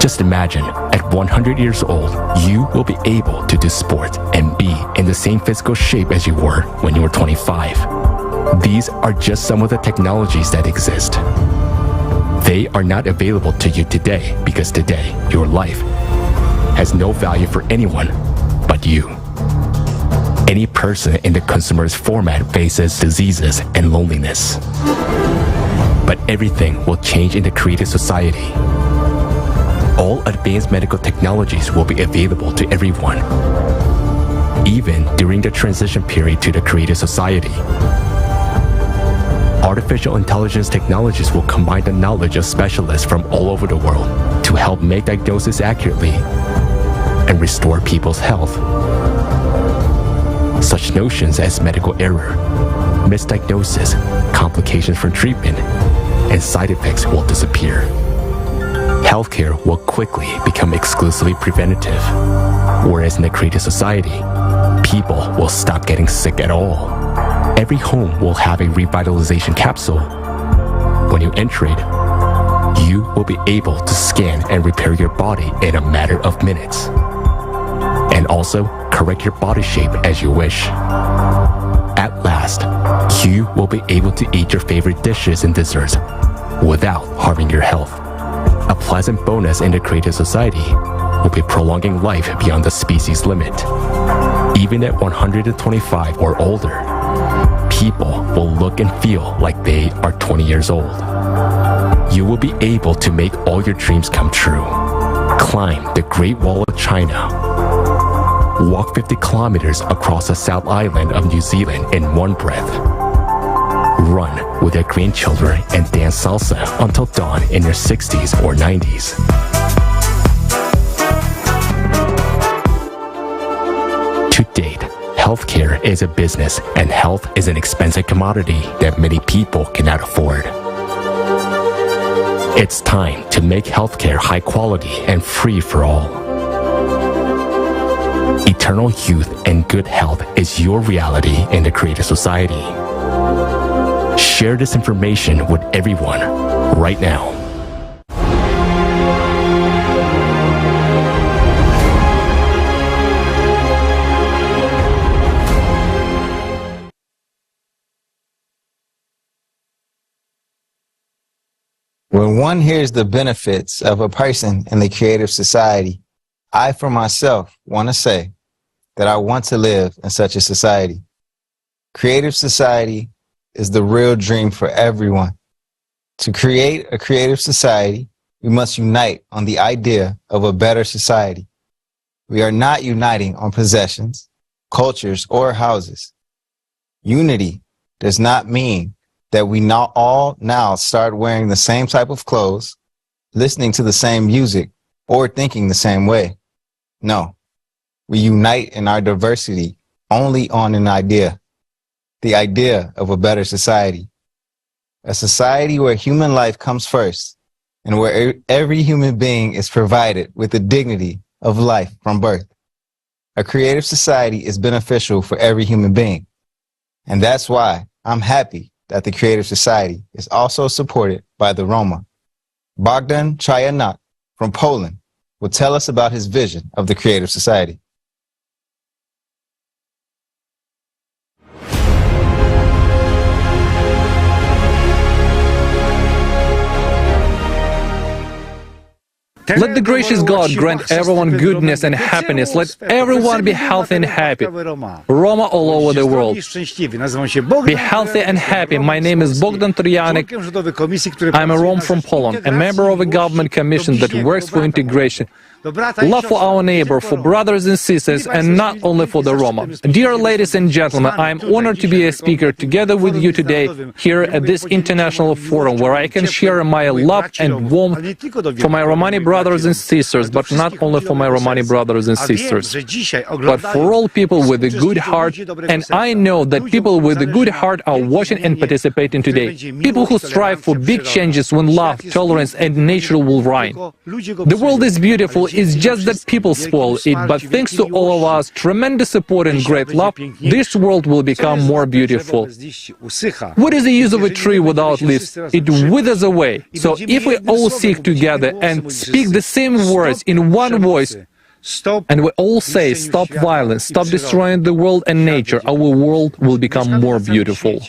Just imagine, at 100 years old, you will be able to do sport and be in the same physical shape as you were when you were 25. These are just some of the technologies that exist. They are not available to you today because today, your life has no value for anyone but you. Any person in the consumerist format faces diseases and loneliness. But everything will change in the creative society. All advanced medical technologies will be available to everyone, even during the transition period to the creative society. Artificial intelligence technologies will combine the knowledge of specialists from all over the world to help make diagnosis accurately and restore people's health. Such notions as medical error, misdiagnosis, complications from treatment, and side effects will disappear. Healthcare will quickly become exclusively preventative, whereas in the creative society, people will stop getting sick at all. Every home will have a revitalization capsule. When you enter it, you will be able to scan and repair your body in a matter of minutes, and also correct your body shape as you wish. At last, you will be able to eat your favorite dishes and desserts without harming your health. A pleasant bonus in the creative society will be prolonging life beyond the species limit. Even at 125 or older, people will look and feel like they are 20 years old. You will be able to make all your dreams come true. Climb the Great Wall of China. Walk 50 kilometers across the South Island of New Zealand in one breath. Run with your grandchildren and dance salsa until dawn in your 60s or 90s. To date, healthcare is a business and health is an expensive commodity that many people cannot afford. It's time to make healthcare high quality and free for all. Eternal youth and good health is your reality in the creative society. Share this information with everyone right now. When one hears the benefits of a person in the creative society, I, for myself, want to say that I want to live in such a society. Creative society is the real dream for everyone. To create a creative society, we must unite on the idea of a better society. We are not uniting on possessions, cultures, or houses. Unity does not mean that we not all now start wearing the same type of clothes, listening to the same music, or thinking the same way. No, we unite in our diversity only on an idea, the idea of a better society. A society where human life comes first and where every human being is provided with the dignity of life from birth. A creative society is beneficial for every human being. And that's why I'm happy that the creative society is also supported by the Roma. Bogdan Chayanok from Poland will tell us about his vision of the creative society. Let the gracious God grant everyone goodness and happiness. Let everyone be healthy and happy. Roma all over the world. Be healthy and happy. My name is Bogdan Trianek. I'm a Rome from Poland, a member of a government commission that works for integration. Love for our neighbor, for brothers and sisters, and not only for the Roma. Dear ladies and gentlemen, I am honored to be a speaker together with you today here at this international forum where I can share my love and warmth for my Romani brothers and sisters, but not only for my Romani brothers and sisters, but for all people with a good heart. And I know that people with a good heart are watching and participating today. People who strive for big changes when love, tolerance, and nature will reign. The world is beautiful. It's just that people spoil it, but thanks to all of us, tremendous support and great love, this world will become more beautiful. What is the use of a tree without leaves? It withers away. So if we all seek together and speak the same words in one voice, and we all say, stop violence, stop destroying the world and nature, our world will become more beautiful.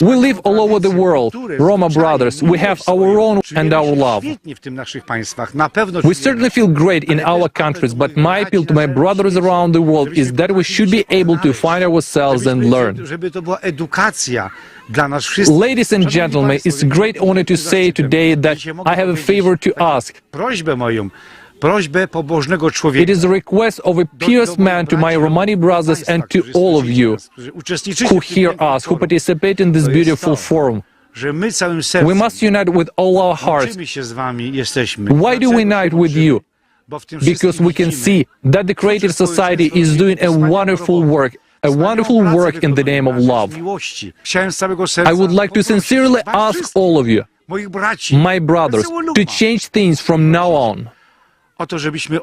We live all over the world, Roma brothers, we have our own and our love. We certainly feel great in our countries, but my appeal to my brothers around the world is that we should be able to find ourselves and learn. Ladies and gentlemen, it's a great honor to say today that I have a favor to ask. It is a request of a pious man to my Romani brothers and to all of you who hear us, who participate in this beautiful forum. We must unite with all our hearts. Why do we unite with you? Because we can see that the creative society is doing a wonderful work in the name of love. I would like to sincerely ask all of you, my brothers, to change things from now on.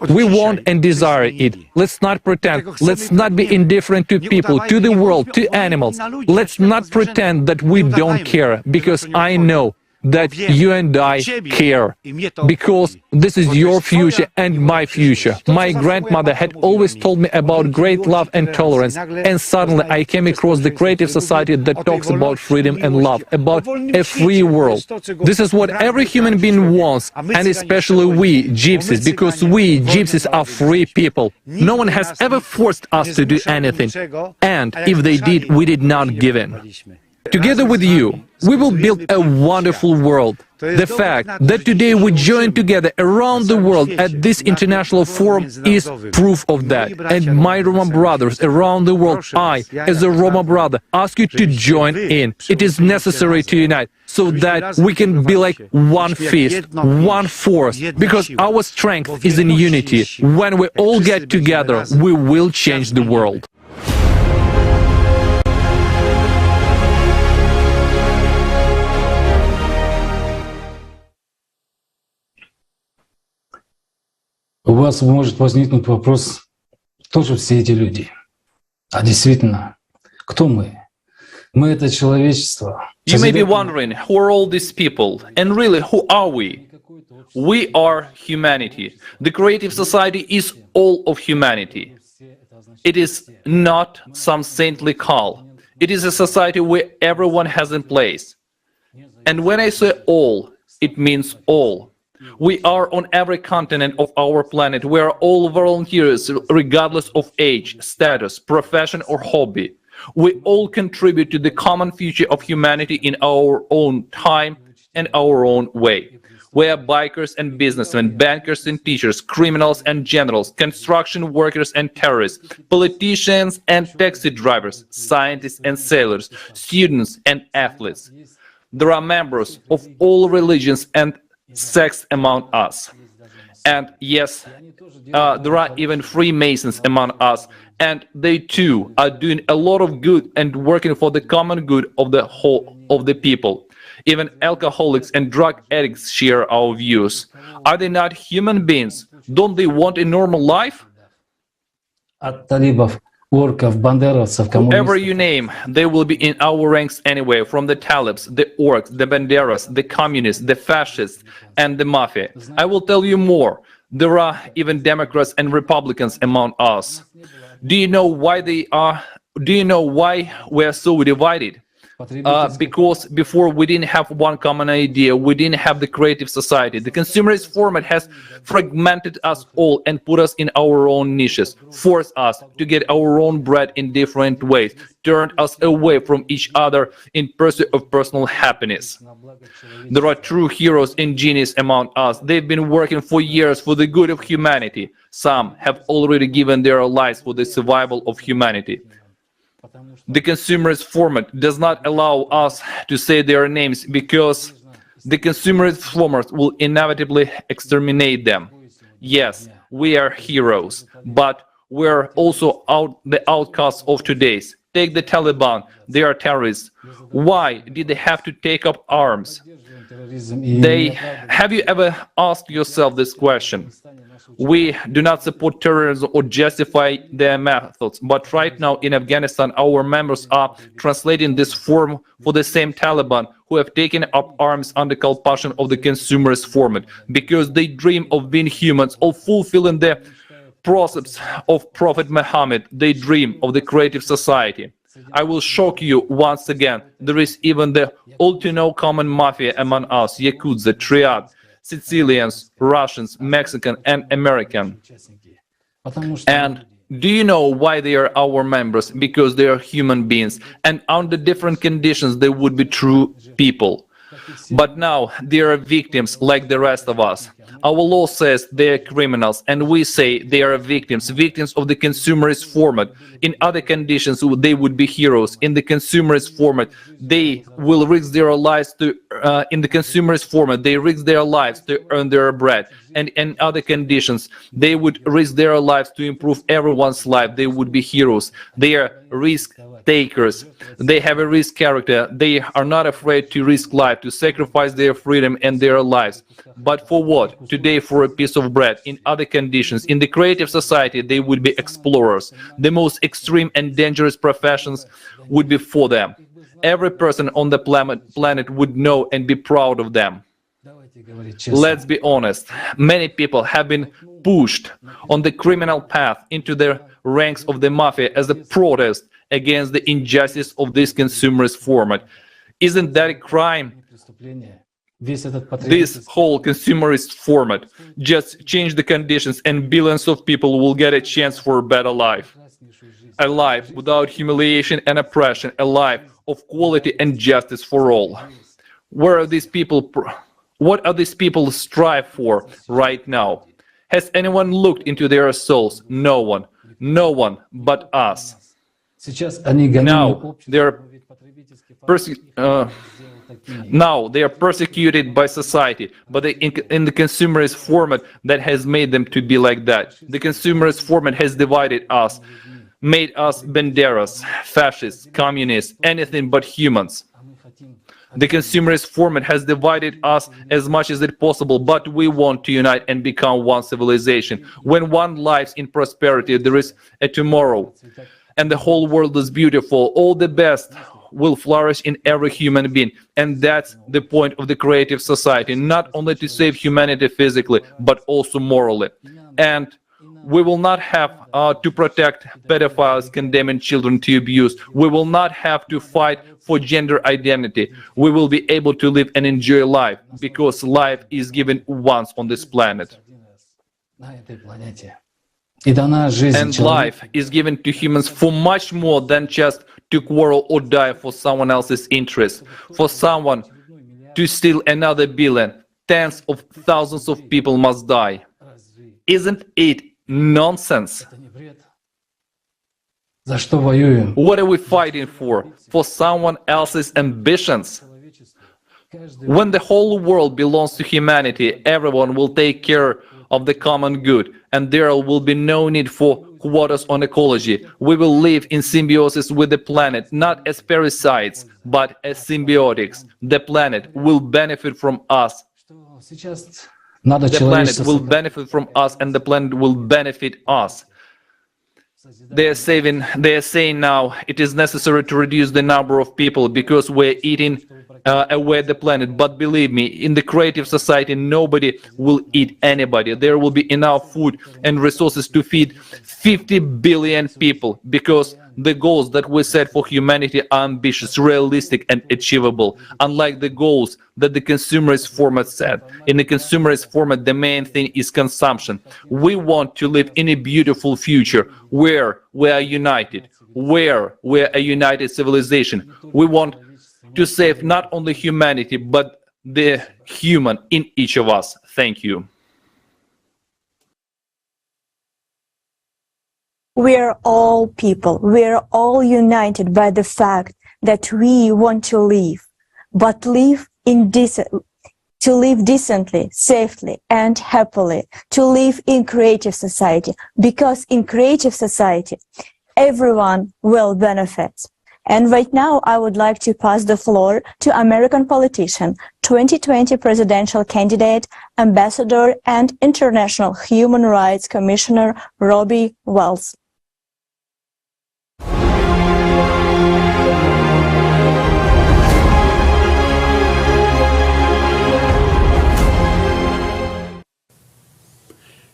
We want and desire it. Let's not pretend. Let's not be indifferent to people, to the world, to animals. Let's not pretend that we don't care, because I know that you and I care, because this is your future and my future. My grandmother had always told me about great love and tolerance, and suddenly I came across the creative society that talks about freedom and love, about a free world. This is what every human being wants, and especially we, gypsies, because we, gypsies, are free people. No one has ever forced us to do anything, and if they did, we did not give in. Together with you, we will build a wonderful world. The fact that today we join together around the world at this international forum is proof of that. And my Roma brothers around the world, I, as a Roma brother, ask you to join in. It is necessary to unite so that we can be like one fist, one force, because our strength is in unity. When we all get together, we will change the world. У вас может возникнуть вопрос, кто же все эти люди? А действительно, кто мы? Мы — это человечество. You may be wondering, who are all these people? And really, who are we? We are humanity. The creative society is all of humanity. It is not some saintly call. It is a society where everyone has a place. And when I say all, it means all. We are on every continent of our planet. We are all volunteers, regardless of age, status, profession, or hobby. We all contribute to the common future of humanity in our own time and our own way. We are bikers and businessmen, bankers and teachers, criminals and generals, construction workers and terrorists, politicians and taxi drivers, scientists and sailors, students and athletes. There are members of all religions and sects among us. And yes, there are even Freemasons among us, and they too are doing a lot of good and working for the common good of the whole of the people. Even alcoholics and drug addicts share our views. Are they not human beings? Don't they want a normal life? от талибов, орков, бандеровцев, Whoever коммунистов. you name, they will be in our ranks anyway, from the Talibs, the orcs, the banderas, the communists, the fascists, and the mafia. I will tell you more. There are even Democrats and Republicans among us. Do you know why they are? Do you know why we are so divided? Because before we didn't have one common idea, we didn't have the creative society. The consumerist format has fragmented us all and put us in our own niches, forced us to get our own bread in different ways, turned us away from each other in pursuit of personal happiness. There are true heroes and geniuses among us. They've been working for years for the good of humanity. Some have already given their lives for the survival of humanity. The consumerist format does not allow us to say their names because the consumerist format will inevitably exterminate them. Yes, we are heroes, but we're also the outcasts of today's. Take the Taliban, they are terrorists. Why did they have to take up arms? Have you ever asked yourself this question? We do not support terrorism or justify their methods, but right now in Afghanistan, our members are translating this form for the same Taliban who have taken up arms under compulsion of the consumerist format, because they dream of being humans, of fulfilling the precepts of Prophet Muhammad. They dream of the creative society. I will shock you once again. There is even the all-to-know common mafia among us, Yakuza, Triad, Sicilians, Russians, Mexican, and American. And do you know why they are our members? Because they are human beings, and under different conditions they would be true people. But now they are victims like the rest of us. Our law says they are criminals, and we say they are victims of the consumerist format. In other conditions, they would be heroes. In the consumerist format, they will risk their lives to. In the consumerist format, they risk their lives to earn their bread. And in other conditions, they would risk their lives to improve everyone's life. They would be heroes. They are risk takers. They have a risk character. They are not afraid to risk life, to sacrifice their freedom and their lives. But for what? Today for a piece of bread. In other conditions, in the creative society, they would be explorers. The most extreme and dangerous professions would be for them. Every person on the planet would know and be proud of them. Let's be honest, many people have been pushed on the criminal path into the ranks of the mafia as a protest against the injustice of this consumerist format. Isn't that a crime? This whole consumerist format just change the conditions and billions of people will get a chance for a better life. A life without humiliation and oppression, a life of quality and justice for all. Where are these people? What are these people strive for right now? Has anyone looked into their souls? No one. No one but us. Now they are persecuted by society, but they in the consumerist format that has made them to be like that. The consumerist format has divided us, made us banderas, fascists, communists, anything but humans. The consumerist format has divided us as much as it possible, but we want to unite and become one civilization. When one lives in prosperity, there is a tomorrow, and the whole world is beautiful. All the best will flourish in every human being, and that's the point of the creative society, not only to save humanity physically, but also morally. And we will not have to protect pedophiles condemning children to abuse. We will not have to fight for gender identity. We will be able to live and enjoy life, because life is given once on this planet. And life is given to humans for much more than just to quarrel or die for someone else's interest. For someone to steal another billion, tens of thousands of people must die. Isn't it nonsense? What are we fighting for? For someone else's ambitions? When the whole world belongs to humanity, everyone will take care of the common good, and there will be no need for quotas on ecology. We will live in symbiosis with the planet, not as parasites, but as symbiotics. The planet will benefit from us. The planet will benefit from us, and the planet will benefit us. They are saying now it is necessary to reduce the number of people because we're eating away the planet. But believe me, in the creative society, nobody will eat anybody. There will be enough food and resources to feed 50 billion people because the goals that we set for humanity are ambitious, realistic, and achievable, unlike the goals that the consumerist format set. In the consumerist format, the main thing is consumption. We want to live in a beautiful future where we are united, where we are a united civilization. We want to save not only humanity, but the human in each of us. Thank you. We are all people. We are all united by the fact that we want to live, but to live decently, safely, and happily, to live in creative society, because in creative society, everyone will benefit. And right now, I would like to pass the floor to American politician, 2020 presidential candidate, ambassador, and International Human Rights Commissioner, Robbie Wells.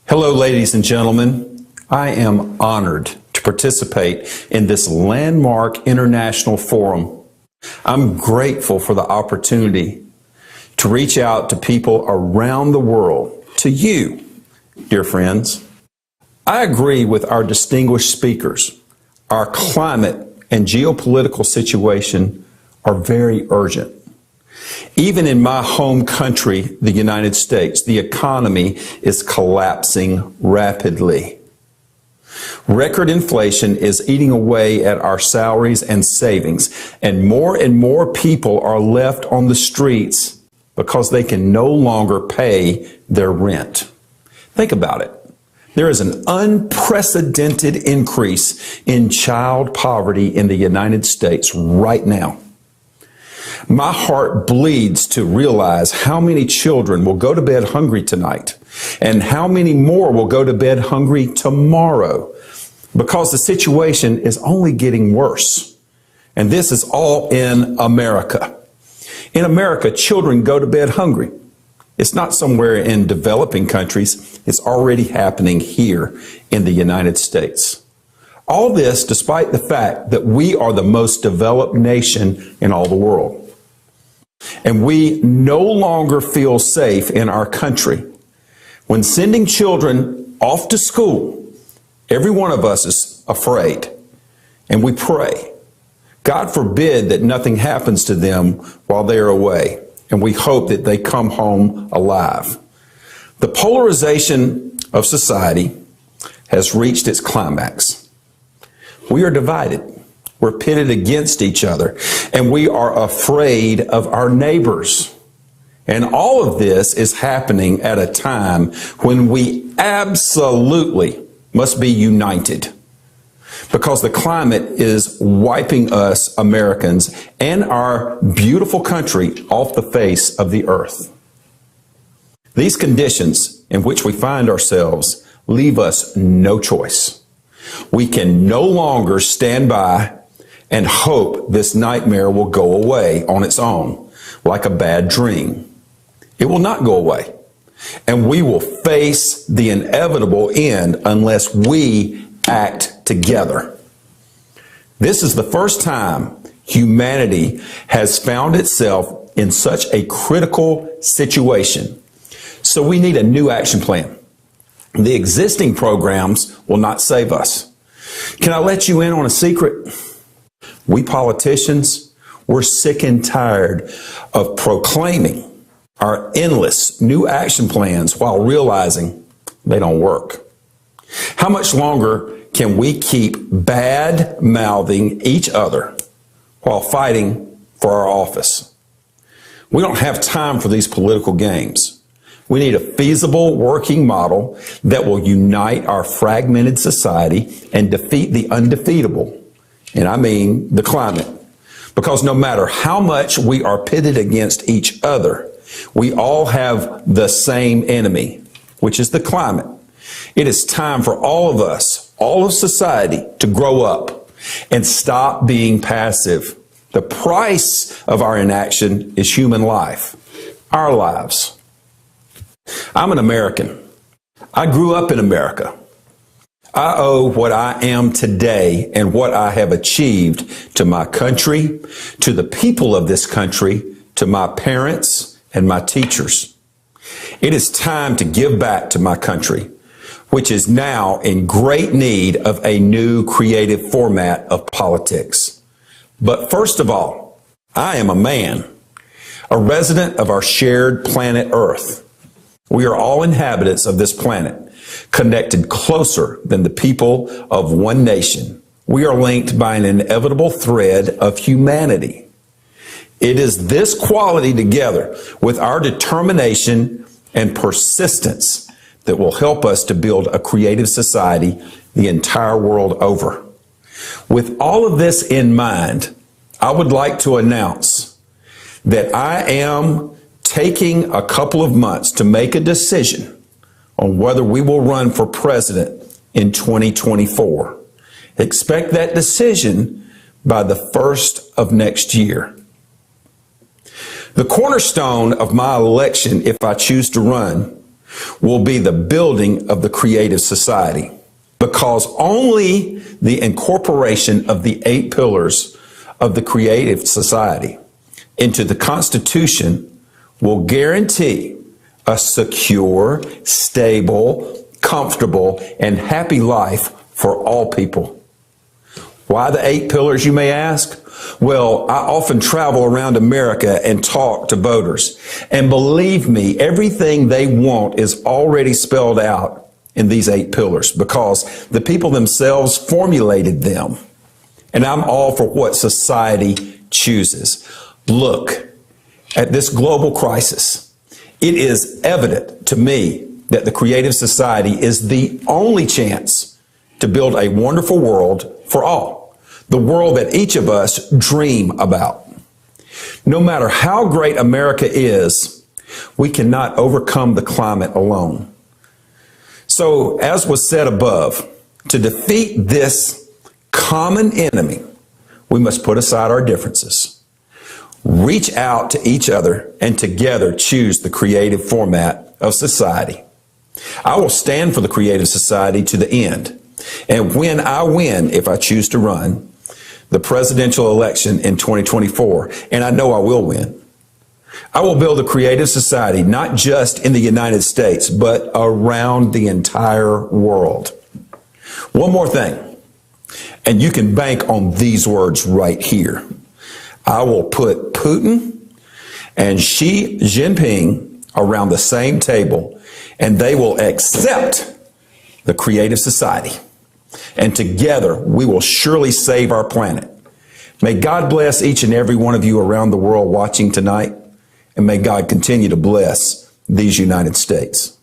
Hello, ladies and gentlemen. I am honored to participate in this landmark international forum. I'm grateful for the opportunity to reach out to people around the world, to you, dear friends. I agree with our distinguished speakers. Our climate and geopolitical situation are very urgent. Even in my home country, the United States, the economy is collapsing rapidly. Record inflation is eating away at our salaries and savings, and more people are left on the streets because they can no longer pay their rent. Think about it. There is an unprecedented increase in child poverty in the United States right now. My heart bleeds to realize how many children will go to bed hungry tonight and how many more will go to bed hungry tomorrow, because the situation is only getting worse. And this is all in America. In America, children go to bed hungry. It's not somewhere in developing countries. It's already happening here in the United States. All this despite the fact that we are the most developed nation in all the world. And we no longer feel safe in our country. When sending children off to school, every one of us is afraid. And we pray. God forbid that nothing happens to them while they are away. And we hope that they come home alive. The polarization of society has reached its climax. We are divided. We're pitted against each other, and we are afraid of our neighbors. And all of this is happening at a time when we absolutely must be united, because the climate is wiping us Americans and our beautiful country off the face of the earth. These conditions in which we find ourselves leave us no choice. We can no longer stand by and hope this nightmare will go away on its own, like a bad dream. It will not go away. And we will face the inevitable end unless we act together. This is the first time humanity has found itself in such a critical situation. So we need a new action plan. The existing programs will not save us. Can I let you in on a secret? We politicians, we're sick and tired of proclaiming our endless new action plans while realizing they don't work. How much longer can we keep bad-mouthing each other while fighting for our office? We don't have time for these political games. We need a feasible working model that will unite our fragmented society and defeat the undefeatable. And I mean the climate. Because no matter how much we are pitted against each other, we all have the same enemy, which is the climate. It is time for all of us, all of society, to grow up and stop being passive. The price of our inaction is human life, our lives. I'm an American. I grew up in America. I owe what I am today and what I have achieved to my country, to the people of this country, to my parents and my teachers. It is time to give back to my country, which is now in great need of a new creative format of politics. But first of all, I am a man, a resident of our shared planet Earth. We are all inhabitants of this planet, connected closer than the people of one nation. We are linked by an inevitable thread of humanity. It is this quality together with our determination and persistence that will help us to build a creative society the entire world over. With all of this in mind, I would like to announce that I am taking a couple of months to make a decision on whether we will run for president in 2024. Expect that decision by the 1st of next year. The cornerstone of my election, if I choose to run, will be the building of the creative society, because only the incorporation of the 8 pillars of the creative society into the Constitution will guarantee a secure, stable, comfortable, and happy life for all people. Why the 8 pillars, you may ask? Well, I often travel around America and talk to voters. And believe me, everything they want is already spelled out in these 8 pillars because the people themselves formulated them. And I'm all for what society chooses. Look at this global crisis. It is evident to me that the creative society is the only chance to build a wonderful world for all, the world that each of us dream about. No matter how great America is, we cannot overcome the climate alone. So, as was said above, to defeat this common enemy, we must put aside our differences. Reach out to each other and together choose the creative format of society. I will stand for the creative society to the end. And when I win, if I choose to run, the presidential election in 2024, and I know I will win, I will build a creative society not just in the United States, but around the entire world. One more thing, and you can bank on these words right here. I will put Putin and Xi Jinping around the same table, and they will accept the creative society. And together, we will surely save our planet. May God bless each and every one of you around the world watching tonight, and may God continue to bless these United States.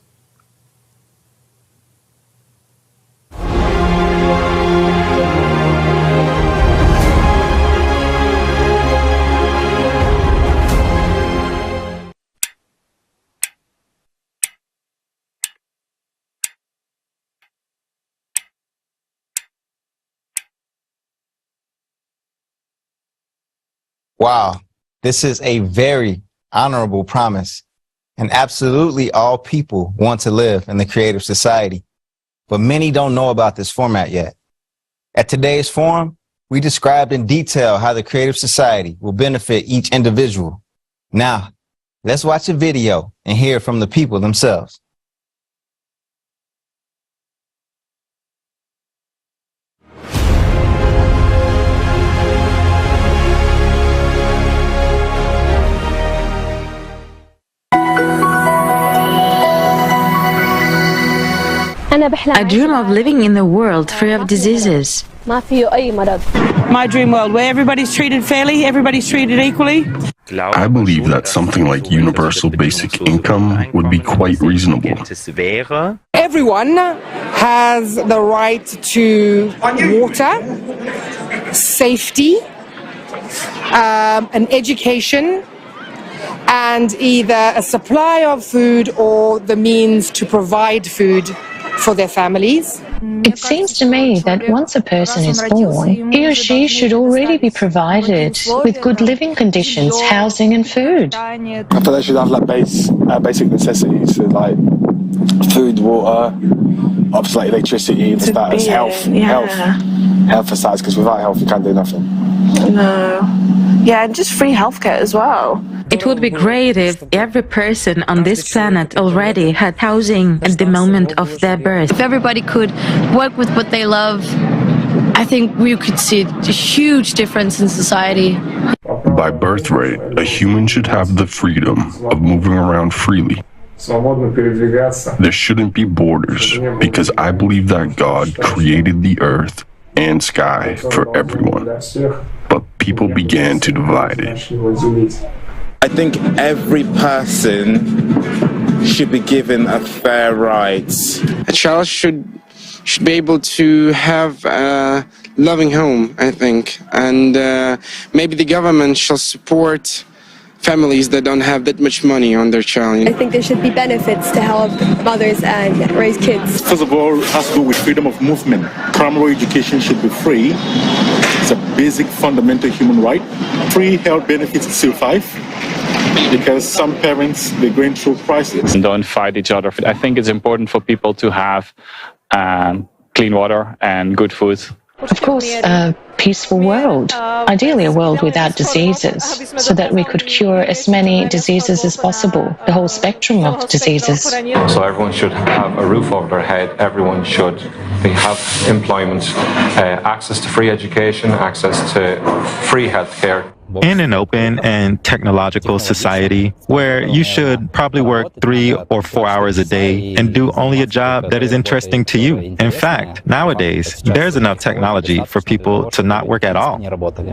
Wow, this is a very honorable promise. And absolutely all people want to live in the creative society. But many don't know about this format yet. At today's forum, we described in detail how the creative society will benefit each individual. Now, let's watch a video and hear from the people themselves. I dream of living in a world free of diseases. My dream world where everybody's treated fairly, everybody's treated equally. I believe that something like universal basic income would be quite reasonable. Everyone has the right to water, safety, an education, and either a supply of food or the means to provide food for their families. It seems to me that once a person is born, he or she should already be provided with good living conditions, housing and food. I feel they should have like basic necessities, so like food, water, obviously like electricity, the status, health aside, because without health you can't do nothing. No. Yeah, and just free healthcare as well. It would be great if every person on this planet already had housing at the moment of their birth. If everybody could work with what they love, I think we could see a huge difference in society. By birthright, a human should have the freedom of moving around freely. There shouldn't be borders, because I believe that God created the earth and sky for everyone. But people began to divide it. I think every person should be given a fair rights. A child should be able to have a loving home, I think, and maybe the government shall support families that don't have that much money on their child. I think there should be benefits to help mothers and raise kids. First of all, it has to do with freedom of movement. Primary education should be free. It's a basic fundamental human right. Free health benefits still 5, because some parents, they're going through crisis. And don't fight each other. I think it's important for people to have clean water and good food. Of course, a peaceful world, ideally a world without diseases, so that we could cure as many diseases as possible, the whole spectrum of diseases. So everyone should have a roof over their head, everyone should have employment, access to free education, access to free healthcare. In an open and technological society where you should probably work 3 or 4 hours a day and do only a job that is interesting to you. In fact, nowadays, there's enough technology for people to not work at all.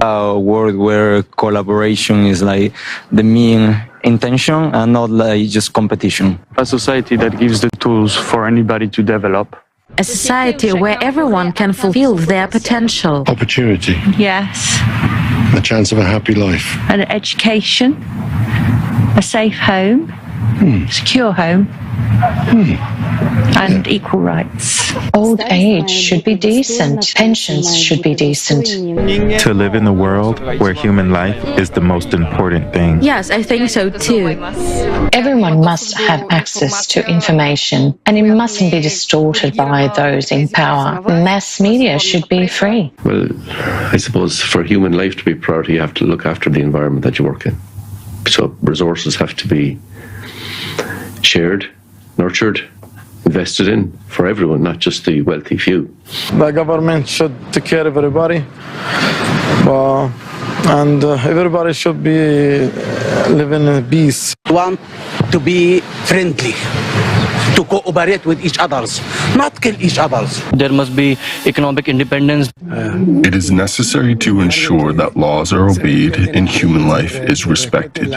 A world where collaboration is like the main intention and not like just competition. A society that gives the tools for anybody to develop. A society where everyone can fulfill their potential. Opportunity. Yes. The chance of a happy life. An education, a safe home, secure home, and equal rights. Old age should be decent. Pensions should be decent. To live in the world where human life is the most important thing. Yes, I think so too. Everyone must have access to information, and it mustn't be distorted by those in power. Mass media should be free. Well, I suppose for human life to be a priority, you have to look after the environment that you work in. So resources have to be shared, nurtured, invested in for everyone, not just the wealthy few. The government should take care of everybody, and everybody should be living in peace. Want to be friendly, to cooperate with each others, not kill each others. There must be economic independence. It is necessary to ensure that laws are obeyed and human life is respected.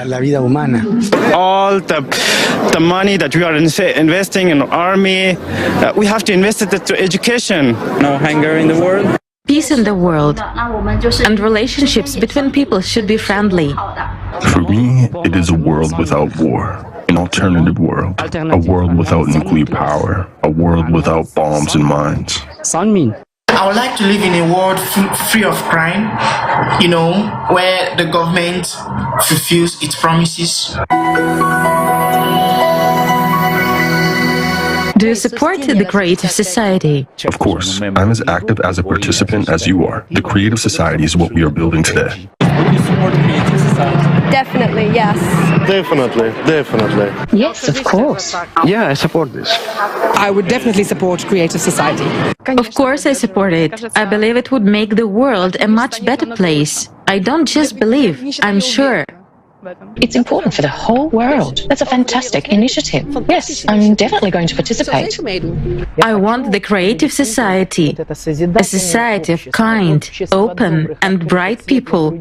All the money that we are investing in army, we have to invest it to education. No hunger in the world. Peace in the world and relationships between people should be friendly. For me, it is a world without war. An alternative world, a world without nuclear power, a world without bombs and mines. I would like to live in a world free of crime, where the government fulfills its promises. Do you support the creative society? Of course, I'm as active as a participant as you are. The creative society is what we are building today. Would you support creative society? Definitely, yes. Definitely. Yes, of course. Yeah, I support this. I would definitely support creative society. Of course I support it. I believe it would make the world a much better place. I don't just believe, I'm sure. It's important for the whole world. That's a fantastic initiative. Yes, I'm definitely going to participate. I want the creative society, a society of kind, open and bright people,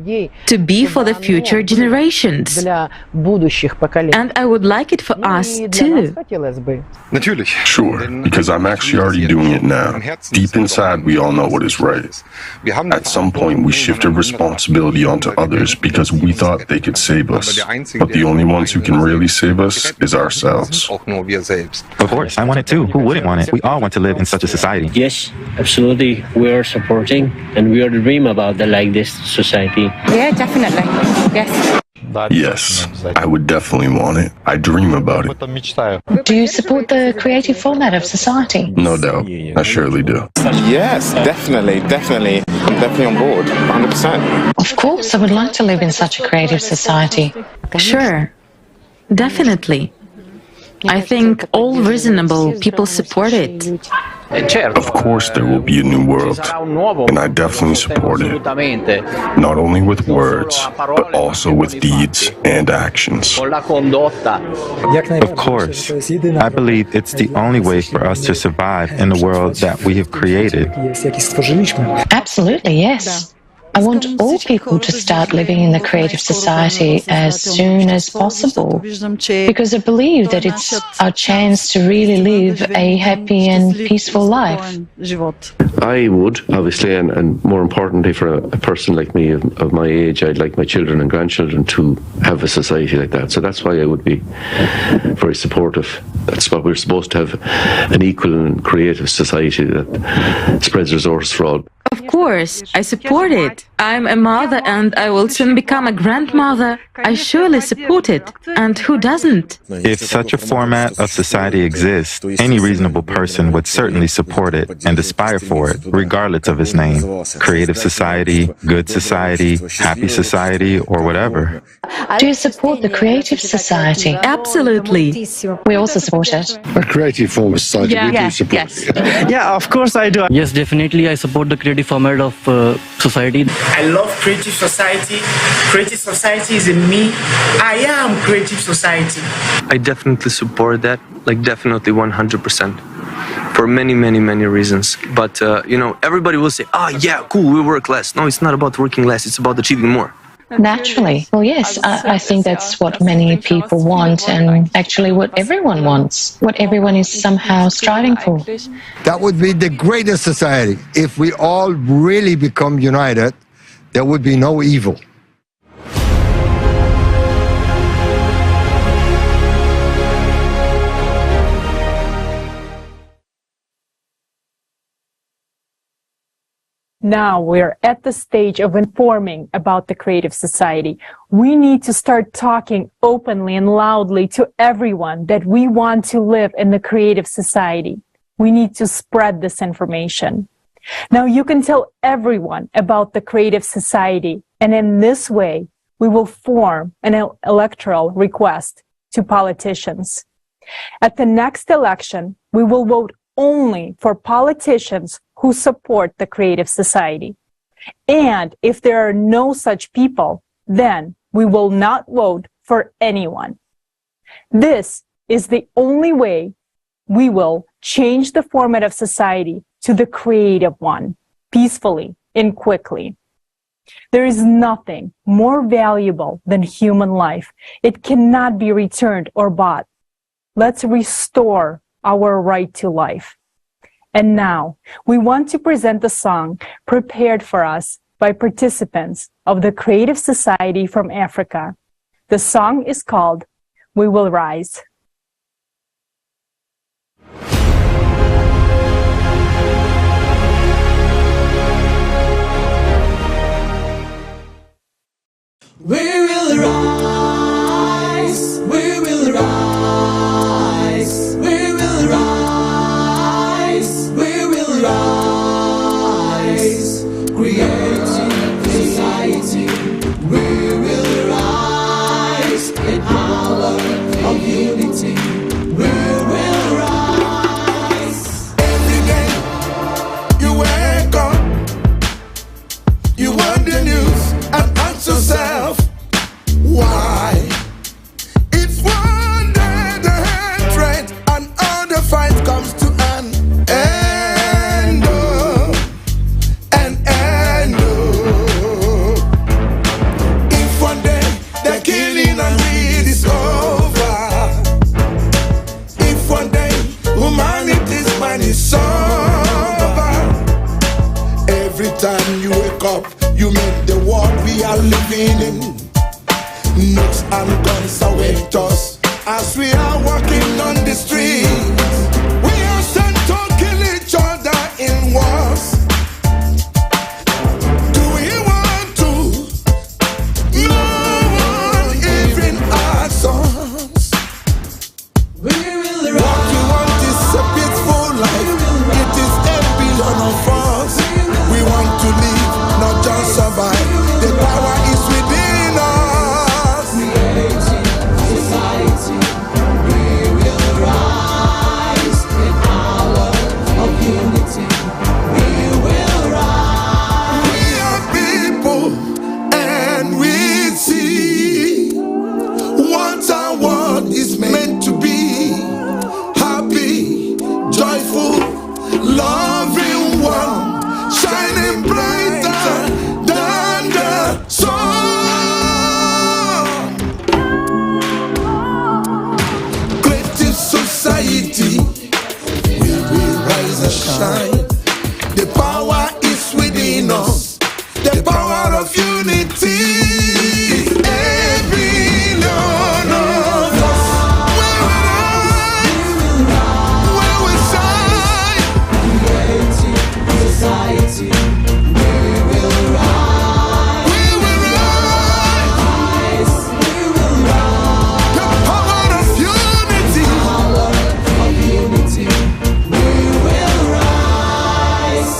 to be for the future generations. And I would like it for us too. Sure, because I'm actually already doing it now. Deep inside, we all know what is right. At some point, we shifted responsibility onto others because we thought they could save us. us. But the only ones who can really save us is ourselves. Of course, I want it too. Who wouldn't want it? We all want to live in such a society. Yes, absolutely. We are supporting and we are dream about like this society. Yeah, definitely. Yes. Yes, I would definitely want it. I dream about it. Do you support the creative format of society? No doubt. I surely do. Yes, definitely. I'm definitely on board, 100%. Of course, I would like to live in such a creative society. Sure, definitely. I think all reasonable people support it. Of course there will be a new world, and I definitely support it. Not only with words, but also with deeds and actions. Of course. I believe it's the only way for us to survive in the world that we have created. Absolutely, yes. I want all people to start living in the creative society as soon as possible, because I believe that it's our chance to really live a happy and peaceful life. I would, obviously, and more importantly for a person like me of my age, I'd like my children and grandchildren to have a society like that. So that's why I would be very supportive. That's what we're supposed to have, an equal and creative society that spreads resources for all. Of course, I support it. I'm a mother and I will soon become a grandmother. I surely support it. And who doesn't? If such a format of society exists, any reasonable person would certainly support it and aspire for it, regardless of its name. Creative society, good society, happy society, or whatever. Do you support the creative society? Absolutely. We also support it. A creative form of society, we do support it. Yeah, of course I do. Yes, definitely I support the creative format of society. I love creative society. Creative society is in me. I am creative society. I definitely support that, like definitely 100%. For many, many, many reasons. But, everybody will say, yeah, cool, we work less. No, it's not about working less, it's about achieving more. Naturally. Well, yes, I think that's what many people want and actually what everyone wants, what everyone is somehow striving for. That would be the greatest society. If we all really become united, there would be no evil. Now we're at the stage of informing about the creative society. We need to start talking openly and loudly to everyone that we want to live in the creative society. We need to spread this information. Now you can tell everyone about the creative society, and in this way, we will form an electoral request to politicians. At the next election, we will vote only for politicians who support the creative society. And if there are no such people, then we will not vote for anyone. This is the only way we will change the format of society to the creative one, peacefully and quickly. There is nothing more valuable than human life. It cannot be returned or bought. Let's restore our right to life. And now, we want to present the song prepared for us by participants of the Creative Society from Africa. The song is called We Will Rise. We will rise, we will rise, we will rise, we will rise, creating society. We will rise in power of unity. We will rise. Every day you wake up, you want the news and ask yourself, why? It's one day the hatred and other fight comes to an end. power is within us. The power of unity is every one of us. We will shine. Creative society. We will rise. We will rise. We will rise. The power of unity. Power of unity. We will rise.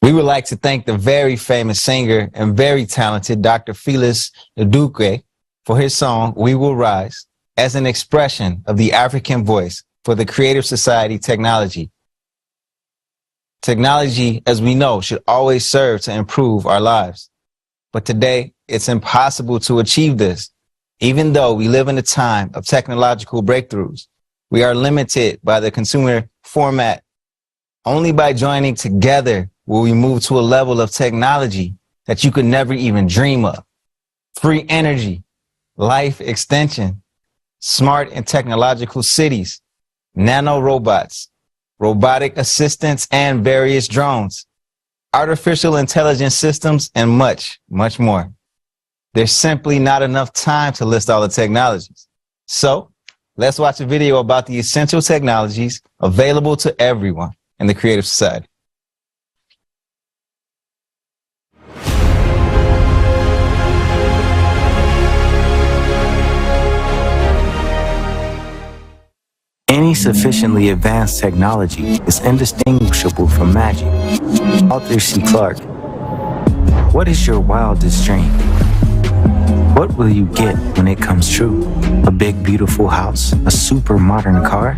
We would like to thank the very famous singer and very talented Dr. Phyllis Duque for his song, We Will Rise, as an expression of the African voice for the Creative Society technology. Technology, as we know, should always serve to improve our lives. But today, it's impossible to achieve this. Even though we live in a time of technological breakthroughs, we are limited by the consumer format. Only by joining together will we move to a level of technology that you could never even dream of. Free energy, life extension, smart and technological cities, nano robots, robotic assistants and various drones, artificial intelligence systems, and much, much more. There's simply not enough time to list all the technologies. So let's watch a video about the essential technologies available to everyone in the Creative Society. Any sufficiently advanced technology is indistinguishable from magic. Arthur C. Clarke. What is your wildest dream? What will you get when it comes true? A big, beautiful house? A super modern car?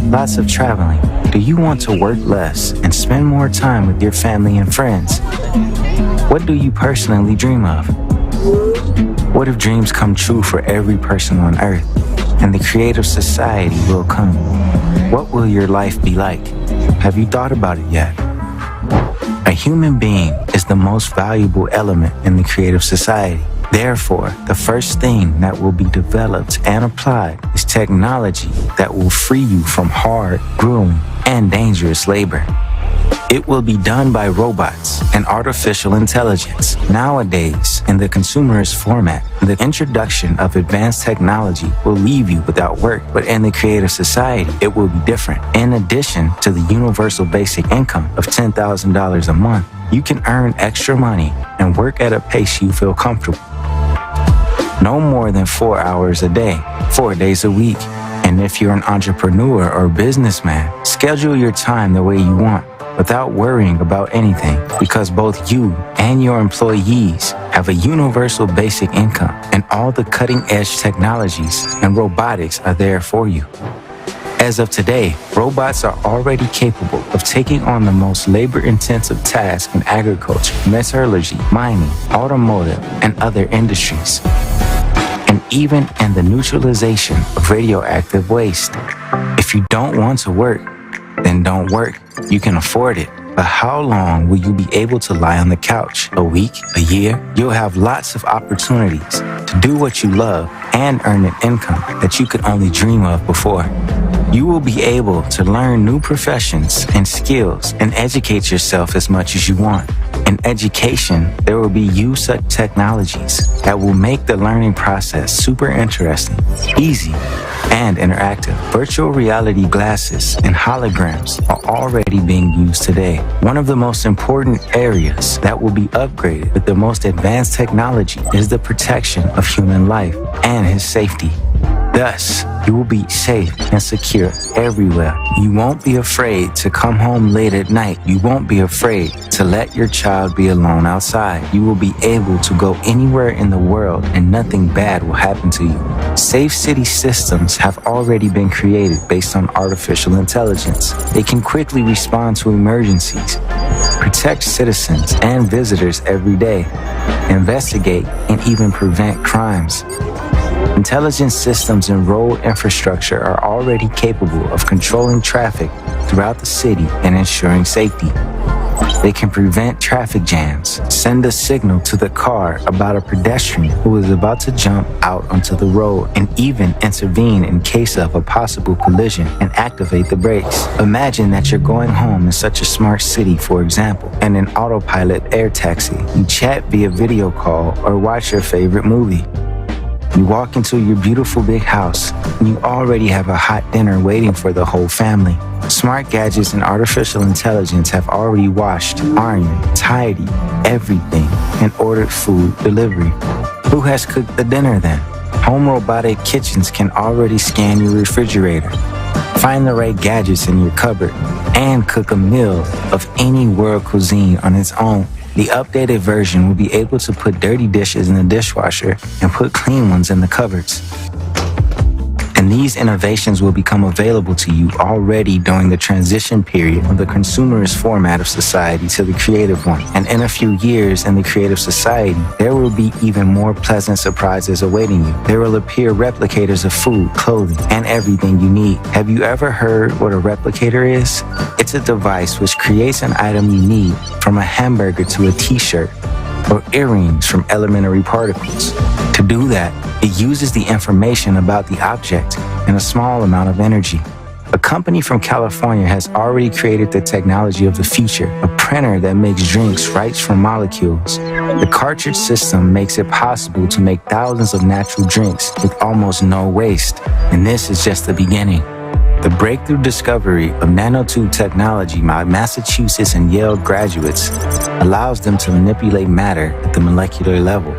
Lots of traveling. Do you want to work less and spend more time with your family and friends? What do you personally dream of? What if dreams come true for every person on Earth and the Creative Society will come? What will your life be like? Have you thought about it yet? A human being is the most valuable element in the Creative Society. Therefore, the first thing that will be developed and applied is technology that will free you from hard, grueling, and dangerous labor. It will be done by robots and artificial intelligence. Nowadays, in the consumerist format, the introduction of advanced technology will leave you without work, but in the Creative Society, it will be different. In addition to the universal basic income of $10,000 a month, you can earn extra money and work at a pace you feel comfortable. No more than 4 hours a day, 4 days a week. And if you're an entrepreneur or businessman, schedule your time the way you want without worrying about anything, because both you and your employees have a universal basic income, and all the cutting-edge technologies and robotics are there for you. As of today, robots are already capable of taking on the most labor-intensive tasks in agriculture, metallurgy, mining, automotive, and other industries, and even in the neutralization of radioactive waste. If you don't want to work, then don't work. You can afford it. But how long will you be able to lie on the couch? A week? A year? You'll have lots of opportunities to do what you love and earn an income that you could only dream of before. You will be able to learn new professions and skills and educate yourself as much as you want. In education, there will be use of technologies that will make the learning process super interesting, easy, and interactive. Virtual reality glasses and holograms are already being used today. One of the most important areas that will be upgraded with the most advanced technology is the protection of human life and his safety. Thus, you will be safe and secure everywhere. You won't be afraid to come home late at night. You won't be afraid to let your child be alone outside. You will be able to go anywhere in the world and nothing bad will happen to you. Safe city systems have already been created based on artificial intelligence. They can quickly respond to emergencies, protect citizens and visitors every day, investigate and even prevent crimes. Intelligent systems and road infrastructure are already capable of controlling traffic throughout the city and ensuring safety. They can prevent traffic jams, send a signal to the car about a pedestrian who is about to jump out onto the road, and even intervene in case of a possible collision and activate the brakes. Imagine that you're going home in such a smart city, for example, and an autopilot air taxi. You chat via video call or watch your favorite movie. You walk into your beautiful big house, and you already have a hot dinner waiting for the whole family. Smart gadgets and artificial intelligence have already washed, ironed, tidied everything, and ordered food delivery. Who has cooked the dinner then? Home robotic kitchens can already scan your refrigerator, find the right gadgets in your cupboard, and cook a meal of any world cuisine on its own. The updated version will be able to put dirty dishes in the dishwasher and put clean ones in the cupboards. And these innovations will become available to you already during the transition period from the consumerist format of society to the creative one. And in a few years in the creative society, there will be even more pleasant surprises awaiting you. There will appear replicators of food, clothing, and everything you need. Have you ever heard what a replicator is? It's a device which creates an item you need, from a hamburger to a t-shirt, or earrings from elementary particles. To do that, it uses the information about the object and a small amount of energy. A company from California has already created the technology of the future, a printer that makes drinks right from molecules. The cartridge system makes it possible to make thousands of natural drinks with almost no waste. And this is just the beginning. The breakthrough discovery of nanotube technology by Massachusetts and Yale graduates allows them to manipulate matter at the molecular level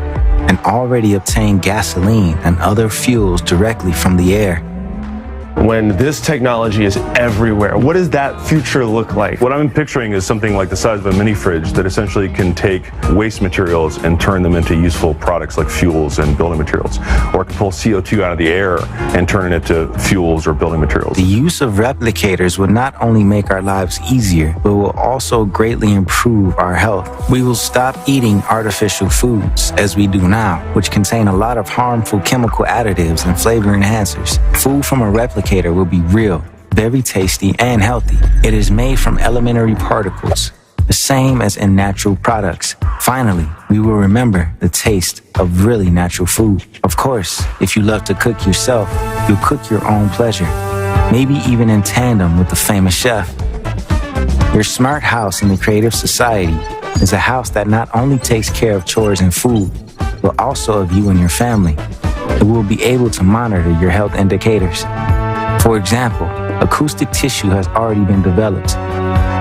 and already obtain gasoline and other fuels directly from the air. When this technology is everywhere, what does that future look like? What I'm picturing is something like the size of a mini fridge that essentially can take waste materials and turn them into useful products like fuels and building materials, or it can pull CO2 out of the air and turn it into fuels or building materials. The use of replicators will not only make our lives easier, but will also greatly improve our health. We will stop eating artificial foods, as we do now, which contain a lot of harmful chemical additives and flavor enhancers. Food from a replicator will be real, very tasty, and healthy. It is made from elementary particles, the same as in natural products. Finally, we will remember the taste of really natural food. Of course, if you love to cook yourself, you'll cook your own pleasure, maybe even in tandem with the famous chef. Your smart house in the creative society is a house that not only takes care of chores and food, but also of you and your family. It will be able to monitor your health indicators. For example, acoustic tissue has already been developed.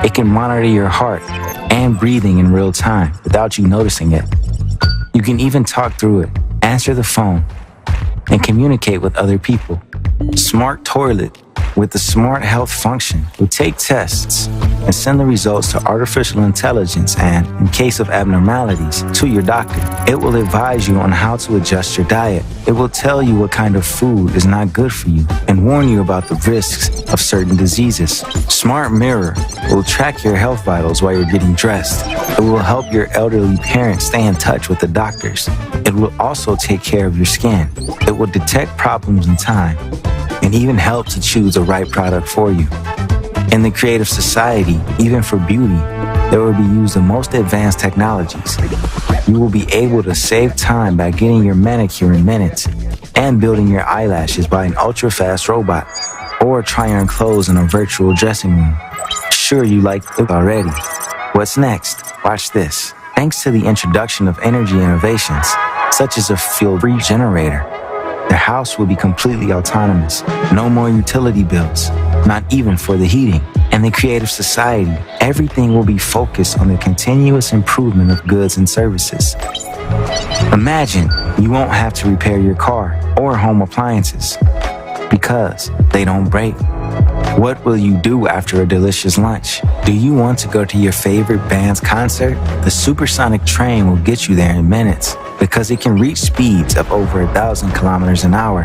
It can monitor your heart and breathing in real time without you noticing it. You can even talk through it, answer the phone, and communicate with other people. Smart toilet with the smart health function will take tests and send the results to artificial intelligence and, in case of abnormalities, to your doctor. It will advise you on how to adjust your diet. It will tell you what kind of food is not good for you and warn you about the risks of certain diseases. Smart mirror will track your health vitals while you're getting dressed. It will help your elderly parents stay in touch with the doctors. It will also take care of your skin. It will detect problems in time and even help to choose the right product for you. In the creative society, even for beauty, there will be used the most advanced technologies. You will be able to save time by getting your manicure in minutes and building your eyelashes by an ultra-fast robot, or try on clothes in a virtual dressing room. Sure, you like it already. What's next? Watch this. Thanks to the introduction of energy innovations, such as a fuel-free generator, the house will be completely autonomous. No more utility bills, not even for the heating. In the creative society, everything will be focused on the continuous improvement of goods and services. Imagine you won't have to repair your car or home appliances because they don't break. What will you do after a delicious lunch? Do you want to go to your favorite band's concert? The supersonic train will get you there in minutes because it can reach speeds of over 1,000 kilometers an hour.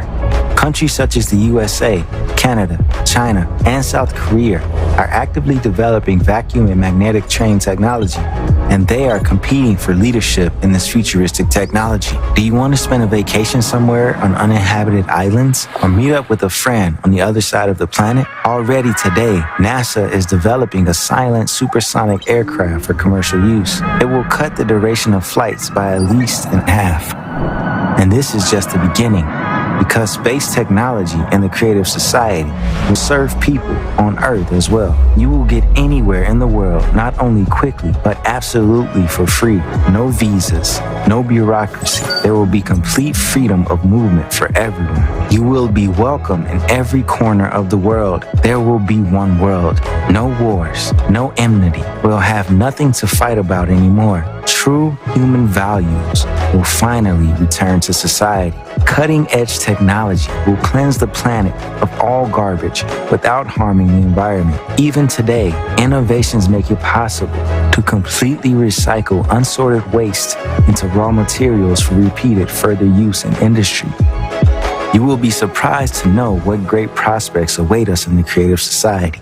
Countries such as the USA, Canada, China, and South Korea are actively developing vacuum and magnetic train technology, and they are competing for leadership in this futuristic technology. Do you want to spend a vacation somewhere on uninhabited islands or meet up with a friend on the other side of the planet? Already today, NASA is developing a silent supersonic aircraft for commercial use. It will cut the duration of flights by at least in half. And this is just the beginning, because space technology and the creative society will serve people on Earth as well. You will get anywhere in the world, not only quickly, but absolutely for free. No visas, no bureaucracy. There will be complete freedom of movement for everyone. You will be welcome in every corner of the world. There will be one world. No wars, no enmity. We'll have nothing to fight about anymore. True human values will finally return to society. Cutting-edge technology will cleanse the planet of all garbage without harming the environment. Even today, innovations make it possible to completely recycle unsorted waste into raw materials for repeated further use in industry. You will be surprised to know what great prospects await us in the creative society.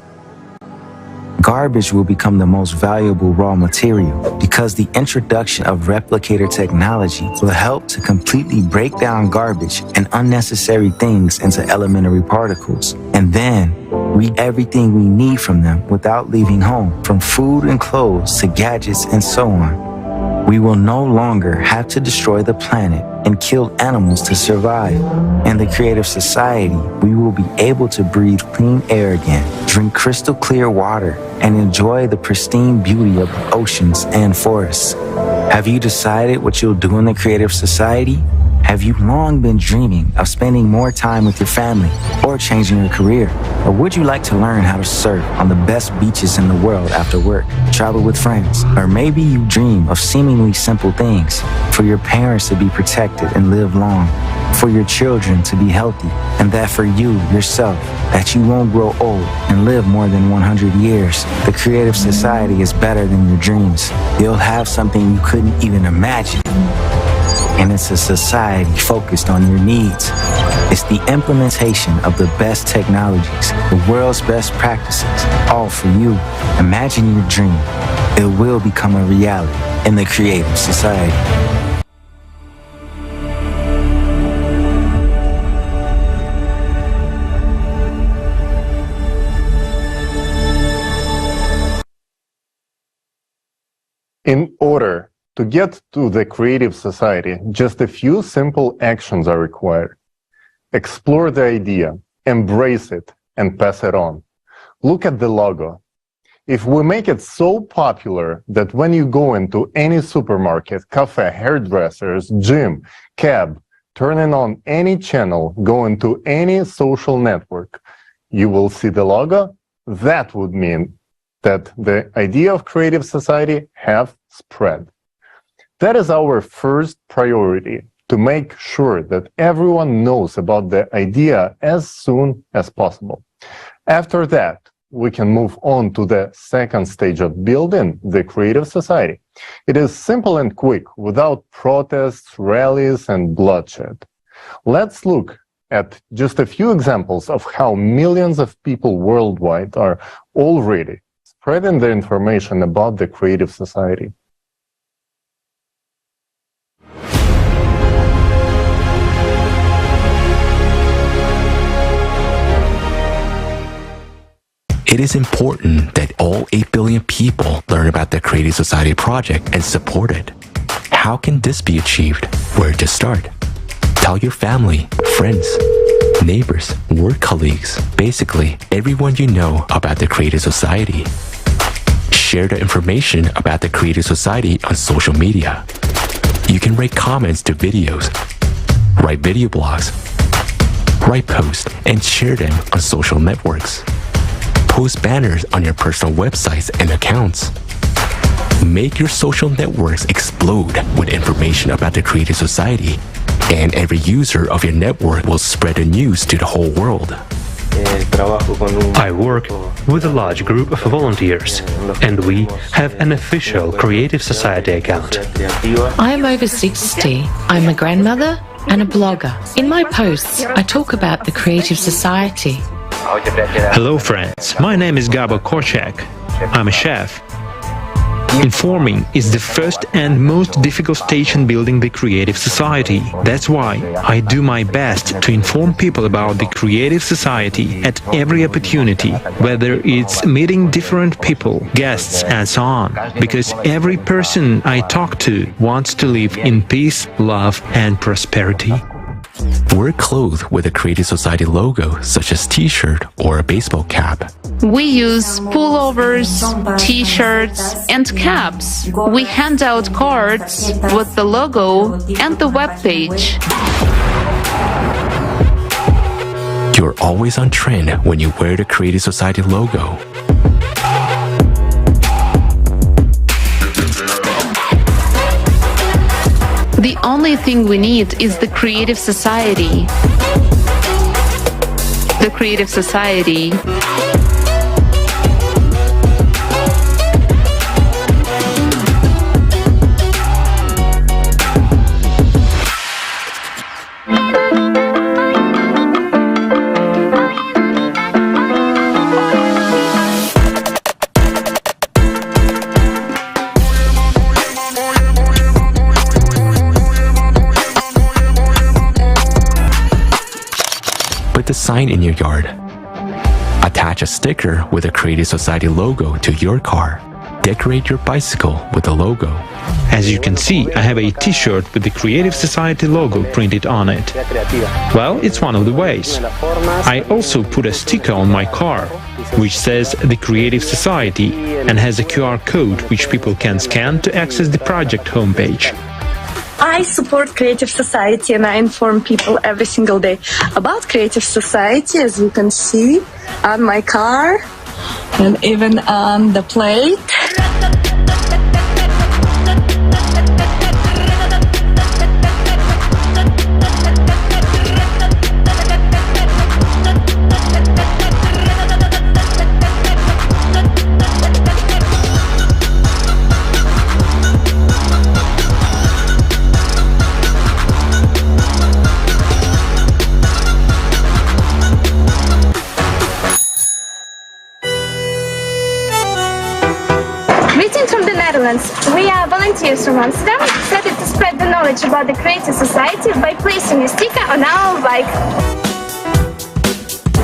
Garbage will become the most valuable raw material because the introduction of replicator technology will help to completely break down garbage and unnecessary things into elementary particles, and then read everything we need from them without leaving home, from food and clothes to gadgets and so on. We will no longer have to destroy the planet and kill animals to survive. In the creative society, we will be able to breathe clean air again, drink crystal clear water, and enjoy the pristine beauty of the oceans and forests. Have you decided what you'll do in the creative society? Have you long been dreaming of spending more time with your family or changing your career? Or would you like to learn how to surf on the best beaches in the world after work, travel with friends? Or maybe you dream of seemingly simple things, for your parents to be protected and live long, for your children to be healthy, and that for you, yourself, that you won't grow old and live more than 100 years. The creative society is better than your dreams. You'll have something you couldn't even imagine. And it's a society focused on your needs. It's the implementation of the best technologies, the world's best practices, all for you. Imagine your dream. It will become a reality in the creative society. In order to get to the creative society, just a few simple actions are required. Explore the idea, embrace it, and pass it on. Look at the logo. If we make it so popular that when you go into any supermarket, cafe, hairdressers, gym, cab, turning on any channel, go into any social network, you will see the logo, that would mean that the idea of creative society have spread. That is our first priority, to make sure that everyone knows about the idea as soon as possible. After that, we can move on to the second stage of building the creative society. It is simple and quick, without protests, rallies, and bloodshed. Let's look at just a few examples of how millions of people worldwide are already spreading the information about the creative society. It is important that all 8 billion people learn about the Creative Society project and support it. How can this be achieved? Where to start? Tell your family, friends, neighbors, work colleagues, basically everyone you know about the Creative Society. Share the information about the Creative Society on social media. You can write comments to videos, write video blogs, write posts, and share them on social networks. Post banners on your personal websites and accounts. Make your social networks explode with information about the Creative Society, and every user of your network will spread the news to the whole world. I work with a large group of volunteers, and we have an official Creative Society account. I'm over 60. I'm a grandmother, and a blogger. In my posts, I talk about the creative society. Hello friends, my name is Gabo Korchak. I'm a chef. Informing is the first and most difficult stage in building the creative society. That's why I do my best to inform people about the creative society at every opportunity, whether it's meeting different people, guests, and so on. Because every person I talk to wants to live in peace, love, and prosperity. We're clothed with a Creative Society logo, such as t-shirt or a baseball cap. We use pullovers, t-shirts, and caps. We hand out cards with the logo and the webpage. You're always on trend when you wear the Creative Society logo. The only thing we need is the creative society. The creative society. Put the sign in your yard. Attach a sticker with a Creative Society logo to your car. Decorate your bicycle with the logo. As you can see, I have a t-shirt with the Creative Society logo printed on it. Well, it's one of the ways. I also put a sticker on my car, which says the Creative Society and has a QR code which people can scan to access the project homepage. I support Creative Society and I inform people every single day about Creative Society, as you can see on my car and even on the plate. We are volunteers from Amsterdam, started to spread the knowledge about the Creative Society by placing a sticker on our bike.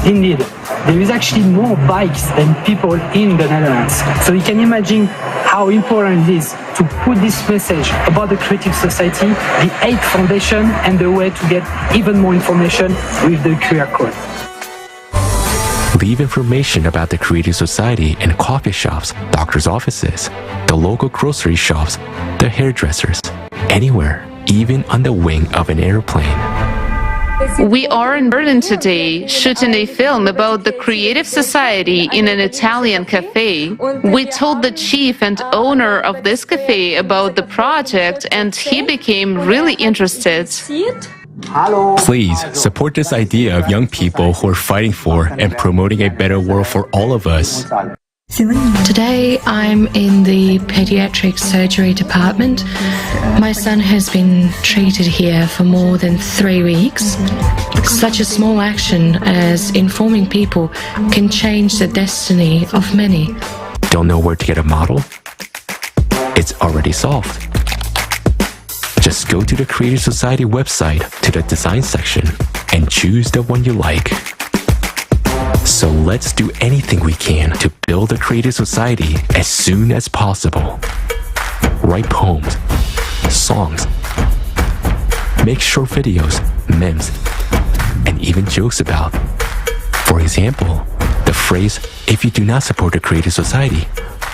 Indeed, there is actually more bikes than people in the Netherlands. So you can imagine how important it is to put this message about the Creative Society, the 8 Foundation, and the way to get even more information with the QR code. Leave information about the Creative Society in coffee shops, doctor's offices, the local grocery shops, the hairdressers, anywhere, even on the wing of an airplane. We are in Berlin today, shooting a film about the Creative Society in an Italian cafe. We told the chief and owner of this cafe about the project, and he became really interested. Please support this idea of young people who are fighting for and promoting a better world for all of us. Today I'm in the pediatric surgery department. My son has been treated here for more than 3 weeks. Such a small action as informing people can change the destiny of many. Don't know where to get a model? It's already solved. Just go to the Creative Society website to the design section and choose the one you like. So let's do anything we can to build a Creative Society as soon as possible. Write poems, songs, make short videos, memes, and even jokes about. For example, the phrase, "If you do not support the Creative Society,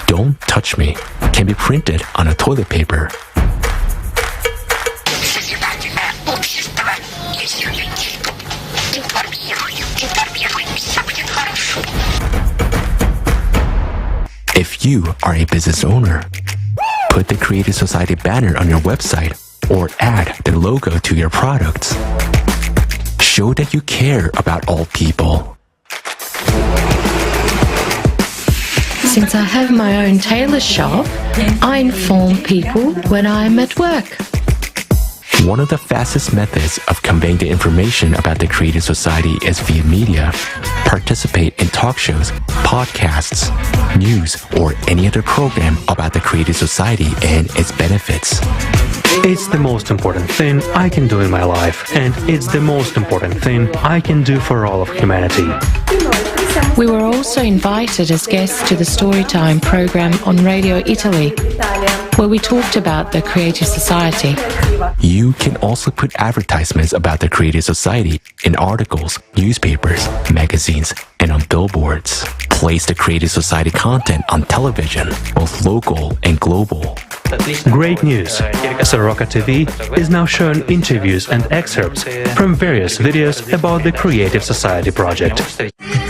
don't touch me," can be printed on a toilet paper. If you are a business owner, put the Creative Society banner on your website or add the logo to your products. Show that you care about all people. Since I have my own tailor shop, I inform people when I'm at work. One of the fastest methods of conveying the information about the creative society is via media. Participate in talk shows, podcasts, news, or any other program about the creative society and its benefits. It's the most important thing I can do in my life, and it's the most important thing I can do for all of humanity. We were also invited as guests to the Storytime program on Radio Italy, where we talked about the creative society. You can also put advertisements about the creative society in articles, newspapers, magazines, and on billboards. Place the creative society content on television, both local and global. Great news! Soroka TV is now showing interviews and excerpts from various videos about the Creative Society project.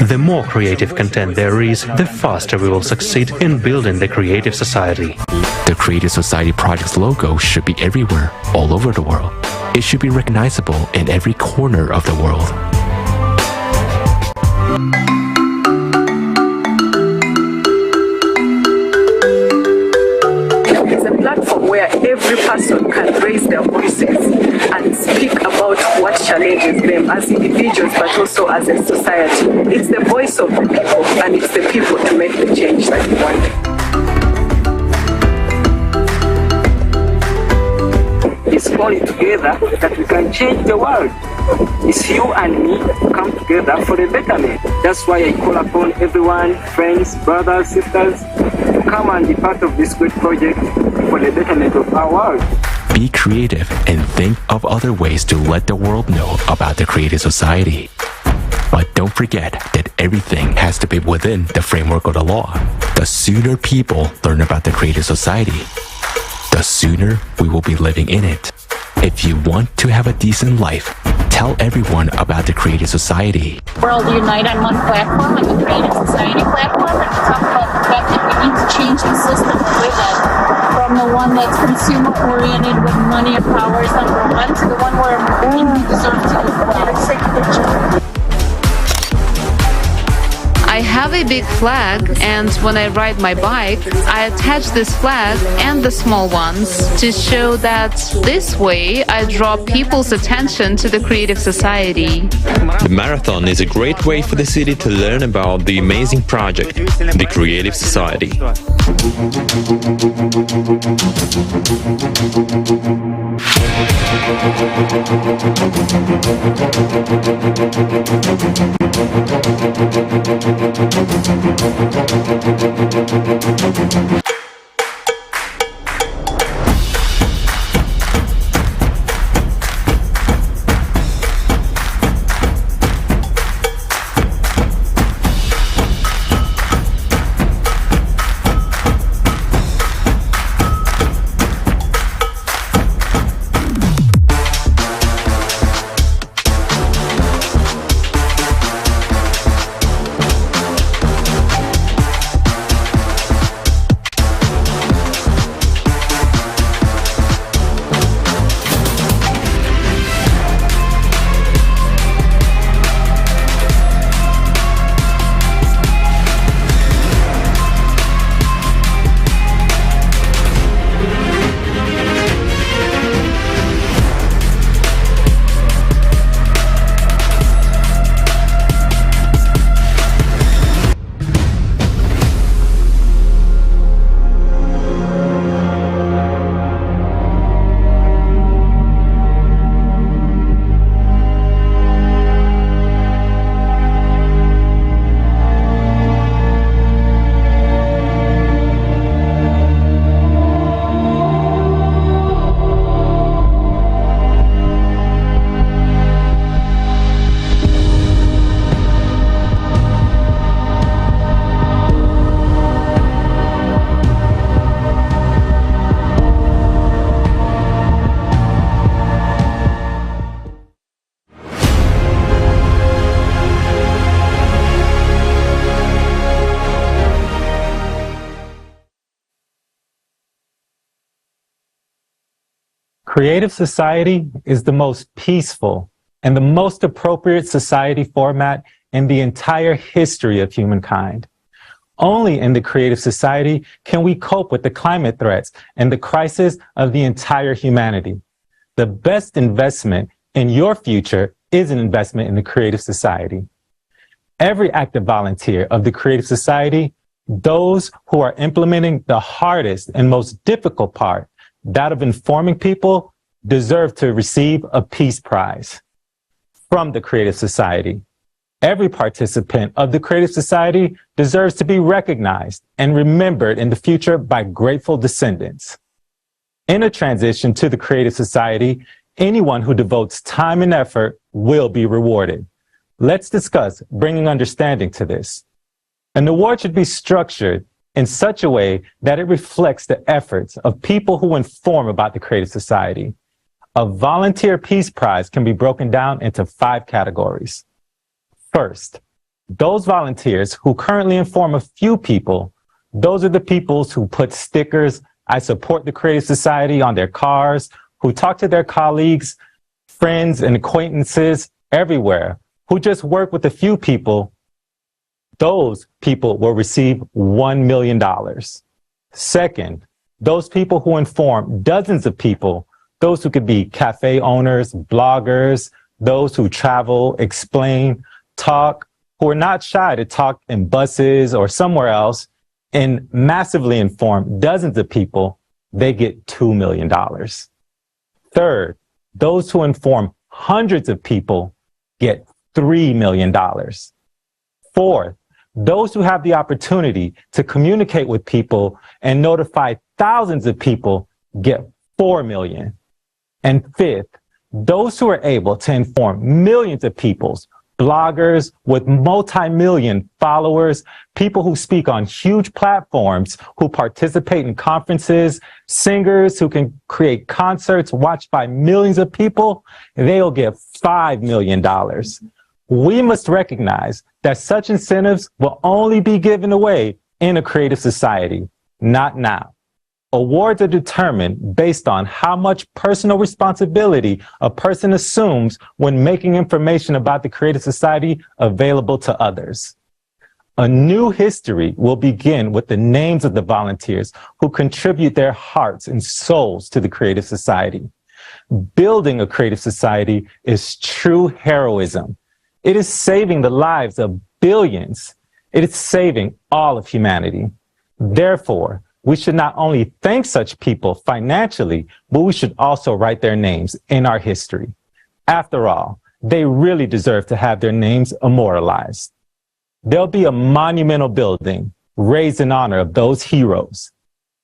The more creative content there is, the faster we will succeed in building the Creative Society. The Creative Society project's logo should be everywhere, all over the world. It should be recognizable in every corner of the world. Platform where every person can raise their voices and speak about what challenges them as individuals but also as a society. It's the voice of the people and it's the people to make the change that we want. It's only together that we can change the world. It's you and me to come together for the betterment. That's why I call upon everyone, friends, brothers, sisters, to come and be part of this great project for the betterment of our world. Be creative and think of other ways to let the world know about the Creative Society. But don't forget that everything has to be within the framework of the law. The sooner people learn about the Creative Society, the sooner we will be living in it. If you want to have a decent life, tell everyone about the Creative Society. World Unite on one platform, like the Creative Society platform, and we talk about the fact that we need to change the system with it. From the one that's consumer-oriented with money and power is number one to the one where we deserve to live well. I have a big flag, and when I ride my bike, I attach this flag and the small ones to show that this way I draw people's attention to the Creative Society. The marathon is a great way for the city to learn about the amazing project, the Creative Society. Creative society is the most peaceful and the most appropriate society format in the entire history of humankind. Only in the creative society can we cope with the climate threats and the crisis of the entire humanity. The best investment in your future is an investment in the creative society. Every active volunteer of the creative society, those who are implementing the hardest and most difficult part, that of informing people, deserve to receive a Peace Prize from the creative society. Every participant of the creative society deserves to be recognized and remembered in the future by grateful descendants. In a transition to the creative society, anyone who devotes time and effort will be rewarded. Let's discuss bringing understanding to this. An award should be structured in such a way that it reflects the efforts of people who inform about the creative society. A volunteer Peace Prize can be broken down into 5 categories. First, those volunteers who currently inform a few people, those are the people who put stickers, "I support the creative society" on their cars, who talk to their colleagues, friends, and acquaintances everywhere, who just work with a few people. Those people will receive $1 million. Second, those people who inform dozens of people, those who could be cafe owners, bloggers, those who travel, explain, talk, who are not shy to talk in buses or somewhere else, and massively inform dozens of people, they get $2 million. Third, those who inform hundreds of people get $3 million. Fourth, those who have the opportunity to communicate with people and notify thousands of people get $4 million. And fifth, those who are able to inform millions of people, bloggers with multi-million followers, people who speak on huge platforms, who participate in conferences, singers who can create concerts watched by millions of people, they'll get $5 million. We must recognize that such incentives will only be given away in a creative society, not now. Awards are determined based on how much personal responsibility a person assumes when making information about the creative society available to others. A new history will begin with the names of the volunteers who contribute their hearts and souls to the creative society. Building a creative society is true heroism. It is saving the lives of billions. It is saving all of humanity. Therefore, we should not only thank such people financially, but we should also write their names in our history. After all, they really deserve to have their names immortalized. There'll be a monumental building raised in honor of those heroes.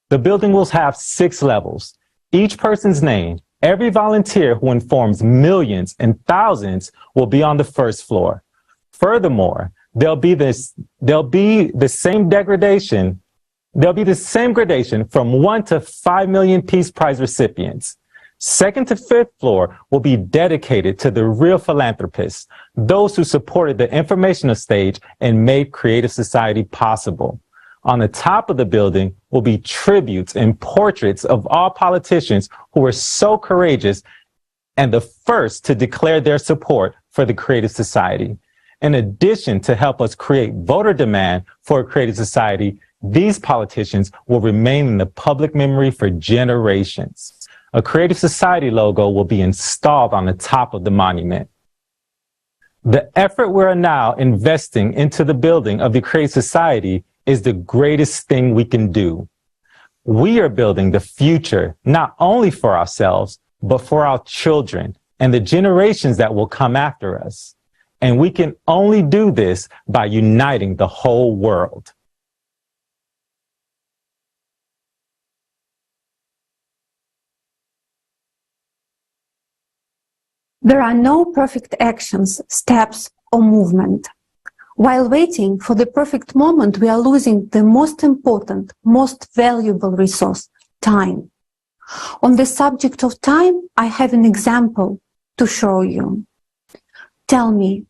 The building will have 6 levels. Each person's name, every volunteer who informs millions and thousands will be on the first floor. Furthermore, there'll be the same gradation from 1 to 5 million Peace Prize recipients. 2nd to 5th floor will be dedicated to the real philanthropists, those who supported the informational stage and made creative society possible. On the top of the building will be tributes and portraits of all politicians who were so courageous and the first to declare their support for the creative society. In addition to help us create voter demand for a creative society, these politicians will remain in the public memory for generations. A creative society logo will be installed on the top of the monument. The effort we are now investing into the building of the creative society is the greatest thing we can do. We are building the future, not only for ourselves, but for our children and the generations that will come after us. And we can only do this by uniting the whole world. There are no perfect actions, steps, or movement. While waiting for the perfect moment, we are losing the most important, most valuable resource, time. On the subject of time, I have an example to show you. Tell me,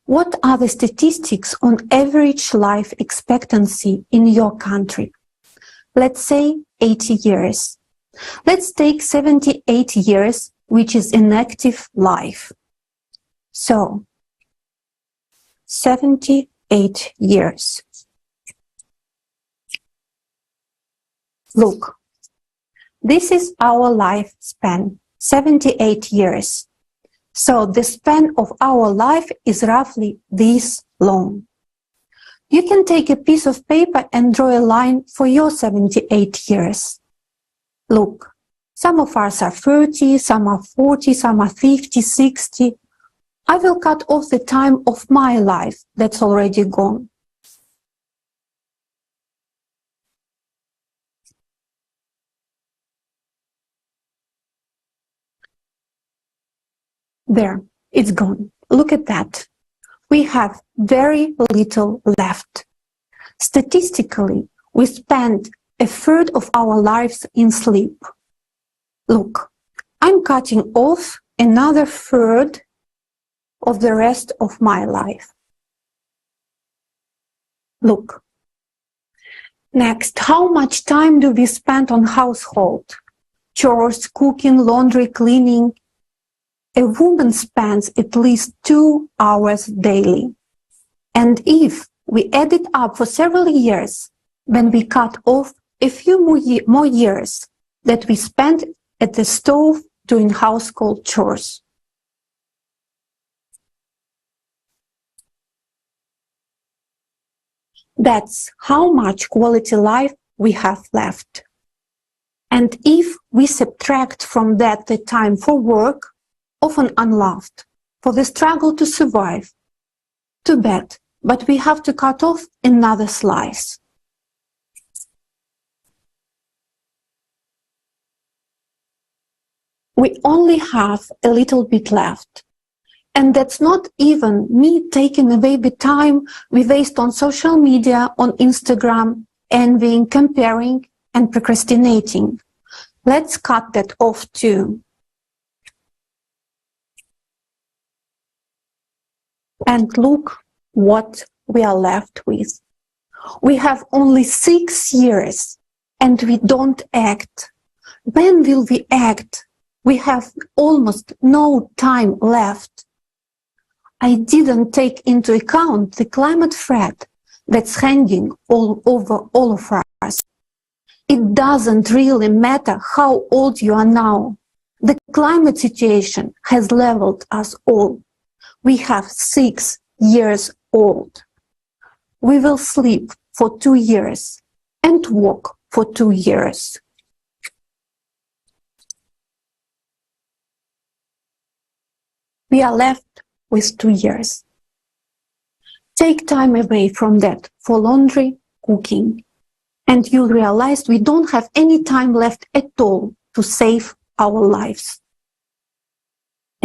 what are the statistics on average life expectancy in your country? Let's say 80 years. Let's take 78 years, which is inactive life. So, 78 years. Look, this is our lifespan. 78 years. So the span of our life is roughly this long. You can take a piece of paper and draw a line for your 78 years. Look, some of us are 30, some are 40, some are 50, 60. I will cut off the time of my life that's already gone. There, it's gone. Look at that. We have very little left. Statistically, we spend a third of our lives in sleep. Look, I'm cutting off another third of the rest of my life. Look. Next, how much time do we spend on household? Chores, cooking, laundry, cleaning. A woman spends at least 2 hours daily. And if we add it up for several years, then we cut off a few more years that we spend at the stove doing household chores. That's how much quality life we have left. And if we subtract from that the time for work, often unloved, for the struggle to survive, too bad, but we have to cut off another slice. We only have a little bit left. And that's not even me taking away the time we waste on social media, on Instagram, envying, comparing, and procrastinating. Let's cut that off too. And look what we are left with. We have only 6 years and we don't act. When will we act? We have almost no time left. I didn't take into account the climate threat that's hanging all over all of us. It doesn't really matter how old you are now. The climate situation has leveled us all. We have 6 years old. We will sleep for 2 years and walk for 2 years. We are left with 2 years. Take time away from that for laundry, cooking, and you'll realize we don't have any time left at all to save our lives.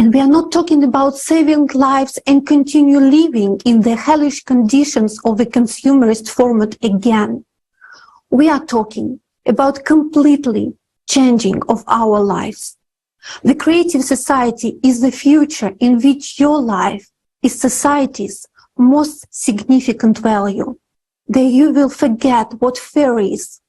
And we are not talking about saving lives and continue living in the hellish conditions of the consumerist format again. We are talking about completely changing of our lives. The creative society is the future in which your life is society's most significant value. There you will forget what fear is.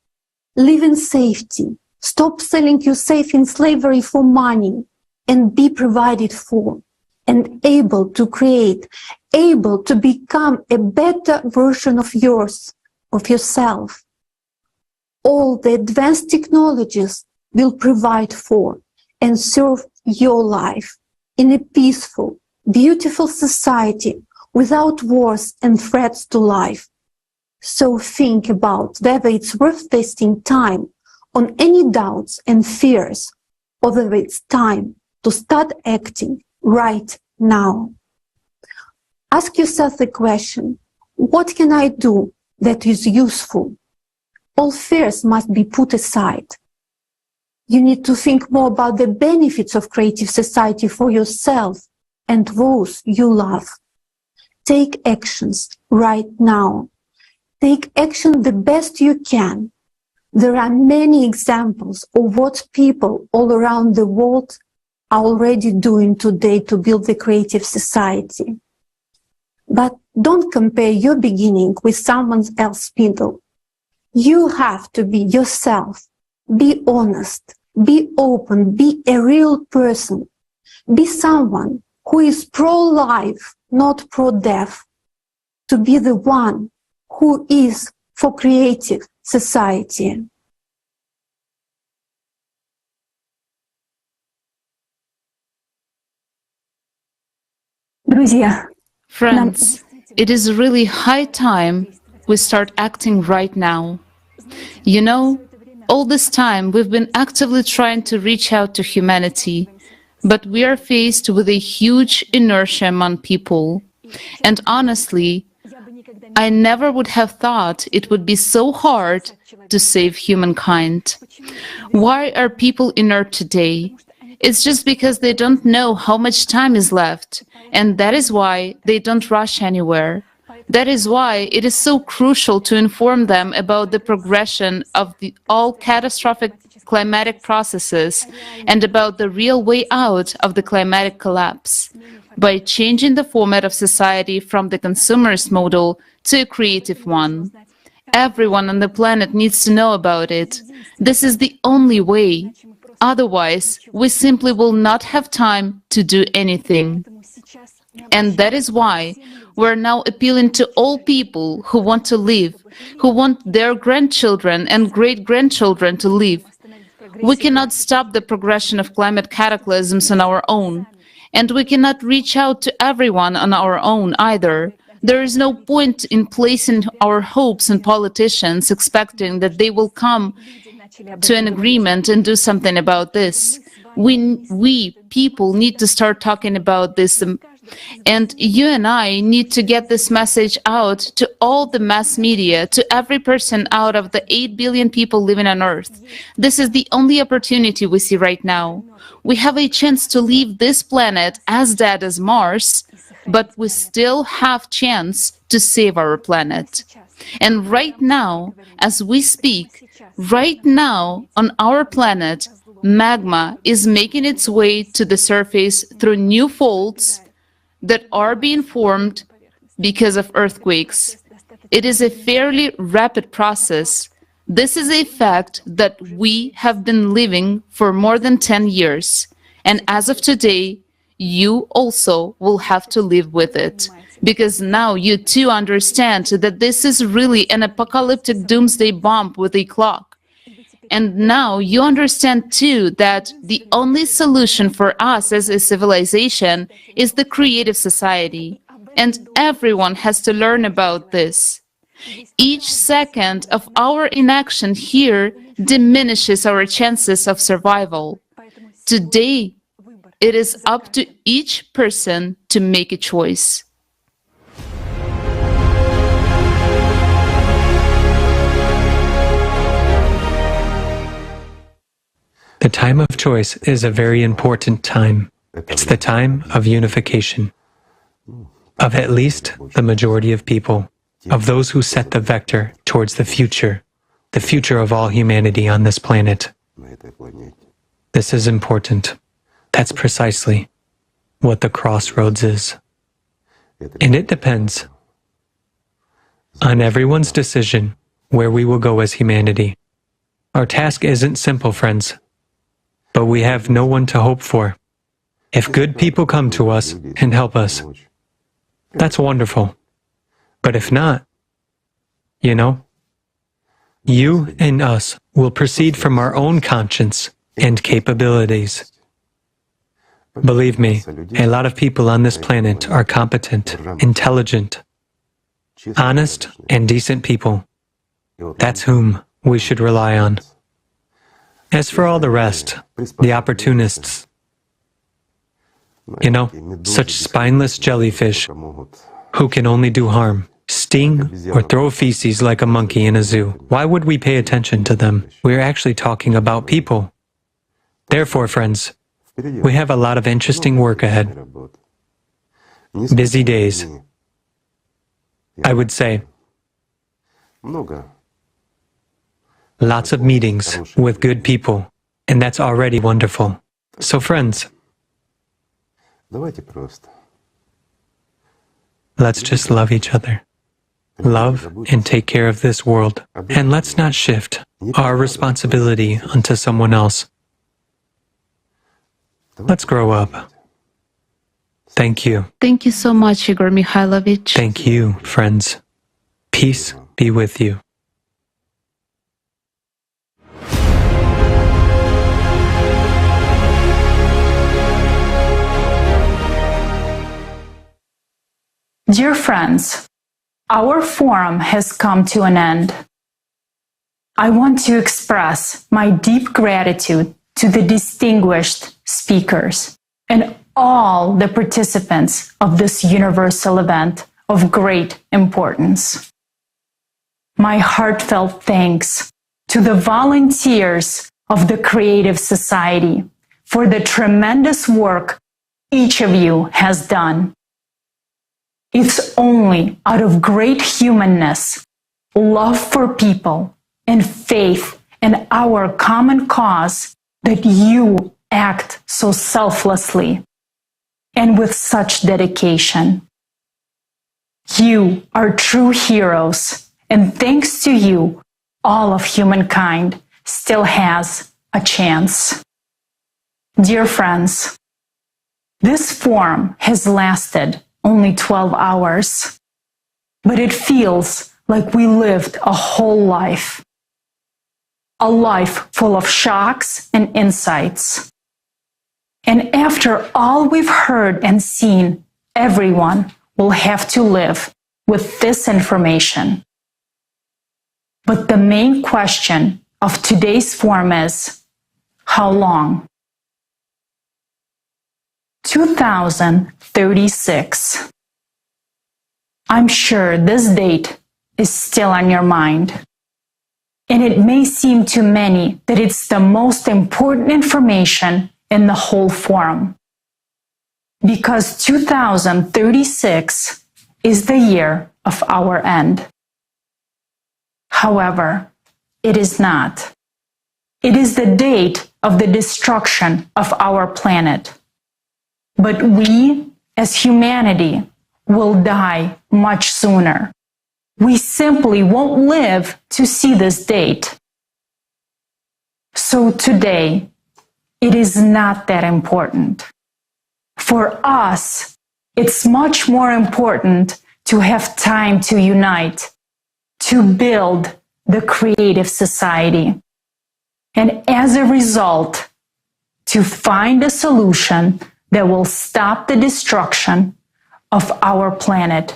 Live in safety. Stop selling yourself in slavery for money and be provided for and able to create, able to become a better version of yourself. All the advanced technologies will provide for and serve your life in a peaceful, beautiful society without wars and threats to life. So think about whether it's worth wasting time on any doubts and fears, or whether it's time to start acting right now. Ask yourself the question, what can I do that is useful? All fears must be put aside. You need to think more about the benefits of creative society for yourself and those you love. Take actions right now. Take action the best you can. There are many examples of what people all around the world are already doing today to build the creative society. But don't compare your beginning with someone else's middle. You have to be yourself. Be honest. Be open. Be a real person. Be someone who is pro-life, not pro-death. To be the one who is for creative society. Friends, it is really high time we start acting right now. You know, all this time we've been actively trying to reach out to humanity, but we are faced with a huge inertia among people. And honestly, I never would have thought it would be so hard to save humankind. Why are people inert today? It's just because they don't know how much time is left, and that is why they don't rush anywhere. That is why it is so crucial to inform them about the progression of all catastrophic climatic processes and about the real way out of the climatic collapse, by changing the format of society from the consumerist model to a creative one. Everyone on the planet needs to know about it. This is the only way. Otherwise, we simply will not have time to do anything. And that is why we're now appealing to all people who want to live, who want their grandchildren and great-grandchildren to live. We cannot stop the progression of climate cataclysms on our own, and we cannot reach out to everyone on our own either. There is no point in placing our hopes in politicians expecting that they will come to an agreement and do something about this. We people need to start talking about this, and you and I need to get this message out to all the mass media, to every person out of the 8 billion people living on Earth. This is the only opportunity we see right now. We have a chance to leave this planet as dead as Mars, but we still have chance to save our planet. And right now, as we speak, right now on our planet, magma is making its way to the surface through new faults that are being formed because of earthquakes. It is a fairly rapid process. This is a fact that we have been living for more than 10 years. And as of today, you also will have to live with it. Because now you too understand that this is really an apocalyptic doomsday bomb with a clock. And now you understand too that the only solution for us as a civilization is the creative society. And everyone has to learn about this. Each second of our inaction here diminishes our chances of survival. Today, it is up to each person to make a choice. The time of choice is a very important time. It's the time of unification, of at least the majority of people, of those who set the vector towards the future of all humanity on this planet. This is important. That's precisely what the crossroads is. And it depends on everyone's decision where we will go as humanity. Our task isn't simple, friends. But we have no one to hope for. If good people come to us and help us, that's wonderful. But if not, you and us will proceed from our own conscience and capabilities. Believe me, a lot of people on this planet are competent, intelligent, honest, and decent people. That's whom we should rely on. As for all the rest, the opportunists, such spineless jellyfish who can only do harm, sting, or throw feces like a monkey in a zoo, why would we pay attention to them? We're actually talking about people. Therefore, friends, we have a lot of interesting work ahead. Busy days, I would say. Lots of meetings with good people, and that's already wonderful. So friends, let's just love each other. Love and take care of this world. And let's not shift our responsibility onto someone else. Let's grow up. Thank you. Thank you so much, Igor Mikhailovich. Thank you, friends. Peace be with you. Dear friends, our forum has come to an end. I want to express my deep gratitude to the distinguished speakers and all the participants of this universal event of great importance. My heartfelt thanks to the volunteers of the Creative Society for the tremendous work each of you has done. It's only out of great humanness, love for people, and faith in our common cause that you act so selflessly and with such dedication. You are true heroes, and thanks to you, all of humankind still has a chance. Dear friends, this forum has lasted only 12 hours, but it feels like we lived a whole life. A life full of shocks and insights. And after all we've heard and seen, everyone will have to live with this information. But the main question of today's forum is, how long? 2036. I'm sure this date is still on your mind. And it may seem to many that it's the most important information in the whole forum. Because 2036 is the year of our end. However, it is not. It is the date of the destruction of our planet. But we, as humanity, will die much sooner. We simply won't live to see this date. So today, it is not that important. For us, it's much more important to have time to unite, to build the creative society, and as a result, to find a solution that will stop the destruction of our planet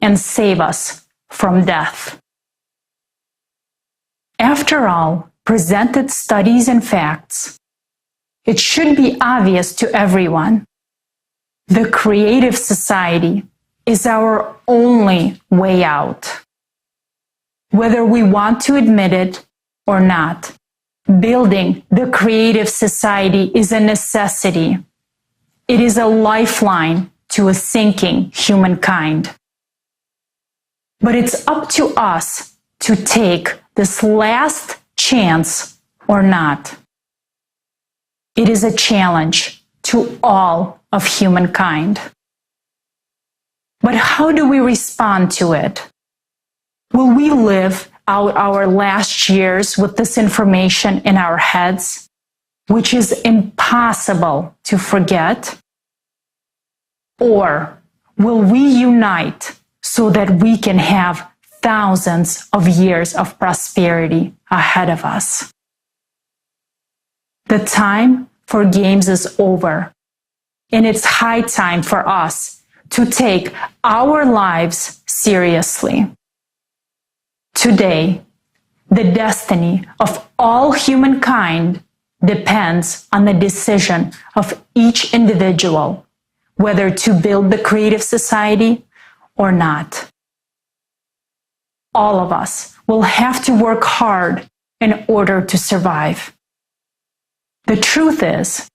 and save us from death. After all presented studies and facts, it should be obvious to everyone. The creative society is our only way out. Whether we want to admit it or not, building the creative society is a necessity. It is a lifeline to a sinking humankind. But it's up to us to take this last chance or not. It is a challenge to all of humankind. But how do we respond to it? Will we live out our last years with this information in our heads, which is impossible to forget? Or will we unite so that we can have thousands of years of prosperity ahead of us? The time for games is over, and it's high time for us to take our lives seriously. Today, the destiny of all humankind depends on the decision of each individual, whether to build the creative society or not. All of us will have to work hard in order to survive. The truth is,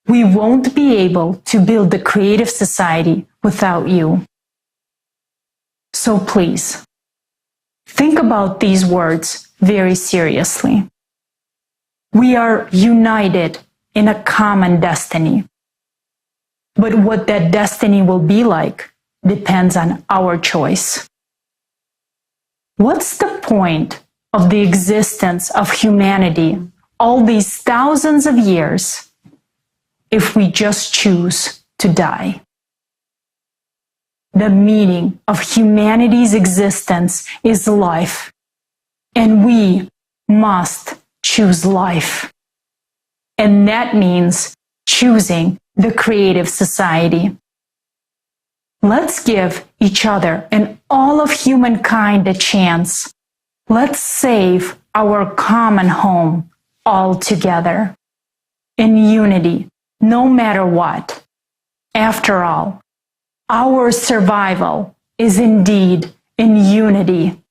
we won't be able to build the creative society without you. So please, think about these words very seriously. We are united in a common destiny. But what that destiny will be like depends on our choice. What's the point of the existence of humanity all these thousands of years if we just choose to die? The meaning of humanity's existence is life, and we must choose life. And that means choosing the creative society. Let's give each other, and all of humankind a chance. Let's save our common home all together, in unity, no matter what. After all, our survival is indeed in unity.